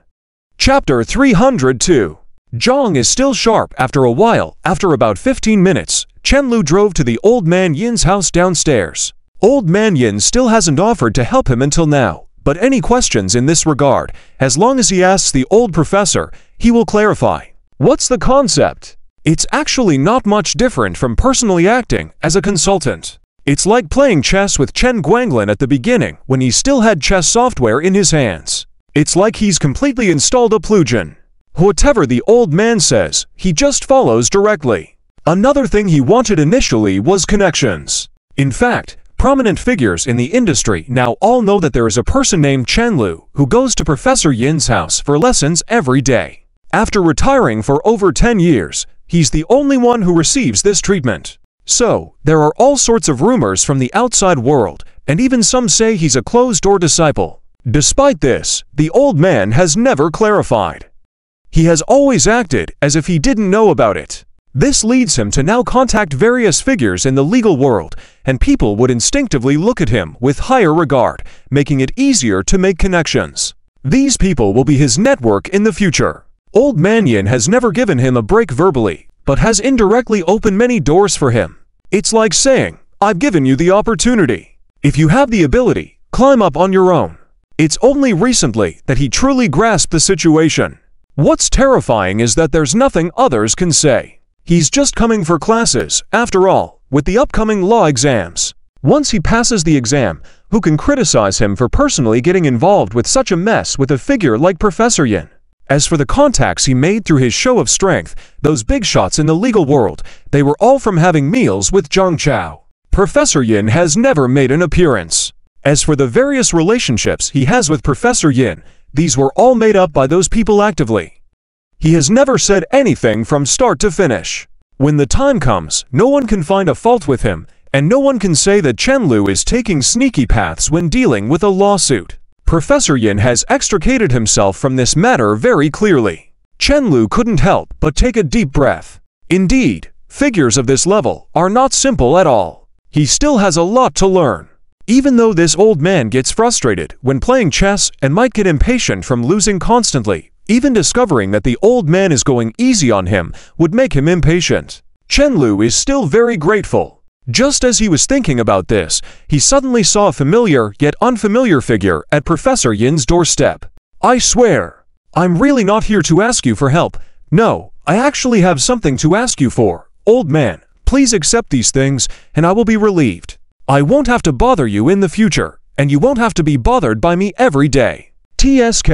Chapter 302. Zhang is still sharp after a while. After about 15 minutes, Chen Lu drove to the old man Yin's house downstairs. Old man Yin still hasn't offered to help him until now, but any questions in this regard, as long as he asks the old professor, he will clarify. What's the concept? It's actually not much different from personally acting as a consultant. It's like playing chess with Chen Guanglin at the beginning when he still had chess software in his hands. It's like he's completely installed a plugin. Whatever the old man says, he just follows directly. Another thing he wanted initially was connections. In fact, prominent figures in the industry now all know that there is a person named Chen Lu who goes to Professor Yin's house for lessons every day. After retiring for over 10 years, he's the only one who receives this treatment. So, there are all sorts of rumors from the outside world, and even some say he's a closed-door disciple. Despite this, the old man has never clarified. He has always acted as if he didn't know about it. This leads him to now contact various figures in the legal world, and people would instinctively look at him with higher regard, making it easier to make connections. These people will be his network in the future. Old Man Yin has never given him a break verbally, but has indirectly opened many doors for him. It's like saying, I've given you the opportunity. If you have the ability, climb up on your own. It's only recently that he truly grasped the situation. What's terrifying is that there's nothing others can say. He's just coming for classes, after all, with the upcoming law exams. Once he passes the exam, who can criticize him for personally getting involved with such a mess with a figure like Professor Yin? As for the contacts he made through his show of strength, those big shots in the legal world, they were all from having meals with Zhang Chao. Professor Yin has never made an appearance. As for the various relationships he has with Professor Yin, these were all made up by those people actively. He has never said anything from start to finish. When the time comes, no one can find a fault with him, and no one can say that Chen Lu is taking sneaky paths when dealing with a lawsuit. Professor Yin has extricated himself from this matter very clearly. Chen Lu couldn't help but take a deep breath. Indeed, figures of this level are not simple at all. He still has a lot to learn. Even though this old man gets frustrated when playing chess and might get impatient from losing constantly, even discovering that the old man is going easy on him would make him impatient. Chen Lu is still very grateful. Just as he was thinking about this, he suddenly saw a familiar yet unfamiliar figure at Professor Yin's doorstep. I swear, I'm really not here to ask you for help. No, I actually have something to ask you for. Old man, please accept these things, and I will be relieved. I won't have to bother you in the future, and you won't have to be bothered by me every day. TSK,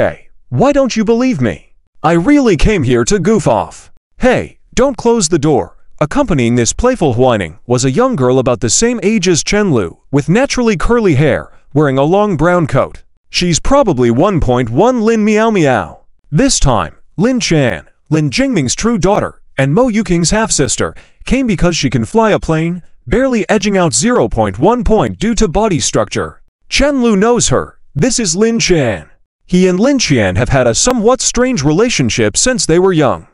why don't you believe me? I really came here to goof off. Hey, don't close the door. Accompanying this playful whining was a young girl about the same age as Chen Lu, with naturally curly hair, wearing a long brown coat. She's probably 1.1 Lin Miao Miao. This time, Lin Chan, Lin Jingming's true daughter, and Mo Yuking's half-sister, came because she can fly a plane, barely edging out 0.1 point due to body structure. Chen Lu knows her. This is Lin Chan. He and Lin Qian have had a somewhat strange relationship since they were young.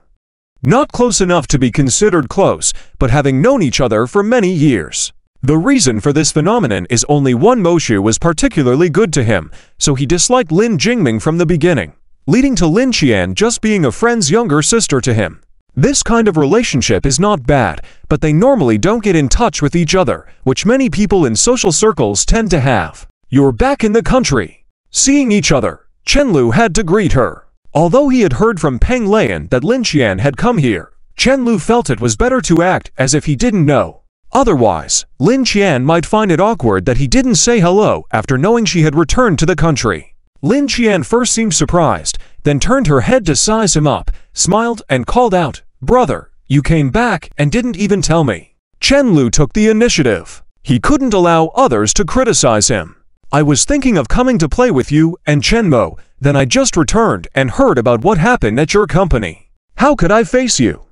Not close enough to be considered close, but having known each other for many years. The reason for this phenomenon is only one Moshu was particularly good to him, so he disliked Lin Jingming from the beginning, leading to Lin Qian just being a friend's younger sister to him. This kind of relationship is not bad, but they normally don't get in touch with each other, which many people in social circles tend to have. You're back in the country. Seeing each other, Chen Lu had to greet her. Although he had heard from Peng Lian that Lin Qian had come here, Chen Lu felt it was better to act as if he didn't know. Otherwise, Lin Qian might find it awkward that he didn't say hello after knowing she had returned to the country. Lin Qian first seemed surprised, then turned her head to size him up, smiled and called out, "Brother, you came back and didn't even tell me." Chen Lu took the initiative. He couldn't allow others to criticize him. I was thinking of coming to play with you and Chen Mo, then I just returned and heard about what happened at your company. How could I face you?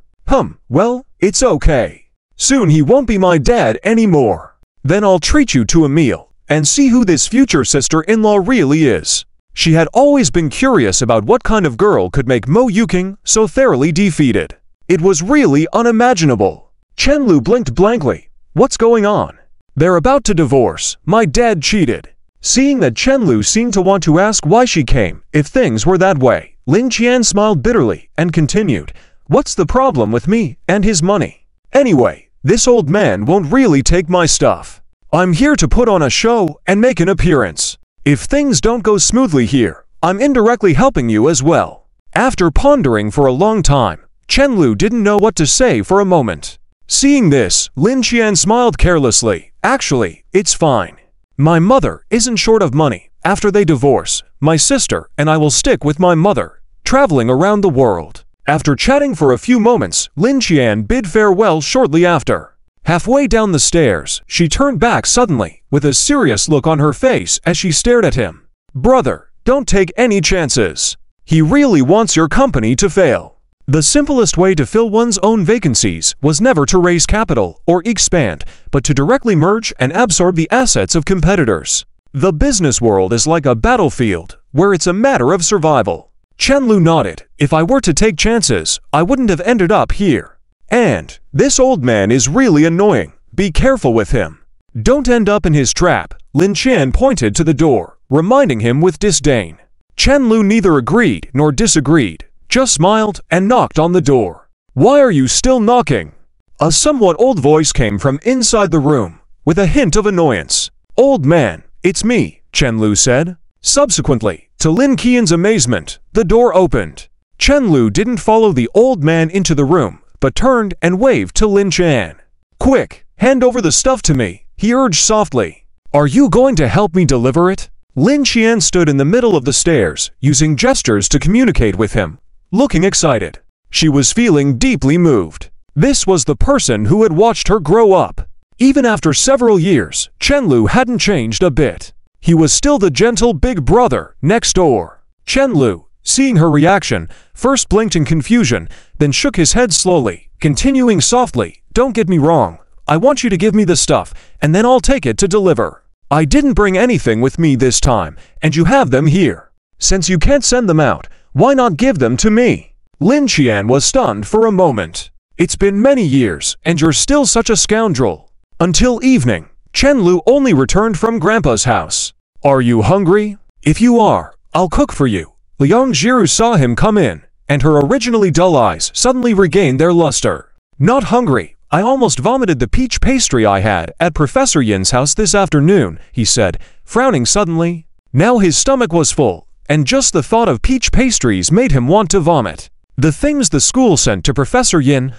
Well, it's okay. Soon he won't be my dad anymore. Then I'll treat you to a meal and see who this future sister-in-law really is. She had always been curious about what kind of girl could make Mo Yuking so thoroughly defeated. It was really unimaginable. Chen Lu blinked blankly. What's going on? They're about to divorce. My dad cheated. Seeing that Chen Lu seemed to want to ask why she came, if things were that way, Lin Qian smiled bitterly and continued, "What's the problem with me and his money? Anyway, this old man won't really take my stuff. I'm here to put on a show and make an appearance. If things don't go smoothly here, I'm indirectly helping you as well. After pondering for a long time, Chen Lu didn't know what to say for a moment. Seeing this, Lin Qian smiled carelessly. Actually, it's fine. My mother isn't short of money. After they divorce, my sister and I will stick with my mother, traveling around the world. After chatting for a few moments, Lin Qian bid farewell shortly after. Halfway down the stairs, she turned back suddenly, with a serious look on her face as she stared at him. Brother, don't take any chances. He really wants your company to fail. The simplest way to fill one's own vacancies was never to raise capital or expand, but to directly merge and absorb the assets of competitors. The business world is like a battlefield, where it's a matter of survival. Chen Lu nodded. If I were to take chances, I wouldn't have ended up here. And this old man is really annoying. Be careful with him. Don't end up in his trap. Lin Qian pointed to the door, reminding him with disdain. Chen Lu neither agreed nor disagreed, just smiled and knocked on the door. Why are you still knocking? A somewhat old voice came from inside the room, with a hint of annoyance. Old man, it's me, Chen Lu said. Subsequently, to Lin Qian's amazement, the door opened. Chen Lu didn't follow the old man into the room, but turned and waved to Lin Qian. Quick, hand over the stuff to me, he urged softly. Are you going to help me deliver it? Lin Qian stood in the middle of the stairs, using gestures to communicate with him, looking excited. She was feeling deeply moved. This was the person who had watched her grow up. Even after several years, Chen Lu hadn't changed a bit. He was still the gentle big brother next door. Chen Lu, seeing her reaction, first blinked in confusion, then shook his head slowly, continuing softly, Don't get me wrong. I want you to give me the stuff, and then I'll take it to deliver. I didn't bring anything with me this time, and you have them here. Since you can't send them out, why not give them to me? Lin Qian was stunned for a moment. It's been many years, and you're still such a scoundrel. Until evening, Chen Lu only returned from Grandpa's house. Are you hungry? If you are, I'll cook for you. Liang Jiru saw him come in, and her originally dull eyes suddenly regained their luster. Not hungry. I almost vomited the peach pastry I had at Professor Yin's house this afternoon, he said, frowning suddenly. Now his stomach was full, and just the thought of peach pastries made him want to vomit. The things the school sent to Professor Yin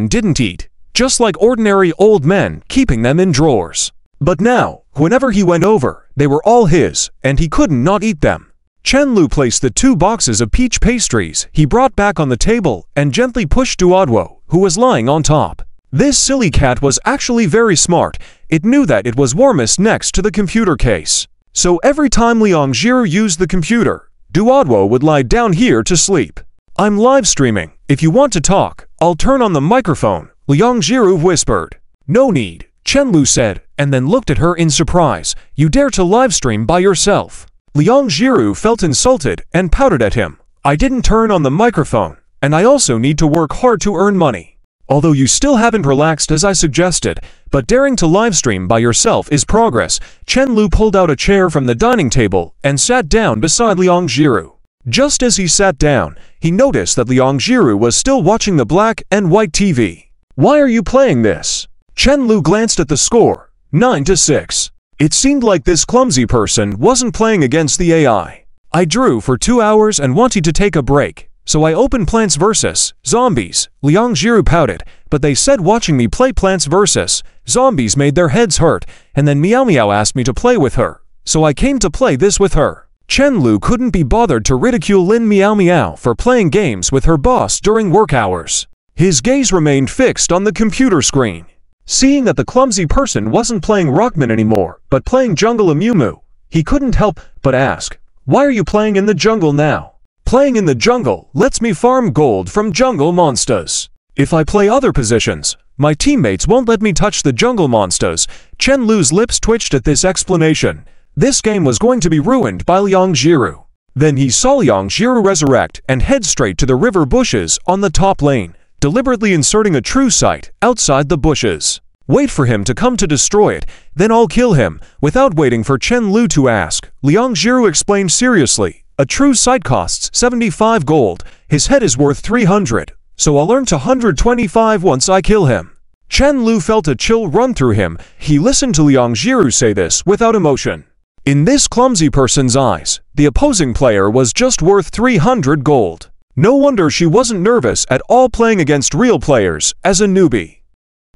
didn't eat, just like ordinary old men keeping them in drawers. But now, whenever he went over, they were all his, and he couldn't not eat them. Chen Lu placed the 2 boxes of peach pastries he brought back on the table and gently pushed Duoduo, who was lying on top. This silly cat was actually very smart. It knew that it was warmest next to the computer case. So every time Liang Jiru used the computer, Duoduo would lie down here to sleep. I'm live streaming. If you want to talk, I'll turn on the microphone, Liang Jiru whispered. No need, Chen Lu said, and then looked at her in surprise. You dare to live stream by yourself? Liang Jiru felt insulted and pouted at him. I didn't turn on the microphone, and I also need to work hard to earn money. Although you still haven't relaxed as I suggested, but daring to livestream by yourself is progress. Chen Lu pulled out a chair from the dining table and sat down beside Liang Jiru. Just as he sat down, he noticed that Liang Jiru was still watching the black and white TV. Why are you playing this? Chen Lu glanced at the score, 9-6. It seemed like this clumsy person wasn't playing against the AI. I drew for 2 hours and wanted to take a break, so I opened Plants vs. Zombies. Liang Jiru pouted, but they said watching me play Plants vs. Zombies made their heads hurt, and then Meow Meow asked me to play with her, so I came to play this with her. Chen Lu couldn't be bothered to ridicule Lin Meow Meow for playing games with her boss during work hours. His gaze remained fixed on the computer screen. Seeing that the clumsy person wasn't playing Rockman anymore, but playing Jungle Amumu, he couldn't help but ask, why are you playing in the jungle now? Playing in the jungle lets me farm gold from jungle monsters. If I play other positions, my teammates won't let me touch the jungle monsters. Chen Lu's lips twitched at this explanation. This game was going to be ruined by Liang Jiru. Then he saw Liang Jiru resurrect and head straight to the river bushes on the top lane, deliberately inserting a true sight outside the bushes. Wait for him to come to destroy it, then I'll kill him. Without waiting for Chen Lu to ask, Liang Jiru explained seriously, a true sight costs 75 gold, his head is worth 300, so I'll earn 125 once I kill him. Chen Lu felt a chill run through him. He listened to Liang Jiru say this without emotion. In this clumsy person's eyes, the opposing player was just worth 300 gold. No wonder she wasn't nervous at all playing against real players as a newbie.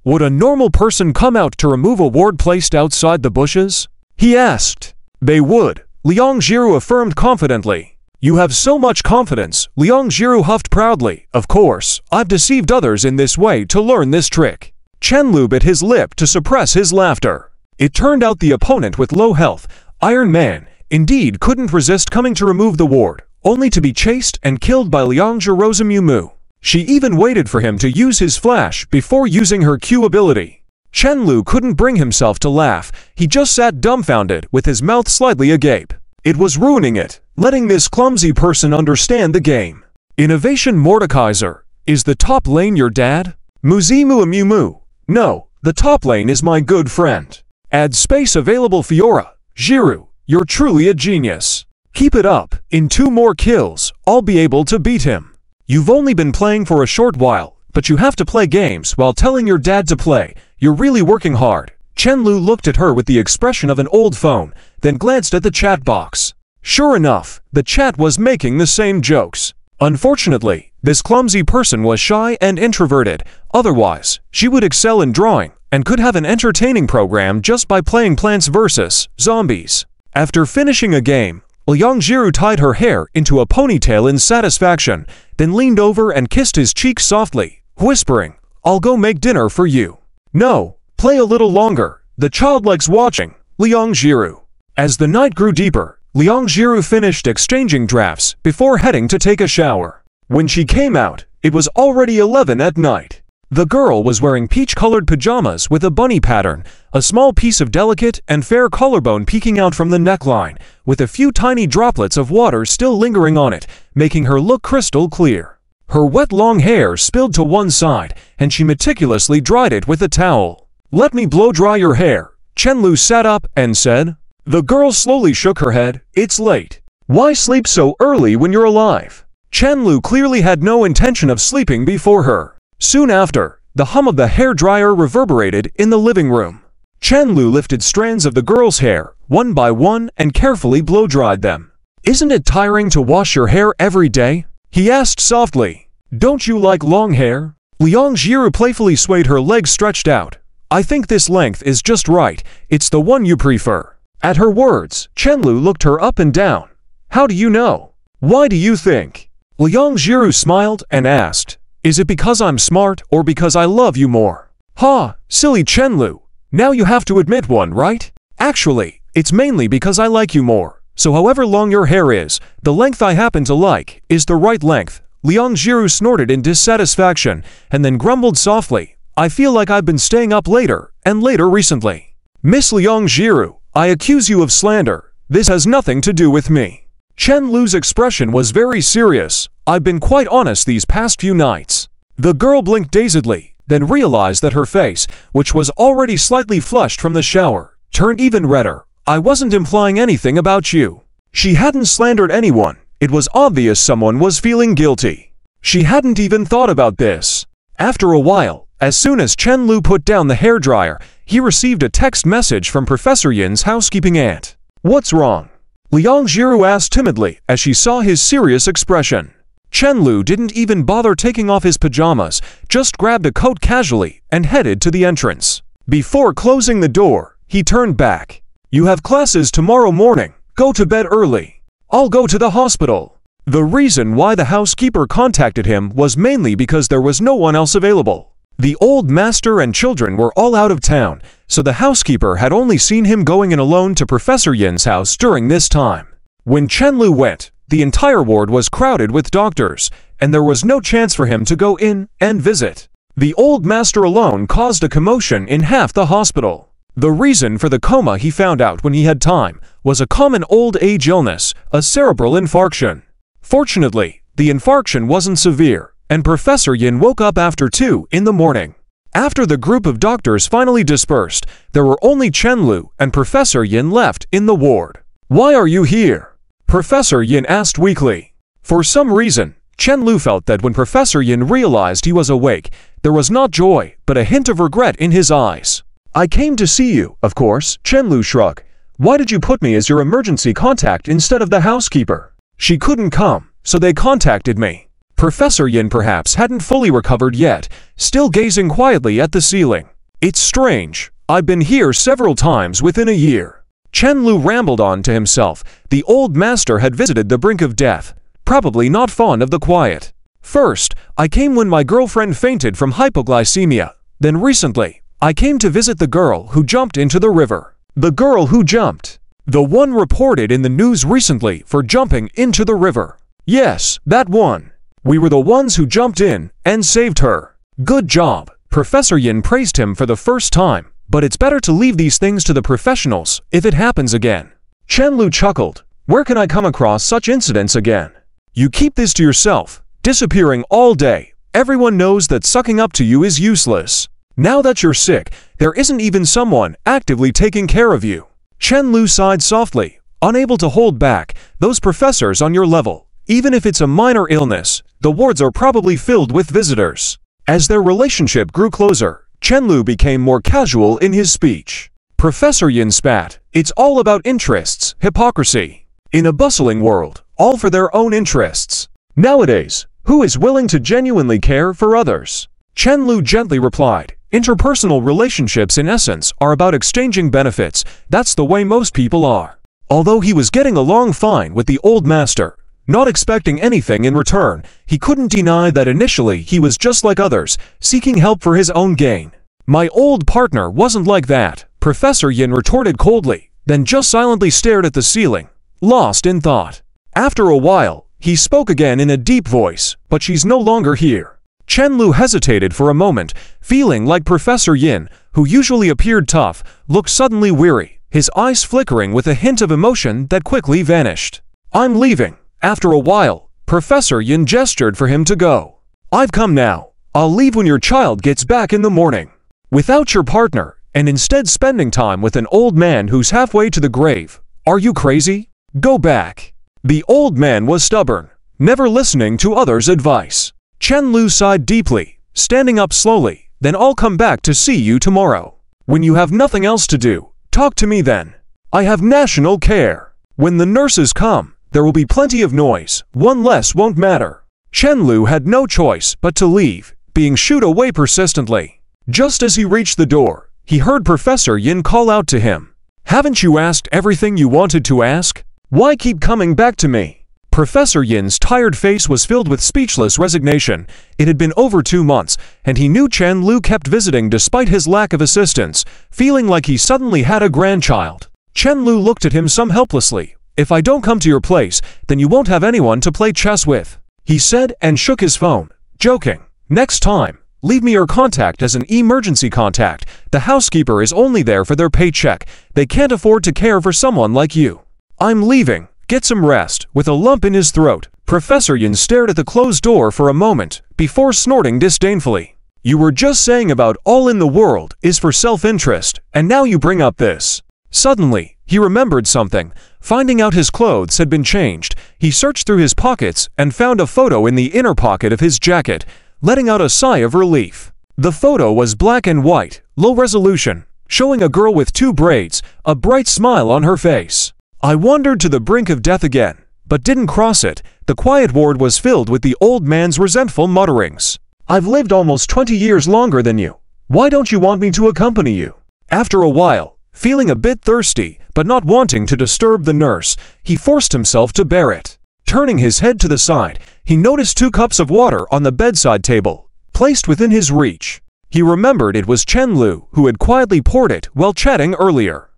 Would a normal person come out to remove a ward placed outside the bushes? He asked. They would, Liang Jiru affirmed confidently. You have so much confidence, Liang Jiru huffed proudly. Of course, I've deceived others in this way to learn this trick. Chen Lu bit his lip to suppress his laughter. It turned out the opponent with low health, Iron Man, indeed couldn't resist coming to remove the ward, only to be chased and killed by Liang Jiru's Mu. She even waited for him to use his flash before using her Q ability. Chen Lu couldn't bring himself to laugh, he just sat dumbfounded with his mouth slightly agape. It was ruining it, letting this clumsy person understand the game. Innovation Mordekaiser, is the top lane your dad? Muzimu Mu. No, the top lane is my good friend. Add space available Fiora. Jiru, you're truly a genius. Keep it up, in 2 more kills, I'll be able to beat him. You've only been playing for a short while, but you have to play games while telling your dad to play. You're really working hard. Chen Lu looked at her with the expression of an old phone, then glanced at the chat box. Sure enough, the chat was making the same jokes. Unfortunately, this clumsy person was shy and introverted, otherwise, she would excel in drawing, and could have an entertaining program just by playing Plants vs. Zombies. After finishing a game, Liang Jiru tied her hair into a ponytail in satisfaction, then leaned over and kissed his cheek softly, whispering, I'll go make dinner for you. No, play a little longer, the child likes watching, Liang Jiru. As the night grew deeper, Liang Jiru finished exchanging drafts before heading to take a shower. When she came out, it was already 11 at night. The girl was wearing peach-colored pajamas with a bunny pattern, a small piece of delicate and fair collarbone peeking out from the neckline, with a few tiny droplets of water still lingering on it, making her look crystal clear. Her wet long hair spilled to one side, and she meticulously dried it with a towel. Let me blow-dry your hair. Chen Lu sat up and said. The girl slowly shook her head. It's late. Why sleep so early when you're alive? Chen Lu clearly had no intention of sleeping before her. Soon after, the hum of the hairdryer reverberated in the living room. Chen Lu lifted strands of the girl's hair, one by one, and carefully blow-dried them. Isn't it tiring to wash your hair every day? He asked softly. Don't you like long hair? Liang Jiru playfully swayed her legs stretched out. I think this length is just right, it's the one you prefer. At her words, Chen Lu looked her up and down. How do you know? Why do you think? Liang Jiru smiled and asked. Is it because I'm smart or because I love you more? Ha, silly Chen Lu. Now you have to admit one, right? Actually, it's mainly because I like you more. So however long your hair is, the length I happen to like is the right length. Liang Jiru snorted in dissatisfaction and then grumbled softly. I feel like I've been staying up later and later recently. Miss Liang Jiru, I accuse you of slander. This has nothing to do with me. Chen Lu's expression was very serious. I've been quite honest these past few nights. The girl blinked dazedly, then realized that her face, which was already slightly flushed from the shower, turned even redder. I wasn't implying anything about you. She hadn't slandered anyone. It was obvious someone was feeling guilty. She hadn't even thought about this. After a while, as soon as Chen Lu put down the hairdryer, he received a text message from Professor Yin's housekeeping aunt. What's wrong? Liang Jiru asked timidly as she saw his serious expression. Chen Lu didn't even bother taking off his pajamas, just grabbed a coat casually and headed to the entrance. Before closing the door, he turned back. You have classes tomorrow morning. Go to bed early. I'll go to the hospital. The reason why the housekeeper contacted him was mainly because there was no one else available. The old master and children were all out of town, so the housekeeper had only seen him going in alone to Professor Yin's house during this time. When Chen Lu went, the entire ward was crowded with doctors, and there was no chance for him to go in and visit. The old master alone caused a commotion in half the hospital. The reason for the coma, he found out when he had time, was a common old age illness, a cerebral infarction. Fortunately, the infarction wasn't severe, and Professor Yin woke up after 2 in the morning. After the group of doctors finally dispersed, there were only Chen Lu and Professor Yin left in the ward. Why are you here? Professor Yin asked weakly. For some reason, Chen Lu felt that when Professor Yin realized he was awake, there was not joy, but a hint of regret in his eyes. I came to see you, of course, Chen Lu shrugged. Why did you put me as your emergency contact instead of the housekeeper? She couldn't come, so they contacted me. Professor Yin perhaps hadn't fully recovered yet, still gazing quietly at the ceiling. It's strange. I've been here several times within a year. Chen Lu rambled on to himself. The old master had visited the brink of death, probably not fond of the quiet. First, I came when my girlfriend fainted from hypoglycemia. Then recently, I came to visit the girl who jumped into the river. The girl who jumped. The one reported in the news recently for jumping into the river. Yes, that one. We were the ones who jumped in and saved her. Good job. Professor Yin praised him for the first time, but it's better to leave these things to the professionals if it happens again. Chen Lu chuckled. Where can I come across such incidents again? You keep this to yourself, disappearing all day. Everyone knows that sucking up to you is useless. Now that you're sick, there isn't even someone actively taking care of you. Chen Lu sighed softly, unable to hold back. Those professors on your level, even if it's a minor illness, the wards are probably filled with visitors. As their relationship grew closer, Chen Lu became more casual in his speech. Professor Yin spat. It's all about interests, hypocrisy. In a bustling world, all for their own interests. Nowadays, who is willing to genuinely care for others? Chen Lu gently replied. Interpersonal relationships in essence are about exchanging benefits. That's the way most people are. Although he was getting along fine with the old master, not expecting anything in return, he couldn't deny that initially he was just like others, seeking help for his own gain. My old partner wasn't like that, Professor Yin retorted coldly, then just silently stared at the ceiling, lost in thought. After a while, he spoke again in a deep voice, but she's no longer here. Chen Lu hesitated for a moment, feeling like Professor Yin, who usually appeared tough, looked suddenly weary, his eyes flickering with a hint of emotion that quickly vanished. I'm leaving. After a while, Professor Yin gestured for him to go. I've come now. I'll leave when your child gets back in the morning. Without your partner, and instead spending time with an old man who's halfway to the grave. Are you crazy? Go back. The old man was stubborn, never listening to others' advice. Chen Lu sighed deeply, standing up slowly. Then I'll come back to see you tomorrow. When you have nothing else to do, talk to me then. I have national care. When the nurses come, there will be plenty of noise, one less won't matter. Chen Lu had no choice but to leave, being shooed away persistently. Just as he reached the door, he heard Professor Yin call out to him. Haven't you asked everything you wanted to ask? Why keep coming back to me? Professor Yin's tired face was filled with speechless resignation. It had been over 2 months, and he knew Chen Lu kept visiting despite his lack of assistance, feeling like he suddenly had a grandchild. Chen Lu looked at him some helplessly. If I don't come to your place, then you won't have anyone to play chess with, he said and shook his phone, joking. Next time, leave me your contact as an emergency contact. The housekeeper is only there for their paycheck. They can't afford to care for someone like you. I'm leaving. Get some rest. With a lump in his throat, Professor Yin stared at the closed door for a moment, before snorting disdainfully. You were just saying about all in the world is for self-interest, and now you bring up this. Suddenly, he remembered something. Finding out his clothes had been changed, he searched through his pockets and found a photo in the inner pocket of his jacket, letting out a sigh of relief. The photo was black and white, low resolution, showing a girl with 2 braids, a bright smile on her face. I wandered to the brink of death again, but didn't cross it. The quiet ward was filled with the old man's resentful mutterings. I've lived almost 20 years longer than you. Why don't you want me to accompany you? After a while, feeling a bit thirsty, but not wanting to disturb the nurse, he forced himself to bear it. Turning his head to the side, he noticed 2 cups of water on the bedside table, placed within his reach. He remembered it was Chen Lu who had quietly poured it while chatting earlier.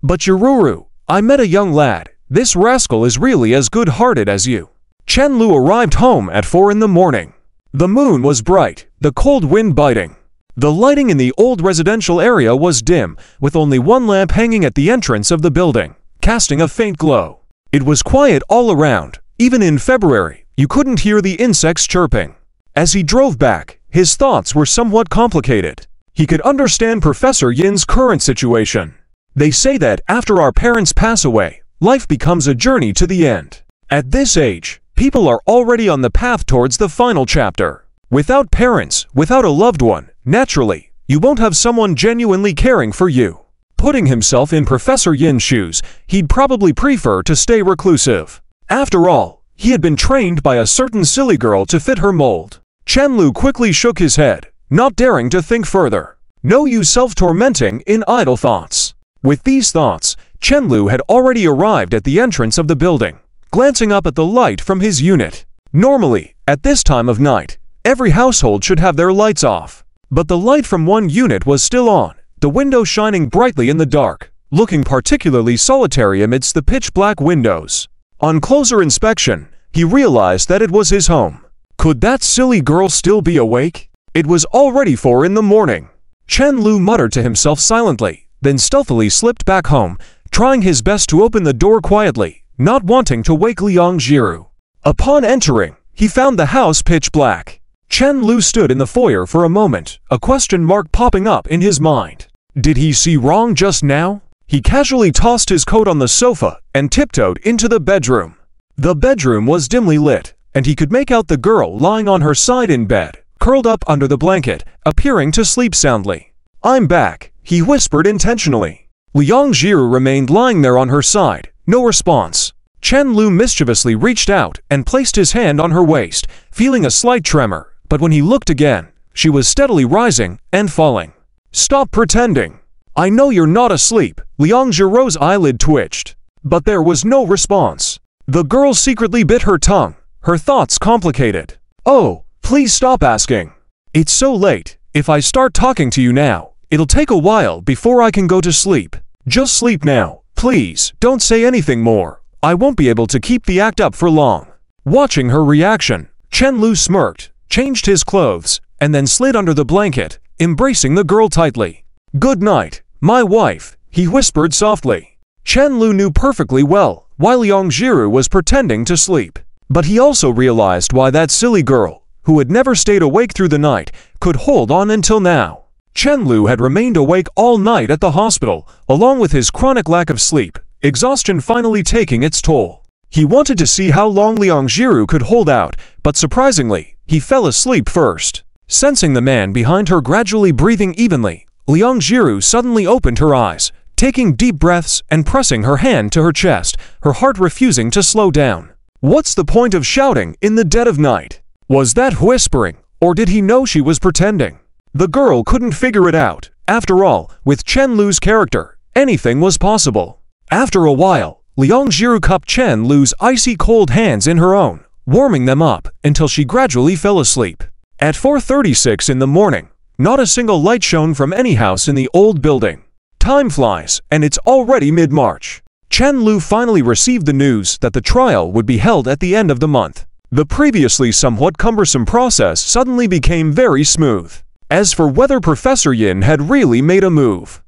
But Yururu, I met a young lad. This rascal is really as good-hearted as you. Chen Lu arrived home at 4 in the morning. The moon was bright, the cold wind biting. The lighting in the old residential area was dim, with only 1 lamp hanging at the entrance of the building, casting a faint glow. It was quiet all around. Even in February, you couldn't hear the insects chirping. As he drove back, his thoughts were somewhat complicated. He could understand Professor Yin's current situation. They say that after our parents pass away, life becomes a journey to the end. At this age, people are already on the path towards the final chapter. Without parents, without a loved one, naturally, you won't have someone genuinely caring for you. Putting himself in Professor Yin's shoes, he'd probably prefer to stay reclusive. After all, he had been trained by a certain silly girl to fit her mold. Chen-Lu quickly shook his head, not daring to think further. No use self-tormenting in idle thoughts. With these thoughts, Chen-Lu had already arrived at the entrance of the building, glancing up at the light from his unit. Normally, at this time of night, every household should have their lights off. But the light from one unit was still on, the window shining brightly in the dark, looking particularly solitary amidst the pitch-black windows. On closer inspection, he realized that it was his home. Could that silly girl still be awake? It was already 4 in the morning. Chen-Lu muttered to himself silently, then stealthily slipped back home, trying his best to open the door quietly, not wanting to wake Liang Jiru. Upon entering, he found the house pitch black. Chen-Lu stood in the foyer for a moment, a question mark popping up in his mind. Did he see wrong just now? He casually tossed his coat on the sofa and tiptoed into the bedroom. The bedroom was dimly lit, and he could make out the girl lying on her side in bed, curled up under the blanket, appearing to sleep soundly. "I'm back," he whispered intentionally. Liang Jiru remained lying there on her side, no response. Chen-Lu mischievously reached out and placed his hand on her waist, feeling a slight tremor, but when he looked again, she was steadily rising and falling. "Stop pretending. I know you're not asleep." Liang Jiru's eyelid twitched, but there was no response. The girl secretly bit her tongue, her thoughts complicated. "Oh, please stop asking. It's so late. If I start talking to you now, it'll take a while before I can go to sleep. Just sleep now, please. Don't say anything more. I won't be able to keep the act up for long." Watching her reaction, Chen-Lu smirked, changed his clothes, and then slid under the blanket, embracing the girl tightly. "Good night, my wife," he whispered softly. Chen-Lu knew perfectly well why Liang Jiru was pretending to sleep. But he also realized why that silly girl, who had never stayed awake through the night, could hold on until now. Chen-Lu had remained awake all night at the hospital, along with his chronic lack of sleep, exhaustion finally taking its toll. He wanted to see how long Liang Jiru could hold out, but surprisingly, he fell asleep first. Sensing the man behind her gradually breathing evenly, Liang Jiru suddenly opened her eyes, taking deep breaths and pressing her hand to her chest, her heart refusing to slow down. What's the point of shouting in the dead of night? Was that whispering, or did he know she was pretending? The girl couldn't figure it out. After all, with Chen-Lu's character, anything was possible. After a while, Liang Jiru cupped Chen-Lu's icy cold hands in her own, warming them up until she gradually fell asleep. At 4:36 in the morning, not a single light shone from any house in the old building. Time flies, and it's already mid-March. Chen-Lu finally received the news that the trial would be held at the end of the month. The previously somewhat cumbersome process suddenly became very smooth. As for whether Professor Yin had really made a move,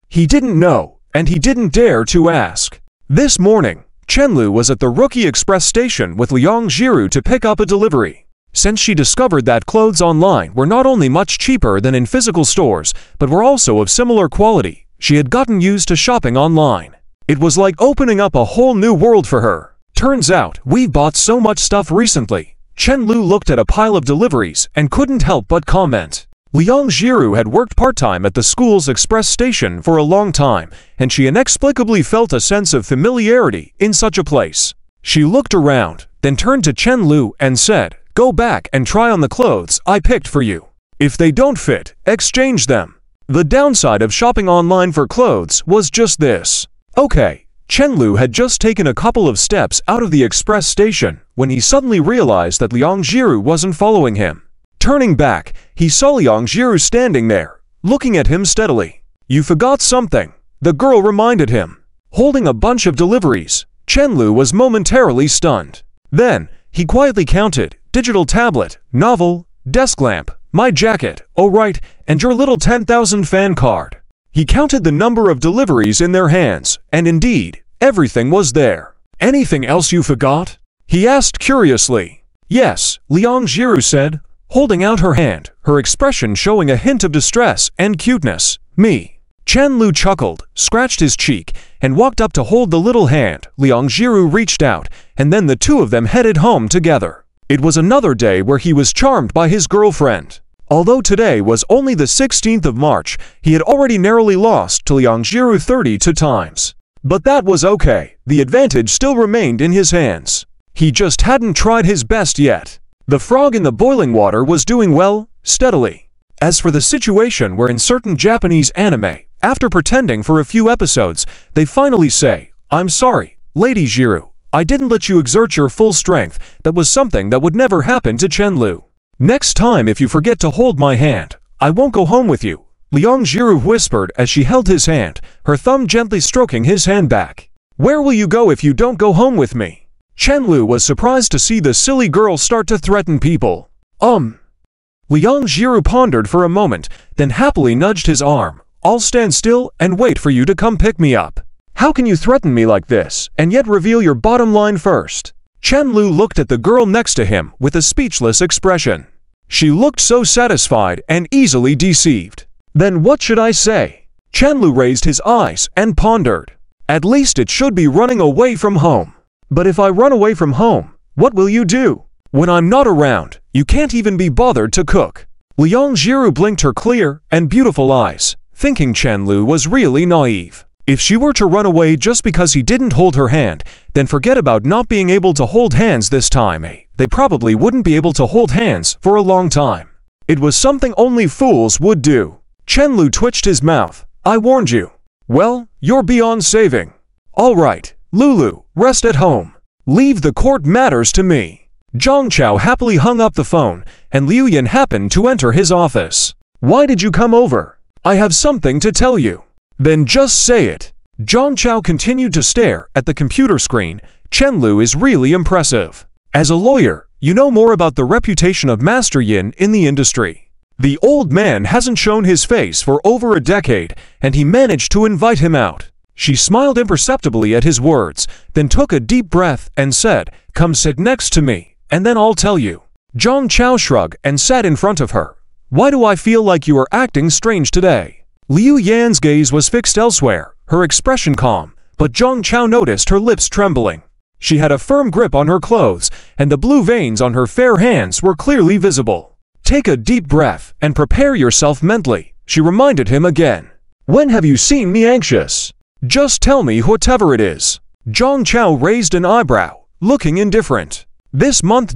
he didn't know, and he didn't dare to ask. This morning, Chen-Lu was at the Rookie Express station with Liang Jiru to pick up a delivery. Since she discovered that clothes online were not only much cheaper than in physical stores, but were also of similar quality, she had gotten used to shopping online. It was like opening up a whole new world for her. Turns out, we've bought so much stuff recently. Chen-Lu looked at a pile of deliveries and couldn't help but comment. Liang Jiru had worked part-time at the school's express station for a long time, and she inexplicably felt a sense of familiarity in such a place. She looked around, then turned to Chen-Lu and said, "Go back and try on the clothes I picked for you. If they don't fit, exchange them." The downside of shopping online for clothes was just this. Okay, Chen-Lu had just taken a couple of steps out of the express station when he suddenly realized that Liang Jiru wasn't following him. Turning back, he saw Liang Jiru standing there, looking at him steadily. "You forgot something," the girl reminded him. Holding a bunch of deliveries, Chen-Lu was momentarily stunned. Then, he quietly counted, digital tablet, novel, desk lamp, my jacket, oh right, and your little 10,000 fan card. He counted the number of deliveries in their hands, and indeed, everything was there. "Anything else you forgot?" he asked curiously. "Yes," Liang Jiru said, holding out her hand, her expression showing a hint of distress and cuteness. "Me." Chen-Lu chuckled, scratched his cheek, and walked up to hold the little hand. Liang Jiru reached out, and then the two of them headed home together. It was another day where he was charmed by his girlfriend. Although today was only the 16th of March, he had already narrowly lost to Liang Jiru 32 times. But that was okay, the advantage still remained in his hands. He just hadn't tried his best yet. The frog in the boiling water was doing well, steadily. As for the situation where in certain Japanese anime, after pretending for a few episodes, they finally say, "I'm sorry, Lady Jiru, I didn't let you exert your full strength," that was something that would never happen to Chenlu. "Next time if you forget to hold my hand, I won't go home with you," Liang Jiru whispered as she held his hand, her thumb gently stroking his hand back. "Where will you go if you don't go home with me?" Chenlu was surprised to see the silly girl start to threaten people. Liang Jiru pondered for a moment, then happily nudged his arm. "I'll stand still and wait for you to come pick me up." "How can you threaten me like this, and yet reveal your bottom line first?" Chenlu looked at the girl next to him with a speechless expression. She looked so satisfied and easily deceived. "Then what should I say?" Chenlu raised his eyes and pondered. "At least it should be running away from home." "But if I run away from home, what will you do? When I'm not around, you can't even be bothered to cook." Liang Jiru blinked her clear and beautiful eyes, thinking Chenlu was really naive. If she were to run away just because he didn't hold her hand, then forget about not being able to hold hands this time. They probably wouldn't be able to hold hands for a long time. It was something only fools would do. Chenlu twitched his mouth. "I warned you." "Well, you're beyond saving." "All right, Lulu, rest at home. Leave the court matters to me." Zhang Chao happily hung up the phone, and Liu Yan happened to enter his office. "Why did you come over?" "I have something to tell you." "Then just say it." Zhang Chao continued to stare at the computer screen. Chenlu is really impressive. As a lawyer, you know more about the reputation of Master Yin in the industry. The old man hasn't shown his face for over a decade, and he managed to invite him out. She smiled imperceptibly at his words, then took a deep breath and said, "Come sit next to me, and then I'll tell you." Zhang Chao shrugged and sat in front of her. "Why do I feel like you are acting strange today?" Liu Yan's gaze was fixed elsewhere, her expression calm, but Zhang Chao noticed her lips trembling. She had a firm grip on her clothes, and the blue veins on her fair hands were clearly visible. "Take a deep breath and prepare yourself mentally," she reminded him again. "When have you seen me anxious? Just tell me whatever it is." Zhang Chao raised an eyebrow, looking indifferent. "This month ...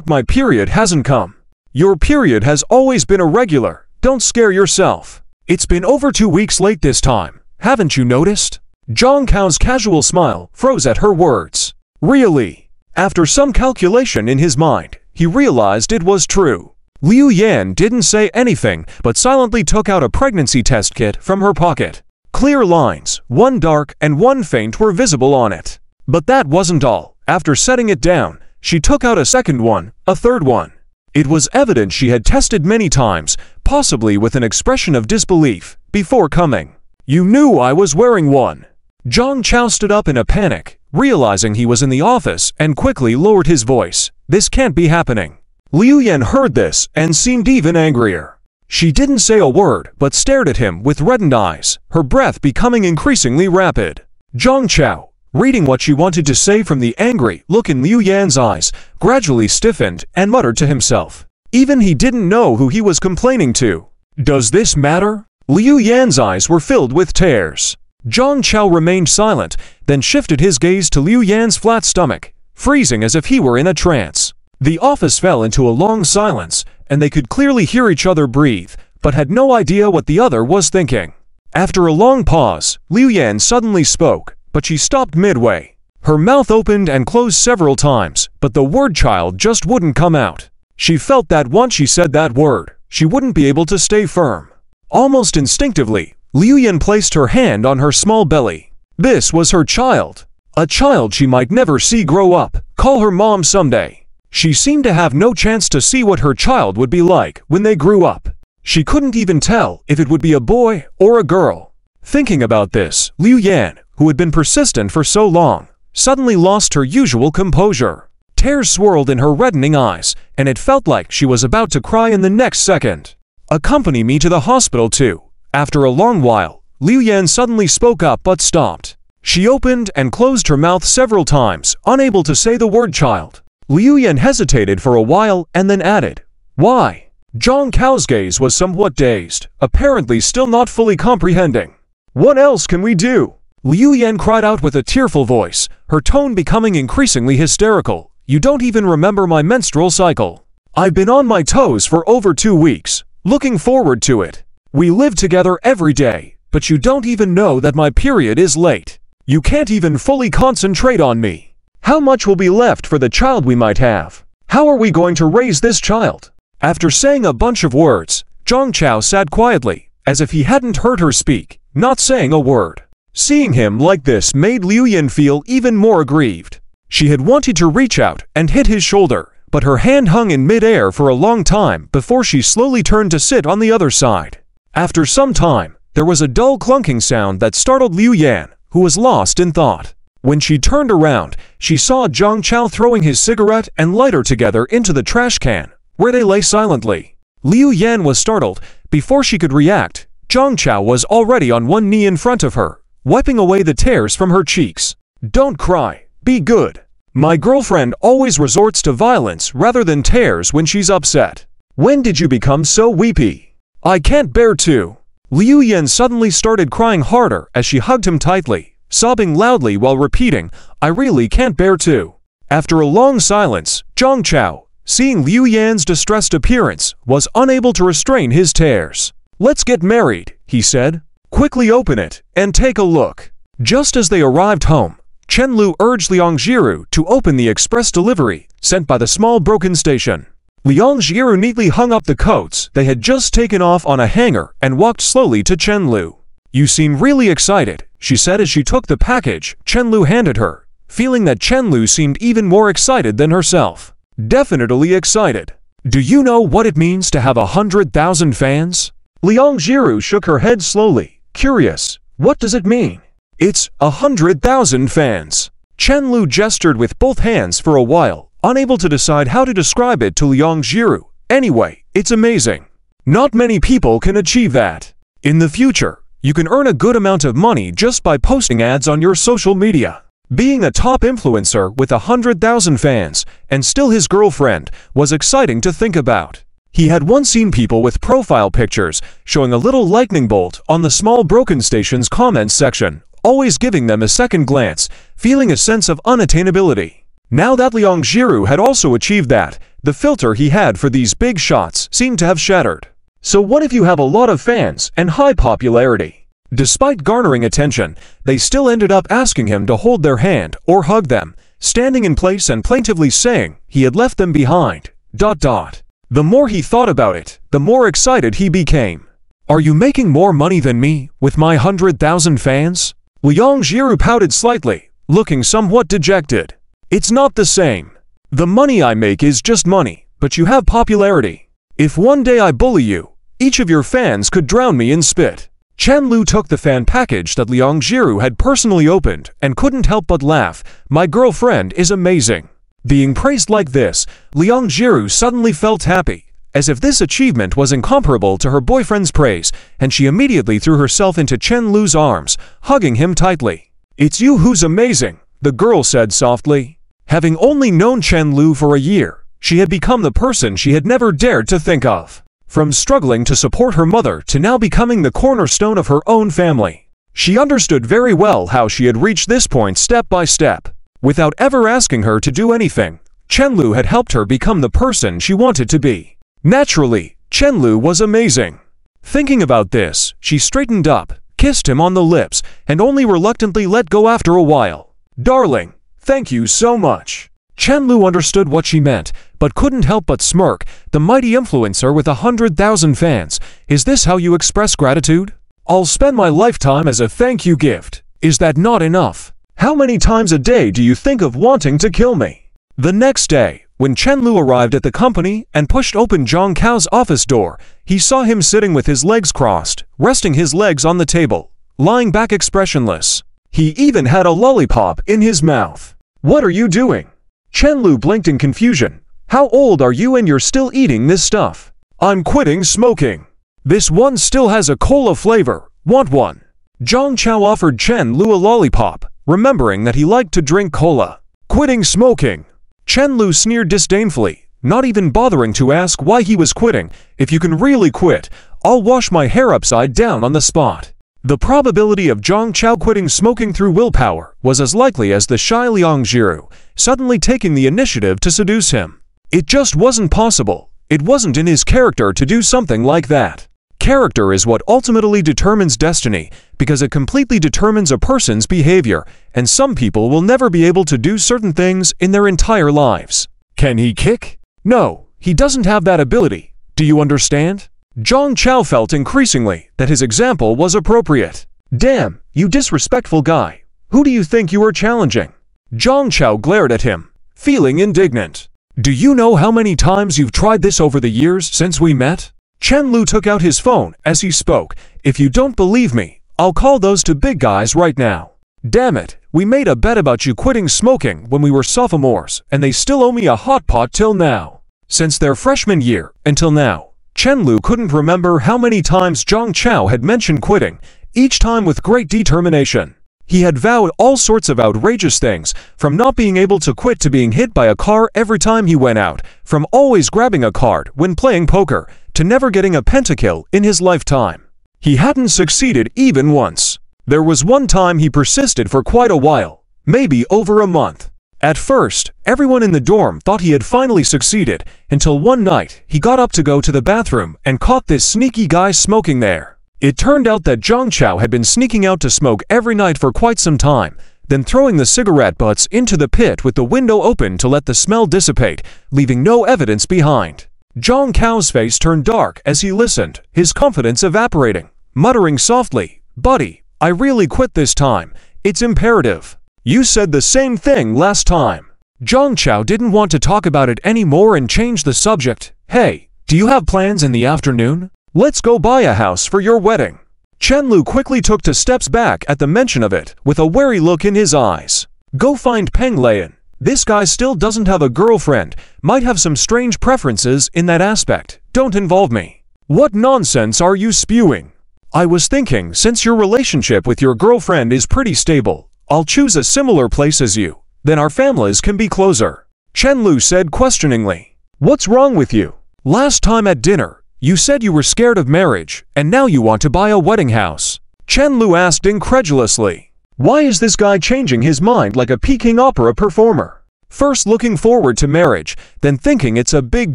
my period hasn't come." "Your period has always been irregular, don't scare yourself. It's been over 2 weeks late this time, haven't you noticed?" Zhang Chao's casual smile froze at her words. "Really?" After some calculation in his mind, he realized it was true. Liu Yan didn't say anything but silently took out a pregnancy test kit from her pocket. Clear lines, one dark and one faint, were visible on it. But that wasn't all. After setting it down, she took out a second one, a third one. It was evident she had tested many times, possibly with an expression of disbelief, before coming. "You knew I was wearing one." Zhang Chao stood up in a panic, realizing he was in the office, and quickly lowered his voice. "This can't be happening." Liu Yan heard this and seemed even angrier. She didn't say a word but stared at him with reddened eyes, her breath becoming increasingly rapid. Zhang Chao, reading what she wanted to say from the angry look in Liu Yan's eyes, gradually stiffened and muttered to himself. Even he didn't know who he was complaining to. "Does this matter?" Liu Yan's eyes were filled with tears. Zhang Chao remained silent, then shifted his gaze to Liu Yan's flat stomach, freezing as if he were in a trance. The office fell into a long silence, and they could clearly hear each other breathe, but had no idea what the other was thinking. After a long pause, Liu Yan suddenly spoke, but she stopped midway. Her mouth opened and closed several times, but the word "child" just wouldn't come out. She felt that once she said that word, she wouldn't be able to stay firm. Almost instinctively, Liu Yan placed her hand on her small belly. This was her child. A child she might never see grow up, call her mom someday. She seemed to have no chance to see what her child would be like when they grew up. She couldn't even tell if it would be a boy or a girl. Thinking about this, Liu Yan, who had been persistent for so long, suddenly lost her usual composure. Tears swirled in her reddening eyes, and it felt like she was about to cry in the next second. "Accompany me to the hospital too." After a long while, Liu Yan suddenly spoke up but stopped. She opened and closed her mouth several times, unable to say the word "child." Liu Yan hesitated for a while and then added, "Why?" Zhang Cao's gaze was somewhat dazed, apparently still not fully comprehending. "What else can we do?" Liu Yan cried out with a tearful voice, her tone becoming increasingly hysterical. "You don't even remember my menstrual cycle. I've been on my toes for over 2 weeks, looking forward to it. We live together every day, but you don't even know that my period is late. You can't even fully concentrate on me. How much will be left for the child we might have? How are we going to raise this child?" After saying a bunch of words, Zhang Cao sat quietly, as if he hadn't heard her speak, not saying a word. Seeing him like this made Liu Yan feel even more aggrieved. She had wanted to reach out and hit his shoulder, but her hand hung in mid-air for a long time before she slowly turned to sit on the other side. After some time, there was a dull clunking sound that startled Liu Yan, who was lost in thought. When she turned around, she saw Zhang Cao throwing his cigarette and lighter together into the trash can, where they lay silently. Liu Yan was startled. Before she could react, Zhang Cao was already on one knee in front of her, wiping away the tears from her cheeks. "Don't cry, be good. My girlfriend always resorts to violence rather than tears when she's upset. When did you become so weepy? I can't bear to." Liu Yan suddenly started crying harder as she hugged him tightly, sobbing loudly while repeating, "I really can't bear to." After a long silence, Zhang Cao, seeing Liu Yan's distressed appearance, was unable to restrain his tears. "Let's get married," he said. "Quickly open it and take a look." Just as they arrived home, Chen Lu urged Liang Jiru to open the express delivery sent by the small broken station. Liang Jiru neatly hung up the coats they had just taken off on a hanger and walked slowly to Chen Lu. "You seem really excited," she said as she took the package Chen Lu handed her, feeling that Chen Lu seemed even more excited than herself. "Definitely excited. Do you know what it means to have 100,000 fans?" Liang Jiru shook her head slowly, curious. "What does it mean?" "It's 100,000 fans." Chen Lu gestured with both hands for a while, unable to decide how to describe it to Liang Jiru. "Anyway, it's amazing. Not many people can achieve that. In the future, you can earn a good amount of money just by posting ads on your social media." Being a top influencer with 100,000 fans, and still his girlfriend, was exciting to think about. He had once seen people with profile pictures showing a little lightning bolt on the small broken station's comments section, always giving them a second glance, feeling a sense of unattainability. Now that Liang Jiru had also achieved that, the filter he had for these big shots seemed to have shattered. So what if you have a lot of fans and high popularity? Despite garnering attention, they still ended up asking him to hold their hand or hug them, standing in place and plaintively saying he had left them behind. The more he thought about it, the more excited he became. "Are you making more money than me, with my 100,000 fans?" Liang Jiru pouted slightly, looking somewhat dejected. "It's not the same. The money I make is just money, but you have popularity. If one day I bully you, each of your fans could drown me in spit." Chen Lu took the fan package that Liang Jiru had personally opened and couldn't help but laugh. "My girlfriend is amazing." Being praised like this, Liang Jiru suddenly felt happy, as if this achievement was incomparable to her boyfriend's praise, and she immediately threw herself into Chen Lu's arms, hugging him tightly. "It's you who's amazing," the girl said softly. Having only known Chen Lu for a year, she had become the person she had never dared to think of. From struggling to support her mother to now becoming the cornerstone of her own family. She understood very well how she had reached this point step by step. Without ever asking her to do anything, Chen Lu had helped her become the person she wanted to be. Naturally, Chen Lu was amazing. Thinking about this, she straightened up, kissed him on the lips, and only reluctantly let go after a while. "Darling, thank you so much." Chen Lu understood what she meant, but couldn't help but smirk. The mighty influencer with 100,000 fans. Is this how you express gratitude? "I'll spend my lifetime as a thank you gift. Is that not enough? How many times a day do you think of wanting to kill me?" The next day, when Chen Lu arrived at the company and pushed open Zhang Cao's office door, he saw him sitting with his legs crossed, resting his legs on the table, lying back expressionless. He even had a lollipop in his mouth. "What are you doing?" Chen Lu blinked in confusion. "How old are you and you're still eating this stuff?" "I'm quitting smoking. This one still has a cola flavor. Want one?" Zhang Cao offered Chen Lu a lollipop, remembering that he liked to drink cola. "Quitting smoking?" Chen Lu sneered disdainfully, not even bothering to ask why he was quitting. If you can really quit, I'll wash my hair upside down on the spot. The probability of Zhang Chao quitting smoking through willpower was as likely as the shy Liang Jiru suddenly taking the initiative to seduce him. It just wasn't possible. It wasn't in his character to do something like that. Character is what ultimately determines destiny, because it completely determines a person's behavior, and some people will never be able to do certain things in their entire lives. Can he kick? No, he doesn't have that ability. Do you understand? Zhang Chao felt increasingly that his example was appropriate. Damn, you disrespectful guy. Who do you think you are challenging? Zhang Chao glared at him, feeling indignant. Do you know how many times you've tried this over the years since we met? Chen Lu took out his phone as he spoke. If you don't believe me, I'll call those two big guys right now. Damn it, we made a bet about you quitting smoking when we were sophomores, and they still owe me a hot pot till now. Since their freshman year until now, Chen Lu couldn't remember how many times Zhang Chao had mentioned quitting, each time with great determination. He had vowed all sorts of outrageous things, from not being able to quit to being hit by a car every time he went out, from always grabbing a card when playing poker, to never getting a pentakill in his lifetime. He hadn't succeeded even once. There was one time he persisted for quite a while, maybe over a month. At first, everyone in the dorm thought he had finally succeeded, until one night he got up to go to the bathroom and caught this sneaky guy smoking there. It turned out that Zhang Chao had been sneaking out to smoke every night for quite some time, then throwing the cigarette butts into the pit with the window open to let the smell dissipate, leaving no evidence behind. Zhang Chao's face turned dark as he listened, his confidence evaporating, muttering softly, "Buddy, I really quit this time. It's imperative. You said the same thing last time." Zhang Chao didn't want to talk about it anymore and changed the subject. "Hey, do you have plans in the afternoon? Let's go buy a house for your wedding." Chen Lu quickly took 2 steps back at the mention of it, with a wary look in his eyes. Go find Peng Lian. This guy still doesn't have a girlfriend, might have some strange preferences in that aspect. Don't involve me. What nonsense are you spewing? I was thinking, since your relationship with your girlfriend is pretty stable, I'll choose a similar place as you. Then our families can be closer. Chen Lu said questioningly. What's wrong with you? Last time at dinner, you said you were scared of marriage, and now you want to buy a wedding house. Chen Lu asked incredulously. Why is this guy changing his mind like a Peking opera performer? First looking forward to marriage, then thinking it's a big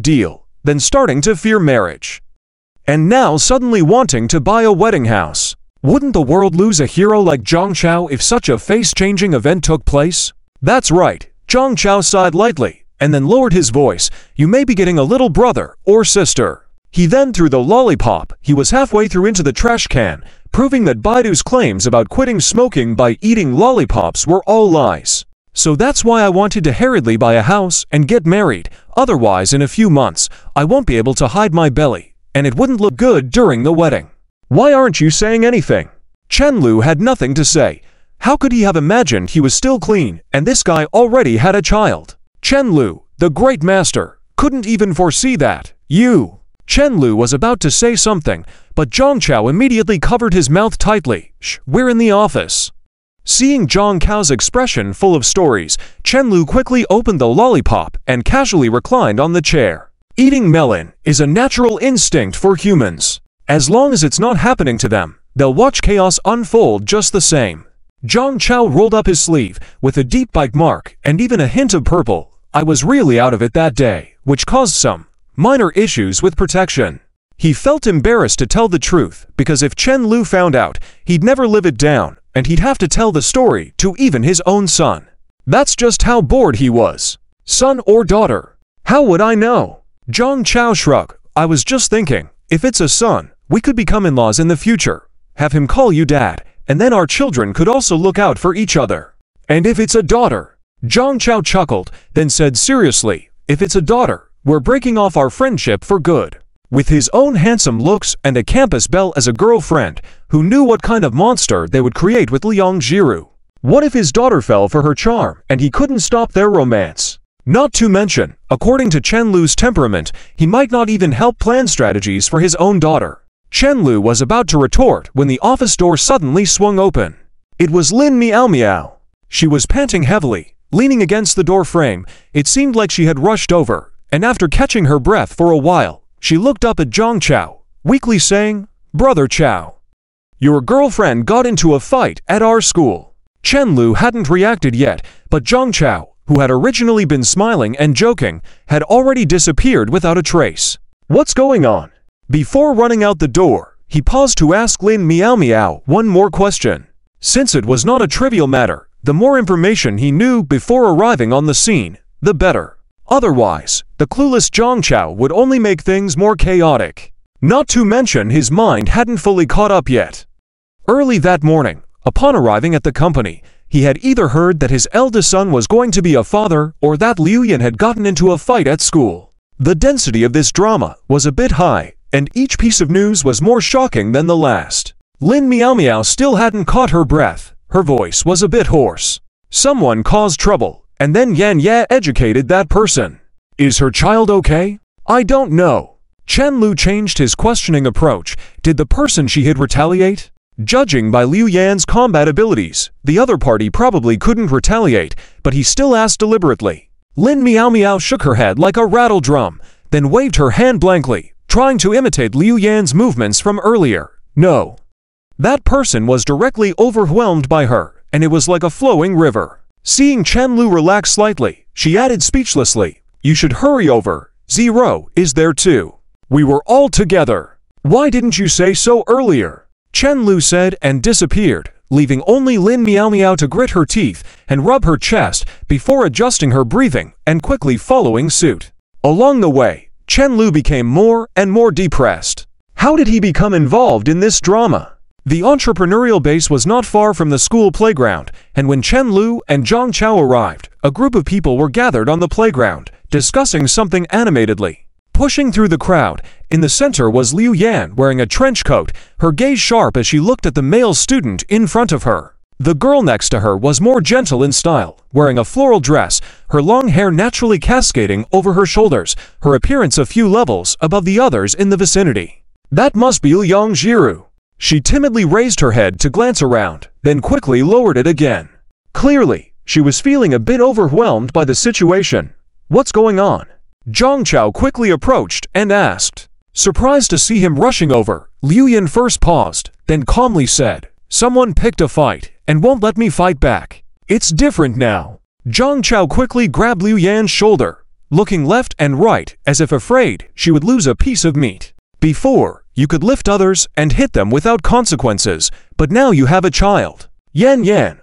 deal, then starting to fear marriage. And now suddenly wanting to buy a wedding house. Wouldn't the world lose a hero like Zhang Chao if such a face-changing event took place? That's right, Zhang Chao sighed lightly, and then lowered his voice. You may be getting a little brother or sister. He then threw the lollipop he was halfway through into the trash can, proving that Baidu's claims about quitting smoking by eating lollipops were all lies. So that's why I wanted to hurriedly buy a house and get married, otherwise in a few months, I won't be able to hide my belly, and it wouldn't look good during the wedding. Why aren't you saying anything? Chen Lu had nothing to say. How could he have imagined he was still clean, and this guy already had a child? Chen Lu, the great master, couldn't even foresee that. Chen Lu was about to say something, but Zhang Chao immediately covered his mouth tightly. Shh, we're in the office. Seeing Zhang Chao's expression full of stories, Chen Lu quickly opened the lollipop and casually reclined on the chair. Eating melon is a natural instinct for humans. As long as it's not happening to them, they'll watch chaos unfold just the same. Zhang Chao rolled up his sleeve with a deep bite mark and even a hint of purple. I was really out of it that day, which caused some minor issues with protection. He felt embarrassed to tell the truth, because if Chen Lu found out, he'd never live it down, and he'd have to tell the story to even his own son. That's just how bored he was. Son or daughter? How would I know? Zhang Chao shrugged. I was just thinking, if it's a son, we could become in-laws in the future. Have him call you dad, and then our children could also look out for each other. And if it's a daughter? Zhang Chao chuckled, then said seriously, if it's a daughter, we're breaking off our friendship for good. With his own handsome looks and a campus belle as a girlfriend, who knew what kind of monster they would create with Liang Jiru? What if his daughter fell for her charm and he couldn't stop their romance? Not to mention, according to Chen Lu's temperament, he might not even help plan strategies for his own daughter. Chen Lu was about to retort when the office door suddenly swung open. It was Lin Miao Miao. She was panting heavily, leaning against the door frame. It seemed like she had rushed over, and after catching her breath for a while, she looked up at Zhang Chao, weakly saying, "Brother Chao, your girlfriend got into a fight at our school." Chen Lu hadn't reacted yet, but Zhang Chao, who had originally been smiling and joking, had already disappeared without a trace. "What's going on?" Before running out the door, he paused to ask Lin Miao Miao one more question. Since it was not a trivial matter, the more information he knew before arriving on the scene, the better. Otherwise, the clueless Zhang Chao would only make things more chaotic. Not to mention his mind hadn't fully caught up yet. Early that morning, upon arriving at the company, he had either heard that his eldest son was going to be a father or that Liu Yan had gotten into a fight at school. The density of this drama was a bit high, and each piece of news was more shocking than the last. Lin Miao Miao still hadn't caught her breath. Her voice was a bit hoarse. Someone caused trouble, and then Yan Ye educated that person. Is her child okay? I don't know. Chen Lu changed his questioning approach. Did the person she hit retaliate? Judging by Liu Yan's combat abilities, the other party probably couldn't retaliate, but he still asked deliberately. Lin Miao Miao shook her head like a rattle drum, then waved her hand blankly, trying to imitate Liu Yan's movements from earlier. No. That person was directly overwhelmed by her, and it was like a flowing river. Seeing Chen Lu relax slightly, she added speechlessly, "You should hurry over. Zero is there too. We were all together. Why didn't you say so earlier?" Chen Lu said and disappeared, leaving only Lin Miao Miao to grit her teeth and rub her chest before adjusting her breathing and quickly following suit. Along the way, Chen Lu became more and more depressed. How did he become involved in this drama? The entrepreneurial base was not far from the school playground, and when Chen Lu and Zhang Chao arrived, a group of people were gathered on the playground, discussing something animatedly. Pushing through the crowd, in the center was Liu Yan wearing a trench coat, her gaze sharp as she looked at the male student in front of her. The girl next to her was more gentle in style, wearing a floral dress, her long hair naturally cascading over her shoulders, her appearance a few levels above the others in the vicinity. That must be Liang Jiru. She timidly raised her head to glance around, then quickly lowered it again. Clearly, she was feeling a bit overwhelmed by the situation. What's going on? Zhang Chao quickly approached and asked. Surprised to see him rushing over, Liu Yan first paused, then calmly said, "Someone picked a fight and won't let me fight back. It's different now." Zhang Chao quickly grabbed Liu Yan's shoulder, looking left and right as if afraid she would lose a piece of meat. Before, you could lift others and hit them without consequences, but now you have a child. Yan,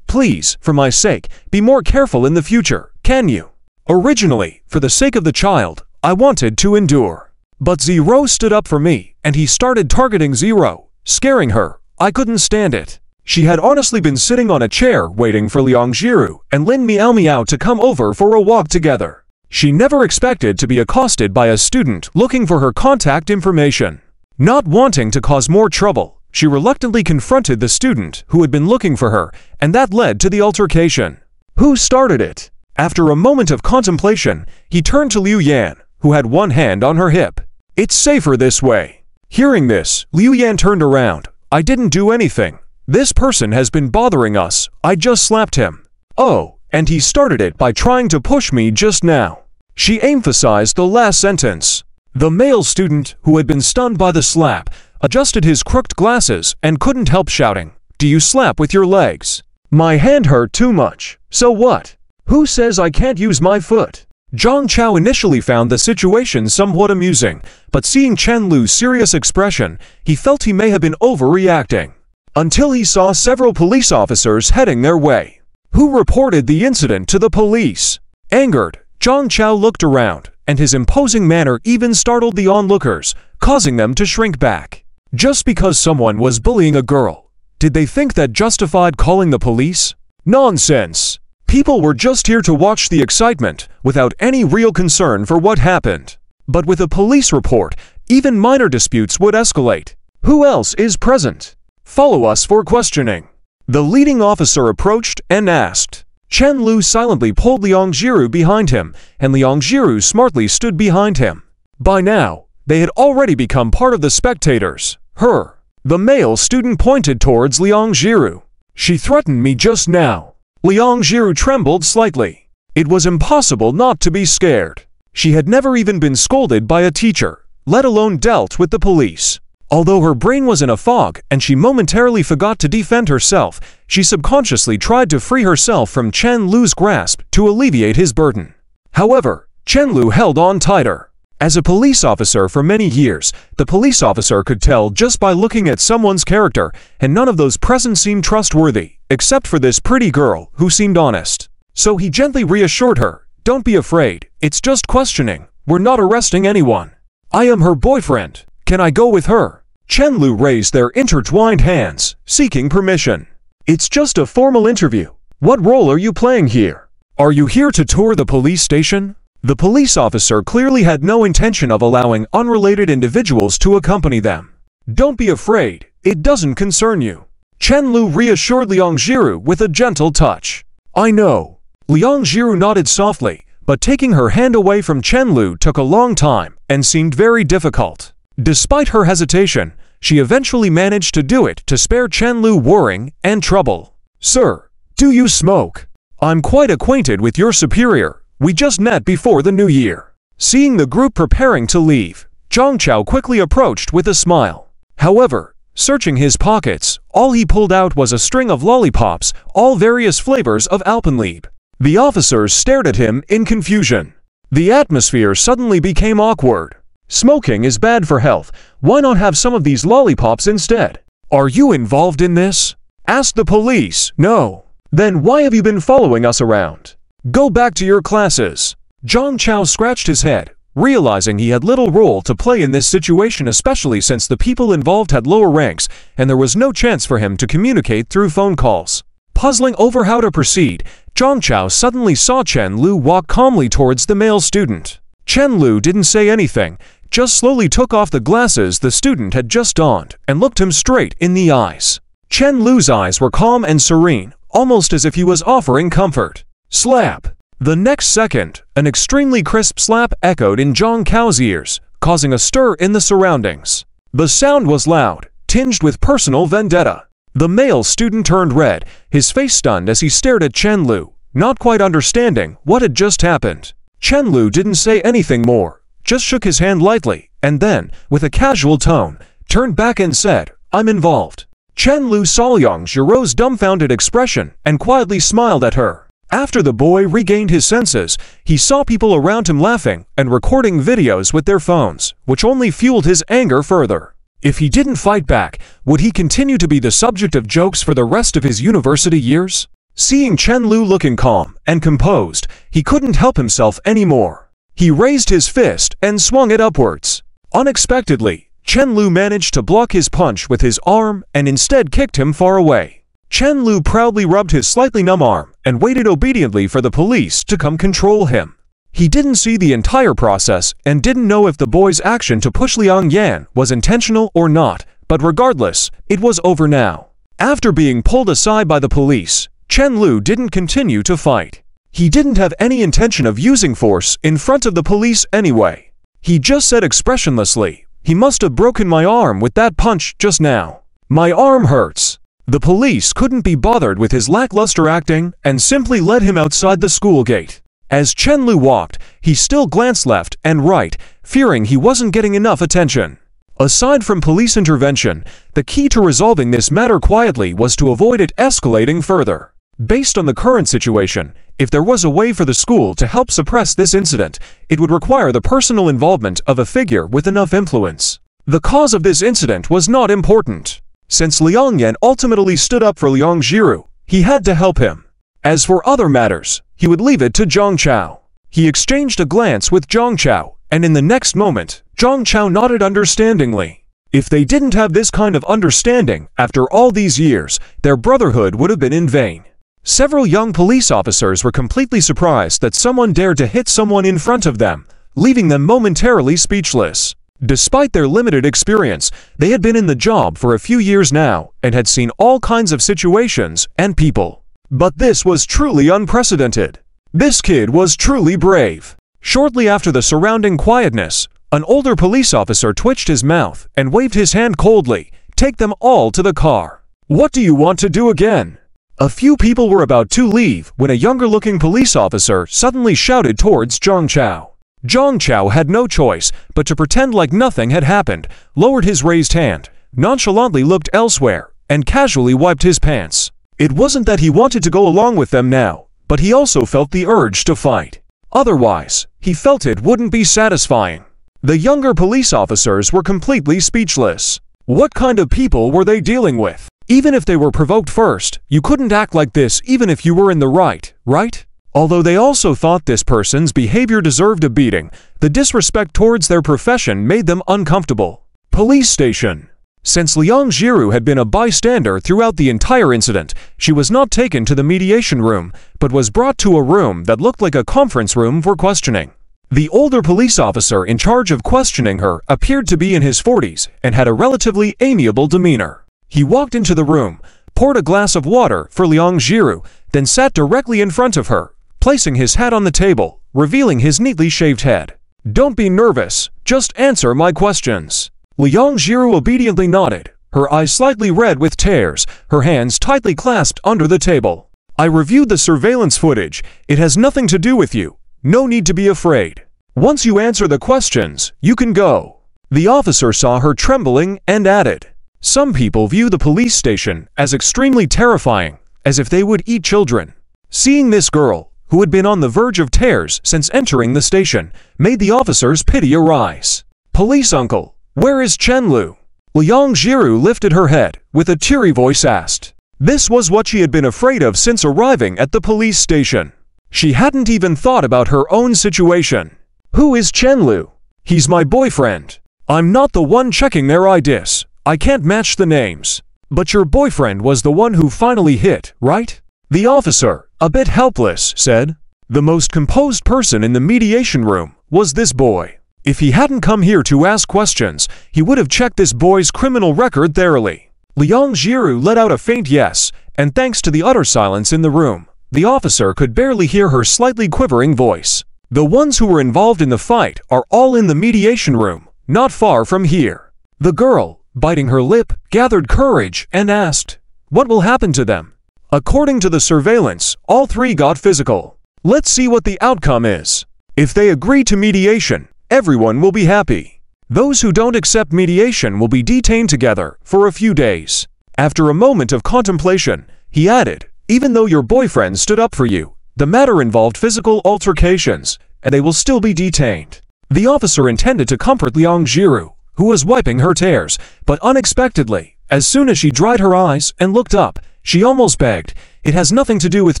please, for my sake, be more careful in the future, can you? Originally, for the sake of the child, I wanted to endure. But Zero stood up for me, and he started targeting Zero, scaring her. I couldn't stand it. She had honestly been sitting on a chair waiting for Liang Jiru and Lin Miao Miao to come over for a walk together. She never expected to be accosted by a student looking for her contact information. Not wanting to cause more trouble, she reluctantly confronted the student who had been looking for her, and that led to the altercation. Who started it? After a moment of contemplation, he turned to Liu Yan, who had one hand on her hip. It's safer this way. Hearing this, Liu Yan turned around. I didn't do anything. This person has been bothering us. I just slapped him. Oh, and he started it by trying to push me just now. She emphasized the last sentence. The male student, who had been stunned by the slap, adjusted his crooked glasses and couldn't help shouting, "Do you slap with your legs?" My hand hurt too much. So what? Who says I can't use my foot? Zhang Chao initially found the situation somewhat amusing, but seeing Chen Lu's serious expression, he felt he may have been overreacting. Until he saw several police officers heading their way. Who reported the incident to the police? Angered, Zhang Chao looked around, and his imposing manner even startled the onlookers, causing them to shrink back. Just because someone was bullying a girl, did they think that justified calling the police? Nonsense! People were just here to watch the excitement, without any real concern for what happened. But with a police report, even minor disputes would escalate. Who else is present? Follow us for questioning. The leading officer approached and asked. Chen Lu silently pulled Liang Jiru behind him, and Liang Jiru smartly stood behind him. By now, they had already become part of the spectators. Her. The male student pointed towards Liang Jiru. She threatened me just now. Liang Jiru trembled slightly. It was impossible not to be scared. She had never even been scolded by a teacher, let alone dealt with the police. Although her brain was in a fog and she momentarily forgot to defend herself, she subconsciously tried to free herself from Chen Lu's grasp to alleviate his burden. However, Chen Lu held on tighter. As a police officer for many years, the police officer could tell just by looking at someone's character, and none of those present seemed trustworthy, except for this pretty girl who seemed honest. So he gently reassured her, "Don't be afraid, it's just questioning, we're not arresting anyone. I am her boyfriend, can I go with her?" Chen Lu raised their intertwined hands, seeking permission. "It's just a formal interview. What role are you playing here? Are you here to tour the police station?" The police officer clearly had no intention of allowing unrelated individuals to accompany them. "Don't be afraid, it doesn't concern you." Chen Lu reassured Liang Jiru with a gentle touch. "I know." Liang Jiru nodded softly, but taking her hand away from Chen Lu took a long time and seemed very difficult. Despite her hesitation, she eventually managed to do it to spare Chen Lu worrying and trouble. "Sir, do you smoke? I'm quite acquainted with your superior. We just met before the new year." Seeing the group preparing to leave, Zhang Chao quickly approached with a smile. However, searching his pockets, all he pulled out was a string of lollipops, all various flavors of Alpenliebe. The officers stared at him in confusion. The atmosphere suddenly became awkward. "Smoking is bad for health. Why not have some of these lollipops instead?" "Are you involved in this?" asked the police. "No." "Then why have you been following us around? Go back to your classes." Zhang Chao scratched his head, realizing he had little role to play in this situation, especially since the people involved had lower ranks and there was no chance for him to communicate through phone calls. Puzzling over how to proceed, Zhang Chao suddenly saw Chen Lu walk calmly towards the male student. Chen Lu didn't say anything, just slowly took off the glasses the student had just donned and looked him straight in the eyes. Chen Lu's eyes were calm and serene, almost as if he was offering comfort. Slap! The next second, an extremely crisp slap echoed in Zhang Chao's ears, causing a stir in the surroundings. The sound was loud, tinged with personal vendetta. The male student turned red, his face stunned as he stared at Chen Lu, not quite understanding what had just happened. Chen Lu didn't say anything more, just shook his hand lightly, and then, with a casual tone, turned back and said, "I'm involved." Chen Lu saw Liang Jiru's dumbfounded expression and quietly smiled at her. After the boy regained his senses, he saw people around him laughing and recording videos with their phones, which only fueled his anger further. If he didn't fight back, would he continue to be the subject of jokes for the rest of his university years? Seeing Chen Lu looking calm and composed, he couldn't help himself anymore. He raised his fist and swung it upwards. Unexpectedly, Chen Lu managed to block his punch with his arm and instead kicked him far away. Chen Lu proudly rubbed his slightly numb arm and waited obediently for the police to come control him. He didn't see the entire process and didn't know if the boy's action to push Liang Yan was intentional or not, but regardless, it was over now. After being pulled aside by the police, Chen Lu didn't continue to fight. He didn't have any intention of using force in front of the police anyway. He just said expressionlessly, "He must have broken my arm with that punch just now. My arm hurts." The police couldn't be bothered with his lackluster acting and simply led him outside the school gate. As Chen Lu walked, he still glanced left and right, fearing he wasn't getting enough attention. Aside from police intervention, the key to resolving this matter quietly was to avoid it escalating further. Based on the current situation, if there was a way for the school to help suppress this incident, it would require the personal involvement of a figure with enough influence. The cause of this incident was not important. Since Liang Yan ultimately stood up for Liang Jiru, he had to help him. As for other matters, he would leave it to Zhang Chao. He exchanged a glance with Zhang Chao, and in the next moment, Zhang Chao nodded understandingly. If they didn't have this kind of understanding after all these years, their brotherhood would have been in vain. Several young police officers were completely surprised that someone dared to hit someone in front of them, leaving them momentarily speechless. Despite their limited experience, they had been in the job for a few years now and had seen all kinds of situations and people. But this was truly unprecedented. This kid was truly brave. Shortly after the surrounding quietness, an older police officer twitched his mouth and waved his hand coldly, "Take them all to the car." "What do you want to do again?" A few people were about to leave when a younger-looking police officer suddenly shouted towards Zhang Chao. Zhang Chao had no choice but to pretend like nothing had happened, lowered his raised hand, nonchalantly looked elsewhere, and casually wiped his pants. It wasn't that he wanted to go along with them now, but he also felt the urge to fight. Otherwise, he felt it wouldn't be satisfying. The younger police officers were completely speechless. What kind of people were they dealing with? Even if they were provoked first, you couldn't act like this even if you were in the right? Although they also thought this person's behavior deserved a beating, the disrespect towards their profession made them uncomfortable. Police station. Since Liang Jiru had been a bystander throughout the entire incident, she was not taken to the mediation room, but was brought to a room that looked like a conference room for questioning. The older police officer in charge of questioning her appeared to be in his 40s and had a relatively amiable demeanor. He walked into the room, poured a glass of water for Liang Jiru, then sat directly in front of her, placing his hat on the table, revealing his neatly shaved head. "Don't be nervous, just answer my questions." Liang Jiru obediently nodded, her eyes slightly red with tears, her hands tightly clasped under the table. "I reviewed the surveillance footage. It has nothing to do with you. No need to be afraid. Once you answer the questions, you can go." The officer saw her trembling and added, "Some people view the police station as extremely terrifying, as if they would eat children." Seeing this girl, who had been on the verge of tears since entering the station, made the officer's pity arise. "Police uncle, where is Chenlu?" Liang Jiru lifted her head, with a teary voice asked. This was what she had been afraid of since arriving at the police station. She hadn't even thought about her own situation. "Who is Chenlu?" "He's my boyfriend. I'm not the one checking their IDs. I can't match the names." "But your boyfriend was the one who finally hit, right?" The officer, a bit helpless, said. The most composed person in the mediation room was this boy. If he hadn't come here to ask questions, he would have checked this boy's criminal record thoroughly. Liang Jiru let out a faint yes, and thanks to the utter silence in the room, the officer could barely hear her slightly quivering voice. "The ones who were involved in the fight are all in the mediation room, not far from here." The girl, biting her lip, gathered courage and asked, "What will happen to them?" "According to the surveillance, all three got physical. Let's see what the outcome is. If they agree to mediation, everyone will be happy. Those who don't accept mediation will be detained together for a few days." After a moment of contemplation, he added, "Even though your boyfriend stood up for you, the matter involved physical altercations, and they will still be detained." The officer intended to comfort Liang Jiru, who was wiping her tears, but unexpectedly, as soon as she dried her eyes and looked up, she almost begged, "It has nothing to do with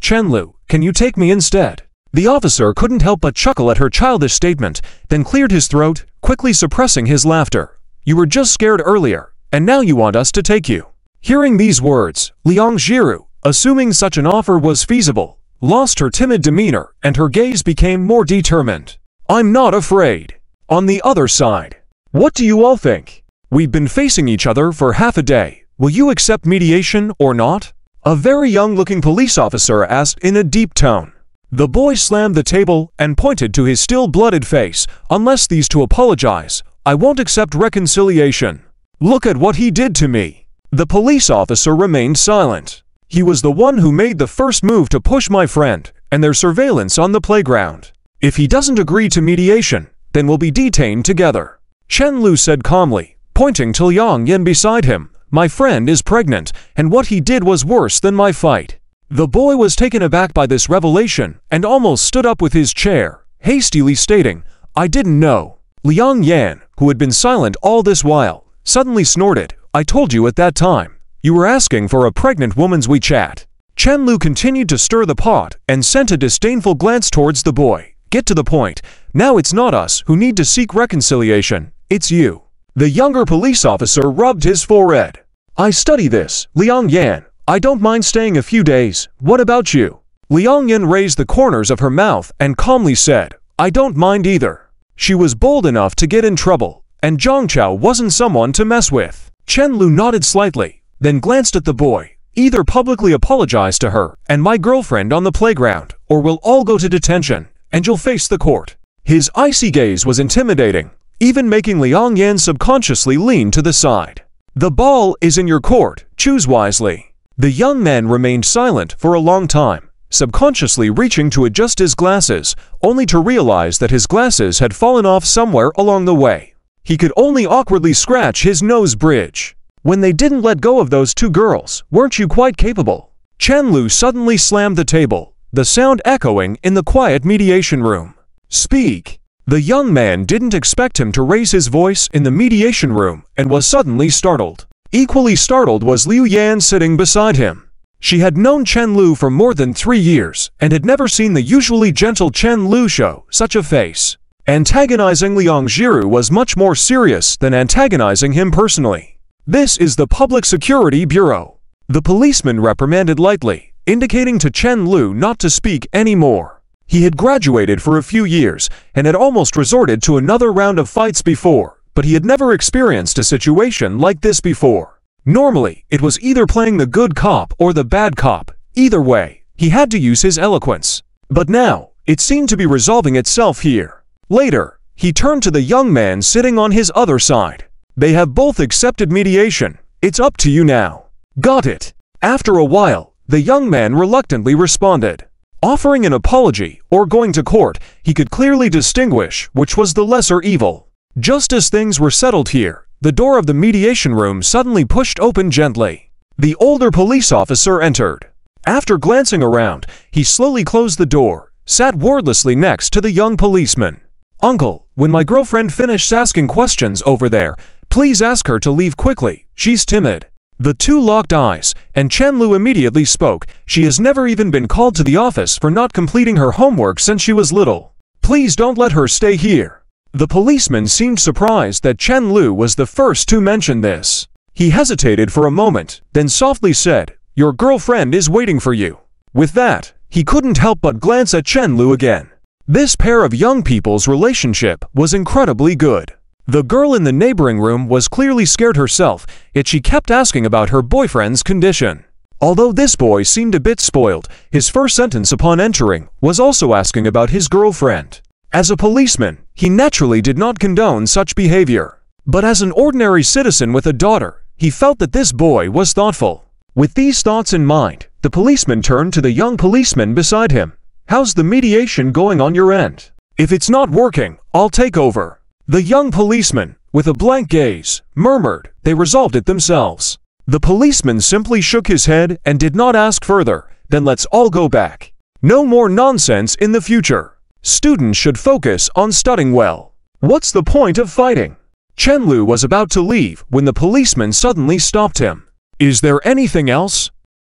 Chenlu, can you take me instead?" The officer couldn't help but chuckle at her childish statement, then cleared his throat, quickly suppressing his laughter. "You were just scared earlier, and now you want us to take you." Hearing these words, Liang Jiru, assuming such an offer was feasible, lost her timid demeanor and her gaze became more determined. "I'm not afraid." On the other side, "What do you all think? We've been facing each other for half a day. Will you accept mediation or not?" A very young-looking police officer asked in a deep tone. The boy slammed the table and pointed to his still-blooded face. "Unless these two apologize, I won't accept reconciliation. Look at what he did to me." The police officer remained silent. "He was the one who made the first move to push my friend and their surveillance on the playground. If he doesn't agree to mediation, then we'll be detained together." Chenlu said calmly, pointing to Liang Yin beside him, "My friend is pregnant, and what he did was worse than my fight." The boy was taken aback by this revelation and almost stood up with his chair, hastily stating, "I didn't know." Liang Yan, who had been silent all this while, suddenly snorted, "I told you at that time. You were asking for a pregnant woman's WeChat." Chenlu continued to stir the pot and sent a disdainful glance towards the boy. "Get to the point. Now it's not us who need to seek reconciliation, it's you." The younger police officer rubbed his forehead. "I study this, Liang Yan. I don't mind staying a few days. What about you?" Liang Yan raised the corners of her mouth and calmly said, "I don't mind either." She was bold enough to get in trouble, and Zhang Chao wasn't someone to mess with. Chenlu nodded slightly, then glanced at the boy. "Either publicly apologize to her and my girlfriend on the playground, or we'll all go to detention, and you'll face the court." His icy gaze was intimidating, even making Liang Yan subconsciously lean to the side. "The ball is in your court, choose wisely." The young man remained silent for a long time, subconsciously reaching to adjust his glasses, only to realize that his glasses had fallen off somewhere along the way. He could only awkwardly scratch his nose bridge. When they didn't let go of those two girls, weren't you quite capable? Chen-Lu suddenly slammed the table, the sound echoing in the quiet mediation room. Speak! The young man didn't expect him to raise his voice in the mediation room and was suddenly startled. Equally startled was Liu Yan sitting beside him. She had known Chen-Lu for more than 3 years and had never seen the usually gentle Chen-Lu show such a face. Antagonizing Liang Jiru was much more serious than antagonizing him personally. This is the Public Security Bureau. The policeman reprimanded lightly, indicating to Chen-Lu not to speak anymore. He had graduated for a few years and had almost resorted to another round of fights before, but he had never experienced a situation like this before. Normally, it was either playing the good cop or the bad cop. Either way, he had to use his eloquence. But now, it seemed to be resolving itself here. Later, he turned to the young man sitting on his other side. They have both accepted mediation. It's up to you now. Got it. After a while, the young man reluctantly responded. Offering an apology or going to court, he could clearly distinguish which was the lesser evil. Just as things were settled here, the door of the mediation room suddenly pushed open gently. The older police officer entered. After glancing around, he slowly closed the door, sat wordlessly next to the young policeman. Uncle, when my girlfriend finishes asking questions over there, please ask her to leave quickly. She's timid. The two locked eyes, and Chen-Lu immediately spoke. She has never even been called to the office for not completing her homework since she was little. Please don't let her stay here. The policeman seemed surprised that Chen-Lu was the first to mention this. He hesitated for a moment, then softly said, "Your girlfriend is waiting for you." With that, he couldn't help but glance at Chen-Lu again. This pair of young people's relationship was incredibly good. The girl in the neighboring room was clearly scared herself, yet she kept asking about her boyfriend's condition. Although this boy seemed a bit spoiled, his first sentence upon entering was also asking about his girlfriend. As a policeman, he naturally did not condone such behavior. But as an ordinary citizen with a daughter, he felt that this boy was thoughtful. With these thoughts in mind, the policeman turned to the young policeman beside him. How's the mediation going on your end? If it's not working, I'll take over. The young policeman, with a blank gaze, murmured, they resolved it themselves. The policeman simply shook his head and did not ask further, then let's all go back. No more nonsense in the future. Students should focus on studying well. What's the point of fighting? Chen-Lu was about to leave when the policeman suddenly stopped him. Is there anything else?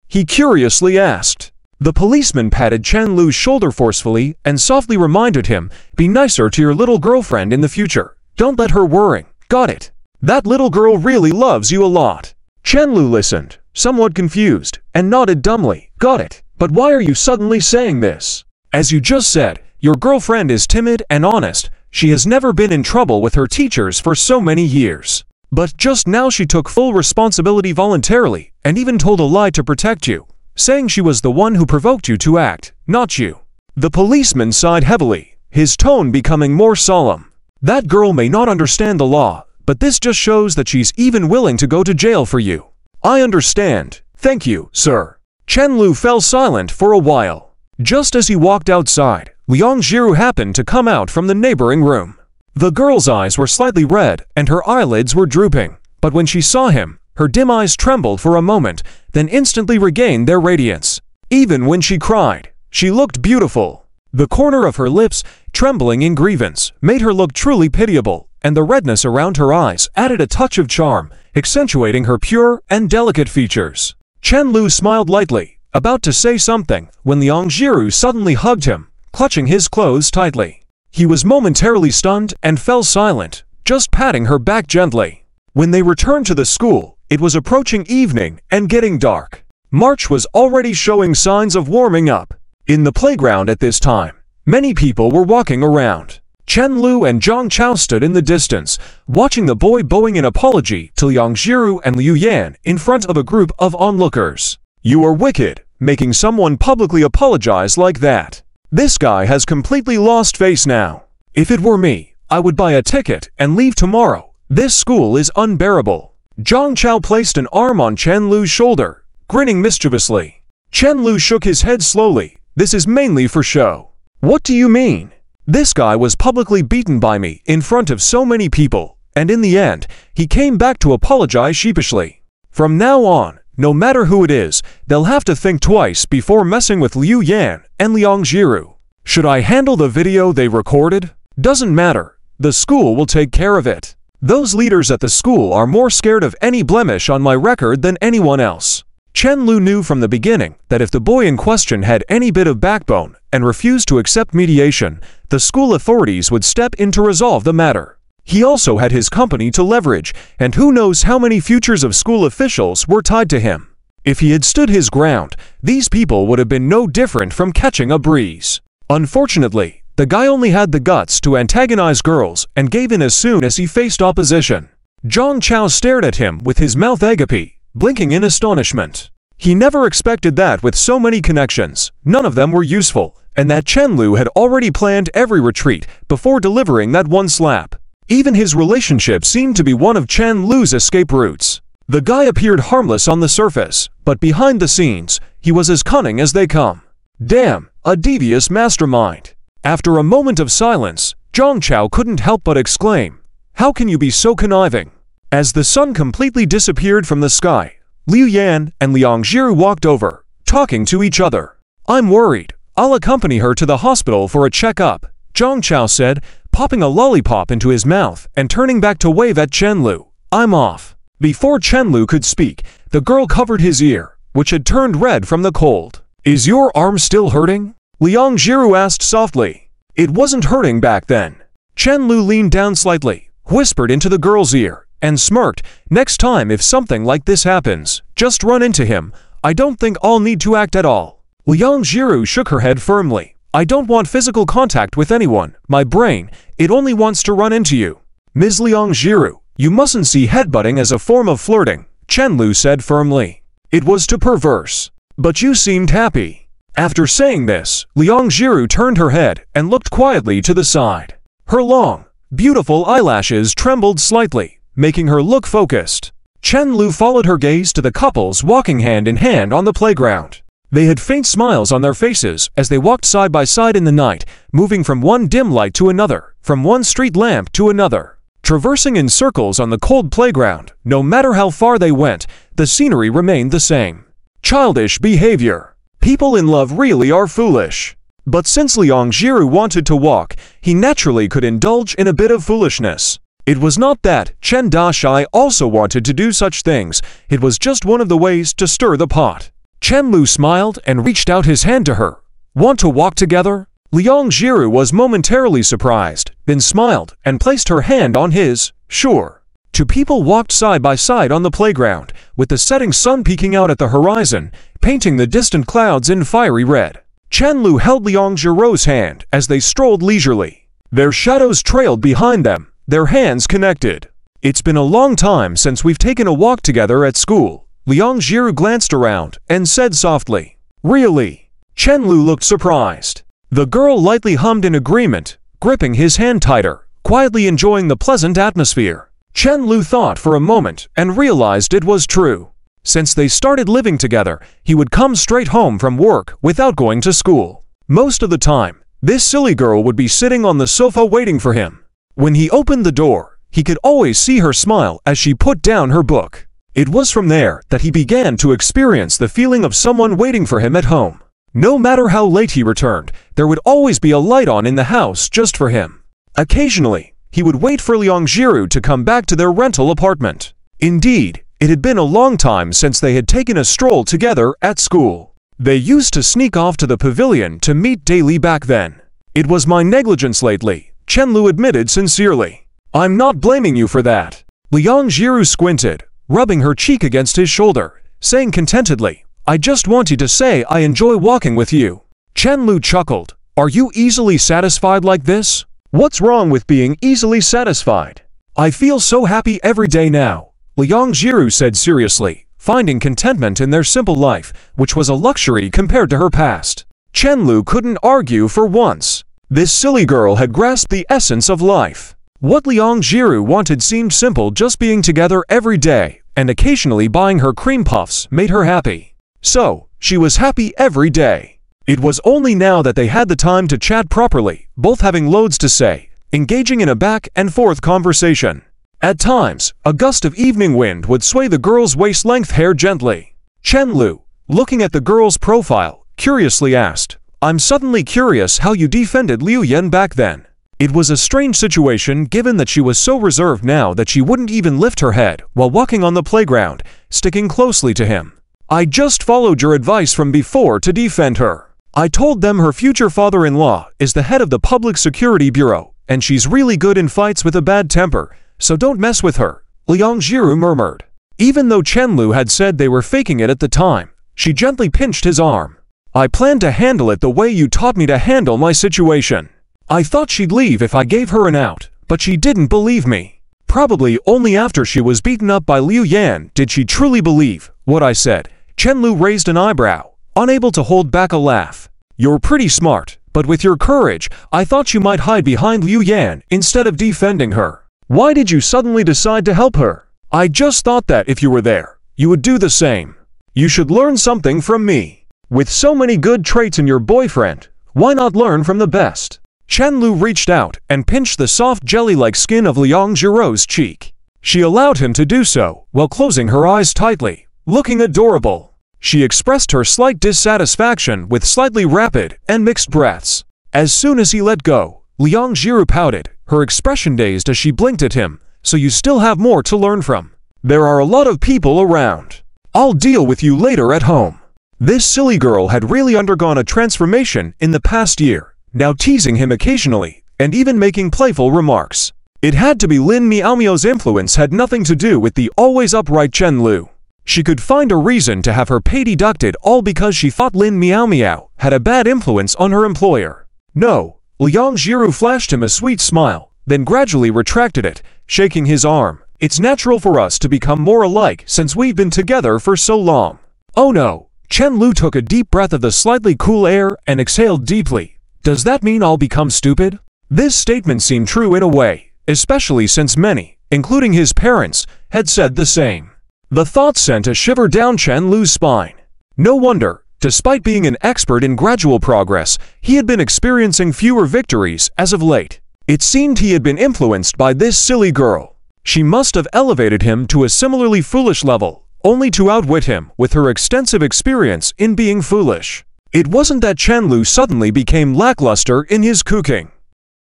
He curiously asked. The policeman patted Chen-Lu's shoulder forcefully and softly reminded him, be nicer to your little girlfriend in the future. Don't let her worry. Got it? That little girl really loves you a lot. Chen-Lu listened, somewhat confused, and nodded dumbly. Got it. But why are you suddenly saying this? As you just said, your girlfriend is timid and honest. She has never been in trouble with her teachers for so many years. But just now she took full responsibility voluntarily and even told a lie to protect you, saying she was the one who provoked you to act, not you. The policeman sighed heavily, his tone becoming more solemn. That girl may not understand the law, but this just shows that she's even willing to go to jail for you. I understand. Thank you, sir. Chen-Lu fell silent for a while. Just as he walked outside, Liang Jiru happened to come out from the neighboring room. The girl's eyes were slightly red and her eyelids were drooping, but when she saw him, her dim eyes trembled for a moment, then instantly regained their radiance. Even when she cried, she looked beautiful. The corner of her lips, trembling in grievance, made her look truly pitiable, and the redness around her eyes added a touch of charm, accentuating her pure and delicate features. Chen-Lu smiled lightly, about to say something, when Liang Jiru suddenly hugged him, clutching his clothes tightly. He was momentarily stunned and fell silent, just patting her back gently. When they returned to the school, it was approaching evening and getting dark. March was already showing signs of warming up. In the playground at this time, many people were walking around. Chen-Lu and Zhang Chao stood in the distance, watching the boy bowing an apology to Liang Jiru and Liu Yan in front of a group of onlookers. You are wicked, making someone publicly apologize like that. This guy has completely lost face now. If it were me, I would buy a ticket and leave tomorrow. This school is unbearable. Zhang Chao placed an arm on Chen-Lu's shoulder, grinning mischievously. Chen-Lu shook his head slowly, This is mainly for show." "What do you mean?" "This guy was publicly beaten by me in front of so many people, and in the end, he came back to apologize sheepishly. From now on, no matter who it is, they'll have to think twice before messing with Liu Yan and Liang Jiru. Should I handle the video they recorded? Doesn't matter. The school will take care of it. Those leaders at the school are more scared of any blemish on my record than anyone else." Chen Lu knew from the beginning that if the boy in question had any bit of backbone and refused to accept mediation, the school authorities would step in to resolve the matter. He also had his company to leverage, and who knows how many futures of school officials were tied to him. If he had stood his ground, these people would have been no different from catching a breeze. Unfortunately, the guy only had the guts to antagonize girls and gave in as soon as he faced opposition. Zhang Chao stared at him with his mouth agape, blinking in astonishment. He never expected that with so many connections, none of them were useful, and that Chen Lu had already planned every retreat before delivering that one slap. Even his relationship seemed to be one of Chen Lu's escape routes. The guy appeared harmless on the surface, but behind the scenes, he was as cunning as they come. Damn, a devious mastermind. After a moment of silence, Zhang Chao couldn't help but exclaim, "How can you be so conniving?" As the sun completely disappeared from the sky, Liu Yan and Liang Jiru walked over, talking to each other. "I'm worried. I'll accompany her to the hospital for a checkup," Zhang Chao said, popping a lollipop into his mouth and turning back to wave at Chen Lu. "I'm off." Before Chen Lu could speak, the girl covered his ear, which had turned red from the cold. "Is your arm still hurting?" Liang Jiru asked softly. "It wasn't hurting back then." Chen Lu leaned down slightly, whispered into the girl's ear, and smirked. "Next time if something like this happens, just run into him. I don't think I'll need to act at all." Liang Jiru shook her head firmly. "I don't want physical contact with anyone. My brain, it only wants to run into you." "Ms. Liang Jiru, you mustn't see headbutting as a form of flirting," Chen Lu said firmly. "It was too perverse." "But you seemed happy." After saying this, Liang Jiru turned her head and looked quietly to the side. Her long, beautiful eyelashes trembled slightly, making her look focused. Chen Lu followed her gaze to the couples walking hand in hand on the playground. They had faint smiles on their faces as they walked side by side in the night, moving from one dim light to another, from one street lamp to another. Traversing in circles on the cold playground, no matter how far they went, the scenery remained the same. Childish behavior. People in love really are foolish. But since Liang Jiru wanted to walk, he naturally could indulge in a bit of foolishness. It was not that Chen Dashai also wanted to do such things, it was just one of the ways to stir the pot. Chen Lu smiled and reached out his hand to her. "Want to walk together?" Liang Jiru was momentarily surprised, then smiled and placed her hand on his. "Sure." Two people walked side by side on the playground, with the setting sun peeking out at the horizon, painting the distant clouds in fiery red. Chen Lu held Liang Jiru's hand as they strolled leisurely. Their shadows trailed behind them, their hands connected. "It's been a long time since we've taken a walk together at school." Liang Jiru glanced around and said softly. "Really?" Chen Lu looked surprised. The girl lightly hummed in agreement, gripping his hand tighter, quietly enjoying the pleasant atmosphere. Chen Lu thought for a moment and realized it was true. Since they started living together, he would come straight home from work without going to school. Most of the time, this silly girl would be sitting on the sofa waiting for him. When he opened the door, he could always see her smile as she put down her book. It was from there that he began to experience the feeling of someone waiting for him at home. No matter how late he returned, there would always be a light on in the house just for him. Occasionally, he would wait for Liang Jiru to come back to their rental apartment. Indeed, it had been a long time since they had taken a stroll together at school. They used to sneak off to the pavilion to meet daily back then. "It was my negligence lately," Chen Lu admitted sincerely. "I'm not blaming you for that." Liang Jiru squinted, rubbing her cheek against his shoulder, saying contentedly, "I just wanted to say I enjoy walking with you." Chen Lu chuckled. "Are you easily satisfied like this?" "What's wrong with being easily satisfied?" "I feel so happy every day now," Liang Jiru said seriously, finding contentment in their simple life, which was a luxury compared to her past. Chen Lu couldn't argue for once. This silly girl had grasped the essence of life. What Liang Jiru wanted seemed simple, just being together every day, and occasionally buying her cream puffs made her happy. So, she was happy every day. It was only now that they had the time to chat properly, both having loads to say, engaging in a back and forth conversation. At times, a gust of evening wind would sway the girl's waist-length hair gently. Chen Lu, looking at the girl's profile, curiously asked, "I'm suddenly curious how you defended Liu Yan back then." It was a strange situation given that she was so reserved now that she wouldn't even lift her head while walking on the playground, sticking closely to him. "I just followed your advice from before to defend her. I told them her future father-in-law is the head of the Public Security Bureau, and she's really good in fights with a bad temper, so don't mess with her," Liang Jiru murmured. Even though Chen Lu had said they were faking it at the time, she gently pinched his arm. "I plan to handle it the way you taught me to handle my situation." I thought she'd leave if I gave her an out, but she didn't believe me. Probably only after she was beaten up by Liu Yan did she truly believe what I said. Chen Lu raised an eyebrow, unable to hold back a laugh. "You're pretty smart, but with your courage, I thought you might hide behind Liu Yan instead of defending her. Why did you suddenly decide to help her? I just thought that if you were there, you would do the same. You should learn something from me. With so many good traits in your boyfriend, why not learn from the best?" Chen Lu reached out and pinched the soft jelly-like skin of Liang Jiru's cheek. She allowed him to do so while closing her eyes tightly, looking adorable. She expressed her slight dissatisfaction with slightly rapid and mixed breaths. As soon as he let go, Liang Jiru pouted, her expression dazed as she blinked at him. "So you still have more to learn from. There are a lot of people around. I'll deal with you later at home." This silly girl had really undergone a transformation in the past year, now teasing him occasionally, and even making playful remarks. It had to be Lin Miaomiao's influence had nothing to do with the always upright Chen Lu. She could find a reason to have her pay deducted all because she thought Lin Miaomiao had a bad influence on her employer. "No," Liang Jiru flashed him a sweet smile, then gradually retracted it, shaking his arm. "It's natural for us to become more alike since we've been together for so long." "Oh no." Chen Lu took a deep breath of the slightly cool air and exhaled deeply. "Does that mean I'll become stupid?" This statement seemed true in a way, especially since many, including his parents, had said the same. The thought sent a shiver down Chen Lu's spine. No wonder, despite being an expert in gradual progress, he had been experiencing fewer victories as of late. It seemed he had been influenced by this silly girl. She must have elevated him to a similarly foolish level, only to outwit him with her extensive experience in being foolish. It wasn't that Chen Lu suddenly became lackluster in his cooking.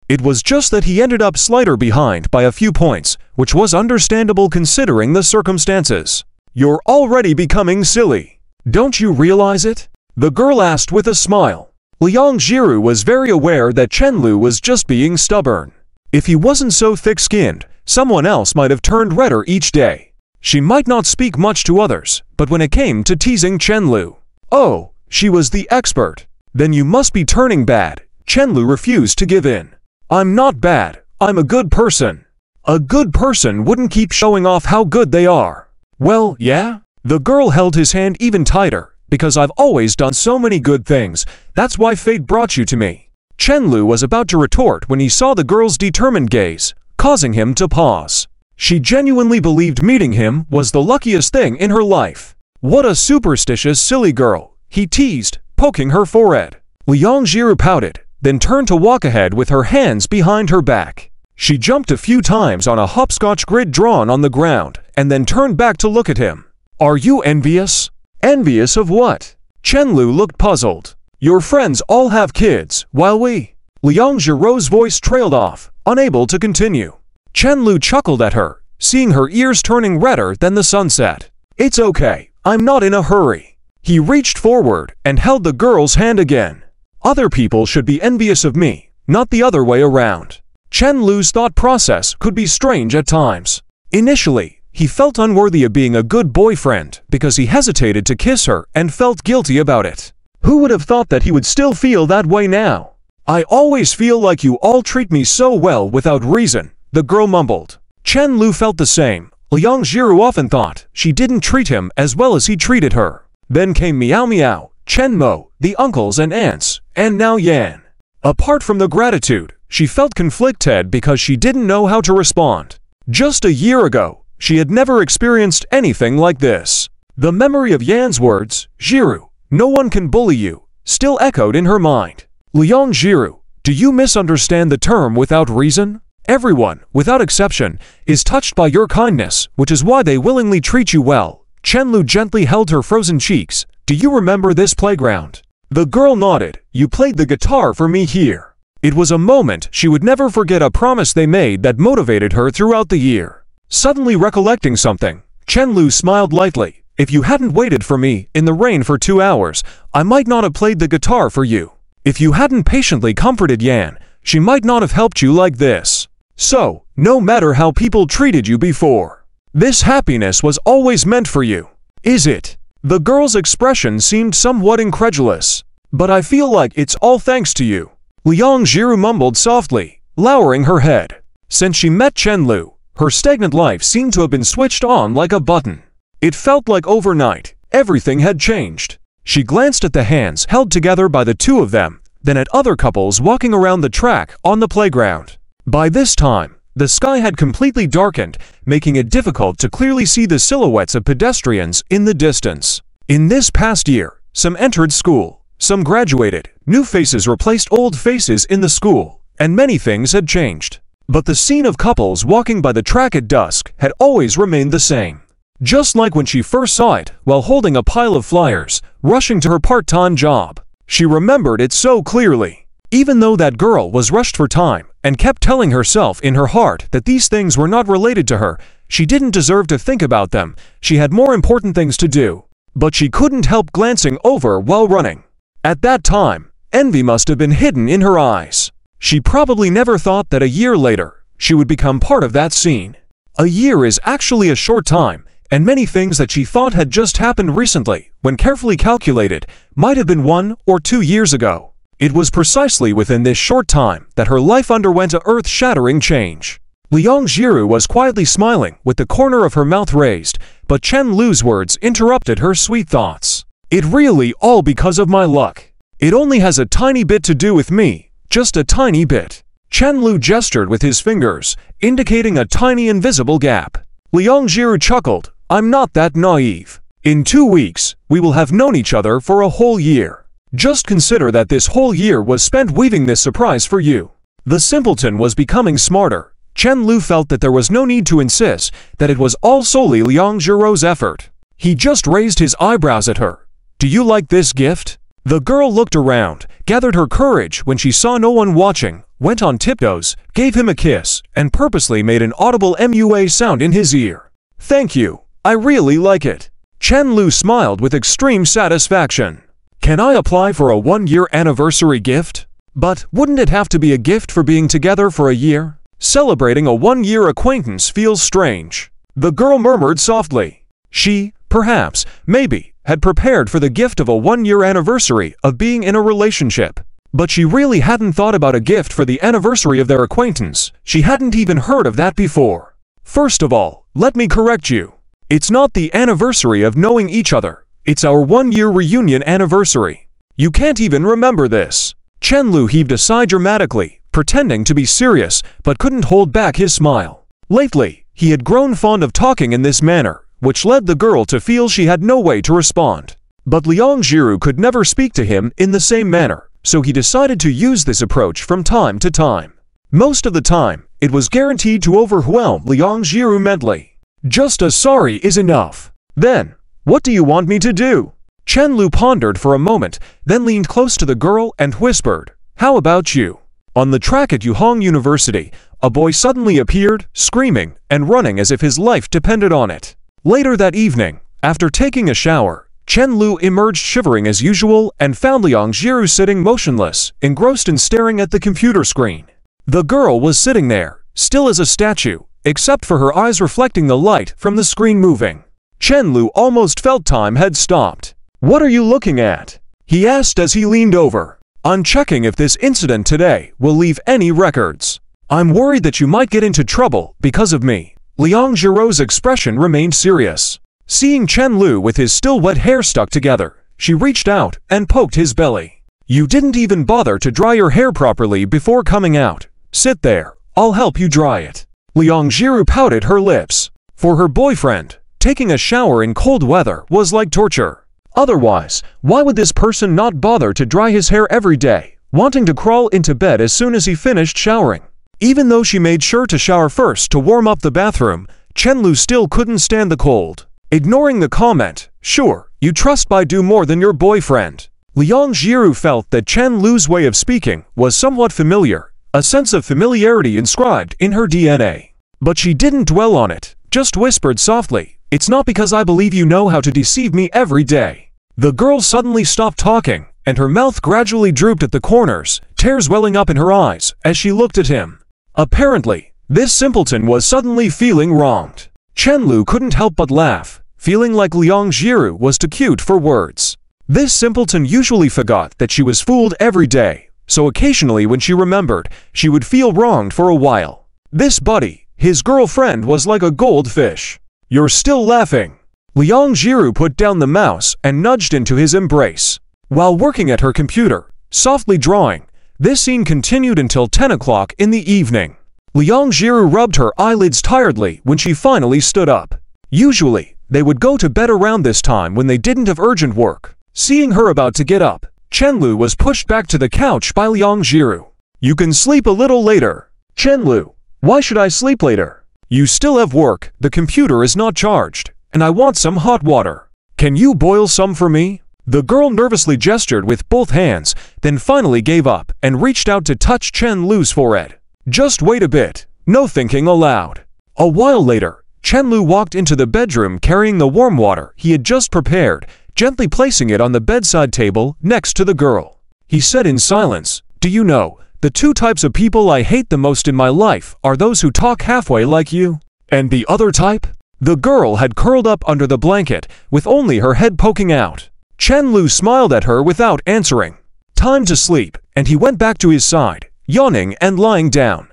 It was just that he ended up slighter behind by a few points, which was understandable considering the circumstances. "You're already becoming silly. Don't you realize it?" the girl asked with a smile. Liang Jiru was very aware that Chen Lu was just being stubborn. If he wasn't so thick-skinned, someone else might have turned redder each day. She might not speak much to others, but when it came to teasing Chen Lu, oh, she was the expert. "Then you must be turning bad." Chen Lu refused to give in. "I'm not bad. I'm a good person." "A good person wouldn't keep showing off how good they are." "Well, yeah?" The girl held his hand even tighter. "Because I've always done so many good things. That's why fate brought you to me." Chen Lu was about to retort when he saw the girl's determined gaze, causing him to pause. She genuinely believed meeting him was the luckiest thing in her life. "What a superstitious, silly girl," he teased, poking her forehead. Liang Jiru pouted, then turned to walk ahead with her hands behind her back. She jumped a few times on a hopscotch grid drawn on the ground, and then turned back to look at him. "Are you envious?" "Envious of what?" Chen Lu looked puzzled. "Your friends all have kids, while we..." Liang Jiru's voice trailed off, unable to continue. Chen Lu chuckled at her, seeing her ears turning redder than the sunset. "It's okay, I'm not in a hurry." He reached forward and held the girl's hand again. "Other people should be envious of me, not the other way around." Chen Lu's thought process could be strange at times. Initially, he felt unworthy of being a good boyfriend because he hesitated to kiss her and felt guilty about it. Who would have thought that he would still feel that way now? "I always feel like you all treat me so well without reason," the girl mumbled. Chen Lu felt the same. Liang Jiru often thought she didn't treat him as well as he treated her. Then came Miao Miao, Chen Mo, the uncles and aunts, and now Yan. Apart from the gratitude, she felt conflicted because she didn't know how to respond. Just a year ago, she had never experienced anything like this. The memory of Yan's words, "Jiru, no one can bully you," still echoed in her mind. Liang Jiru, do you misunderstand the term without reason? Everyone, without exception, is touched by your kindness, which is why they willingly treat you well. Chenlu gently held her frozen cheeks. Do you remember this playground? The girl nodded. You played the guitar for me here. It was a moment she would never forget, a promise they made that motivated her throughout the year. Suddenly recollecting something, Chenlu smiled lightly. If you hadn't waited for me in the rain for 2 hours, I might not have played the guitar for you. If you hadn't patiently comforted Yan, she might not have helped you like this. So, no matter how people treated you before, this happiness was always meant for you. Is it? The girl's expression seemed somewhat incredulous. But I feel like it's all thanks to you. Liang Jiru mumbled softly, lowering her head. Since she met Chenlu, her stagnant life seemed to have been switched on like a button. It felt like overnight, everything had changed. She glanced at the hands held together by the two of them, then at other couples walking around the track on the playground. By this time, the sky had completely darkened, making it difficult to clearly see the silhouettes of pedestrians in the distance. In this past year, some entered school, some graduated, new faces replaced old faces in the school, and many things had changed. But the scene of couples walking by the track at dusk had always remained the same. Just like when she first saw it while holding a pile of flyers, rushing to her part-time job. She remembered it so clearly. Even though that girl was rushed for time and kept telling herself in her heart that these things were not related to her, she didn't deserve to think about them. She had more important things to do. But she couldn't help glancing over while running. At that time, envy must have been hidden in her eyes. She probably never thought that a year later, she would become part of that scene. A year is actually a short time, and many things that she thought had just happened recently, when carefully calculated, might have been 1 or 2 years ago. It was precisely within this short time that her life underwent an earth-shattering change. Liang Jiru was quietly smiling with the corner of her mouth raised, but Chenlu's words interrupted her sweet thoughts. It really all because of my luck. It only has a tiny bit to do with me, just a tiny bit. Chenlu gestured with his fingers, indicating a tiny invisible gap. Liang Jiru chuckled. I'm not that naive. In 2 weeks, we will have known each other for a whole year. Just consider that this whole year was spent weaving this surprise for you. The simpleton was becoming smarter. Chenlu felt that there was no need to insist that it was all solely Liang Jiru's effort. He just raised his eyebrows at her. Do you like this gift? The girl looked around, gathered her courage when she saw no one watching, went on tiptoes, gave him a kiss, and purposely made an audible MUA sound in his ear. Thank you. I really like it. Chenlu smiled with extreme satisfaction. Can I apply for a 1-year anniversary gift? But wouldn't it have to be a gift for being together for a year? Celebrating a 1-year acquaintance feels strange. The girl murmured softly. She, perhaps, maybe, had prepared for the gift of a 1-year anniversary of being in a relationship. But she really hadn't thought about a gift for the anniversary of their acquaintance. She hadn't even heard of that before. First of all, let me correct you. It's not the anniversary of knowing each other. It's our 1-year reunion anniversary. You can't even remember this. Chenlu heaved a sigh dramatically, pretending to be serious, but couldn't hold back his smile. Lately, he had grown fond of talking in this manner, which led the girl to feel she had no way to respond. But Liang Jiru could never speak to him in the same manner, so he decided to use this approach from time to time. Most of the time, it was guaranteed to overwhelm Liang Jiru mentally. Just a sorry is enough. Then, what do you want me to do? Chenlu pondered for a moment, then leaned close to the girl and whispered, How about you? On the track at Yuhong University, a boy suddenly appeared, screaming and running as if his life depended on it. Later that evening, after taking a shower, Chenlu emerged shivering as usual and found Liang Jiru sitting motionless, engrossed in staring at the computer screen. The girl was sitting there, still as a statue, except for her eyes reflecting the light from the screen moving. Chenlu almost felt time had stopped. What are you looking at? He asked as he leaned over. I'm checking if this incident today will leave any records. I'm worried that you might get into trouble because of me. Liang Jiru's expression remained serious. Seeing Chenlu with his still wet hair stuck together, she reached out and poked his belly. You didn't even bother to dry your hair properly before coming out. Sit there, I'll help you dry it. Liang Jiru pouted her lips. For her boyfriend, taking a shower in cold weather was like torture. Otherwise, why would this person not bother to dry his hair every day, wanting to crawl into bed as soon as he finished showering? Even though she made sure to shower first to warm up the bathroom, Chenlu still couldn't stand the cold. Ignoring the comment, "Sure, you trust Baidu more than your boyfriend." Liang Jiru felt that Chenlu's way of speaking was somewhat familiar, a sense of familiarity inscribed in her DNA. But she didn't dwell on it, just whispered softly, "It's not because I believe you know how to deceive me every day." The girl suddenly stopped talking, and her mouth gradually drooped at the corners, tears welling up in her eyes as she looked at him. Apparently, this simpleton was suddenly feeling wronged. Chenlu couldn't help but laugh, feeling like Liang Jiru was too cute for words. This simpleton usually forgot that she was fooled every day, so occasionally when she remembered, she would feel wronged for a while. This buddy, his girlfriend, was like a goldfish. "You're still laughing." Liang Jiru put down the mouse and nudged into his embrace. While working at her computer, softly drawing, this scene continued until 10 o'clock in the evening. Liang Jiru rubbed her eyelids tiredly when she finally stood up. Usually, they would go to bed around this time when they didn't have urgent work. Seeing her about to get up, Chenlu was pushed back to the couch by Liang Jiru. "You can sleep a little later." "Chenlu, why should I sleep later? You still have work, the computer is not charged, and I want some hot water. Can you boil some for me?" The girl nervously gestured with both hands, then finally gave up and reached out to touch Chenlu's forehead. "Just wait a bit, no thinking aloud." A while later, Chenlu walked into the bedroom carrying the warm water he had just prepared, gently placing it on the bedside table next to the girl. He said in silence, "Do you know, the two types of people I hate the most in my life are those who talk halfway like you. And the other type?" The girl had curled up under the blanket, with only her head poking out. Chenlu smiled at her without answering. Time to sleep, and he went back to his side, yawning and lying down.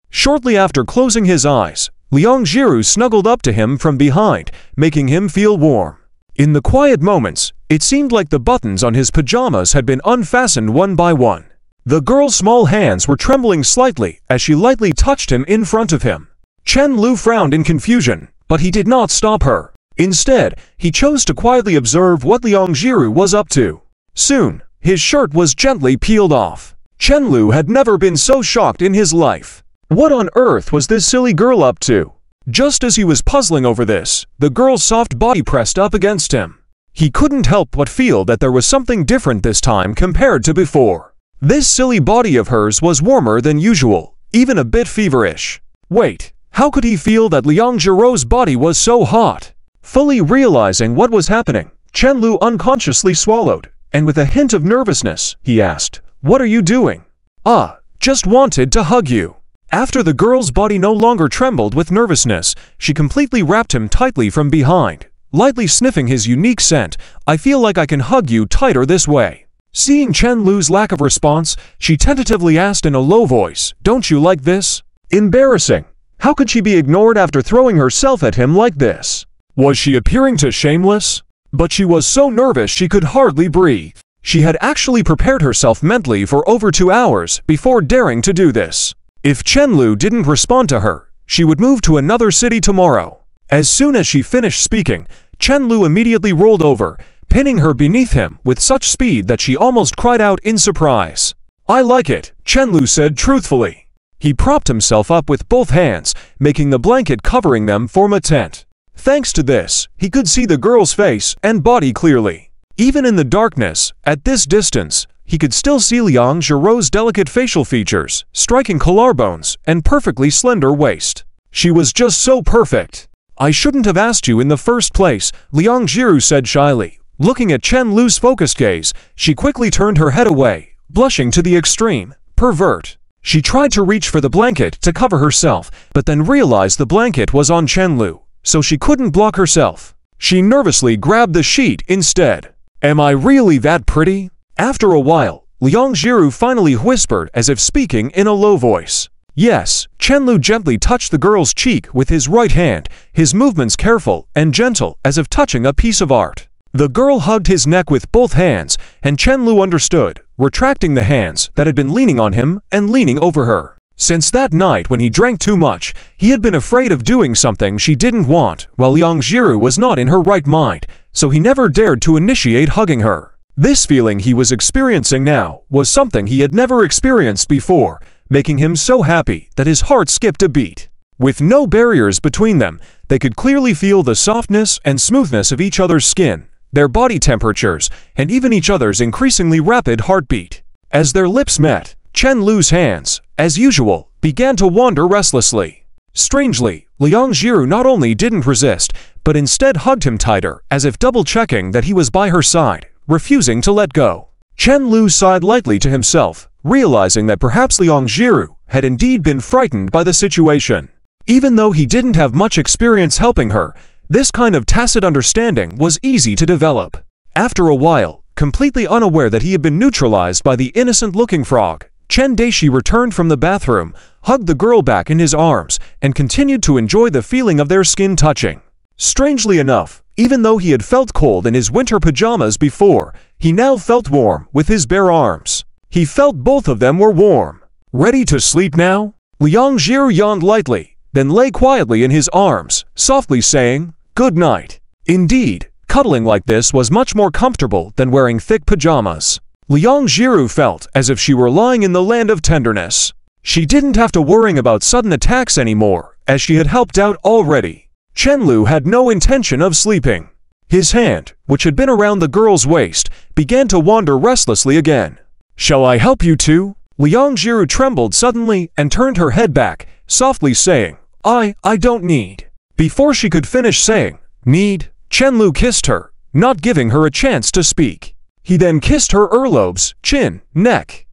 Shortly after closing his eyes, Liang Jiru snuggled up to him from behind, making him feel warm. In the quiet moments, it seemed like the buttons on his pajamas had been unfastened one by one. The girl's small hands were trembling slightly as she lightly touched him in front of him. Chenlu frowned in confusion, but he did not stop her. Instead, he chose to quietly observe what Liang Jiru was up to. Soon, his shirt was gently peeled off. Chenlu had never been so shocked in his life. What on earth was this silly girl up to? Just as he was puzzling over this, the girl's soft body pressed up against him. He couldn't help but feel that there was something different this time compared to before. This silly body of hers was warmer than usual, even a bit feverish. Wait, how could he feel that Liang Jiru's body was so hot? Fully realizing what was happening, Chenlu unconsciously swallowed, and with a hint of nervousness, he asked, "What are you doing?" Just wanted to hug you." After the girl's body no longer trembled with nervousness, she completely wrapped him tightly from behind, lightly sniffing his unique scent. "I feel like I can hug you tighter this way." Seeing Chenlu's lack of response, she tentatively asked in a low voice, "Don't you like this?" Embarrassing. How could she be ignored after throwing herself at him like this? Was she appearing too shameless? But she was so nervous she could hardly breathe. She had actually prepared herself mentally for over 2 hours before daring to do this. If Chenlu didn't respond to her, she would move to another city tomorrow. As soon as she finished speaking, Chenlu immediately rolled over, pinning her beneath him with such speed that she almost cried out in surprise. "I like it," Chenlu said truthfully. He propped himself up with both hands, making the blanket covering them form a tent. Thanks to this, he could see the girl's face and body clearly. Even in the darkness, at this distance, he could still see Liang Jiru's delicate facial features, striking collarbones, and perfectly slender waist. She was just so perfect. "I shouldn't have asked you in the first place," Liang Jiru said shyly. Looking at Chenlu's focused gaze, she quickly turned her head away, blushing to the extreme. Pervert. She tried to reach for the blanket to cover herself, but then realized the blanket was on Chenlu, so she couldn't block herself. She nervously grabbed the sheet instead. "Am I really that pretty?" After a while, Liang Jiru finally whispered as if speaking in a low voice. "Yes." Chenlu gently touched the girl's cheek with his right hand, his movements careful and gentle as if touching a piece of art. The girl hugged his neck with both hands, and Chenlu understood, retracting the hands that had been leaning on him and leaning over her. Since that night when he drank too much, he had been afraid of doing something she didn't want while Liang Jiru was not in her right mind, so he never dared to initiate hugging her. This feeling he was experiencing now was something he had never experienced before, making him so happy that his heart skipped a beat. With no barriers between them, they could clearly feel the softness and smoothness of each other's skin, their body temperatures, and even each other's increasingly rapid heartbeat. As their lips met, Chen Lu's hands, as usual, began to wander restlessly. Strangely, Liang Jiru not only didn't resist, but instead hugged him tighter, as if double-checking that he was by her side, refusing to let go. Chen Lu sighed lightly to himself, realizing that perhaps Liang Jiru had indeed been frightened by the situation. Even though he didn't have much experience helping her, this kind of tacit understanding was easy to develop. After a while, completely unaware that he had been neutralized by the innocent-looking frog, Chen Daishi returned from the bathroom, hugged the girl back in his arms, and continued to enjoy the feeling of their skin touching. Strangely enough, even though he had felt cold in his winter pajamas before, he now felt warm with his bare arms. He felt both of them were warm. Ready to sleep now? Liang Jiru yawned lightly, then lay quietly in his arms, softly saying, "Good night." Indeed, cuddling like this was much more comfortable than wearing thick pajamas. Liang Jiru felt as if she were lying in the land of tenderness. She didn't have to worry about sudden attacks anymore, as she had helped out already. Chen Lu had no intention of sleeping. His hand, which had been around the girl's waist, began to wander restlessly again. "Shall I help you too?" Liang Jiru trembled suddenly and turned her head back, softly saying, I don't need." Before she could finish saying, "Need," Chen Lu kissed her, not giving her a chance to speak. He then kissed her earlobes, chin, neck,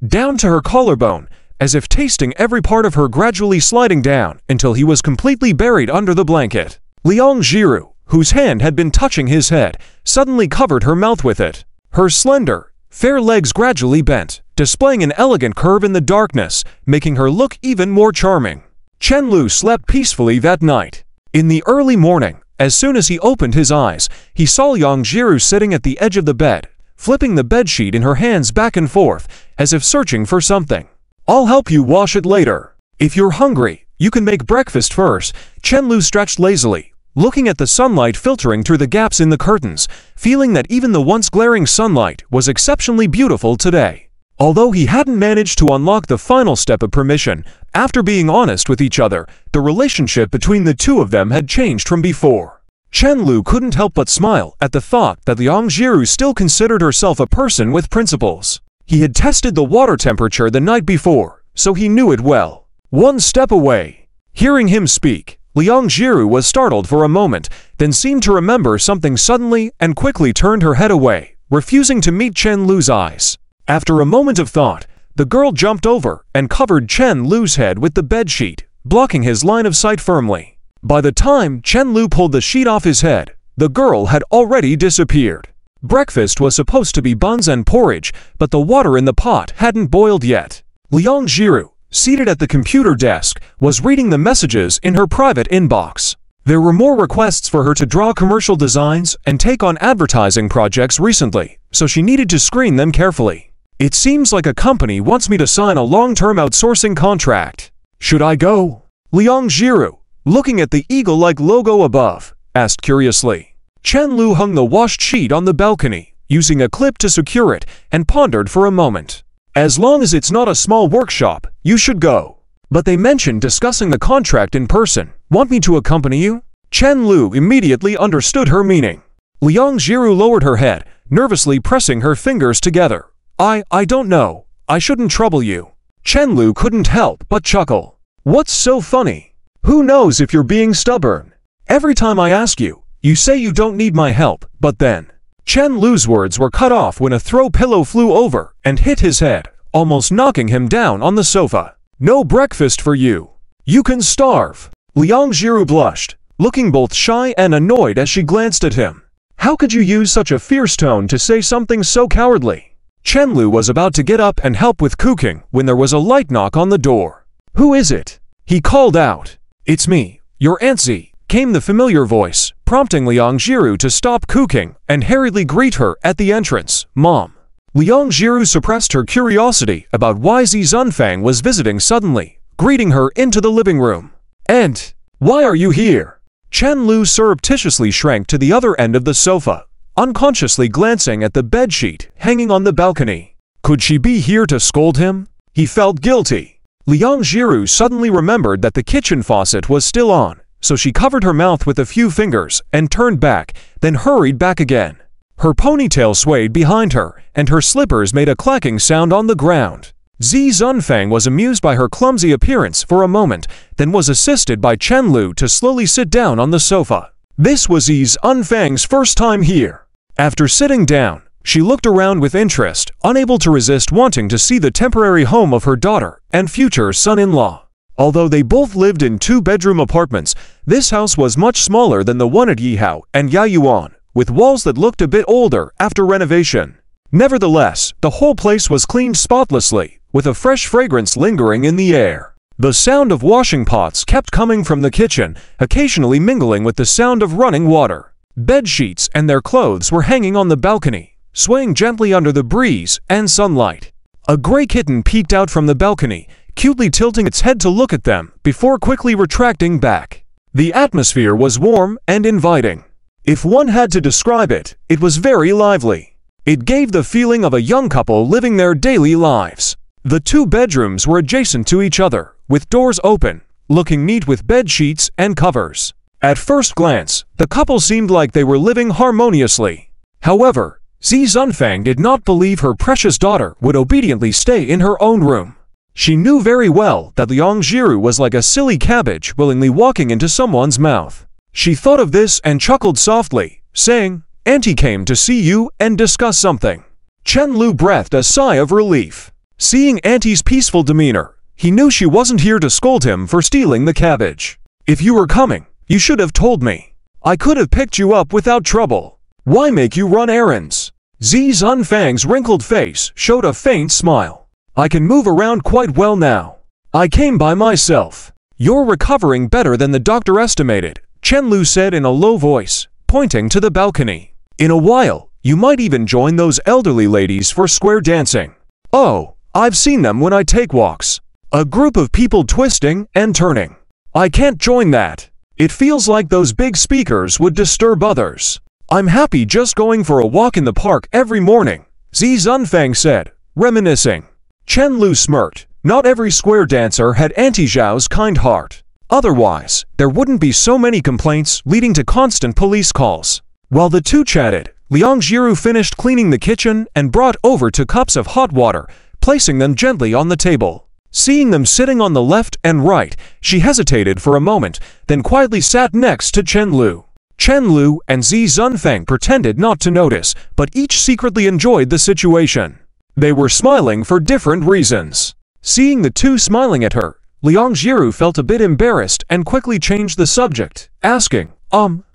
down to her collarbone, as if tasting every part of her gradually sliding down until he was completely buried under the blanket. Liang Jiru, whose hand had been touching his head, suddenly covered her mouth with it. Her slender, fair legs gradually bent, displaying an elegant curve in the darkness, making her look even more charming. Chen Lu slept peacefully that night. In the early morning, as soon as he opened his eyes, he saw Liang Jiru sitting at the edge of the bed, flipping the bedsheet in her hands back and forth, as if searching for something. "I'll help you wash it later. If you're hungry, you can make breakfast first." Chen Lu stretched lazily, looking at the sunlight filtering through the gaps in the curtains, feeling that even the once glaring sunlight was exceptionally beautiful today. Although he hadn't managed to unlock the final step of permission, after being honest with each other, the relationship between the two of them had changed from before. Chen Lu couldn't help but smile at the thought that Liang Jiru still considered herself a person with principles. He had tested the water temperature the night before, so he knew it well. One step away. Hearing him speak, Liang Jiru was startled for a moment, then seemed to remember something suddenly and quickly turned her head away, refusing to meet Chen Lu's eyes. After a moment of thought, the girl jumped over and covered Chen Lu's head with the bedsheet, blocking his line of sight firmly. By the time Chen Lu pulled the sheet off his head, the girl had already disappeared. Breakfast was supposed to be buns and porridge, but the water in the pot hadn't boiled yet. Liang Jiru, seated at the computer desk, was reading the messages in her private inbox. There were more requests for her to draw commercial designs and take on advertising projects recently, so she needed to screen them carefully. "It seems like a company wants me to sign a long-term outsourcing contract. Should I go?" Liang Jiru, looking at the eagle-like logo above, asked curiously. Chen Lu hung the washed sheet on the balcony, using a clip to secure it, and pondered for a moment. "As long as it's not a small workshop, you should go. But they mentioned discussing the contract in person. Want me to accompany you?" Chen Lu immediately understood her meaning. Liang Jiru lowered her head, nervously pressing her fingers together. I don't know. I shouldn't trouble you." Chen Lu couldn't help but chuckle. "What's so funny? Who knows if you're being stubborn? Every time I ask you, you say you don't need my help, but then..." Chen Lu's words were cut off when a throw pillow flew over and hit his head, almost knocking him down on the sofa. "No breakfast for you. You can starve." Liang Jiru blushed, looking both shy and annoyed as she glanced at him. How could you use such a fierce tone to say something so cowardly? Chen Lu was about to get up and help with cooking when there was a light knock on the door. "Who is it?" he called out. "It's me, your auntie," came the familiar voice, prompting Liang Jiru to stop cooking and hurriedly greet her at the entrance. "Mom." Liang Jiru suppressed her curiosity about why Zi Zunfang was visiting suddenly, greeting her into the living room. "And why are you here?" Chen Lu surreptitiously shrank to the other end of the sofa, unconsciously glancing at the bedsheet hanging on the balcony. Could she be here to scold him? He felt guilty. Liang Jiru suddenly remembered that the kitchen faucet was still on, so she covered her mouth with a few fingers and turned back, then hurried back again. Her ponytail swayed behind her, and her slippers made a clacking sound on the ground. Zi Zunfang was amused by her clumsy appearance for a moment, then was assisted by Chen Lu to slowly sit down on the sofa. This was Zi Zunfang's first time here. After sitting down, she looked around with interest, unable to resist wanting to see the temporary home of her daughter and future son-in-law. Although they both lived in two-bedroom apartments, this house was much smaller than the one at Yihao and Yayuan, with walls that looked a bit older after renovation. Nevertheless, the whole place was cleaned spotlessly, with a fresh fragrance lingering in the air. The sound of washing pots kept coming from the kitchen, occasionally mingling with the sound of running water. Bed sheets and their clothes were hanging on the balcony, swaying gently under the breeze and sunlight. A gray kitten peeked out from the balcony, cutely tilting its head to look at them before quickly retracting back. The atmosphere was warm and inviting. If one had to describe it, it was very lively. It gave the feeling of a young couple living their daily lives. The two bedrooms were adjacent to each other, with doors open, looking neat with bed sheets and covers. At first glance, the couple seemed like they were living harmoniously. However, Zi Zunfang did not believe her precious daughter would obediently stay in her own room. She knew very well that Liang Jiru was like a silly cabbage willingly walking into someone's mouth. She thought of this and chuckled softly, saying, "Auntie came to see you and discuss something." Chen Lu breathed a sigh of relief. Seeing Auntie's peaceful demeanor, he knew she wasn't here to scold him for stealing the cabbage. "If you were coming, you should have told me. I could have picked you up without trouble. Why make you run errands?" Zi Zunfang's wrinkled face showed a faint smile. "I can move around quite well now. I came by myself." "You're recovering better than the doctor estimated," Chen Lu said in a low voice, pointing to the balcony. "In a while, you might even join those elderly ladies for square dancing." "Oh, I've seen them when I take walks. A group of people twisting and turning. I can't join that. It feels like those big speakers would disturb others. I'm happy just going for a walk in the park every morning," Zi Zunfang said, reminiscing. Chen Lu smirked. Not every square dancer had Auntie Zhao's kind heart. Otherwise, there wouldn't be so many complaints leading to constant police calls. While the two chatted, Liang Jiru finished cleaning the kitchen and brought over 2 cups of hot water, placing them gently on the table. Seeing them sitting on the left and right, she hesitated for a moment, then quietly sat next to Chen Lu. Chen Lu and Zi Zunfang pretended not to notice, but each secretly enjoyed the situation. They were smiling for different reasons. Seeing the two smiling at her, Liang Jiru felt a bit embarrassed and quickly changed the subject, asking,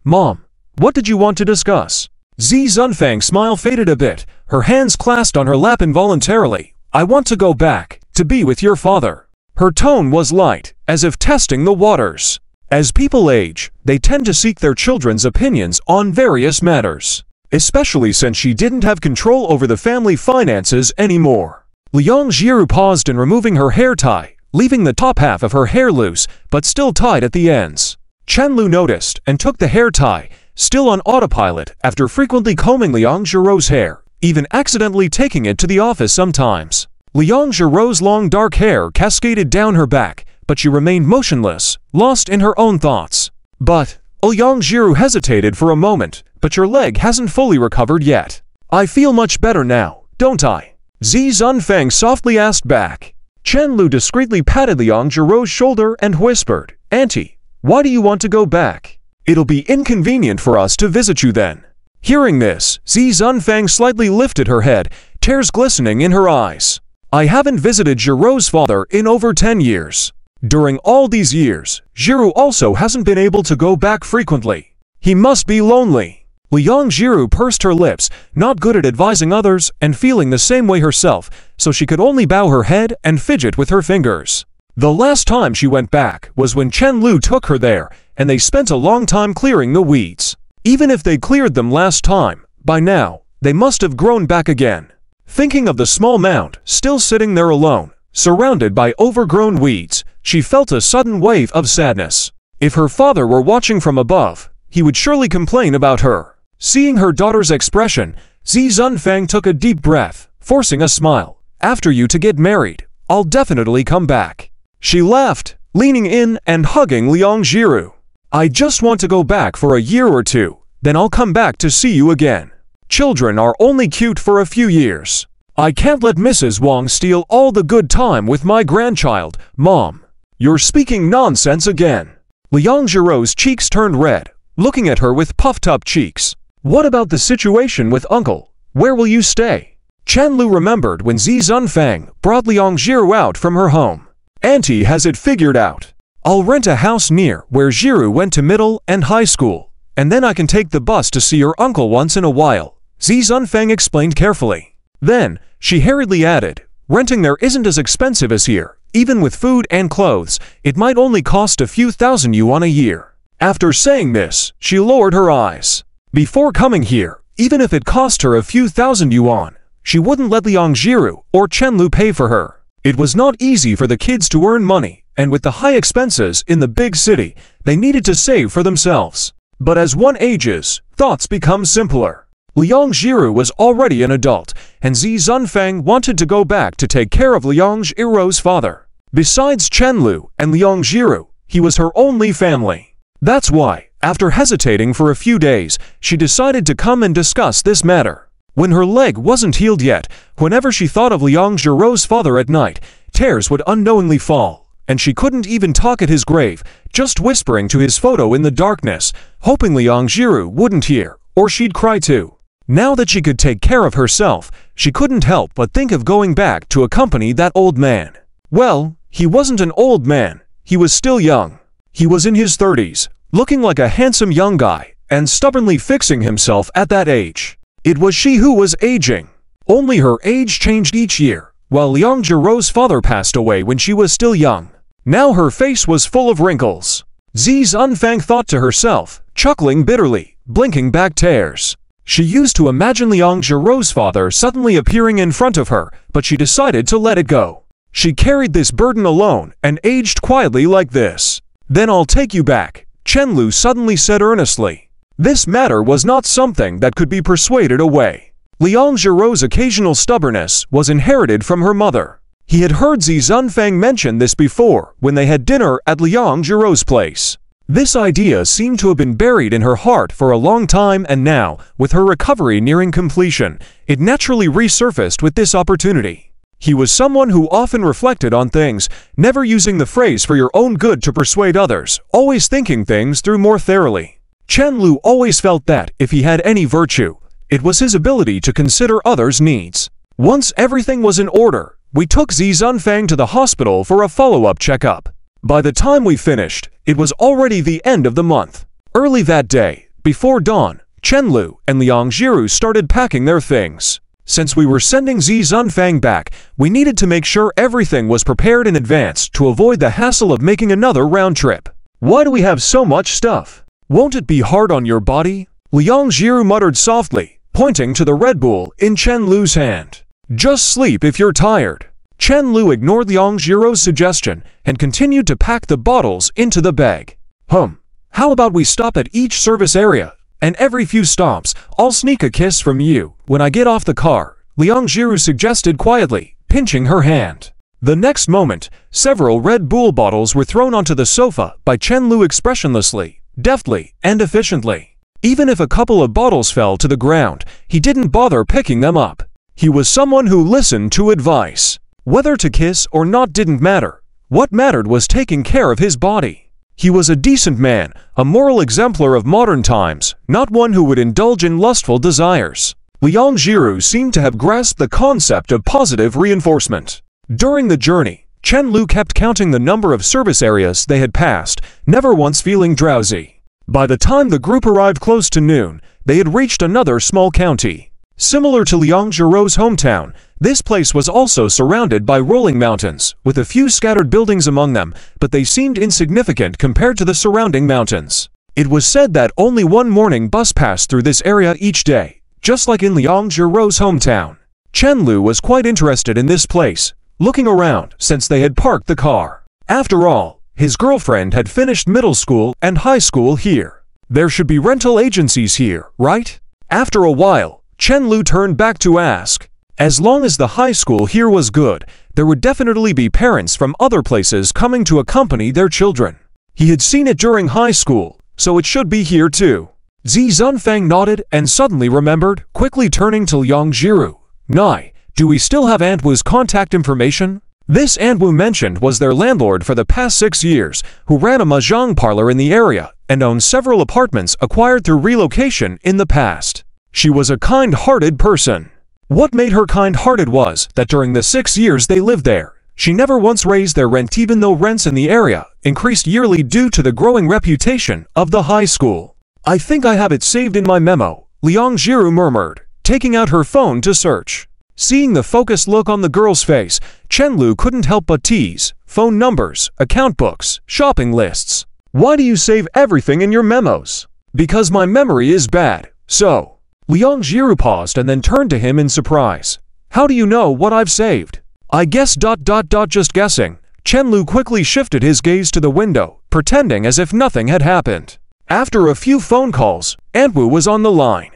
Mom, what did you want to discuss?" Zi Zunfang's smile faded a bit, her hands clasped on her lap involuntarily. "I want to go back, to be with your father." Her tone was light, as if testing the waters. As people age, they tend to seek their children's opinions on various matters, especially since she didn't have control over the family finances anymore. Liang Jiru paused in removing her hair tie, leaving the top half of her hair loose, but still tied at the ends. Chen Lu noticed and took the hair tie, still on autopilot after frequently combing Liang Jiru's hair, even accidentally taking it to the office sometimes. Liang Jiru's long dark hair cascaded down her back, but she remained motionless, lost in her own thoughts. "But," Liang Jiru hesitated for a moment, "but your leg hasn't fully recovered yet." "I feel much better now, don't I?" Zi Zunfang softly asked back. Chen Lu discreetly patted Liang Jiru's shoulder and whispered, "Auntie, why do you want to go back? It'll be inconvenient for us to visit you then." Hearing this, Zi Zunfang slightly lifted her head, tears glistening in her eyes. "I haven't visited Jiru's father in over 10 years. During all these years, Jiru also hasn't been able to go back frequently. He must be lonely." Liang Jiru pursed her lips, not good at advising others and feeling the same way herself, so she could only bow her head and fidget with her fingers. The last time she went back was when Chen Lu took her there, and they spent a long time clearing the weeds. Even if they cleared them last time, by now, they must have grown back again. Thinking of the small mound still sitting there alone, surrounded by overgrown weeds, she felt a sudden wave of sadness. If her father were watching from above, he would surely complain about her. Seeing her daughter's expression, Zi Zunfang took a deep breath, forcing a smile. After you to get married, I'll definitely come back. She laughed, leaning in and hugging Liang Jiru. I just want to go back for a year or two, then I'll come back to see you again. Children are only cute for a few years. I can't let Mrs. Wang steal all the good time with my grandchild, Mom. You're speaking nonsense again. Liang Jiru's cheeks turned red, looking at her with puffed-up cheeks. What about the situation with Uncle? Where will you stay? Chen Lu remembered when Zi Zunfang brought Liang Jiru out from her home. Auntie has it figured out. I'll rent a house near where Jiru went to middle and high school, and then I can take the bus to see your uncle once in a while, Zi Zunfang explained carefully. Then, she hurriedly added, renting there isn't as expensive as here. Even with food and clothes, it might only cost a few thousand yuan a year. After saying this, she lowered her eyes. Before coming here, even if it cost her a few thousand yuan, she wouldn't let Liang Jiru or Chen Lu pay for her. It was not easy for the kids to earn money, and with the high expenses in the big city, they needed to save for themselves. But as one ages, thoughts become simpler. Liang Jiru was already an adult, and Zi Zunfang wanted to go back to take care of Liang Jiru's father. Besides Chen Lu and Liang Jiru, he was her only family. That's why, after hesitating for a few days, she decided to come and discuss this matter. When her leg wasn't healed yet, whenever she thought of Liang Jiru's father at night, tears would unknowingly fall, and she couldn't even talk at his grave, just whispering to his photo in the darkness, hoping Liang Jiru wouldn't hear, or she'd cry too. Now that she could take care of herself, she couldn't help but think of going back to accompany that old man. Well, he wasn't an old man, he was still young. He was in his 30s, looking like a handsome young guy, and stubbornly fixing himself at that age. It was she who was aging. Only her age changed each year, while Liang Jiru's father passed away when she was still young. Now her face was full of wrinkles. Zi Zunfang thought to herself, chuckling bitterly, blinking back tears. She used to imagine Liang Jiru's father suddenly appearing in front of her, but she decided to let it go. She carried this burden alone and aged quietly like this. Then I'll take you back, Chen Lu suddenly said earnestly. This matter was not something that could be persuaded away. Liang Jiru's occasional stubbornness was inherited from her mother. He had heard Zi Zunfang mention this before when they had dinner at Liang Jiru's place. This idea seemed to have been buried in her heart for a long time, and now, with her recovery nearing completion, it naturally resurfaced with this opportunity. He was someone who often reflected on things, never using the phrase for your own good to persuade others, always thinking things through more thoroughly. Chen Lu always felt that, if he had any virtue, it was his ability to consider others' needs. Once everything was in order, we took Zi Zunfang to the hospital for a follow-up checkup. By the time we finished, it was already the end of the month. Early that day, before dawn, Chen Lu and Liang Jiru started packing their things. Since we were sending Zi Zunfang back, we needed to make sure everything was prepared in advance to avoid the hassle of making another round trip. Why do we have so much stuff? Won't it be hard on your body? Liang Jiru muttered softly, pointing to the Red Bull in Chen Lu's hand. Just sleep if you're tired. Chen Lu ignored Liang Jiru's suggestion and continued to pack the bottles into the bag. How about we stop at each service area, and every few stops, I'll sneak a kiss from you when I get off the car, Liang Jiru suggested quietly, pinching her hand. The next moment, several Red Bull bottles were thrown onto the sofa by Chen Lu expressionlessly, deftly, and efficiently. Even if a couple of bottles fell to the ground, he didn't bother picking them up. He was someone who listened to advice. Whether to kiss or not didn't matter. What mattered was taking care of his body. He was a decent man, a moral exemplar of modern times, not one who would indulge in lustful desires. Liang Jiru seemed to have grasped the concept of positive reinforcement. During the journey, Chen Lu kept counting the number of service areas they had passed, never once feeling drowsy. By the time the group arrived close to noon, they had reached another small county. Similar to Liang Jiru's hometown, this place was also surrounded by rolling mountains, with a few scattered buildings among them, but they seemed insignificant compared to the surrounding mountains. It was said that only one morning bus passed through this area each day, just like in Liang Jiru's hometown. Chen Lu was quite interested in this place, looking around since they had parked the car. After all, His girlfriend had finished middle school and high school here. There should be rental agencies here, right? After a while, Chen Lu turned back to ask. As long as the high school here was good, there would definitely be parents from other places coming to accompany their children. He had seen it during high school, so it should be here too. Zi Zunfang nodded and suddenly remembered, quickly turning to Liang Jiru. Nai, do we still have Aunt Wu's contact information? This Aunt Wu mentioned was their landlord for the past 6 years, who ran a mahjong parlor in the area and owned several apartments acquired through relocation in the past. She was a kind-hearted person. What made her kind-hearted was that during the 6 years they lived there, she never once raised their rent even though rents in the area increased yearly due to the growing reputation of the high school. I think I have it saved in my memo, Liang Jiru murmured, taking out her phone to search. Seeing the focused look on the girl's face, Chen Lu couldn't help but tease. Phone numbers, account books, shopping lists. Why do you save everything in your memos? Because my memory is bad, so. Liang Jiru paused and then turned to him in surprise. How do you know what I've saved? I guess ... just guessing. Chen Lu quickly shifted his gaze to the window, pretending as if nothing had happened. After a few phone calls, Aunt Wu was on the line.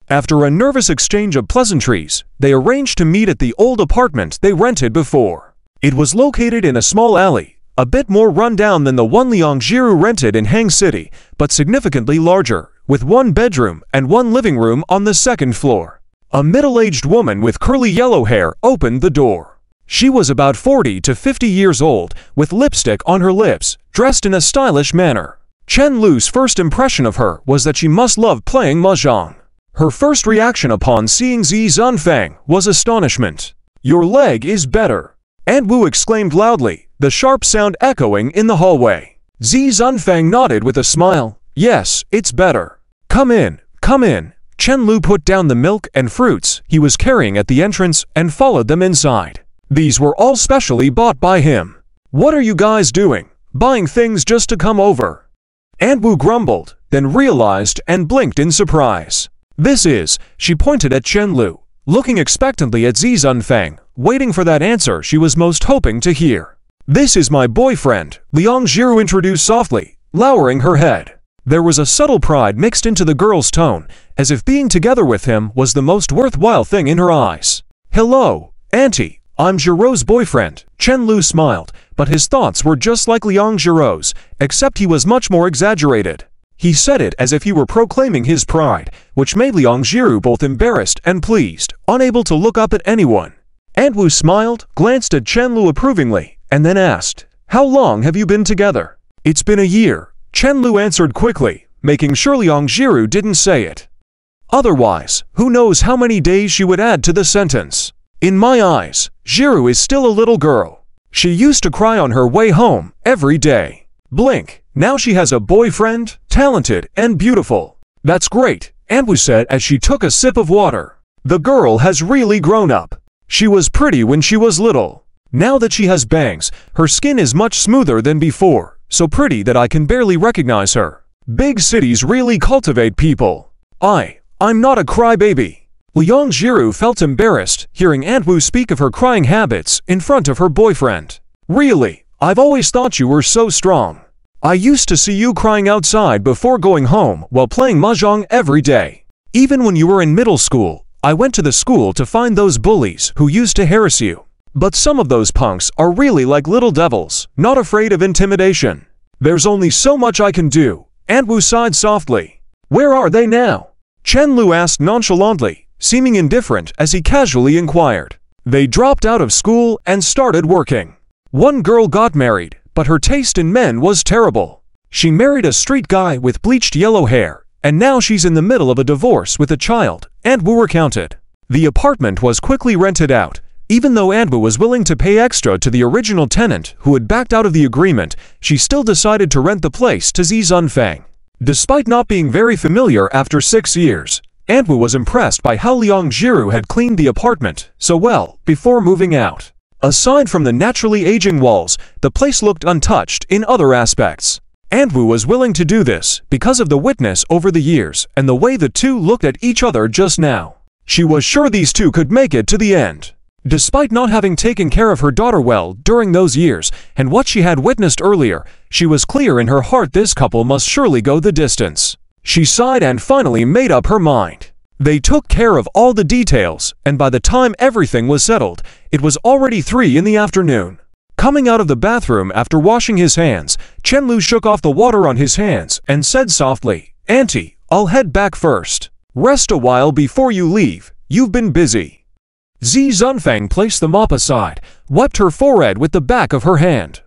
After a nervous exchange of pleasantries, they arranged to meet at the old apartment they rented before. It was located in a small alley, a bit more run-down than the one Liang Jiru rented in Hang City, but significantly larger, with 1 bedroom and 1 living room on the 2nd floor. A middle-aged woman with curly yellow hair opened the door. She was about 40 to 50 years old, with lipstick on her lips, dressed in a stylish manner. Chen Lu's first impression of her was that she must love playing mahjong. Her first reaction upon seeing Zi Zunfang was astonishment. Your leg is better. Aunt Wu exclaimed loudly, the sharp sound echoing in the hallway. Zi Zunfang nodded with a smile. Yes, it's better. Come in, come in. Chen Lu put down the milk and fruits he was carrying at the entrance and followed them inside. These were all specially bought by him. What are you guys doing? Buying things just to come over? Aunt Wu grumbled, then realized and blinked in surprise. This is, she pointed at Chen Lu, looking expectantly at Zi Zunfang, waiting for that answer she was most hoping to hear. This is my boyfriend, Liang Jiru introduced softly, lowering her head. There was a subtle pride mixed into the girl's tone, as if being together with him was the most worthwhile thing in her eyes. Hello, Auntie, I'm Jiru's boyfriend. Chen Lu smiled, but his thoughts were just like Liang Jiru's, except he was much more exaggerated. He said it as if he were proclaiming his pride, which made Liang Jiru both embarrassed and pleased, unable to look up at anyone. Aunt Wu smiled, glanced at Chen Lu approvingly, and then asked, How long have you been together? It's been a year, Chen Lu answered quickly, making sure Liang Jiru didn't say it. Otherwise, who knows how many days she would add to the sentence. In my eyes, Jiru is still a little girl. She used to cry on her way home every day. Blink, now she has a boyfriend, talented and beautiful. That's great, Aunt Wu said as she took a sip of water. The girl has really grown up. She was pretty when she was little. Now that she has bangs, her skin is much smoother than before, so pretty that I can barely recognize her. Big cities really cultivate people. I'm not a crybaby. Liang Jiru felt embarrassed hearing Aunt Wu speak of her crying habits in front of her boyfriend. Really, I've always thought you were so strong. I used to see you crying outside before going home while playing mahjong every day. Even when you were in middle school, I went to the school to find those bullies who used to harass you. But some of those punks are really like little devils, not afraid of intimidation. There's only so much I can do. Aunt Wu sighed softly. Where are they now? Chen Lu asked nonchalantly, seeming indifferent as he casually inquired. They dropped out of school and started working. One girl got married, but her taste in men was terrible. She married a street guy with bleached yellow hair, and now she's in the middle of a divorce with a child, Aunt Wu recounted. The apartment was quickly rented out. Even though Aunt Wu was willing to pay extra to the original tenant who had backed out of the agreement, she still decided to rent the place to Zi Zunfang. Despite not being very familiar after 6 years, Aunt Wu was impressed by how Liang Jiru had cleaned the apartment so well before moving out. Aside from the naturally aging walls, the place looked untouched in other aspects. Aunt Wu was willing to do this because of the witness over the years and the way the two looked at each other just now. She was sure these two could make it to the end. Despite not having taken care of her daughter well during those years and what she had witnessed earlier, She was clear in her heart this couple must surely go the distance. She sighed and finally made up her mind. They took care of all the details, and by the time everything was settled, it was already 3 in the afternoon. Coming out of the bathroom after washing his hands, Chen-Lu shook off the water on his hands and said softly, "Auntie, I'll head back first. Rest a while before you leave. You've been busy." Zi Zunfang placed the mop aside, wiped her forehead with the back of her hand.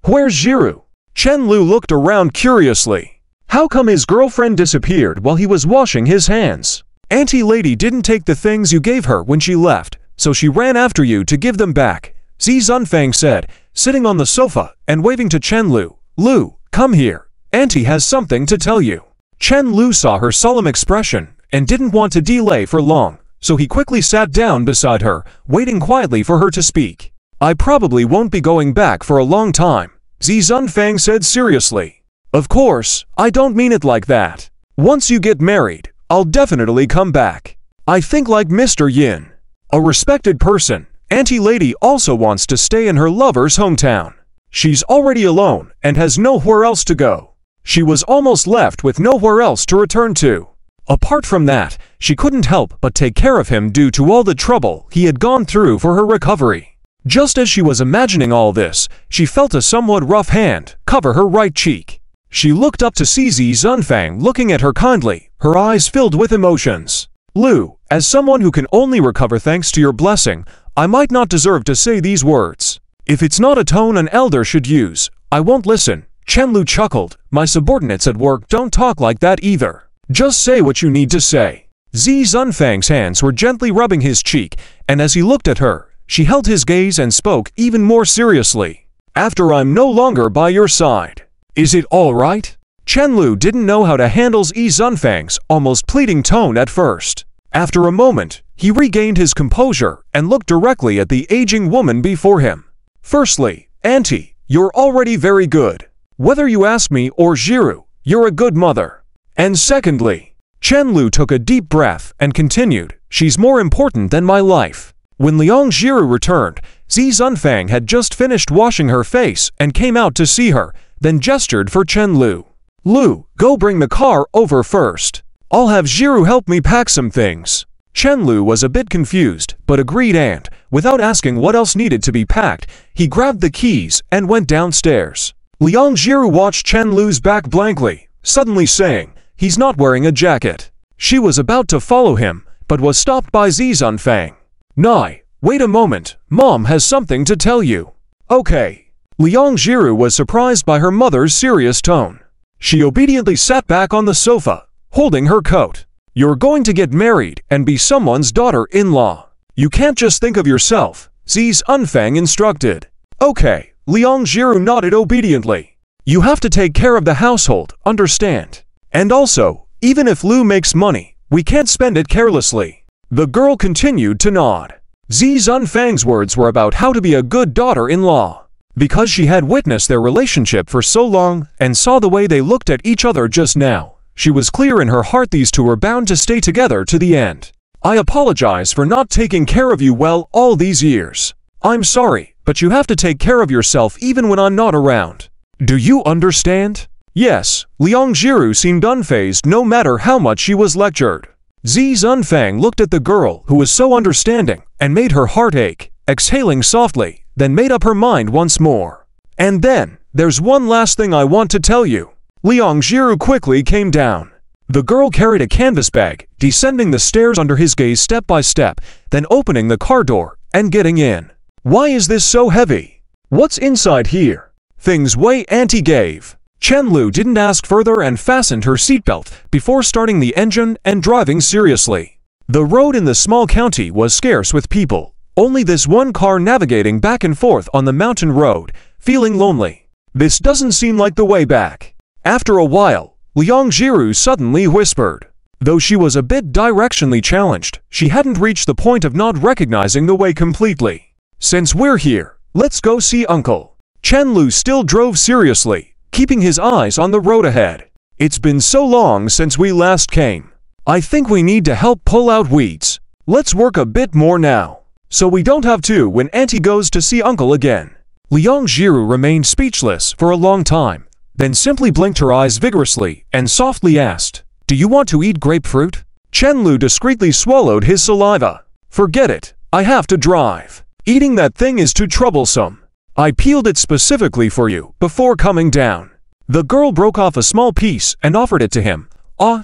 Where's Jiru? Chen-Lu looked around curiously. How come his girlfriend disappeared while he was washing his hands? Auntie Lady didn't take the things you gave her when she left, so she ran after you to give them back, Zi Zunfang said, sitting on the sofa and waving to Chen-Lu. "Lu, come here. Auntie has something to tell you." Chen-Lu saw her solemn expression and didn't want to delay for long, so he quickly sat down beside her, waiting quietly for her to speak. "I probably won't be going back for a long time," Zi Zunfang said seriously. "Of course, I don't mean it like that. Once you get married, I'll definitely come back. I think like Mr. Yin, a respected person, Auntie Lady also wants to stay in her lover's hometown. She's already alone and has nowhere else to go. She was almost left with nowhere else to return to. Apart from that, she couldn't help but take care of him due to all the trouble he had gone through for her recovery." Just as she was imagining all this, she felt a somewhat rough hand cover her right cheek. She looked up to see Zi Zunfang looking at her kindly, her eyes filled with emotions. "Lu, as someone who can only recover thanks to your blessing, I might not deserve to say these words. If it's not a tone an elder should use, I won't listen." Chen-Lu chuckled. "My subordinates at work don't talk like that either. Just say what you need to say." Zi Zunfang's hands were gently rubbing his cheek, and as he looked at her, she held his gaze and spoke even more seriously. "After I'm no longer by your side, is it all right?" Chen-Lu didn't know how to handle Zi Zunfang's almost pleading tone at first. After a moment, he regained his composure and looked directly at the aging woman before him. "Firstly, Auntie, you're already very good. Whether you ask me or Jiru, you're a good mother. And secondly," Chen-Lu took a deep breath and continued, "she's more important than my life." When Liang Jiru returned, Zi Zunfang had just finished washing her face and came out to see her, then gestured for Chen-Lu. "Lu, go bring the car over first. I'll have Jiru help me pack some things." Chen-Lu was a bit confused, but agreed and, without asking what else needed to be packed, he grabbed the keys and went downstairs. Liang Jiru watched Chen-Lu's back blankly, suddenly saying, "He's not wearing a jacket." She was about to follow him, but was stopped by Zi Zunfang. "Nai, wait a moment, Mom has something to tell you." "Okay." Liang Jiru was surprised by her mother's serious tone. She obediently sat back on the sofa, holding her coat. "You're going to get married and be someone's daughter-in-law. You can't just think of yourself," Zi Zunfang instructed. "Okay," Liang Jiru nodded obediently. "You have to take care of the household, understand? And also, even if Lu makes money, we can't spend it carelessly." The girl continued to nod. Zi Zunfang's words were about how to be a good daughter-in-law. Because she had witnessed their relationship for so long and saw the way they looked at each other just now, she was clear in her heart these two were bound to stay together to the end. "I apologize for not taking care of you well all these years. I'm sorry, but you have to take care of yourself even when I'm not around. Do you understand?" "Yes." Liang Jiru seemed unfazed no matter how much she was lectured. Zi Zunfang looked at the girl who was so understanding and made her heart ache, exhaling softly, then made up her mind once more. "And then, there's one last thing I want to tell you." Liang Jiru quickly came down. The girl carried a canvas bag, descending the stairs under his gaze step by step, then opening the car door and getting in. "Why is this so heavy? What's inside here?" "Things Wei Auntie gave." Chen-Lu didn't ask further and fastened her seatbelt before starting the engine and driving seriously. The road in the small county was scarce with people, only this one car navigating back and forth on the mountain road, feeling lonely. "This doesn't seem like the way back." After a while, Liang Jiru suddenly whispered. Though she was a bit directionally challenged, she hadn't reached the point of not recognizing the way completely. "Since we're here, let's go see Uncle." Chen-Lu still drove seriously, keeping his eyes on the road ahead. "It's been so long since we last came. I think we need to help pull out weeds. Let's work a bit more now, so we don't have to when Auntie goes to see Uncle again." Liang Jiru remained speechless for a long time, then simply blinked her eyes vigorously and softly asked, "Do you want to eat grapefruit?" Chen Lu discreetly swallowed his saliva. "Forget it, I have to drive. Eating that thing is too troublesome. I peeled it specifically for you before coming down." The girl broke off a small piece and offered it to him.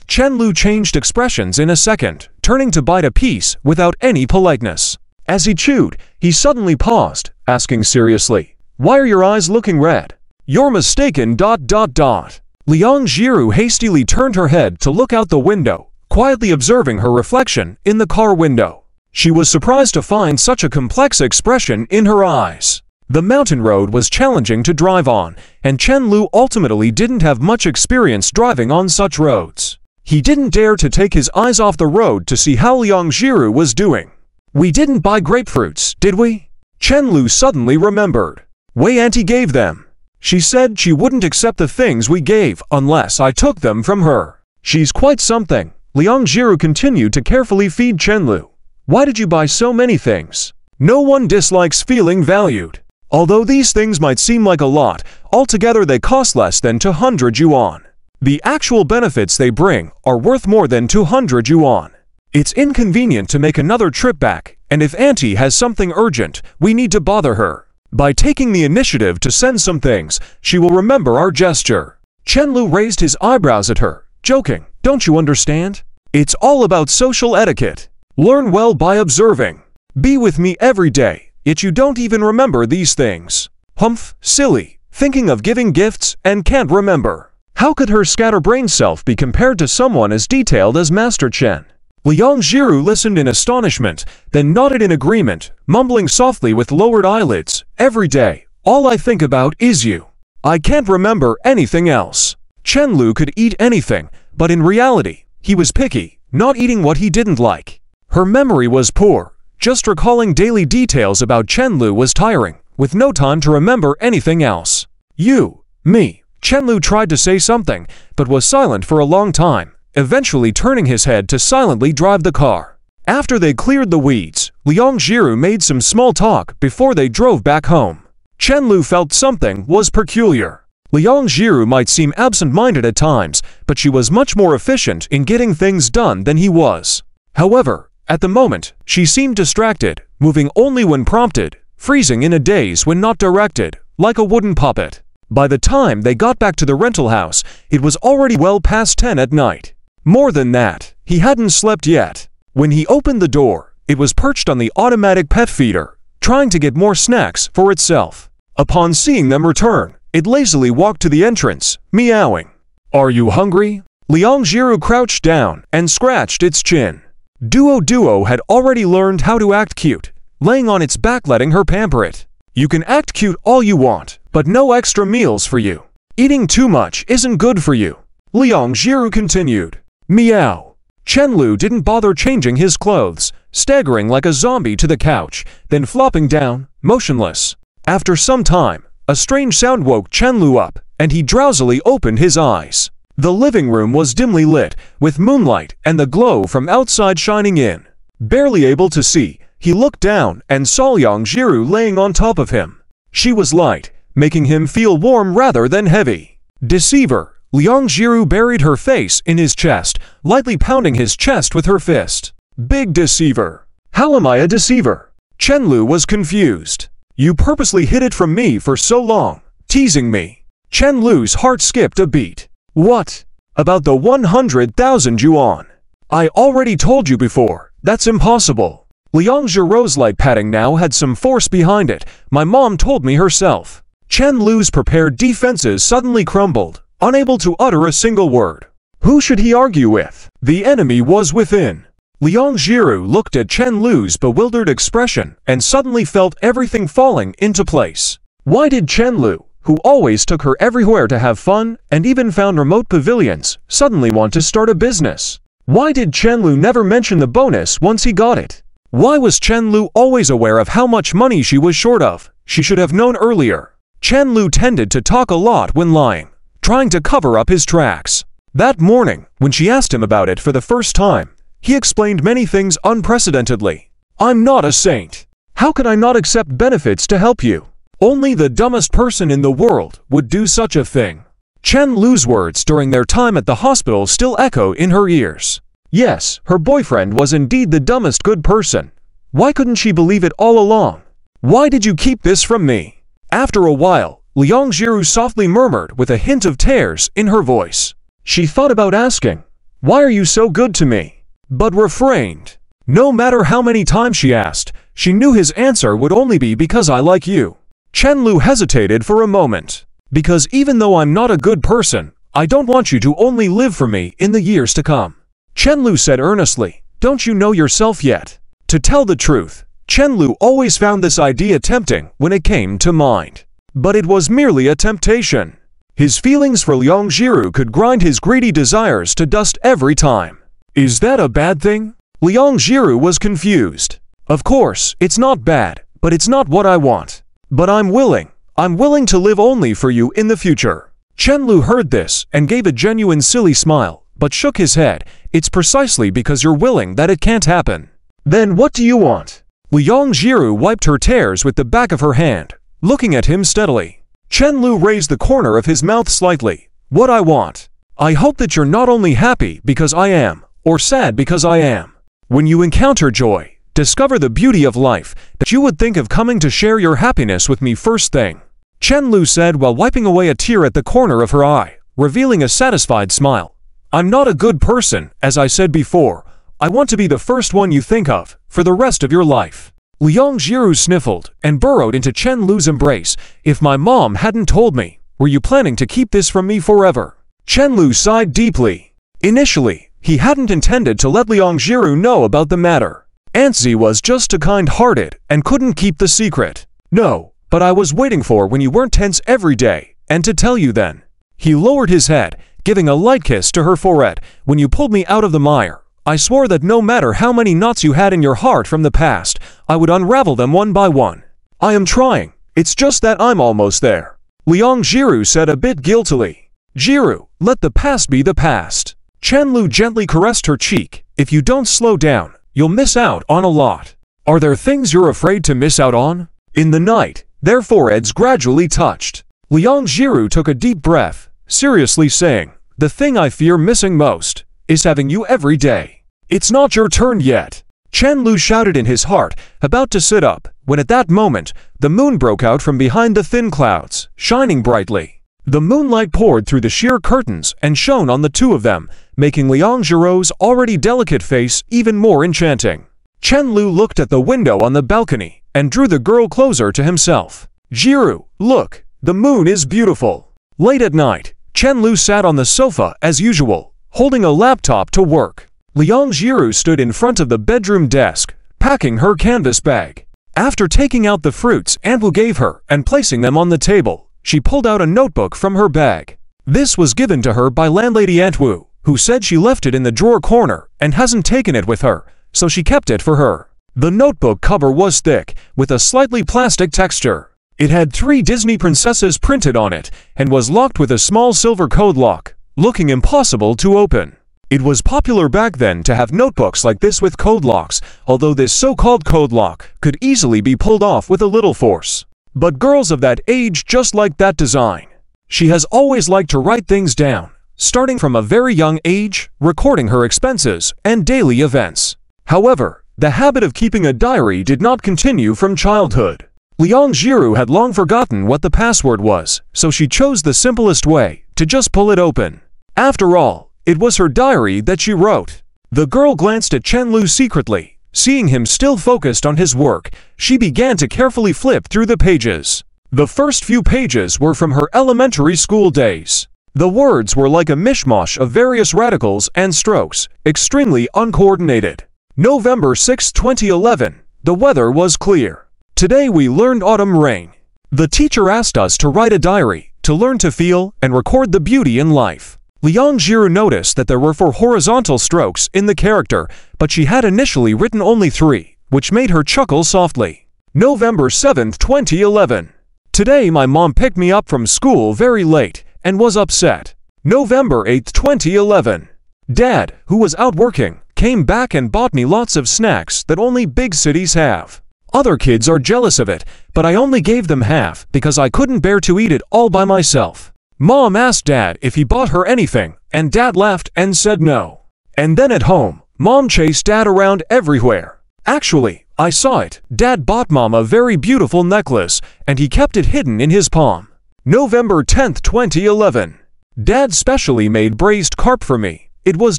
Chen Lu changed expressions in a second, turning to bite a piece without any politeness. As he chewed, he suddenly paused, asking seriously, "Why are your eyes looking red?" "You're mistaken. Liang Jiru hastily turned her head to look out the window, quietly observing her reflection in the car window. She was surprised to find such a complex expression in her eyes. The mountain road was challenging to drive on, and Chen Lu ultimately didn't have much experience driving on such roads. He didn't dare to take his eyes off the road to see how Liang Jiru was doing. "We didn't buy grapefruits, did we?" Chen Lu suddenly remembered. "Wei Auntie gave them. She said she wouldn't accept the things we gave unless I took them from her. She's quite something." Liang Jiru continued to carefully feed Chen Lu. "Why did you buy so many things? No one dislikes feeling valued. Although these things might seem like a lot, altogether they cost less than 200 yuan. The actual benefits they bring are worth more than 200 yuan. It's inconvenient to make another trip back, and if Auntie has something urgent, we need to bother her. By taking the initiative to send some things, she will remember our gesture." Chen Lu raised his eyebrows at her, joking, "Don't you understand? It's all about social etiquette. Learn well by observing. Be with me every day, yet you don't even remember these things. Humph, silly, thinking of giving gifts and can't remember." How could her scatterbrained self be compared to someone as detailed as Master Chen? Liang Jiru listened in astonishment, then nodded in agreement, mumbling softly with lowered eyelids, "Every day, all I think about is you. I can't remember anything else." Chen Lu could eat anything, but in reality, he was picky, not eating what he didn't like. Her memory was poor. Just recalling daily details about Chen Lu was tiring, with no time to remember anything else. "You, me." Chen Lu tried to say something, but was silent for a long time, eventually turning his head to silently drive the car. After they cleared the weeds, Liang Jiru made some small talk before they drove back home. Chen Lu felt something was peculiar. Liang Jiru might seem absent-minded at times, but she was much more efficient in getting things done than he was. However, at the moment, she seemed distracted, moving only when prompted, freezing in a daze when not directed, like a wooden puppet. By the time they got back to the rental house, it was already well past 10 at night. More than that, he hadn't slept yet. When he opened the door, it was perched on the automatic pet feeder, trying to get more snacks for itself. Upon seeing them return, it lazily walked to the entrance, meowing. "Are you hungry?" Liang Jiru crouched down and scratched its chin. Duo had already learned how to act cute, laying on its back letting her pamper it. "You can act cute all you want, but no extra meals for you. Eating too much isn't good for you," Liang Jiru continued. Meow. Chen Lu didn't bother changing his clothes, staggering like a zombie to the couch, then flopping down, motionless. After some time, a strange sound woke Chen Lu up, and he drowsily opened his eyes. The living room was dimly lit, with moonlight and the glow from outside shining in. Barely able to see, he looked down and saw Liang Jiru laying on top of him. She was light, making him feel warm rather than heavy. Deceiver. Liang Jiru buried her face in his chest, lightly pounding his chest with her fist. Big deceiver. How am I a deceiver? Chen Lu was confused. You purposely hid it from me for so long, teasing me. Chen Lu's heart skipped a beat. What? About the 100,000 yuan? I already told you before, that's impossible. Liang Jiru's light patting now had some force behind it, my mom told me herself. Chen Lu's prepared defenses suddenly crumbled, unable to utter a single word. Who should he argue with? The enemy was within. Liang Jiru looked at Chen Lu's bewildered expression and suddenly felt everything falling into place. Why did Chen Lu, who always took her everywhere to have fun and even found remote pavilions, suddenly want to start a business? Why did Chen Lu never mention the bonus once he got it? Why was Chen Lu always aware of how much money she was short of? She should have known earlier. Chen Lu tended to talk a lot when lying, trying to cover up his tracks. That morning, when she asked him about it for the first time, he explained many things unprecedentedly. I'm not a saint. How could I not accept benefits to help you? Only the dumbest person in the world would do such a thing. Chen Lu's words during their time at the hospital still echo in her ears. Yes, her boyfriend was indeed the dumbest good person. Why couldn't she believe it all along? Why did you keep this from me? After a while, Liang Jiru softly murmured with a hint of tears in her voice. She thought about asking, "Why are you so good to me?" but refrained. No matter how many times she asked, she knew his answer would only be "because I like you." Chen Lu hesitated for a moment. "Because even though I'm not a good person, I don't want you to only live for me in the years to come." Chen Lu said earnestly, "Don't you know yourself yet?" To tell the truth, Chen Lu always found this idea tempting when it came to mind. But it was merely a temptation. His feelings for Liang Jiru could grind his greedy desires to dust every time. Is that a bad thing? Liang Jiru was confused. Of course, it's not bad, but it's not what I want. But I'm willing to live only for you in the future. Chen Lu heard this and gave a genuine silly smile, but shook his head. It's precisely because you're willing that it can't happen. Then what do you want? Liang Jiru wiped her tears with the back of her hand, looking at him steadily. Chen Lu raised the corner of his mouth slightly. What I want? I hope that you're not only happy because I am, or sad because I am. When you encounter joy, discover the beauty of life, that you would think of coming to share your happiness with me first thing. Chen Lu said while wiping away a tear at the corner of her eye, revealing a satisfied smile. I'm not a good person, as I said before. I want to be the first one you think of, for the rest of your life. Liang Jiru sniffled and burrowed into Chen Lu's embrace. If my mom hadn't told me, were you planning to keep this from me forever? Chen Lu sighed deeply. Initially, he hadn't intended to let Liang Jiru know about the matter. Aunt Z was just too kind-hearted and couldn't keep the secret. No, but I was waiting for when you weren't tense every day, and to tell you then. He lowered his head, giving a light kiss to her forehead. When you pulled me out of the mire, I swore that no matter how many knots you had in your heart from the past, I would unravel them one by one. I am trying, it's just that I'm almost there. Liang Jiru said a bit guiltily. Jiru, let the past be the past. Chen Lu gently caressed her cheek. If you don't slow down, you'll miss out on a lot. Are there things you're afraid to miss out on? In the night, their foreheads gradually touched. Liang Jiru took a deep breath, seriously saying, the thing I fear missing most is having you every day. It's not your turn yet. Chen Lu shouted in his heart, about to sit up, when at that moment, the moon broke out from behind the thin clouds, shining brightly. The moonlight poured through the sheer curtains and shone on the two of them, making Liang Jiru's already delicate face even more enchanting. Chen Lu looked at the window on the balcony and drew the girl closer to himself. Jiru, look, the moon is beautiful. Late at night, Chen Lu sat on the sofa as usual, holding a laptop to work. Liang Jiru stood in front of the bedroom desk, packing her canvas bag. After taking out the fruits Aunt Wu gave her and placing them on the table, she pulled out a notebook from her bag. This was given to her by landlady Aunt Wu, who said she left it in the drawer corner and hasn't taken it with her, so she kept it for her. The notebook cover was thick, with a slightly plastic texture. It had 3 Disney princesses printed on it and was locked with a small silver code lock, looking impossible to open. It was popular back then to have notebooks like this with code locks, although this so-called code lock could easily be pulled off with a little force. But girls of that age just liked that design. She has always liked to write things down, starting from a very young age, recording her expenses and daily events. However, the habit of keeping a diary did not continue from childhood. Liang Jiru had long forgotten what the password was, so she chose the simplest way, to just pull it open. After all, it was her diary that she wrote. The girl glanced at Chen Lu secretly. Seeing him still focused on his work, she began to carefully flip through the pages. The first few pages were from her elementary school days. The words were like a mishmash of various radicals and strokes, extremely uncoordinated. November 6, 2011. The weather was clear. Today we learned autumn rain. The teacher asked us to write a diary, to learn to feel and record the beauty in life. Liang Jiru noticed that there were 4 horizontal strokes in the character, but she had initially written only 3, which made her chuckle softly. November 7, 2011. Today my mom picked me up from school very late and was upset. November 8, 2011. Dad, who was out working, came back and bought me lots of snacks that only big cities have. Other kids are jealous of it, but I only gave them half because I couldn't bear to eat it all by myself. Mom asked Dad if he bought her anything, and Dad laughed and said no. And then at home, Mom chased Dad around everywhere. Actually, I saw it. Dad bought Mom a very beautiful necklace, and he kept it hidden in his palm. November 10th, 2011. Dad specially made braised carp for me. It was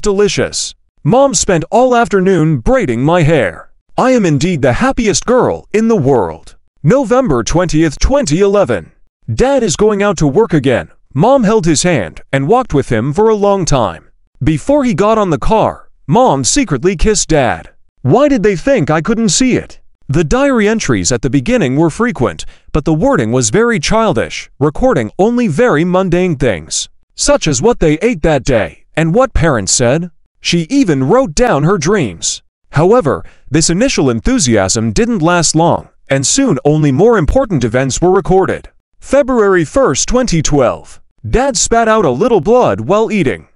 delicious. Mom spent all afternoon braiding my hair. I am indeed the happiest girl in the world. November 20th, 2011. Dad is going out to work again. Mom held his hand and walked with him for a long time. Before he got on the car, Mom secretly kissed Dad. Why did they think I couldn't see it? The diary entries at the beginning were frequent, but the wording was very childish, recording only very mundane things, such as what they ate that day and what parents said. She even wrote down her dreams. However, this initial enthusiasm didn't last long, and soon only more important events were recorded. February 1st, 2012. Dad spat out a little blood while eating.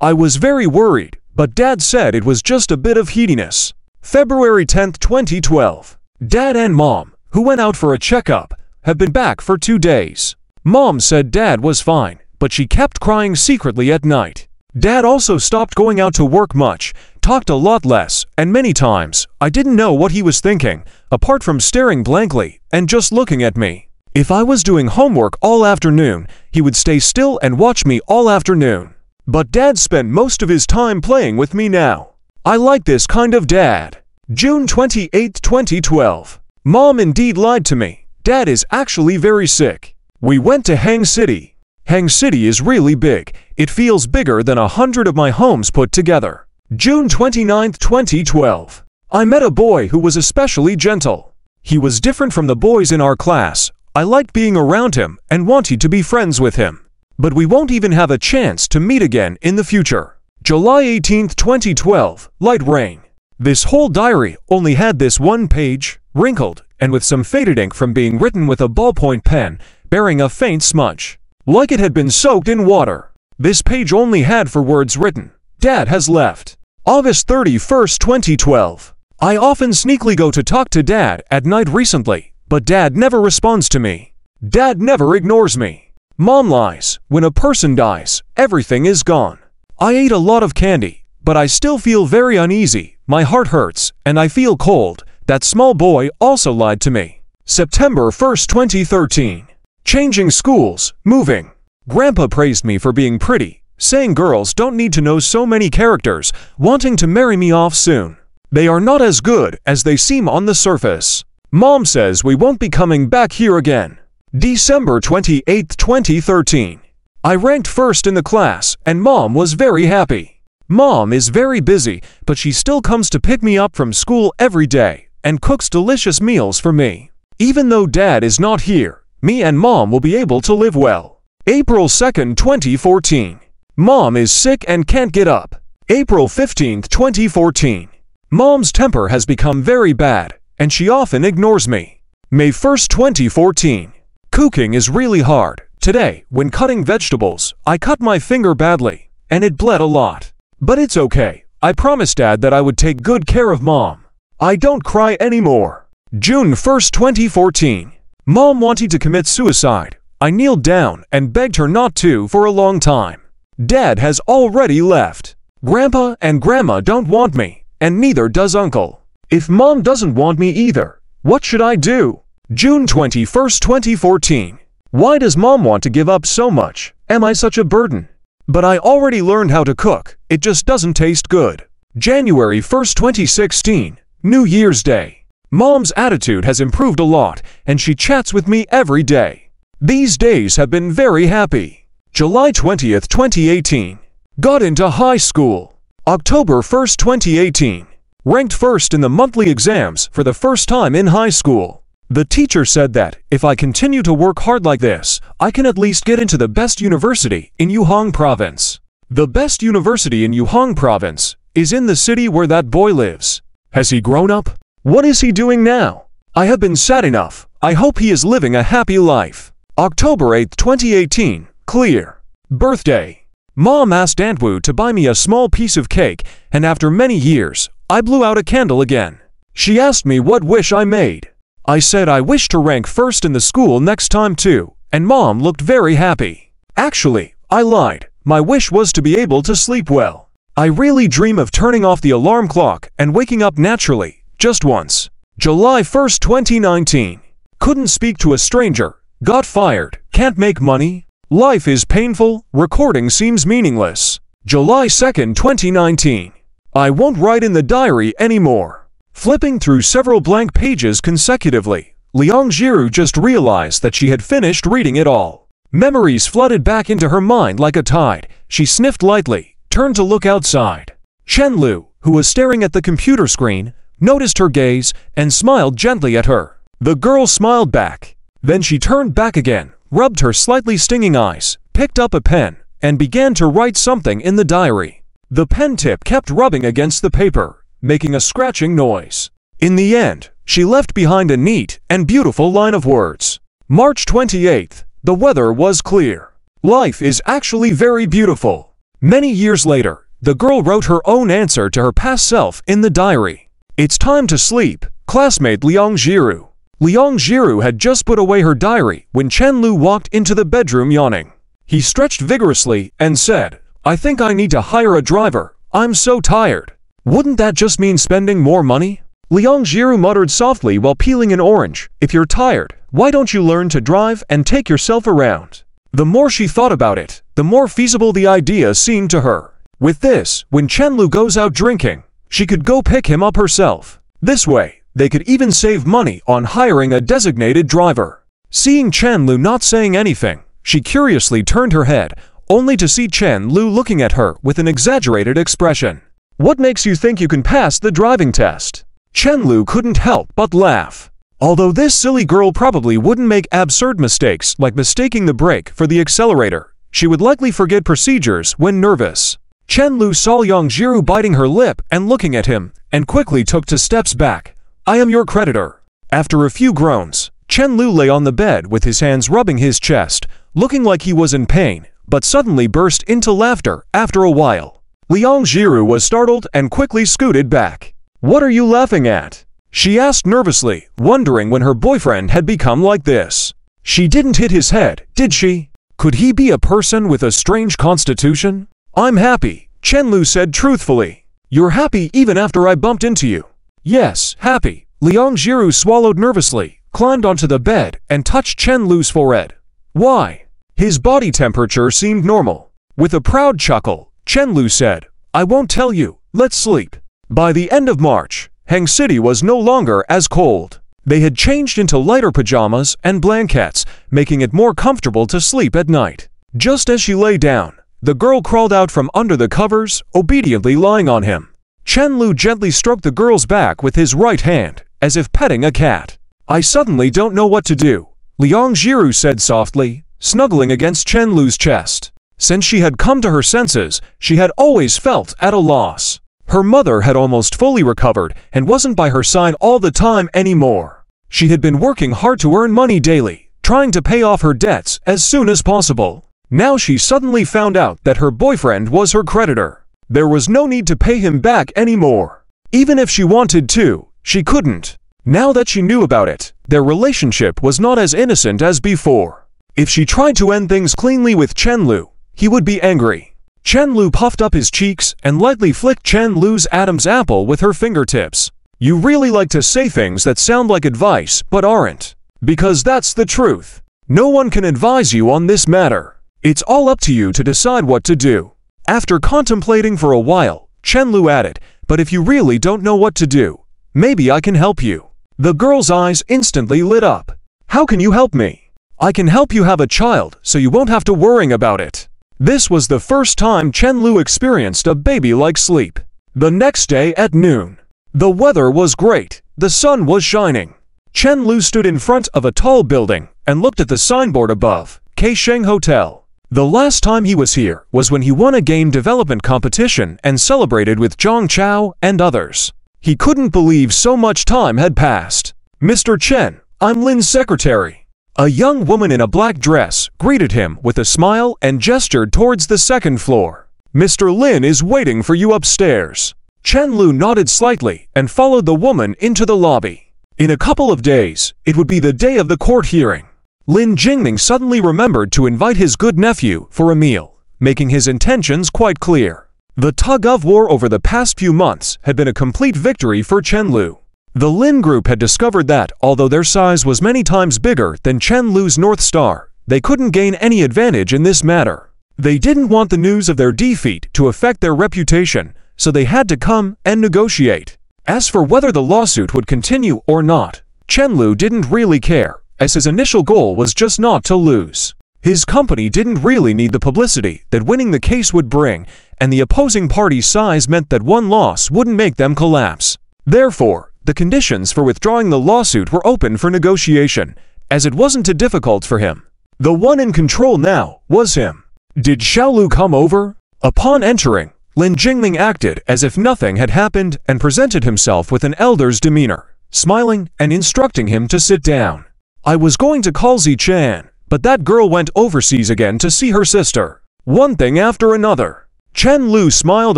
I was very worried, but Dad said it was just a bit of heatiness. February 10th, 2012. Dad and Mom, who went out for a checkup, have been back for 2 days. Mom said Dad was fine, but she kept crying secretly at night. Dad also stopped going out to work much, talked a lot less, and many times, I didn't know what he was thinking, apart from staring blankly and just looking at me. If I was doing homework all afternoon, he would stay still and watch me all afternoon. But Dad spent most of his time playing with me now. I like this kind of dad. June 28, 2012. Mom indeed lied to me. Dad is actually very sick. We went to Hang City. Hang City is really big. It feels bigger than 100 of my homes put together. June 29, 2012. I met a boy who was especially gentle. He was different from the boys in our class. I liked being around him and wanted to be friends with him. But we won't even have a chance to meet again in the future. July 18, 2012. Light rain. This whole diary only had this one page, wrinkled, and with some faded ink from being written with a ballpoint pen, bearing a faint smudge, like it had been soaked in water. This page only had 4 words written. Dad has left. August 31st, 2012. I often sneakily go to talk to Dad at night recently, but Dad never responds to me. Dad never ignores me. Mom lies. When a person dies, everything is gone. I ate a lot of candy, but I still feel very uneasy. My heart hurts, and I feel cold. That small boy also lied to me. September 1st, 2013. Changing schools, moving. Grandpa praised me for being pretty, saying girls don't need to know so many characters, wanting to marry me off soon. They are not as good as they seem on the surface. Mom says we won't be coming back here again. December 28, 2013. I ranked first in the class, and Mom was very happy. Mom is very busy, but she still comes to pick me up from school every day and cooks delicious meals for me. Even though Dad is not here, me and Mom will be able to live well. April 2nd, 2014. Mom is sick and can't get up. April 15th, 2014. Mom's temper has become very bad, and she often ignores me. May 1st, 2014. Cooking is really hard. Today, when cutting vegetables, I cut my finger badly, and it bled a lot. But it's okay. I promised Dad that I would take good care of Mom. I don't cry anymore. June 1st, 2014. Mom wanted to commit suicide. I kneeled down and begged her not to for a long time. Dad has already left. Grandpa and Grandma don't want me, and neither does Uncle. If Mom doesn't want me either, what should I do? June 21st, 2014. Why does Mom want to give up so much? Am I such a burden? But I already learned how to cook. It just doesn't taste good. January 1st, 2016. New Year's Day. Mom's attitude has improved a lot, and she chats with me every day. These days have been very happy. July 20th, 2018. Got into high school. October 1st, 2018. Ranked first in the monthly exams for the first time in high school. The teacher said that, if I continue to work hard like this, I can at least get into the best university in Yuhang Province. The best university in Yuhang Province is in the city where that boy lives. Has he grown up? What is he doing now? I have been sad enough. I hope he is living a happy life. October 8, 2018. Clear. Birthday. Mom asked Aunt Wu to buy me a small piece of cake, and after many years, I blew out a candle again. She asked me what wish I made. I said I wish to rank first in the school next time too, and Mom looked very happy. Actually, I lied. My wish was to be able to sleep well. I really dream of turning off the alarm clock and waking up naturally, just once. July 1st, 2019. Couldn't speak to a stranger. Got fired. Can't make money. Life is painful. Recording seems meaningless. July 2nd, 2019. I won't write in the diary anymore. Flipping through several blank pages consecutively, Liang Jiru just realized that she had finished reading it all. Memories flooded back into her mind like a tide. She sniffed lightly, turned to look outside. Chen Lu, who was staring at the computer screen, noticed her gaze and smiled gently at her. The girl smiled back. Then she turned back again, rubbed her slightly stinging eyes, picked up a pen, and began to write something in the diary. The pen tip kept rubbing against the paper, making a scratching noise. In the end, she left behind a neat and beautiful line of words. March 28th. The weather was clear. Life is actually very beautiful. Many years later, the girl wrote her own answer to her past self in the diary. It's time to sleep, classmate Liang Jiru. Liang Jiru had just put away her diary when Chen Lu walked into the bedroom yawning. He stretched vigorously and said, I think I need to hire a driver. I'm so tired. Wouldn't that just mean spending more money? Liang Jiru muttered softly while peeling an orange. If you're tired, why don't you learn to drive and take yourself around? The more she thought about it, the more feasible the idea seemed to her. With this, when Chen Lu goes out drinking, she could go pick him up herself. This way, they could even save money on hiring a designated driver. Seeing Chen Lu not saying anything, she curiously turned her head, only to see Chen Lu looking at her with an exaggerated expression. What makes you think you can pass the driving test? Chen Lu couldn't help but laugh. Although this silly girl probably wouldn't make absurd mistakes like mistaking the brake for the accelerator, she would likely forget procedures when nervous. Chen Lu saw Liang Jiru biting her lip and looking at him, and quickly took 2 steps back. I am your creditor. After a few groans, Chen Lu lay on the bed with his hands rubbing his chest, looking like he was in pain, but suddenly burst into laughter after a while. Liang Jiru was startled and quickly scooted back. What are you laughing at? She asked nervously, wondering when her boyfriend had become like this. She didn't hit his head, did she? Could he be a person with a strange constitution? I'm happy, Chen Lu said truthfully. You're happy even after I bumped into you? Yes, happy. Liang Jiru swallowed nervously, climbed onto the bed, and touched Chen Lu's forehead. Why? His body temperature seemed normal. With a proud chuckle, Chen Lu said, I won't tell you, let's sleep. By the end of March, Heng City was no longer as cold. They had changed into lighter pajamas and blankets, making it more comfortable to sleep at night. Just as she lay down, the girl crawled out from under the covers, obediently lying on him. Chen Lu gently stroked the girl's back with his right hand, as if petting a cat. I suddenly don't know what to do, Liang Jiru said softly, snuggling against Chen Lu's chest. Since she had come to her senses, she had always felt at a loss. Her mother had almost fully recovered and wasn't by her side all the time anymore. She had been working hard to earn money daily, trying to pay off her debts as soon as possible. Now she suddenly found out that her boyfriend was her creditor. There was no need to pay him back anymore. Even if she wanted to, she couldn't. Now that she knew about it, their relationship was not as innocent as before. If she tried to end things cleanly with Chen Lu, he would be angry. Chen Lu puffed up his cheeks and lightly flicked Chen Lu's Adam's apple with her fingertips. You really like to say things that sound like advice but aren't. Because that's the truth. No one can advise you on this matter. It's all up to you to decide what to do. After contemplating for a while, Chen Lu added, but if you really don't know what to do, maybe I can help you. The girl's eyes instantly lit up. How can you help me? I can help you have a child so you won't have to worry about it. This was the first time Chen Lu experienced a baby-like sleep. The next day at noon. The weather was great. The sun was shining. Chen Lu stood in front of a tall building and looked at the signboard above, Kaisheng Hotel. The last time he was here was when he won a game development competition and celebrated with Zhang Chao and others. He couldn't believe so much time had passed. Mr. Chen, I'm Lin's secretary. A young woman in a black dress greeted him with a smile and gestured towards the second floor. Mr. Lin is waiting for you upstairs. Chen Lu nodded slightly and followed the woman into the lobby. In a couple of days, it would be the day of the court hearing. Lin Jingming suddenly remembered to invite his good nephew for a meal, making his intentions quite clear. The tug-of-war over the past few months had been a complete victory for Chen Lu. The Lin group had discovered that, although their size was many times bigger than Chen Lu's North Star, they couldn't gain any advantage in this matter. They didn't want the news of their defeat to affect their reputation, so they had to come and negotiate. As for whether the lawsuit would continue or not, Chen Lu didn't really care, as his initial goal was just not to lose. His company didn't really need the publicity that winning the case would bring, and the opposing party's size meant that one loss wouldn't make them collapse. Therefore, the conditions for withdrawing the lawsuit were open for negotiation, as it wasn't too difficult for him. The one in control now was him. Did Xiaolu come over? Upon entering, Lin Jingming acted as if nothing had happened and presented himself with an elder's demeanor, smiling and instructing him to sit down. I was going to call Zi-chan, but that girl went overseas again to see her sister. One thing after another. Chen Lu smiled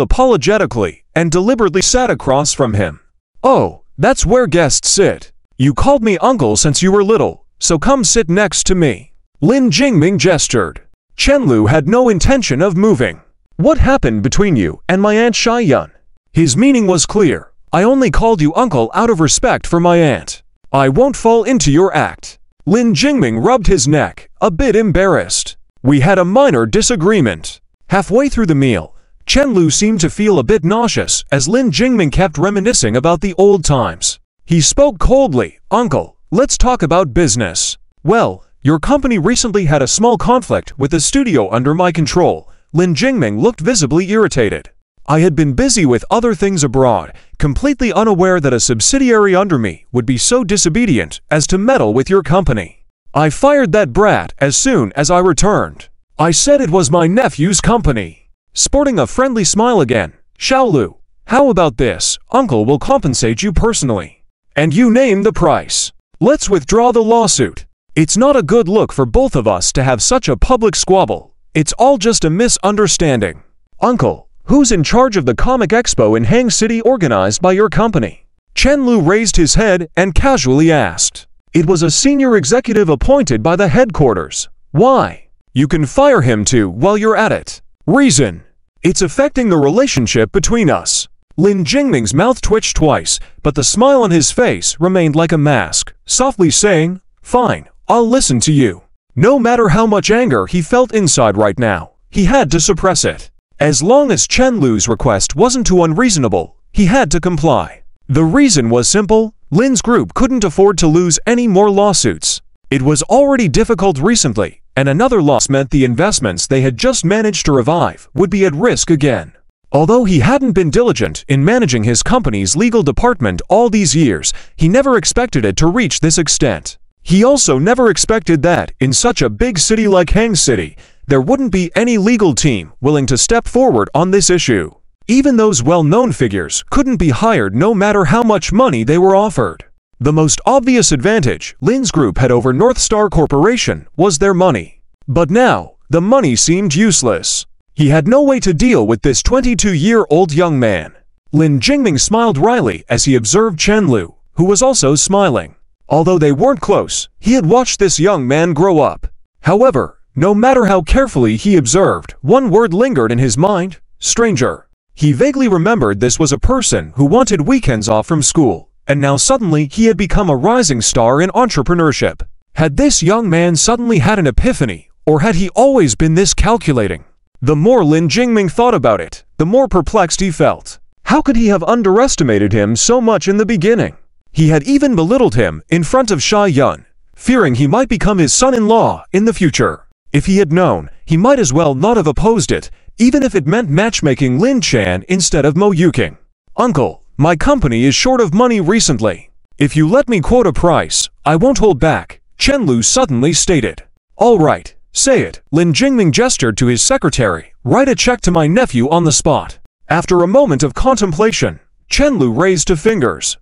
apologetically and deliberately sat across from him. Oh, that's where guests sit. You called me uncle since you were little, so come sit next to me. Lin Jingming gestured. Chen Lu had no intention of moving. What happened between you and my aunt Shaiyun? His meaning was clear. I only called you uncle out of respect for my aunt. I won't fall into your act. Lin Jingming rubbed his neck, a bit embarrassed. We had a minor disagreement. Halfway through the meal, Chen Lu seemed to feel a bit nauseous as Lin Jingming kept reminiscing about the old times. He spoke coldly. Uncle, let's talk about business. Well, your company recently had a small conflict with the studio under my control. Lin Jingming looked visibly irritated. I had been busy with other things abroad, completely unaware that a subsidiary under me would be so disobedient as to meddle with your company. I fired that brat as soon as I returned. I said it was my nephew's company. Sporting a friendly smile again, Xiaolu, how about this? Uncle will compensate you personally. And you name the price. Let's withdraw the lawsuit. It's not a good look for both of us to have such a public squabble. It's all just a misunderstanding. Uncle, who's in charge of the comic expo in Hang City organized by your company? Chen Lu raised his head and casually asked. It was a senior executive appointed by the headquarters. Why? You can fire him too while you're at it. Reason. It's affecting the relationship between us. Lin Jingming's mouth twitched twice, but the smile on his face remained like a mask, softly saying, Fine, I'll listen to you. No matter how much anger he felt inside right now, he had to suppress it. As long as Chen Lu's request wasn't too unreasonable, he had to comply. The reason was simple. Lin's group couldn't afford to lose any more lawsuits. It was already difficult recently, and another loss meant the investments they had just managed to revive would be at risk again. Although he hadn't been diligent in managing his company's legal department all these years, he never expected it to reach this extent. He also never expected that, in such a big city like Hang City, there wouldn't be any legal team willing to step forward on this issue. Even those well-known figures couldn't be hired no matter how much money they were offered. The most obvious advantage Lin's group had over North Star Corporation was their money. But now, the money seemed useless. He had no way to deal with this 22-year-old young man. Lin Jingming smiled wryly as he observed Chen Lu, who was also smiling. Although they weren't close, he had watched this young man grow up. However, no matter how carefully he observed, one word lingered in his mind: stranger. He vaguely remembered this was a person who wanted weekends off from school, and now suddenly he had become a rising star in entrepreneurship. Had this young man suddenly had an epiphany, or had he always been this calculating? The more Lin Jingming thought about it, the more perplexed he felt. How could he have underestimated him so much in the beginning? He had even belittled him in front of Shaiyun, fearing he might become his son-in-law in the future. If he had known, he might as well not have opposed it, even if it meant matchmaking Lin Chan instead of Mo Yuking. Uncle, my company is short of money recently. If you let me quote a price, I won't hold back, Chen Lu suddenly stated. All right, say it. Lin Jingming gestured to his secretary. Write a check to my nephew on the spot. After a moment of contemplation, Chen Lu raised two fingers.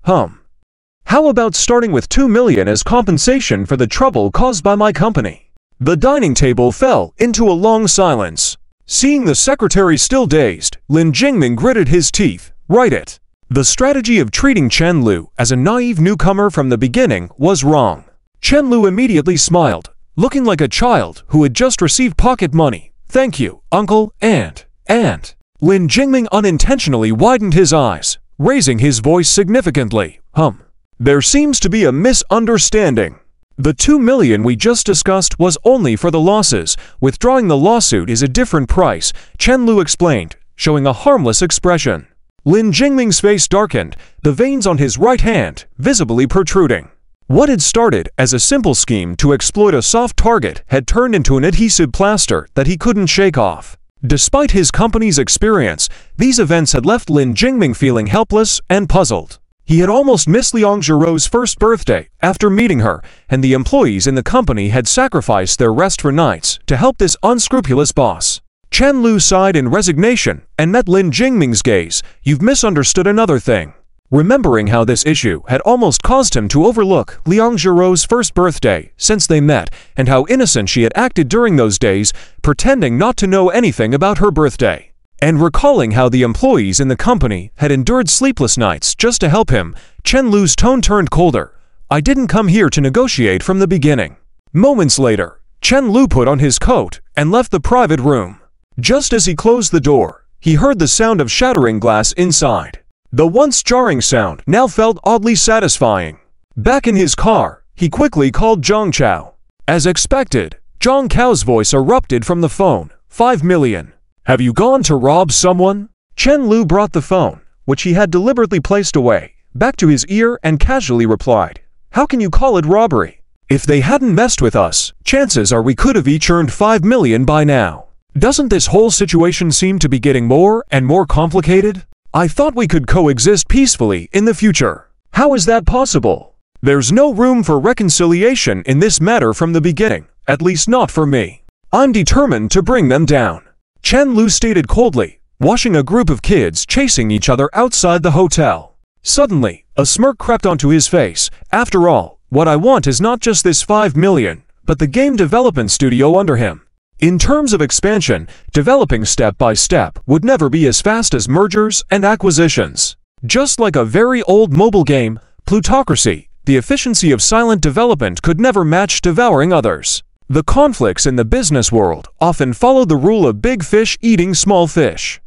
How about starting with 2 million as compensation for the trouble caused by my company? The dining table fell into a long silence. Seeing the secretary still dazed, Lin Jingming gritted his teeth. Write it. The strategy of treating Chen Lu as a naive newcomer from the beginning was wrong. Chen Lu immediately smiled, looking like a child who had just received pocket money. "Thank you, uncle, and." Lin Jingming unintentionally widened his eyes, raising his voice significantly. There seems to be a misunderstanding. The 2 million we just discussed was only for the losses. Withdrawing the lawsuit is a different price, Chen Lu explained, showing a harmless expression. Lin Jingming's face darkened, the veins on his right hand visibly protruding. What had started as a simple scheme to exploit a soft target had turned into an adhesive plaster that he couldn't shake off. Despite his company's experience, these events had left Lin Jingming feeling helpless and puzzled. He had almost missed Liang Zhirou's first birthday after meeting her, and the employees in the company had sacrificed their rest for nights to help this unscrupulous boss. Chen Lu sighed in resignation and met Lin Jingming's gaze. "You've misunderstood another thing." Remembering how this issue had almost caused him to overlook Liang Zhirou's first birthday since they met, and how innocent she had acted during those days, pretending not to know anything about her birthday. And recalling how the employees in the company had endured sleepless nights just to help him, Chen Lu's tone turned colder. "I didn't come here to negotiate from the beginning." Moments later, Chen Lu put on his coat and left the private room. Just as he closed the door, he heard the sound of shattering glass inside. The once jarring sound now felt oddly satisfying. Back in his car, he quickly called Zhang Chao. As expected, Zhang Cao's voice erupted from the phone. 5 million. "Have you gone to rob someone?" Chen Lu brought the phone, which he had deliberately placed away, back to his ear and casually replied, "How can you call it robbery? If they hadn't messed with us, chances are we could have each earned 5 million by now. Doesn't this whole situation seem to be getting more and more complicated? I thought we could coexist peacefully in the future. How is that possible? There's no room for reconciliation in this matter from the beginning, at least not for me. I'm determined to bring them down." Chen Lu stated coldly, watching a group of kids chasing each other outside the hotel. Suddenly, a smirk crept onto his face. "After all, what I want is not just this 5 million, but the game development studio under him. In terms of expansion, developing step by step would never be as fast as mergers and acquisitions. Just like a very old mobile game, plutocracy, the efficiency of silent development could never match devouring others. The conflicts in the business world often follow the rule of big fish eating small fish.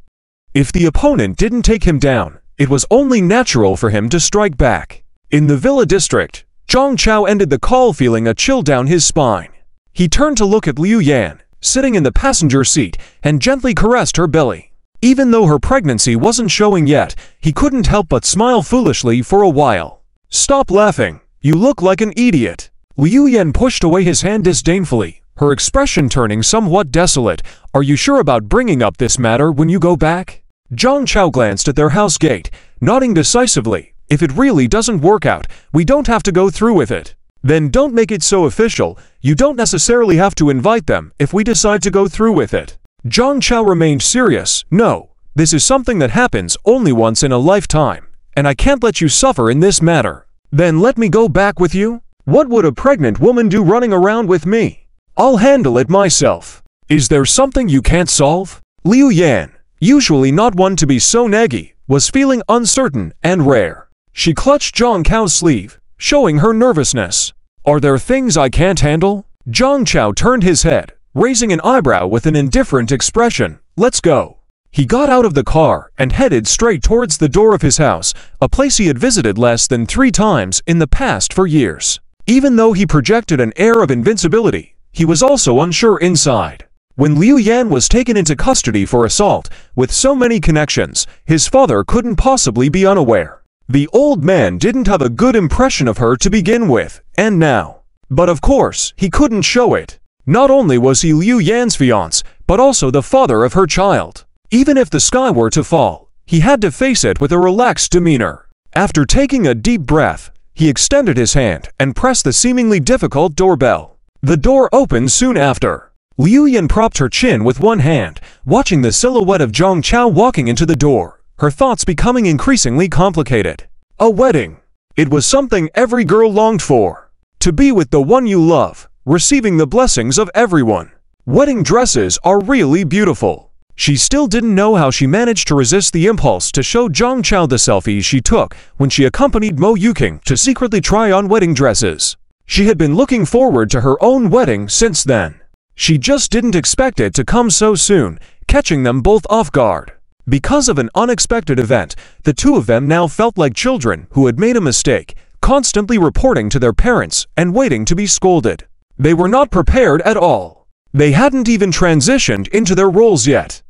If the opponent didn't take him down, it was only natural for him to strike back." In the Villa district, Zhang Chao ended the call feeling a chill down his spine. He turned to look at Liu Yan, sitting in the passenger seat, and gently caressed her belly. Even though her pregnancy wasn't showing yet, he couldn't help but smile foolishly for a while. "Stop laughing. You look like an idiot." Liu Yan pushed away his hand disdainfully, her expression turning somewhat desolate. "Are you sure about bringing up this matter when you go back?" Zhang Chao glanced at their house gate, nodding decisively. "If it really doesn't work out, we don't have to go through with it. Then don't make it so official. You don't necessarily have to invite them if we decide to go through with it." Zhang Chao remained serious. "No, this is something that happens only once in a lifetime, and I can't let you suffer in this matter." "Then let me go back with you? What would a pregnant woman do running around with me? I'll handle it myself. Is there something you can't solve?" Liu Yan, usually not one to be so naggy, was feeling uncertain and rare. She clutched Zhang Cao's sleeve, showing her nervousness. "Are there things I can't handle?" Zhang Chao turned his head, raising an eyebrow with an indifferent expression. "Let's go." He got out of the car and headed straight towards the door of his house, a place he had visited less than 3 times in the past for years. Even though he projected an air of invincibility, he was also unsure inside. When Liu Yan was taken into custody for assault, with so many connections, his father couldn't possibly be unaware. The old man didn't have a good impression of her to begin with, and now. But of course, he couldn't show it. Not only was he Liu Yan's fiancé, but also the father of her child. Even if the sky were to fall, he had to face it with a relaxed demeanor. After taking a deep breath, he extended his hand and pressed the seemingly difficult doorbell. The door opened soon after. Liu Yan propped her chin with one hand, watching the silhouette of Zhang Chao walking into the door, her thoughts becoming increasingly complicated. A wedding. It was something every girl longed for. To be with the one you love, receiving the blessings of everyone. Wedding dresses are really beautiful. She still didn't know how she managed to resist the impulse to show Zhang Chao the selfies she took when she accompanied Mo Yuking to secretly try on wedding dresses. She had been looking forward to her own wedding since then. She just didn't expect it to come so soon, catching them both off guard. Because of an unexpected event, the two of them now felt like children who had made a mistake, constantly reporting to their parents and waiting to be scolded. They were not prepared at all. They hadn't even transitioned into their roles yet.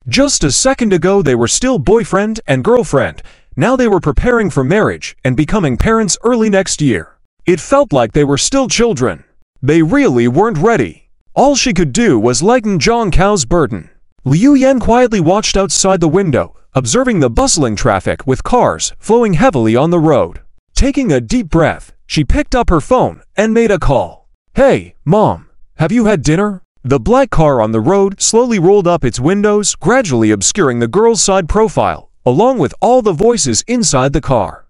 Just a second ago they were still boyfriend and girlfriend, now they were preparing for marriage and becoming parents early next year. It felt like they were still children. They really weren't ready. All she could do was lighten Zhang Cao's burden. Liu Yan quietly watched outside the window, observing the bustling traffic with cars flowing heavily on the road. Taking a deep breath, she picked up her phone and made a call. "Hey, Mom, have you had dinner?" The black car on the road slowly rolled up its windows, gradually obscuring the girl's side profile, along with all the voices inside the car.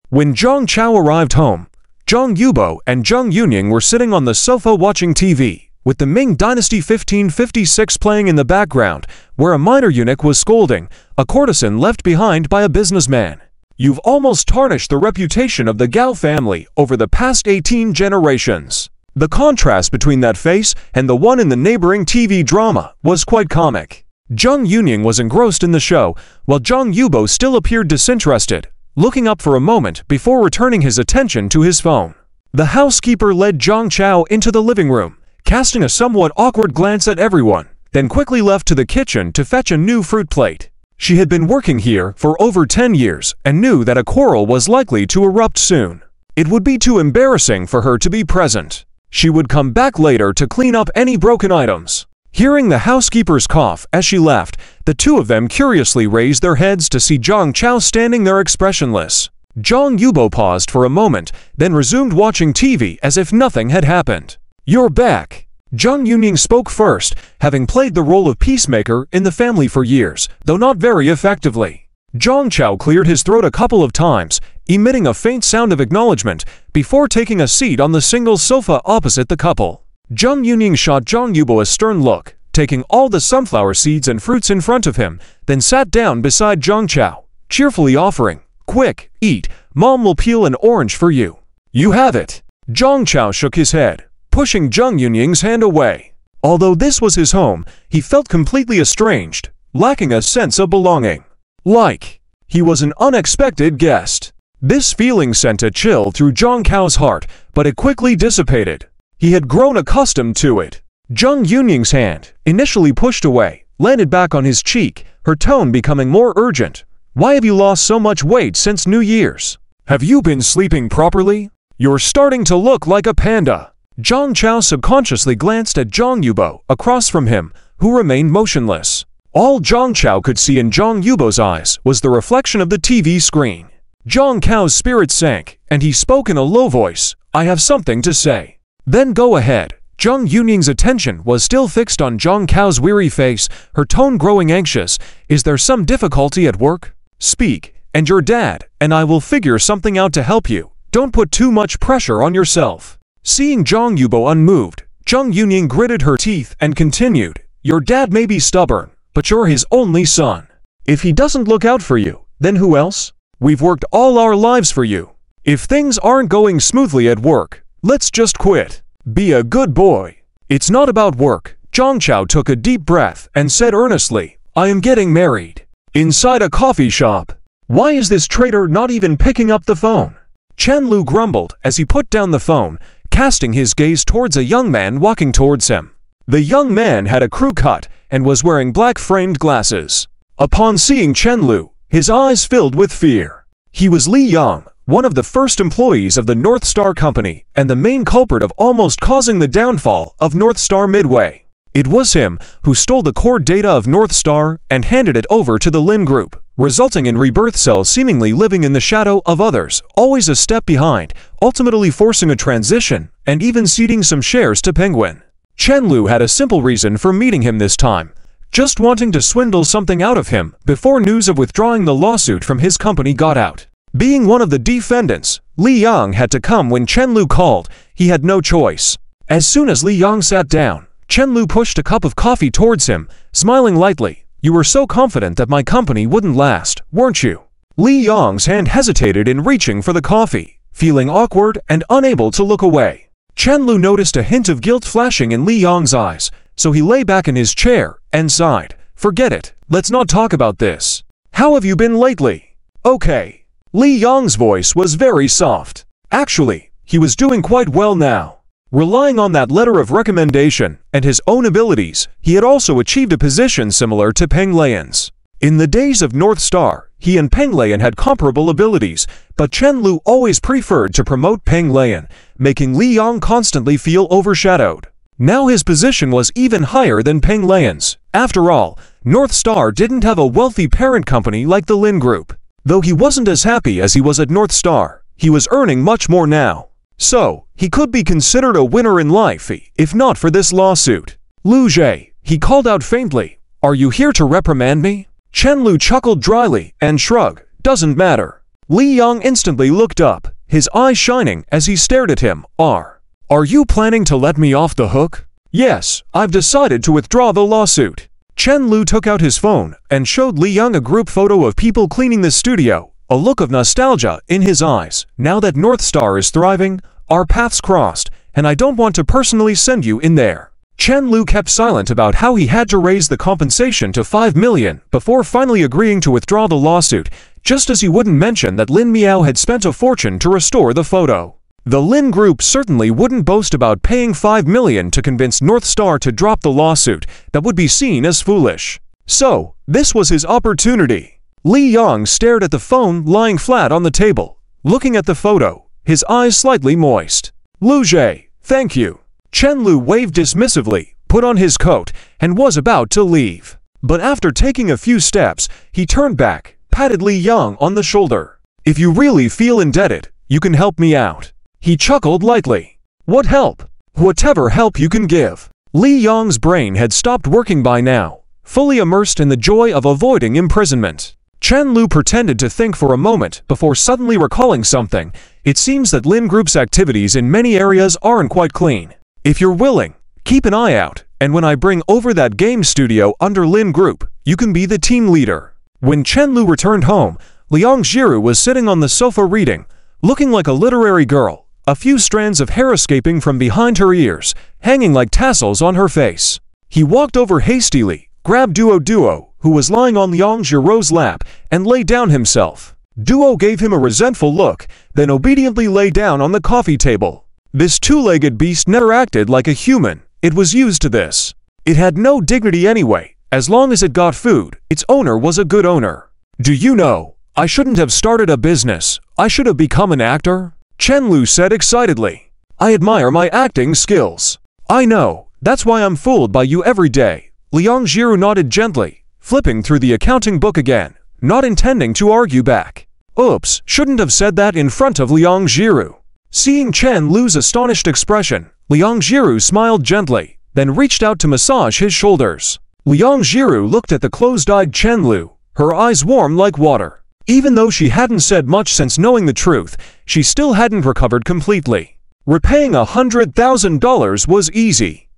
When Zhang Chao arrived home, Zhang Yubo and Zhang Yunying were sitting on the sofa watching TV, with the Ming Dynasty 1556 playing in the background, where a minor eunuch was scolding a courtesan left behind by a businessman. "You've almost tarnished the reputation of the Gao family over the past 18 generations." The contrast between that face and the one in the neighboring TV drama was quite comic. Zhang Yunying was engrossed in the show, while Zhang Yubo still appeared disinterested, looking up for a moment before returning his attention to his phone. The housekeeper led Zhang Chao into the living room, casting a somewhat awkward glance at everyone, then quickly left to the kitchen to fetch a new fruit plate. She had been working here for over 10 years and knew that a quarrel was likely to erupt soon. It would be too embarrassing for her to be present. She would come back later to clean up any broken items. Hearing the housekeeper's cough as she left, the two of them curiously raised their heads to see Zhang Chao standing there expressionless. Zhang Yubo paused for a moment, then resumed watching TV as if nothing had happened. "You're back." Zhang Yunying spoke first, having played the role of peacemaker in the family for years, though not very effectively. Zhang Chao cleared his throat a couple of times, emitting a faint sound of acknowledgement, before taking a seat on the single sofa opposite the couple. Zhang Yunying shot Zhang Yubo a stern look, taking all the sunflower seeds and fruits in front of him, then sat down beside Zhang Chao, cheerfully offering, "Quick, eat, Mom will peel an orange for you." "You have it." Zhang Chao shook his head, pushing Zhang Yunying's hand away. Although this was his home, he felt completely estranged, lacking a sense of belonging. Like he was an unexpected guest. This feeling sent a chill through Zhang Cao's heart, but it quickly dissipated. He had grown accustomed to it. Zhang Yunying's hand, initially pushed away, landed back on his cheek, her tone becoming more urgent. "Why have you lost so much weight since New Year's? Have you been sleeping properly? You're starting to look like a panda." Zhang Chao subconsciously glanced at Zhang Yubo across from him, who remained motionless. All Zhang Chao could see in Zhang Yubo's eyes was the reflection of the TV screen. Zhang Cao's spirits sank, and he spoke in a low voice, "I have something to say." "Then go ahead." Zhang Yunying's attention was still fixed on Zhang Cao's weary face, her tone growing anxious. "Is there some difficulty at work? Speak, and your dad and I will figure something out to help you. Don't put too much pressure on yourself." Seeing Zhang Yubo unmoved, Zhang Yunying gritted her teeth and continued, "Your dad may be stubborn, but you're his only son. If he doesn't look out for you, then who else? We've worked all our lives for you. If things aren't going smoothly at work, let's just quit. Be a good boy." "It's not about work." Zhang Chao took a deep breath and said earnestly, "I am getting married." Inside a coffee shop. "Why is this traitor not even picking up the phone?" Chen Lu grumbled as he put down the phone, casting his gaze towards a young man walking towards him. The young man had a crew cut and was wearing black framed glasses. Upon seeing Chen Lu, his eyes filled with fear. He was Li Yang, one of the first employees of the North Star Company and the main culprit of almost causing the downfall of North Star Midway. It was him who stole the core data of North Star and handed it over to the Lin Group, resulting in Rebirth Cell seemingly living in the shadow of others, always a step behind, ultimately forcing a transition and even ceding some shares to Penguin. Chen Lu had a simple reason for meeting him this time, just wanting to swindle something out of him before news of withdrawing the lawsuit from his company got out. Being one of the defendants, Li Yang had to come when Chen Lu called. He had no choice. As soon as Li Yang sat down, Chen Lu pushed a cup of coffee towards him, smiling lightly. You were so confident that my company wouldn't last, weren't you? Li Yang's hand hesitated in reaching for the coffee, feeling awkward and unable to look away. Chen Lu noticed a hint of guilt flashing in Li Yang's eyes, so he lay back in his chair and sighed. Forget it, let's not talk about this. How have you been lately? Okay. Li Yang's voice was very soft. Actually, he was doing quite well now. Relying on that letter of recommendation and his own abilities, he had also achieved a position similar to Peng Lian's. In the days of North Star, he and Peng Lian had comparable abilities, but Chen Lu always preferred to promote Peng Lian, making Li Yang constantly feel overshadowed. Now his position was even higher than Peng Lian's. After all, North Star didn't have a wealthy parent company like the Lin Group. Though he wasn't as happy as he was at North Star, he was earning much more now. So, he could be considered a winner in life if not for this lawsuit. Lu Jie, he called out faintly, "Are you here to reprimand me?" Chen Lu chuckled dryly and shrugged, "Doesn't matter." Li Yang instantly looked up, his eyes shining as he stared at him. Are you planning to let me off the hook? Yes, I've decided to withdraw the lawsuit. Chen Lu took out his phone and showed Li Yang a group photo of people cleaning the studio, a look of nostalgia in his eyes. Now that North Star is thriving, our paths crossed, and I don't want to personally send you in there. Chen Lu kept silent about how he had to raise the compensation to 5 million before finally agreeing to withdraw the lawsuit, just as he wouldn't mention that Lin Miao had spent a fortune to restore the photo. The Lin Group certainly wouldn't boast about paying 5 million to convince North Star to drop the lawsuit. That would be seen as foolish. So, this was his opportunity. Li Yang stared at the phone lying flat on the table, looking at the photo, his eyes slightly moist. Lu Jie, thank you. Chen Lu waved dismissively, put on his coat, and was about to leave. But after taking a few steps, he turned back, patted Li Yang on the shoulder. If you really feel indebted, you can help me out. He chuckled lightly. What help? Whatever help you can give. Li Yang's brain had stopped working by now, fully immersed in the joy of avoiding imprisonment. Chen Lu pretended to think for a moment before suddenly recalling something. It seems that Lin Group's activities in many areas aren't quite clean. If you're willing, keep an eye out, and when I bring over that game studio under Lin Group, you can be the team leader. When Chen Lu returned home, Liang Jiru was sitting on the sofa reading, looking like a literary girl. A few strands of hair escaping from behind her ears, hanging like tassels on her face. He walked over hastily, grabbed Duo, who was lying on Liang Jiro's lap, and lay down himself. Duo gave him a resentful look, then obediently lay down on the coffee table. This two-legged beast never acted like a human. It was used to this. It had no dignity anyway. As long as it got food, its owner was a good owner. Do you know, I shouldn't have started a business. I should have become an actor. Chen Lu said excitedly. I admire my acting skills. I know, that's why I'm fooled by you every day. Liang Jiru nodded gently, flipping through the accounting book again, not intending to argue back. Oops, shouldn't have said that in front of Liang Jiru. Seeing Chen Lu's astonished expression, Liang Jiru smiled gently, then reached out to massage his shoulders. Liang Jiru looked at the closed-eyed Chen Lu, her eyes warm like water. Even though she hadn't said much since knowing the truth, she still hadn't recovered completely. Repaying $100,000 was easy.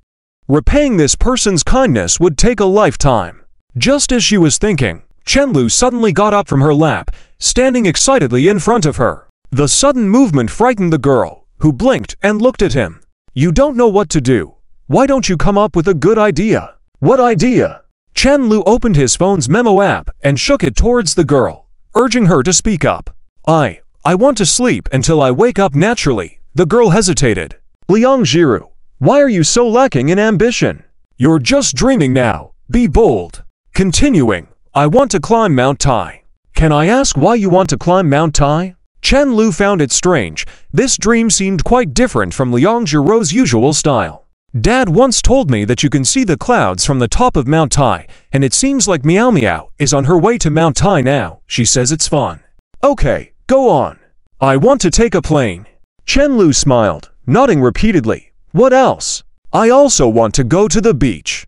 Repaying this person's kindness would take a lifetime. Just as she was thinking, Chen Lu suddenly got up from her lap, standing excitedly in front of her. The sudden movement frightened the girl, who blinked and looked at him. You don't know what to do. Why don't you come up with a good idea? What idea? Chen Lu opened his phone's memo app and shook it towards the girl, urging her to speak up. I want to sleep until I wake up naturally. The girl hesitated. Liang Jiru, why are you so lacking in ambition? You're just dreaming now. Be bold. Continuing, I want to climb Mount Tai. Can I ask why you want to climb Mount Tai? Chen Lu found it strange. This dream seemed quite different from Liang Jiru's usual style. Dad once told me that you can see the clouds from the top of Mount Tai, and it seems like Meow Meow is on her way to Mount Tai now. She says it's fun. Okay, go on. I want to take a plane. Chen Lu smiled, nodding repeatedly. What else? I also want to go to the beach.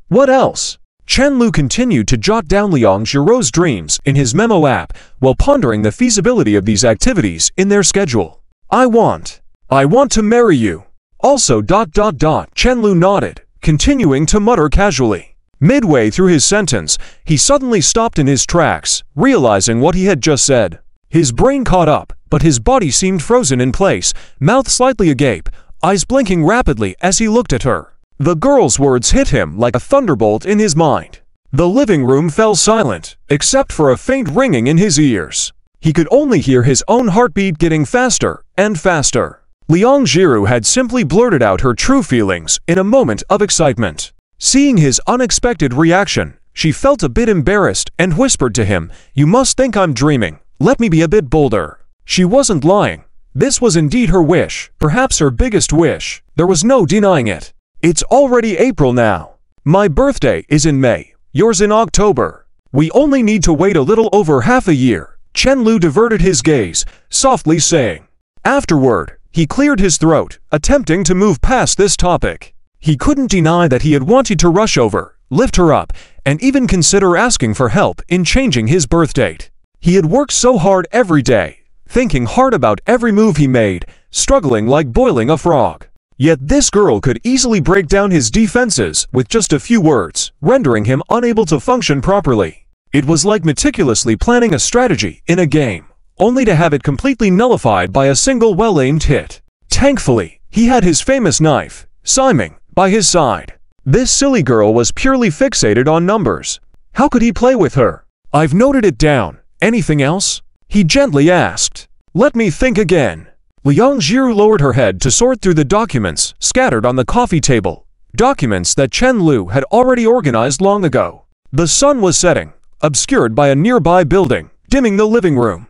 What else? Chen Lu continued to jot down Liang Jiru's dreams in his memo app while pondering the feasibility of these activities in their schedule. I want to marry you. Also ... Chen Lu nodded, continuing to mutter casually. Midway through his sentence, he suddenly stopped in his tracks, realizing what he had just said. His brain caught up, but his body seemed frozen in place, mouth slightly agape, eyes blinking rapidly as he looked at her. The girl's words hit him like a thunderbolt in his mind. The living room fell silent, except for a faint ringing in his ears. He could only hear his own heartbeat getting faster and faster. Liang Jiru had simply blurted out her true feelings in a moment of excitement. Seeing his unexpected reaction, she felt a bit embarrassed and whispered to him, "You must think I'm dreaming. Let me be a bit bolder." She wasn't lying. This was indeed her wish, perhaps her biggest wish. There was no denying it. "It's already April now. My birthday is in May, yours in October. We only need to wait a little over half a year." Chen Lu diverted his gaze, softly saying. Afterward, he cleared his throat, attempting to move past this topic. He couldn't deny that he had wanted to rush over, lift her up, and even consider asking for help in changing his birth date. He had worked so hard every day, thinking hard about every move he made, struggling like boiling a frog. Yet this girl could easily break down his defenses with just a few words, rendering him unable to function properly. It was like meticulously planning a strategy in a game, only to have it completely nullified by a single well-aimed hit. Thankfully, he had his famous knife, Siming, by his side. This silly girl was purely fixated on numbers. How could he play with her? "I've noted it down. Anything else?" he gently asked. "Let me think again." Liang Jiru lowered her head to sort through the documents scattered on the coffee table, documents that Chen Lu had already organized long ago. The sun was setting, obscured by a nearby building, dimming the living room.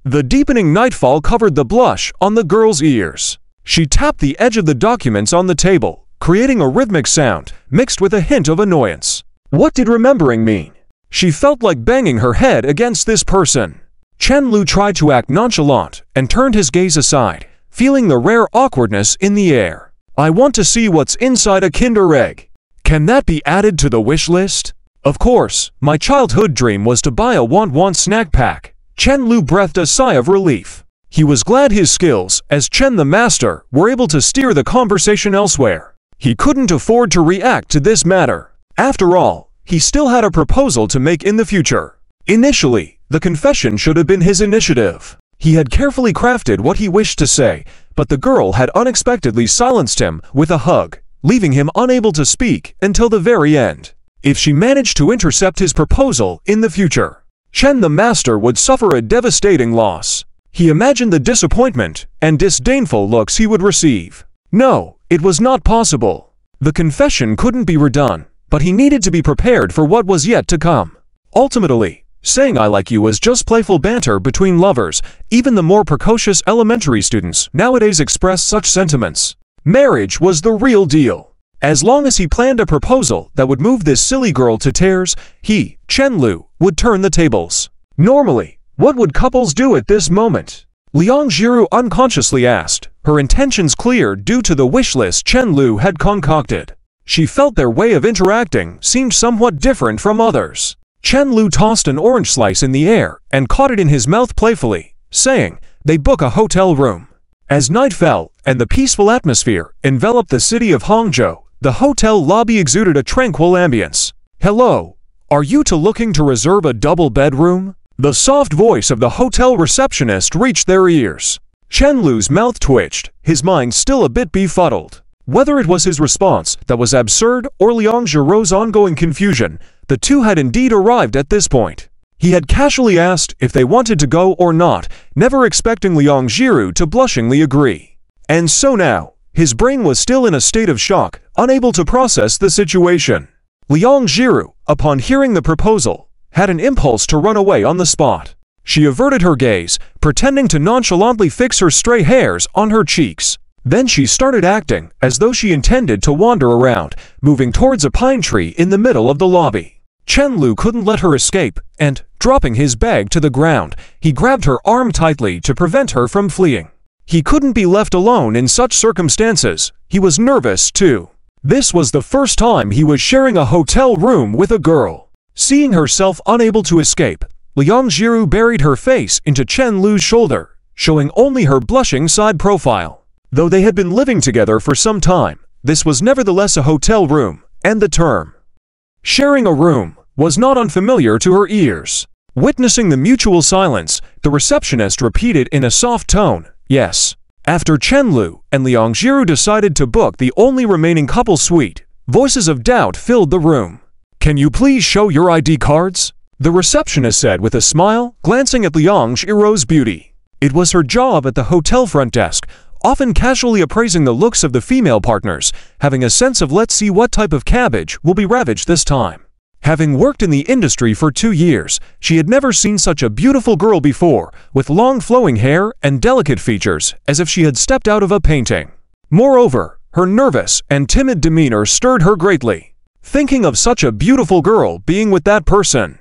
The deepening nightfall covered the blush on the girl's ears. She tapped the edge of the documents on the table, creating a rhythmic sound, mixed with a hint of annoyance. What did remembering mean? She felt like banging her head against this person. Chen Lu tried to act nonchalant and turned his gaze aside, feeling the rare awkwardness in the air. "I want to see what's inside a Kinder Egg. Can that be added to the wish list?" "Of course, my childhood dream was to buy a want snack pack." Chen Lu breathed a sigh of relief. He was glad his skills as Chen the Master were able to steer the conversation elsewhere. He couldn't afford to react to this matter. After all, he still had a proposal to make in the future. Initially, the confession should have been his initiative. He had carefully crafted what he wished to say, but the girl had unexpectedly silenced him with a hug, leaving him unable to speak until the very end. If she managed to intercept his proposal in the future, Chen the Master would suffer a devastating loss. He imagined the disappointment and disdainful looks he would receive. No, it was not possible. The confession couldn't be redone, but he needed to be prepared for what was yet to come. Ultimately, saying "I like you" was just playful banter between lovers. Even the more precocious elementary students nowadays express such sentiments. Marriage was the real deal. As long as he planned a proposal that would move this silly girl to tears, he, Chen Lu, would turn the tables. Normally, what would couples do at this moment? Liang Jiru unconsciously asked, her intentions clear due to the wish list Chen Lu had concocted. She felt their way of interacting seemed somewhat different from others. Chen Lu tossed an orange slice in the air and caught it in his mouth playfully, saying, "They book a hotel room." As night fell and the peaceful atmosphere enveloped the city of Hangzhou, the hotel lobby exuded a tranquil ambience. "Hello, are you two looking to reserve a double bedroom?" The soft voice of the hotel receptionist reached their ears. Chen Lu's mouth twitched, his mind still a bit befuddled. Whether it was his response that was absurd or Liang Jiru's ongoing confusion, the two had indeed arrived at this point. He had casually asked if they wanted to go or not, never expecting Liang Jiru to blushingly agree. And so now, his brain was still in a state of shock, unable to process the situation. Liang Jiru, upon hearing the proposal, had an impulse to run away on the spot. She averted her gaze, pretending to nonchalantly fix her stray hairs on her cheeks. Then she started acting as though she intended to wander around, moving towards a pine tree in the middle of the lobby. Chen Lu couldn't let her escape, and, dropping his bag to the ground, he grabbed her arm tightly to prevent her from fleeing. He couldn't be left alone in such circumstances. He was nervous, too. This was the first time he was sharing a hotel room with a girl. Seeing herself unable to escape, Liang Jiru buried her face into Chen Lu's shoulder, showing only her blushing side profile. Though they had been living together for some time, this was nevertheless a hotel room, and the term Sharing a room was not unfamiliar to her ears. Witnessing the mutual silence, the receptionist repeated in a soft tone, "Yes." After Chen Lu and Liang Jiru decided to book the only remaining couple suite, voices of doubt filled the room. "Can you please show your ID cards?" the receptionist said with a smile, glancing at Liang Jiru's beauty. It was her job at the hotel front desk, often casually appraising the looks of the female partners, having a sense of let's see what type of cabbage will be ravaged this time. Having worked in the industry for 2 years, she had never seen such a beautiful girl before, with long flowing hair and delicate features, as if she had stepped out of a painting. Moreover, her nervous and timid demeanor stirred her greatly, thinking of such a beautiful girl being with that person.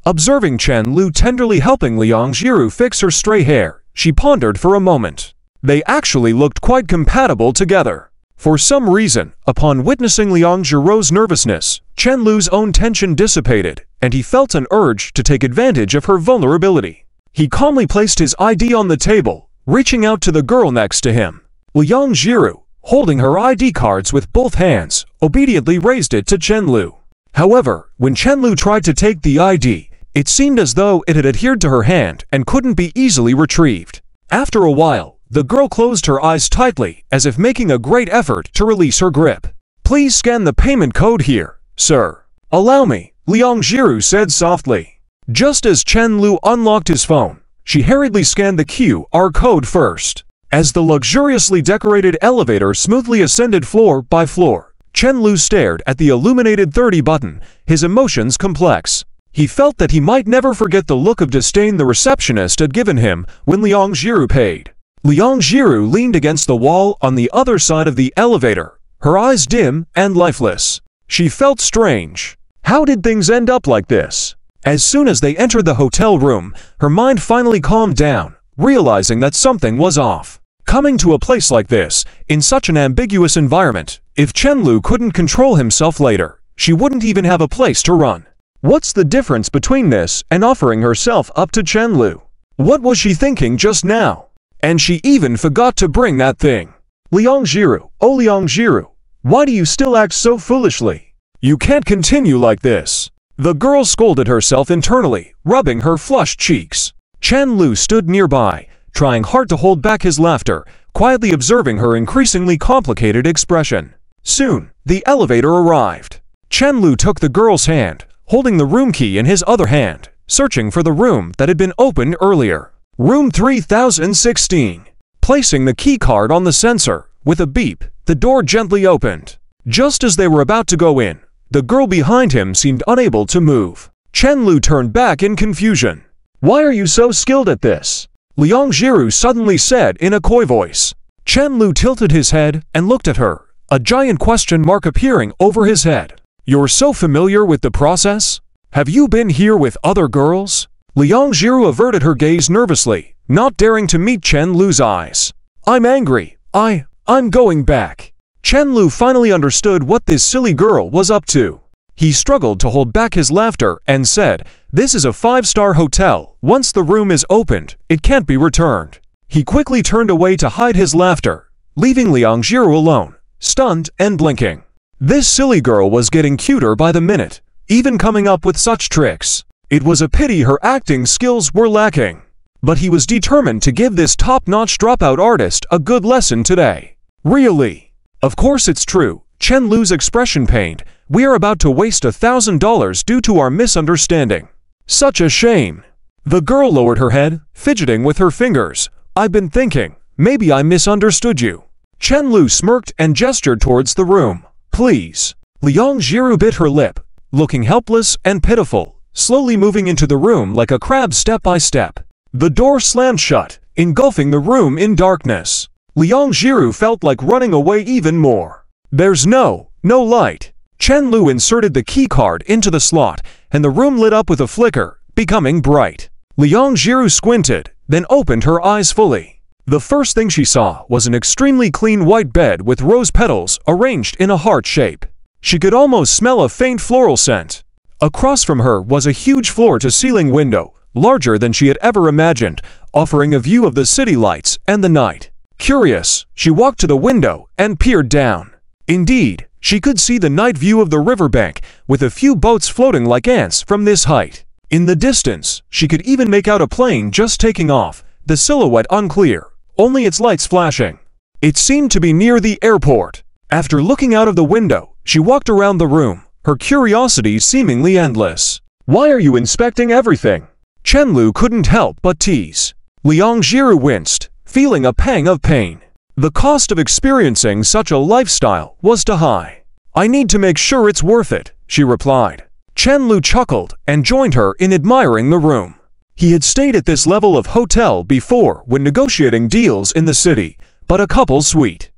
Observing Chen Lu tenderly helping Liang Jiru fix her stray hair, she pondered for a moment. They actually looked quite compatible together. For some reason, upon witnessing Liang Jiru's nervousness, Chen Lu's own tension dissipated, and he felt an urge to take advantage of her vulnerability. He calmly placed his ID on the table, reaching out to the girl next to him. Liang Jiru, holding her ID cards with both hands, obediently raised it to Chen Lu. However, when Chen Lu tried to take the ID, it seemed as though it had adhered to her hand and couldn't be easily retrieved. After a while, the girl closed her eyes tightly, as if making a great effort to release her grip. "Please scan the payment code here, sir." "Allow me," Liang Jiru said softly. Just as Chen Lu unlocked his phone, she hurriedly scanned the QR code first. As the luxuriously decorated elevator smoothly ascended floor by floor, Chen Lu stared at the illuminated 30 button, his emotions complex. He felt that he might never forget the look of disdain the receptionist had given him when Liang Jiru paid. Liang Jiru leaned against the wall on the other side of the elevator, her eyes dim and lifeless. She felt strange. How did things end up like this? As soon as they entered the hotel room, her mind finally calmed down, realizing that something was off. Coming to a place like this, in such an ambiguous environment, if Chen Lu couldn't control himself later, she wouldn't even have a place to run. What's the difference between this and offering herself up to Chen Lu? What was she thinking just now? And she even forgot to bring that thing. "Liang Jiru, oh Liang Jiru, why do you still act so foolishly? You can't continue like this." The girl scolded herself internally, rubbing her flushed cheeks. Chen Lu stood nearby, trying hard to hold back his laughter, quietly observing her increasingly complicated expression. Soon, the elevator arrived. Chen Lu took the girl's hand, holding the room key in his other hand, searching for the room that had been opened earlier. Room 3016. Placing the key card on the sensor, with a beep, the door gently opened. Just as they were about to go in, the girl behind him seemed unable to move. Chen Lu turned back in confusion. "Why are you so skilled at this?" Liang Jiru suddenly said in a coy voice. Chen Lu tilted his head and looked at her, a giant question mark appearing over his head. "You're so familiar with the process? Have you been here with other girls?" Liang Jiru averted her gaze nervously, not daring to meet Chen Lu's eyes. "I'm angry. I'm going back." Chen Lu finally understood what this silly girl was up to. He struggled to hold back his laughter and said, "This is a 5-star hotel. Once the room is opened, it can't be returned." He quickly turned away to hide his laughter, leaving Liang Jiru alone, stunned and blinking. This silly girl was getting cuter by the minute, even coming up with such tricks. It was a pity her acting skills were lacking. But he was determined to give this top-notch dropout artist a good lesson today. "Really? Of course it's true," Chen Lu's expression pained. "We are about to waste $1,000 due to our misunderstanding. Such a shame." The girl lowered her head, fidgeting with her fingers. "I've been thinking, maybe I misunderstood you." Chen Lu smirked and gestured towards the room. "Please." Liang Jiru bit her lip, looking helpless and pitiful, slowly moving into the room like a crab step by step. The door slammed shut, engulfing the room in darkness. Liang Jiru felt like running away even more. "There's no light." Chen Lu inserted the key card into the slot, and the room lit up with a flicker, becoming bright. Liang Jiru squinted, then opened her eyes fully. The first thing she saw was an extremely clean white bed with rose petals arranged in a heart shape. She could almost smell a faint floral scent. Across from her was a huge floor-to-ceiling window, larger than she had ever imagined, offering a view of the city lights and the night. Curious, she walked to the window and peered down. Indeed, She could see the night view of the riverbank, with a few boats floating like ants from this height. In the distance, she could even make out a plane just taking off, the silhouette unclear, only its lights flashing. It seemed to be near the airport. After looking out of the window, she walked around the room, her curiosity seemingly endless. "Why are you inspecting everything?" Chenlu couldn't help but tease. Liang Jiru winced, feeling a pang of pain. The cost of experiencing such a lifestyle was too high. "I need to make sure it's worth it," she replied. Chenlu chuckled and joined her in admiring the room. He had stayed at this level of hotel before when negotiating deals in the city, but a couple suite.